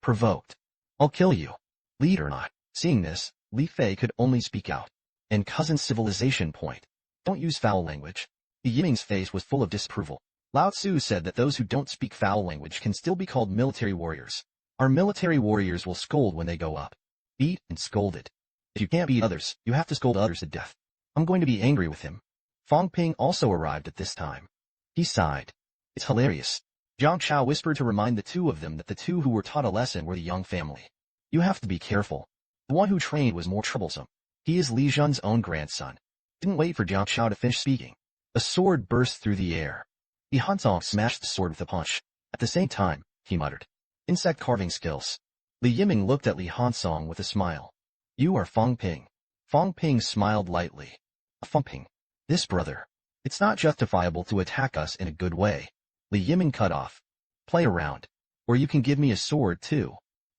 Provoked. I'll kill you. Lead or not. Seeing this, Li Fei could only speak out. And cousin civilization point. Don't use foul language. Li Yiming's face was full of disapproval. Lao Tzu said that those who don't speak foul language can still be called military warriors. Our military warriors will scold when they go up. Beat and scolded. If you can't beat others, you have to scold others to death. I'm going to be angry with him. Fang Ping also arrived at this time. He sighed. It's hilarious. Jiang Chao whispered to remind the two of them that the two who were taught a lesson were the Young family. You have to be careful. The one who trained was more troublesome. He is Li Jun's own grandson. Didn't wait for Jiang Chao to finish speaking. A sword burst through the air. Li Hansong smashed the sword with a punch. At the same time, he muttered. Insect carving skills. Li Yiming looked at Li Hansong with a smile. You are Fang Ping. Fang Ping smiled lightly. Fang Ping. This brother. It's not justifiable to attack us in a good way. Li Yiming cut off. Play around. Or you can give me a sword too.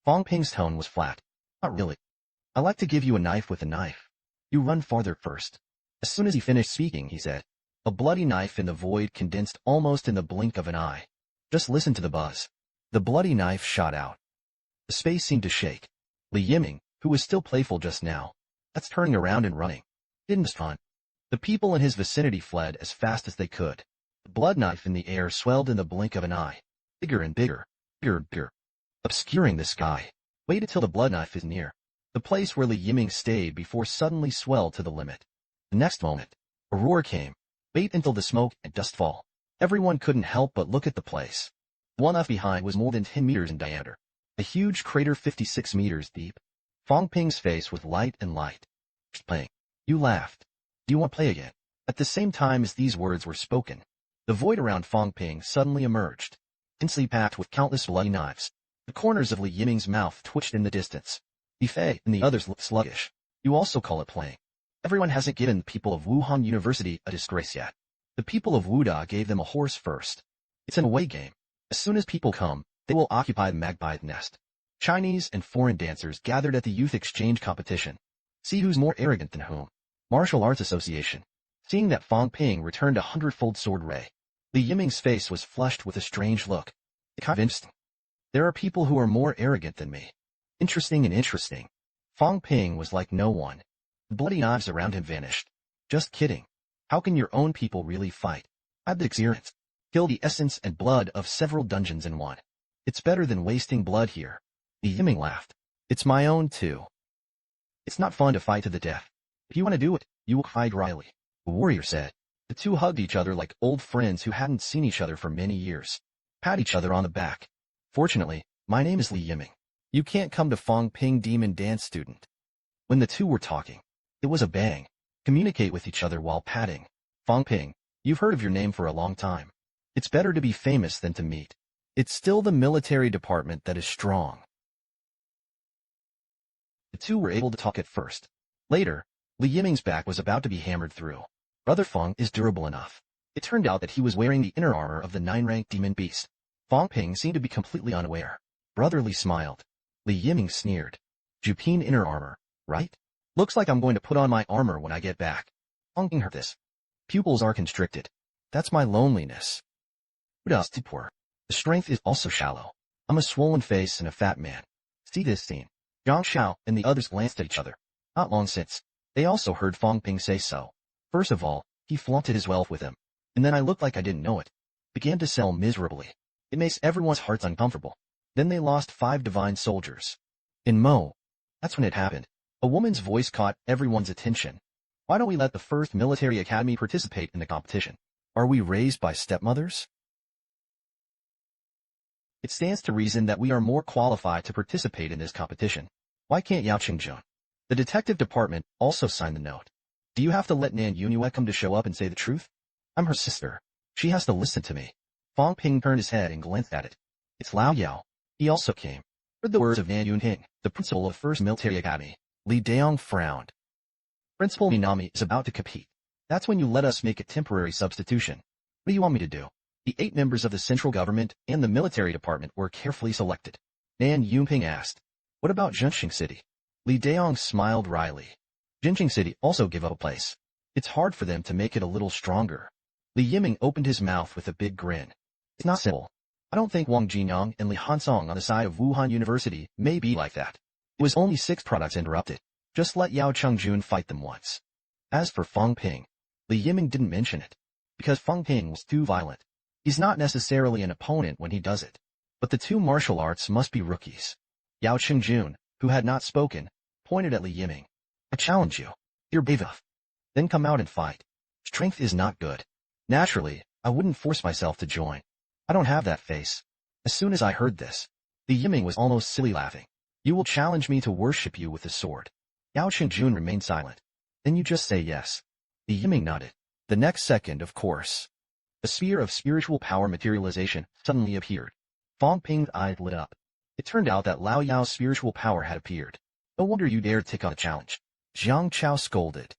Fang Ping's tone was flat. Not really. I like to give you a knife with a knife. You run farther first. As soon as he finished speaking, he said. A bloody knife in the void condensed almost in the blink of an eye. Just listen to the buzz. The bloody knife shot out. The space seemed to shake. Li Yiming, who was still playful just now, that's turning around and running. Didn't respond. The people in his vicinity fled as fast as they could. The blood knife in the air swelled in the blink of an eye. Bigger and bigger, bigger and bigger. Obscuring the sky. Wait until the blood knife is near. The place where Li Yiming stayed before suddenly swelled to the limit. The next moment, a roar came. Wait until the smoke and dust fall. Everyone couldn't help but look at the place. The one left behind was more than 10 meters in diameter. A huge crater 56 meters deep. Fang Ping's face was light and light. Just playing. You laughed. Do you want to play again? At the same time as these words were spoken, the void around Fang Ping suddenly emerged, densely packed with countless bloody knives. The corners of Li Yiming's mouth twitched in the distance. Li Fei and the others looked sluggish. You also call it playing. Everyone hasn't given the people of Wuhan University a disgrace yet. The people of Wuda gave them a horse first. It's an away game. As soon as people come, they will occupy the magpie nest. Chinese and foreign dancers gathered at the youth exchange competition. See who's more arrogant than whom. Martial Arts Association. Seeing that Fang Ping returned a 100-fold sword ray, Li Yiming's face was flushed with a strange look. It's kind of interesting. There are people who are more arrogant than me. Interesting and interesting. Fang Ping was like no one. The bloody knives around him vanished. Just kidding. How can your own people really fight? I had the experience. Kill the essence and blood of several dungeons in one. It's better than wasting blood here. Li Yiming laughed. It's my own too. It's not fun to fight to the death. If you want to do it, you will fight Riley. The warrior said. The two hugged each other like old friends who hadn't seen each other for many years. Pat each other on the back. Fortunately, my name is Li Yiming. You can't come to Fang Ping Demon Dance Student. When the two were talking, it was a bang. Communicate with each other while patting. Fang Ping, you've heard of your name for a long time. It's better to be famous than to meet. It's still the military department that is strong. The two were able to talk at first. Later, Li Yiming's back was about to be hammered through. Brother Fang is durable enough. It turned out that he was wearing the inner armor of the 9-rank demon beast. Fang Ping seemed to be completely unaware. Brother Li smiled. Li Yiming sneered. Jupine inner armor, right? Looks like I'm going to put on my armor when I get back. Fang Ping heard this. Pupils are constricted. That's my loneliness. The strength is also shallow. I'm a swollen face and a fat man. See this scene. Jiang Xiao and the others glanced at each other. Not long since, they also heard Fang Ping say so. First of all, he flaunted his wealth with him. And then I looked like I didn't know it. Began to sell miserably. It makes everyone's hearts uncomfortable. Then they lost 5 divine soldiers. In Mo. That's when it happened. A woman's voice caught everyone's attention. Why don't we let the first military academy participate in the competition? Are we raised by stepmothers? It stands to reason that we are more qualified to participate in this competition. Why can't Yao Qingjun? The detective department also signed the note. Do you have to let Nan Yunue come to show up and say the truth? I'm her sister. She has to listen to me. Fang Ping turned his head and glanced at it. It's Lao Yao. He also came. Heard the words of Nan Yunping, the principal of First Military Academy. Li Daong frowned. Principal Minami is about to compete. That's when you let us make a temporary substitution. What do you want me to do? The 8 members of the central government and the military department were carefully selected. Nan Yunping asked. What about Zhenxing City? Li Daong smiled wryly. Zhenxing City also gave up a place. It's hard for them to make it a little stronger. Li Yiming opened his mouth with a big grin. It's not simple. I don't think Wang Jinyang and Li Hansong on the side of Wuhan University may be like that. It was only 6 products interrupted. Just let Yao Chengjun fight them once. As for Fang Ping, Li Yiming didn't mention it. Because Fang Ping was too violent. He's not necessarily an opponent when he does it. But the two martial arts must be rookies. Yao Qingjun, who had not spoken, pointed at Li Yiming. I challenge you. You're brave enough. Then come out and fight. Strength is not good. Naturally, I wouldn't force myself to join. I don't have that face. As soon as I heard this, Li Yiming was almost silly laughing. You will challenge me to worship you with the sword. Yao Qingjun remained silent. Then you just say yes. Li Yiming nodded. The next second, of course, a sphere of spiritual power materialization suddenly appeared. Fang Ping's eyes lit up. It turned out that Lao Yao's spiritual power had appeared. No wonder you dared take on the challenge. Jiang Chao scolded.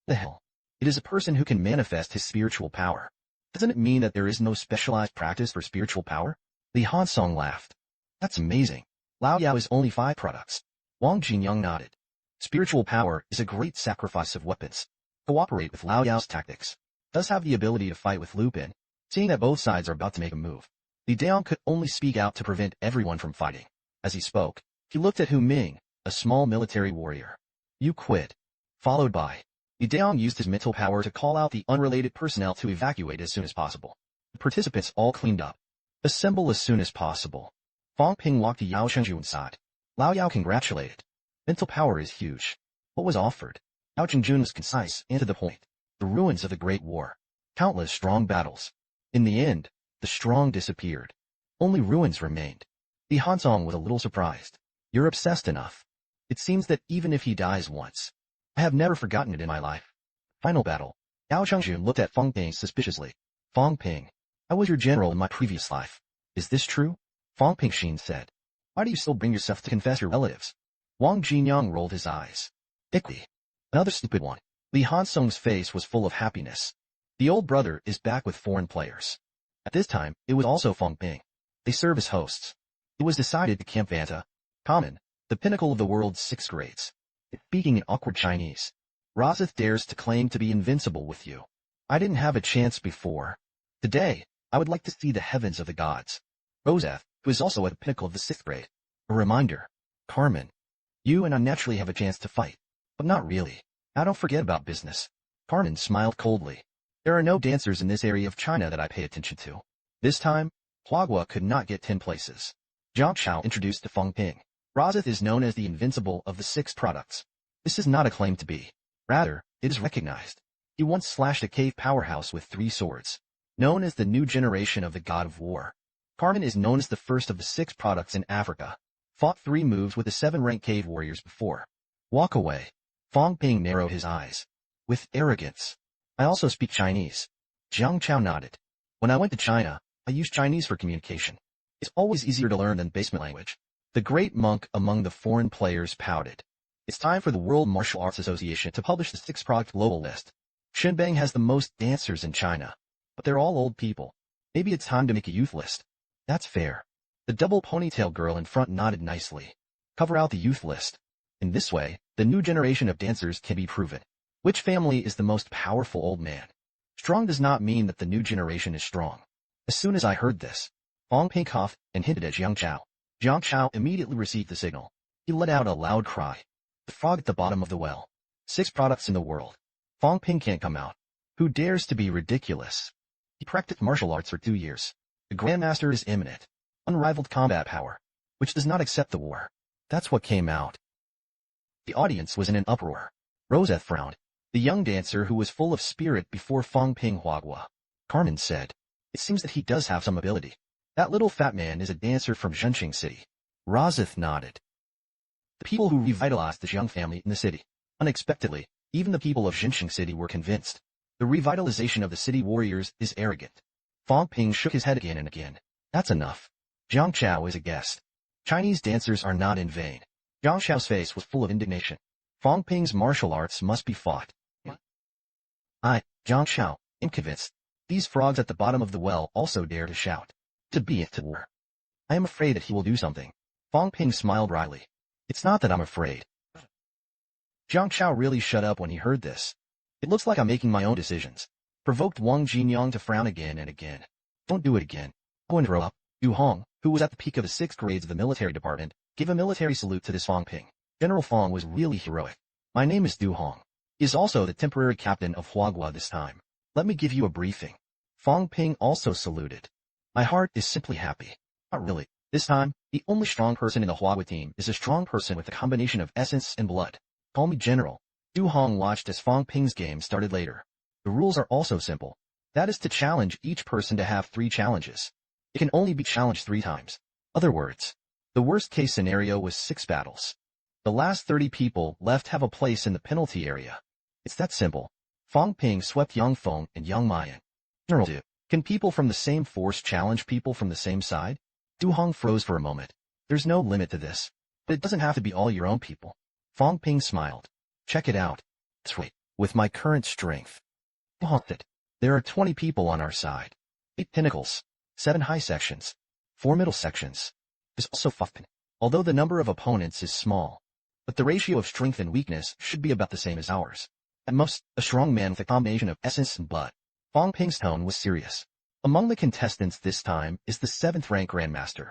The hell? It is a person who can manifest his spiritual power. Doesn't it mean that there is no specialized practice for spiritual power? Li Hansong laughed. That's amazing. Lao Yao is only 5 products. Wang Jinyang nodded. Spiritual power is a great sacrifice of weapons. Cooperate with Lao Yao's tactics. Does have the ability to fight with Lupin, seeing that both sides are about to make a move. Li Daong could only speak out to prevent everyone from fighting. As he spoke, he looked at Hu Ming, a small military warrior. You quit. Followed by, Li Daong used his mental power to call out the unrelated personnel to evacuate as soon as possible. The participants all cleaned up. Assemble as soon as possible. Fang Ping walked to Yao Qingjun's side. Lao Yao congratulated. Mental power is huge. What was offered? Yao Qingjun was concise and to the point. The ruins of the Great War. Countless strong battles. In the end, the strong disappeared. Only ruins remained. Li Hansong was a little surprised. You're obsessed enough. It seems that even if he dies once, I have never forgotten it in my life. Final battle. Yao Qingjun looked at Fang Ping suspiciously. Fang Ping, I was your general in my previous life. Is this true? Fang Ping said. Why do you still bring yourself to confess your relatives? Wang Jinyang rolled his eyes. Icky. Another stupid one. Li Hansong's face was full of happiness. The old brother is back with foreign players. At this time, it was also Fang Ping. They serve as hosts. It was decided to camp Vanta, Common, the pinnacle of the world's 6 grades. Speaking in awkward Chinese, Roseth dares to claim to be invincible with you. I didn't have a chance before. Today, I would like to see the heavens of the gods. Roseth, who is also at the pinnacle of the 6th grade. A reminder. Carmen, you and I naturally have a chance to fight. But not really. Now don't forget about business. Carmen smiled coldly. There are no dancers in this area of China that I pay attention to. This time, Huagua could not get 10 places. Jiang Chao introduced to Fang Ping. Roseth is known as the invincible of the 6 products. This is not a claim to be. Rather, it is recognized. He once slashed a cave powerhouse with 3 swords. Known as the new generation of the god of war. Carmen is known as the first of the 6 products in Africa. Fought 3 moves with the 7-rank cave warriors before. Walk away. Fang Ping narrowed his eyes. With arrogance. I also speak Chinese. Jiang Chao nodded. When I went to China, I used Chinese for communication. It's always easier to learn than basement language. The great monk among the foreign players pouted. It's time for the World Martial Arts Association to publish the 6-product global list. Shenbang has the most dancers in China. But they're all old people. Maybe it's time to make a youth list. That's fair. The double ponytail girl in front nodded nicely. Cover out the youth list. In this way, the new generation of dancers can be proven. Which family is the most powerful old man? Strong does not mean that the new generation is strong. As soon as I heard this, Fang Ping coughed and hinted at Jiang Chao. Jiang Chao immediately received the signal. He let out a loud cry. The frog at the bottom of the well. 6 products in the world. Fang Ping can't come out. Who dares to be ridiculous? He practiced martial arts for 2 years. The Grandmaster is imminent. Unrivaled combat power. Which does not accept the war. That's what came out. The audience was in an uproar. Roseth frowned. The young dancer who was full of spirit before Fang Ping Huagua. Carmen said. It seems that he does have some ability. That little fat man is a dancer from Zhenqing City. Roseth nodded. The people who revitalized the Jiang family in the city. Unexpectedly, even the people of Zhenqing City were convinced. The revitalization of the city warriors is arrogant. Fang Ping shook his head again and again. That's enough. Jiang Chao is a guest. Chinese dancers are not in vain. Jiang Chao's face was full of indignation. Fang Ping's martial arts must be fought. I, Jiang Chao, am convinced. These frogs at the bottom of the well also dare to shout. To be it to war. I am afraid that he will do something. Fang Ping smiled wryly. It's not that I'm afraid. Jiang Chao really shut up when he heard this. It looks like I'm making my own decisions. Provoked Wang Jinyang to frown again and again. Don't do it again. Go and grow up. Du Hong, who was at the peak of the 6th grades of the military department, gave a military salute to this Fang Ping. General Fang was really heroic. My name is Du Hong. He is also the temporary captain of Huagua this time. Let me give you a briefing. Fang Ping also saluted. My heart is simply happy. Not really. This time, the only strong person in the Huagua team is a strong person with a combination of essence and blood. Call me General. Du Hong watched as Fang Ping's game started later. The rules are also simple. That is to challenge each person to have 3 challenges. It can only be challenged 3 times. Other words, the worst case scenario was 6 battles. The last 30 people left have a place in the penalty area. It's that simple. Fang Ping swept Yang Feng and Yang Mayan. General, can people from the same force challenge people from the same side? Du Hong froze for a moment. There's no limit to this. But it doesn't have to be all your own people. Fang Ping smiled. Check it out. That's right. With my current strength. Du Hong said. There are 20 people on our side. 8 pinnacles. 7 high sections. 4 middle sections. There's also 5. Although the number of opponents is small. But the ratio of strength and weakness should be about the same as ours. At most, a strong man with a combination of essence and blood. Fang Ping's tone was serious. Among the contestants this time is the 7th rank Grandmaster.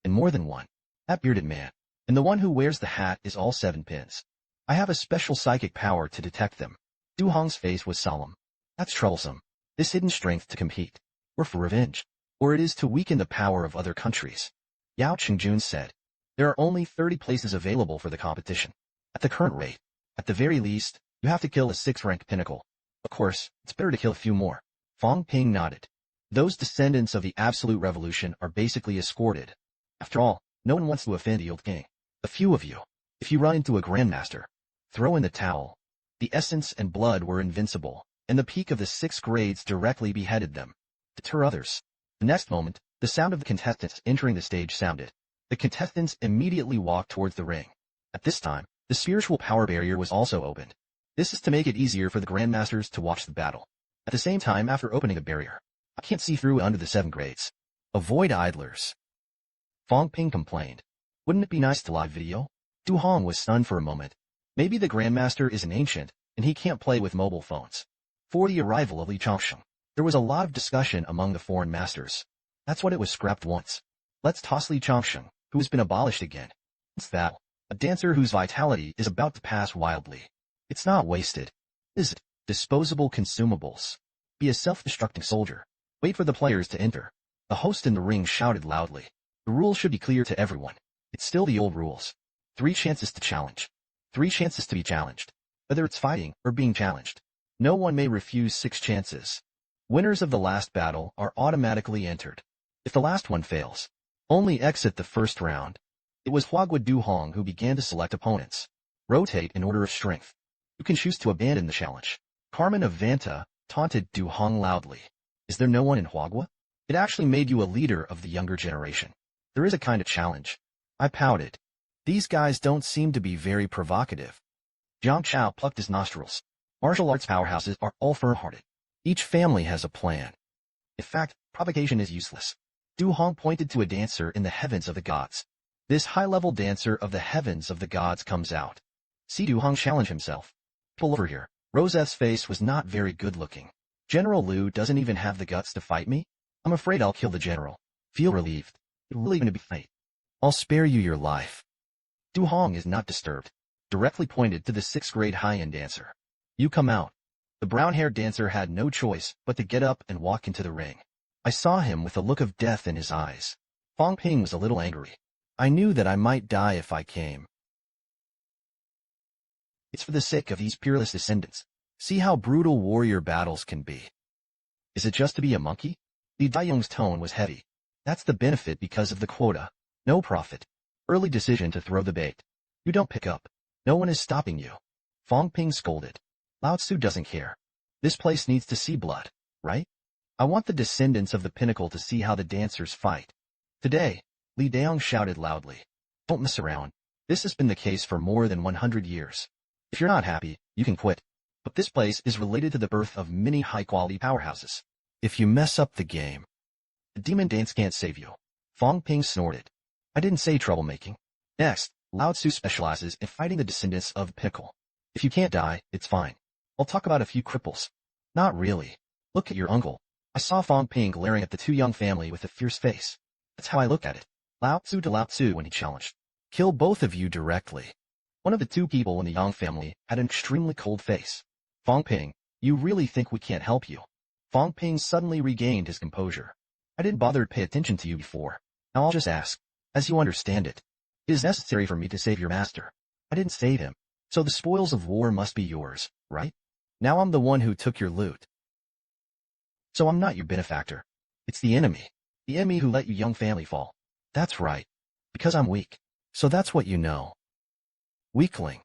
And more than one. That bearded man. And the one who wears the hat is all 7 pins. I have a special psychic power to detect them. Du Hong's face was solemn. That's troublesome. This hidden strength to compete. Or for revenge. Or it is to weaken the power of other countries. Yao Qingjun said. There are only 30 places available for the competition. At the current rate, at the very least, you have to kill a 6th-rank pinnacle. Of course, it's better to kill a few more. Fang Ping nodded. Those descendants of the Absolute Revolution are basically escorted. After all, no one wants to offend the old king. A few of you. If you run into a Grandmaster, throw in the towel. The essence and blood were invincible, and the peak of the 6 grades directly beheaded them. Deter others. The next moment, the sound of the contestants entering the stage sounded. The contestants immediately walked towards the ring. At this time, the spiritual power barrier was also opened. This is to make it easier for the Grandmasters to watch the battle. At the same time, after opening the barrier, I can't see through under the 7 grades. Avoid idlers. Fang Ping complained. Wouldn't it be nice to live video? Du Hong was stunned for a moment. Maybe the Grandmaster is an ancient, and he can't play with mobile phones. For the arrival of Li Changsheng, there was a lot of discussion among the foreign masters. That's what it was scrapped once. Let's toss Li Changsheng, who has been abolished again. What's that? A dancer whose vitality is about to pass wildly. It's not wasted. Is it? Disposable consumables. Be a self-destructing soldier. Wait for the players to enter. The host in the ring shouted loudly. The rules should be clear to everyone. It's still the old rules. 3 chances to challenge. 3 chances to be challenged. Whether it's fighting or being challenged. No one may refuse 6 chances. Winners of the last battle are automatically entered. If the last one fails, only exit the first round. It was Huagua Du Hong who began to select opponents. Rotate in order of strength. You can choose to abandon the challenge. Carmen of Vanta taunted Du Hong loudly. Is there no one in Huagua? It actually made you a leader of the younger generation. There is a kind of challenge. I pouted. These guys don't seem to be very provocative. Jiang Chao plucked his nostrils. Martial arts powerhouses are all firm-hearted. Each family has a plan. In fact, provocation is useless. Du Hong pointed to a dancer in the heavens of the gods. This high-level dancer of the heavens of the gods comes out. See Du Hong challenge himself. Pull over here. Roseth's face was not very good-looking. General Liu doesn't even have the guts to fight me? I'm afraid I'll kill the general. Feel relieved. It's really going to be fate. I'll spare you your life. Du Hong is not disturbed. Directly pointed to the 6th grade high-end dancer. You come out. The brown-haired dancer had no choice but to get up and walk into the ring. I saw him with a look of death in his eyes. Fang Ping was a little angry. I knew that I might die if I came. It's for the sake of these peerless descendants. See how brutal warrior battles can be. Is it just to be a monkey? Li Daiyong's tone was heavy. That's the benefit because of the quota. No profit. Early decision to throw the bait. You don't pick up. No one is stopping you. Fang Ping scolded. Lao Tzu doesn't care. This place needs to see blood, right? I want the descendants of the pinnacle to see how the dancers fight. Today, Li Daiyong shouted loudly. Don't mess around. This has been the case for more than 100 years. If you're not happy, you can quit. But this place is related to the birth of many high-quality powerhouses. If you mess up the game, the demon dance can't save you. Fang Ping snorted. I didn't say troublemaking. Next, Lao Tzu specializes in fighting the descendants of the pinnacle. If you can't die, it's fine. I'll talk about a few cripples. Not really. Look at your uncle. I saw Fang Ping glaring at the 2 young family with a fierce face. That's how I look at it. Lao Tzu to Lao Tzu when he challenged. Kill both of you directly. One of the 2 people in the Yang family had an extremely cold face. Fang Ping, you really think we can't help you? Fang Ping suddenly regained his composure. I didn't bother to pay attention to you before. Now I'll just ask, as you understand it. It is necessary for me to save your master. I didn't save him, so the spoils of war must be yours, right? Now I'm the one who took your loot. So I'm not your benefactor. It's the enemy. The enemy who let your young family fall. That's right. Because I'm weak. So that's what you know. Weakling.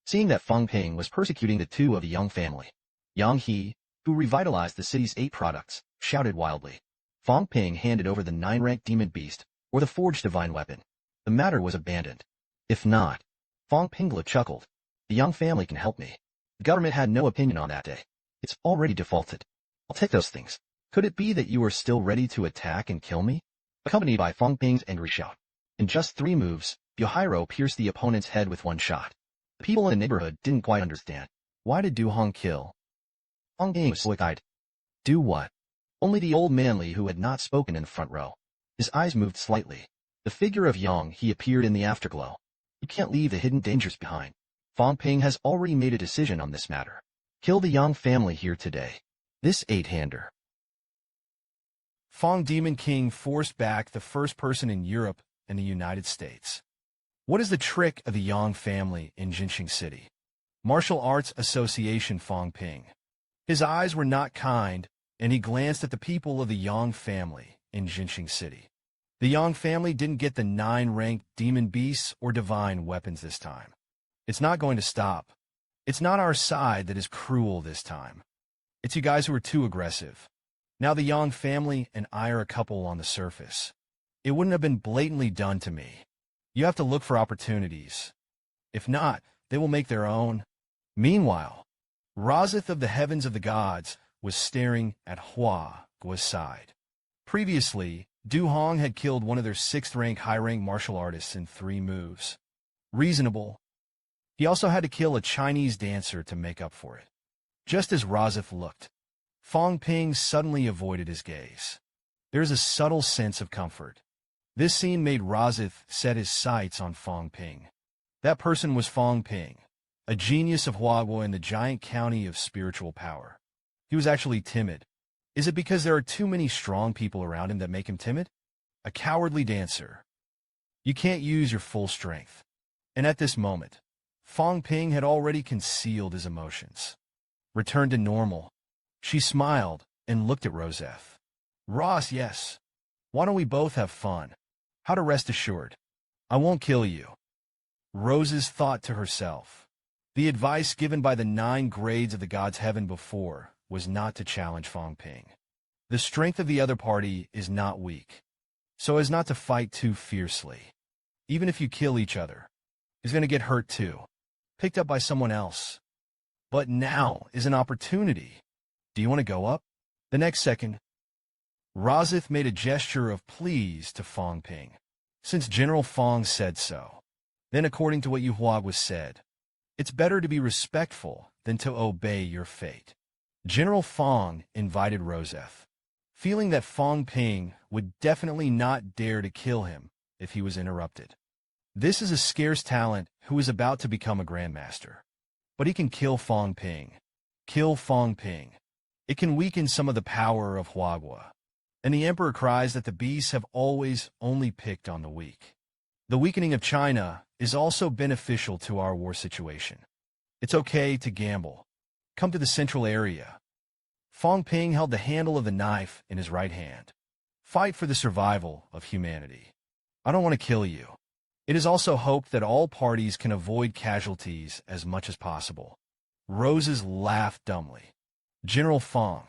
Seeing that Fang Ping was persecuting the two of the young family, Yang He, who revitalized the city's 8 products, shouted wildly. Fang Ping handed over the 9-rank demon beast, or the forged divine weapon. The matter was abandoned. If not, Fang Pingla chuckled. The young family can help me. The government had no opinion on that day. It's already defaulted. I'll take those things. Could it be that you are still ready to attack and kill me? Accompanied by Fang Ping's angry shout. In just 3 moves, Yohiro pierced the opponent's head with 1 shot. The people in the neighborhood didn't quite understand. Why did Du Hong kill? Fang Ping was slick-eyed. Do what? Only the old manly who had not spoken in the front row. His eyes moved slightly. The figure of Yang He appeared in the afterglow. You can't leave the hidden dangers behind. Fang Ping has already made a decision on this matter. Kill the Yang family here today. This 8-hander. Fang Demon King forced back the first person in Europe and the United States. What is the trick of the Yang family in Jinxing City? Martial Arts Association Fang Ping. His eyes were not kind, and he glanced at the people of the Yang family in Jinxing City. The Yang family didn't get the 9-ranked demon beasts or divine weapons this time. It's not going to stop. It's not our side that is cruel this time. It's you guys who are too aggressive. Now the Yang family and I are a couple on the surface. It wouldn't have been blatantly done to me. You have to look for opportunities. If not, they will make their own. Meanwhile, Razith of the Heavens of the Gods was staring at Hua Guo's side. Previously, Du Hong had killed one of their 6th-rank high-rank martial artists in 3 moves. Reasonable. He also had to kill a Chinese dancer to make up for it. Just as Razith looked, Fang Ping suddenly avoided his gaze. There is a subtle sense of comfort. This scene made Razith set his sights on Fang Ping. That person was Fang Ping, a genius of Huaguo in the giant county of spiritual power. He was actually timid. Is it because there are too many strong people around him that make him timid? A cowardly dancer. You can't use your full strength. And at this moment, Fang Ping had already concealed his emotions. Returned to normal. She smiled and looked at Roseth. Ross, yes. Why don't we both have fun? How to rest assured. I won't kill you. Roses thought to herself. The advice given by the 9 grades of the God's Heaven before was not to challenge Fang Ping. The strength of the other party is not weak, so as not to fight too fiercely. Even if you kill each other, he's going to get hurt too, picked up by someone else. But now is an opportunity. Do you want to go up? The next second, Razith made a gesture of please to Fang Ping, since General Fang said so. Then according to what Yu Hua was said, it's better to be respectful than to obey your fate. General Fang invited Roseth, feeling that Fang Ping would definitely not dare to kill him if he was interrupted. This is a scarce talent who is about to become a grandmaster. But he can kill Fang Ping. Kill Fang Ping. It can weaken some of the power of Huaguo. And the emperor cries that the beasts have always only picked on the weak. The weakening of China is also beneficial to our war situation. It's okay to gamble. Come to the central area. Fang Ping held the handle of the knife in his right hand. Fight for the survival of humanity. I don't want to kill you. It is also hoped that all parties can avoid casualties as much as possible. Roses laughed dumbly. General Fang,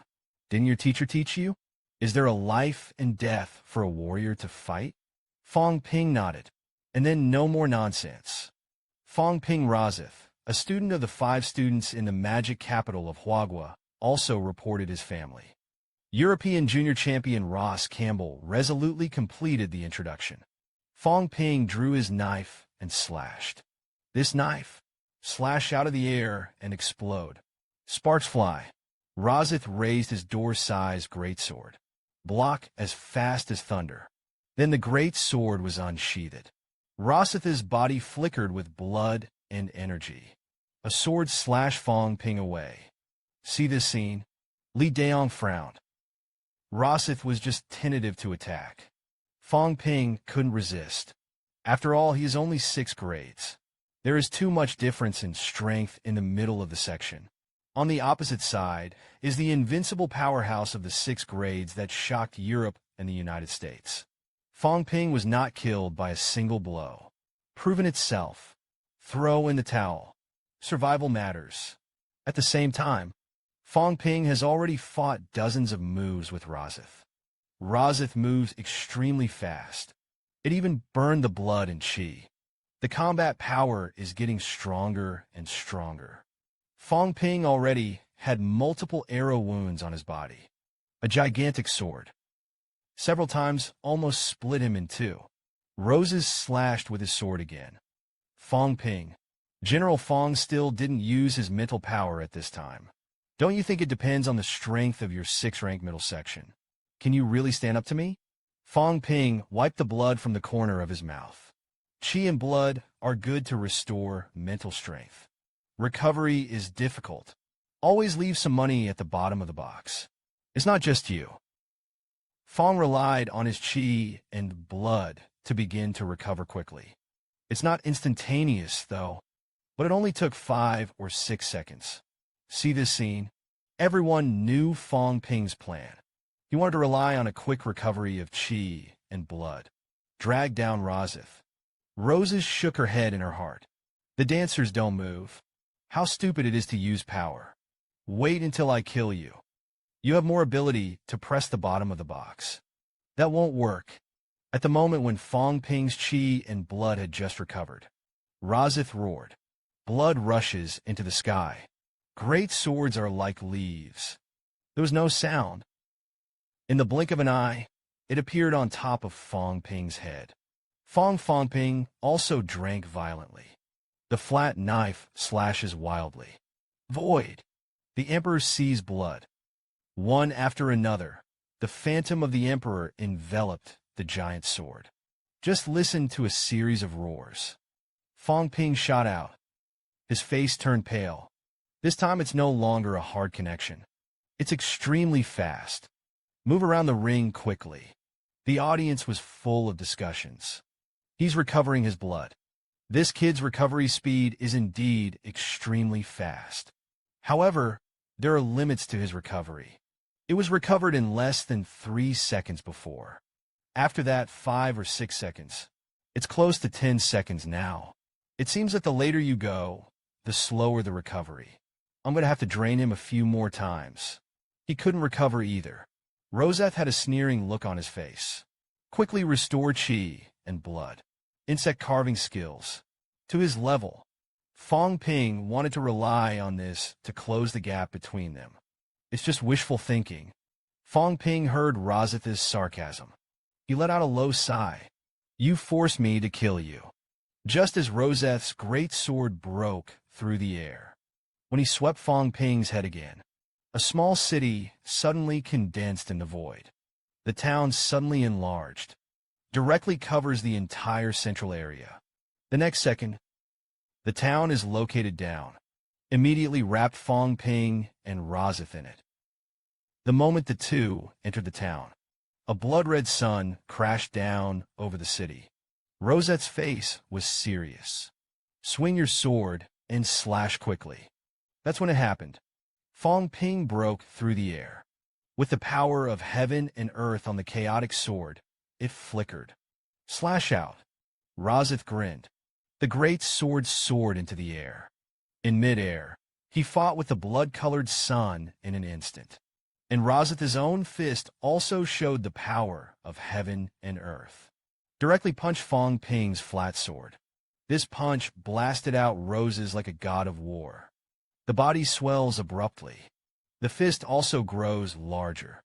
didn't your teacher teach you? Is there a life and death for a warrior to fight? Fang Ping nodded, and then no more nonsense. Fang Ping Razith, a student of the 5 students in the magic capital of Huaguo, also reported his family. European junior champion Ross Campbell resolutely completed the introduction. Fang Ping drew his knife and slashed. This knife, slash out of the air and explode. Sparks fly. Razith raised his door-sized greatsword. Block as fast as thunder. Then the great sword was unsheathed. Razith's body flickered with blood and energy. A sword slashed Fang Ping away. See this scene? Li Daong frowned. Rossith was just tentative to attack. Fang Ping couldn't resist. After all, he is only 6 grades. There is too much difference in strength in the middle of the section. On the opposite side is the invincible powerhouse of the 6 grades that shocked Europe and the United States. Fang Ping was not killed by a single blow. Proven itself. Throw in the towel. Survival matters. At the same time, Fang Ping has already fought dozens of moves with Rossith. Rossith moves extremely fast. It even burned the blood and chi. The combat power is getting stronger and stronger. Fang Ping already had multiple arrow wounds on his body. A gigantic sword. Several times almost split him in 2. Roses slashed with his sword again. Fang Ping. General Fang still didn't use his mental power at this time. Don't you think it depends on the strength of your 6-rank middle section? Can you really stand up to me? Fang Ping wiped the blood from the corner of his mouth. Qi and blood are good to restore mental strength. Recovery is difficult. Always leave some money at the bottom of the box. It's not just you. Fang relied on his qi and blood to begin to recover quickly. It's not instantaneous, though, but it only took 5 or 6 seconds. See this scene? Everyone knew Fang Ping's plan. He wanted to rely on a quick recovery of qi and blood. Drag down Rossith. Roses shook her head in her heart. The dancers don't move. How stupid it is to use power. Wait until I kill you. You have more ability to press the bottom of the box. That won't work. At the moment when Fang Ping's qi and blood had just recovered, Rossith roared. Blood rushes into the sky. Great swords are like leaves. There was no sound. In the blink of an eye, it appeared on top of Fang Ping's head. Fang Ping also drank violently. The flat knife slashes wildly. Void. The Emperor sees blood. One after another, the phantom of the Emperor enveloped the giant sword. Just listen to a series of roars. Fang Ping shot out. His face turned pale. This time it's no longer a hard connection. It's extremely fast. Move around the ring quickly. The audience was full of discussions. He's recovering his blood. This kid's recovery speed is indeed extremely fast. However, there are limits to his recovery. It was recovered in less than 3 seconds before. After that, 5 or 6 seconds. It's close to 10 seconds now. It seems that the later you go, the slower the recovery. I'm going to have to drain him a few more times. He couldn't recover either. Rossith had a sneering look on his face. Quickly restore qi and blood. Insect carving skills. To his level. Fang Ping wanted to rely on this to close the gap between them. It's just wishful thinking. Fang Ping heard Rossith's sarcasm. He let out a low sigh. You forced me to kill you. Just as Rossith's great sword broke through the air. When he swept Fang Ping's head again, a small city suddenly condensed in the void. The town suddenly enlarged. Directly covers the entire central area. The next second, the town is located down. Immediately wrapped Fang Ping and Rossith in it. The moment the two entered the town, a blood-red sun crashed down over the city. Rossith's face was serious. Swing your sword and slash quickly. That's when it happened. Fang Ping broke through the air. With the power of heaven and earth on the chaotic sword, it flickered. Slash out. Rossith grinned. The great sword soared into the air. In midair, he fought with the blood-colored sun in an instant. And Rossith's own fist also showed the power of heaven and earth. Directly punched Fang Ping's flat sword. This punch blasted out roses like a god of war. The body swells abruptly. The fist also grows larger.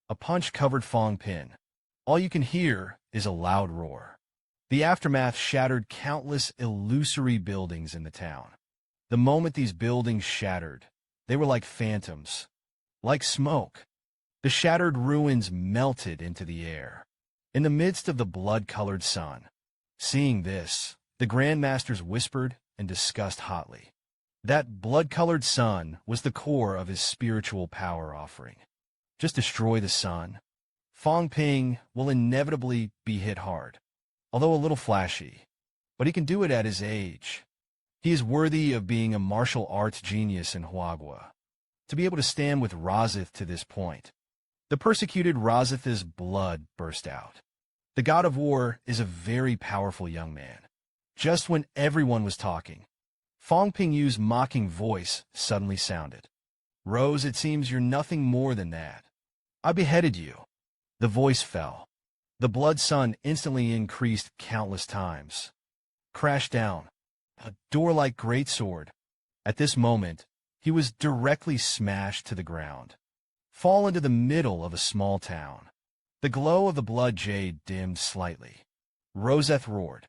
A punch covered Fang Ping. All you can hear is a loud roar. The aftermath shattered countless illusory buildings in the town. The moment these buildings shattered, they were like phantoms, like smoke. The shattered ruins melted into the air, in the midst of the blood-colored sun. Seeing this, the Grandmasters whispered and discussed hotly. That blood-colored sun was the core of his spiritual power offering. Just destroy the sun. Fang Ping will inevitably be hit hard, although a little flashy. But he can do it at his age. He is worthy of being a martial arts genius in Huagua, to be able to stand with Razith to this point. The persecuted Razith's blood burst out. The god of war is a very powerful young man. Just when everyone was talking, Fang Ping Yu's mocking voice suddenly sounded. Rose, it seems you're nothing more than that. I beheaded you. The voice fell. The blood sun instantly increased countless times. Crashed down. A door-like greatsword. At this moment, he was directly smashed to the ground. Fall into the middle of a small town. The glow of the blood jade dimmed slightly. Roseth roared.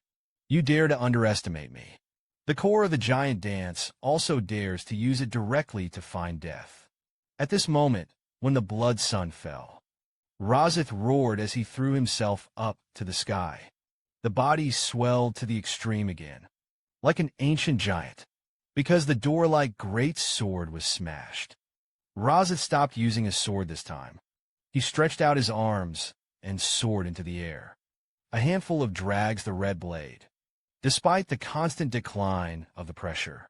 You dare to underestimate me. The core of the giant dance also dares to use it directly to find death. At this moment, when the blood sun fell, Razith roared as he threw himself up to the sky. The body swelled to the extreme again, like an ancient giant, because the door-like great sword was smashed. Razith stopped using his sword this time. He stretched out his arms and soared into the air. A handful of drags the red blade. Despite the constant decline of the pressure,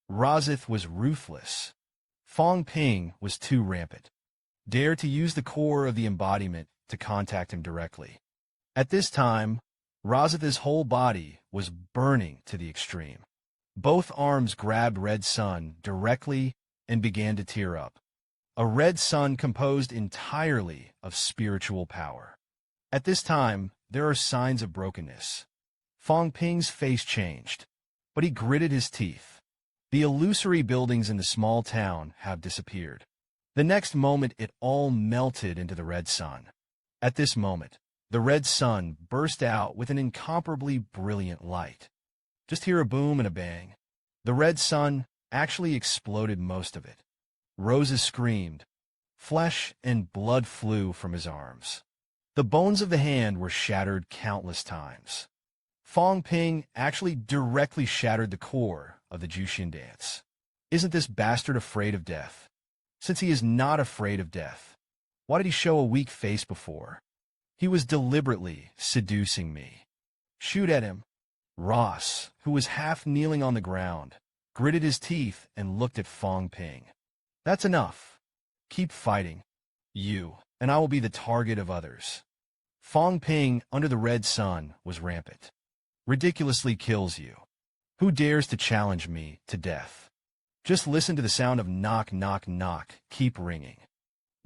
Razith was ruthless. Fang Ping was too rampant. Dared to use the core of the embodiment to contact him directly. At this time, Razith's whole body was burning to the extreme. Both arms grabbed Red Sun directly and began to tear up. A red sun composed entirely of spiritual power. At this time, there are signs of brokenness. Fang Ping's face changed, but he gritted his teeth. The illusory buildings in the small town have disappeared. The next moment, it all melted into the red sun. At this moment, the red sun burst out with an incomparably brilliant light. Just hear a boom and a bang. The red sun actually exploded most of it. Roses screamed. Flesh and blood flew from his arms. The bones of the hand were shattered countless times. Fang Ping actually directly shattered the core of the Jushin dance. Isn't this bastard afraid of death? Since he is not afraid of death, why did he show a weak face before? He was deliberately seducing me. Shoot at him. Ross, who was half kneeling on the ground, gritted his teeth and looked at Fang Ping. That's enough. Keep fighting. You, and I will be the target of others. Fang Ping, under the red sun, was rampant. Ridiculously kills you. Who dares to challenge me to death? Just listen to the sound of knock, knock, knock keep ringing.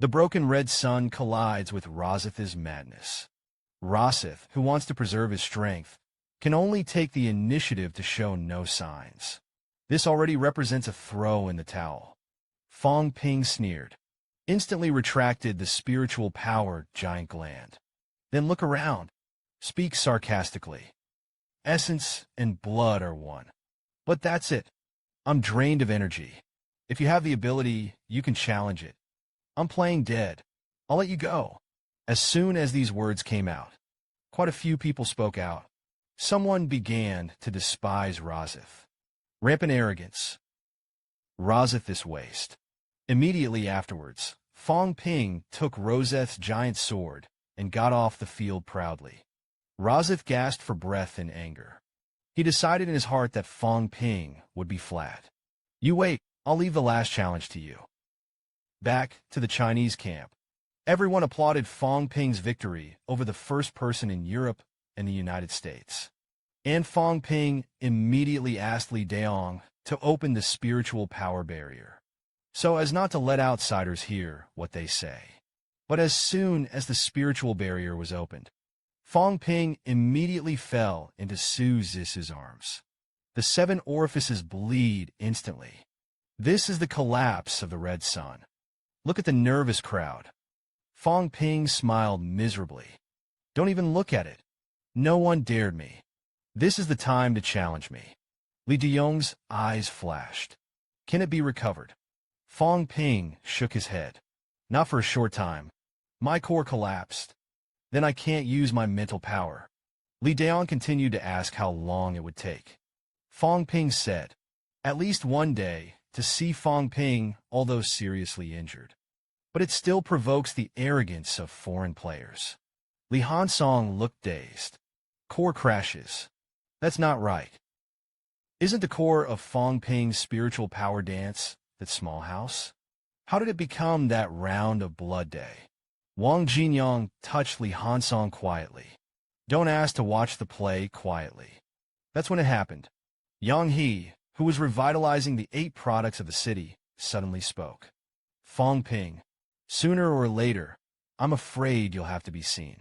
The broken red sun collides with Razith's madness. Razith, who wants to preserve his strength, can only take the initiative to show no signs. This already represents a throw in the towel. Fang Ping sneered, instantly retracted the spiritual power giant gland. Then look around. Speak sarcastically. Essence and blood are one. But that's it. I'm drained of energy. If you have the ability, you can challenge it. I'm playing dead. I'll let you go. As soon as these words came out, quite a few people spoke out. Someone began to despise Razith. Rampant arrogance. Razith this waste. Immediately afterwards, Fang Ping took Roseth's giant sword and got off the field proudly. Razith gasped for breath in anger. He decided in his heart that Fang Ping would be flat. You wait, I'll leave the last challenge to you. Back to the Chinese camp. Everyone applauded Fang Ping's victory over the first person in Europe and the United States. And Fang Ping immediately asked Li Daong to open the spiritual power barrier, so as not to let outsiders hear what they say. But as soon as the spiritual barrier was opened, Fang Ping immediately fell into Su Zis's arms. The 7 orifices bleed instantly. This is the collapse of the red sun. Look at the nervous crowd. Fang Ping smiled miserably. Don't even look at it. No one dared me. This is the time to challenge me. Li Daong's eyes flashed. Can it be recovered? Fang Ping shook his head. Not for a short time. My core collapsed. Then I can't use my mental power. Li Daong continued to ask how long it would take. Fang Ping said, at least one day, to see Fang Ping, although seriously injured. But it still provokes the arrogance of foreign players. Li Hansong looked dazed. Core crashes. That's not right. Isn't the core of Fang Ping's spiritual power dance that small house? How did it become that round of blood day? Wang Jinyang touched Li Hansong quietly. Don't ask to watch the play quietly. That's when it happened. Yang He, who was revitalizing the 8 products of the city, suddenly spoke. Fang Ping, sooner or later, I'm afraid you'll have to be seen.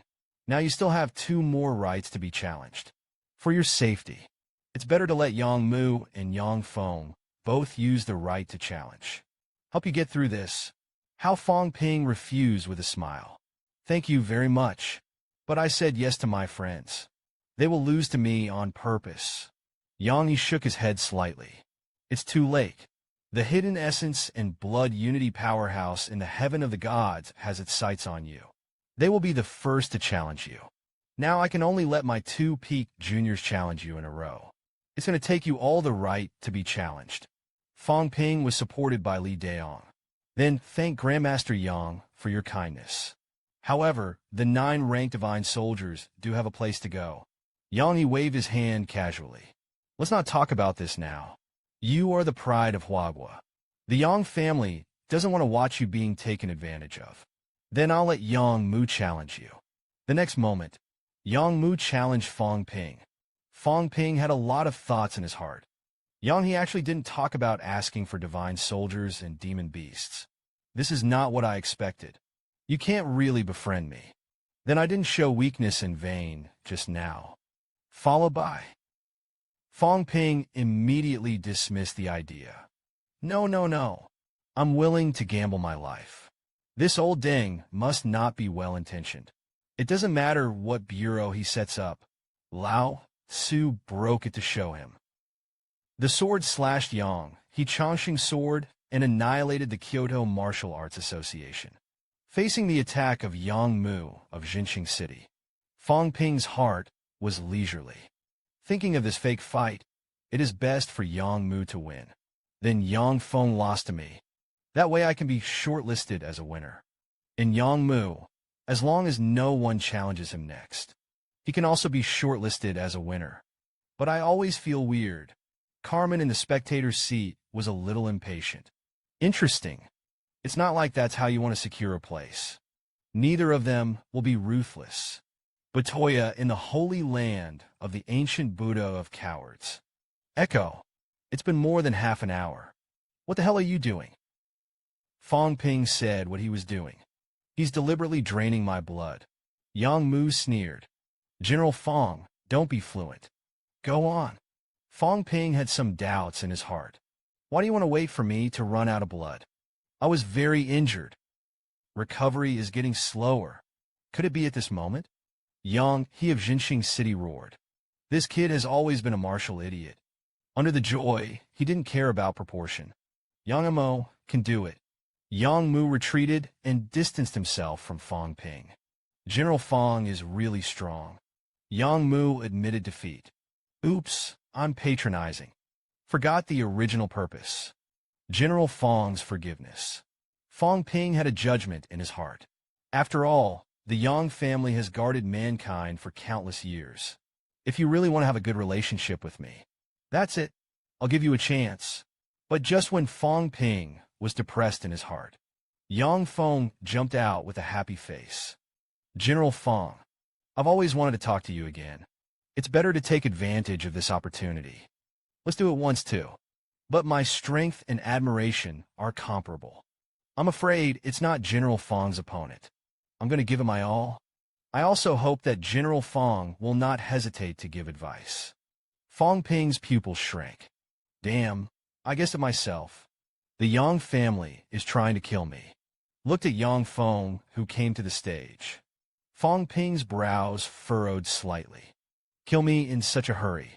Now you still have 2 more rights to be challenged. For your safety, it's better to let Yang Mu and Yang Feng both use the right to challenge. Help you get through this. How Fang Ping refused with a smile. Thank you very much. But I said yes to my friends. They will lose to me on purpose. Yang He shook his head slightly. It's too late. The hidden essence and blood unity powerhouse in the heaven of the gods has its sights on you. They will be the first to challenge you. Now I can only let my 2 peak juniors challenge you in a row. It's going to take you all the right to be challenged. Fang Ping was supported by Li Daong. Then thank Grandmaster Yang for your kindness. However, the 9 ranked divine soldiers do have a place to go. Yang He waved his hand casually. Let's not talk about this now. You are the pride of Huagua. The Yang family doesn't want to watch you being taken advantage of. Then I'll let Yang Mu challenge you. The next moment, Yang Mu challenged Fang Ping. Fang Ping had a lot of thoughts in his heart. Yang He actually didn't talk about asking for divine soldiers and demon beasts. This is not what I expected. You can't really befriend me. Then I didn't show weakness in vain just now. Followed by. Fang Ping immediately dismissed the idea. No. I'm willing to gamble my life. This old ding must not be well-intentioned. It doesn't matter what bureau he sets up. Lao Tzu broke it to show him. The sword slashed Yang He Chongqing's sword and annihilated the Kyoto Martial Arts Association. Facing the attack of Yang Mu of Jinqing City, Fang Ping's heart was leisurely. Thinking of this fake fight, it is best for Yang Mu to win. Then Yang Feng lost to me. That way I can be shortlisted as a winner. In Yang Mu, as long as no one challenges him next, he can also be shortlisted as a winner. But I always feel weird. Carmen in the spectator's seat was a little impatient. Interesting. It's not like that's how you want to secure a place. Neither of them will be ruthless. Batoya in the holy land of the ancient Buddha of cowards. Echo, it's been more than half an hour. What the hell are you doing? Fang Ping said what he was doing. He's deliberately draining my blood. Yang Mu sneered. General Fang, don't be fluent. Go on. Fang Ping had some doubts in his heart. Why do you want to wait for me to run out of blood? I was very injured. Recovery is getting slower. Could it be at this moment? Yang He of Jinqing City roared. This kid has always been a martial idiot. Under the joy, he didn't care about proportion. Yang Mo can do it. Yang Mu retreated and distanced himself from Fang Ping. General Fang is really strong. Yang Mu admitted defeat. Oops, I'm patronizing. Forgot the original purpose. General Fang's forgiveness. Fang Ping had a judgment in his heart. After all, the Yang family has guarded mankind for countless years. If you really want to have a good relationship with me, that's it. I'll give you a chance. But just when Fang Ping was depressed in his heart, Yang Feng jumped out with a happy face. General Fang, I've always wanted to talk to you again. It's better to take advantage of this opportunity. Let's do it once too. But my strength and admiration are comparable. I'm afraid it's not General Fang's opponent. I'm going to give it my all. I also hope that General Fang will not hesitate to give advice. Fang Ping's pupils shrank. Damn, I guessed it myself. The Yang family is trying to kill me. Looked at Yang Feng, who came to the stage. Fang Ping's brows furrowed slightly. Kill me in such a hurry.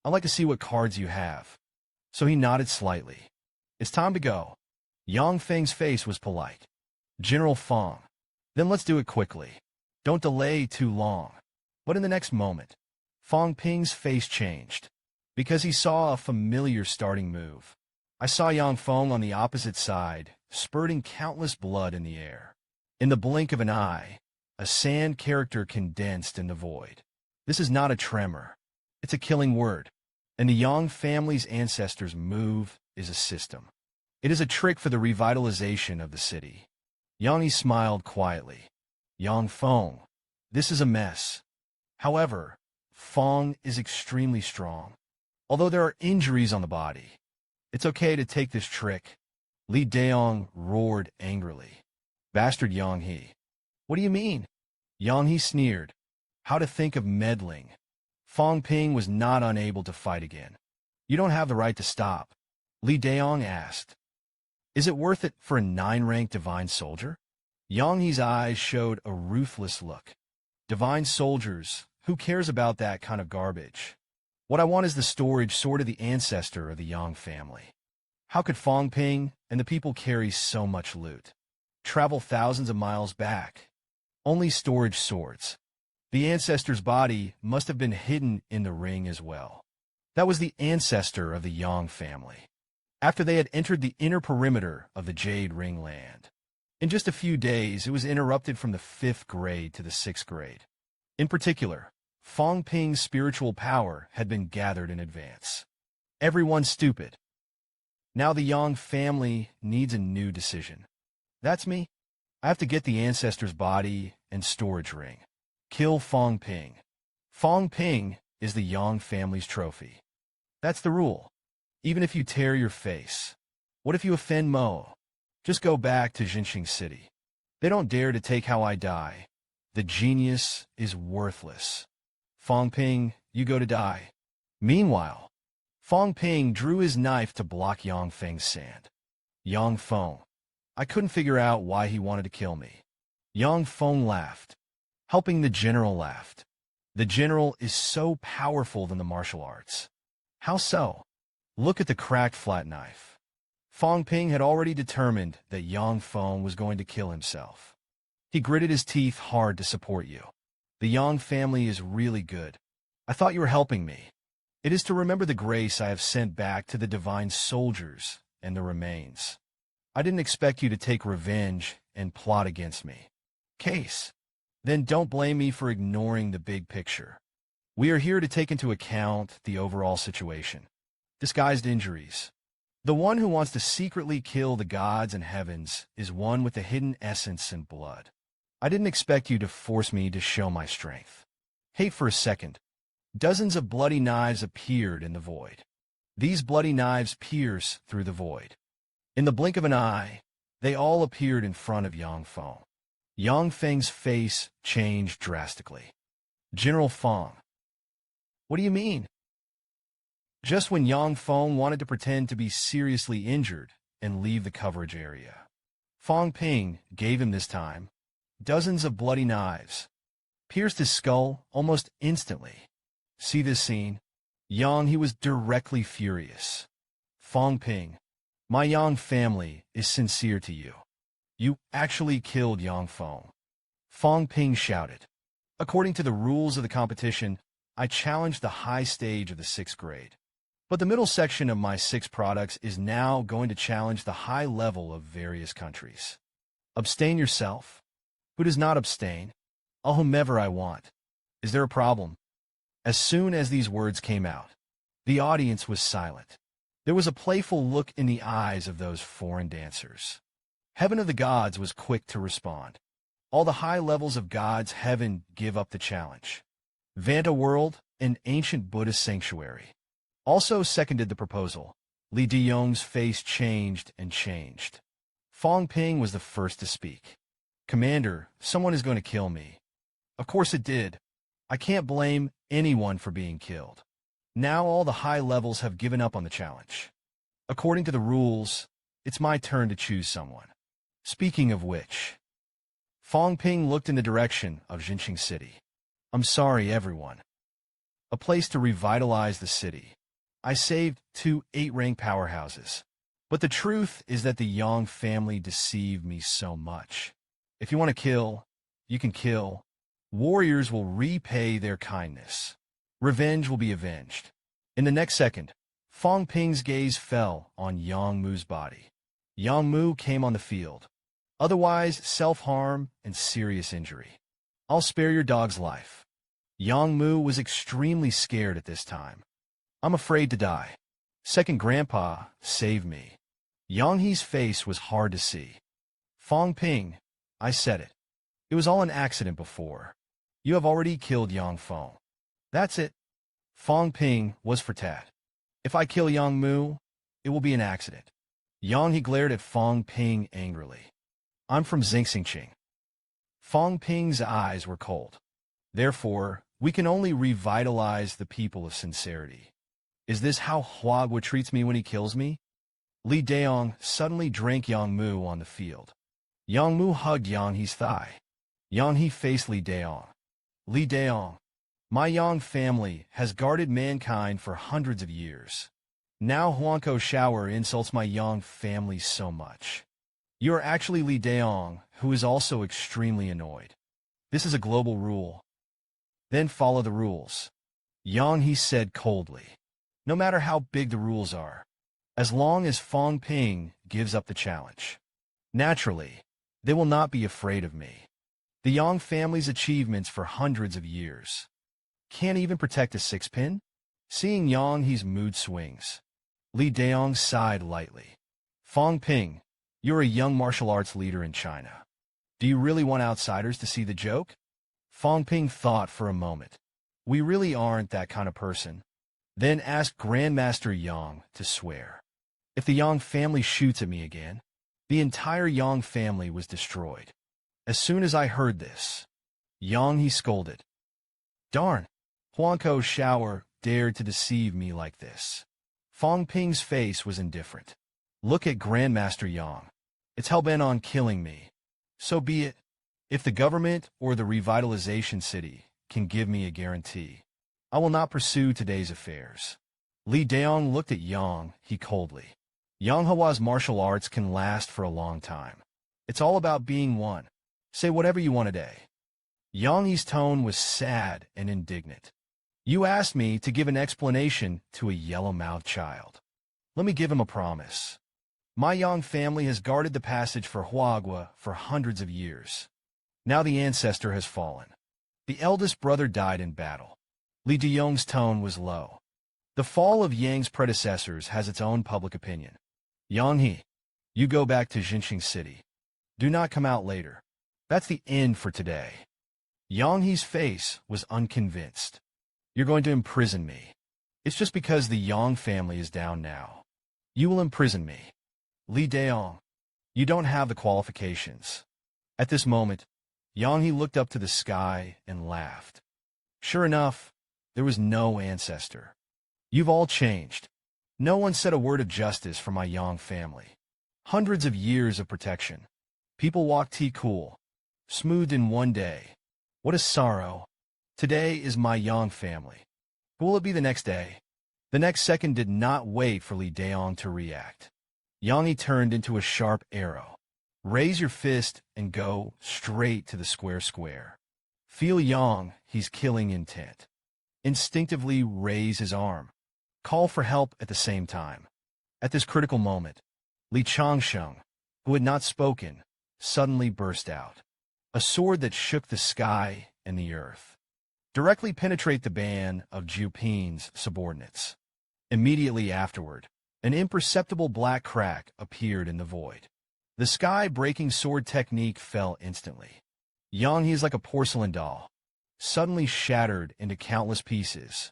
I'd like to see what cards you have. So he nodded slightly. It's time to go. Yang Feng's face was polite. General Fang. Then let's do it quickly. Don't delay too long. But in the next moment, Fang Ping's face changed. Because he saw a familiar starting move. I saw Yang Feng on the opposite side, spurting countless blood in the air. In the blink of an eye, a sand character condensed in the void. This is not a tremor. It's a killing word. And the Yang family's ancestors' move is a system. It is a trick for the revitalization of the city. Yang Yi smiled quietly. Yang Feng, this is a mess. However, Feng is extremely strong. Although there are injuries on the body, it's okay to take this trick. Li Daong roared angrily. Bastard Yang He. What do you mean? Yang He sneered. How to think of meddling. Fang Ping was not unable to fight again. You don't have the right to stop. Li Daong asked. Is it worth it for a 9-rank divine soldier? Yang He's eyes showed a ruthless look. Divine soldiers, who cares about that kind of garbage? What I want is the storage sword of the ancestor of the Yang family. How could Fang Ping and the people carry so much loot? Travel thousands of miles back. Only storage swords. The ancestor's body must have been hidden in the ring as well. That was the ancestor of the Yang family. After they had entered the inner perimeter of the Jade Ring land. In just a few days, it was interrupted from the 5th grade to the 6th grade. In particular, Fang Ping's spiritual power had been gathered in advance. Everyone stupid. Now the Yang family needs a new decision. That's me. I have to get the ancestor's body and storage ring. Kill Fang Ping. Fang Ping is the Yang family's trophy. That's the rule. Even if you tear your face. What if you offend Mo? Just go back to Jinxing City. They don't dare to take how I die. The genius is worthless. Fang Ping, you go to die. Meanwhile, Fang Ping drew his knife to block Yang Feng's sand. Yang Feng. I couldn't figure out why he wanted to kill me. Yang Feng laughed. Helping the general laughed. The general is so powerful than the martial arts. How so? Look at the cracked flat knife. Fang Ping had already determined that Yang Feng was going to kill himself. He gritted his teeth hard to support you. The Yang family is really good. I thought you were helping me. It is to remember the grace I have sent back to the divine soldiers and the remains. I didn't expect you to take revenge and plot against me. Case. Then don't blame me for ignoring the big picture. We are here to take into account the overall situation. Disguised injuries. The one who wants to secretly kill the gods and heavens is one with a hidden essence and blood. I didn't expect you to force me to show my strength. Wait for a second. Dozens of bloody knives appeared in the void. These bloody knives pierce through the void. In the blink of an eye, they all appeared in front of Yang Feng. Yang Feng's face changed drastically. General Feng. What do you mean? Just when Yang Feng wanted to pretend to be seriously injured and leave the coverage area, Fang Ping gave him this time. Dozens of bloody knives pierced his skull almost instantly. See this scene? Yang He was directly furious. Fang Ping, my Yang family is sincere to you. You actually killed Yang Feng. Fang Ping shouted. According to the rules of the competition, I challenged the high stage of the 6th grade. But the middle section of my 6 products is now going to challenge the high level of various countries. Abstain yourself. Who does not abstain? I'll whomever I want. Is there a problem? As soon as these words came out, the audience was silent. There was a playful look in the eyes of those foreign dancers. Heaven of the Gods was quick to respond. All the high levels of God's heaven give up the challenge. Vanta World, an ancient Buddhist sanctuary, also seconded the proposal. Li Daong's face changed and changed. Fang Ping was the first to speak. Commander, someone is going to kill me. Of course it did. I can't blame anyone for being killed. Now all the high levels have given up on the challenge. According to the rules, it's my turn to choose someone. Speaking of which, Fang Ping looked in the direction of Jinxing City. I'm sorry, everyone. A place to revitalize the city. I saved 2 8-rank powerhouses. But the truth is that the Yang family deceived me so much. If you want to kill, you can kill. Warriors will repay their kindness. Revenge will be avenged. In the next second, Fang Ping's gaze fell on Yang Mu's body. Yang Mu came on the field. Otherwise, self-harm and serious injury. I'll spare your dog's life. Yang Mu was extremely scared at this time. I'm afraid to die. Second Grandpa, save me. Yang He's face was hard to see. Fang Ping, I said it. It was all an accident before. You have already killed Yang Feng. That's it. Fang Ping was for Tat. If I kill Yang Mu, it will be an accident. Yang He glared at Fang Ping angrily. I'm from Xingxingqing. Fang Ping's eyes were cold. Therefore, we can only revitalize the people of sincerity. Is this how Huagua treats me when he kills me? Li Daong suddenly drank Yang Mu on the field. Yang Mu hugged Yang He's thigh. Yang He faced Li Daong. Li Daong, my Yang family has guarded mankind for hundreds of years. Now Huanko Shower insults my Yang family so much. You are actually Li Daong, who is also extremely annoyed. This is a global rule. Then follow the rules. Yang He said coldly. No matter how big the rules are, as long as Fang Ping gives up the challenge. Naturally, they will not be afraid of me. The Yang family's achievements for hundreds of years. Can't even protect a six-pin? Seeing Yang He's mood swings. Li Daong sighed lightly. Fang Ping, you're a young martial arts leader in China. Do you really want outsiders to see the joke? Fang Ping thought for a moment. We really aren't that kind of person. Then asked Grandmaster Yang to swear. If the Yang family shoots at me again, the entire Yang family was destroyed. As soon as I heard this, Yang He scolded. Darn, Huanko Shower dared to deceive me like this. Fang Ping's face was indifferent. Look at Grandmaster Yang. It's hell-bent on killing me. So be it. If the government or the revitalization city can give me a guarantee, I will not pursue today's affairs. Li Daong looked at Yang He coldly. Yang He's martial arts can last for a long time. It's all about being one. Say whatever you want today. Yang He's tone was sad and indignant. You asked me to give an explanation to a yellow-mouthed child. Let me give him a promise. My Yang family has guarded the passage for Huagua for hundreds of years. Now the ancestor has fallen. The eldest brother died in battle. Li Daong's tone was low. The fall of Yang's predecessors has its own public opinion. Yang He, you go back to Xinqing City. Do not come out later. That's the end for today. Yang He's face was unconvinced. You're going to imprison me. It's just because the Yang family is down now. You will imprison me. Li Daong, you don't have the qualifications. At this moment, Yang He looked up to the sky and laughed. Sure enough, there was no ancestor. You've all changed. No one said a word of justice for my Yang family. Hundreds of years of protection. People walked cool, smoothed in one day. What a sorrow. Today is my Yang family. Who will it be the next day? The next second did not wait for Li Daong to react. Yang He turned into a sharp arrow. Raise your fist and go straight to the square. Feel Yang He's killing intent. Instinctively raise his arm. Call for help at the same time. At this critical moment, Li Changsheng, who had not spoken, suddenly burst out. A sword that shook the sky and the earth. Directly penetrate the band of Zhu Pin's subordinates. Immediately afterward, an imperceptible black crack appeared in the void. The sky-breaking sword technique fell instantly. Yang He is like a porcelain doll, suddenly shattered into countless pieces.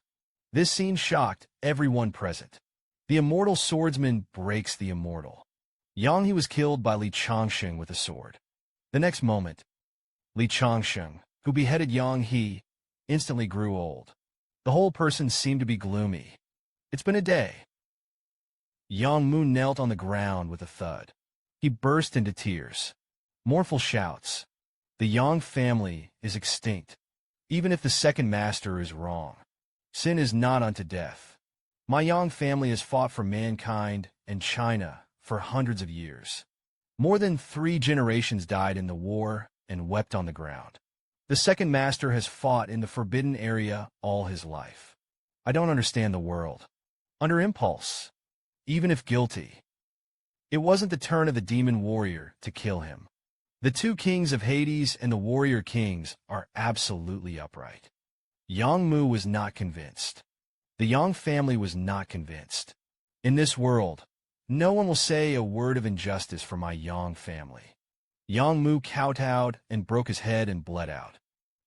This scene shocked everyone present. The immortal swordsman breaks the immortal. Yang He was killed by Li Changsheng with a sword. The next moment, Li Changsheng, who beheaded Yang He, instantly grew old. The whole person seemed to be gloomy. It's been a day. Yang Mu knelt on the ground with a thud. He burst into tears. Mournful shouts. The Yang family is extinct. Even if the second master is wrong. Sin is not unto death. My Yang family has fought for mankind and China for hundreds of years. More than 3 generations died in the war and wept on the ground. The second master has fought in the forbidden area all his life. I don't understand the world. under impulse, even if guilty. It wasn't the turn of the demon warrior to kill him. The two kings of Hades and the warrior kings are absolutely upright. Yang Mu was not convinced. The Yang family was not convinced. In this world, no one will say a word of injustice for my Yang family. Yang Mu kowtowed and broke his head and bled out.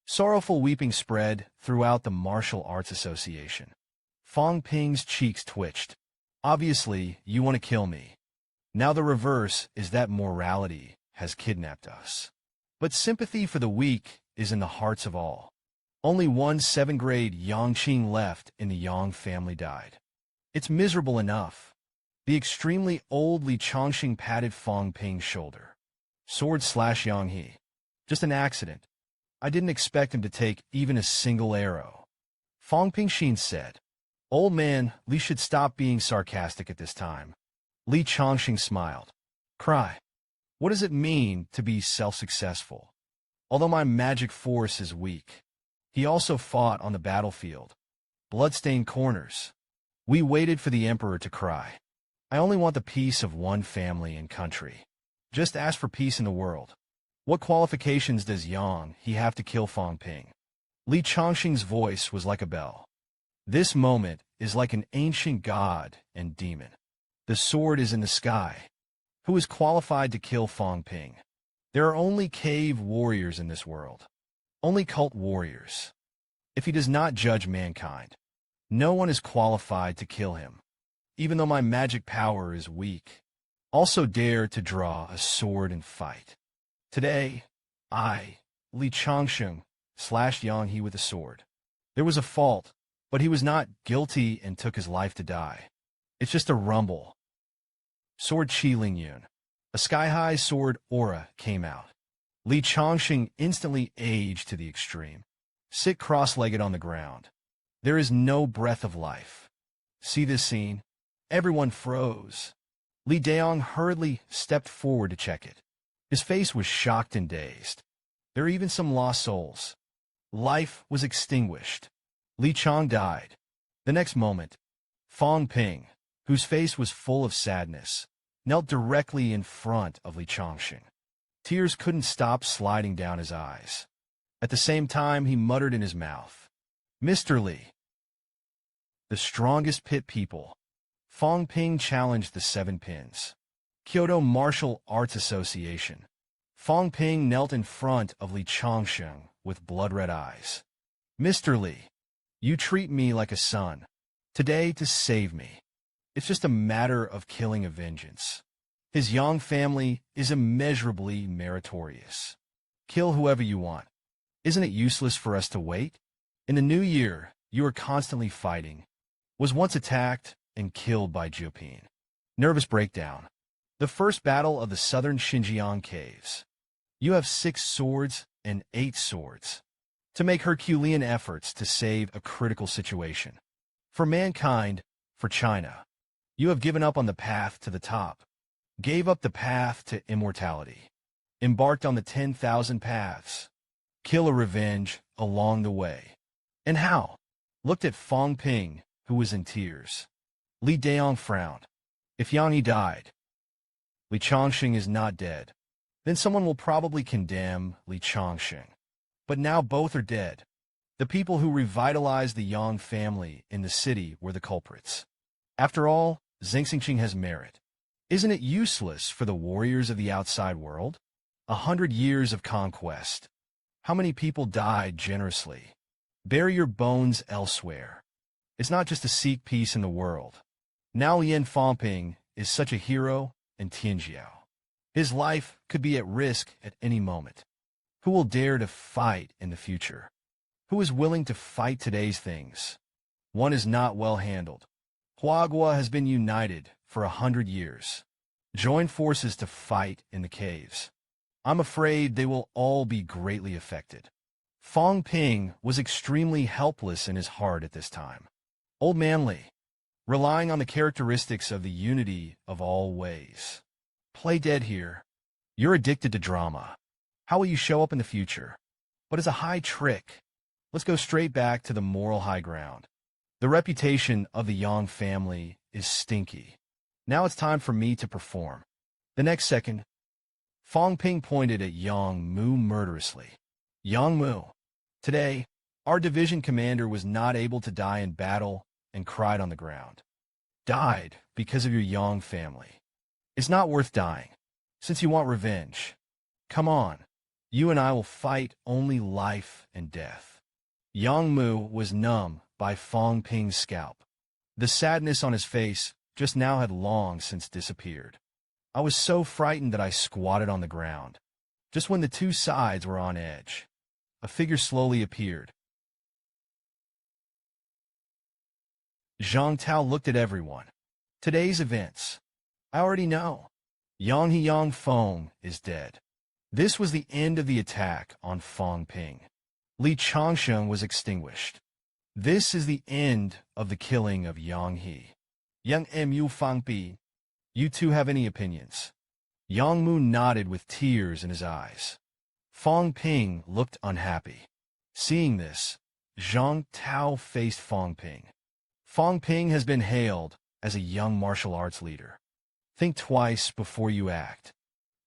Sorrowful weeping spread throughout the Martial Arts Association. Fang Ping's cheeks twitched. Obviously, you want to kill me. Now the reverse is that morality has kidnapped us. But sympathy for the weak is in the hearts of all. Only one 7th grade Yangqing left in the Yang family died. It's miserable enough. The extremely old Li Chongqing patted Fang Ping's shoulder. Sword/Yang He. Just an accident. I didn't expect him to take even a single arrow. Fang Pingxin said. Old man, Li should stop being sarcastic at this time. Li Chongqing smiled. Cry. What does it mean to be self-successful? Although my magic force is weak. He also fought on the battlefield. Bloodstained corners. We waited for the emperor to cry. I only want the peace of one family and country. Just ask for peace in the world. What qualifications does Yang He have to kill Fang Ping? Li Chongqing's voice was like a bell. This moment is like an ancient god and demon. The sword is in the sky. Who is qualified to kill Fang Ping? There are only cave warriors in this world. Only cult warriors. If he does not judge mankind, no one is qualified to kill him. Even though my magic power is weak, also dare to draw a sword and fight. Today, I, Li Chongqing, slashed Yang He with a sword. There was a fault, but he was not guilty and took his life to die. It's just a rumble. Sword Qi Ling Yun. A sky-high sword aura came out. Li Chongqing instantly aged to the extreme. Sit cross-legged on the ground. There is no breath of life. See this scene? Everyone froze. Li Daong hurriedly stepped forward to check it. His face was shocked and dazed. There are even some lost souls. Life was extinguished. Li Chong died. The next moment, Fang Ping, whose face was full of sadness, knelt directly in front of Li Chongqing. Tears couldn't stop sliding down his eyes. At the same time, he muttered in his mouth, Mr. Li. The strongest pit people. Fang Ping challenged the 7 pins. Kyoto Martial Arts Association. Fang Ping knelt in front of Li Chongqing with blood-red eyes. Mr. Li, you treat me like a son. Today to save me. It's just a matter of killing a vengeance. His Yang family is immeasurably meritorious. Kill whoever you want. Isn't it useless for us to wait? In the new year, you are constantly fighting. Was once attacked and killed by Jiupin. Nervous breakdown. The first battle of the southern Xinjiang caves. You have 6 swords and 8 swords. To make Herculean efforts to save a critical situation. For mankind, for China. You have given up on the path to the top. Gave up the path to immortality. Embarked on the 10,000 paths. Kill a revenge along the way. And how? Looked at Fang Ping, who was in tears. Li Daong frowned. If Yang He died, Li Chongqing is not dead. Then someone will probably condemn Li Chongqing. But now both are dead. The people who revitalized the Yang family in the city were the culprits. After all, Xingqing has merit. Isn't it useless for the warriors of the outside world? 100 years of conquest. How many people died generously? Bury your bones elsewhere. It's not just to seek peace in the world. Now Lien Fangping is such a hero and Tianjiao. His life could be at risk at any moment. Who will dare to fight in the future? Who is willing to fight today's things? One is not well handled. Huagua has been united for 100 years. Join forces to fight in the caves. I'm afraid they will all be greatly affected. Fang Ping was extremely helpless in his heart at this time. Old man Li, relying on the characteristics of the unity of all ways. Play dead here. You're addicted to drama. How will you show up in the future? But it's a high trick. Let's go straight back to the moral high ground. The reputation of the Yang family is stinky. Now it's time for me to perform. The next second, Fang Ping pointed at Yang Mu murderously. Yang Mu, today, our division commander was not able to die in battle and cried on the ground. Died because of your Yang family. It's not worth dying, since you want revenge. Come on, you and I will fight only life and death. Yang Mu was numb by Fang Ping's scalp. The sadness on his face just now had long since disappeared. I was so frightened that I squatted on the ground. Just when the two sides were on edge, a figure slowly appeared. Zhang Tao looked at everyone. Today's events. I already know. Yang Hiyang Feng is dead. This was the end of the attack on Fang Ping. Li Changsheng was extinguished. This is the end of the killing of Yang He. Yang Mu Fang Bi. You two have any opinions? Yang Mu nodded with tears in his eyes. Fang Ping looked unhappy. Seeing this, Zhang Tao faced Fang Ping. Fang Ping has been hailed as a young martial arts leader. Think twice before you act.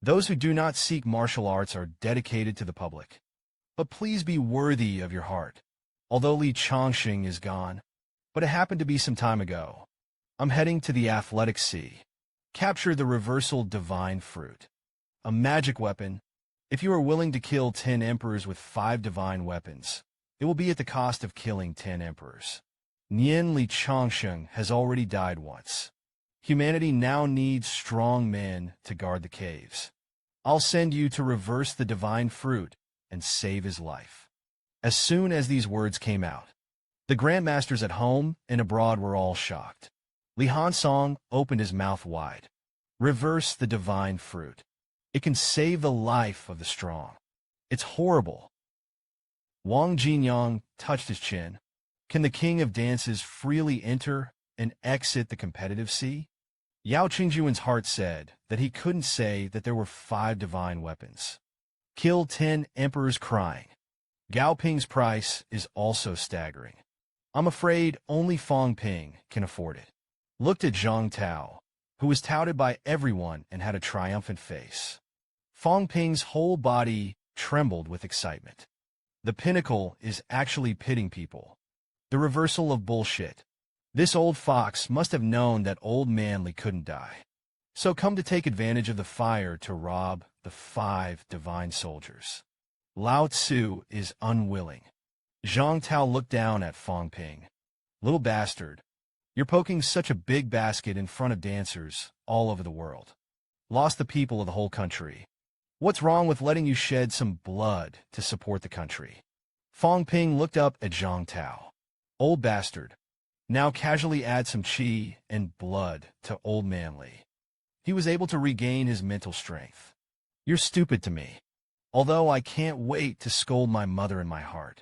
Those who do not seek martial arts are dedicated to the public. But please be worthy of your heart. Although Li Changxing is gone, but it happened to be some time ago. I'm heading to the Athletic Sea. Capture the reversal divine fruit. A magic weapon. If you are willing to kill 10 emperors with 5 divine weapons, it will be at the cost of killing 10 emperors. Nian Li Changsheng has already died once. Humanity now needs strong men to guard the caves. I'll send you to reverse the divine fruit and save his life. As soon as these words came out, the grandmasters at home and abroad were all shocked. Li Hansong opened his mouth wide. Reverse the divine fruit. It can save the life of the strong. It's horrible. Wang Jinyang touched his chin. Can the king of dances freely enter and exit the competitive sea? Yao Qingjuan's heart said that he couldn't say that there were 5 divine weapons. Kill 10 emperors crying. Gao Ping's price is also staggering. I'm afraid only Fang Ping can afford it. Looked at Zhang Tao, who was touted by everyone and had a triumphant face. Fang Ping's whole body trembled with excitement. The pinnacle is actually pitting people. The reversal of bullshit. This old fox must have known that old Manly couldn't die. So come to take advantage of the fire to rob the 5 divine soldiers. Lao Tzu is unwilling. Zhang Tao looked down at Fang Ping. Little bastard. You're poking such a big basket in front of dancers all over the world. Lost the people of the whole country. What's wrong with letting you shed some blood to support the country? Fang Ping looked up at Zhang Tao. Old bastard. Now casually add some qi and blood to old Manly. He was able to regain his mental strength. You're stupid to me. Although I can't wait to scold my mother in my heart.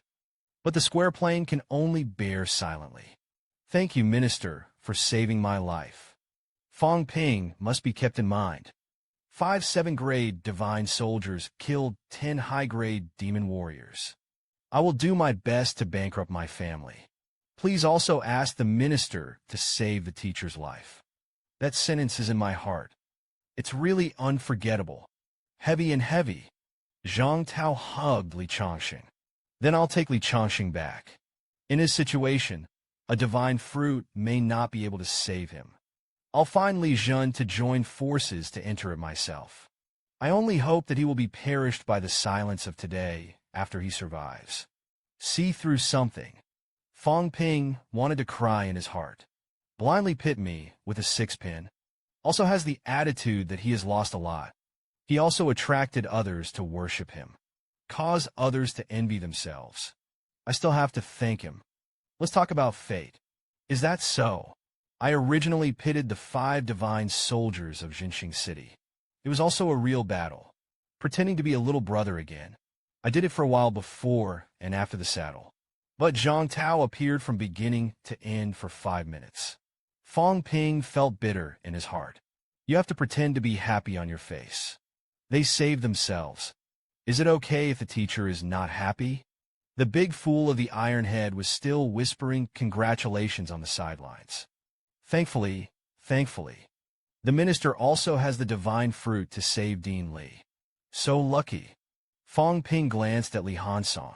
But the square plane can only bear silently. Thank you, Minister, for saving my life. Fang Ping must be kept in mind. 5 7th-grade divine soldiers killed 10 high-grade demon warriors. I will do my best to bankrupt my family. Please also ask the minister to save the teacher's life. That sentence is in my heart. It's really unforgettable. Heavy and heavy. Zhang Tao hugged Li Changxing. Then I'll take Li Changxing back. In his situation, a divine fruit may not be able to save him. I'll find Li Zhen to join forces to enter it myself. I only hope that he will be perished by the silence of today after he survives. See through something. Fang Ping wanted to cry in his heart. Blindly pit me with a 6-pin. Also has the attitude that he has lost a lot. He also attracted others to worship him. Cause others to envy themselves. I still have to thank him. Let's talk about fate. Is that so? I originally pitted the 5 divine soldiers of Jinxing City. It was also a real battle. Pretending to be a little brother again. I did it for a while before and after the saddle. But Zhang Tao appeared from beginning to end for 5 minutes. Fang Ping felt bitter in his heart. You have to pretend to be happy on your face. They saved themselves. Is it okay if the teacher is not happy? The big fool of the Iron Head was still whispering congratulations on the sidelines. Thankfully, the minister also has the divine fruit to save Dean Li. So lucky. Fang Ping glanced at Li Hansong.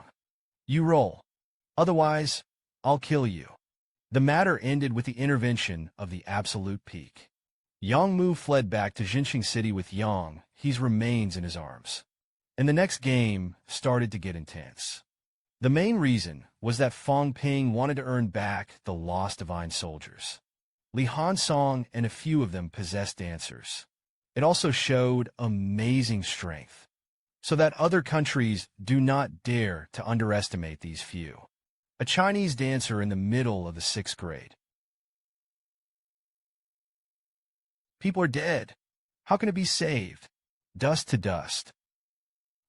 You roll. Otherwise, I'll kill you. The matter ended with the intervention of the absolute peak. Yang Mu fled back to Jinxing City with He's remains in his arms. And the next game started to get intense. The main reason was that Fang Ping wanted to earn back the lost divine soldiers. Li Hansong and a few of them possessed dancers. It also showed amazing strength, so that other countries do not dare to underestimate these few. A Chinese dancer in the middle of the 6th grade. People are dead. How can it be saved? Dust to dust.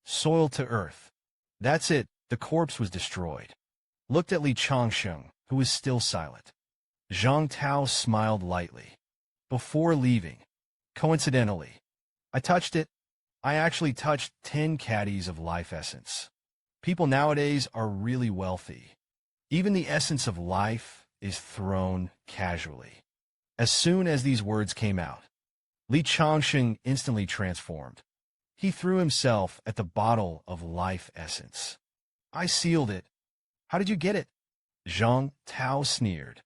Soil to earth. That's it. The corpse was destroyed. Looked at Li Changsheng, who was still silent. Zhang Tao smiled lightly. Before leaving, coincidentally, I touched it. I actually touched 10 caddies of life essence. People nowadays are really wealthy. Even the essence of life is thrown casually. As soon as these words came out, Li Changsheng instantly transformed. He threw himself at the bottle of life essence. I sealed it. How did you get it? Zhang Tao sneered.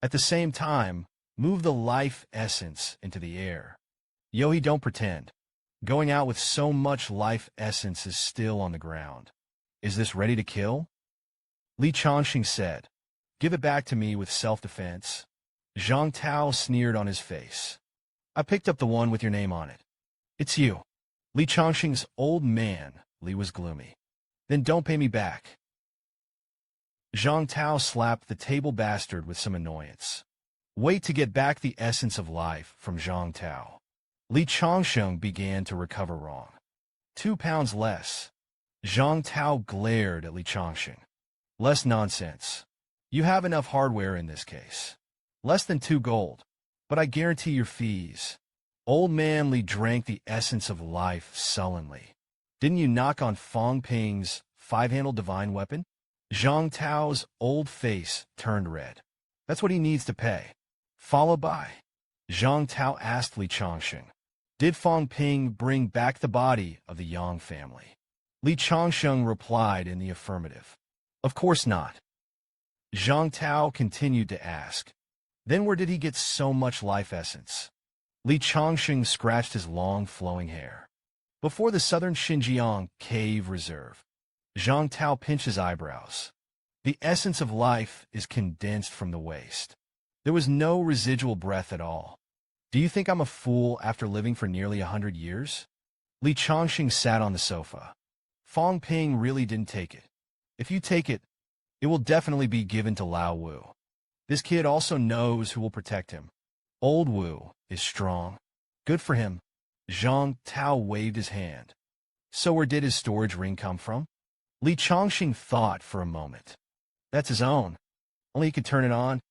At the same time, move the life essence into the air. Yohi, don't pretend. Going out with so much life essence is still on the ground. Is this ready to kill? Li Changxing said. Give it back to me with self-defense. Zhang Tao sneered on his face. I picked up the one with your name on it. It's you. Li Changxing's old man, Li was gloomy. Then don't pay me back. Zhang Tao slapped the table bastard with some annoyance. Wait to get back the essence of life from Zhang Tao. Li Changsheng began to recover wrong. 2 pounds less. Zhang Tao glared at Li Changsheng. Less nonsense. You have enough hardware in this case. Less than 2 gold. But I guarantee your fees. Old man Li drank the essence of life sullenly. Didn't you knock on Fang Ping's 5-handled divine weapon? Zhang Tao's old face turned red. That's what he needs to pay. Followed by. Zhang Tao asked Li Changsheng. Did Fang Ping bring back the body of the Yang family? Li Changsheng replied in the affirmative. Of course not. Zhang Tao continued to ask. Then where did he get so much life essence? Li Changsheng scratched his long flowing hair. Before the southern Xinjiang cave reserve. Zhang Tao pinched his eyebrows. The essence of life is condensed from the waste. There was no residual breath at all. Do you think I'm a fool after living for nearly 100 years? Li Changxing sat on the sofa. Fang Ping really didn't take it. If you take it, it will definitely be given to Lao Wu. This kid also knows who will protect him. Old Wu is strong. Good for him. Zhang Tao waved his hand. So where did his storage ring come from? Li Changxing thought for a moment. That's his own. Only he could turn it on.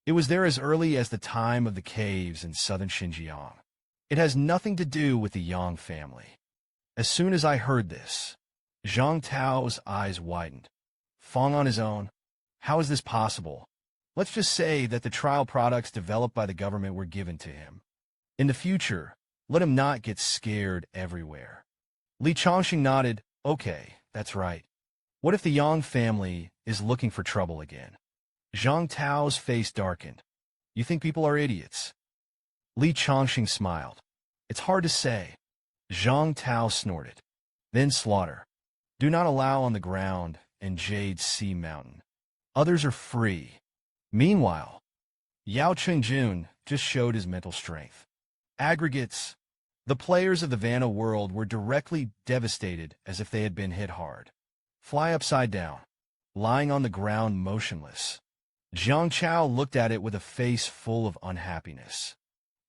It was there as early as the time of the caves in southern Xinjiang. It has nothing to do with the Yang family. As soon as I heard this, Zhang Tao's eyes widened. Fang on his own? How is this possible? Let's just say that the trial products developed by the government were given to him. In the future, let him not get scared everywhere. Li Changxing nodded. Okay, that's right. What if the Yang family is looking for trouble again? Zhang Tao's face darkened. You think people are idiots? Li Changxing smiled. It's hard to say. Zhang Tao snorted. Then slaughter. Do not allow on the ground and Jade Sea Mountain. Others are free. Meanwhile, Yao Chengjun just showed his mental strength. Aggregates. The players of the Vanna world were directly devastated as if they had been hit hard. Fly upside down. Lying on the ground motionless. Jiang Chao looked at it with a face full of unhappiness.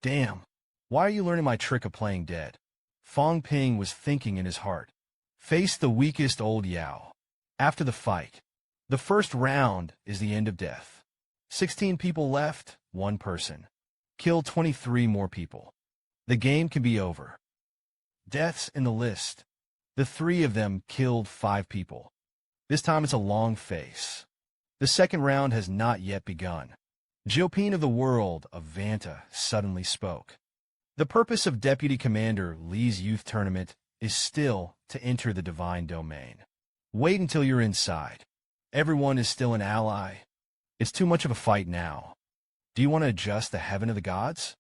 Damn, why are you learning my trick of playing dead? Fang Ping was thinking in his heart. Face the weakest old Yao. After the fight, the first round is the end of death. 16 people left, 1 person. Kill 23 more people. The game can be over. Deaths in the list. The 3 of them killed 5 people. This time it's a long face. The second round has not yet begun. Jopine of the world of Vanta suddenly spoke. The purpose of Deputy Commander Lee's youth tournament is still to enter the divine domain. Wait until you're inside. Everyone is still an ally. It's too much of a fight now. Do you want to adjust the heaven of the gods?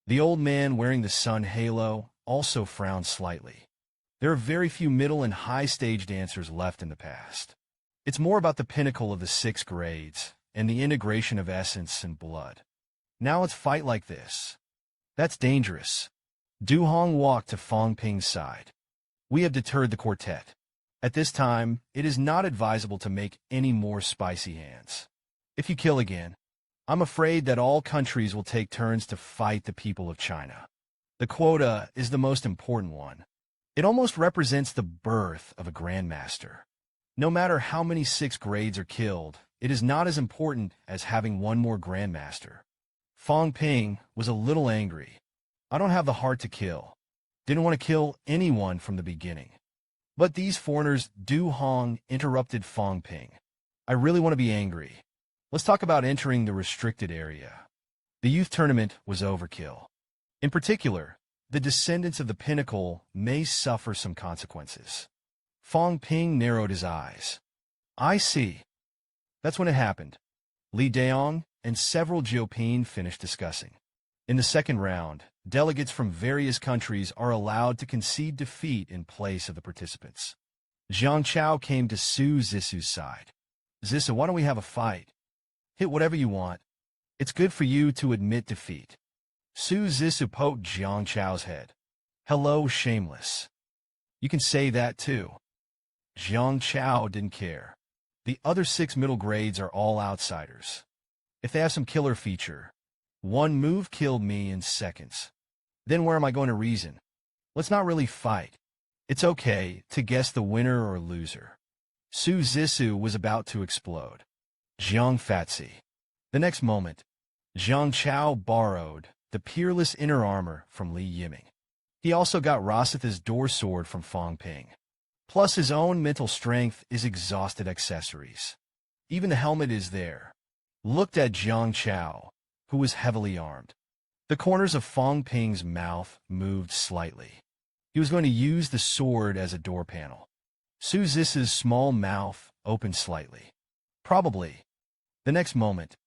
The old man wearing the sun halo also frowned slightly. There are very few middle and high stage dancers left in the past. It's more about the pinnacle of the 6 grades and the integration of essence and blood. Now let's fight like this. That's dangerous. Du Hong walked to Fang Ping's side. We have deterred the quartet. At this time, it is not advisable to make any more spicy hands. If you kill again, I'm afraid that all countries will take turns to fight the people of China. The quota is the most important one. It almost represents the birth of a grandmaster. No matter how many 6 grades are killed, it is not as important as having one more grandmaster. Fang Ping was a little angry. I don't have the heart to kill. Didn't want to kill anyone from the beginning. But these foreigners, Du Hong interrupted Fang Ping. I really want to be angry. Let's talk about entering the restricted area. The youth tournament was overkill. In particular, the descendants of the pinnacle may suffer some consequences. Fang Ping narrowed his eyes. I see. That's when it happened. Li Daong and several Jiopine finished discussing. In the second round, delegates from various countries are allowed to concede defeat in place of the participants. Jiang Chao came to Su Zisu's side. Zisu, why don't we have a fight? Hit whatever you want. It's good for you to admit defeat. Su Zissou poked Jiang Chao's head. Hello, shameless. You can say that too. Jiang Chao didn't care. The other 6 middle grades are all outsiders. If they have some killer feature, one move killed me in seconds. Then where am I going to reason? Let's not really fight. It's okay to guess the winner or loser. Su Zissou was about to explode. Jiang Fatsi. The next moment, Jiang Chao borrowed the peerless inner armor from Li Yiming. He also got Rositha's door sword from Fang Ping. Plus his own mental strength is exhausted accessories. Even the helmet is there. Looked at Jiang Chao, who was heavily armed. The corners of Fang Ping's mouth moved slightly. He was going to use the sword as a door panel. Su Ziss's small mouth opened slightly. Probably. The next moment,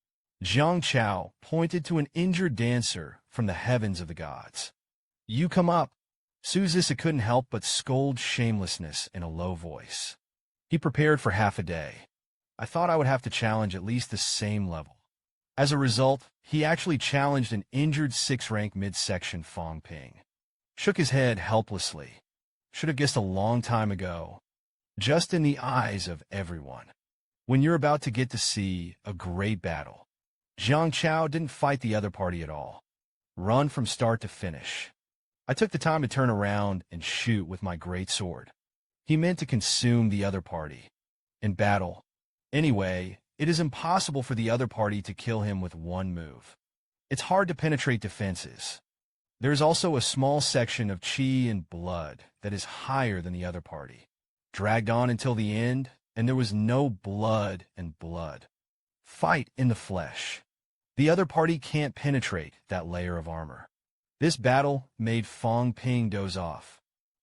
Jiang Chao pointed to an injured dancer from the heavens of the gods. You come up. Su Zissa couldn't help but scold shamelessness in a low voice. He prepared for half a day. I thought I would have to challenge at least the same level. As a result, he actually challenged an injured 6th-rank midsection Fang Ping. Shook his head helplessly. Should have guessed a long time ago. Just in the eyes of everyone. When you're about to get to see a great battle, Jiang Chao didn't fight the other party at all. Run from start to finish. I took the time to turn around and shoot with my great sword. He meant to consume the other party. In battle. Anyway, it is impossible for the other party to kill him with one move. It's hard to penetrate defenses. There is also a small section of chi and blood that is higher than the other party. Dragged on until the end, and there was no blood and blood. Fight in the flesh. The other party can't penetrate that layer of armor. This battle made Fang Ping doze off.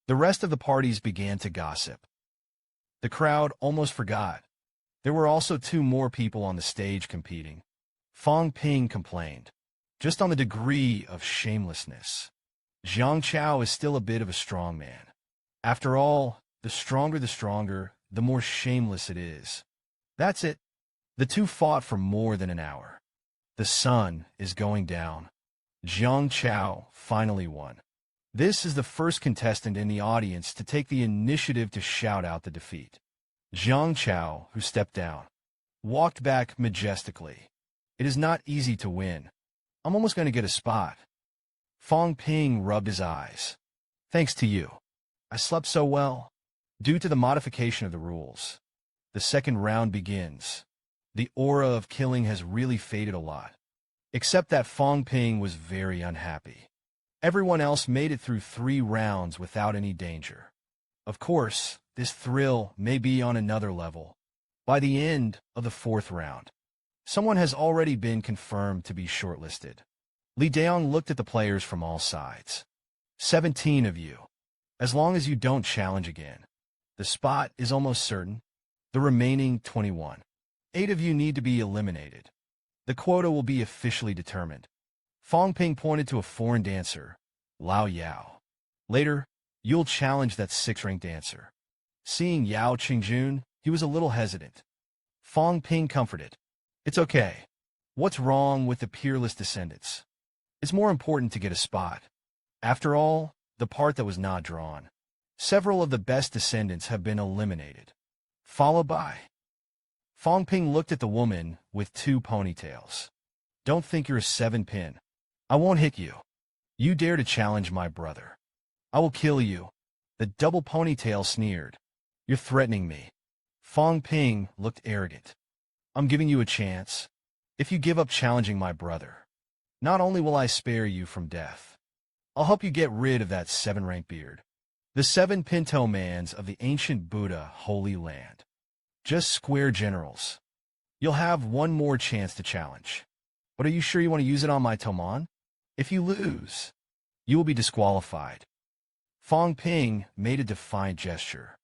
The rest of the parties began to gossip. The crowd almost forgot. There were also 2 more people on the stage competing. Fang Ping complained. Just on the degree of shamelessness. Jiang Chao is still a bit of a strong man. After all, the stronger, the more shameless it is. That's it. The 2 fought for more than an hour. The sun is going down. Jiang Chao finally won. This is the first contestant in the audience to take the initiative to shout out the defeat. Jiang Chao, who stepped down, walked back majestically. It is not easy to win. I'm almost going to get a spot. Fang Ping rubbed his eyes. Thanks to you. I slept so well. Due to the modification of the rules, the second round begins. The aura of killing has really faded a lot. Except that Fang Ping was very unhappy. Everyone else made it through 3 rounds without any danger. Of course, this thrill may be on another level, By the end of the fourth round, someone has already been confirmed to be shortlisted. Li Daong looked at the players from all sides. 17 of you. As long as you don't challenge again. The spot is almost certain. The remaining 21. 8 of you need to be eliminated. The quota will be officially determined. Fang Ping pointed to a foreign dancer, Lao Yao. Later, you'll challenge that 6th-ranked dancer. Seeing Yao Qingjun, he was a little hesitant. Fang Ping comforted. It's okay. What's wrong with the peerless descendants? It's more important to get a spot. After all, the part that was not drawn. Several of the best descendants have been eliminated. Followed by. Fang Ping looked at the woman with 2 ponytails. Don't think you're a 7-pin. I won't hit you. You dare to challenge my brother. I will kill you. The double ponytail sneered. You're threatening me. Fang Ping looked arrogant. I'm giving you a chance. If you give up challenging my brother, not only will I spare you from death, I'll help you get rid of that 7-ranked beard. The 7 Pinto Mans of the ancient Buddha Holy Land. Just square generals. You'll have one more chance to challenge. But are you sure you want to use it on my Toman? If you lose, you will be disqualified. Fang Ping made a defiant gesture.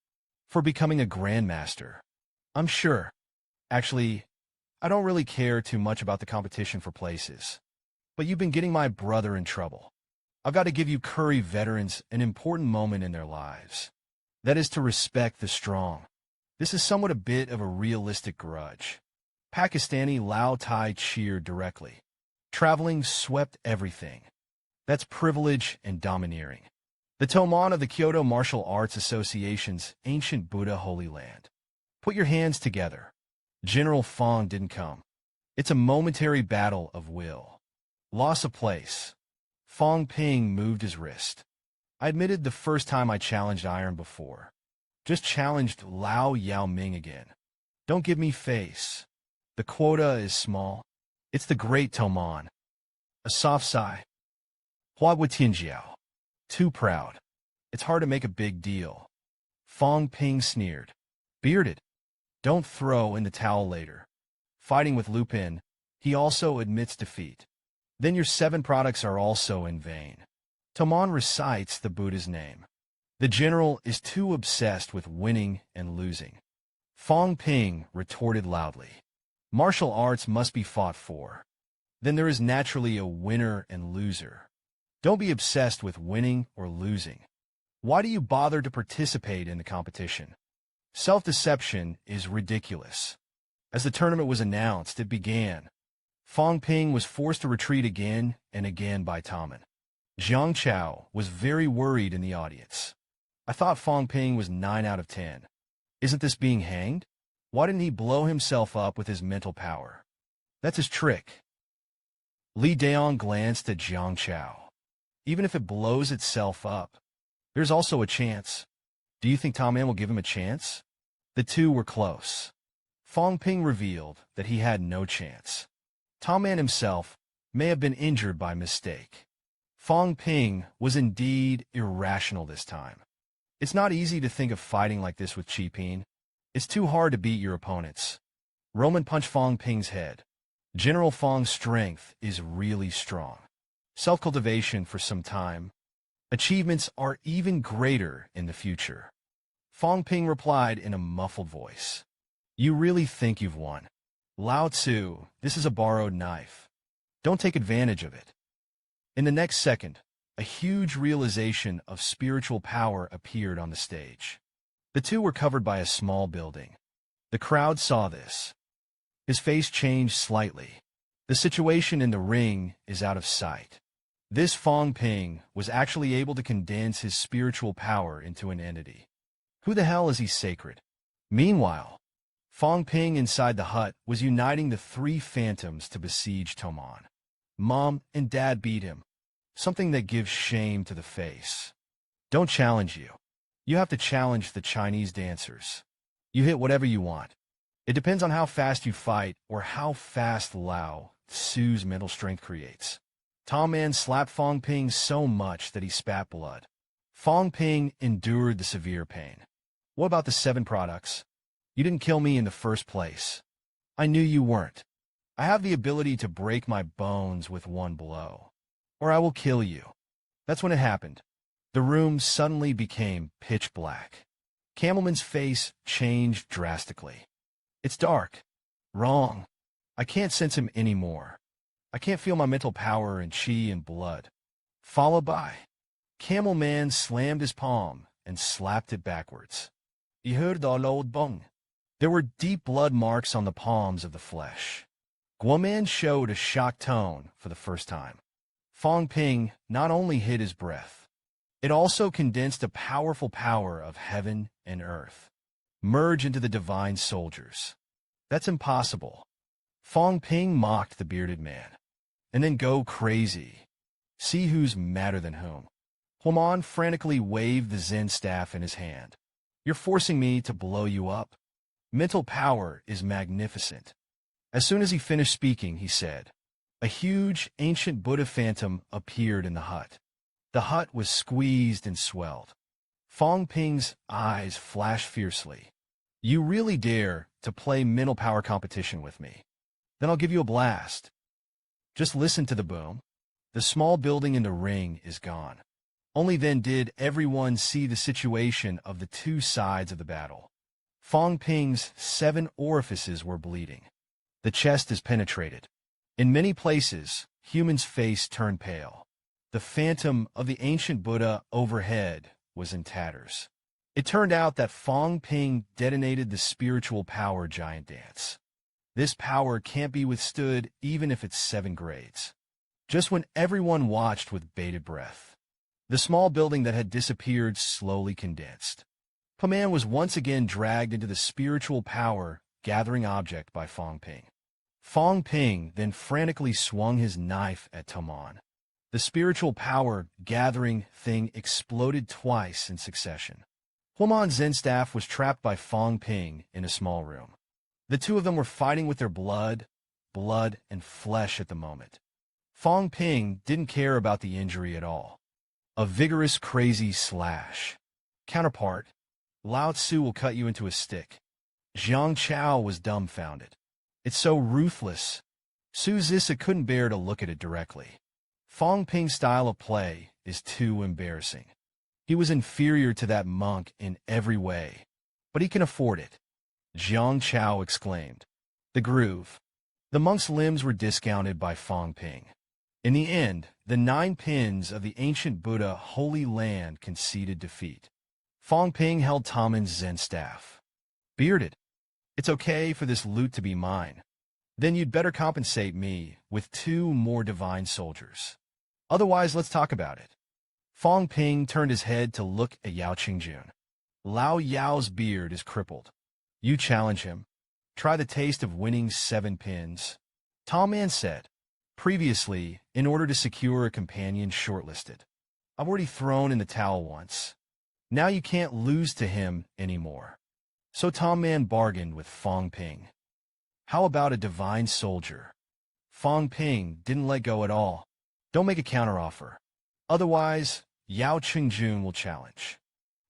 For becoming a grandmaster. I'm sure. Actually, I don't really care too much about the competition for places. But you've been getting my brother in trouble. I've got to give you Curry veterans an important moment in their lives. That is to respect the strong. This is somewhat a bit of a realistic grudge. Pakistani Lao Tai cheered directly. Traveling swept everything. That's privilege and domineering. The Toman of the Kyoto Martial Arts Association's ancient Buddha Holy Land. Put your hands together. General Fang didn't come. It's a momentary battle of will. Loss of place. Fang Ping moved his wrist. I admitted the first time I challenged Iron before. Just challenged Lao Yao Ming again. Don't give me face. The quota is small. It's the great Toman. A soft sigh. Hua Tianjiao. Too proud. It's hard to make a big deal. Fang Ping sneered. Bearded. Don't throw in the towel later. Fighting with Lupin, he also admits defeat. Then your 7 products are also in vain. Toman recites the Buddha's name. The general is too obsessed with winning and losing. Fang Ping retorted loudly. Martial arts must be fought for. Then there is naturally a winner and loser. Don't be obsessed with winning or losing. Why do you bother to participate in the competition? Self-deception is ridiculous. As the tournament was announced, it began. Fang Ping was forced to retreat again and again by Tommen. Jiang Chao was very worried in the audience. I thought Fang Ping was 9 out of 10. Isn't this being hanged? Why didn't he blow himself up with his mental power? That's his trick. Li Daong glanced at Jiang Chao. Even if it blows itself up, there's also a chance. Do you think Tommen will give him a chance? The two were close. Fang Ping revealed that he had no chance. Tommen himself may have been injured by mistake. Fang Ping was indeed irrational this time. It's not easy to think of fighting like this with Chi Ping. It's too hard to beat your opponents. Roman punched Fang Ping's head. General Fang's strength is really strong. Self-cultivation for some time. Achievements are even greater in the future. Fang Ping replied in a muffled voice. You really think you've won? Lao Tzu, this is a borrowed knife. Don't take advantage of it. In the next second, a huge realization of spiritual power appeared on the stage. The two were covered by a small building. The crowd saw this. His face changed slightly. The situation in the ring is out of sight. This Fang Ping was actually able to condense his spiritual power into an entity. Who the hell is he sacred? Meanwhile, Fang Ping inside the hut was uniting the 3 phantoms to besiege Toman. Mom and Dad beat him. Something that gives shame to the face. Don't challenge you. You have to challenge the Chinese dancers. You hit whatever you want. It depends on how fast you fight or how fast Lao Tzu's mental strength creates. Tommen slapped Fang Ping so much that he spat blood. Fang Ping endured the severe pain. What about the 7 products? You didn't kill me in the first place. I knew you weren't. I have the ability to break my bones with one blow. Or I will kill you. That's when it happened. The room suddenly became pitch black. Camelman's face changed drastically. It's dark. Wrong. I can't sense him anymore. I can't feel my mental power and chi and blood. Followed by. Camelman slammed his palm and slapped it backwards. I heard all old bung. There were deep blood marks on the palms of the flesh. Guoman showed a shocked tone for the first time. Fang Ping not only hid his breath, it also condensed a powerful power of heaven and earth. Merge into the divine soldiers. That's impossible. Fang Ping mocked the bearded man. And then go crazy. See who's madder than whom. Huaman frantically waved the Zen staff in his hand. You're forcing me to blow you up. Mental power is magnificent. As soon as he finished speaking, he said, a huge, ancient Buddha phantom appeared in the hut. The hut was squeezed and swelled. Fang Ping's eyes flashed fiercely. You really dare to play mental power competition with me? Then I'll give you a blast. Just listen to the boom. The small building in the ring is gone. Only then did everyone see the situation of the two sides of the battle. Fang Ping's 7 orifices were bleeding. The chest is penetrated. In many places, human's face turned pale. The phantom of the ancient Buddha overhead was in tatters. It turned out that Fang Ping detonated the spiritual power giant dance. This power can't be withstood even if it's 7 grades. Just when everyone watched with bated breath, the small building that had disappeared slowly condensed. Paman was once again dragged into the spiritual power gathering object by Fang Ping. Fang Ping then frantically swung his knife at Taman. The spiritual power gathering thing exploded twice in succession. Huaman's Zen staff was trapped by Fang Ping in a small room. The two of them were fighting with their blood, and flesh at the moment. Fang Ping didn't care about the injury at all. A vigorous, crazy slash. Counterpart, Lao Tzu will cut you into a stick. Jiang Chao was dumbfounded. It's so ruthless. Su Zissa couldn't bear to look at it directly. Fang Ping's style of play is too embarrassing. He was inferior to that monk in every way, but he can afford it. Jiang Chao exclaimed. The groove. The monk's limbs were discounted by Fang Ping. In the end, the 9 pins of the ancient Buddha Holy Land conceded defeat. Fang Ping held Taman's Zen staff. Bearded, it's okay for this loot to be mine. Then you'd better compensate me with 2 more divine soldiers. Otherwise, let's talk about it. Fang Ping turned his head to look at Yao Qingjun. Lao Yao's beard is crippled. You challenge him. Try the taste of winning 7 pins. Tall Man said. Previously, in order to secure a companion shortlisted. I've already thrown in the towel once. Now you can't lose to him anymore. So Tom Man bargained with Fang Ping. How about a divine soldier? Fang Ping didn't let go at all. Don't make a counteroffer. Otherwise, Yao Qingjun will challenge.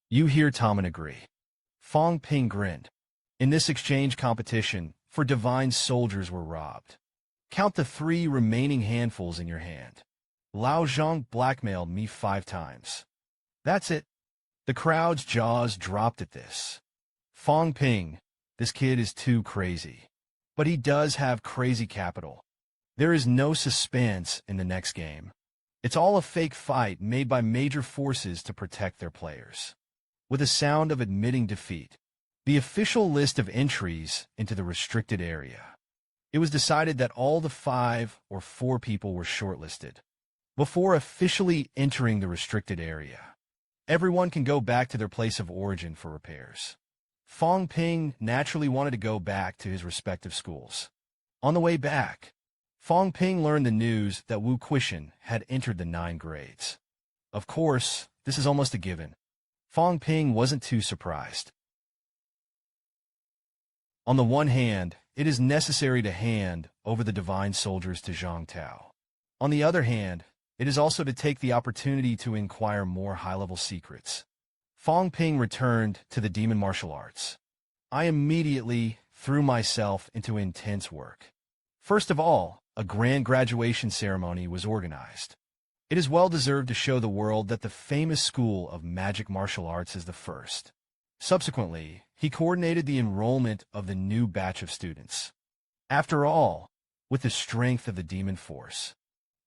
You hear Tom agree. Fang Ping grinned. In this exchange competition, for divine soldiers were robbed. Count the 3 remaining handfuls in your hand. Lao Zhang blackmailed me 5 times. That's it. The crowd's jaws dropped at this. Fang Ping, this kid is too crazy. But he does have crazy capital. There is no suspense in the next game. It's all a fake fight made by major forces to protect their players. With a sound of admitting defeat, the official list of entries into the restricted area. It was decided that all the 5 or 4 people were shortlisted. Before officially entering the restricted area, everyone can go back to their place of origin for repairs. Fang Ping naturally wanted to go back to his respective schools. On the way back, Fang Ping learned the news that Wu Quishan had entered the 9 grades. Of course, this is almost a given. Fang Ping wasn't too surprised. On the one hand, it is necessary to hand over the divine soldiers to Zhang Tao. On the other hand, it is also to take the opportunity to inquire more high-level secrets. Fang Ping returned to the demon martial arts. I immediately threw myself into intense work. First of all, a grand graduation ceremony was organized. It is well-deserved to show the world that the famous school of magic martial arts is the first. Subsequently, he coordinated the enrollment of the new batch of students. After all, with the strength of the demon force,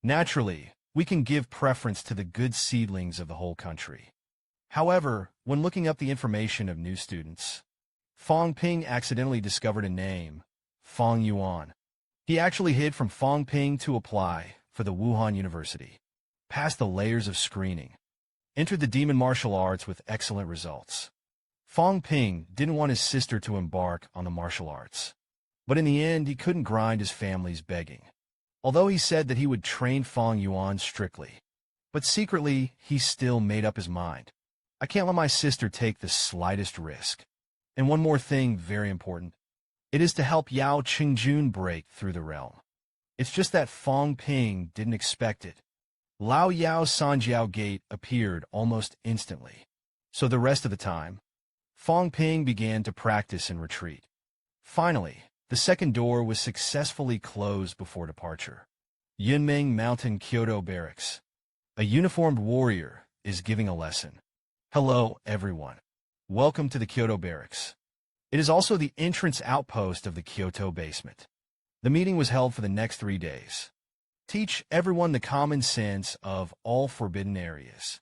naturally, we can give preference to the good seedlings of the whole country. However, when looking up the information of new students, Fang Ping accidentally discovered a name, Fang Yuan. He actually hid from Fang Ping to apply for the Wuhan University, passed the layers of screening, entered the demon martial arts with excellent results. Fang Ping didn't want his sister to embark on the martial arts, but in the end he couldn't grind his family's begging. Although he said that he would train Fang Yuan strictly, but secretly he still made up his mind. I can't let my sister take the slightest risk. And one more thing very important. It is to help Yao Qingjun break through the realm. It's just that Fang Ping didn't expect it. Lao Yao's Sanjiao Gate appeared almost instantly. So the rest of the time, Fang Ping began to practice and retreat. Finally, the second door was successfully closed before departure. Yunming Mountain Kyoto Barracks. A uniformed warrior is giving a lesson. Hello, everyone. Welcome to the Kyoto Barracks. It is also the entrance outpost of the Kyoto basement. The meeting was held for the next 3 days. Teach everyone the common sense of all forbidden areas.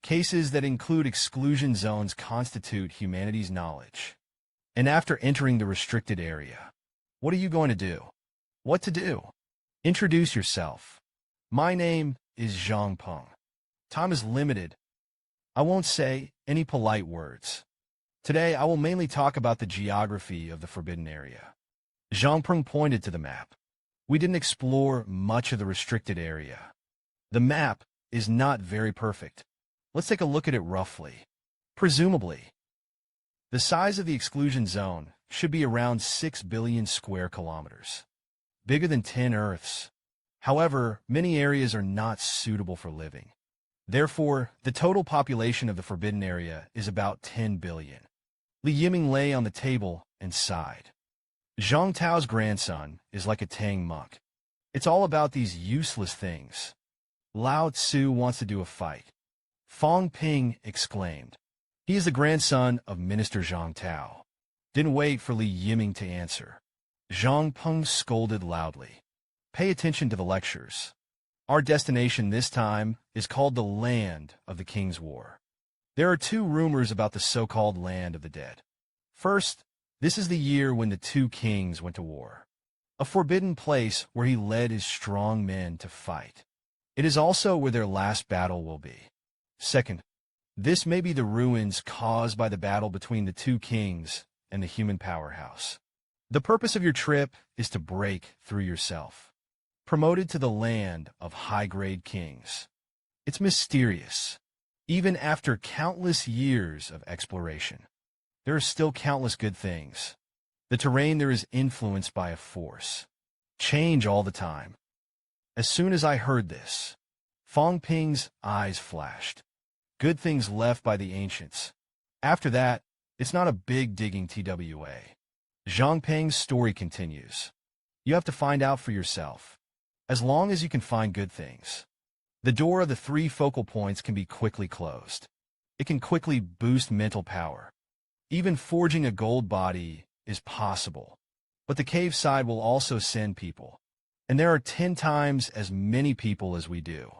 Cases that include exclusion zones constitute humanity's knowledge. And after entering the restricted area, what are you going to do? What to do? Introduce yourself. My name is Zhang Peng. Time is limited. I won't say any polite words. Today, I will mainly talk about the geography of the forbidden area. Zhang Peng pointed to the map. We didn't explore much of the restricted area. The map is not very perfect. Let's take a look at it roughly. Presumably, the size of the exclusion zone should be around 6 billion square kilometers, bigger than 10 Earths. However, many areas are not suitable for living. Therefore, the total population of the forbidden area is about 10 billion. Li Yiming lay on the table and sighed. Zhang Tao's grandson is like a Tang monk. It's all about these useless things. Lao Tzu wants to do a fight. Fang Ping exclaimed. He is the grandson of Minister Zhang Tao. Didn't wait for Li Yiming to answer. Zhang Peng scolded loudly. Pay attention to the lectures. Our destination this time is called the Land of the King's War. There are 2 rumors about the so-called Land of the Dead. First, this is the year when the 2 kings went to war. A forbidden place where he led his strong men to fight. It is also where their last battle will be. Second, this may be the ruins caused by the battle between the 2 kings and the human powerhouse. The purpose of your trip is to break through yourself. Promoted to the land of high-grade kings. It's mysterious. Even after countless years of exploration, there are still countless good things. The terrain there is influenced by a force. Change all the time. As soon as I heard this, Fang Ping's eyes flashed. Good things left by the ancients. After that, it's not a big digging TWA. Zhang Peng's story continues. You have to find out for yourself. As long as you can find good things. The door of the 3 focal points can be quickly closed. It can quickly boost mental power. Even forging a gold body is possible. But the cave side will also send people. And there are 10 times as many people as we do.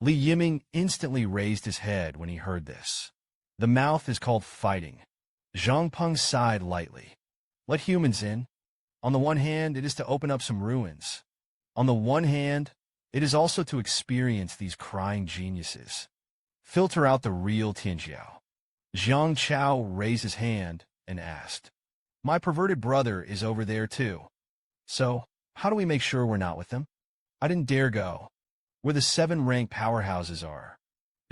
Li Yiming instantly raised his head when he heard this. The mouth is called fighting. Zhang Peng sighed lightly. Let humans in. On the one hand, it is to open up some ruins. On the one hand, it is also to experience these crying geniuses. Filter out the real Tianjiao. Jiang Chao raised his hand and asked. My perverted brother is over there too. So, how do we make sure we're not with them? I didn't dare go. Where the 7 rank powerhouses are.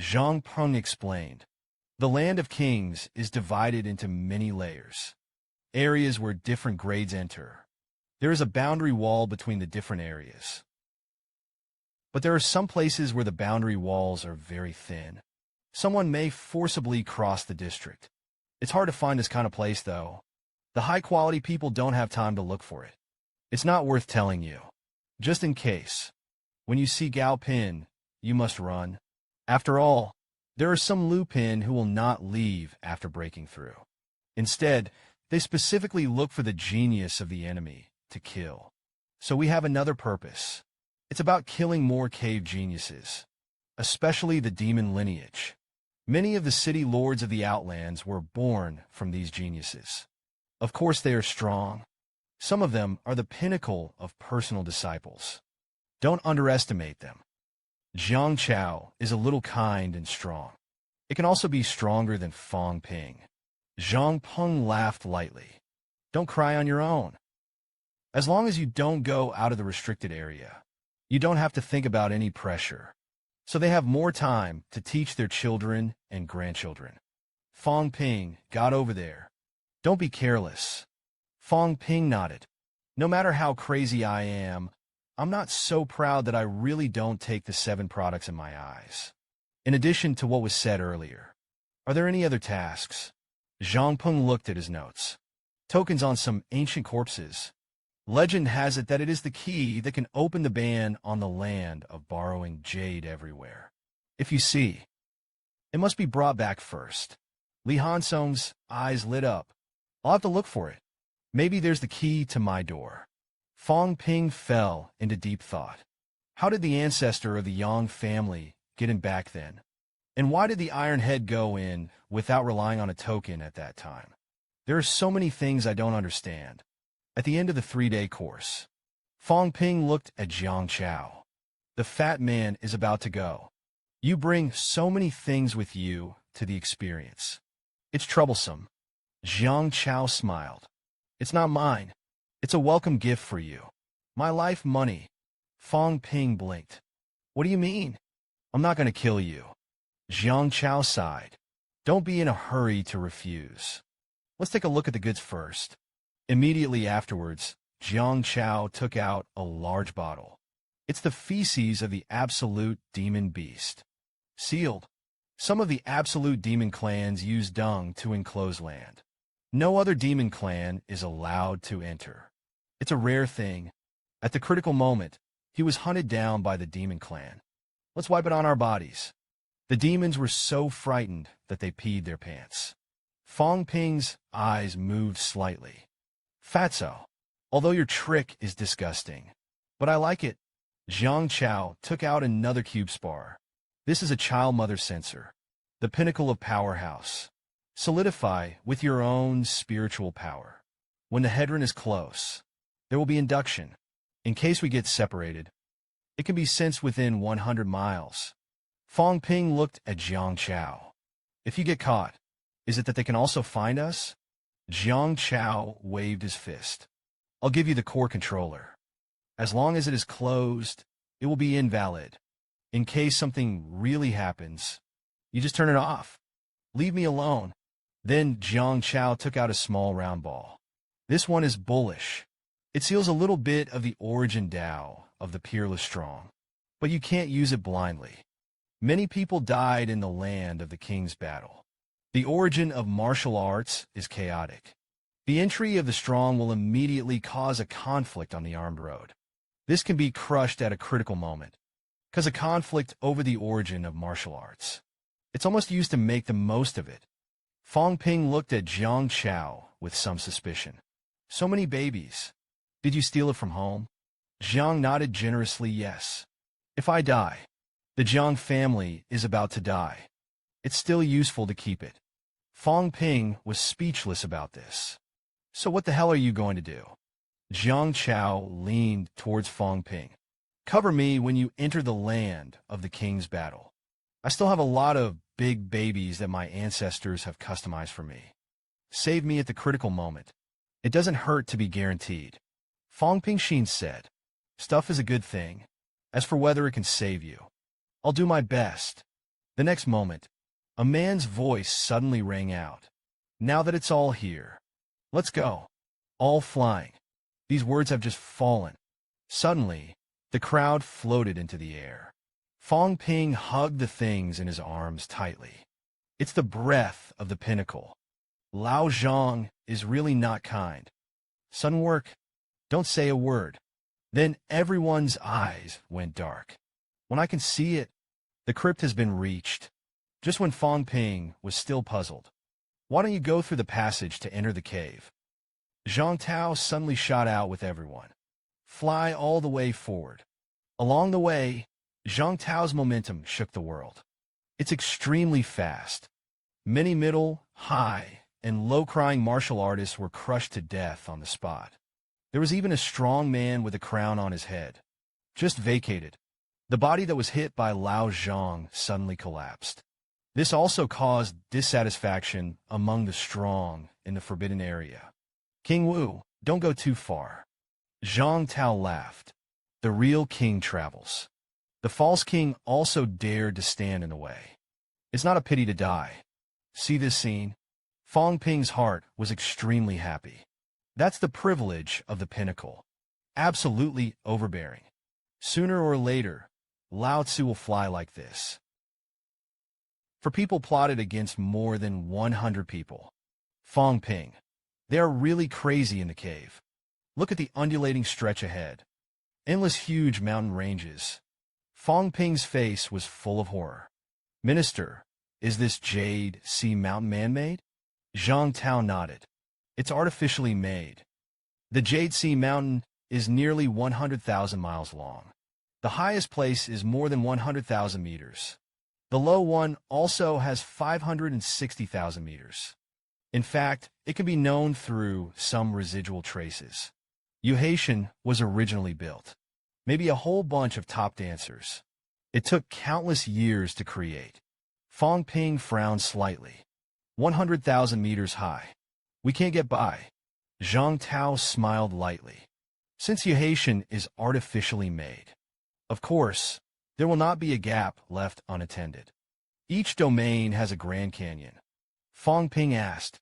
Zhang Peng explained. The Land of Kings is divided into many layers. Areas where different grades enter. There is a boundary wall between the different areas. But there are some places where the boundary walls are very thin. Someone may forcibly cross the district. It's hard to find this kind of place, though. The high-quality people don't have time to look for it. It's not worth telling you. Just in case. When you see Gao Pin, you must run. After all, there are some Lu Pin who will not leave after breaking through. Instead, they specifically look for the genius of the enemy to kill. So we have another purpose. It's about killing more cave geniuses, especially the demon lineage. Many of the city lords of the Outlands were born from these geniuses. Of course they are strong. Some of them are the pinnacle of personal disciples. Don't underestimate them. Jiang Chao is a little kind and strong. It can also be stronger than Fang Ping. Zhang Peng laughed lightly. Don't cry on your own. As long as you don't go out of the restricted area, you don't have to think about any pressure. So they have more time to teach their children and grandchildren. Fang Ping got over there. Don't be careless. Fang Ping nodded. No matter how crazy I am, I'm not so proud that I really don't take the 7 products in my eyes. In addition to what was said earlier, are there any other tasks? Zhang Peng looked at his notes. Tokens on some ancient corpses. Legend has it that it is the key that can open the ban on the land of borrowing jade everywhere. If you see, it must be brought back first. Li Hansong's eyes lit up. I'll have to look for it. Maybe there's the key to my door. Fang Ping fell into deep thought. How did the ancestor of the Yang family get in back then? And why did the Iron Head go in without relying on a token at that time? There are so many things I don't understand. At the end of the 3-day course, Fang Ping looked at Jiang Chao. The fat man is about to go. You bring so many things with you to the experience. It's troublesome. Jiang Chao smiled. It's not mine. It's a welcome gift for you. My life money. Fang Ping blinked. What do you mean? I'm not going to kill you. Jiang Chao sighed. Don't be in a hurry to refuse. Let's take a look at the goods first. Immediately afterwards, Jiang Chao took out a large bottle. It's the feces of the absolute demon beast. Sealed. Some of the absolute demon clans use dung to enclose land. No other demon clan is allowed to enter. It's a rare thing. At the critical moment, he was hunted down by the demon clan. Let's wipe it on our bodies. The demons were so frightened that they peed their pants. Fang Ping's eyes moved slightly. Fatso, although your trick is disgusting, but I like it. Jiang Chao took out another cube spar. This is a child mother sensor, the pinnacle of powerhouse. Solidify with your own spiritual power. When the Hedron is close, there will be induction. In case we get separated, it can be sensed within 100 miles. Fang Ping looked at Jiang Chao. If you get caught, is it that they can also find us? Jiang Chao waved his fist. I'll give you the core controller. As long as it is closed, it will be invalid. In case something really happens, you just turn it off. Leave me alone. Then Jiang Chao took out a small round ball. This one is bullish. It seals a little bit of the origin Tao of the Peerless Strong, but you can't use it blindly. Many people died in the land of the King's battle. The origin of martial arts is chaotic. The entry of the strong will immediately cause a conflict on the armed road. This can be crushed at a critical moment, cause a conflict over the origin of martial arts. It's almost used to make the most of it. Fang Ping looked at Jiang Chao with some suspicion. So many babies. Did you steal it from home? Jiang nodded generously yes. If I die, the Jiang family is about to die. It's still useful to keep it. Fang Ping was speechless about this. So what the hell are you going to do? Jiang Chao leaned towards Fang Ping. Cover me when you enter the land of the King's battle. I still have a lot of big babies that my ancestors have customized for me. Save me at the critical moment. It doesn't hurt to be guaranteed. Fang Pingxin said. Stuff is a good thing. As for whether it can save you, I'll do my best. The next moment, a man's voice suddenly rang out. Now that it's all here, let's go. All flying. These words have just fallen. Suddenly, the crowd floated into the air. Fang Ping hugged the things in his arms tightly. It's the breath of the pinnacle. Lao Zhang is really not kind. Sudden work, don't say a word. Then everyone's eyes went dark. When I can see it, the crypt has been reached. Just when Fang Ping was still puzzled. Why don't you go through the passage to enter the cave? Zhang Tao suddenly shot out with everyone. Fly all the way forward. Along the way, Zhang Tao's momentum shook the world. It's extremely fast. Many middle, high, and low-crying martial artists were crushed to death on the spot. There was even a strong man with a crown on his head. Just vacated. The body that was hit by Lao Zhang suddenly collapsed. This also caused dissatisfaction among the strong in the forbidden area. King Wu, don't go too far. Zhang Tao laughed. The real king travels. The false king also dared to stand in the way. It's not a pity to die. See this scene? Fang Ping's heart was extremely happy. That's the privilege of the pinnacle. Absolutely overbearing. Sooner or later, Lao Tzu will fly like this. For people plotted against more than 100 people. Fang Ping. They are really crazy in the cave. Look at the undulating stretch ahead. Endless huge mountain ranges. Fang Ping's face was full of horror. Minister, is this Jade Sea Mountain man-made? Zhang Tao nodded. It's artificially made. The Jade Sea Mountain is nearly 100,000 miles long. The highest place is more than 100,000 meters. The low one also has 560,000 meters. In fact, it can be known through some residual traces. Yuhaitian was originally built. Maybe a whole bunch of top dancers. It took countless years to create. Fang Ping frowned slightly. 100,000 meters high. We can't get by. Zhang Tao smiled lightly. Since Yuhaitian is artificially made. Of course, there will not be a gap left unattended. Each domain has a Grand Canyon. Fang Ping asked,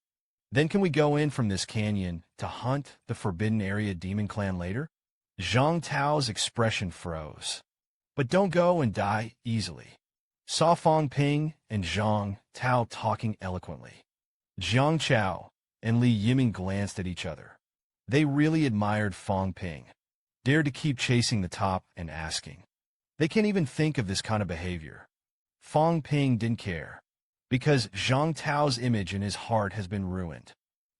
then can we go in from this canyon to hunt the Forbidden Area Demon Clan later? Zhang Tao's expression froze. But don't go and die easily. Saw Fang Ping and Zhang Tao talking eloquently. Jiang Chao and Li Yiming glanced at each other. They really admired Fang Ping. Dared to keep chasing the top and asking. They can't even think of this kind of behavior. Fang Ping didn't care. Because Zhang Tao's image in his heart has been ruined.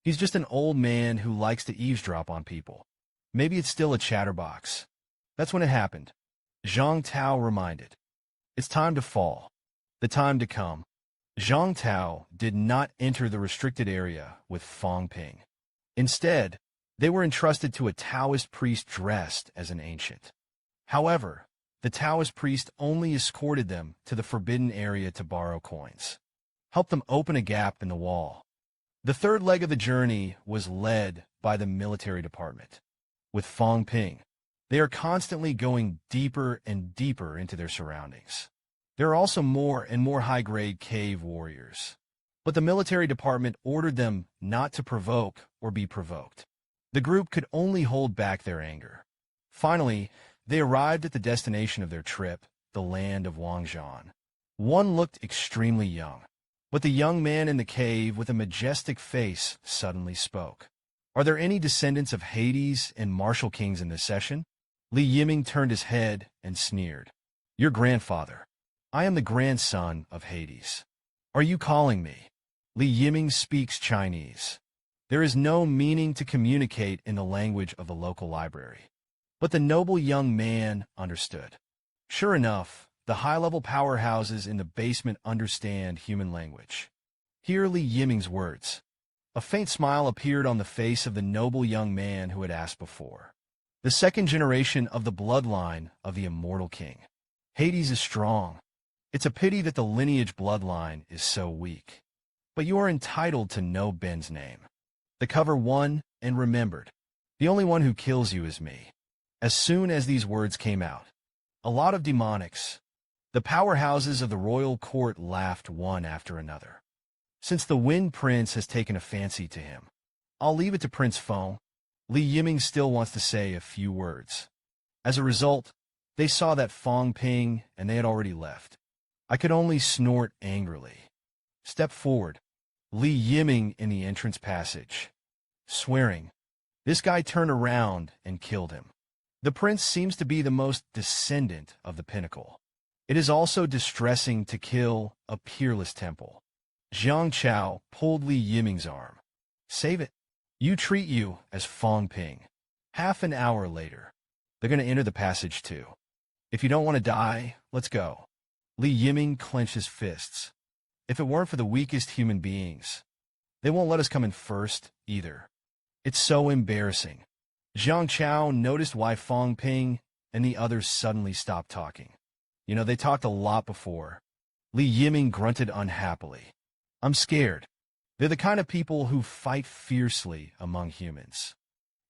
He's just an old man who likes to eavesdrop on people. Maybe it's still a chatterbox. That's when it happened. Zhang Tao reminded. It's time to fall. The time to come. Zhang Tao did not enter the restricted area with Fang Ping. Instead, they were entrusted to a Taoist priest dressed as an ancient. However, the Taoist priest only escorted them to the forbidden area to borrow coins. Helped them open a gap in the wall. The third leg of the journey was led by the military department. With Fang Ping, they are constantly going deeper and deeper into their surroundings. There are also more and more high-grade cave warriors. But the military department ordered them not to provoke or be provoked. The group could only hold back their anger. Finally, they arrived at the destination of their trip, the land of Wangzhan. One looked extremely young. But the young man in the cave with a majestic face suddenly spoke. Are there any descendants of Hades and martial kings in this session? Li Yiming turned his head and sneered. Your grandfather. I am the grandson of Hades. Are you calling me? Li Yiming speaks Chinese. There is no meaning to communicate in the language of the local library. But the noble young man understood. Sure enough, the high-level powerhouses in the basement understand human language. Hear Li Yiming's words. A faint smile appeared on the face of the noble young man who had asked before. The second generation of the bloodline of the immortal king. Hades is strong. It's a pity that the lineage bloodline is so weak. But you are entitled to know Ben's name. The cover won and remembered. The only one who kills you is me. As soon as these words came out, a lot of demonics, the powerhouses of the royal court laughed one after another. Since the Wind Prince has taken a fancy to him, I'll leave it to Prince Feng. Li Yiming still wants to say a few words. As a result, they saw that Fang Ping and they had already left. I could only snort angrily. Step forward. Li Yiming in the entrance passage, swearing. This guy turned around and killed him. The prince seems to be the most descendant of the pinnacle. It is also distressing to kill a peerless temple. Jiang Chao pulled Li Yiming's arm. Save it. You treat you as Fang Ping. Half an hour later, they're going to enter the passage too. If you don't want to die, let's go. Li Yiming clenched his fists. If it weren't for the weakest human beings, they won't let us come in first either. It's so embarrassing. Jiang Chao noticed why Fang Ping and the others suddenly stopped talking. You know, they talked a lot before. Li Yiming grunted unhappily. I'm scared. They're the kind of people who fight fiercely among humans.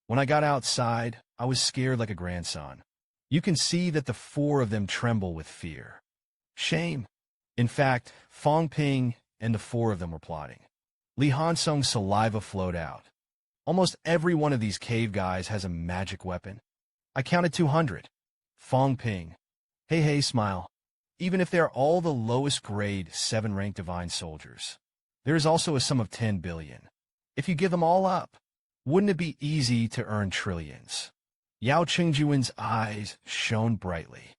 When I got outside, I was scared like a grandson. You can see that the four of them tremble with fear. Shame. In fact, Fang Ping and the four of them were plotting. Li Hansung's saliva flowed out. Almost every one of these cave guys has a magic weapon. I counted 200. Fang Ping. Hey, smile. Even if they're all the lowest grade 7-rank divine soldiers, there is also a sum of 10 billion. If you give them all up, wouldn't it be easy to earn trillions? Yao Qingjuan's eyes shone brightly.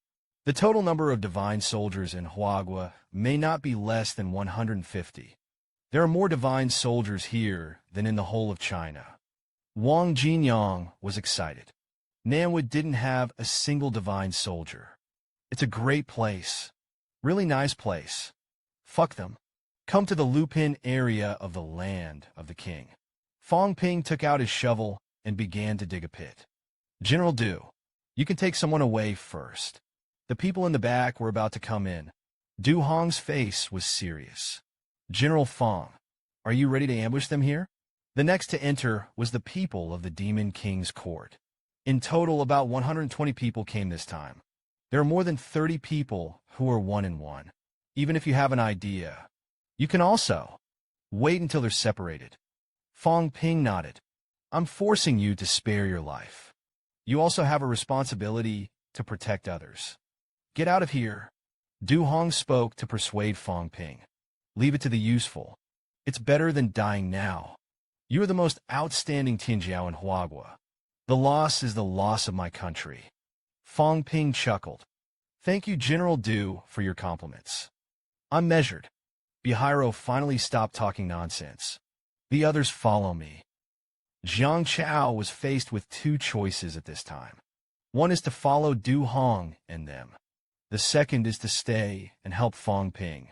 The total number of divine soldiers in Huagua may not be less than 150. There are more divine soldiers here than in the whole of China. Wang Jinyang was excited. Nanwood didn't have a single divine soldier. It's a great place. Really nice place. Fuck them. Come to the Lupin area of the land of the king. Fang Ping took out his shovel and began to dig a pit. General Du, you can take someone away first. The people in the back were about to come in. Du Hong's face was serious. General Fang, are you ready to ambush them here? The next to enter was the people of the Demon King's court. In total, about 120 people came this time. There are more than 30 people who are 1-1. Even if you have an idea, you can also wait until they're separated. Fang Ping nodded. I'm forcing you to spare your life. You also have a responsibility to protect others. Get out of here. Du Hong spoke to persuade Fang Ping. Leave it to the useful. It's better than dying now. You are the most outstanding Tianjiao in Huagua. The loss is the loss of my country. Fang Ping chuckled. Thank you, General Du, for your compliments. I'm measured. Bihiro finally stopped talking nonsense. The others follow me. Jiang Chao was faced with two choices at this time. One is to follow Du Hong and them. The second is to stay and help Fang Ping.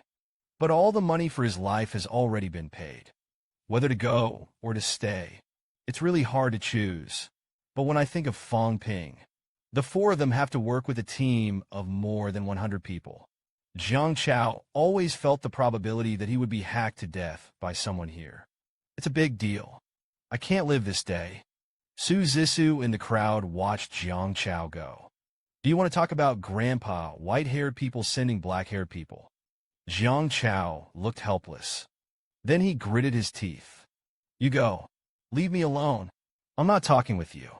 But all the money for his life has already been paid. Whether to go or to stay, it's really hard to choose. But when I think of Fang Ping, the four of them have to work with a team of more than 100 people. Jiang Chao always felt the probability that he would be hacked to death by someone here. It's a big deal. I can't live this day. Su Zissou in the crowd watched Jiang Chao go. Do you want to talk about grandpa, white-haired people sending black-haired people? Jiang Chao looked helpless. Then he gritted his teeth. You go. Leave me alone. I'm not talking with you.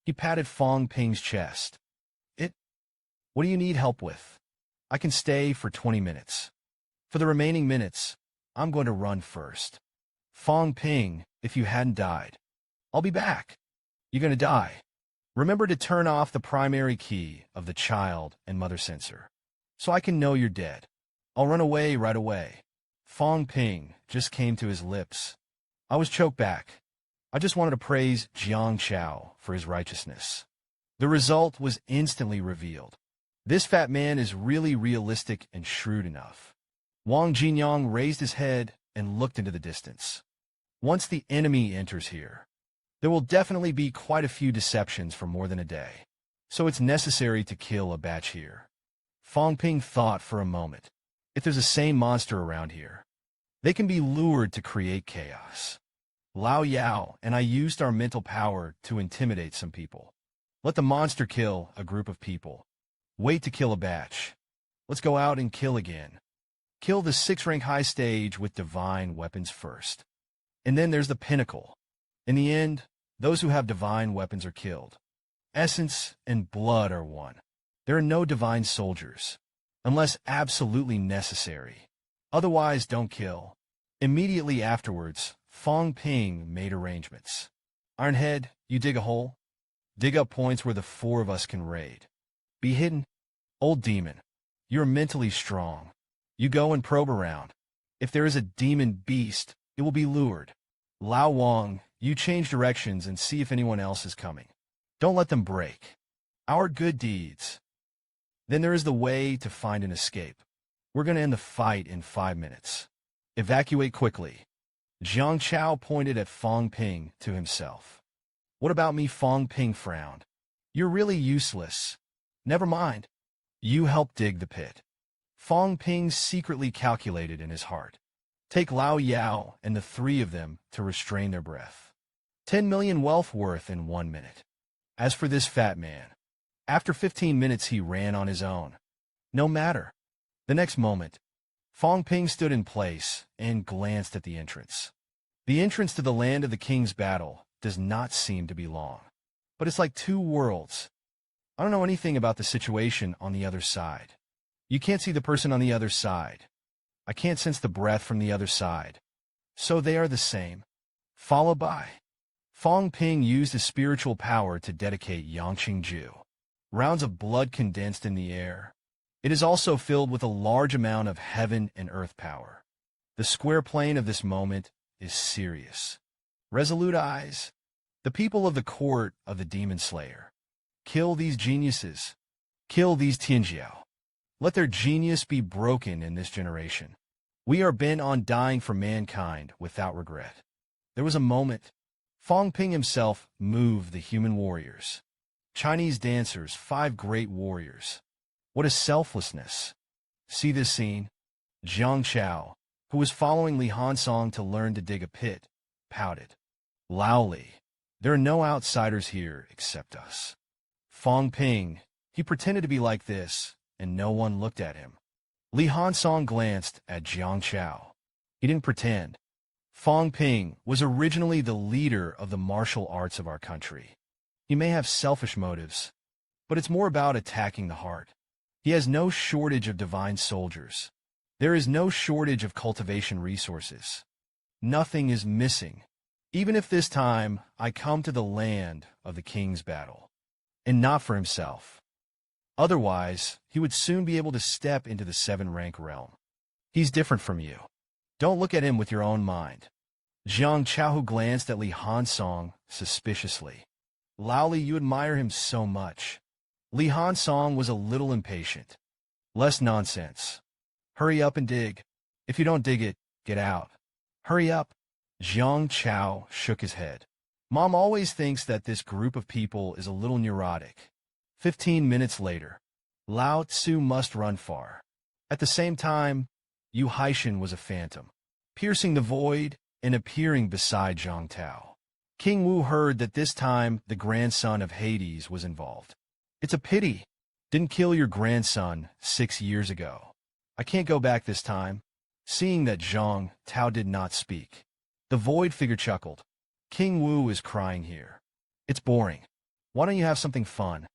He patted Fang Ping's chest. What do you need help with? I can stay for 20 minutes. For the remaining minutes, I'm going to run first. Fang Ping, if you hadn't died. I'll be back. You're going to die. Remember to turn off the primary key of the child and mother sensor, so I can know you're dead. I'll run away right away. Fang Ping just came to his lips. I was choked back. I just wanted to praise Jiang Chao for his righteousness. The result was instantly revealed. This fat man is really realistic and shrewd enough. Wang Jinyang raised his head and looked into the distance. Once the enemy enters here, there will definitely be quite a few deceptions for more than a day, so it's necessary to kill a batch here. Fang Ping thought for a moment. If there's the same monster around here, they can be lured to create chaos. Lao Yao and I used our mental power to intimidate some people. Let the monster kill a group of people. Wait to kill a batch. Let's go out and kill again. Kill the 6-rank high stage with divine weapons first. And then there's the pinnacle. In the end, those who have divine weapons are killed. Essence and blood are one. There are no divine soldiers, unless absolutely necessary. Otherwise, don't kill. Immediately afterwards, Fang Ping made arrangements. Ironhead, you dig a hole. Dig up points where the four of us can raid. Be hidden. Old demon, you're mentally strong. You go and probe around. If there is a demon beast, it will be lured. Lao Wang, you change directions and see if anyone else is coming. Don't let them break our good deeds. Then there is the way to find an escape. We're going to end the fight in 5 minutes. Evacuate quickly. Jiang Chao pointed at Fang Ping to himself. What about me? Fang Ping frowned. You're really useless. Never mind. You help dig the pit. Fang Ping secretly calculated in his heart. Take Lao Yao and the three of them to restrain their breath. 10 million wealth worth in 1 minute. As for this fat man, after 15 minutes he ran on his own. No matter. The next moment, Fang Ping stood in place and glanced at the entrance. The entrance to the land of the king's battle does not seem to be long. But it's like two worlds. I don't know anything about the situation on the other side. You can't see the person on the other side. I can't sense the breath from the other side. So they are the same. Followed by. Fang Ping used his spiritual power to dedicate Yangqing Ju. Rounds of blood condensed in the air. It is also filled with a large amount of heaven and earth power. The square plane of this moment is serious. Resolute eyes. The people of the court of the demon slayer. Kill these geniuses. Kill these Tianjiao. Let their genius be broken in this generation. We are bent on dying for mankind without regret. There was a moment. Fang Ping himself moved the human warriors. Chinese dancers, 5 great warriors. What a selflessness. See this scene? Jiang Chao, who was following Li Hansong to learn to dig a pit, pouted. Lao Li, there are no outsiders here except us. Fang Ping, he pretended to be like this, and no one looked at him. Li Hansong glanced at Jiang Chao. He didn't pretend. Fang Ping was originally the leader of the martial arts of our country. He may have selfish motives, but it's more about attacking the heart. He has no shortage of divine soldiers. There is no shortage of cultivation resources. Nothing is missing. Even if this time I come to the land of the king's battle, and not for himself. Otherwise, he would soon be able to step into the 7-rank realm. He's different from you. Don't look at him with your own mind. Jiang Chao glanced at Li Hansong suspiciously. Lao Li, you admire him so much. Li Hansong was a little impatient. Less nonsense. Hurry up and dig. If you don't dig it, get out. Hurry up. Jiang Chao shook his head. Mom always thinks that this group of people is a little neurotic. 15 minutes later, Lao Tzu must run far. At the same time, Yu Haishan was a phantom, piercing the void and appearing beside Zhang Tao. King Wu heard that this time the grandson of Hades was involved. It's a pity. Didn't kill your grandson 6 years ago. I can't go back this time. Seeing that Zhang Tao did not speak, the void figure chuckled. King Wu is crying here. It's boring. Why don't you have something fun?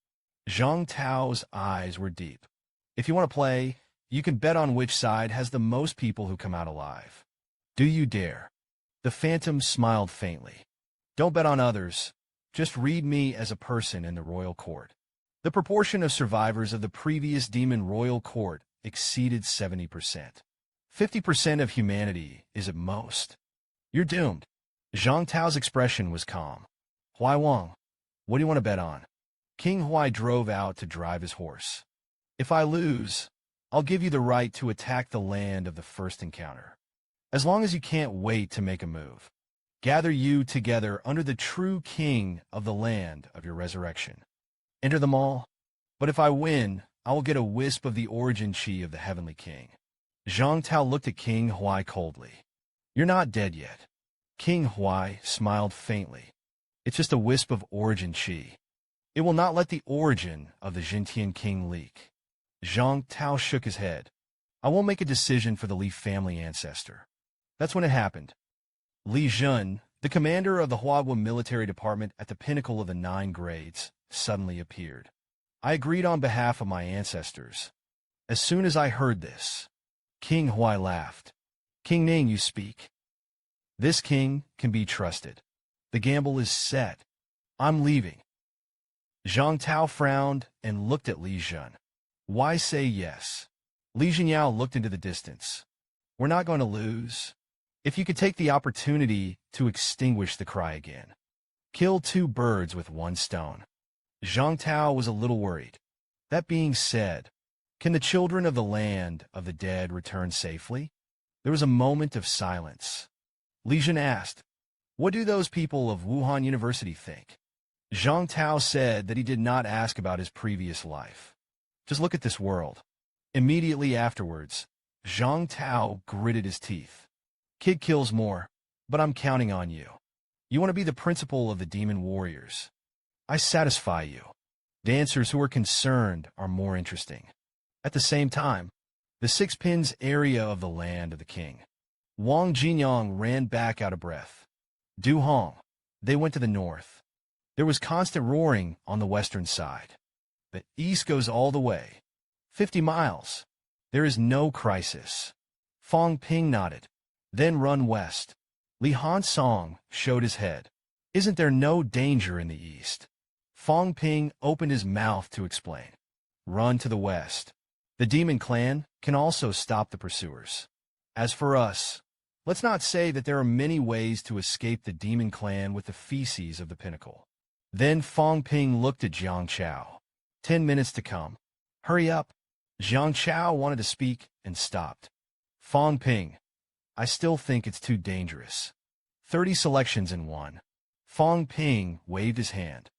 Zhang Tao's eyes were deep. If you want to play, you can bet on which side has the most people who come out alive. Do you dare? The phantom smiled faintly. Don't bet on others. Just read me as a person in the royal court. The proportion of survivors of the previous demon royal court exceeded 70%. 50% of humanity is at most. You're doomed. Zhang Tao's expression was calm. Huai Wang, what do you want to bet on? King Huai drove out to drive his horse. If I lose, I'll give you the right to attack the land of the first encounter. As long as you can't wait to make a move. Gather you together under the true king of the land of your resurrection. Enter them all. But if I win, I will get a wisp of the origin chi of the heavenly king. Zhang Tao looked at King Huai coldly. You're not dead yet. King Huai smiled faintly. It's just a wisp of origin chi. It will not let the origin of the Jintian king leak. Zhang Tao shook his head. I won't make a decision for the Li family ancestor. That's when it happened. Li Jun, the commander of the Huagua military department at the pinnacle of the 9 grades, suddenly appeared. I agreed on behalf of my ancestors. As soon as I heard this, King Huai laughed. King Ning, you speak. This king can be trusted. The gamble is set. I'm leaving. Zhang Tao frowned and looked at Li Jun. Why say yes? Li Jianyao looked into the distance. We're not going to lose. If you could take the opportunity to extinguish the cry again. Kill two birds with one stone. Zhang Tao was a little worried. That being said, can the children of the land of the dead return safely? There was a moment of silence. Li Jun asked, what do those people of Wuhan University think? Zhang Tao said that he did not ask about his previous life. Just look at this world. Immediately afterwards, Zhang Tao gritted his teeth. Kid kills more, but I'm counting on you. You want to be the principal of the demon warriors. I satisfy you. Dancers who are concerned are more interesting. At the same time, the Six Pins area of the land of the king. Wang Jinyang ran back out of breath. Du Hong. They went to the north. There was constant roaring on the western side. The east goes all the way. 50 miles. There is no crisis. Fang Ping nodded. Then run west. Li Hansong showed his head. Isn't there no danger in the east? Fang Ping opened his mouth to explain. Run to the west. The demon clan can also stop the pursuers. As for us, let's not say that there are many ways to escape the demon clan with the feces of the pinnacle. Then Fang Ping looked at Jiang Chao. 10 minutes to come. Hurry up. Jiang Chao wanted to speak and stopped. Fang Ping. I still think it's too dangerous. 30 selections in one. Fang Ping waved his hand.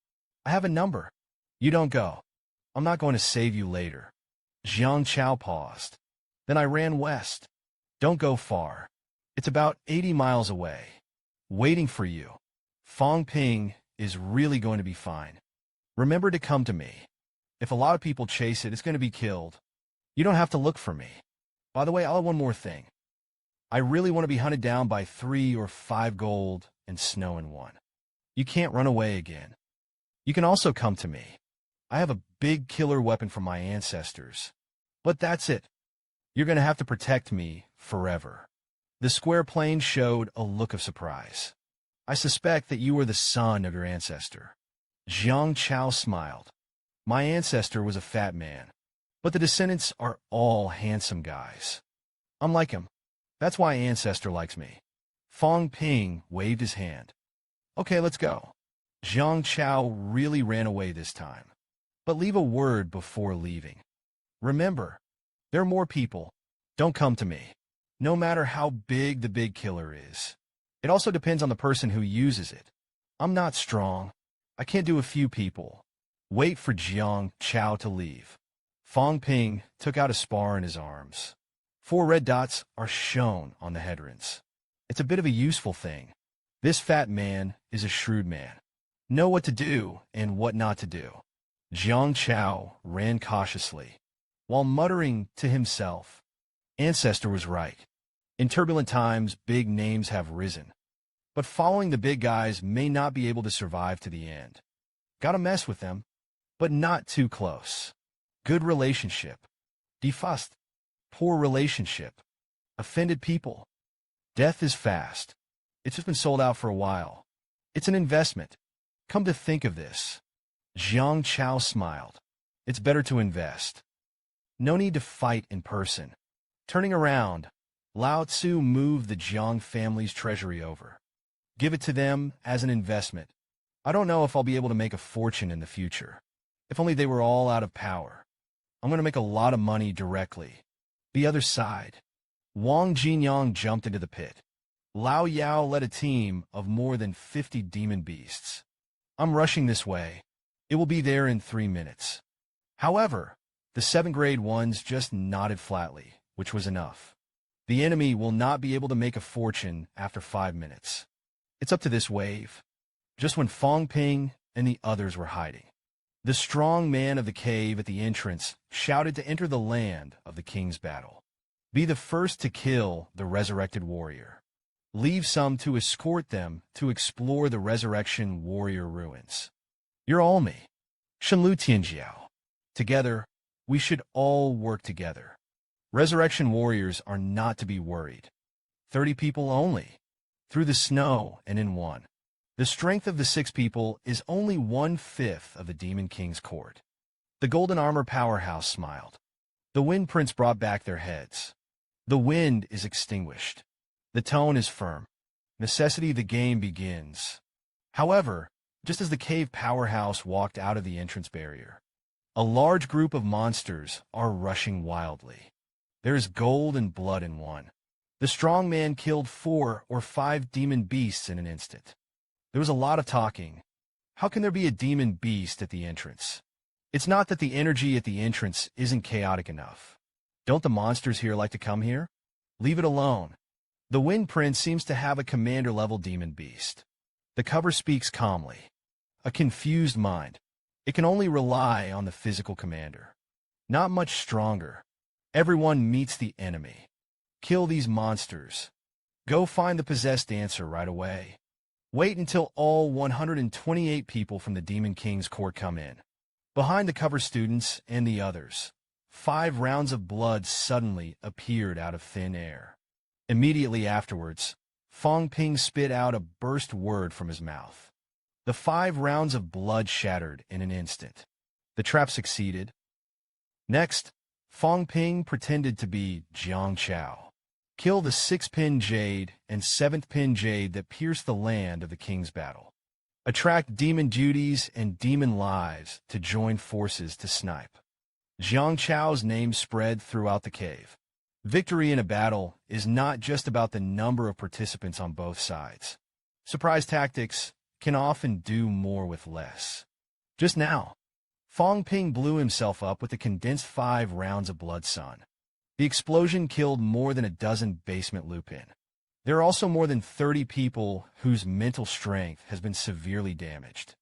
I have a number. You don't go. I'm not going to save you later. Jiang Chao paused. Then I ran west. Don't go far. It's about 80 miles away. Waiting for you. Fang Ping is really going to be fine. Remember to come to me. If a lot of people chase it, it's going to be killed. You don't have to look for me. By the way, I'll have one more thing. I really want to be hunted down by 3 or 5 gold and snow in one. You can't run away again. You can also come to me. I have a big killer weapon from my ancestors. But that's it. You're going to have to protect me forever. The square plane showed a look of surprise. I suspect that you are the son of your ancestor. Jiang Chao smiled. My ancestor was a fat man, but the descendants are all handsome guys. I'm like him. That's why ancestor likes me. Fang Ping waved his hand. Okay, let's go. Jiang Chao really ran away this time. But leave a word before leaving. Remember, there are more people. Don't come to me. No matter how big the big killer is. It also depends on the person who uses it. I'm not strong. I can't do a few people. Wait for Jiang Chao to leave. Fang Ping took out a spar in his arms. 4 red dots are shown on the headrants. It's a bit of a useful thing. This fat man is a shrewd man. Know what to do and what not to do. Jiang Chao ran cautiously, while muttering to himself. Ancestor was right. In turbulent times, big names have risen. But following the big guys may not be able to survive to the end. Gotta mess with them, but not too close. Good relationship. Defust. Poor relationship. Offended people. Death is fast. It's just been sold out for a while. It's an investment. Come to think of this. Jiang Chao smiled. It's better to invest. No need to fight in person. Turning around, Lao Tzu moved the Jiang family's treasury over. Give it to them as an investment. I don't know if I'll be able to make a fortune in the future. If only they were all out of power. I'm going to make a lot of money directly. The other side. Wang Jinyang jumped into the pit. Lao Yao led a team of more than 50 demon beasts. I'm rushing this way. It will be there in 3 minutes. However, the 7th grade ones just nodded flatly, which was enough. The enemy will not be able to make a fortune after 5 minutes. It's up to this wave. Just when Fang Ping and the others were hiding. The strong man of the cave at the entrance shouted to enter the land of the king's battle. Be the first to kill the resurrected warrior. Leave some to escort them to explore the resurrection warrior ruins. You're all me. Shenlu Tianjiao. Together, we should all work together. Resurrection warriors are not to be worried. 30 people only. through the snow and in one. The strength of the 6 people is only 1/5 of the Demon King's court. The golden armor powerhouse smiled. The Wind Prince brought back their heads. The wind is extinguished. The tone is firm. Necessity, the game begins. However, just as the cave powerhouse walked out of the entrance barrier, a large group of monsters are rushing wildly. There is gold and blood in one. The strong man killed 4 or 5 demon beasts in an instant. There was a lot of talking. How can there be a demon beast at the entrance? It's not that the energy at the entrance isn't chaotic enough. Don't the monsters here like to come here? Leave it alone. The Wind Prince seems to have a commander-level demon beast. The cover speaks calmly. A confused mind. It can only rely on the physical commander. Not much stronger. Everyone meets the enemy. Kill these monsters. Go find the possessed dancer right away. Wait until all 128 people from the Demon King's court come in. Behind the cover students and the others, 5 rounds of blood suddenly appeared out of thin air. Immediately afterwards, Fang Ping spit out a burst word from his mouth. The 5 rounds of blood shattered in an instant. The trap succeeded. Next, Fang Ping pretended to be Jiang Chao. Kill the 6th-pin jade and 7th-pin jade that pierced the land of the king's battle. Attract demon duties and demon lives to join forces to snipe. Jiang Chao's name spread throughout the cave. Victory in a battle is not just about the number of participants on both sides. Surprise tactics can often do more with less. Just now, Fang Ping blew himself up with a condensed 5 rounds of blood sun. The explosion killed more than a dozen basement Lupin. There are also more than 30 people whose mental strength has been severely damaged.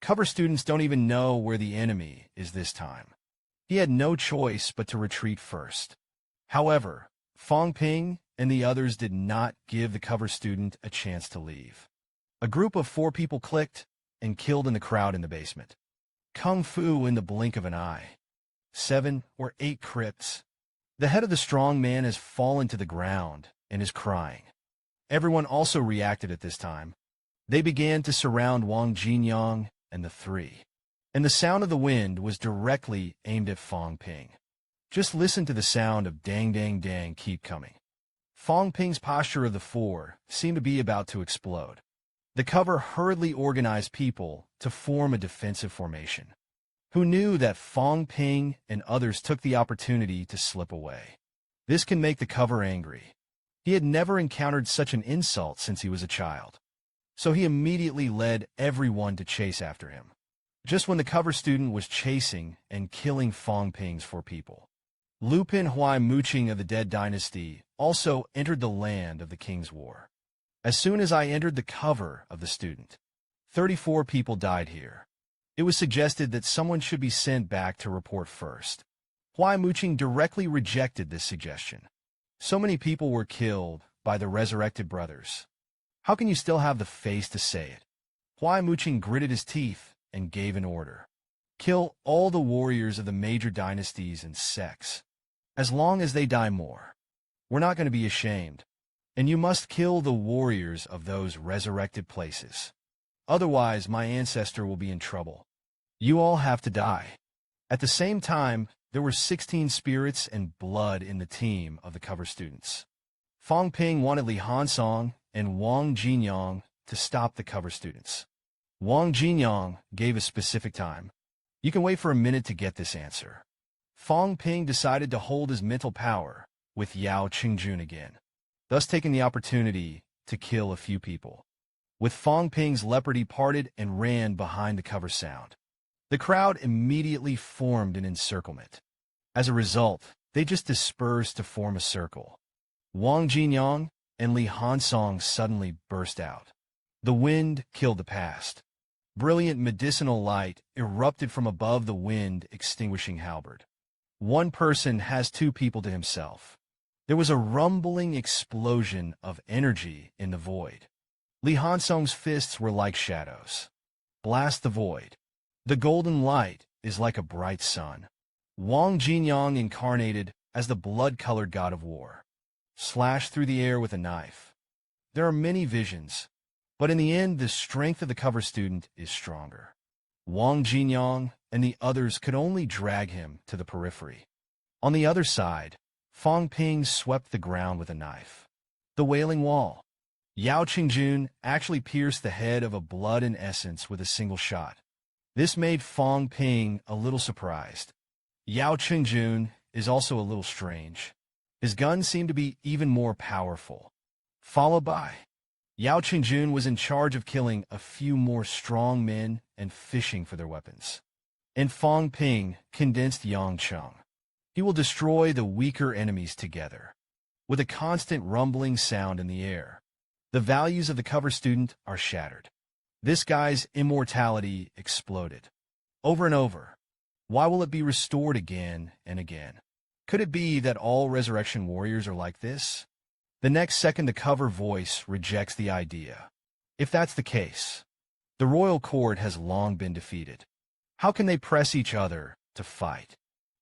Cover students don't even know where the enemy is this time. He had no choice but to retreat first. However, Fang Ping and the others did not give the cover student a chance to leave. A group of 4 people clicked and killed in the crowd in the basement. Kung Fu in the blink of an eye. 7 or 8 crypts. The head of the strong man has fallen to the ground and is crying. Everyone also reacted at this time. They began to surround Wang Jinyang and the 3. And the sound of the wind was directly aimed at Fang Ping. Just listen to the sound of dang dang dang keep coming. Fang Ping's posture of the 4 seemed to be about to explode. The cover hurriedly organized people to form a defensive formation. Who knew that Fang Ping and others took the opportunity to slip away? This can make the cover angry. He had never encountered such an insult since he was a child. So he immediately led everyone to chase after him. Just when the cover student was chasing and killing Fang Ping's 4 people, Lupin Huai Muqing of the Dead Dynasty also entered the land of the King's War. As soon as I entered the cover of the student, 34 people died here. It was suggested that someone should be sent back to report first. Huai Muqing directly rejected this suggestion. So many people were killed by the resurrected brothers. How can you still have the face to say it? Huai Muqing gritted his teeth and gave an order. Kill all the warriors of the major dynasties and sects. As long as they die more. We're not going to be ashamed. And you must kill the warriors of those resurrected places. Otherwise, my ancestor will be in trouble. You all have to die. At the same time, there were 16 spirits and blood in the team of the cover students. Fang Ping wanted Li Hansong and Wang Jinyang to stop the cover students. Wang Jinyang gave a specific time. You can wait for a minute to get this answer. Fang Ping decided to hold his mental power with Yao Qingjun again, thus taking the opportunity to kill a few people. With Fang Ping's leopardy parted and ran behind the cover sound. The crowd immediately formed an encirclement. As a result, they just dispersed to form a circle. Wang Jinyang and Li Hansong suddenly burst out. The wind killed the past. Brilliant medicinal light erupted from above the wind-extinguishing halberd. One person has 2 people to himself. There was a rumbling explosion of energy in the void. Li Hansong's fists were like shadows. Blast the void. The golden light is like a bright sun. Wang Jinyang incarnated as the blood-colored god of war. Slashed through the air with a knife. There are many visions, but in the end, the strength of the cover student is stronger. Wang Jinyang and the others could only drag him to the periphery. On the other side, Fang Ping swept the ground with a knife. The Wailing Wall. Yao Qingjun actually pierced the head of a blood and essence with a single shot. This made Fang Ping a little surprised. Yao Qingjun is also a little strange. His gun seemed to be even more powerful. Followed by, Yao Qingjun was in charge of killing a few more strong men and fishing for their weapons. And Fang Ping condensed Yang Cheng. He will destroy the weaker enemies together. With a constant rumbling sound in the air, the values of the cover student are shattered. This guy's immortality exploded. Over and over. Why will it be restored again and again? Could it be that all resurrection warriors are like this? The next second, the cover voice rejects the idea. If that's the case, the royal court has long been defeated. How can they press each other to fight?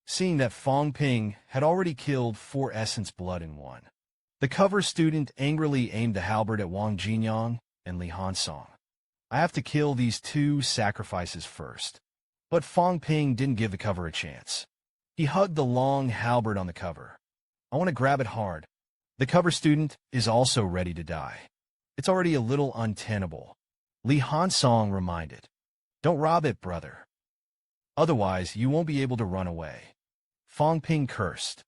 Seeing that Fang Ping had already killed 4 essence blood in one, the cover student angrily aimed the halberd at Wang Jinyang and Li Hansong. I have to kill these 2 sacrifices first. But Fang Ping didn't give the cover a chance. He hugged the long halberd on the cover. I want to grab it hard. The cover student is also ready to die. It's already a little untenable. Li Hansong reminded. Don't rob it, brother. Otherwise, you won't be able to run away. Fang Ping cursed.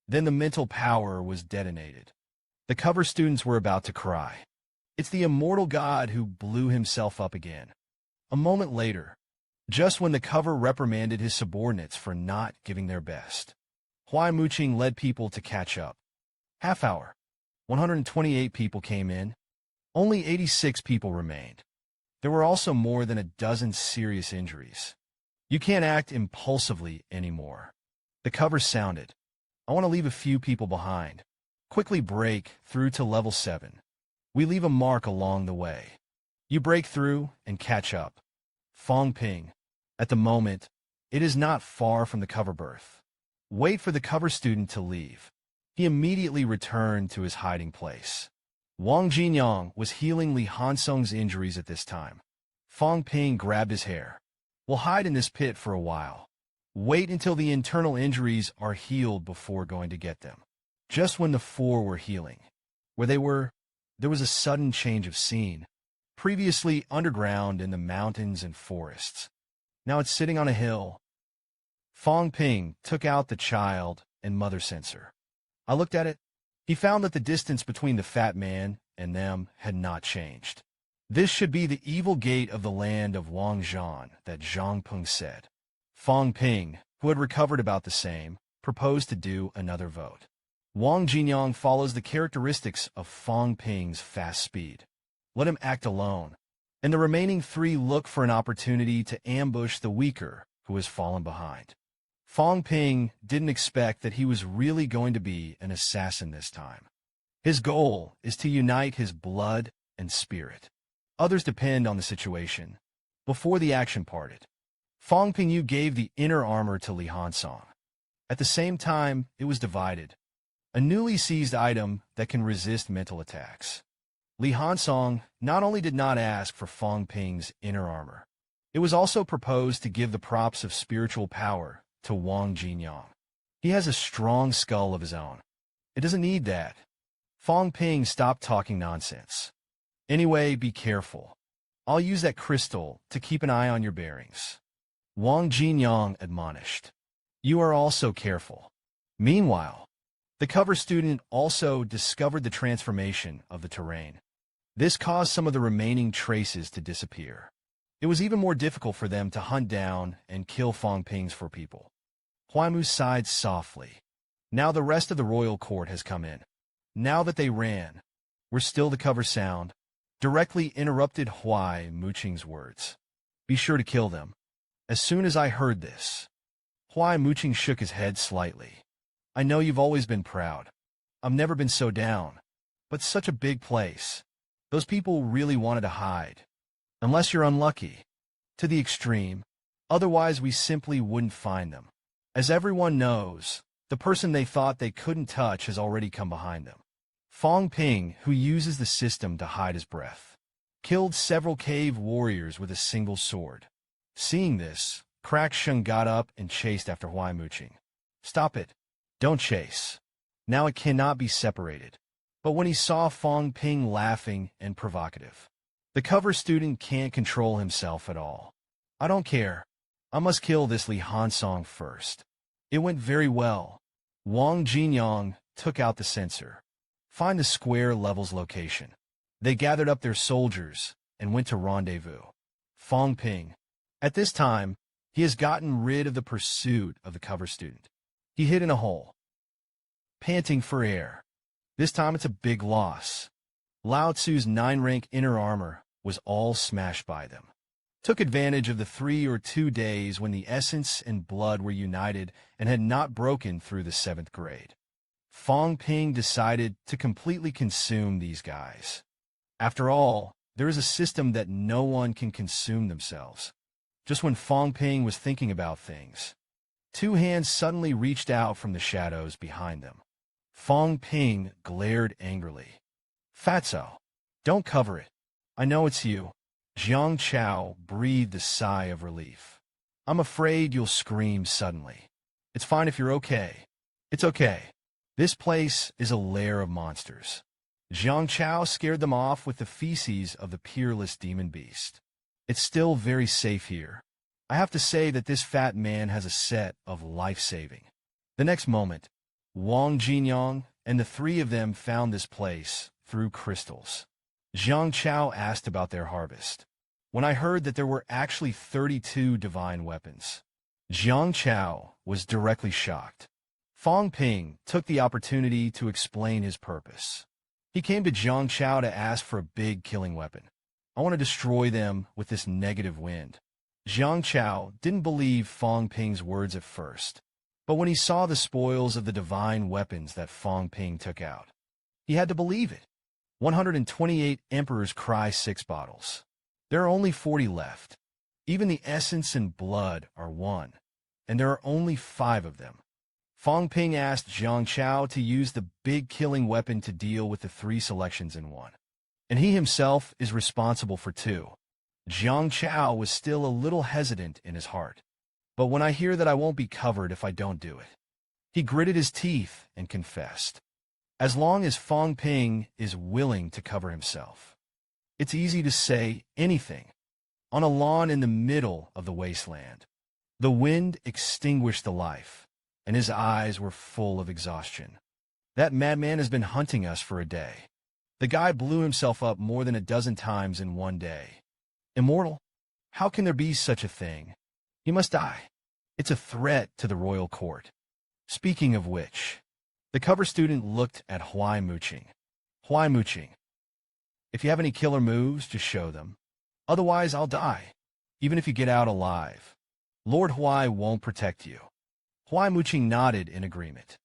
Then the mental power was detonated. The cover students were about to cry. It's the immortal god who blew himself up again. A moment later, just when the cover reprimanded his subordinates for not giving their best, Huai Muqing led people to catch up. Half hour. 128 people came in. Only 86 people remained. There were also more than a dozen serious injuries. You can't act impulsively anymore. The cover sounded. I want to leave a few people behind. Quickly break through to level 7. We leave a mark along the way. You break through and catch up. Fang Ping. At the moment, it is not far from the cover berth. Wait for the cover student to leave. He immediately returned to his hiding place. Wang Jinyang was healing Li Hansong's injuries at this time. Fang Ping grabbed his hair. We'll hide in this pit for a while. Wait until the internal injuries are healed before going to get them. Just when the 4 were healing, where they were, there was a sudden change of scene. Previously underground in the mountains and forests. Now it's sitting on a hill. Fang Ping took out the child and mother sensor. I looked at it. He found that the distance between the fat man and them had not changed. This should be the evil gate of the land of Wangzhan that Zhang Peng said. Fang Ping, who had recovered about the same, proposed to do another vote. Wang Jinyang follows the characteristics of Fang Ping's fast speed. Let him act alone, and the remaining 3 look for an opportunity to ambush the weaker who has fallen behind. Fang Ping didn't expect that he was really going to be an assassin this time. His goal is to unite his blood and spirit. Others depend on the situation. Before the action parted, Fang Pingyu gave the inner armor to Li Hansong. At the same time, it was divided. A newly seized item that can resist mental attacks. Li Hansong not only did not ask for Fang Ping's inner armor, it was also proposed to give the props of spiritual power to Wang Jinyang. He has a strong skull of his own. It doesn't need that. Fang Ping stopped talking nonsense. Anyway, be careful. I'll use that crystal to keep an eye on your bearings. Wang Jinyang admonished. You are also careful. Meanwhile, the cover student also discovered the transformation of the terrain. This caused some of the remaining traces to disappear. It was even more difficult for them to hunt down and kill Fang Ping's 4 people. Huaimu sighed softly. Now the rest of the royal court has come in. Now that they ran, were still the cover sound, directly interrupted Huai Muqing's words. Be sure to kill them. As soon as I heard this, Huai Muqing shook his head slightly. I know you've always been proud. I've never been so down. But such a big place. Those people really wanted to hide. Unless you're unlucky. To the extreme. Otherwise we simply wouldn't find them. As everyone knows, the person they thought they couldn't touch has already come behind them. Fang Ping, who uses the system to hide his breath, killed several cave warriors with a single sword. Seeing this, Crack Shun got up and chased after Huai Muqing. Stop it. Don't chase. Now it cannot be separated. But when he saw Fang Ping laughing and provocative, the cover student can't control himself at all. I don't care. I must kill this Li Hansong first. It went very well. Wang Jinyang took out the sensor. Find the square level's location. They gathered up their soldiers and went to rendezvous. Fang Ping. At this time, he has gotten rid of the pursuit of the cover student. He hid in a hole, panting for air. This time it's a big loss. Lao Tzu's 9-rank inner armor was all smashed by them. Took advantage of the 3 or 2 days when the essence and blood were united and had not broken through the 7th grade. Fang Ping decided to completely consume these guys. After all, there is a system that no one can consume themselves. Just when Fang Ping was thinking about things, 2 hands suddenly reached out from the shadows behind them. Fang Ping glared angrily. Fatso, don't cover it. I know it's you. Jiang Chao breathed a sigh of relief. I'm afraid you'll scream suddenly. It's fine if you're okay. It's okay. This place is a lair of monsters. Jiang Chao scared them off with the feces of the peerless demon beast. It's still very safe here. I have to say that this fat man has a set of life-saving. The next moment, Wang Jinyang and the 3 of them found this place through crystals. Jiang Chao asked about their harvest. When I heard that there were actually 32 divine weapons, Jiang Chao was directly shocked. Fang Ping took the opportunity to explain his purpose. He came to Jiang Chao to ask for a big killing weapon. I want to destroy them with this negative wind. Jiang Chao didn't believe Fang Ping's words at first, but when he saw the spoils of the divine weapons that Fang Ping took out, he had to believe it. 128 Emperor's Cry 6 bottles. There are only 40 left. Even the essence and blood are 1, and there are only 5 of them. Fang Ping asked Jiang Chao to use the big killing weapon to deal with the 3 selections in 1, and he himself is responsible for 2. Jiang Chao was still a little hesitant in his heart. But when I hear that I won't be covered if I don't do it, he gritted his teeth and confessed. As long as Fang Ping is willing to cover himself, it's easy to say anything. On a lawn in the middle of the wasteland, the wind extinguished the life, and his eyes were full of exhaustion. That madman has been hunting us for a day. The guy blew himself up more than a dozen times in 1 day. Immortal? How can there be such a thing? He must die. It's a threat to the royal court. Speaking of which, the cover student looked at Huai Muqing. Huai Muqing, if you have any killer moves, just show them. Otherwise, I'll die, even if you get out alive. Lord Huai won't protect you. Huai Muqing nodded in agreement.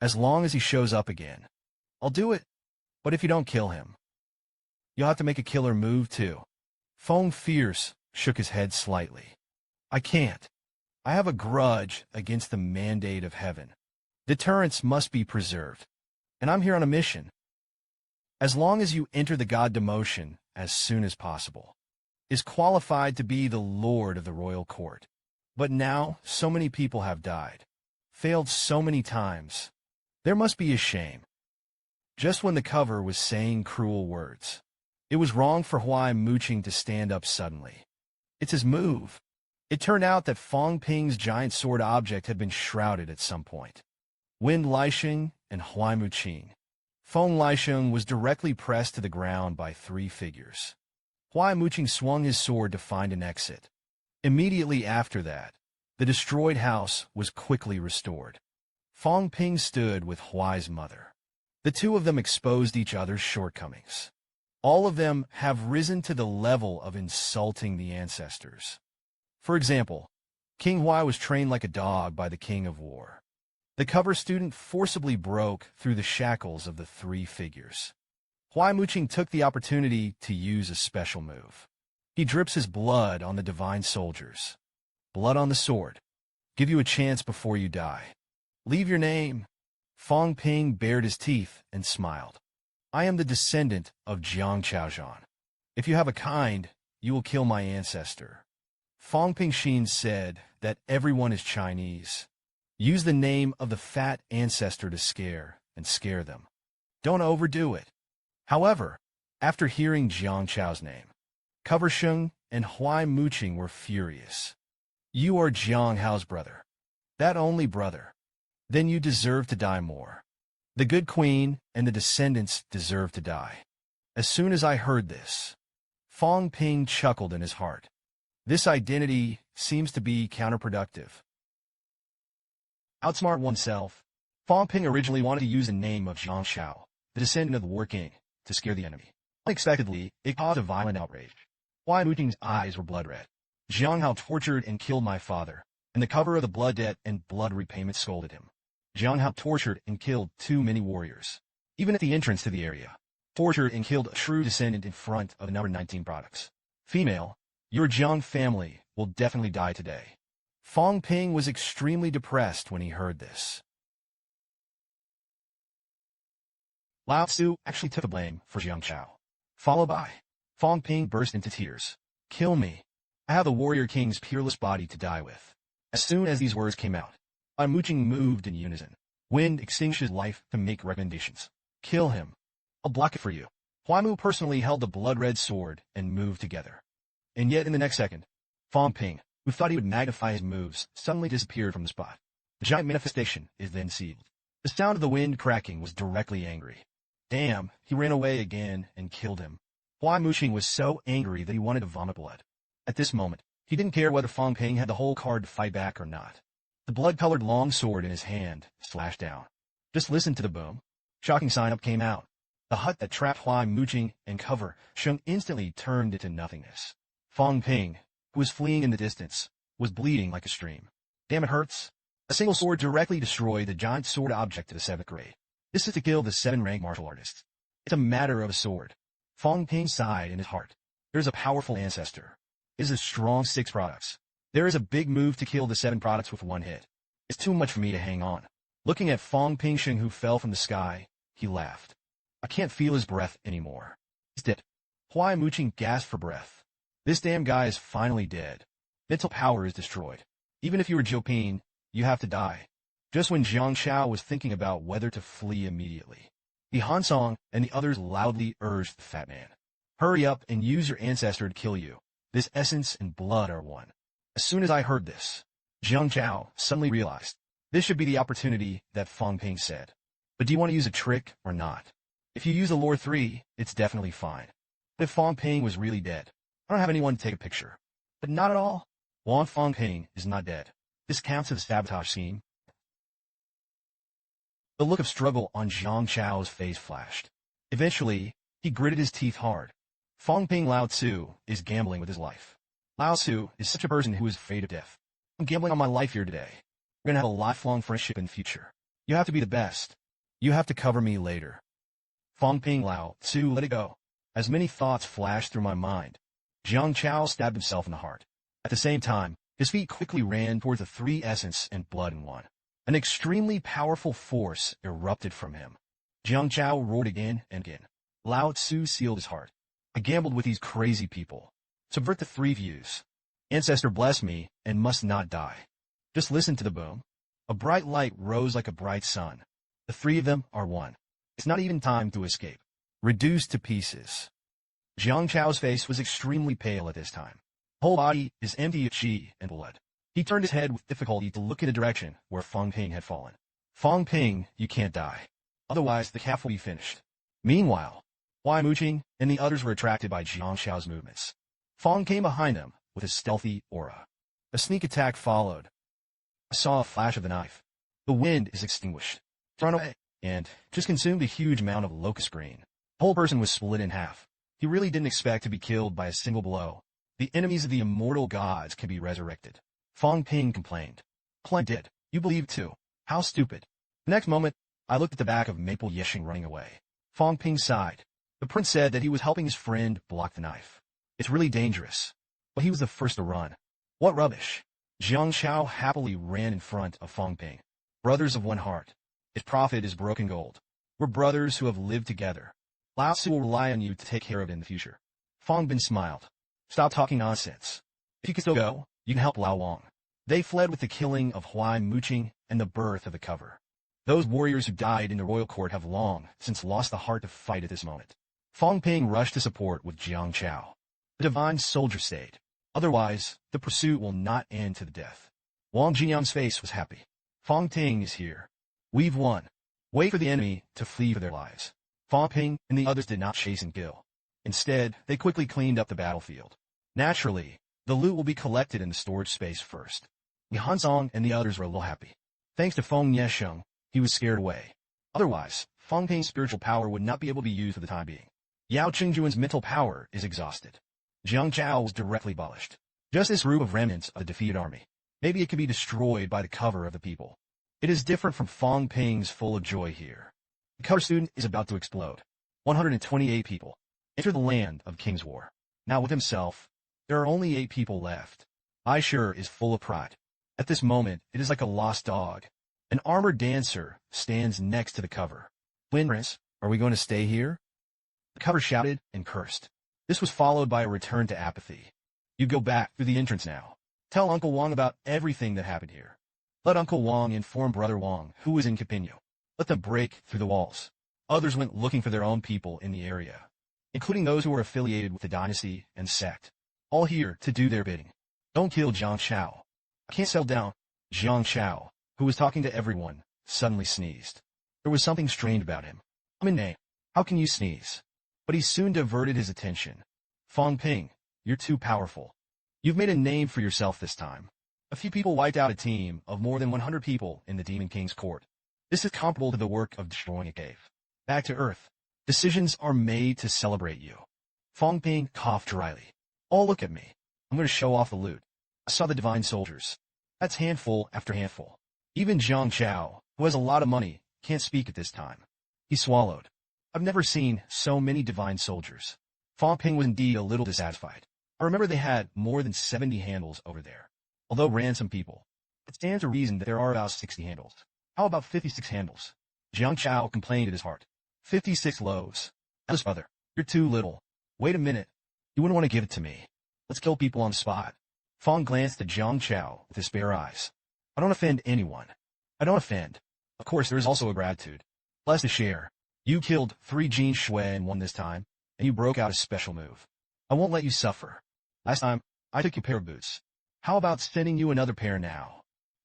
As long as he shows up again, I'll do it. But if you don't kill him, you'll have to make a killer move too. Feng Fierce shook his head slightly. I can't. I have a grudge against the mandate of heaven. Deterrence must be preserved, and I'm here on a mission. As long as you enter the god demotion as soon as possible, is qualified to be the lord of the royal court. But now, so many people have died, failed so many times. There must be a shame. Just when the cover was saying cruel words, it was wrong for Huai Muqing to stand up suddenly. It's his move. It turned out that Fang Ping's giant sword object had been shrouded at some point. Wind Lisheng and Huai Muqing. Feng Lisheng was directly pressed to the ground by 3 figures. Huai Muqing swung his sword to find an exit. Immediately after that, the destroyed house was quickly restored. Fang Ping stood with Huai's mother. The 2 of them exposed each other's shortcomings. All of them have risen to the level of insulting the ancestors. For example, King Huai was trained like a dog by the King of War. The cover student forcibly broke through the shackles of the 3 figures. Huai Muqing took the opportunity to use a special move. He drips his blood on the divine soldiers. Blood on the sword. Give you a chance before you die. Leave your name. Fang Ping bared his teeth and smiled. I am the descendant of Jiang Chaozhan. If you have a kind, you will kill my ancestor. Fang Ping said that everyone is Chinese. Use the name of the fat ancestor to scare them. Don't overdo it. However, after hearing Jiang Chao's name, Cover Sheng and Huai Muqing were furious. You are Jiang Hao's brother. That only brother. Then you deserve to die more. The good queen and the descendants deserve to die. As soon as I heard this, Fang Ping chuckled in his heart. This identity seems to be counterproductive. Outsmart oneself. Fang Ping originally wanted to use the name of Jiang Shao, the descendant of the War King, to scare the enemy. Unexpectedly, it caused a violent outrage. Huai Muqing's eyes were blood red. Jiang Hao tortured and killed my father, and the cover of the blood debt and blood repayment scolded him. Jiang Hao tortured and killed too many warriors. Even at the entrance to the area, tortured and killed a true descendant in front of the number 19 products. Female, your Jiang family will definitely die today. Fang Ping was extremely depressed when he heard this. Lao Tzu actually took the blame for Jiang Chao. Followed by, Fang Ping burst into tears. Kill me. I have the warrior king's peerless body to die with. As soon as these words came out, Huai Muqing moved in unison. Wind extinguished his life to make recommendations. Kill him. I'll block it for you. Huai Mu personally held the blood-red sword and moved together. And yet in the next second, Fang Ping, who thought he would magnify his moves, suddenly disappeared from the spot. The giant manifestation is then sealed. The sound of the wind cracking was directly angry. Damn, he ran away again and killed him. Huai Muqing was so angry that he wanted to vomit blood. At this moment, he didn't care whether Fang Ping had the whole card to fight back or not. The blood-colored long sword in his hand slashed down. Just listen to the boom. Shocking sign-up came out. The hut that trapped Huai Muqing and Cover Sheng instantly turned into nothingness. Fang Ping, who was fleeing in the distance, was bleeding like a stream. Damn, it hurts. A single sword directly destroyed the giant sword object to the 7th grade. This is to kill the 7th-rank martial artist. It's a matter of a sword. Fang Ping sighed in his heart. There's a powerful ancestor. It is a strong 6 products. There is a big move to kill the 7 products with one hit. It's too much for me to hang on. Looking at Fang Ping who fell from the sky, he laughed. I can't feel his breath anymore. He's dead. Huai Muqing gasped for breath. This damn guy is finally dead. Mental power is destroyed. Even if you were Jiu Ping, you have to die. Just when Jiang Shao was thinking about whether to flee immediately, the Han Song and the others loudly urged the fat man. Hurry up and use your ancestor to kill you. This essence and blood are one. As soon as I heard this, Jiang Chao suddenly realized this should be the opportunity that Fang Ping said. But do you want to use a trick or not? If you use the lore 3, it's definitely fine. But if Fang Ping was really dead, I don't have anyone to take a picture. But not at all. Fang Ping is not dead. This counts as a sabotage scheme. The look of struggle on Jiang Chao's face flashed. Eventually, he gritted his teeth hard. Fang Ping Lao Tzu is gambling with his life. Lao Tzu is such a person who is afraid of death. I'm gambling on my life here today. We're gonna have a lifelong friendship in the future. You have to be the best. You have to cover me later. Fang Ping Lao Tzu let it go. As many thoughts flashed through my mind, Jiang Chao stabbed himself in the heart. At the same time, his feet quickly ran towards the 3 essence and blood in one. An extremely powerful force erupted from him. Jiang Chao roared again and again. Lao Tzu sealed his heart. I gambled with these crazy people. Subvert the 3 views. Ancestor bless me and must not die. Just listen to the boom. A bright light rose like a bright sun. The 3 of them are one. It's not even time to escape. Reduced to pieces. Jiang Chao's face was extremely pale at this time. Whole body is empty of qi and blood. He turned his head with difficulty to look in the direction where Fang Ping had fallen. Fang Ping, you can't die. Otherwise, the calf will be finished. Meanwhile, Huai Muqing and the others were attracted by Jiang Shao's movements. Fang came behind him with his stealthy aura. A sneak attack followed. I saw a flash of the knife. The wind is extinguished. Run away, and just consumed a huge amount of locust green. The whole person was split in half. He really didn't expect to be killed by a single blow. The enemies of the immortal gods can be resurrected. Fang Ping complained. I'm dead. You believe too. How stupid. The next moment, I looked at the back of Maple Yeshing running away. Fang Ping sighed. The prince said that he was helping his friend block the knife. It's really dangerous. But he was the first to run. What rubbish. Jiang Shao happily ran in front of Fang Ping. Brothers of one heart. His profit is broken gold. We're brothers who have lived together. Lao Tzu will rely on you to take care of it in the future. Fang Bin smiled. Stop talking nonsense. If you can still go, you can help Lao Wang. They fled with the killing of Huai Muqing and the birth of the cover. Those warriors who died in the royal court have long since lost the heart to fight at this moment. Fang Ping rushed to support with Jiang Chao. The divine soldier stayed. Otherwise, the pursuit will not end to the death. Wang Jinyang's face was happy. Fang Ping is here. We've won. Wait for the enemy to flee for their lives. Fang Ping and the others did not chase and kill. Instead, they quickly cleaned up the battlefield. Naturally, the loot will be collected in the storage space first. Li Hansong and the others were a little happy. Thanks to Feng Yesheng, he was scared away. Otherwise, Fang Ping's spiritual power would not be able to be used for the time being. Yao Qingjuan's mental power is exhausted. Jiang Chao was directly abolished. Just this group of remnants of the defeated army. Maybe it could be destroyed by the cover of the people. It is different from Fang Ping's full of joy here. The cover student is about to explode. 128 people enter the land of King's War. Now with himself, there are only 8 people left. Aishur is full of pride. At this moment, it is like a lost dog. An armored dancer stands next to the cover. Prince, are we going to stay here? The cover shouted and cursed. This was followed by a return to apathy. You go back through the entrance now. Tell Uncle Wang about everything that happened here. Let Uncle Wang inform Brother Wang, who is in Capino. Let them break through the walls. Others went looking for their own people in the area, including those who were affiliated with the dynasty and sect. All here to do their bidding. Don't kill Jiang Chao. I can't settle down. Jiang Chao, who was talking to everyone, suddenly sneezed. There was something strange about him. I'm in name. How can you sneeze? But he soon diverted his attention. Fang Ping, you're too powerful. You've made a name for yourself this time. A few people wiped out a team of more than 100 people in the Demon King's court. This is comparable to the work of destroying a cave. Back to Earth. Decisions are made to celebrate you. Fang Ping coughed dryly. Oh, look at me. I'm going to show off the loot. I saw the divine soldiers. That's handful after handful. Even Jiang Chao, who has a lot of money, can't speak at this time. He swallowed. I've never seen so many divine soldiers. Fang Ping was indeed a little dissatisfied. I remember they had more than 70 handles over there. Although ransom people, it stands to reason that there are about 60 handles. How about 56 handles? Jiang Chao complained in his heart. 56 loaves. Eldest brother, you're too little. Wait a minute. You wouldn't want to give it to me. Let's kill people on the spot. Fang glanced at Jiang Chao with his spare eyes. I don't offend anyone. I don't offend. Of course, there is also a gratitude. Blessed to share. You killed 3 Jin Shui in one this time, and you broke out a special move. I won't let you suffer. Last time, I took you a pair of boots. How about sending you another pair now?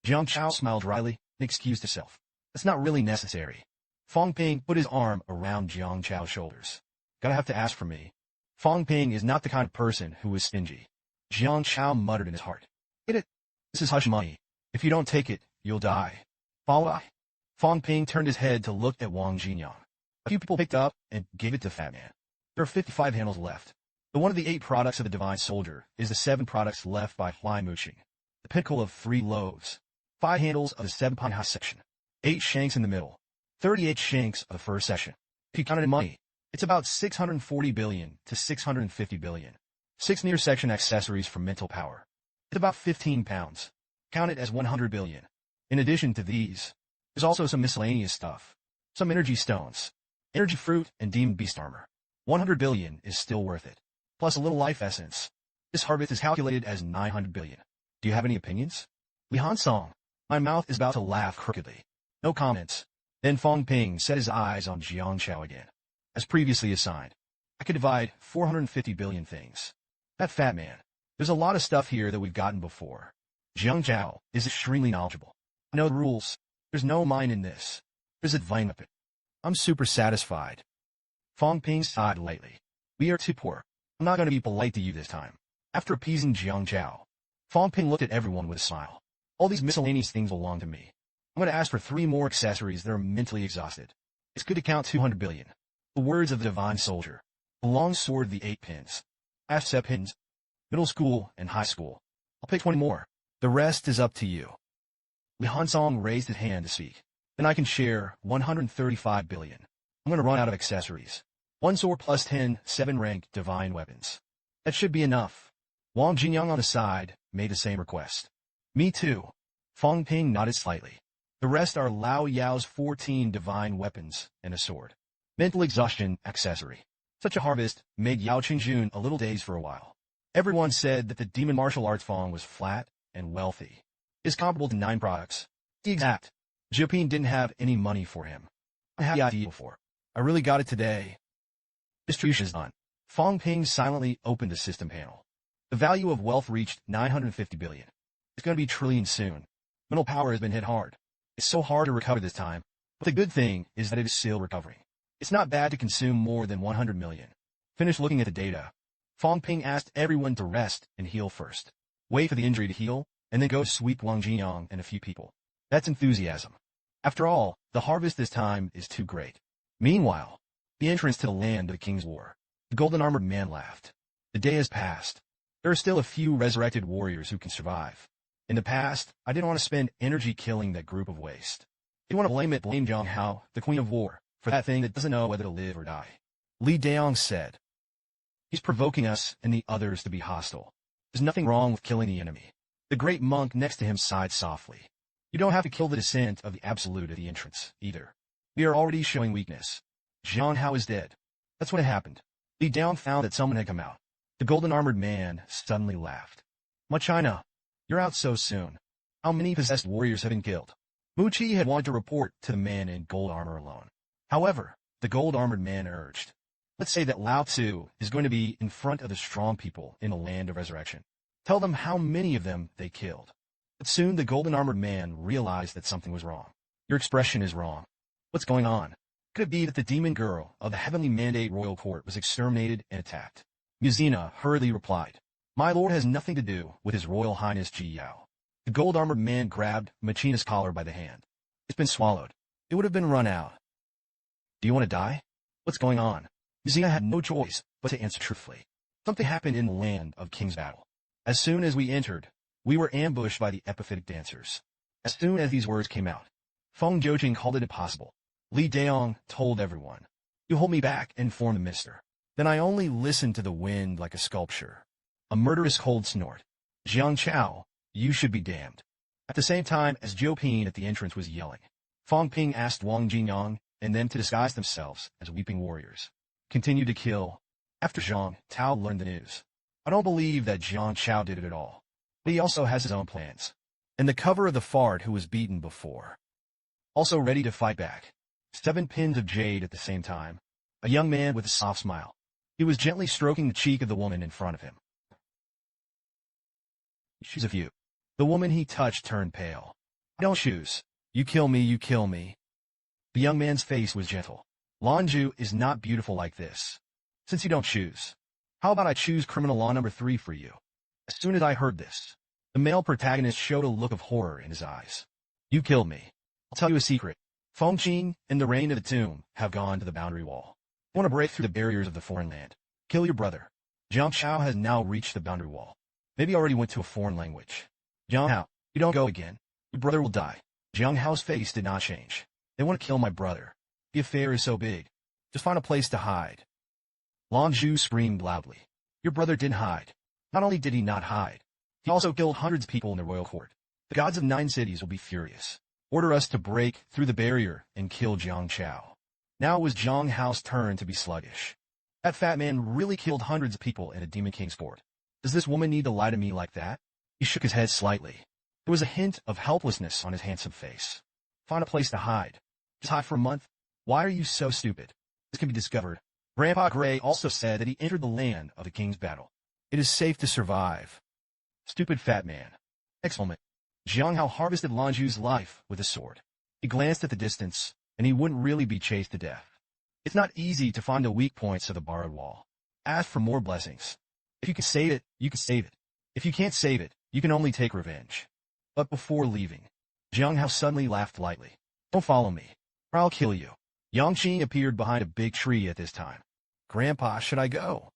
Jiang Chao smiled dryly and excused herself. That's not really necessary. Fang Ping put his arm around Jiang Chao's shoulders. Gotta have to ask for me. Fang Ping is not the kind of person who is stingy. Jiang Chao muttered in his heart. Get it? This is hush money. If you don't take it, you'll die. Follow I. Fang Ping turned his head to look at Wang Jinyang. A few people picked up and gave it to Fat Man. There are 55 handles left. The one of the 8 products of the Divine Soldier is the 7 products left by Huai Muqing. The pinnacle of 3 loaves. 5 handles of the 7-Panha section. 8 shanks in the middle. 38 shanks of the first section. If you count it in money, it's about 640 billion to 650 billion. 6 near section accessories for mental power. It's about 15 pounds. Count it as 100 billion. In addition to these, there's also some miscellaneous stuff. Some energy stones, energy fruit, and demon beast armor. 100 billion is still worth it. Plus a little life essence. This harvest is calculated as 900 billion. Do you have any opinions? Li Hansong. My mouth is about to laugh crookedly. No comments. Then Fang Ping set his eyes on Jiang Chao again. As previously assigned, I could divide 450 billion things. That fat man. There's a lot of stuff here that we've gotten before. Jiang Chao is extremely knowledgeable. I know the rules. There's no mine in this. There's a divine weapon. I'm super satisfied. Fang Ping sighed lightly. We are too poor. I'm not going to be polite to you this time. After appeasing Jiang Chao, Fang Ping looked at everyone with a smile. All these miscellaneous things belong to me. I'm going to ask for 3 more accessories that are mentally exhausted. It's good to count 200 billion. The words of the divine soldier. The long sword, the 8 pins. Asset pins. Middle school and high school. I'll pick 20 more. The rest is up to you. Li Hansong raised his hand to speak. Then I can share 135 billion. I'm going to run out of accessories. 1 sword plus 10 7-rank divine weapons. That should be enough. Wang Jinyang on the side made the same request. Me too. Fang Ping nodded slightly. The rest are Lao Yao's 14 divine weapons and a sword. Mental exhaustion accessory. Such a harvest made Yao Qingjun a little dazed for a while. Everyone said that the demon martial arts Fang was flat and wealthy. Is comparable to 9 products. To be exact, Jiuping didn't have any money for him. I had the idea before. I really got it today. Distribution is done. Fang Ping silently opened the system panel. The value of wealth reached 950 billion. It's going to be trillion soon. Mental power has been hit hard. It's so hard to recover this time, but the good thing is that it is still recovering. It's not bad to consume more than 100 million. Finished looking at the data. Fang Ping asked everyone to rest and heal first. Wait for the injury to heal, and then go sweep Wang Jinyang and a few people. That's enthusiasm. After all, the harvest this time is too great. Meanwhile, the entrance to the land of the King's War. The golden-armored man laughed. The day has passed. There are still a few resurrected warriors who can survive. In the past, I didn't want to spend energy killing that group of waste. If you want to blame Zhang Hao, the Queen of War, for that thing that doesn't know whether to live or die. Li Daong said. He's provoking us and the others to be hostile. There's nothing wrong with killing the enemy. The great monk next to him sighed softly. You don't have to kill the descent of the Absolute at the entrance, either. We are already showing weakness. Zhang Hao is dead. That's what had happened. Li Daong found that someone had come out. The golden-armored man suddenly laughed. My China, you're out so soon. How many possessed warriors have been killed? Mu Qi had wanted to report to the man in gold armor alone. However, the gold-armored man urged. Let's say that Lao Tzu is going to be in front of the strong people in the land of resurrection. Tell them how many of them they killed. But soon the golden-armored man realized that something was wrong. Your expression is wrong. What's going on? Could it be that the demon girl of the heavenly mandate royal court was exterminated and attacked? Muzina hurriedly replied. My lord has nothing to do with his royal highness Ji Yao. The gold-armored man grabbed Machina's collar by the hand. It's been swallowed. It would have been run out. Do you want to die? What's going on? Muzina had no choice but to answer truthfully. Something happened in the land of King's Battle. As soon as we entered, we were ambushed by the epiphytic dancers. As soon as these words came out, Feng Jiujing called it impossible. Li Daong told everyone, you hold me back and form the mister. Then I only listened to the wind like a sculpture. A murderous cold snort. Jiang Chao, you should be damned. At the same time as Jiuping at the entrance was yelling, Fang Ping asked Wang Jinyang and them to disguise themselves as weeping warriors. Continue to kill. After Zhang Tao learned the news. I don't believe that Jiang Chao did it at all. But he also has his own plans. And the cover of the fart who was beaten before. Also ready to fight back. 7 pins of jade at the same time. A young man with a soft smile. He was gently stroking the cheek of the woman in front of him. Choose a few. The woman he touched turned pale. I don't choose. You kill me, you kill me. The young man's face was gentle. Lanju is not beautiful like this. Since you don't choose, how about I choose criminal law number 3 for you? As soon as I heard this, the male protagonist showed a look of horror in his eyes. You killed me. I'll tell you a secret. Fengqing and the Reign of the Tomb have gone to the boundary wall. You want to break through the barriers of the foreign land. Kill your brother. Jiang Chao has now reached the boundary wall. Maybe already went to a foreign language. Jiang Hao, you don't go again. Your brother will die. Jiang Hao's face did not change. They want to kill my brother. The affair is so big. Just find a place to hide. Lan Zhu screamed loudly. Your brother didn't hide. Not only did he not hide, he also killed hundreds of people in the royal court. The gods of 9 cities will be furious. Order us to break through the barrier and kill Jiang Chao. Now it was Jiang Hao's turn to be sluggish. That fat man really killed hundreds of people in a Demon King's court. Does this woman need to lie to me like that? He shook his head slightly. There was a hint of helplessness on his handsome face. Find a place to hide. Just hide for a month? Why are you so stupid? This can be discovered. Grandpa Gray also said that he entered the land of the King's Battle. It is safe to survive. Stupid fat man. Next moment, Jiang Hao harvested Lanju's life with a sword. He glanced at the distance, and he wouldn't really be chased to death. It's not easy to find the weak points of the borrowed wall. Ask for more blessings. If you can save it, you can save it. If you can't save it, you can only take revenge. But before leaving, Jiang Hao suddenly laughed lightly. Don't follow me, or I'll kill you. Yang Qing appeared behind a big tree at this time. Grandpa, should I go?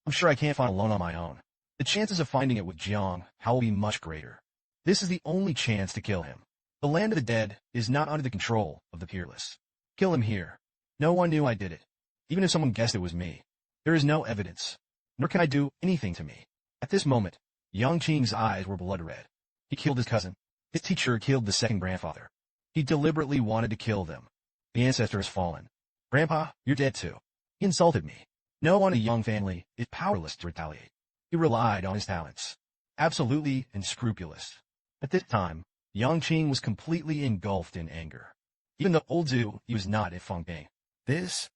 I'm sure I can't find alone on my own. The chances of finding it with Jiang Hao will be much greater. This is the only chance to kill him. The land of the dead is not under the control of the peerless. Kill him here. No one knew I did it. Even if someone guessed it was me. There is no evidence. Nor can I do anything to me. At this moment, Yang Qing's eyes were blood red. He killed his cousin. His teacher killed the second grandfather. He deliberately wanted to kill them. The ancestor has fallen. Grandpa, you're dead too. He insulted me. No one in a young family is powerless to retaliate. He relied on his talents. Absolutely unscrupulous. At this time, Yang Qing was completely engulfed in anger. Even though old Zhu, he was not at Fang Ping. This,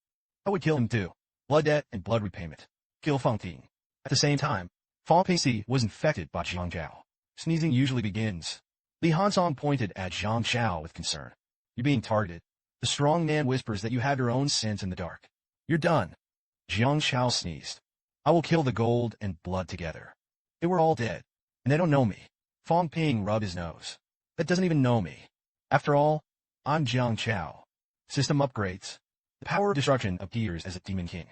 I would kill him too. Blood debt and blood repayment. Kill Fang Ping. At the same time, Fang Ping was infected by Jiang Zhao. Sneezing usually begins. Li Hansong pointed at Jiang Zhao with concern. You're being targeted. The strong man whispers that you have your own sins in the dark. You're done. Jiang Zhao sneezed. I will kill the gold and blood together. They were all dead, and they don't know me. Fang Ping rubbed his nose. That doesn't even know me. After all, I'm Jiang Zhao. System upgrades. The power of destruction appears as a demon king.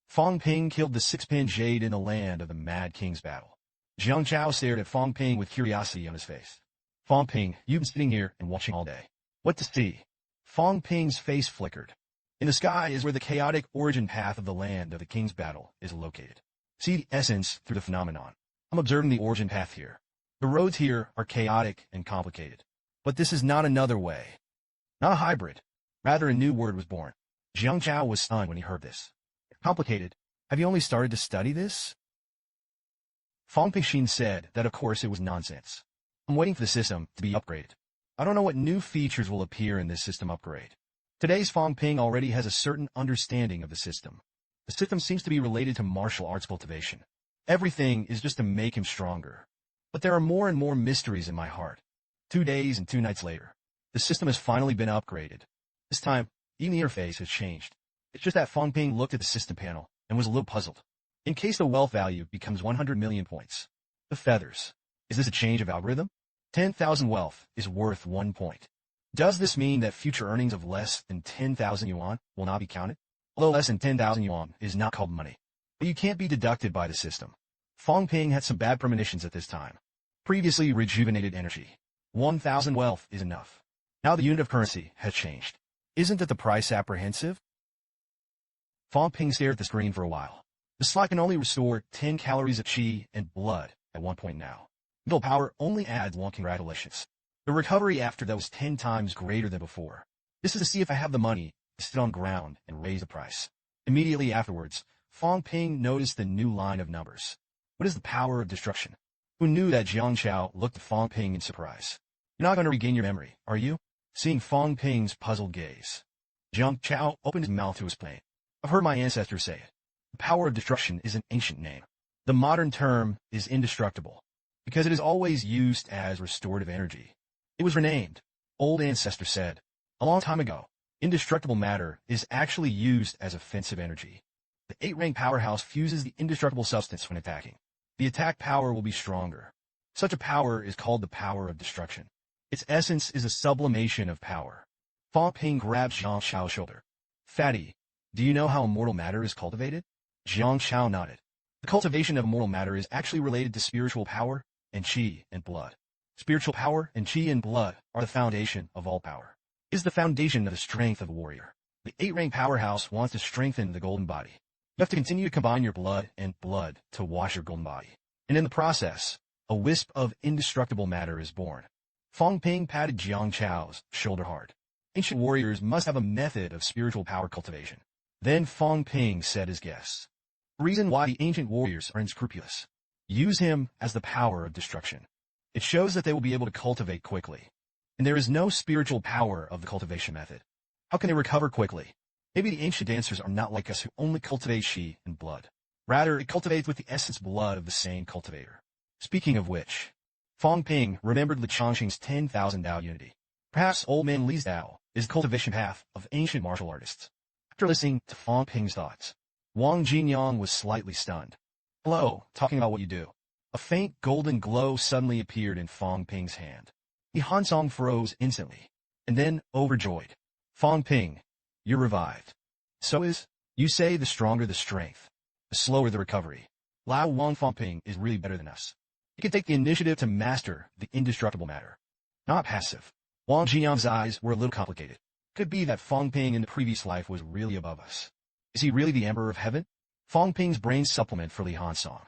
Fang Ping killed the six-pin jade in the land of the Mad King's battle. Jiang Zhao stared at Fang Ping with curiosity on his face. Fang Ping, you've been sitting here and watching all day. What to see? Fang Ping's face flickered. In the sky is where the chaotic origin path of the land of the king's battle is located. See the essence through the phenomenon. I'm observing the origin path here. The roads here are chaotic and complicated. But this is not another way. Not a hybrid. Rather, a new word was born. Jiang Zhao was stunned when he heard this. Complicated. Have you only started to study this? Fang Ping said that of course it was nonsense. I'm waiting for the system to be upgraded. I don't know what new features will appear in this system upgrade. Today's Fang Ping already has a certain understanding of the system. The system seems to be related to martial arts cultivation. Everything is just to make him stronger. But there are more and more mysteries in my heart. 2 days and 2 nights later, the system has finally been upgraded. This time, even the interface has changed. It's just that Fang Ping looked at the system panel and was a little puzzled. In case the wealth value becomes 100 million points. The feathers. Is this a change of algorithm? 10,000 wealth is worth 1 point. Does this mean that future earnings of less than 10,000 yuan will not be counted? Although less than 10,000 yuan is not called money. But you can't be deducted by the system. Fang Ping had some bad premonitions at this time. Previously rejuvenated energy. 1,000 wealth is enough. Now the unit of currency has changed. Isn't that the price apprehensive? Fang Ping stared at the screen for a while. The slot can only restore 10 calories of qi and blood at 1 point now. Mental power only adds 1 congratulations. The recovery after that was 10 times greater than before. This is to see if I have the money to sit on ground and raise the price. Immediately afterwards, Fang Ping noticed the new line of numbers. What is the power of destruction? Who knew that Jiang Zhao looked at Fang Ping in surprise? You're not going to regain your memory, are you? Seeing Fang Ping's puzzled gaze, Jiang Zhao opened his mouth to explain. I've heard my ancestors say it. The power of destruction is an ancient name. The modern term is indestructible, because it is always used as restorative energy. It was renamed. Old ancestors said, a long time ago, indestructible matter is actually used as offensive energy. The 8-rank powerhouse fuses the indestructible substance when attacking. The attack power will be stronger. Such a power is called the power of destruction. Its essence is a sublimation of power. Fang Ping grabbed Jiang Zhao's shoulder. Fatty, do you know how immortal matter is cultivated? Jiang Zhao nodded. The cultivation of immortal matter is actually related to spiritual power and qi and blood. Spiritual power and qi and blood are the foundation of all power. It is the foundation of the strength of a warrior. The 8-rank powerhouse wants to strengthen the golden body. You have to continue to combine your blood and blood to wash your golden body. And in the process, a wisp of indestructible matter is born. Fang Ping patted Jiang Zhao's shoulder hard. Ancient warriors must have a method of spiritual power cultivation. Then Fang Ping said his guess. The reason why the ancient warriors are unscrupulous. Use him as the power of destruction. It shows that they will be able to cultivate quickly. And there is no spiritual power of the cultivation method. How can they recover quickly? Maybe the ancient dancers are not like us who only cultivate qi and blood. Rather, it cultivates with the essence blood of the same cultivator. Speaking of which, Fang Ping remembered Li Changqing's 10,000 Dao unity. Perhaps old man Li's Dao is the cultivation path of ancient martial artists. After listening to Fang Ping's thoughts, Wang Jinyang was slightly stunned. Hello, talking about what you do. A faint golden glow suddenly appeared in Fang Ping's hand. Li Hansong froze instantly, and then overjoyed. Fang Ping, you're revived. So is, you say the stronger the strength, the slower the recovery. Lao Wang Fang Ping is really better than us. He can take the initiative to master the indestructible matter. Not passive. Wang Jinyang's eyes were a little complicated. Could be that Fang Ping in the previous life was really above us. Is he really the Emperor of Heaven? Fang Ping's brain supplement for Li Hansong.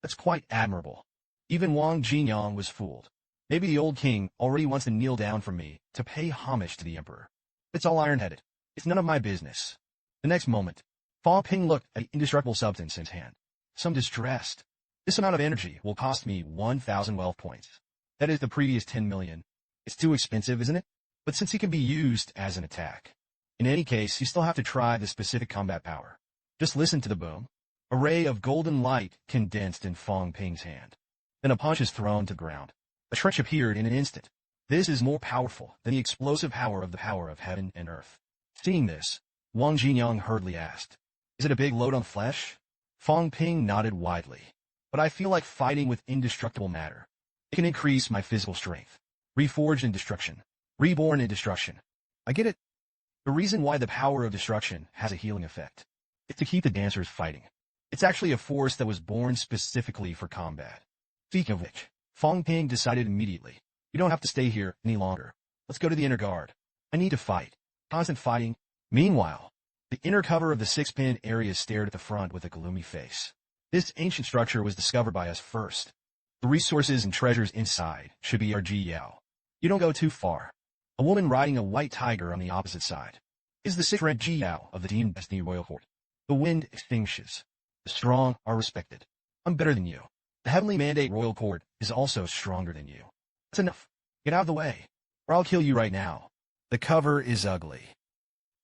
That's quite admirable. Even Wang Jinyang was fooled. Maybe the old king already wants to kneel down for me to pay homage to the Emperor. It's all iron-headed. It's none of my business. The next moment, Fang Ping looked at the indestructible substance in his hand. Some distressed. This amount of energy will cost me 1,000 wealth points. That is the previous 10 million. It's too expensive, isn't it? But since he can be used as an attack. In any case, you still have to try the specific combat power. Just listen to the boom. A ray of golden light condensed in Fang Ping's hand. Then a punch is thrown to the ground. A trench appeared in an instant. This is more powerful than the explosive power of heaven and earth. Seeing this, Wang Jinyang hurriedly asked, "Is it a big load on flesh?" Fang Ping nodded widely. "But I feel like fighting with indestructible matter. It can increase my physical strength. Reforged in destruction. Reborn in destruction. I get it. The reason why the power of destruction has a healing effect is to keep the dancers fighting. It's actually a force that was born specifically for combat." Speaking of which, Fang Ping decided immediately, "You don't have to stay here any longer. Let's go to the inner guard. I need to fight. Constant fighting." Meanwhile, the inner cover of the six-pin area stared at the front with a gloomy face. "This ancient structure was discovered by us first. The resources and treasures inside should be our Yao. You don't go too far." A woman riding a white tiger on the opposite side is the sixth-rank Yao of the Demon Destiny Royal Court. The wind extinguishes. The strong are respected. I'm better than you. The Heavenly Mandate Royal Court is also stronger than you. That's enough. Get out of the way, or I'll kill you right now. The cover is ugly.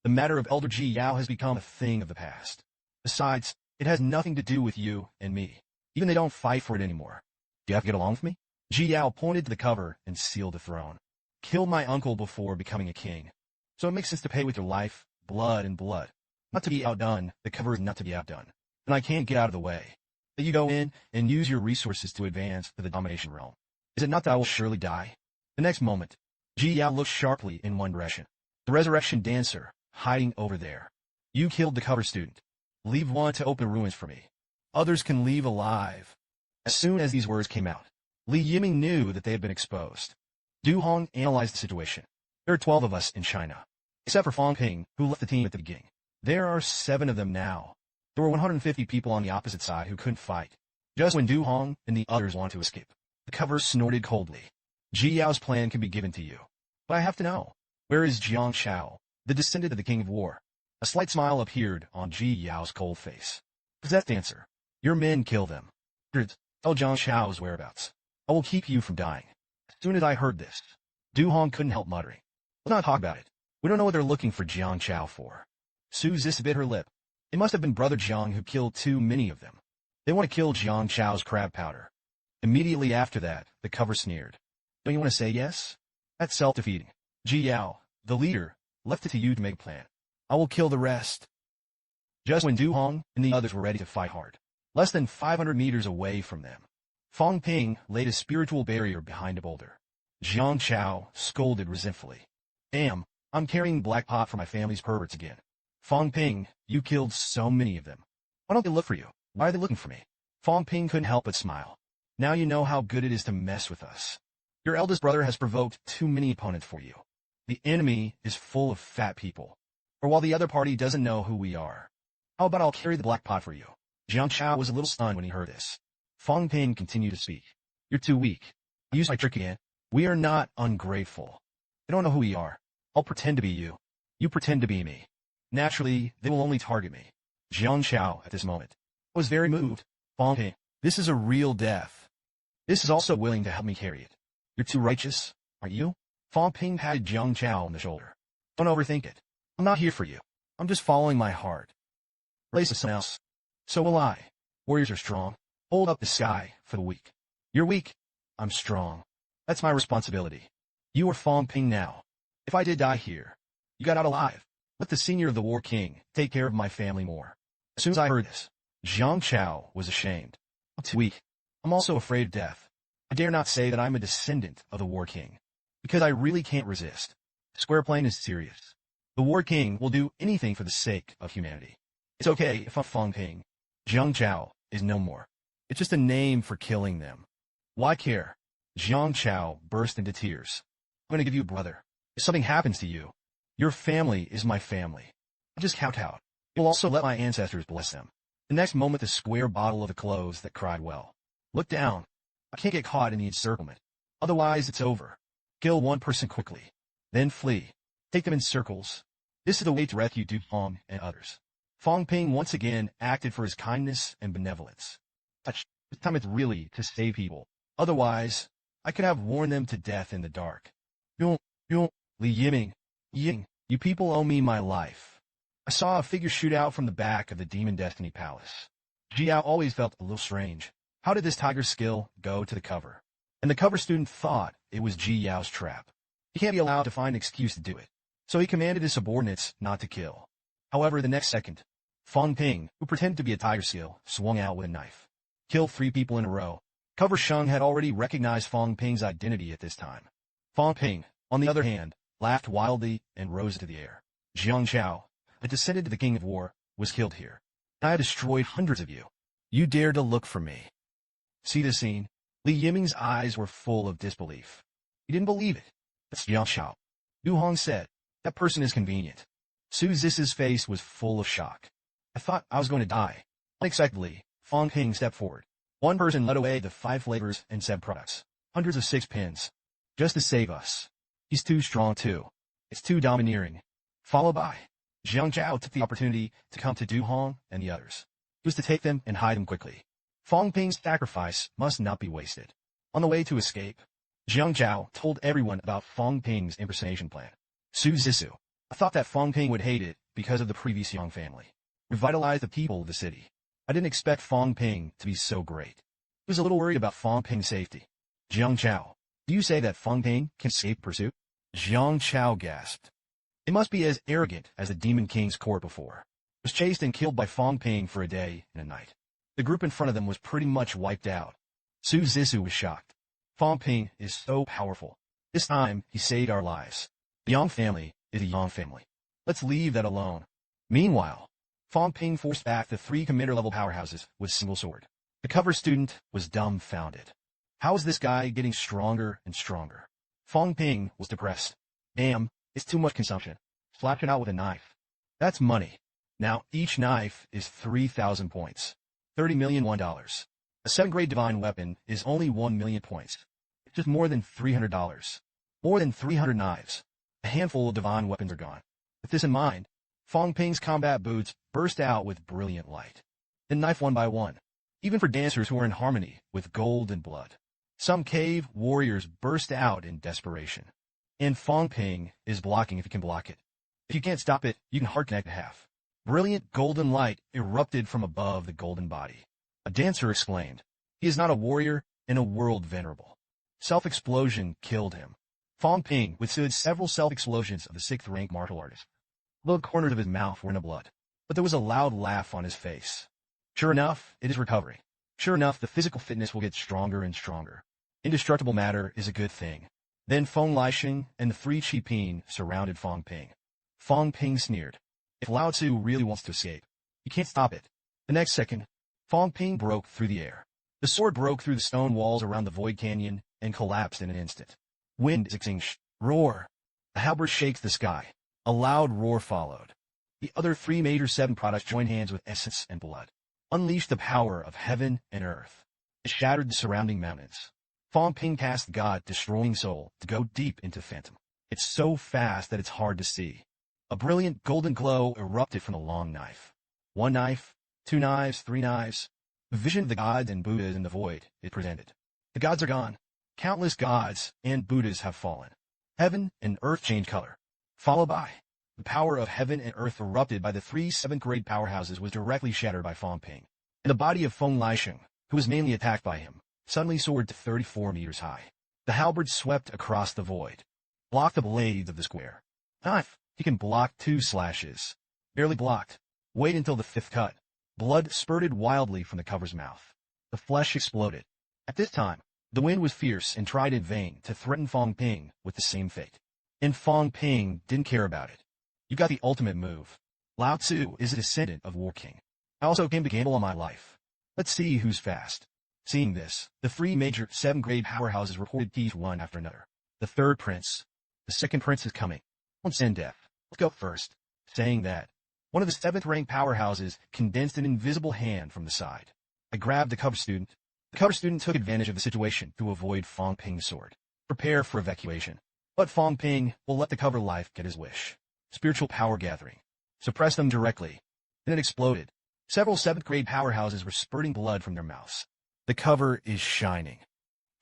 The matter of Elder Yao has become a thing of the past. Besides, it has nothing to do with you and me. Even they don't fight for it anymore. Do you have to get along with me? Yao pointed to the cover and sealed the throne. Killed my uncle before becoming a king. So it makes sense to pay with your life, blood, and blood. Not to be outdone, the cover is not to be outdone. And I can't get out of the way. That you go in and use your resources to advance to the domination realm. Is it not that I will surely die? The next moment, Yao looked sharply in one direction. The resurrection dancer, hiding over there. You killed the cover student. Leave one to open ruins for me. Others can leave alive. As soon as these words came out, Li Yiming knew that they had been exposed. Du Hong analyzed the situation. There are 12 of us in China. Except for Fang Ping, who left the team at the beginning. There are 7 of them now. There were 150 people on the opposite side who couldn't fight. Just when Du Hong and the others wanted to escape, the cover snorted coldly. Yao's plan can be given to you. But I have to know. Where is Jiang Shao, the descendant of the King of War? A slight smile appeared on Yao's cold face. Possessed dancer. Your men kill them. Tell Jiang Shao's whereabouts. I will keep you from dying. As soon as I heard this, Du Hong couldn't help muttering. Let's not talk about it. We don't know what they're looking for Jiang Shao for. Su Zis bit her lip. It must have been Brother Jiang who killed too many of them. They want to kill Jiang Shao's crab powder. Immediately after that, the cover sneered. Don't you want to say yes? That's self-defeating. Yao, the leader, left it to you to make a plan. I will kill the rest. Just when Du Hong and the others were ready to fight hard, less than 500 meters away from them, Fang Ping laid a spiritual barrier behind a boulder. Jiang Shao scolded resentfully. Damn, I'm carrying black pot for my family's perverts again. Fang Ping, you killed so many of them. Why don't they look for you? Why are they looking for me? Fang Ping couldn't help but smile. Now you know how good it is to mess with us. Your eldest brother has provoked too many opponents for you. The enemy is full of fat people. Or while the other party doesn't know who we are. How about I'll carry the black pot for you? Jiang Shao was a little stunned when he heard this. Fang Ping continued to speak. You're too weak. Use my trick again. We are not ungrateful. They don't know who we are. I'll pretend to be you. You pretend to be me. Naturally, they will only target me. Jiang Shao, at this moment, was very moved. Fang Ping, this is a real death. This is also willing to help me carry it. You're too righteous, aren't you? Fang Ping patted Jiang Shao on the shoulder. Don't overthink it. I'm not here for you. I'm just following my heart. Race with someone else. So will I. Warriors are strong. Hold up the sky for the weak. You're weak. I'm strong. That's my responsibility. You are Fang Ping now. If I did die here, you got out alive. Let the senior of the War King take care of my family more. As soon as I heard this, Jiang Shao was ashamed. I'm too weak. I'm also afraid of death. I dare not say that I'm a descendant of the War King, because I really can't resist. Square Plane is serious. The War King will do anything for the sake of humanity. It's okay if I'm Fang Ping. Jiang Shao is no more. It's just a name for killing them. Why care? Jiang Shao burst into tears. I'm going to give you a brother. If something happens to you, your family is my family. I just kowtowed. You'll also let my ancestors bless them. The next moment, the square bottle of the clothes that cried well. Look down. I can't get caught in the encirclement. Otherwise, it's over. Kill one person quickly. Then flee. Take them in circles. This is the way to rescue Du Hong and others. Fang Ping once again acted for his kindness and benevolence. This time it's really to save people. Otherwise, I could have worn them to death in the dark. Yung, Li Ying, you people owe me my life. I saw a figure shoot out from the back of the Demon Destiny Palace. Jiao always felt a little strange. How did this tiger skill go to the cover? And the cover student thought it was Ji Yao's trap. He can't be allowed to find an excuse to do it. So he commanded his subordinates not to kill. However, the next second, Fang Ping, who pretended to be a tiger skill, swung out with a knife. Killed 3 people in a row. Cover Sheng had already recognized Fang Ping's identity at this time. Fang Ping, on the other hand, laughed wildly and rose into the air. Jiang Chao, a descendant of the King of War, was killed here. I have destroyed hundreds of you. You dare to look for me. See the scene? Li Yiming's eyes were full of disbelief. He didn't believe it. That's Jiang Chao. Du Hong said, that person is convenient. Su Zis's face was full of shock. I thought I was going to die. Unexpectedly, Fang Ping stepped forward. One person led away the 5 flavors and 7 products. Hundreds of 6 pins. Just to save us. He's too strong too. It's too domineering. Followed by Jiang Chao took the opportunity to come to Du Hong and the others. He was to take them and hide them quickly. Fang Ping's sacrifice must not be wasted. On the way to escape, Jiang Chao told everyone about Fang Ping's impersonation plan. Su Zisu. I thought that Fang Ping would hate it because of the previous Yang family. Revitalize the people of the city. I didn't expect Fang Ping to be so great. He was a little worried about Fang Ping's safety. Jiang Chao, do you say that Fang Ping can escape pursuit? Jiang Chao gasped. It must be as arrogant as the Demon King's court before. Was chased and killed by Fang Ping for a day and a night. The group in front of them was pretty much wiped out. Su Zisu was shocked. Fang Ping is so powerful. This time, he saved our lives. The Yang family is a Yang family. Let's leave that alone. Meanwhile, Fang Ping forced back the 3 commander-level powerhouses with a single sword. The cover student was dumbfounded. How is this guy getting stronger and stronger? Fang Ping was depressed. Damn, it's too much consumption. Slapped it out with a knife. That's money. Now, each knife is 3,000 points. $30 million $1. A 7th-grade divine weapon is only 1 million points. It's just more than $300. More than 300 knives. A handful of divine weapons are gone. With this in mind, Fang Ping's combat boots burst out with brilliant light. Then knife one by one, even for dancers who are in harmony with gold and blood. Some cave warriors burst out in desperation. And Fang Ping is blocking if he can block it. If you can't stop it, you can hard connect to half. Brilliant golden light erupted from above the golden body. A dancer exclaimed, he is not a warrior in a world venerable. Self-explosion killed him. Fang Ping withstood several self-explosions of the 6th-rank martial artist. The corners of his mouth were in a blood, but there was a loud laugh on his face. Sure enough, it is recovering. Sure enough, the physical fitness will get stronger and stronger. Indestructible matter is a good thing. Then Feng Lixing and the 3 Qiping surrounded Fang Ping. Fang Ping sneered. If Lao Tzu really wants to escape, you can't stop it. The next second, Fang Ping broke through the air. The sword broke through the stone walls around the void canyon and collapsed in an instant. Wind is extinguished. Roar. A halberd shakes the sky. A loud roar followed. The other 3 major 7 products joined hands with essence and blood. Unleashed the power of heaven and earth. It shattered the surrounding mountains. Fang Ping cast the God-destroying soul to go deep into Phantom. It's so fast that it's hard to see. A brilliant golden glow erupted from the long knife. 1 knife, 2 knives, 3 knives. The vision of the gods and Buddhas in the void is presented. The gods are gone. Countless gods and Buddhas have fallen. Heaven and earth change color. Followed by the power of heaven and earth erupted by the 3 7th-grade powerhouses was directly shattered by Fang Ping. And the body of Feng Lixing, who was mainly attacked by him, suddenly soared to 34 meters high. The halberd swept across the void. Blocked the blades of the square. Knife. He can block 2 slashes. Barely blocked. Wait until the 5th cut. Blood spurted wildly from the cover's mouth. The flesh exploded. At this time, the wind was fierce and tried in vain to threaten Fang Ping with the same fate. And Fang Ping didn't care about it. You got the ultimate move. Lao Tzu is a descendant of War King. I also came to gamble on my life. Let's see who's fast. Seeing this, the 3 major 7th-grade powerhouses reported keys one after another. The 3rd prince. The 2nd prince is coming. Don't send death. Let's go first. Saying that, one of the 7th-rank powerhouses condensed an invisible hand from the side. I grabbed the cover student. The cover student took advantage of the situation to avoid Fang Ping's sword. Prepare for evacuation. But Fang Ping will let the cover life get his wish. Spiritual power gathering. Suppress them directly. and it exploded. Several 7th-grade powerhouses were spurting blood from their mouths. The cover is shining.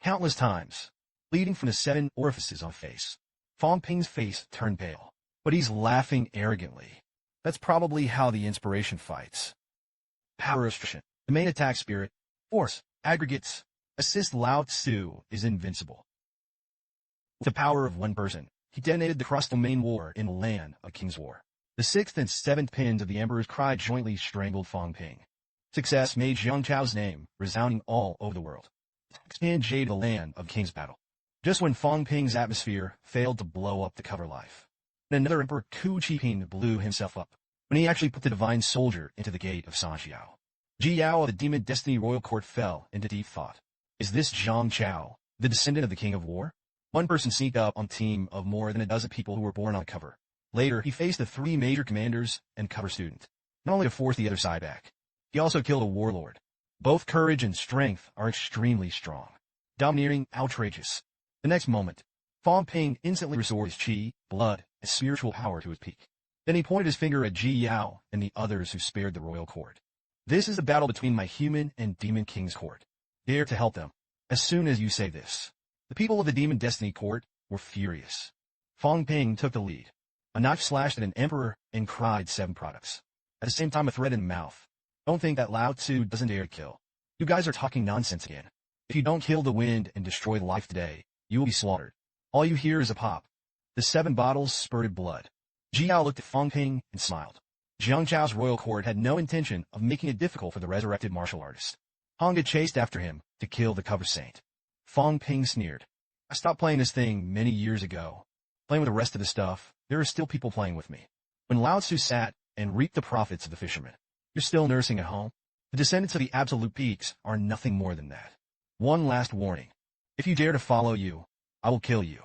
Countless times, bleeding from the 7 orifices on face. Fang Ping's face turned pale, but he's laughing arrogantly. That's probably how the inspiration fights. Power restriction. The main attack spirit, force, aggregates, assist Lao Tzu is invincible. With the power of one person, he detonated the cross-domain war in the land of King's War. The 6th and 7th pins of the Emperor's cry jointly strangled Fang Ping. Success made Jiang Chao's name resounding all over the world. Expand jade the land of King's battle. Just when Fang Ping's atmosphere failed to blow up the cover life, another Emperor Ku Qiping blew himself up when he actually put the divine soldier into the gate of Sanxiao. Ji Yao of the Demon Destiny Royal Court fell into deep thought. Is this Jiang Chao, the descendant of the King of War? One person sneaked up on a team of more than a dozen people who were born on the cover. Later, he faced the 3 major commanders and cover student, not only to force the other side back, he also killed a warlord. Both courage and strength are extremely strong, domineering, outrageous. The next moment, Fang Ping instantly restored his chi, blood, and spiritual power to his peak. Then he pointed his finger at Ji Yao and the others who spared the royal court. This is the battle between my human and demon king's court. Dare to help them. As soon as you say this, the people of the demon destiny court were furious. Fang Ping took the lead. A knife slashed at an emperor and cried 7 products. At the same time, a threat in the mouth. Don't think that Lao Tzu doesn't dare to kill. You guys are talking nonsense again. If you don't kill the wind and destroy the life today, you will be slaughtered. All you hear is a pop. The 7 bottles spurted blood. Ji Yao looked at Fang Ping and smiled. Jiang Chao's royal court had no intention of making it difficult for the resurrected martial artist. Manga chased after him to kill the cover saint. Fang Ping sneered. I stopped playing this thing many years ago. Playing with the rest of the stuff, there are still people playing with me. When Lao Tzu sat and reaped the profits of the fishermen, you're still nursing at home. The descendants of the absolute peaks are nothing more than that. One last warning. If you dare to follow you, I will kill you.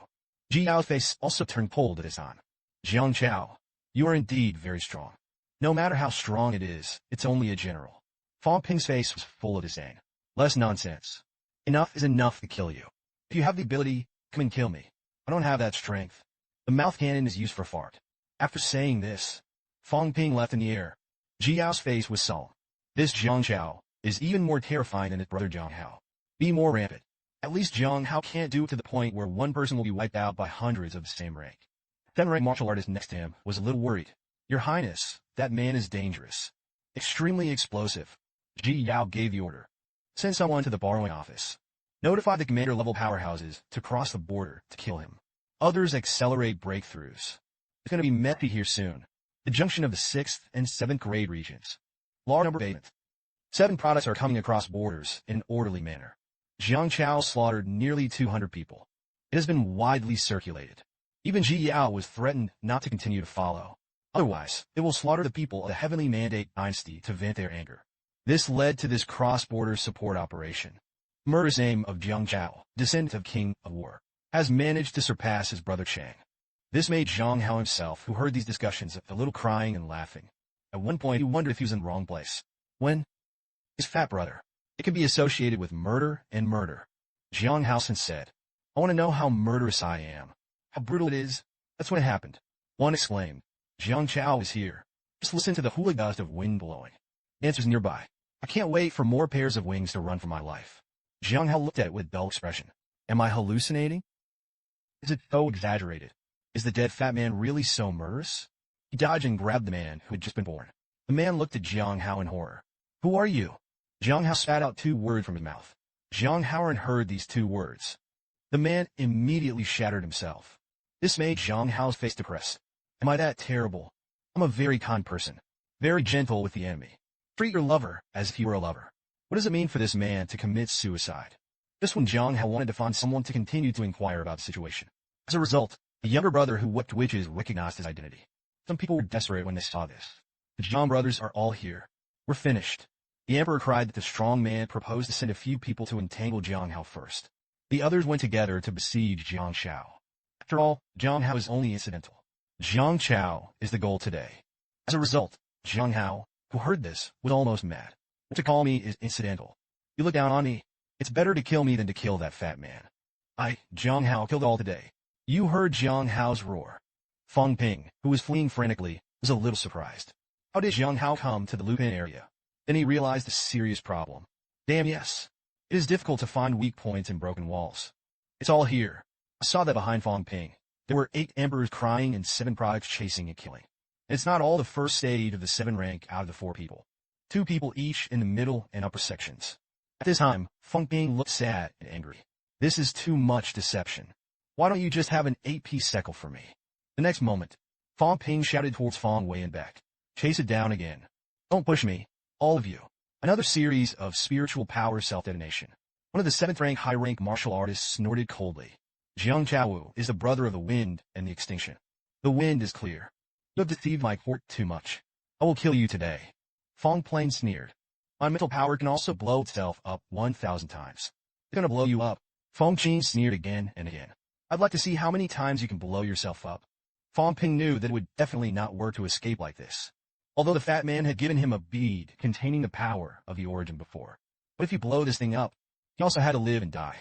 Ji Yao's face also turned cold at this time. Jiang Chao, you are indeed very strong. No matter how strong it is, it's only a general. Fang Ping's face was full of disdain. Less nonsense. Enough is enough to kill you. If you have the ability, come and kill me. I don't have that strength. The mouth cannon is used for fart. After saying this, Fang Ping left in the air. Ji Yao's face was solemn. This Jiang Chao is even more terrifying than his brother Jiang Hao. Be more rampant. At least Jiang Hao can't do it to the point where one person will be wiped out by hundreds of the same rank. The 7th-rank martial artist next to him was a little worried. Your Highness, that man is dangerous. Extremely explosive. Ji Yao gave the order. Send someone to the borrowing office. Notify the commander-level powerhouses to cross the border to kill him. Others accelerate breakthroughs. It's going to be messy here soon. The junction of the 6th and 7th grade regions. Large number of payment. 7 products are coming across borders in an orderly manner. Jiang Chao slaughtered nearly 200 people. It has been widely circulated. Even Ji Yao was threatened not to continue to follow. Otherwise, it will slaughter the people of the Heavenly Mandate dynasty to vent their anger. This led to this cross-border support operation. Murderous aim of Jiang Chao, descendant of King of War, has managed to surpass his brother Chang. This made Jiang Hao himself, who heard these discussions, a little crying and laughing. At one point, he wondered if he was in the wrong place. When? His fat brother. It can be associated with murder and murder. Jiang Hao said, I want to know how murderous I am. How brutal it is. That's when it happened. One exclaimed, Jiang Chao is here. Just listen to the hula gust of wind blowing. The answer's nearby. I can't wait for more pairs of wings to run for my life. Jiang Hao looked at it with dull expression. Am I hallucinating? Is it so exaggerated? Is the dead fat man really so murderous? He dodged and grabbed the man who had just been born. The man looked at Jiang Hao in horror. Who are you? Jiang Hao spat out 2 words from his mouth. Jiang Hao heard these 2 words. The man immediately shattered himself. This made Jiang Hao's face depressed. Am I that terrible? I'm a very kind person. Very gentle with the enemy. Treat your lover as if he were a lover. What does it mean for this man to commit suicide? Just when Jiang Hao wanted to find someone to continue to inquire about the situation. As a result, the younger brother who wept witches recognized his identity. Some people were desperate when they saw this. The Jiang brothers are all here. We're finished. The emperor cried that the strong man proposed to send a few people to entangle Jiang Hao first. The others went together to besiege Jiang Chao. After all, Jiang Hao is only incidental. Jiang Chao is the goal today. As a result, Jiang Hao, who heard this, was almost mad. What to call me is incidental. You look down on me. It's better to kill me than to kill that fat man. Jiang Hao, killed all today. You heard Jiang Hao's roar. Fang Ping, who was fleeing frantically, was a little surprised. How did Zhang Hao come to the Lupin area? Then he realized a serious problem. Damn yes. It is difficult to find weak points in broken walls. It's all here. I saw that behind Fang Ping. There were 8 emperors crying and 7 products chasing and killing. And it's not all the first stage of the 7 rank out of the 4 people. 2 people each in the middle and upper sections. At this time, Fang Ping looked sad and angry. This is too much deception. Why don't you just have an 8-piece shekel for me? The next moment, Fang Ping shouted towards Fang Wei and back. Chase it down again. Don't push me, all of you. Another series of spiritual power self-detonation. One of the 7th rank high-rank martial artists snorted coldly. Jiang Chaowu is the brother of the wind and the extinction. The wind is clear. You have deceived my court too much. I will kill you today. Fang Plain sneered. My mental power can also blow itself up 1,000 times. It's gonna blow you up. Fang Qing sneered again and again. I'd like to see how many times you can blow yourself up. Fang Ping knew that it would definitely not work to escape like this. Although the fat man had given him a bead containing the power of the origin before. But if you blow this thing up, he also had to live and die.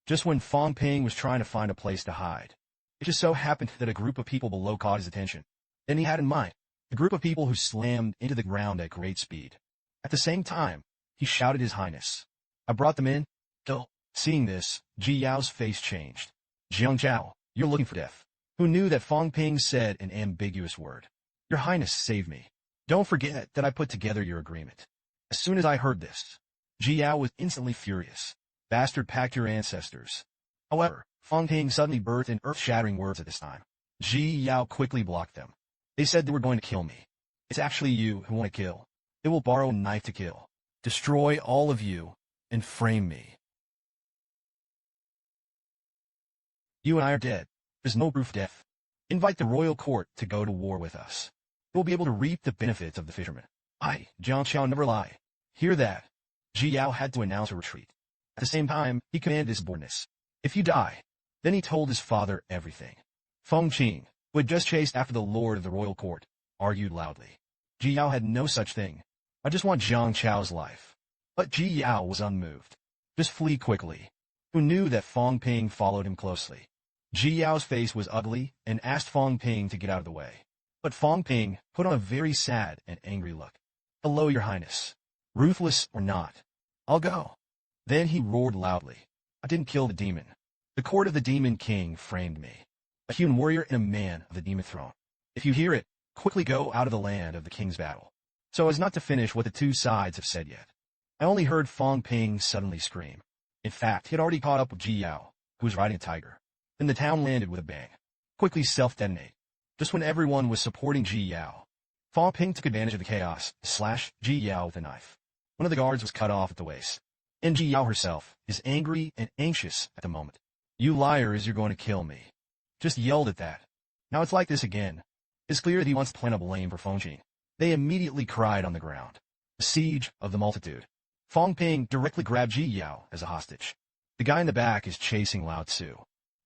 Just when Fang Ping was trying to find a place to hide, it just so happened that a group of people below caught his attention. Then he had in mind a group of people who slammed into the ground at great speed. At the same time, he shouted His Highness. I brought them in. Kill. Seeing this, Ji Yao's face changed. Jiang Zhao, you're looking for death. Who knew that Fang Ping said an ambiguous word? Your Highness, save me. Don't forget that I put together your agreement. As soon as I heard this, Ji Yao was instantly furious. Bastard packed your ancestors. However, Fang Ping suddenly burst in earth-shattering words at this time. Ji Yao quickly blocked them. They said they were going to kill me. It's actually you who want to kill. They will borrow a knife to kill. Destroy all of you and frame me. You and I are dead. There's no proof of death. Invite the royal court to go to war with us. We'll be able to reap the benefits of the fishermen. I, Jiang Xiao, never lie. Hear that? Ji Yao had to announce a retreat. At the same time, he commanded his subordinates. If you die, then he told his father everything. Feng Qing, who had just chased after the lord of the royal court, argued loudly. Ji Yao had no such thing. I just want Jiang Chao's life. But Ji Yao was unmoved. Just flee quickly. Who knew that Fang Ping followed him closely? Ji Yao's face was ugly and asked Fang Ping to get out of the way. But Fang Ping put on a very sad and angry look. Hello, your highness. Ruthless or not, I'll go. Then he roared loudly. I didn't kill the demon. The court of the demon king framed me. A human warrior and a man of the demon throne. If you hear it, quickly go out of the land of the king's battle. So as not to finish what the two sides have said yet. I only heard Fang Ping suddenly scream. In fact, he had already caught up with Ji Yao, who was riding a tiger. Then the town landed with a bang. Quickly self-detonate. Just when everyone was supporting Ji Yao, Fang Ping took advantage of the chaos to slash Ji Yao with a knife. One of the guards was cut off at the waist. And Ji Yao herself is angry and anxious at the moment. You liars, you're going to kill me. Just yelled at that. Now it's like this again. It's clear that he wants to plant a blame for Feng Qing. They immediately cried on the ground. The siege of the multitude. Fang Ping directly grabbed Ji Yao as a hostage. The guy in the back is chasing Lao Tzu.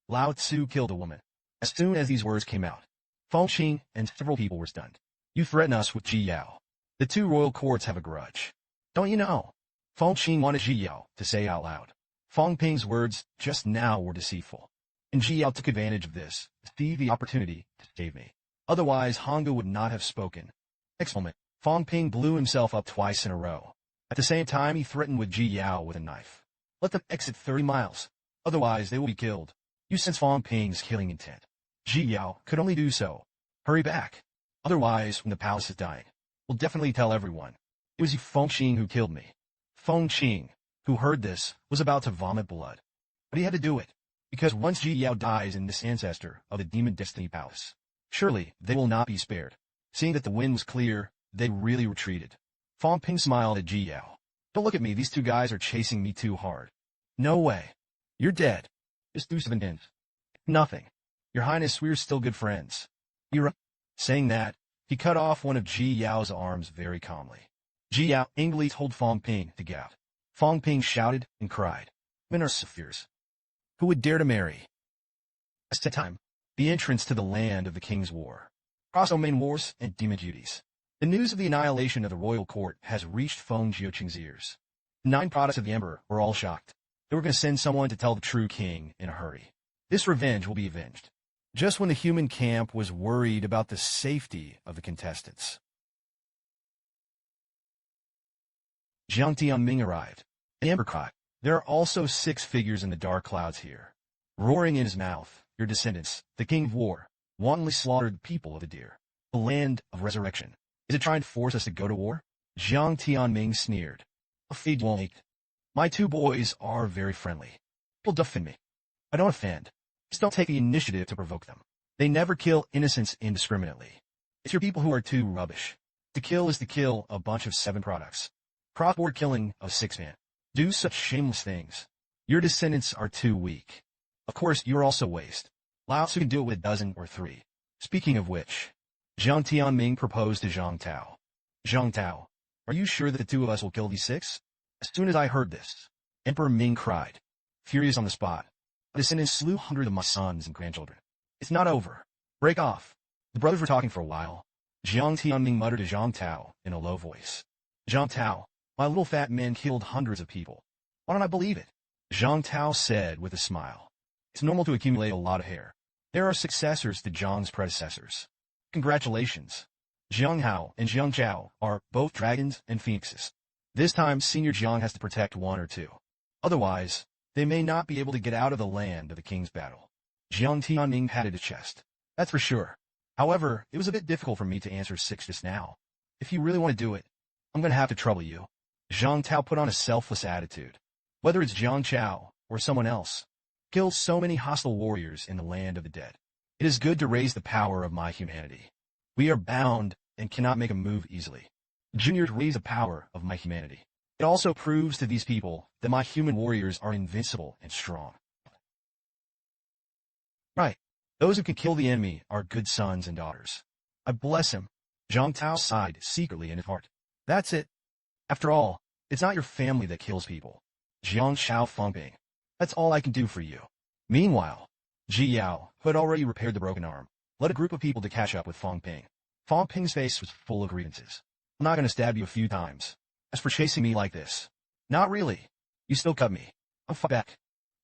Lao Tzu killed a woman. As soon as these words came out, Feng Qing and several people were stunned. You threaten us with Ji Yao. The two royal courts have a grudge. Don't you know? Feng Qing wanted Ji Yao to say out loud. Fang Ping's words just now were deceitful. And Ji Yao took advantage of this to see the opportunity to save me. Otherwise, Honga would not have spoken. Next moment, Fang Ping blew himself up twice in a row. At the same time, he threatened with Ji Yao with a knife. Let them exit 30 miles. Otherwise, they will be killed. You sense Fang Ping's killing intent. Ji Yao could only do so. Hurry back. Otherwise, when the palace is dying, we'll definitely tell everyone. It was you, Feng Qing, who killed me. Feng Qing, who heard this, was about to vomit blood. But he had to do it, because once Ji Yao dies in this ancestor of the Demon Destiny Palace, surely they will not be spared. Seeing that the wind was clear, they really retreated. Fang Ping smiled at Ji Yao. Don't look at me, these two guys are chasing me too hard. No way. You're dead. Just do something. Nothing. Your Highness, we're still good friends. You're saying that, he cut off one of Ji Yao's arms very calmly. Ji Yao angrily told Fang Ping to get out. Fang Ping shouted and cried. Men are spheres. Who would dare to marry? At that time, the entrance to the land of the king's war. Cross-domain wars and demon duties. The news of the annihilation of the royal court has reached Feng Jiuqing's ears. The 9 products of the emperor were all shocked. They were going to send someone to tell the true king in a hurry. This revenge will be avenged. Just when the human camp was worried about the safety of the contestants. Jiang Tianming arrived. The emperor cried, "There are also 6 figures in the dark clouds here." Roaring in his mouth, "Your descendants, the king of war, wantonly slaughtered the people of the deer, the land of resurrection. Is it trying to force us to go to war?" Jiang Tianming sneered. "Afraid you won't make it. My 2 boys are very friendly. People defend me. I don't offend. Just don't take the initiative to provoke them. They never kill innocents indiscriminately. It's your people who are too rubbish. To kill is to kill a bunch of 7 products. Cross-border killing of 6 men. Do such shameless things. Your descendants are too weak. Of course, you're also waste. Lao Tzu can do it with a dozen or 3. Speaking of which, Jiang Tianming proposed to Zhang Tao. Zhang Tao, are you sure that the 2 of us will kill these 6? As soon as I heard this, Emperor Ming cried, furious on the spot. My descendants slew hundreds of my sons and grandchildren. It's not over. Break off. The brothers were talking for a while. Jiang Tianming muttered to Zhang Tao in a low voice. Zhang Tao, my little fat men killed hundreds of people. Why don't I believe it? Zhang Tao said with a smile. It's normal to accumulate a lot of hair. There are successors to Zhang's predecessors. Congratulations. Jiang Hao and Jiang Zhao are both dragons and phoenixes. This time, Senior Jiang has to protect 1 or 2. Otherwise, they may not be able to get out of the land of the king's battle. Jiang Tianming patted his chest. That's for sure. However, it was a bit difficult for me to answer 6 just now. If you really want to do it, I'm going to have to trouble you. Zhang Tao put on a selfless attitude. Whether it's Jiang Chao or someone else, kill so many hostile warriors in the land of the dead. It is good to raise the power of my humanity. We are bound and cannot make a move easily. Junior, raise the power of my humanity. It also proves to these people that my human warriors are invincible and strong. Right. Those who can kill the enemy are good sons and daughters. I bless him. Zhang Tao sighed secretly in his heart. That's it. After all, it's not your family that kills people. Jiang Xiao Fang Ping. That's all I can do for you. Meanwhile, Ji Yao, who had already repaired the broken arm, led a group of people to catch up with Fang Ping. Fang Ping's face was full of grievances. I'm not going to stab you a few times. As for chasing me like this, not really. You still cut me. I'm far back.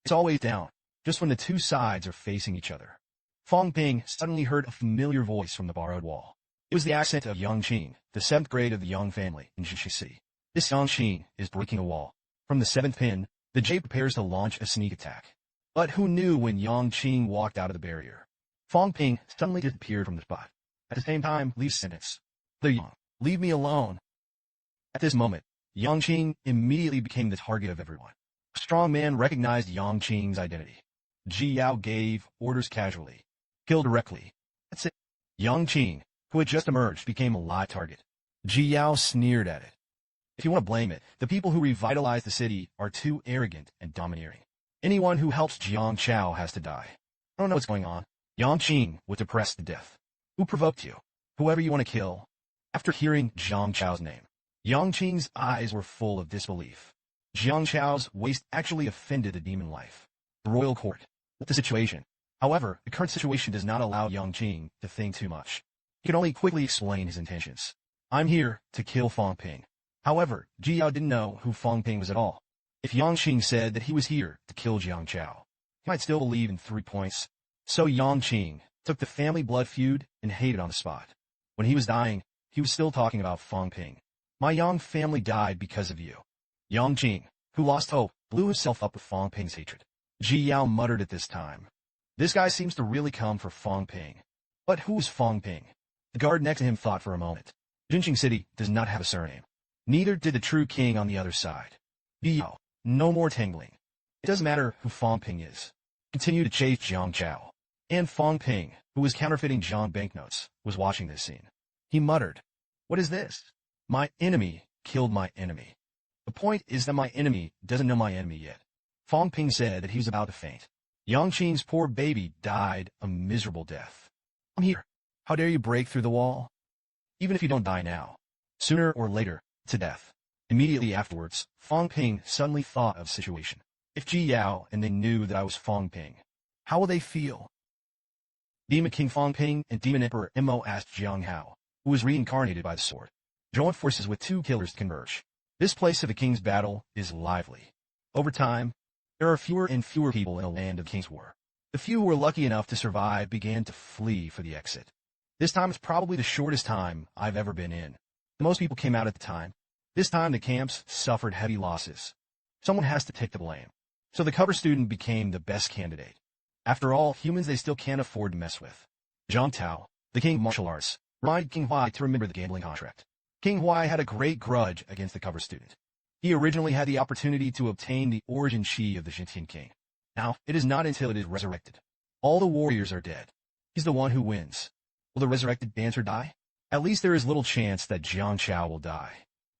It's always down, just when the 2 sides are facing each other. Fang Ping suddenly heard a familiar voice from the borrowed wall. It was the accent of Yang Qing, the 7th grade of the Yang family in Jishi. This Yang Qing is breaking a wall. From the 7th pin, the Jade prepares to launch a sneak attack. But who knew when Yang Qing walked out of the barrier? Fang Ping suddenly disappeared from the spot. At the same time, leave sentence. The Yang, leave me alone. At this moment, Yang Qing immediately became the target of everyone. A strong man recognized Yang Qing's identity. Ji Yao gave orders casually. Kill directly. That's it. Yang Qing, who had just emerged, became a live target. Ji Yao sneered at it. If you want to blame it, the people who revitalized the city are too arrogant and domineering. Anyone who helps Jiang Chao has to die. I don't know what's going on. Yang Qing was depressed to death. Who provoked you? Whoever you want to kill. After hearing Jiang Chao's name, Yang Qing's eyes were full of disbelief. Jiang Chao's waste actually offended the demon life. The royal court. With the situation. However, the current situation does not allow Yang Qing to think too much. He can only quickly explain his intentions. I'm here to kill Fang Ping. However, Ji Yao didn't know who Fang Ping was at all. If Yang Qing said that he was here to kill Jiang Chao, he might still believe in 3 points. So Yang Qing took the family blood feud and hated on the spot. When he was dying, he was still talking about Fang Ping. My Yang family died because of you. Yang Qing, who lost hope, blew himself up with Fang Ping's hatred. Ji Yao muttered at this time. This guy seems to really come for Fang Ping. But who is Fang Ping? The guard next to him thought for a moment. Jinqing City does not have a surname. Neither did the true king on the other side. Ji Yao, no more tangling. It doesn't matter who Fang Ping is. Continue to chase Jiang Chao. And Fang Ping, who was counterfeiting Jiang banknotes, was watching this scene. He muttered, "What is this? My enemy killed my enemy. The point is that my enemy doesn't know my enemy yet." Fang Ping said that he was about to faint. Yang Qing's poor baby died a miserable death. I'm here. How dare you break through the wall? Even if you don't die now, sooner or later, to death. Immediately afterwards, Fang Ping suddenly thought of the situation. If Ji Yao and they knew that I was Fang Ping, how will they feel? Demon King Fang Ping and Demon Emperor Mo asked Jiang Hao, who was reincarnated by the sword. Join forces with 2 killers to converge. This place of the king's battle is lively. Over time, there are fewer and fewer people in the land of King's War. The few who were lucky enough to survive began to flee for the exit. This time is probably the shortest time I've ever been in. The most people came out at the time. This time the camps suffered heavy losses. Someone has to take the blame. So the cover student became the best candidate. After all, humans they still can't afford to mess with. Zhang Tao, the king of martial arts, reminded King Huai to remember the gambling contract. King Huai had a great grudge against the cover student. He originally had the opportunity to obtain the origin chi of the Xintian king. Now, it is not until it is resurrected. All the warriors are dead. He's the one who wins. Will the resurrected dancer die? At least there is little chance that Jiang Chao will die.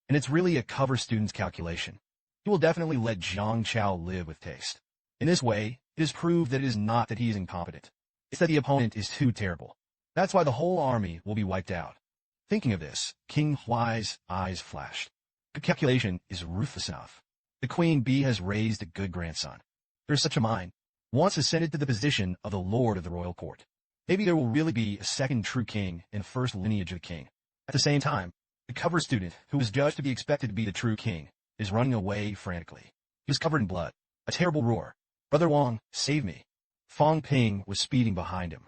And it's really a cover student's calculation. He will definitely let Jiang Chao live with taste. In this way, it is proved that it is not that he is incompetent. It's that the opponent is too terrible. That's why the whole army will be wiped out. Thinking of this, King Huai's eyes flashed. Good calculation is ruthless enough. The Queen Bee has raised a good grandson. There's such a mind. Once ascended to the position of the Lord of the Royal Court. Maybe there will really be a second true king in the first lineage of the king. At the same time, the cover student, who was judged to be expected to be the true king, is running away frantically. He was covered in blood. A terrible roar. Brother Wang, save me. Fang Ping was speeding behind him.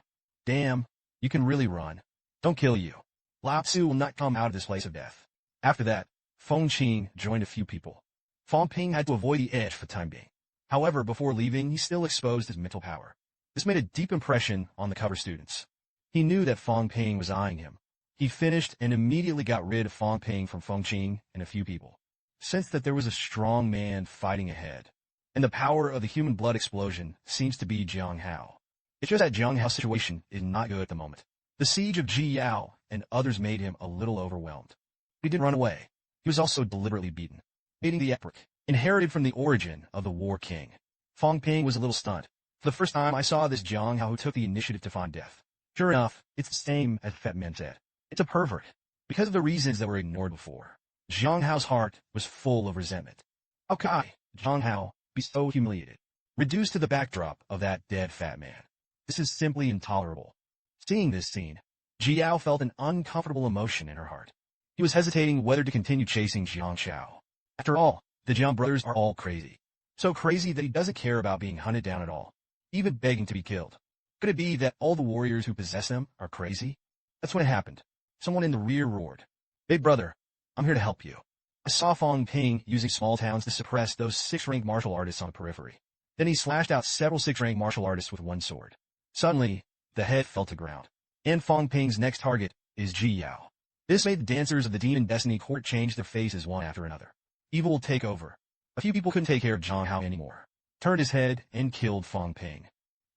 Damn, you can really run. Don't kill you. Lao Tzu will not come out of this place of death. After that, Feng Qing joined a few people. Fang Ping had to avoid the edge for the time being. However, before leaving, he still exposed his mental power. This made a deep impression on the cover students. He knew that Fang Ping was eyeing him. He finished and immediately got rid of Fang Ping from Feng Qing and a few people. Sensed that there was a strong man fighting ahead. And the power of the human blood explosion seems to be Jiang Hao. It's just that Jiang Hao's situation is not good at the moment. The siege of Ji Yao and others made him a little overwhelmed. He didn't run away. He was also deliberately beaten. Beating the epic, inherited from the origin of the War King. Fang Ping was a little stunned. For the first time I saw this Jiang Hao who took the initiative to find death. Sure enough, it's the same as Fat Man said. It's a pervert. Because of the reasons that were ignored before. Jiang Hao's heart was full of resentment. How could I, Jiang Hao, be so humiliated? Reduced to the backdrop of that dead fat man. This is simply intolerable. Seeing this scene, Ji Yao felt an uncomfortable emotion in her heart. He was hesitating whether to continue chasing Jiang Chao. After all, the Jiang brothers are all crazy. So crazy that he doesn't care about being hunted down at all, even begging to be killed. Could it be that all the warriors who possess them are crazy? That's when it happened. Someone in the rear roared. Big brother, I'm here to help you. I saw Fang Ping using small towns to suppress those 6th-rank martial artists on the periphery. Then he slashed out several 6th-rank martial artists with one sword. Suddenly, the head fell to ground. And Fang Ping's next target is Ji Yao. This made the dancers of the Demon Destiny Court change their faces one after another. Evil will take over. A few people couldn't take care of Jiang Hao anymore. Turned his head and killed Fang Ping.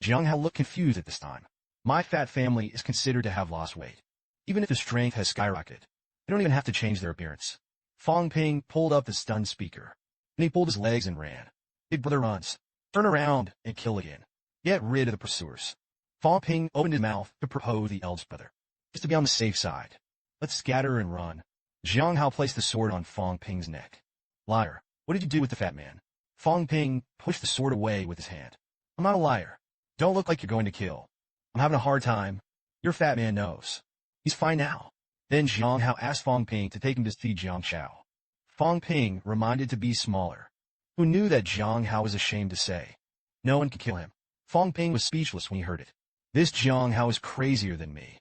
Jiang Hao looked confused at this time. My fat family is considered to have lost weight. Even if the strength has skyrocketed, they don't even have to change their appearance. Fang Ping pulled up the stunned speaker. And he pulled his legs and ran. Big brother runs. Turn around and kill again. Get rid of the pursuers. Fang Ping opened his mouth to propose the eldest brother. Just to be on the safe side. Let's scatter and run. Jiang Hao placed the sword on Fang Ping's neck. Liar, what did you do with the fat man? Fang Ping pushed the sword away with his hand. I'm not a liar. Don't look like you're going to kill. I'm having a hard time. Your fat man knows. He's fine now. Then Jiang Hao asked Fang Ping to take him to see Jiang Chao. Fang Ping reminded to be smaller. Who knew that Jiang Hao was ashamed to say. No one could kill him. Fang Ping was speechless when he heard it. This Jiang Hao is crazier than me.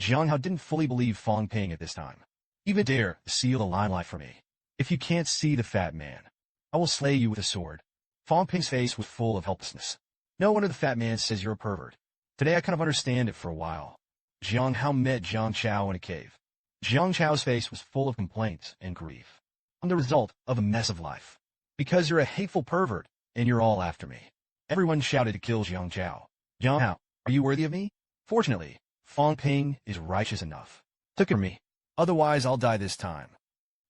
Jiang Hao didn't fully believe Fang Ping at this time. Even dare steal the limelight from me. If you can't see the fat man, I will slay you with a sword. Fang Ping's face was full of helplessness. No wonder the fat man says you're a pervert. Today I kind of understand it for a while. Jiang Hao met Jiang Chao in a cave. Jiang Chao's face was full of complaints and grief. I'm the result of a mess of life. Because you're a hateful pervert, and you're all after me. Everyone shouted to kill Jiang Chao. Jiang Hao, are you worthy of me? Fortunately, Fang Ping is righteous enough. Took it from me. Otherwise I'll die this time.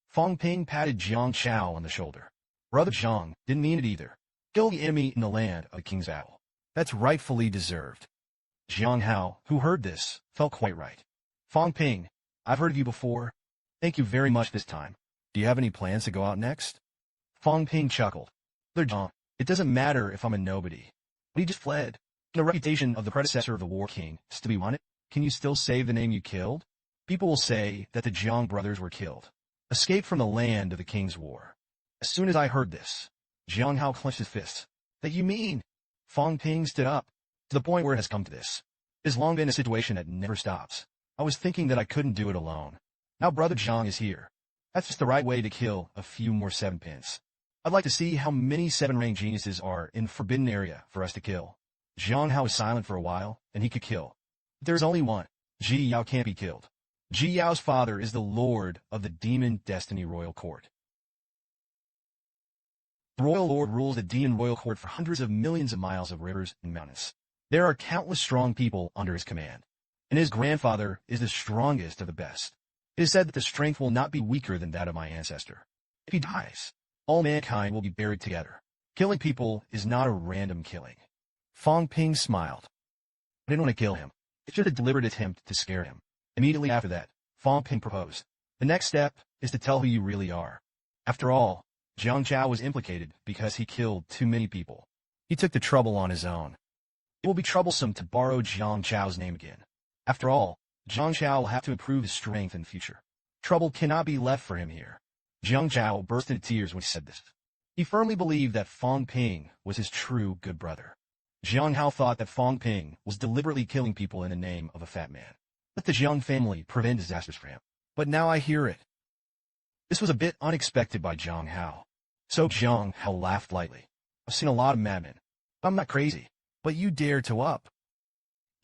Fang Ping patted Jiang Chao on the shoulder. Brother Jiang didn't mean it either. Kill the enemy in the land of the king's owl. That's rightfully deserved. Jiang Hao, who heard this, felt quite right. Fang Ping, I've heard of you before. Thank you very much this time. Do you have any plans to go out next? Fang Ping chuckled. Brother Jiang, it doesn't matter if I'm a nobody. But he just fled. And the reputation of the predecessor of the War King is to be wanted. Can you still save the name you killed? People will say that the Jiang brothers were killed. Escaped from the land of the king's war. As soon as I heard this, Jiang Hao clenched his fists. That you mean? Fang Ping stood up. To the point where it has come to this. It has long been a situation that never stops. I was thinking that I couldn't do it alone. Now brother Jiang is here. That's just the right way to kill a few more 7-pins. I'd like to see how many 7-rank geniuses are in the forbidden area for us to kill. Jiang Hao was silent for a while, and he could kill. But there's only one. Ji Yao can't be killed. Ji Yao's father is the lord of the Demon Destiny Royal Court. The Royal Lord rules the Demon Royal Court for hundreds of millions of miles of rivers and mountains. There are countless strong people under his command, and his grandfather is the strongest of the best. It is said that the strength will not be weaker than that of my ancestor. If he dies, all mankind will be buried together. Killing people is not a random killing. Fang Ping smiled. I didn't want to kill him. It's just a deliberate attempt to scare him. Immediately after that, Fang Ping proposed. The next step is to tell who you really are. After all, Jiang Chao was implicated because he killed too many people. He took the trouble on his own. It will be troublesome to borrow Jiang Chao's name again. After all, Jiang Chao will have to improve his strength in the future. Trouble cannot be left for him here. Jiang Chao burst into tears when he said this. He firmly believed that Fang Ping was his true good brother. Jiang Hao thought that Fang Ping was deliberately killing people in the name of a fat man. Let the Jiang family prevent disasters for him. But now I hear it. This was a bit unexpected by Jiang Hao. So Jiang Hao laughed lightly. I've seen a lot of madmen. I'm not crazy. But you dare to up.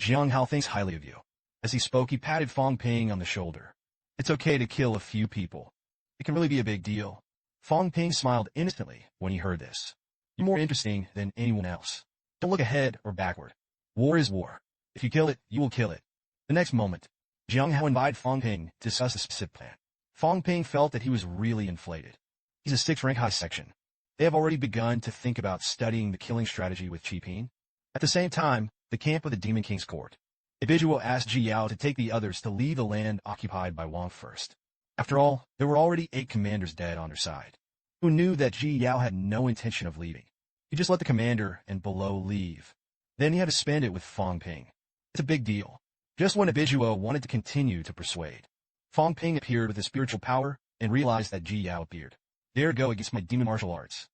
Jiang Hao thinks highly of you. As he spoke, he patted Fang Ping on the shoulder. It's okay to kill a few people. It can really be a big deal. Fang Ping smiled instantly when he heard this. You're more interesting than anyone else. Don't look ahead or backward. War is war. If you kill it, you will kill it. The next moment, Jiang Hao invited Fang Ping to discuss a specific plan. Fang Ping felt that he was really inflated. He's a 6-rank high section. They have already begun to think about studying the killing strategy with Qi Ping. At the same time, the camp of the Demon King's court. Ibizuo asked Ji Yao to take the others to leave the land occupied by Wang first. After all, there were already 8 commanders dead on their side, who knew that Ji Yao had no intention of leaving. He just let the commander and below leave. Then he had to spend it with Fang Ping. It's a big deal. Just when Ibizuo wanted to continue to persuade, Fang Ping appeared with his spiritual power and realized that Ji Yao appeared. Dare go against my demon martial arts.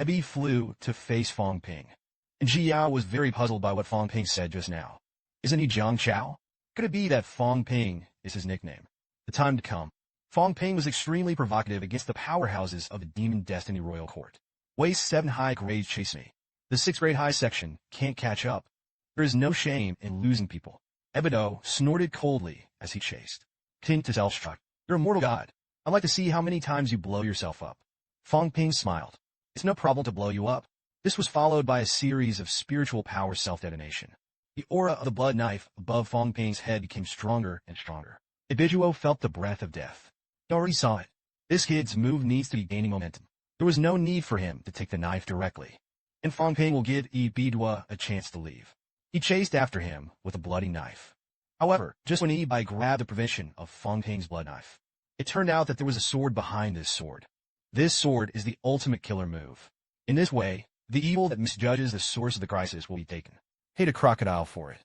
Ebi flew to face Fang Ping, and Ji Yao was very puzzled by what Fang Ping said just now. Isn't he Jiang Chao? Could it be that Fang Ping is his nickname? The time to come. Fang Ping was extremely provocative against the powerhouses of the Demon Destiny Royal Court. Waist 7 high grades chase me. The 6th grade high section can't catch up. There is no shame in losing people. Ebido snorted coldly as he chased. Continue to self-struck. You're a mortal god. I'd like to see how many times you blow yourself up. Fang Ping smiled. It's no problem to blow you up. This was followed by a series of spiritual power self-detonation. The aura of the blood knife above Fang Ping's head became stronger and stronger. Ibizuo felt the breath of death. He already saw it. This kid's move needs to be gaining momentum. There was no need for him to take the knife directly, and Fang Ping will give Ibizuo a chance to leave. He chased after him with a bloody knife. However, just when Ibai grabbed the prevention of Fang Ping's blood knife, it turned out that there was a sword behind this sword. This sword is the ultimate killer move. In this way, the evil that misjudges the source of the crisis will be taken. Hate a crocodile for it.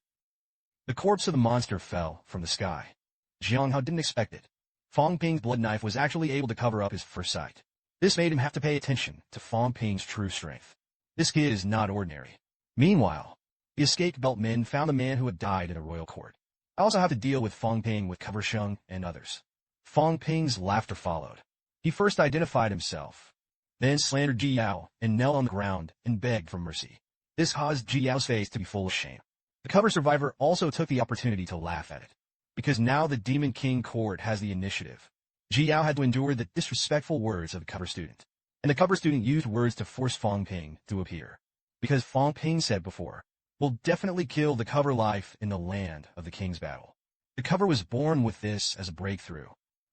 The corpse of the monster fell from the sky. Jiang Hao didn't expect it. Fang Ping's blood knife was actually able to cover up his first sight. This made him have to pay attention to Fang Ping's true strength. This kid is not ordinary. Meanwhile, the escaped belt men found the man who had died in a royal court. I also have to deal with Fang Ping with Cover Sheng and others. Fang Ping's laughter followed. He first identified himself, then slandered Ji Yao and knelt on the ground and begged for mercy. This caused Ji Yao's face to be full of shame. The cover survivor also took the opportunity to laugh at it, because now the Demon King Court has the initiative. Ji Yao had to endure the disrespectful words of the cover student, and the cover student used words to force Fang Ping to appear. Because Fang Ping said before, we'll definitely kill the cover life in the land of the king's battle. The cover was born with this as a breakthrough.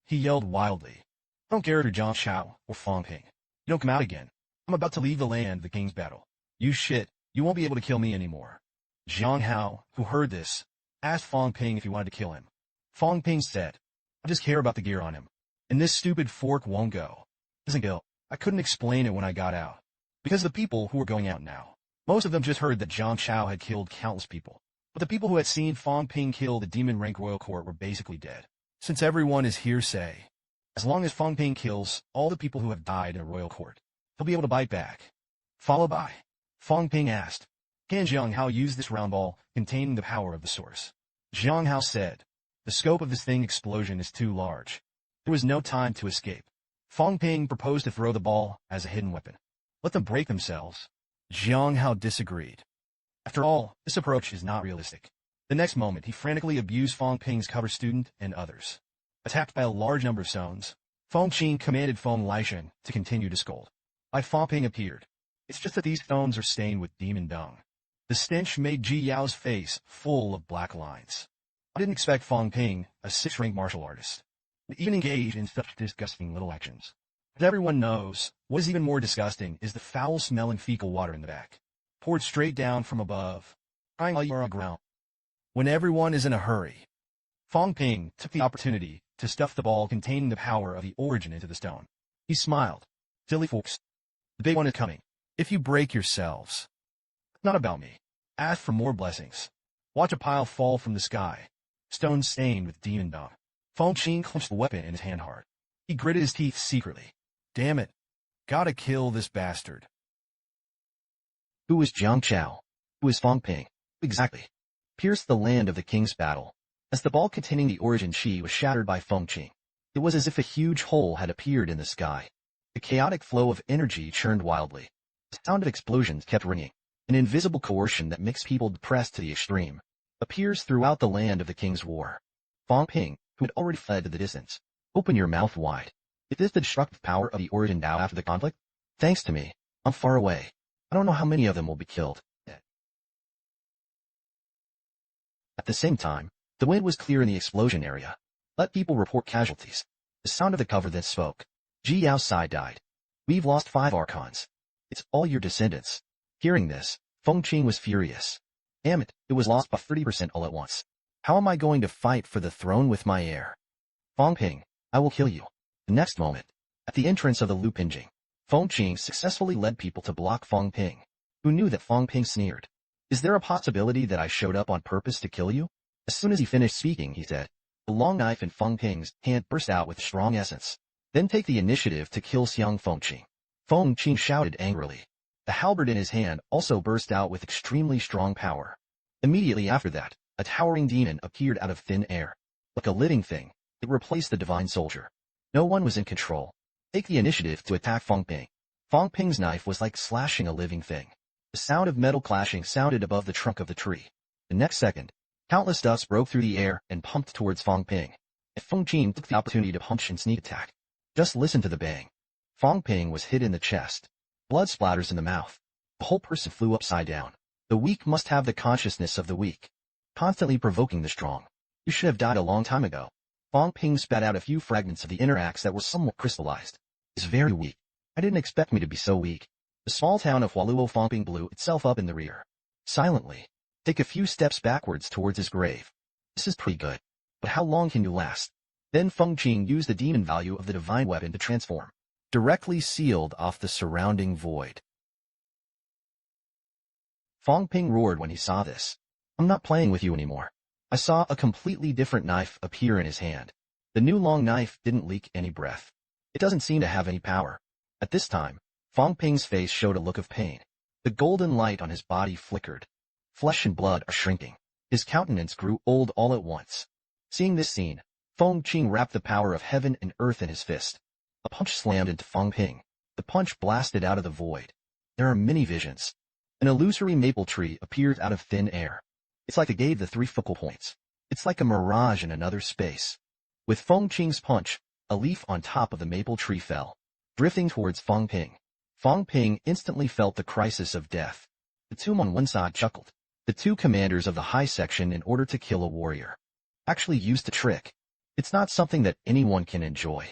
He yelled wildly, I don't care if you're Jiang Chao or Fang Ping. You don't come out again. I'm about to leave the land of the king's battle. You shit, you won't be able to kill me anymore. Jiang Hao, who heard this, asked Fang Ping if he wanted to kill him. Fang Ping said, I just care about the gear on him. And this stupid fork won't go. Doesn't kill. I couldn't explain it when I got out. Because the people who were going out now, most of them just heard that Jiang Chao had killed countless people. But the people who had seen Fang Ping kill the Demon Rank Royal Court were basically dead. Since everyone is hearsay, as long as Fang Ping kills all the people who have died in a royal court, he'll be able to bite back. Followed by, Fang Ping asked, can Jiang Hao use this round ball containing the power of the source? Jiang Hao said, The scope of this thing explosion is too large. There was no time to escape. Fang Ping proposed to throw the ball as a hidden weapon. Let them break themselves. Jiang Hao disagreed. After all, this approach is not realistic. The next moment, he frantically abused Fang Ping's cover student and others. Attacked by a large number of stones, Feng Qing commanded Feng Lixin to continue to scold. Fang Ping appeared. It's just that these stones are stained with demon dung. The stench made Ji Yao's face full of black lines. I didn't expect Fang Ping, a 6th-rank martial artist, to even engage in such disgusting little actions. As everyone knows, what is even more disgusting is the foul-smelling fecal water in the back, poured straight down from above, crying while you are on the ground. When everyone is in a hurry, Fang Ping took the opportunity to stuff the ball containing the power of the origin into the stone. He smiled. Silly folks. The big one is coming. If you break yourselves, it's not about me. Ask for more blessings. Watch a pile fall from the sky, stones stained with demon dung. Feng Qing clenched the weapon in his hand hard. He gritted his teeth secretly. Damn it. Gotta kill this bastard. Who was Jiang Chao? Who was Fang Ping? Exactly. Pierced the land of the king's battle. As the ball containing the origin chi was shattered by Feng Qing, it was as if a huge hole had appeared in the sky. The chaotic flow of energy churned wildly. The sound of explosions kept ringing. An invisible coercion that makes people depressed to the extreme appears throughout the land of the king's war. Fang Ping, who had already fled to the distance, open your mouth wide. Is this the destructive power of the origin Dao after the conflict? Thanks to me, I'm far away. I don't know how many of them will be killed. At the same time, the wind was clear in the explosion area. Let people report casualties. The sound of the cover then spoke. Ji Yao's side-died. We've lost 5 archons. It's all your descendants. Hearing this, Feng Qing was furious. Damn it, it was lost by 30% all at once. How am I going to fight for the throne with my heir? Fang Ping, I will kill you. The next moment, at the entrance of the Lu Pinjing, Feng Qing successfully led people to block Fang Ping, who knew that Fang Ping sneered. Is there a possibility that I showed up on purpose to kill you? As soon as he finished speaking, he said, the long knife in Feng Ping's hand burst out with strong essence. Then take the initiative to kill Xiang Feng Qing. Feng Qing shouted angrily. The halberd in his hand also burst out with extremely strong power. Immediately after that, a towering demon appeared out of thin air. Like a living thing, it replaced the divine soldier. No one was in control. Take the initiative to attack Fang Ping. Fang Ping's knife was like slashing a living thing. The sound of metal clashing sounded above the trunk of the tree. The next second, countless dust broke through the air and pumped towards Fang Ping. And Feng Qing took the opportunity to punch and sneak attack. Just listen to the bang. Fang Ping was hit in the chest. Blood splatters in the mouth. The whole person flew upside down. The weak must have the consciousness of the weak, constantly provoking the strong. You should have died a long time ago. Fang Ping spat out a few fragments of the inner axe that were somewhat crystallized. He's very weak. I didn't expect me to be so weak. The small town of Hualuo Fang Ping blew itself up in the rear. Silently, take a few steps backwards towards his grave. This is pretty good. But how long can you last? Then Feng Qing used the demon value of the divine weapon to transform, directly sealed off the surrounding void. Fang Ping roared when he saw this. I'm not playing with you anymore. I saw a completely different knife appear in his hand. The new long knife didn't leak any breath. It doesn't seem to have any power. At this time, Fang Ping's face showed a look of pain. The golden light on his body flickered. Flesh and blood are shrinking. His countenance grew old all at once. Seeing this scene, Feng Qing wrapped the power of heaven and earth in his fist. A punch slammed into Fang Ping. The punch blasted out of the void. There are many visions. An illusory maple tree appears out of thin air. It's like it gave the 3 focal points. It's like a mirage in another space. With Feng Qing's punch, a leaf on top of the maple tree fell, drifting towards Fang Ping. Fang Ping instantly felt the crisis of death. The two on one side chuckled. The 2 commanders of the high section in order to kill a warrior actually used a trick. It's not something that anyone can enjoy.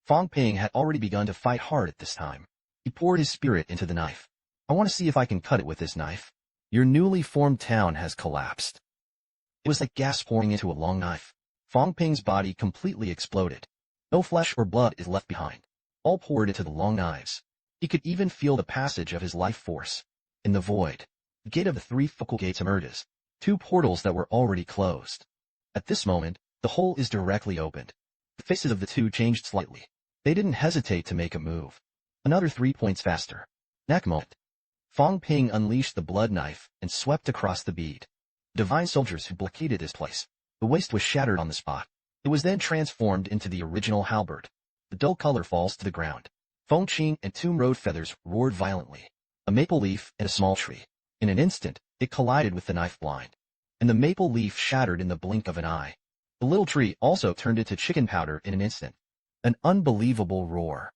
Fang Ping had already begun to fight hard at this time. He poured his spirit into the knife. I want to see if I can cut it with this knife. Your newly formed town has collapsed. It was like gas pouring into a long knife. Fang Ping's body completely exploded. No flesh or blood is left behind. All poured into the long knives. He could even feel the passage of his life force. In the void, the gate of the 3 focal gates emerges. 2 portals that were already closed. At this moment, the hole is directly opened. The faces of the 2 changed slightly. They didn't hesitate to make a move. Another 3 points faster. Next moment, Fang Ping unleashed the blood knife and swept across the bead. Divine soldiers who blockaded this place The waist was shattered on the spot. It was then transformed into the original halberd. The dull color falls to the ground. Feng Qing and two road feathers roared violently. A maple leaf and a small tree. In an instant, it collided with the knife blind. And the maple leaf shattered in the blink of an eye. The little tree also turned into chicken powder in an instant. An unbelievable roar.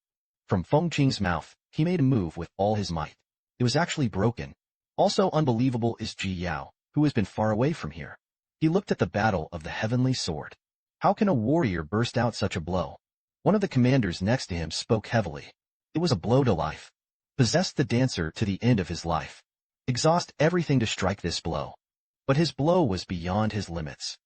From Feng Qing's mouth, he made a move with all his might. It was actually broken. Also unbelievable is Ji Yao, who has been far away from here. He looked at the battle of the heavenly sword. How can a warrior burst out such a blow? One of the commanders next to him spoke heavily. It was a blow to life. Possess the dancer to the end of his life. Exhaust everything to strike this blow. But his blow was beyond his limits.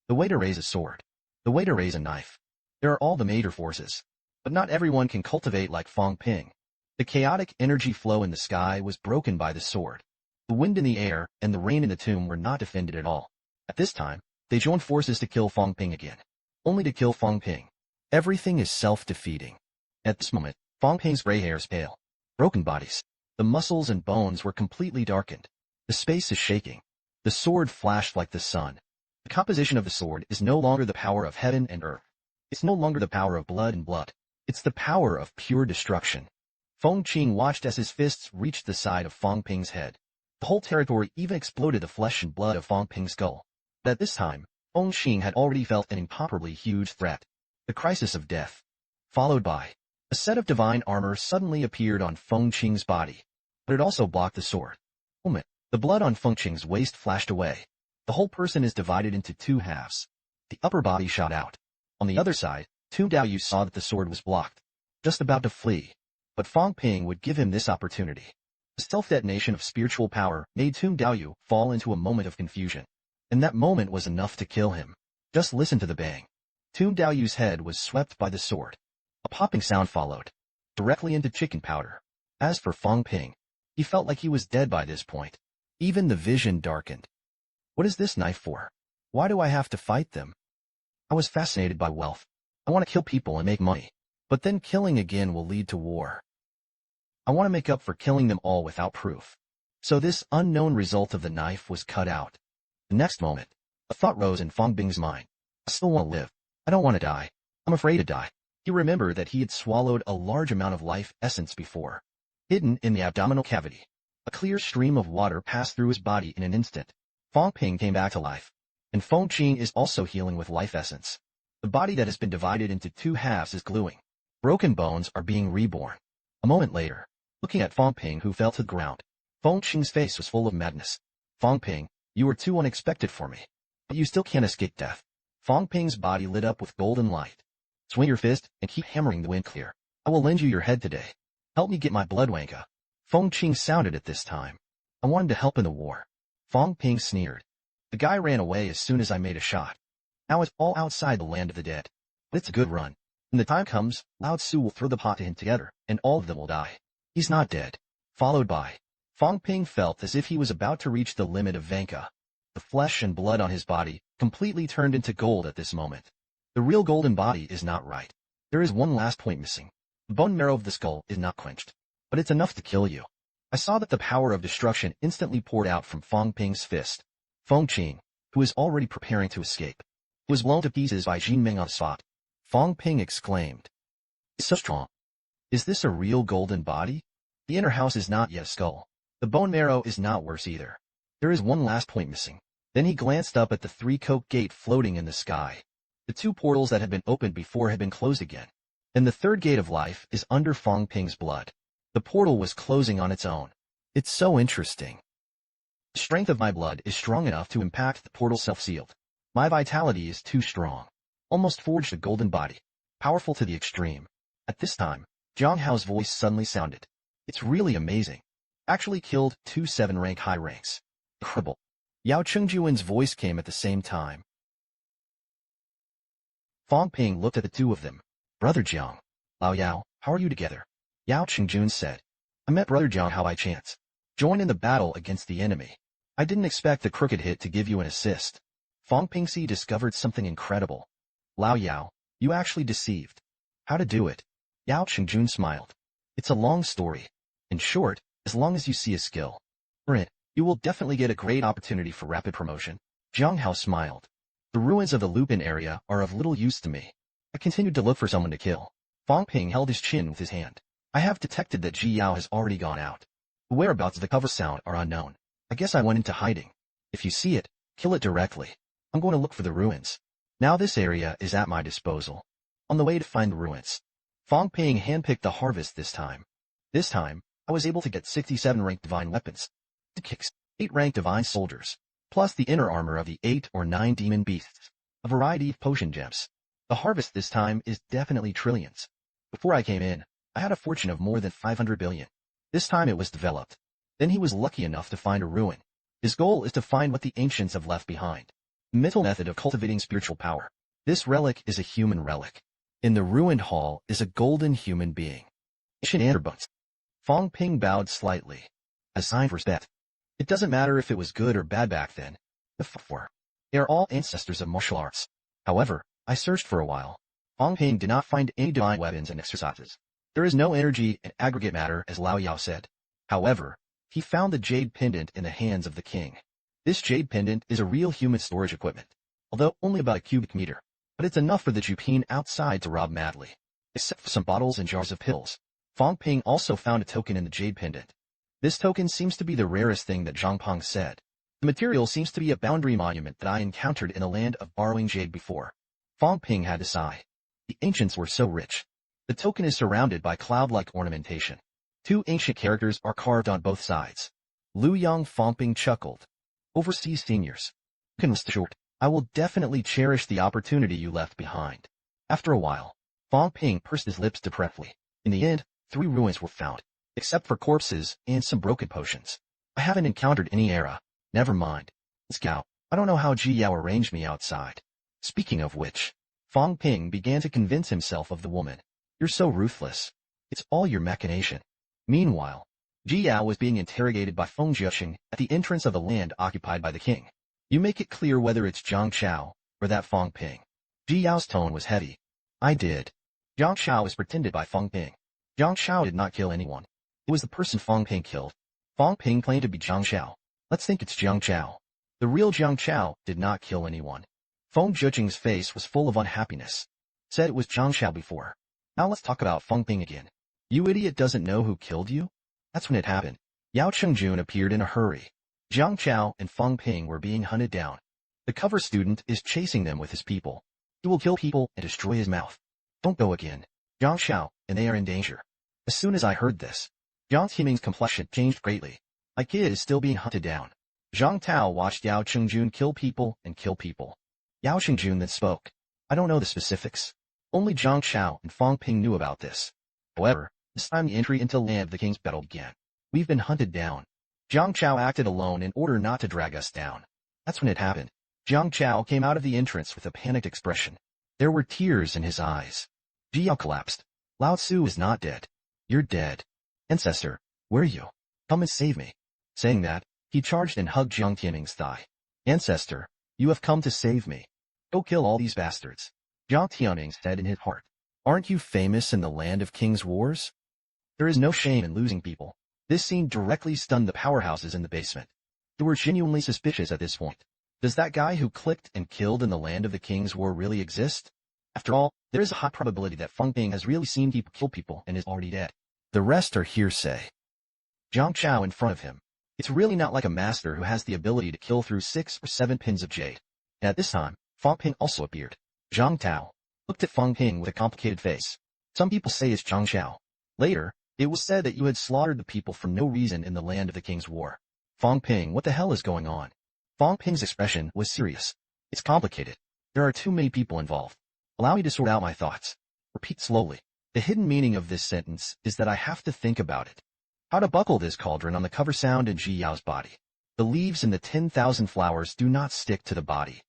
The way to raise a sword. The way to raise a knife. There are all the major forces. But not everyone can cultivate like Fang Ping. The chaotic energy flow in the sky was broken by the sword. The wind in the air and the rain in the tomb were not defended at all. At this time, they joined forces to kill Fang Ping again. Only to kill Fang Ping. Everything is self-defeating. At this moment, Fang Ping's gray hairs pale. Broken bodies. The muscles and bones were completely darkened. The space is shaking. The sword flashed like the sun. The composition of the sword is no longer the power of heaven and earth. It's no longer the power of blood and blood. It's the power of pure destruction. Feng Qing watched as his fists reached the side of Fang Ping's head. The whole territory even exploded the flesh and blood of Fang Ping's skull. But at this time, Feng Qing had already felt an incomparably huge threat. The crisis of death. Followed by, a set of divine armor suddenly appeared on Feng Qing's body. But it also blocked the sword. Moment. The blood on Feng Qing's waist flashed away. The whole person is divided into two halves. The upper body shot out. On the other side, Tu Daoyu saw that the sword was blocked. Just about to flee. But Fang Ping would give him this opportunity. The self-detonation of spiritual power made Tu Daoyu fall into a moment of confusion. And that moment was enough to kill him. Just listen to the bang. Tu Daoyu's head was swept by the sword. A popping sound followed. Directly into chicken powder. As for Fang Ping, he felt like he was dead by this point. Even the vision darkened. What is this knife for? Why do I have to fight them? I was fascinated by wealth. I want to kill people and make money. But then killing again will lead to war. I want to make up for killing them all without proof. So this unknown result of the knife was cut out. The next moment, a thought rose in Fang Ping's mind. I still want to live. I don't want to die. I'm afraid to die. He remembered that he had swallowed a large amount of life essence before. Hidden in the abdominal cavity, a clear stream of water passed through his body in an instant. Fang Ping came back to life. And Feng Qing is also healing with life essence. The body that has been divided into two halves is gluing. Broken bones are being reborn. A moment later, looking at Fang Ping who fell to the ground, Feng Qing's face was full of madness. Fang Ping, you were too unexpected for me. But you still can't escape death. Fang Ping's body lit up with golden light. Swing your fist and keep hammering the wind clear. I will lend you your head today. Help me get my blood Manga. Feng Qing sounded at this time. I wanted to help in the war. Fang Ping sneered. The guy ran away as soon as I made a shot. Now it's all outside the land of the dead. But it's a good run. When the time comes, Lao Tzu will throw the pot to him together, and all of them will die. He's not dead. Followed by, Fang Ping felt as if he was about to reach the limit of Vanka. The flesh and blood on his body completely turned into gold at this moment. The real golden body is not right. There is one last point missing. The bone marrow of the skull is not quenched. But it's enough to kill you. I saw that the power of destruction instantly poured out from Fang Ping's fist. Feng Qing, who was already preparing to escape, was blown to pieces by Jin Ming on the spot. Fang Ping exclaimed. It's so strong. Is this a real golden body? The inner house is not yet a skull. The bone marrow is not worse either. There is one last point missing. Then he glanced up at the three-coke gate floating in the sky. The two portals that had been opened before had been closed again. And the third gate of life is under Fang Ping's blood. The portal was closing on its own. It's so interesting. The strength of my blood is strong enough to impact the portal self-sealed. My vitality is too strong. Almost forged a golden body. Powerful to the extreme. At this time, Jiang Hao's voice suddenly sounded. It's really amazing. Actually killed 2 7-rank high ranks. Incredible. Yao Chengjuan's voice came at the same time. Fang Ping looked at the two of them. Brother Jiang. Lao Yao, how are you together? Yao Chengjun said. I met Brother Jiang Hao by chance. Joined in the battle against the enemy. I didn't expect the crooked hit to give you an assist. Fang Pingxi discovered something incredible. Lao Yao, you actually deceived. How to do it? Yao Chengjun smiled. It's a long story. In short, as long as you see a skill for it, you will definitely get a great opportunity for rapid promotion. Jiang Hao smiled. The ruins of the Lupin area are of little use to me. I continued to look for someone to kill. Fang Ping held his chin with his hand. I have detected that Ji Yao has already gone out. The whereabouts of the cover sound are unknown. I guess I went into hiding. If you see it, kill it directly. I'm going to look for the ruins. Now this area is at my disposal. On the way to find the ruins. Fang Ping handpicked the harvest this time. This time, I was able to get 67 ranked divine weapons. The kicks, 8 ranked divine soldiers, plus the inner armor of the 8 or 9 demon beasts. A variety of potion gems. The harvest this time is definitely trillions. Before I came in, I had a fortune of more than 500 billion. This time it was developed. Then he was lucky enough to find a ruin. His goal is to find what the ancients have left behind. Mental method of cultivating spiritual power. This relic is a human relic. In the ruined hall is a golden human being. Ancient Anderbones. Fang Ping bowed slightly. A sign of respect. It doesn't matter if it was good or bad back then. The four. They are all ancestors of martial arts. However, I searched for a while. Fang Ping did not find any divine weapons and exercises. There is no energy and aggregate matter, as Lao Yao said. However, he found the jade pendant in the hands of the king. This jade pendant is a real human storage equipment, although only about a cubic meter. But it's enough for the Jupine outside to rob madly. Except for some bottles and jars of pills. Fang Ping also found a token in the jade pendant. This token seems to be the rarest thing that Zhang Peng said. The material seems to be a boundary monument that I encountered in the land of borrowing jade before. Fang Ping had to sigh. The ancients were so rich. The token is surrounded by cloud-like ornamentation. 2 ancient characters are carved on both sides. Lu Yang. Fang Ping chuckled. Overseas seniors. You can rest assured, I will definitely cherish the opportunity you left behind. After a while, Fang Ping pursed his lips depressively. In the end, 3 ruins were found, except for corpses and some broken potions. I haven't encountered any era. Never mind. Let's go. I don't know how Ji Yao arranged me outside. Speaking of which, Fang Ping began to convince himself of the woman. You're so ruthless. It's all your machination. Meanwhile, Ji Yao was being interrogated by Feng Jiuxing at the entrance of the land occupied by the king. You make it clear whether it's Zhang Chao or that Fang Ping. Ji Yao's tone was heavy. I did. Zhang Chao is pretended by Fang Ping. Zhang Chao did not kill anyone. It was the person Fang Ping killed. Fang Ping claimed to be Zhang Chao. Let's think it's Zhang Chao. The real Zhang Chao did not kill anyone. Feng Jiuxing's face was full of unhappiness. Said it was Zhang Chao before. Now let's talk about Fang Ping again. You idiot doesn't know who killed you? That's when it happened. Yao Chengjun appeared in a hurry. Zhang Chao and Fang Ping were being hunted down. The cover student is chasing them with his people. He will kill people and destroy his mouth. Don't go again. Zhang Chao, and they are in danger. As soon as I heard this, Jiang Timing's complexion changed greatly. My kid is still being hunted down. Zhang Tao watched Yao Chengjun kill people and kill people. Yao Chengjun then spoke. I don't know the specifics. Only Zhang Chao and Fang Ping knew about this. However, this time the entry into the land of the king's battle began. We've been hunted down. Zhang Chao acted alone in order not to drag us down. That's when it happened. Zhang Chao came out of the entrance with a panicked expression. There were tears in his eyes. Ji Yao collapsed. Lao Tzu is not dead. You're dead. Ancestor, where are you? Come and save me. Saying that, he charged and hugged Jiang Tianming's thigh. Ancestor, you have come to save me. Go kill all these bastards. Jiang Tianming said in his heart. Aren't you famous in the land of king's wars? There is no shame in losing people. This scene directly stunned the powerhouses in the basement. They were genuinely suspicious at this point. Does that guy who clicked and killed in the land of the king's war really exist? After all, there is a high probability that Fang Ping has really seen people kill people and is already dead. The rest are hearsay. Zhang Chao in front of him. It's really not like a master who has the ability to kill through 6 or 7 pins of jade. And at this time, Fang Ping also appeared. Zhang Tao looked at Fang Ping with a complicated face. Some people say it's Zhang Chao. Later, it was said that you had slaughtered the people for no reason in the land of the king's war. Fang Ping, what the hell is going on? Fang Ping's expression was serious. It's complicated. There are too many people involved. Allow me to sort out my thoughts. Repeat slowly. The hidden meaning of this sentence is that I have to think about it. How to buckle this cauldron on the cover sound in Ji Yao's body. The leaves and the 10,000 flowers do not stick to the body.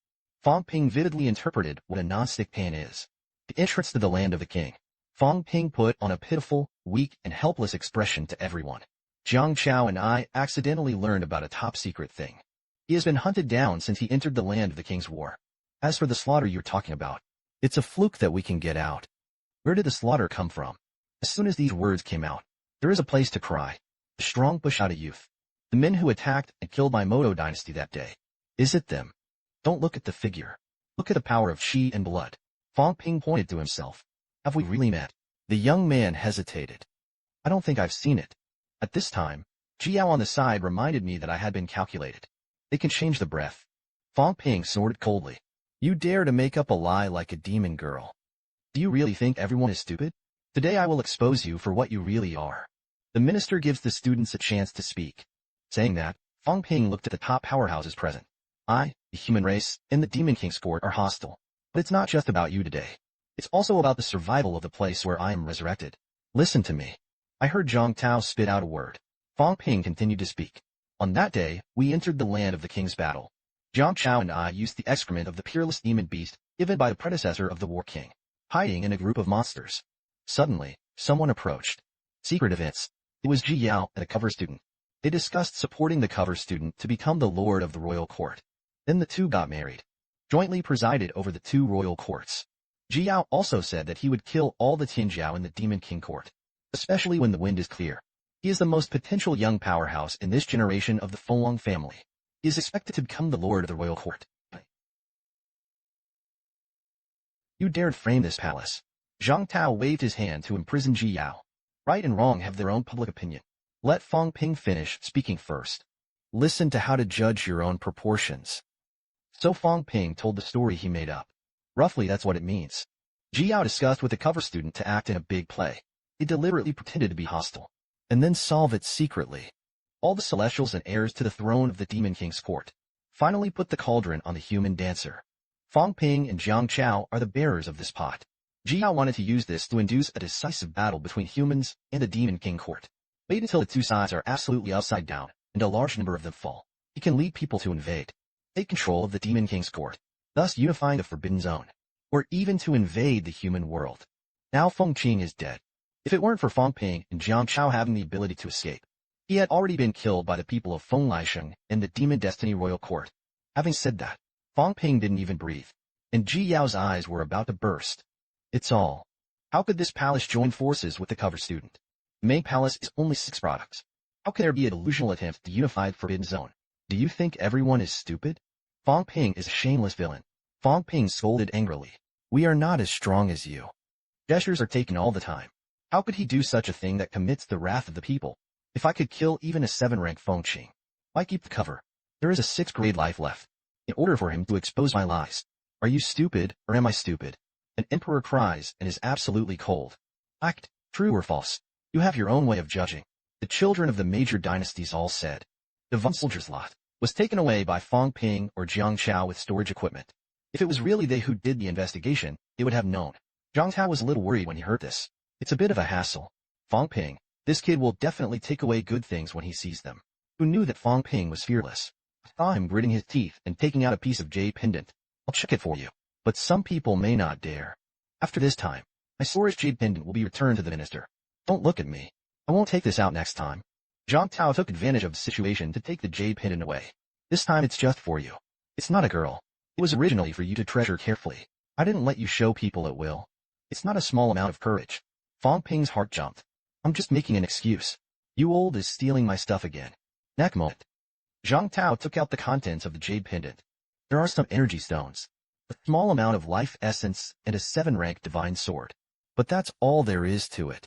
Fang Ping vividly interpreted what a non-stick pan is. The entrance to the land of the king. Fang Ping put on a pitiful, weak, and helpless expression to everyone. Zhang Chao and I accidentally learned about a top-secret thing. He has been hunted down since he entered the land of the king's war. As for the slaughter you're talking about, it's a fluke that we can get out. Where did the slaughter come from? As soon as these words came out, there is a place to cry. A strong push out of youth. The men who attacked and killed my Moto dynasty that day. Is it them? Don't look at the figure. Look at the power of chi and blood. Fang Ping pointed to himself. Have we really met? The young man hesitated. I don't think I've seen it. At this time, Jiao on the side reminded me that I had been calculated. They can change the breath. Fang Ping snorted coldly. You dare to make up a lie like a demon girl. Do you really think everyone is stupid? Today I will expose you for what you really are. The minister gives the students a chance to speak. Saying that, Fang Ping looked at the top powerhouses present. I, the human race, and the Demon King's court are hostile. But it's not just about you today. It's also about the survival of the place where I am resurrected. Listen to me. I heard Zhang Tao spit out a word. Fang Ping continued to speak. On that day, we entered the land of the king's battle. Zhang Chao and I used the excrement of the peerless demon beast given by the predecessor of the war king, hiding in a group of monsters. Suddenly, someone approached. Secret events. It was Ji Yao and a cover student. They discussed supporting the cover student to become the lord of the royal court. Then the two got married. Jointly presided over the two royal courts. Ji Yao also said that he would kill all the Tianjiao in the Demon King court, especially when the wind is clear. He is the most potential young powerhouse in this generation of the Fenglong family. He is expected to become the lord of the royal court. You dared frame this palace. Zhang Tao waved his hand to imprison Ji Yao. Right and wrong have their own public opinion. Let Fang Ping finish speaking first. Listen to how to judge your own proportions. So Fang Ping told the story he made up. Roughly that's what it means. Ji Yao discussed with the cover student to act in a big play. He deliberately pretended to be hostile, and then solve it secretly. All the celestials and heirs to the throne of the Demon King's court finally put the cauldron on the human dancer. Fang Ping and Zhang Chao are the bearers of this pot. Ji Yao wanted to use this to induce a decisive battle between humans and the Demon King court. Wait until the two sides are absolutely upside down, and a large number of them fall. He can lead people to invade, take control of the Demon King's court, thus unifying the Forbidden Zone, or even to invade the human world. Now Feng Qing is dead. If it weren't for Fang Ping and Jiang Chao having the ability to escape, he had already been killed by the people of Feng Lisheng and the Demon Destiny Royal Court. Having said that, Fang Ping didn't even breathe, and Ji Yao's eyes were about to burst. It's all. How could this palace join forces with the cover student? The main palace is only 6 products. How can there be a delusional attempt to unify the Forbidden Zone? Do you think everyone is stupid? Fang Ping is a shameless villain. Fang Ping scolded angrily. We are not as strong as you. Gestures are taken all the time. How could he do such a thing that commits the wrath of the people? If I could kill even a 7-rank Feng Qing, why keep the cover? There is a 6th grade life left, in order for him to expose my lies. Are you stupid, or am I stupid? An emperor cries and is absolutely cold. Act, true or false? You have your own way of judging. The children of the major dynasties all said. The Von soldier's lot was taken away by Fang Ping or Jiang Chao with storage equipment. If it was really they who did the investigation, it would have known. Jiang Chao was a little worried when he heard this. It's a bit of a hassle. Fang Ping, this kid will definitely take away good things when he sees them. Who knew that Fang Ping was fearless? I saw him gritting his teeth and taking out a piece of jade pendant. I'll check it for you. But some people may not dare. After this time, my storage jade pendant will be returned to the minister. Don't look at me. I won't take this out next time. Zhang Tao took advantage of the situation to take the jade pendant away. This time it's just for you. It's not a girl. It was originally for you to treasure carefully. I didn't let you show people at will. It's not a small amount of courage. Fang Ping's heart jumped. I'm just making an excuse. You old is stealing my stuff again. Next moment. Zhang Tao took out the contents of the jade pendant. There are some energy stones, a small amount of life essence, and a 7-rank divine sword. But that's all there is to it.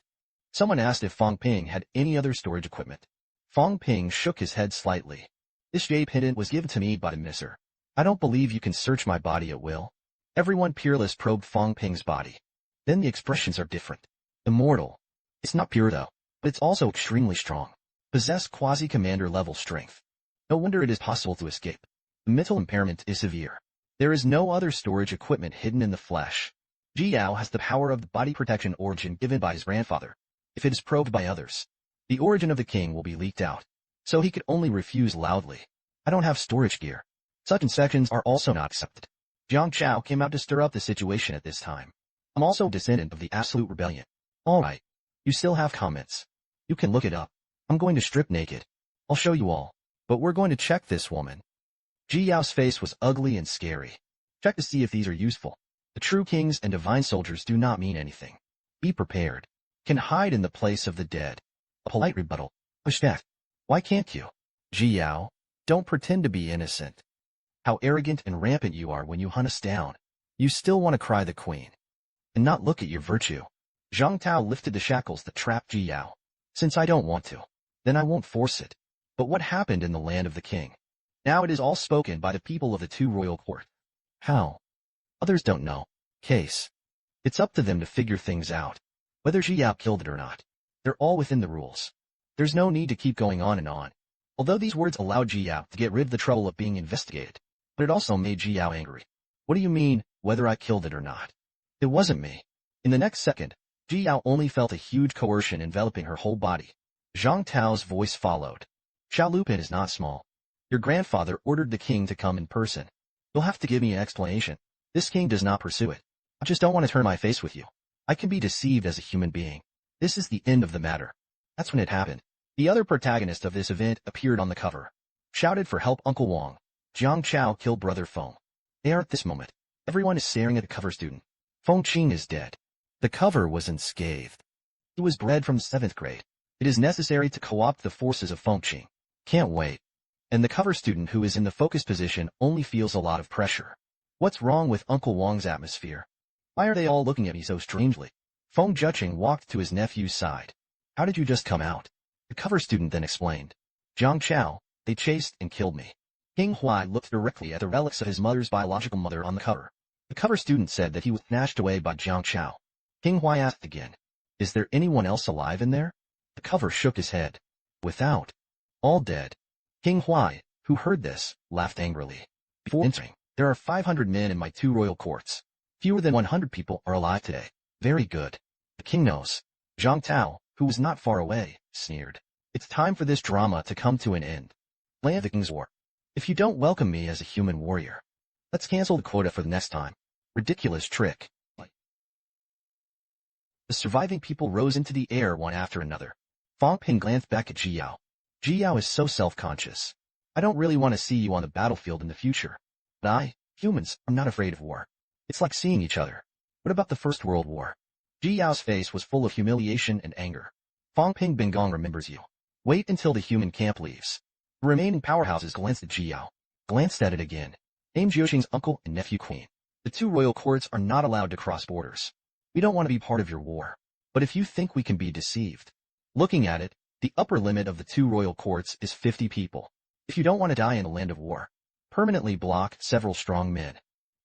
Someone asked if Fang Ping had any other storage equipment. Fang Ping shook his head slightly. This jade pendant was given to me by the minister. I don't believe you can search my body at will. Everyone peerless probed Fang Ping's body. Then the expressions are different. Immortal. It's not pure though, but it's also extremely strong. Possess quasi-commander level strength. No wonder it is possible to escape. The mental impairment is severe. There is no other storage equipment hidden in the flesh. Ji Yao has the power of the body protection origin given by his grandfather. If it is probed by others, the origin of the king will be leaked out, so he could only refuse loudly. I don't have storage gear. Such inspections are also not accepted. Jiang Chao came out to stir up the situation at this time. I'm also a descendant of the Absolute Rebellion. Alright. You still have comments. You can look it up. I'm going to strip naked. I'll show you all. But we're going to check this woman. Ji Yao's face was ugly and scary. Check to see if these are useful. The true kings and divine soldiers do not mean anything. Be prepared. Can hide in the place of the dead. A polite rebuttal. Respect. Why can't you? Ji Yao, don't pretend to be innocent. How arrogant and rampant you are when you hunt us down. You still want to cry the queen and not look at your virtue. Zhang Tao lifted the shackles that trapped Ji Yao. Since I don't want to, then I won't force it. But what happened in the land of the king? Now it is all spoken by the people of the two royal court. How? Others don't know. Case. It's up to them to figure things out. Whether Ji Yao killed it or not. They're all within the rules. There's no need to keep going on and on. Although these words allowed Ji Yao to get rid of the trouble of being investigated, but it also made Ji Yao angry. What do you mean, whether I killed it or not? It wasn't me. In the next second, Ji Yao only felt a huge coercion enveloping her whole body. Zhang Tao's voice followed. Xiao Lupin is not small. Your grandfather ordered the king to come in person. You'll have to give me an explanation. This king does not pursue it. I just don't want to turn my face with you. I can be deceived as a human being. This is the end of the matter. That's when it happened. The other protagonist of this event appeared on the cover. Shouted for help Uncle Wang. Jiang Chao killed Brother Feng. They are at this moment. Everyone is staring at the cover student. Feng Qing is dead. The cover was unscathed. He was bred from 7th grade. It is necessary to co-opt the forces of Feng Qing. Can't wait. And the cover student who is in the focus position only feels a lot of pressure. What's wrong with Uncle Wang's atmosphere? Why are they all looking at me so strangely? Feng Jiaqing walked to his nephew's side. How did you just come out? The cover student then explained. Jiang Chao, they chased and killed me. King Huai looked directly at the relics of his mother's biological mother on the cover. The cover student said that he was snatched away by Jiang Chao. King Huai asked again, is there anyone else alive in there? The cover shook his head. Without. All dead. King Huai, who heard this, laughed angrily. Before entering, there are 500 men in my two royal courts. Fewer than 100 people are alive today. Very good. The king knows. Zhang Tao, who was not far away, sneered. It's time for this drama to come to an end. Land the King's War. If you don't welcome me as a human warrior, let's cancel the quota for the next time. Ridiculous trick. The surviving people rose into the air one after another. Fang Ping glanced back at Ji Yao. Ji Yao is so self-conscious. I don't really want to see you on the battlefield in the future. But humans, I'm not afraid of war. It's like seeing each other. What about the First World War? Ji Yao's face was full of humiliation and anger. Fang Ping Bingong remembers you. Wait until the human camp leaves. The remaining powerhouses glanced at Ji Yao. Glanced at it again. Named Jiuxing's uncle and nephew queen. The two royal courts are not allowed to cross borders. We don't want to be part of your war. But if you think we can be deceived. Looking at it, the upper limit of the two royal courts is 50 people. If you don't want to die in a land of war, permanently block several strong men.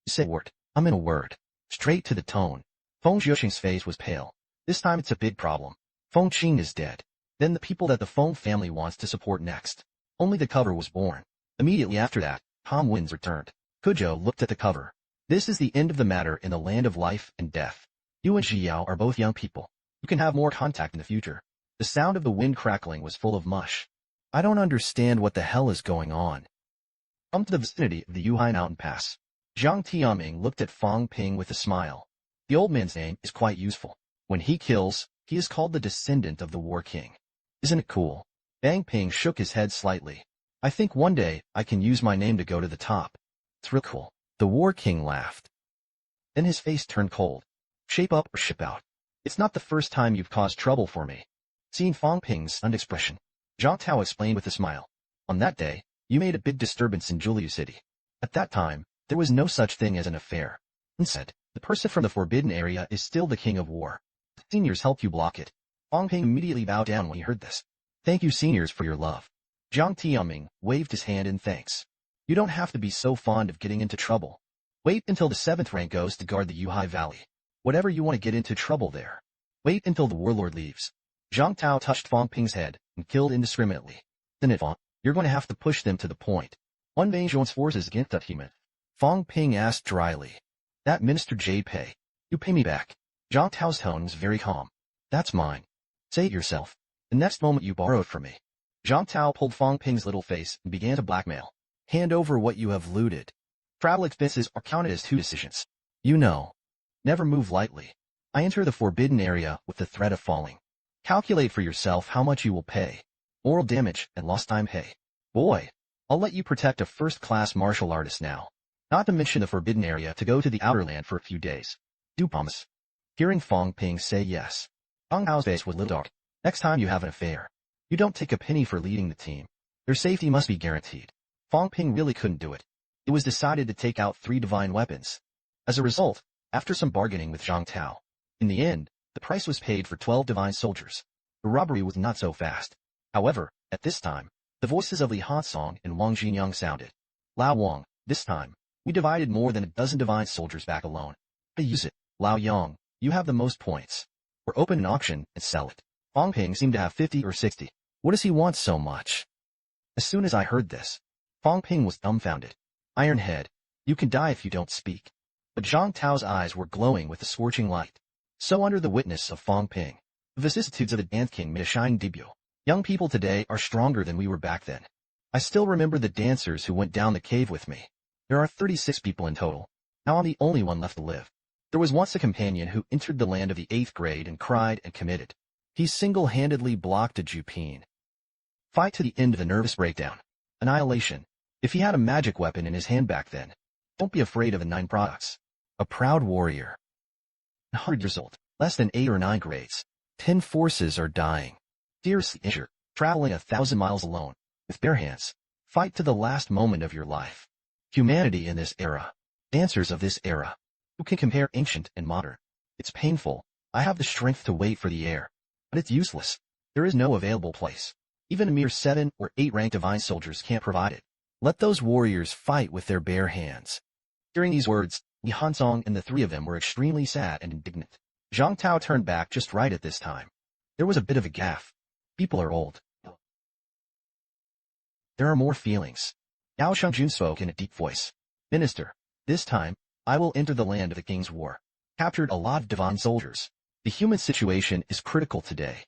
Say word. I'm in a word. Straight to the tone. Feng Jiuxing's face was pale. This time it's a big problem. Feng Qing is dead. Then the people that the Feng family wants to support next. Only the cover was born. Immediately after that, Tom Winds returned. Kuzhou looked at the cover. This is the end of the matter in the land of life and death. You and Ji Yao are both young people. You can have more contact in the future. The sound of the wind crackling was full of mush. I don't understand what the hell is going on. Come to the vicinity of the Yuhai Mountain Pass. Zhang Tianming looked at Fang Ping with a smile. The old man's name is quite useful. When he kills, he is called the descendant of the War King. Isn't it cool? Fang Ping shook his head slightly. I think one day I can use my name to go to the top. It's real cool. The War King laughed. Then his face turned cold. Shape up or ship out. It's not the first time you've caused trouble for me. Seeing Fang Ping's stunned expression, Zhang Tao explained with a smile. On that day, you made a big disturbance in Juliu City. At that time, there was no such thing as an affair. Instead, the person from the forbidden area is still the king of war. The seniors helped you block it. Fang Ping immediately bowed down when he heard this. Thank you seniors for your love. Zhang Tianming waved his hand in thanks. You don't have to be so fond of getting into trouble. Wait until the 7th rank goes to guard the Yuhai Valley. Whatever you want to get into trouble there. Wait until the warlord leaves. Zhang Tao touched Fang Ping's head and killed indiscriminately. Then Fang, you're going to have to push them to the point. One Bang joins forces against that human. Fang Ping asked dryly. That Minister Jade pay. You pay me back. Zhang Tao's tone was very calm. That's mine. Say it yourself. The next moment you borrowed from me. Zhang Tao pulled Fang Ping's little face and began to blackmail. Hand over what you have looted. Travel expenses are counted as 2 decisions. You know. Never move lightly. I enter the forbidden area with the threat of falling. Calculate for yourself how much you will pay. Moral damage and lost time pay. Boy, I'll let you protect a first-class martial artist now. Not to mention the forbidden area to go to the outer land for a few days. Do promise. Hearing Fang Ping say yes. Fang Hao's face was a little dark. Next time you have an affair, you don't take a penny for leading the team. Their safety must be guaranteed. Fang Ping really couldn't do it. It was decided to take out 3 divine weapons. As a result, after some bargaining with Zhang Tao, in the end, the price was paid for 12 divine soldiers. The robbery was not so fast. However, at this time, the voices of Li Hansong and Wang Jinyang sounded. Lao Wang, this time, we divided more than a dozen divine soldiers back alone. I use it. Lao Yang, you have the most points. Or open an auction and sell it. Fang Ping seemed to have 50 or 60. What does he want so much? As soon as I heard this, Fang Ping was dumbfounded. Iron Head, you can die if you don't speak. But Zhang Tao's eyes were glowing with a scorching light. So under the witness of Fang Ping, the vicissitudes of the Dance King made a shining debut. Young people today are stronger than we were back then. I still remember the dancers who went down the cave with me. There are 36 people in total. Now I'm the only one left to live. There was once a companion who entered the land of the 8th grade and cried and committed. He single-handedly blocked a Jupin. Fight to the end of the nervous breakdown. Annihilation. If he had a magic weapon in his hand back then, don't be afraid of the 9 products. A proud warrior. 100 years old, less than 8 or 9 grades. 10 forces are dying. Seriously injured, traveling 1,000 miles alone, with bare hands. Fight to the last moment of your life. Humanity in this era. Dancers of this era. Who can compare ancient and modern? It's painful. I have the strength to wait for the air. But it's useless. There is no available place. Even a mere 7 or 8 ranked divine soldiers can't provide it. Let those warriors fight with their bare hands. Hearing these words, Li Hansong and the 3 of them were extremely sad and indignant. Zhang Tao turned back just right at this time. There was a bit of a gaffe. People are old. There are more feelings. Yao Shengjun spoke in a deep voice. Minister, this time, I will enter the land of the king's war. Captured a lot of divine soldiers. The human situation is critical today.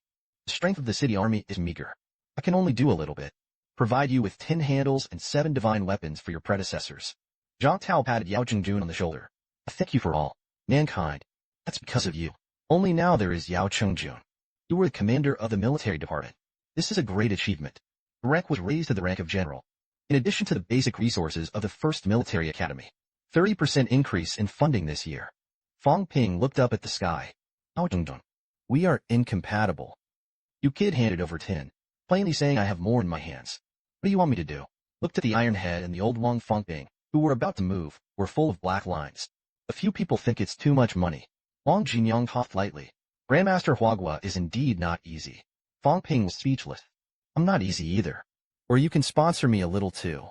The strength of the city army is meager. I can only do a little bit. Provide you with 10 handles and 7 divine weapons for your predecessors. Zhang Tao patted Yao Chengjun on the shoulder. I thank you for all. Mankind. That's because of you. Only now there is Yao Chengjun. You were the commander of the military department. This is a great achievement. The rank was raised to the rank of general. In addition to the basic resources of the first military academy. 30% increase in funding this year. Fang Ping looked up at the sky. Yao Chengjun. We are incompatible. You kid handed over 10, plainly saying I have more in my hands. What do you want me to do? Looked at the Iron Head and the old Wang Fang Ping, who were about to move, were full of black lines. A few people think it's too much money. Wang Jinyang coughed lightly. Grandmaster Huagua is indeed not easy. Fang Ping was speechless. I'm not easy either. Or you can sponsor me a little too.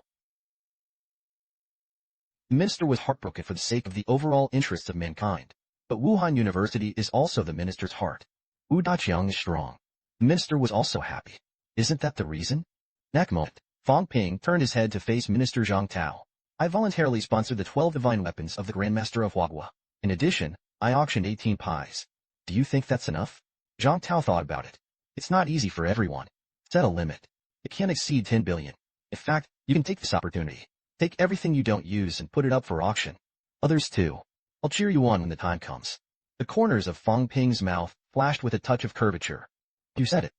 The minister was heartbroken for the sake of the overall interests of mankind. But Wuhan University is also the minister's heart. Wu Daqiang is strong. The minister was also happy. Isn't that the reason? Next moment, Fang Ping turned his head to face Minister Zhang Tao. I voluntarily sponsored the 12 divine weapons of the Grandmaster of Huagua. In addition, I auctioned 18 pies. Do you think that's enough? Zhang Tao thought about it. It's not easy for everyone. Set a limit. It can't exceed 10 billion. In fact, you can take this opportunity. Take everything you don't use and put it up for auction. Others too. I'll cheer you on when the time comes. The corners of Fang Ping's mouth flashed with a touch of curvature. You said it.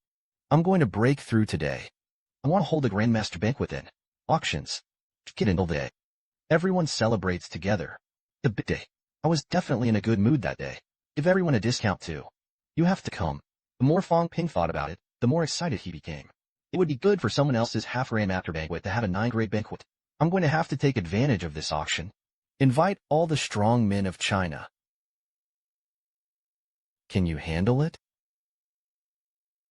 I'm going to break through today. I want to hold a Grandmaster banquet then. Auctions. Get in all day. Everyone celebrates together. The big day. I was definitely in a good mood that day. Give everyone a discount too. You have to come. The more Fang Ping thought about it, the more excited he became. It would be good for someone else's half-Grandmaster banquet to have a 9-grade banquet. I'm going to have to take advantage of this auction. Invite all the strong men of China. Can you handle it?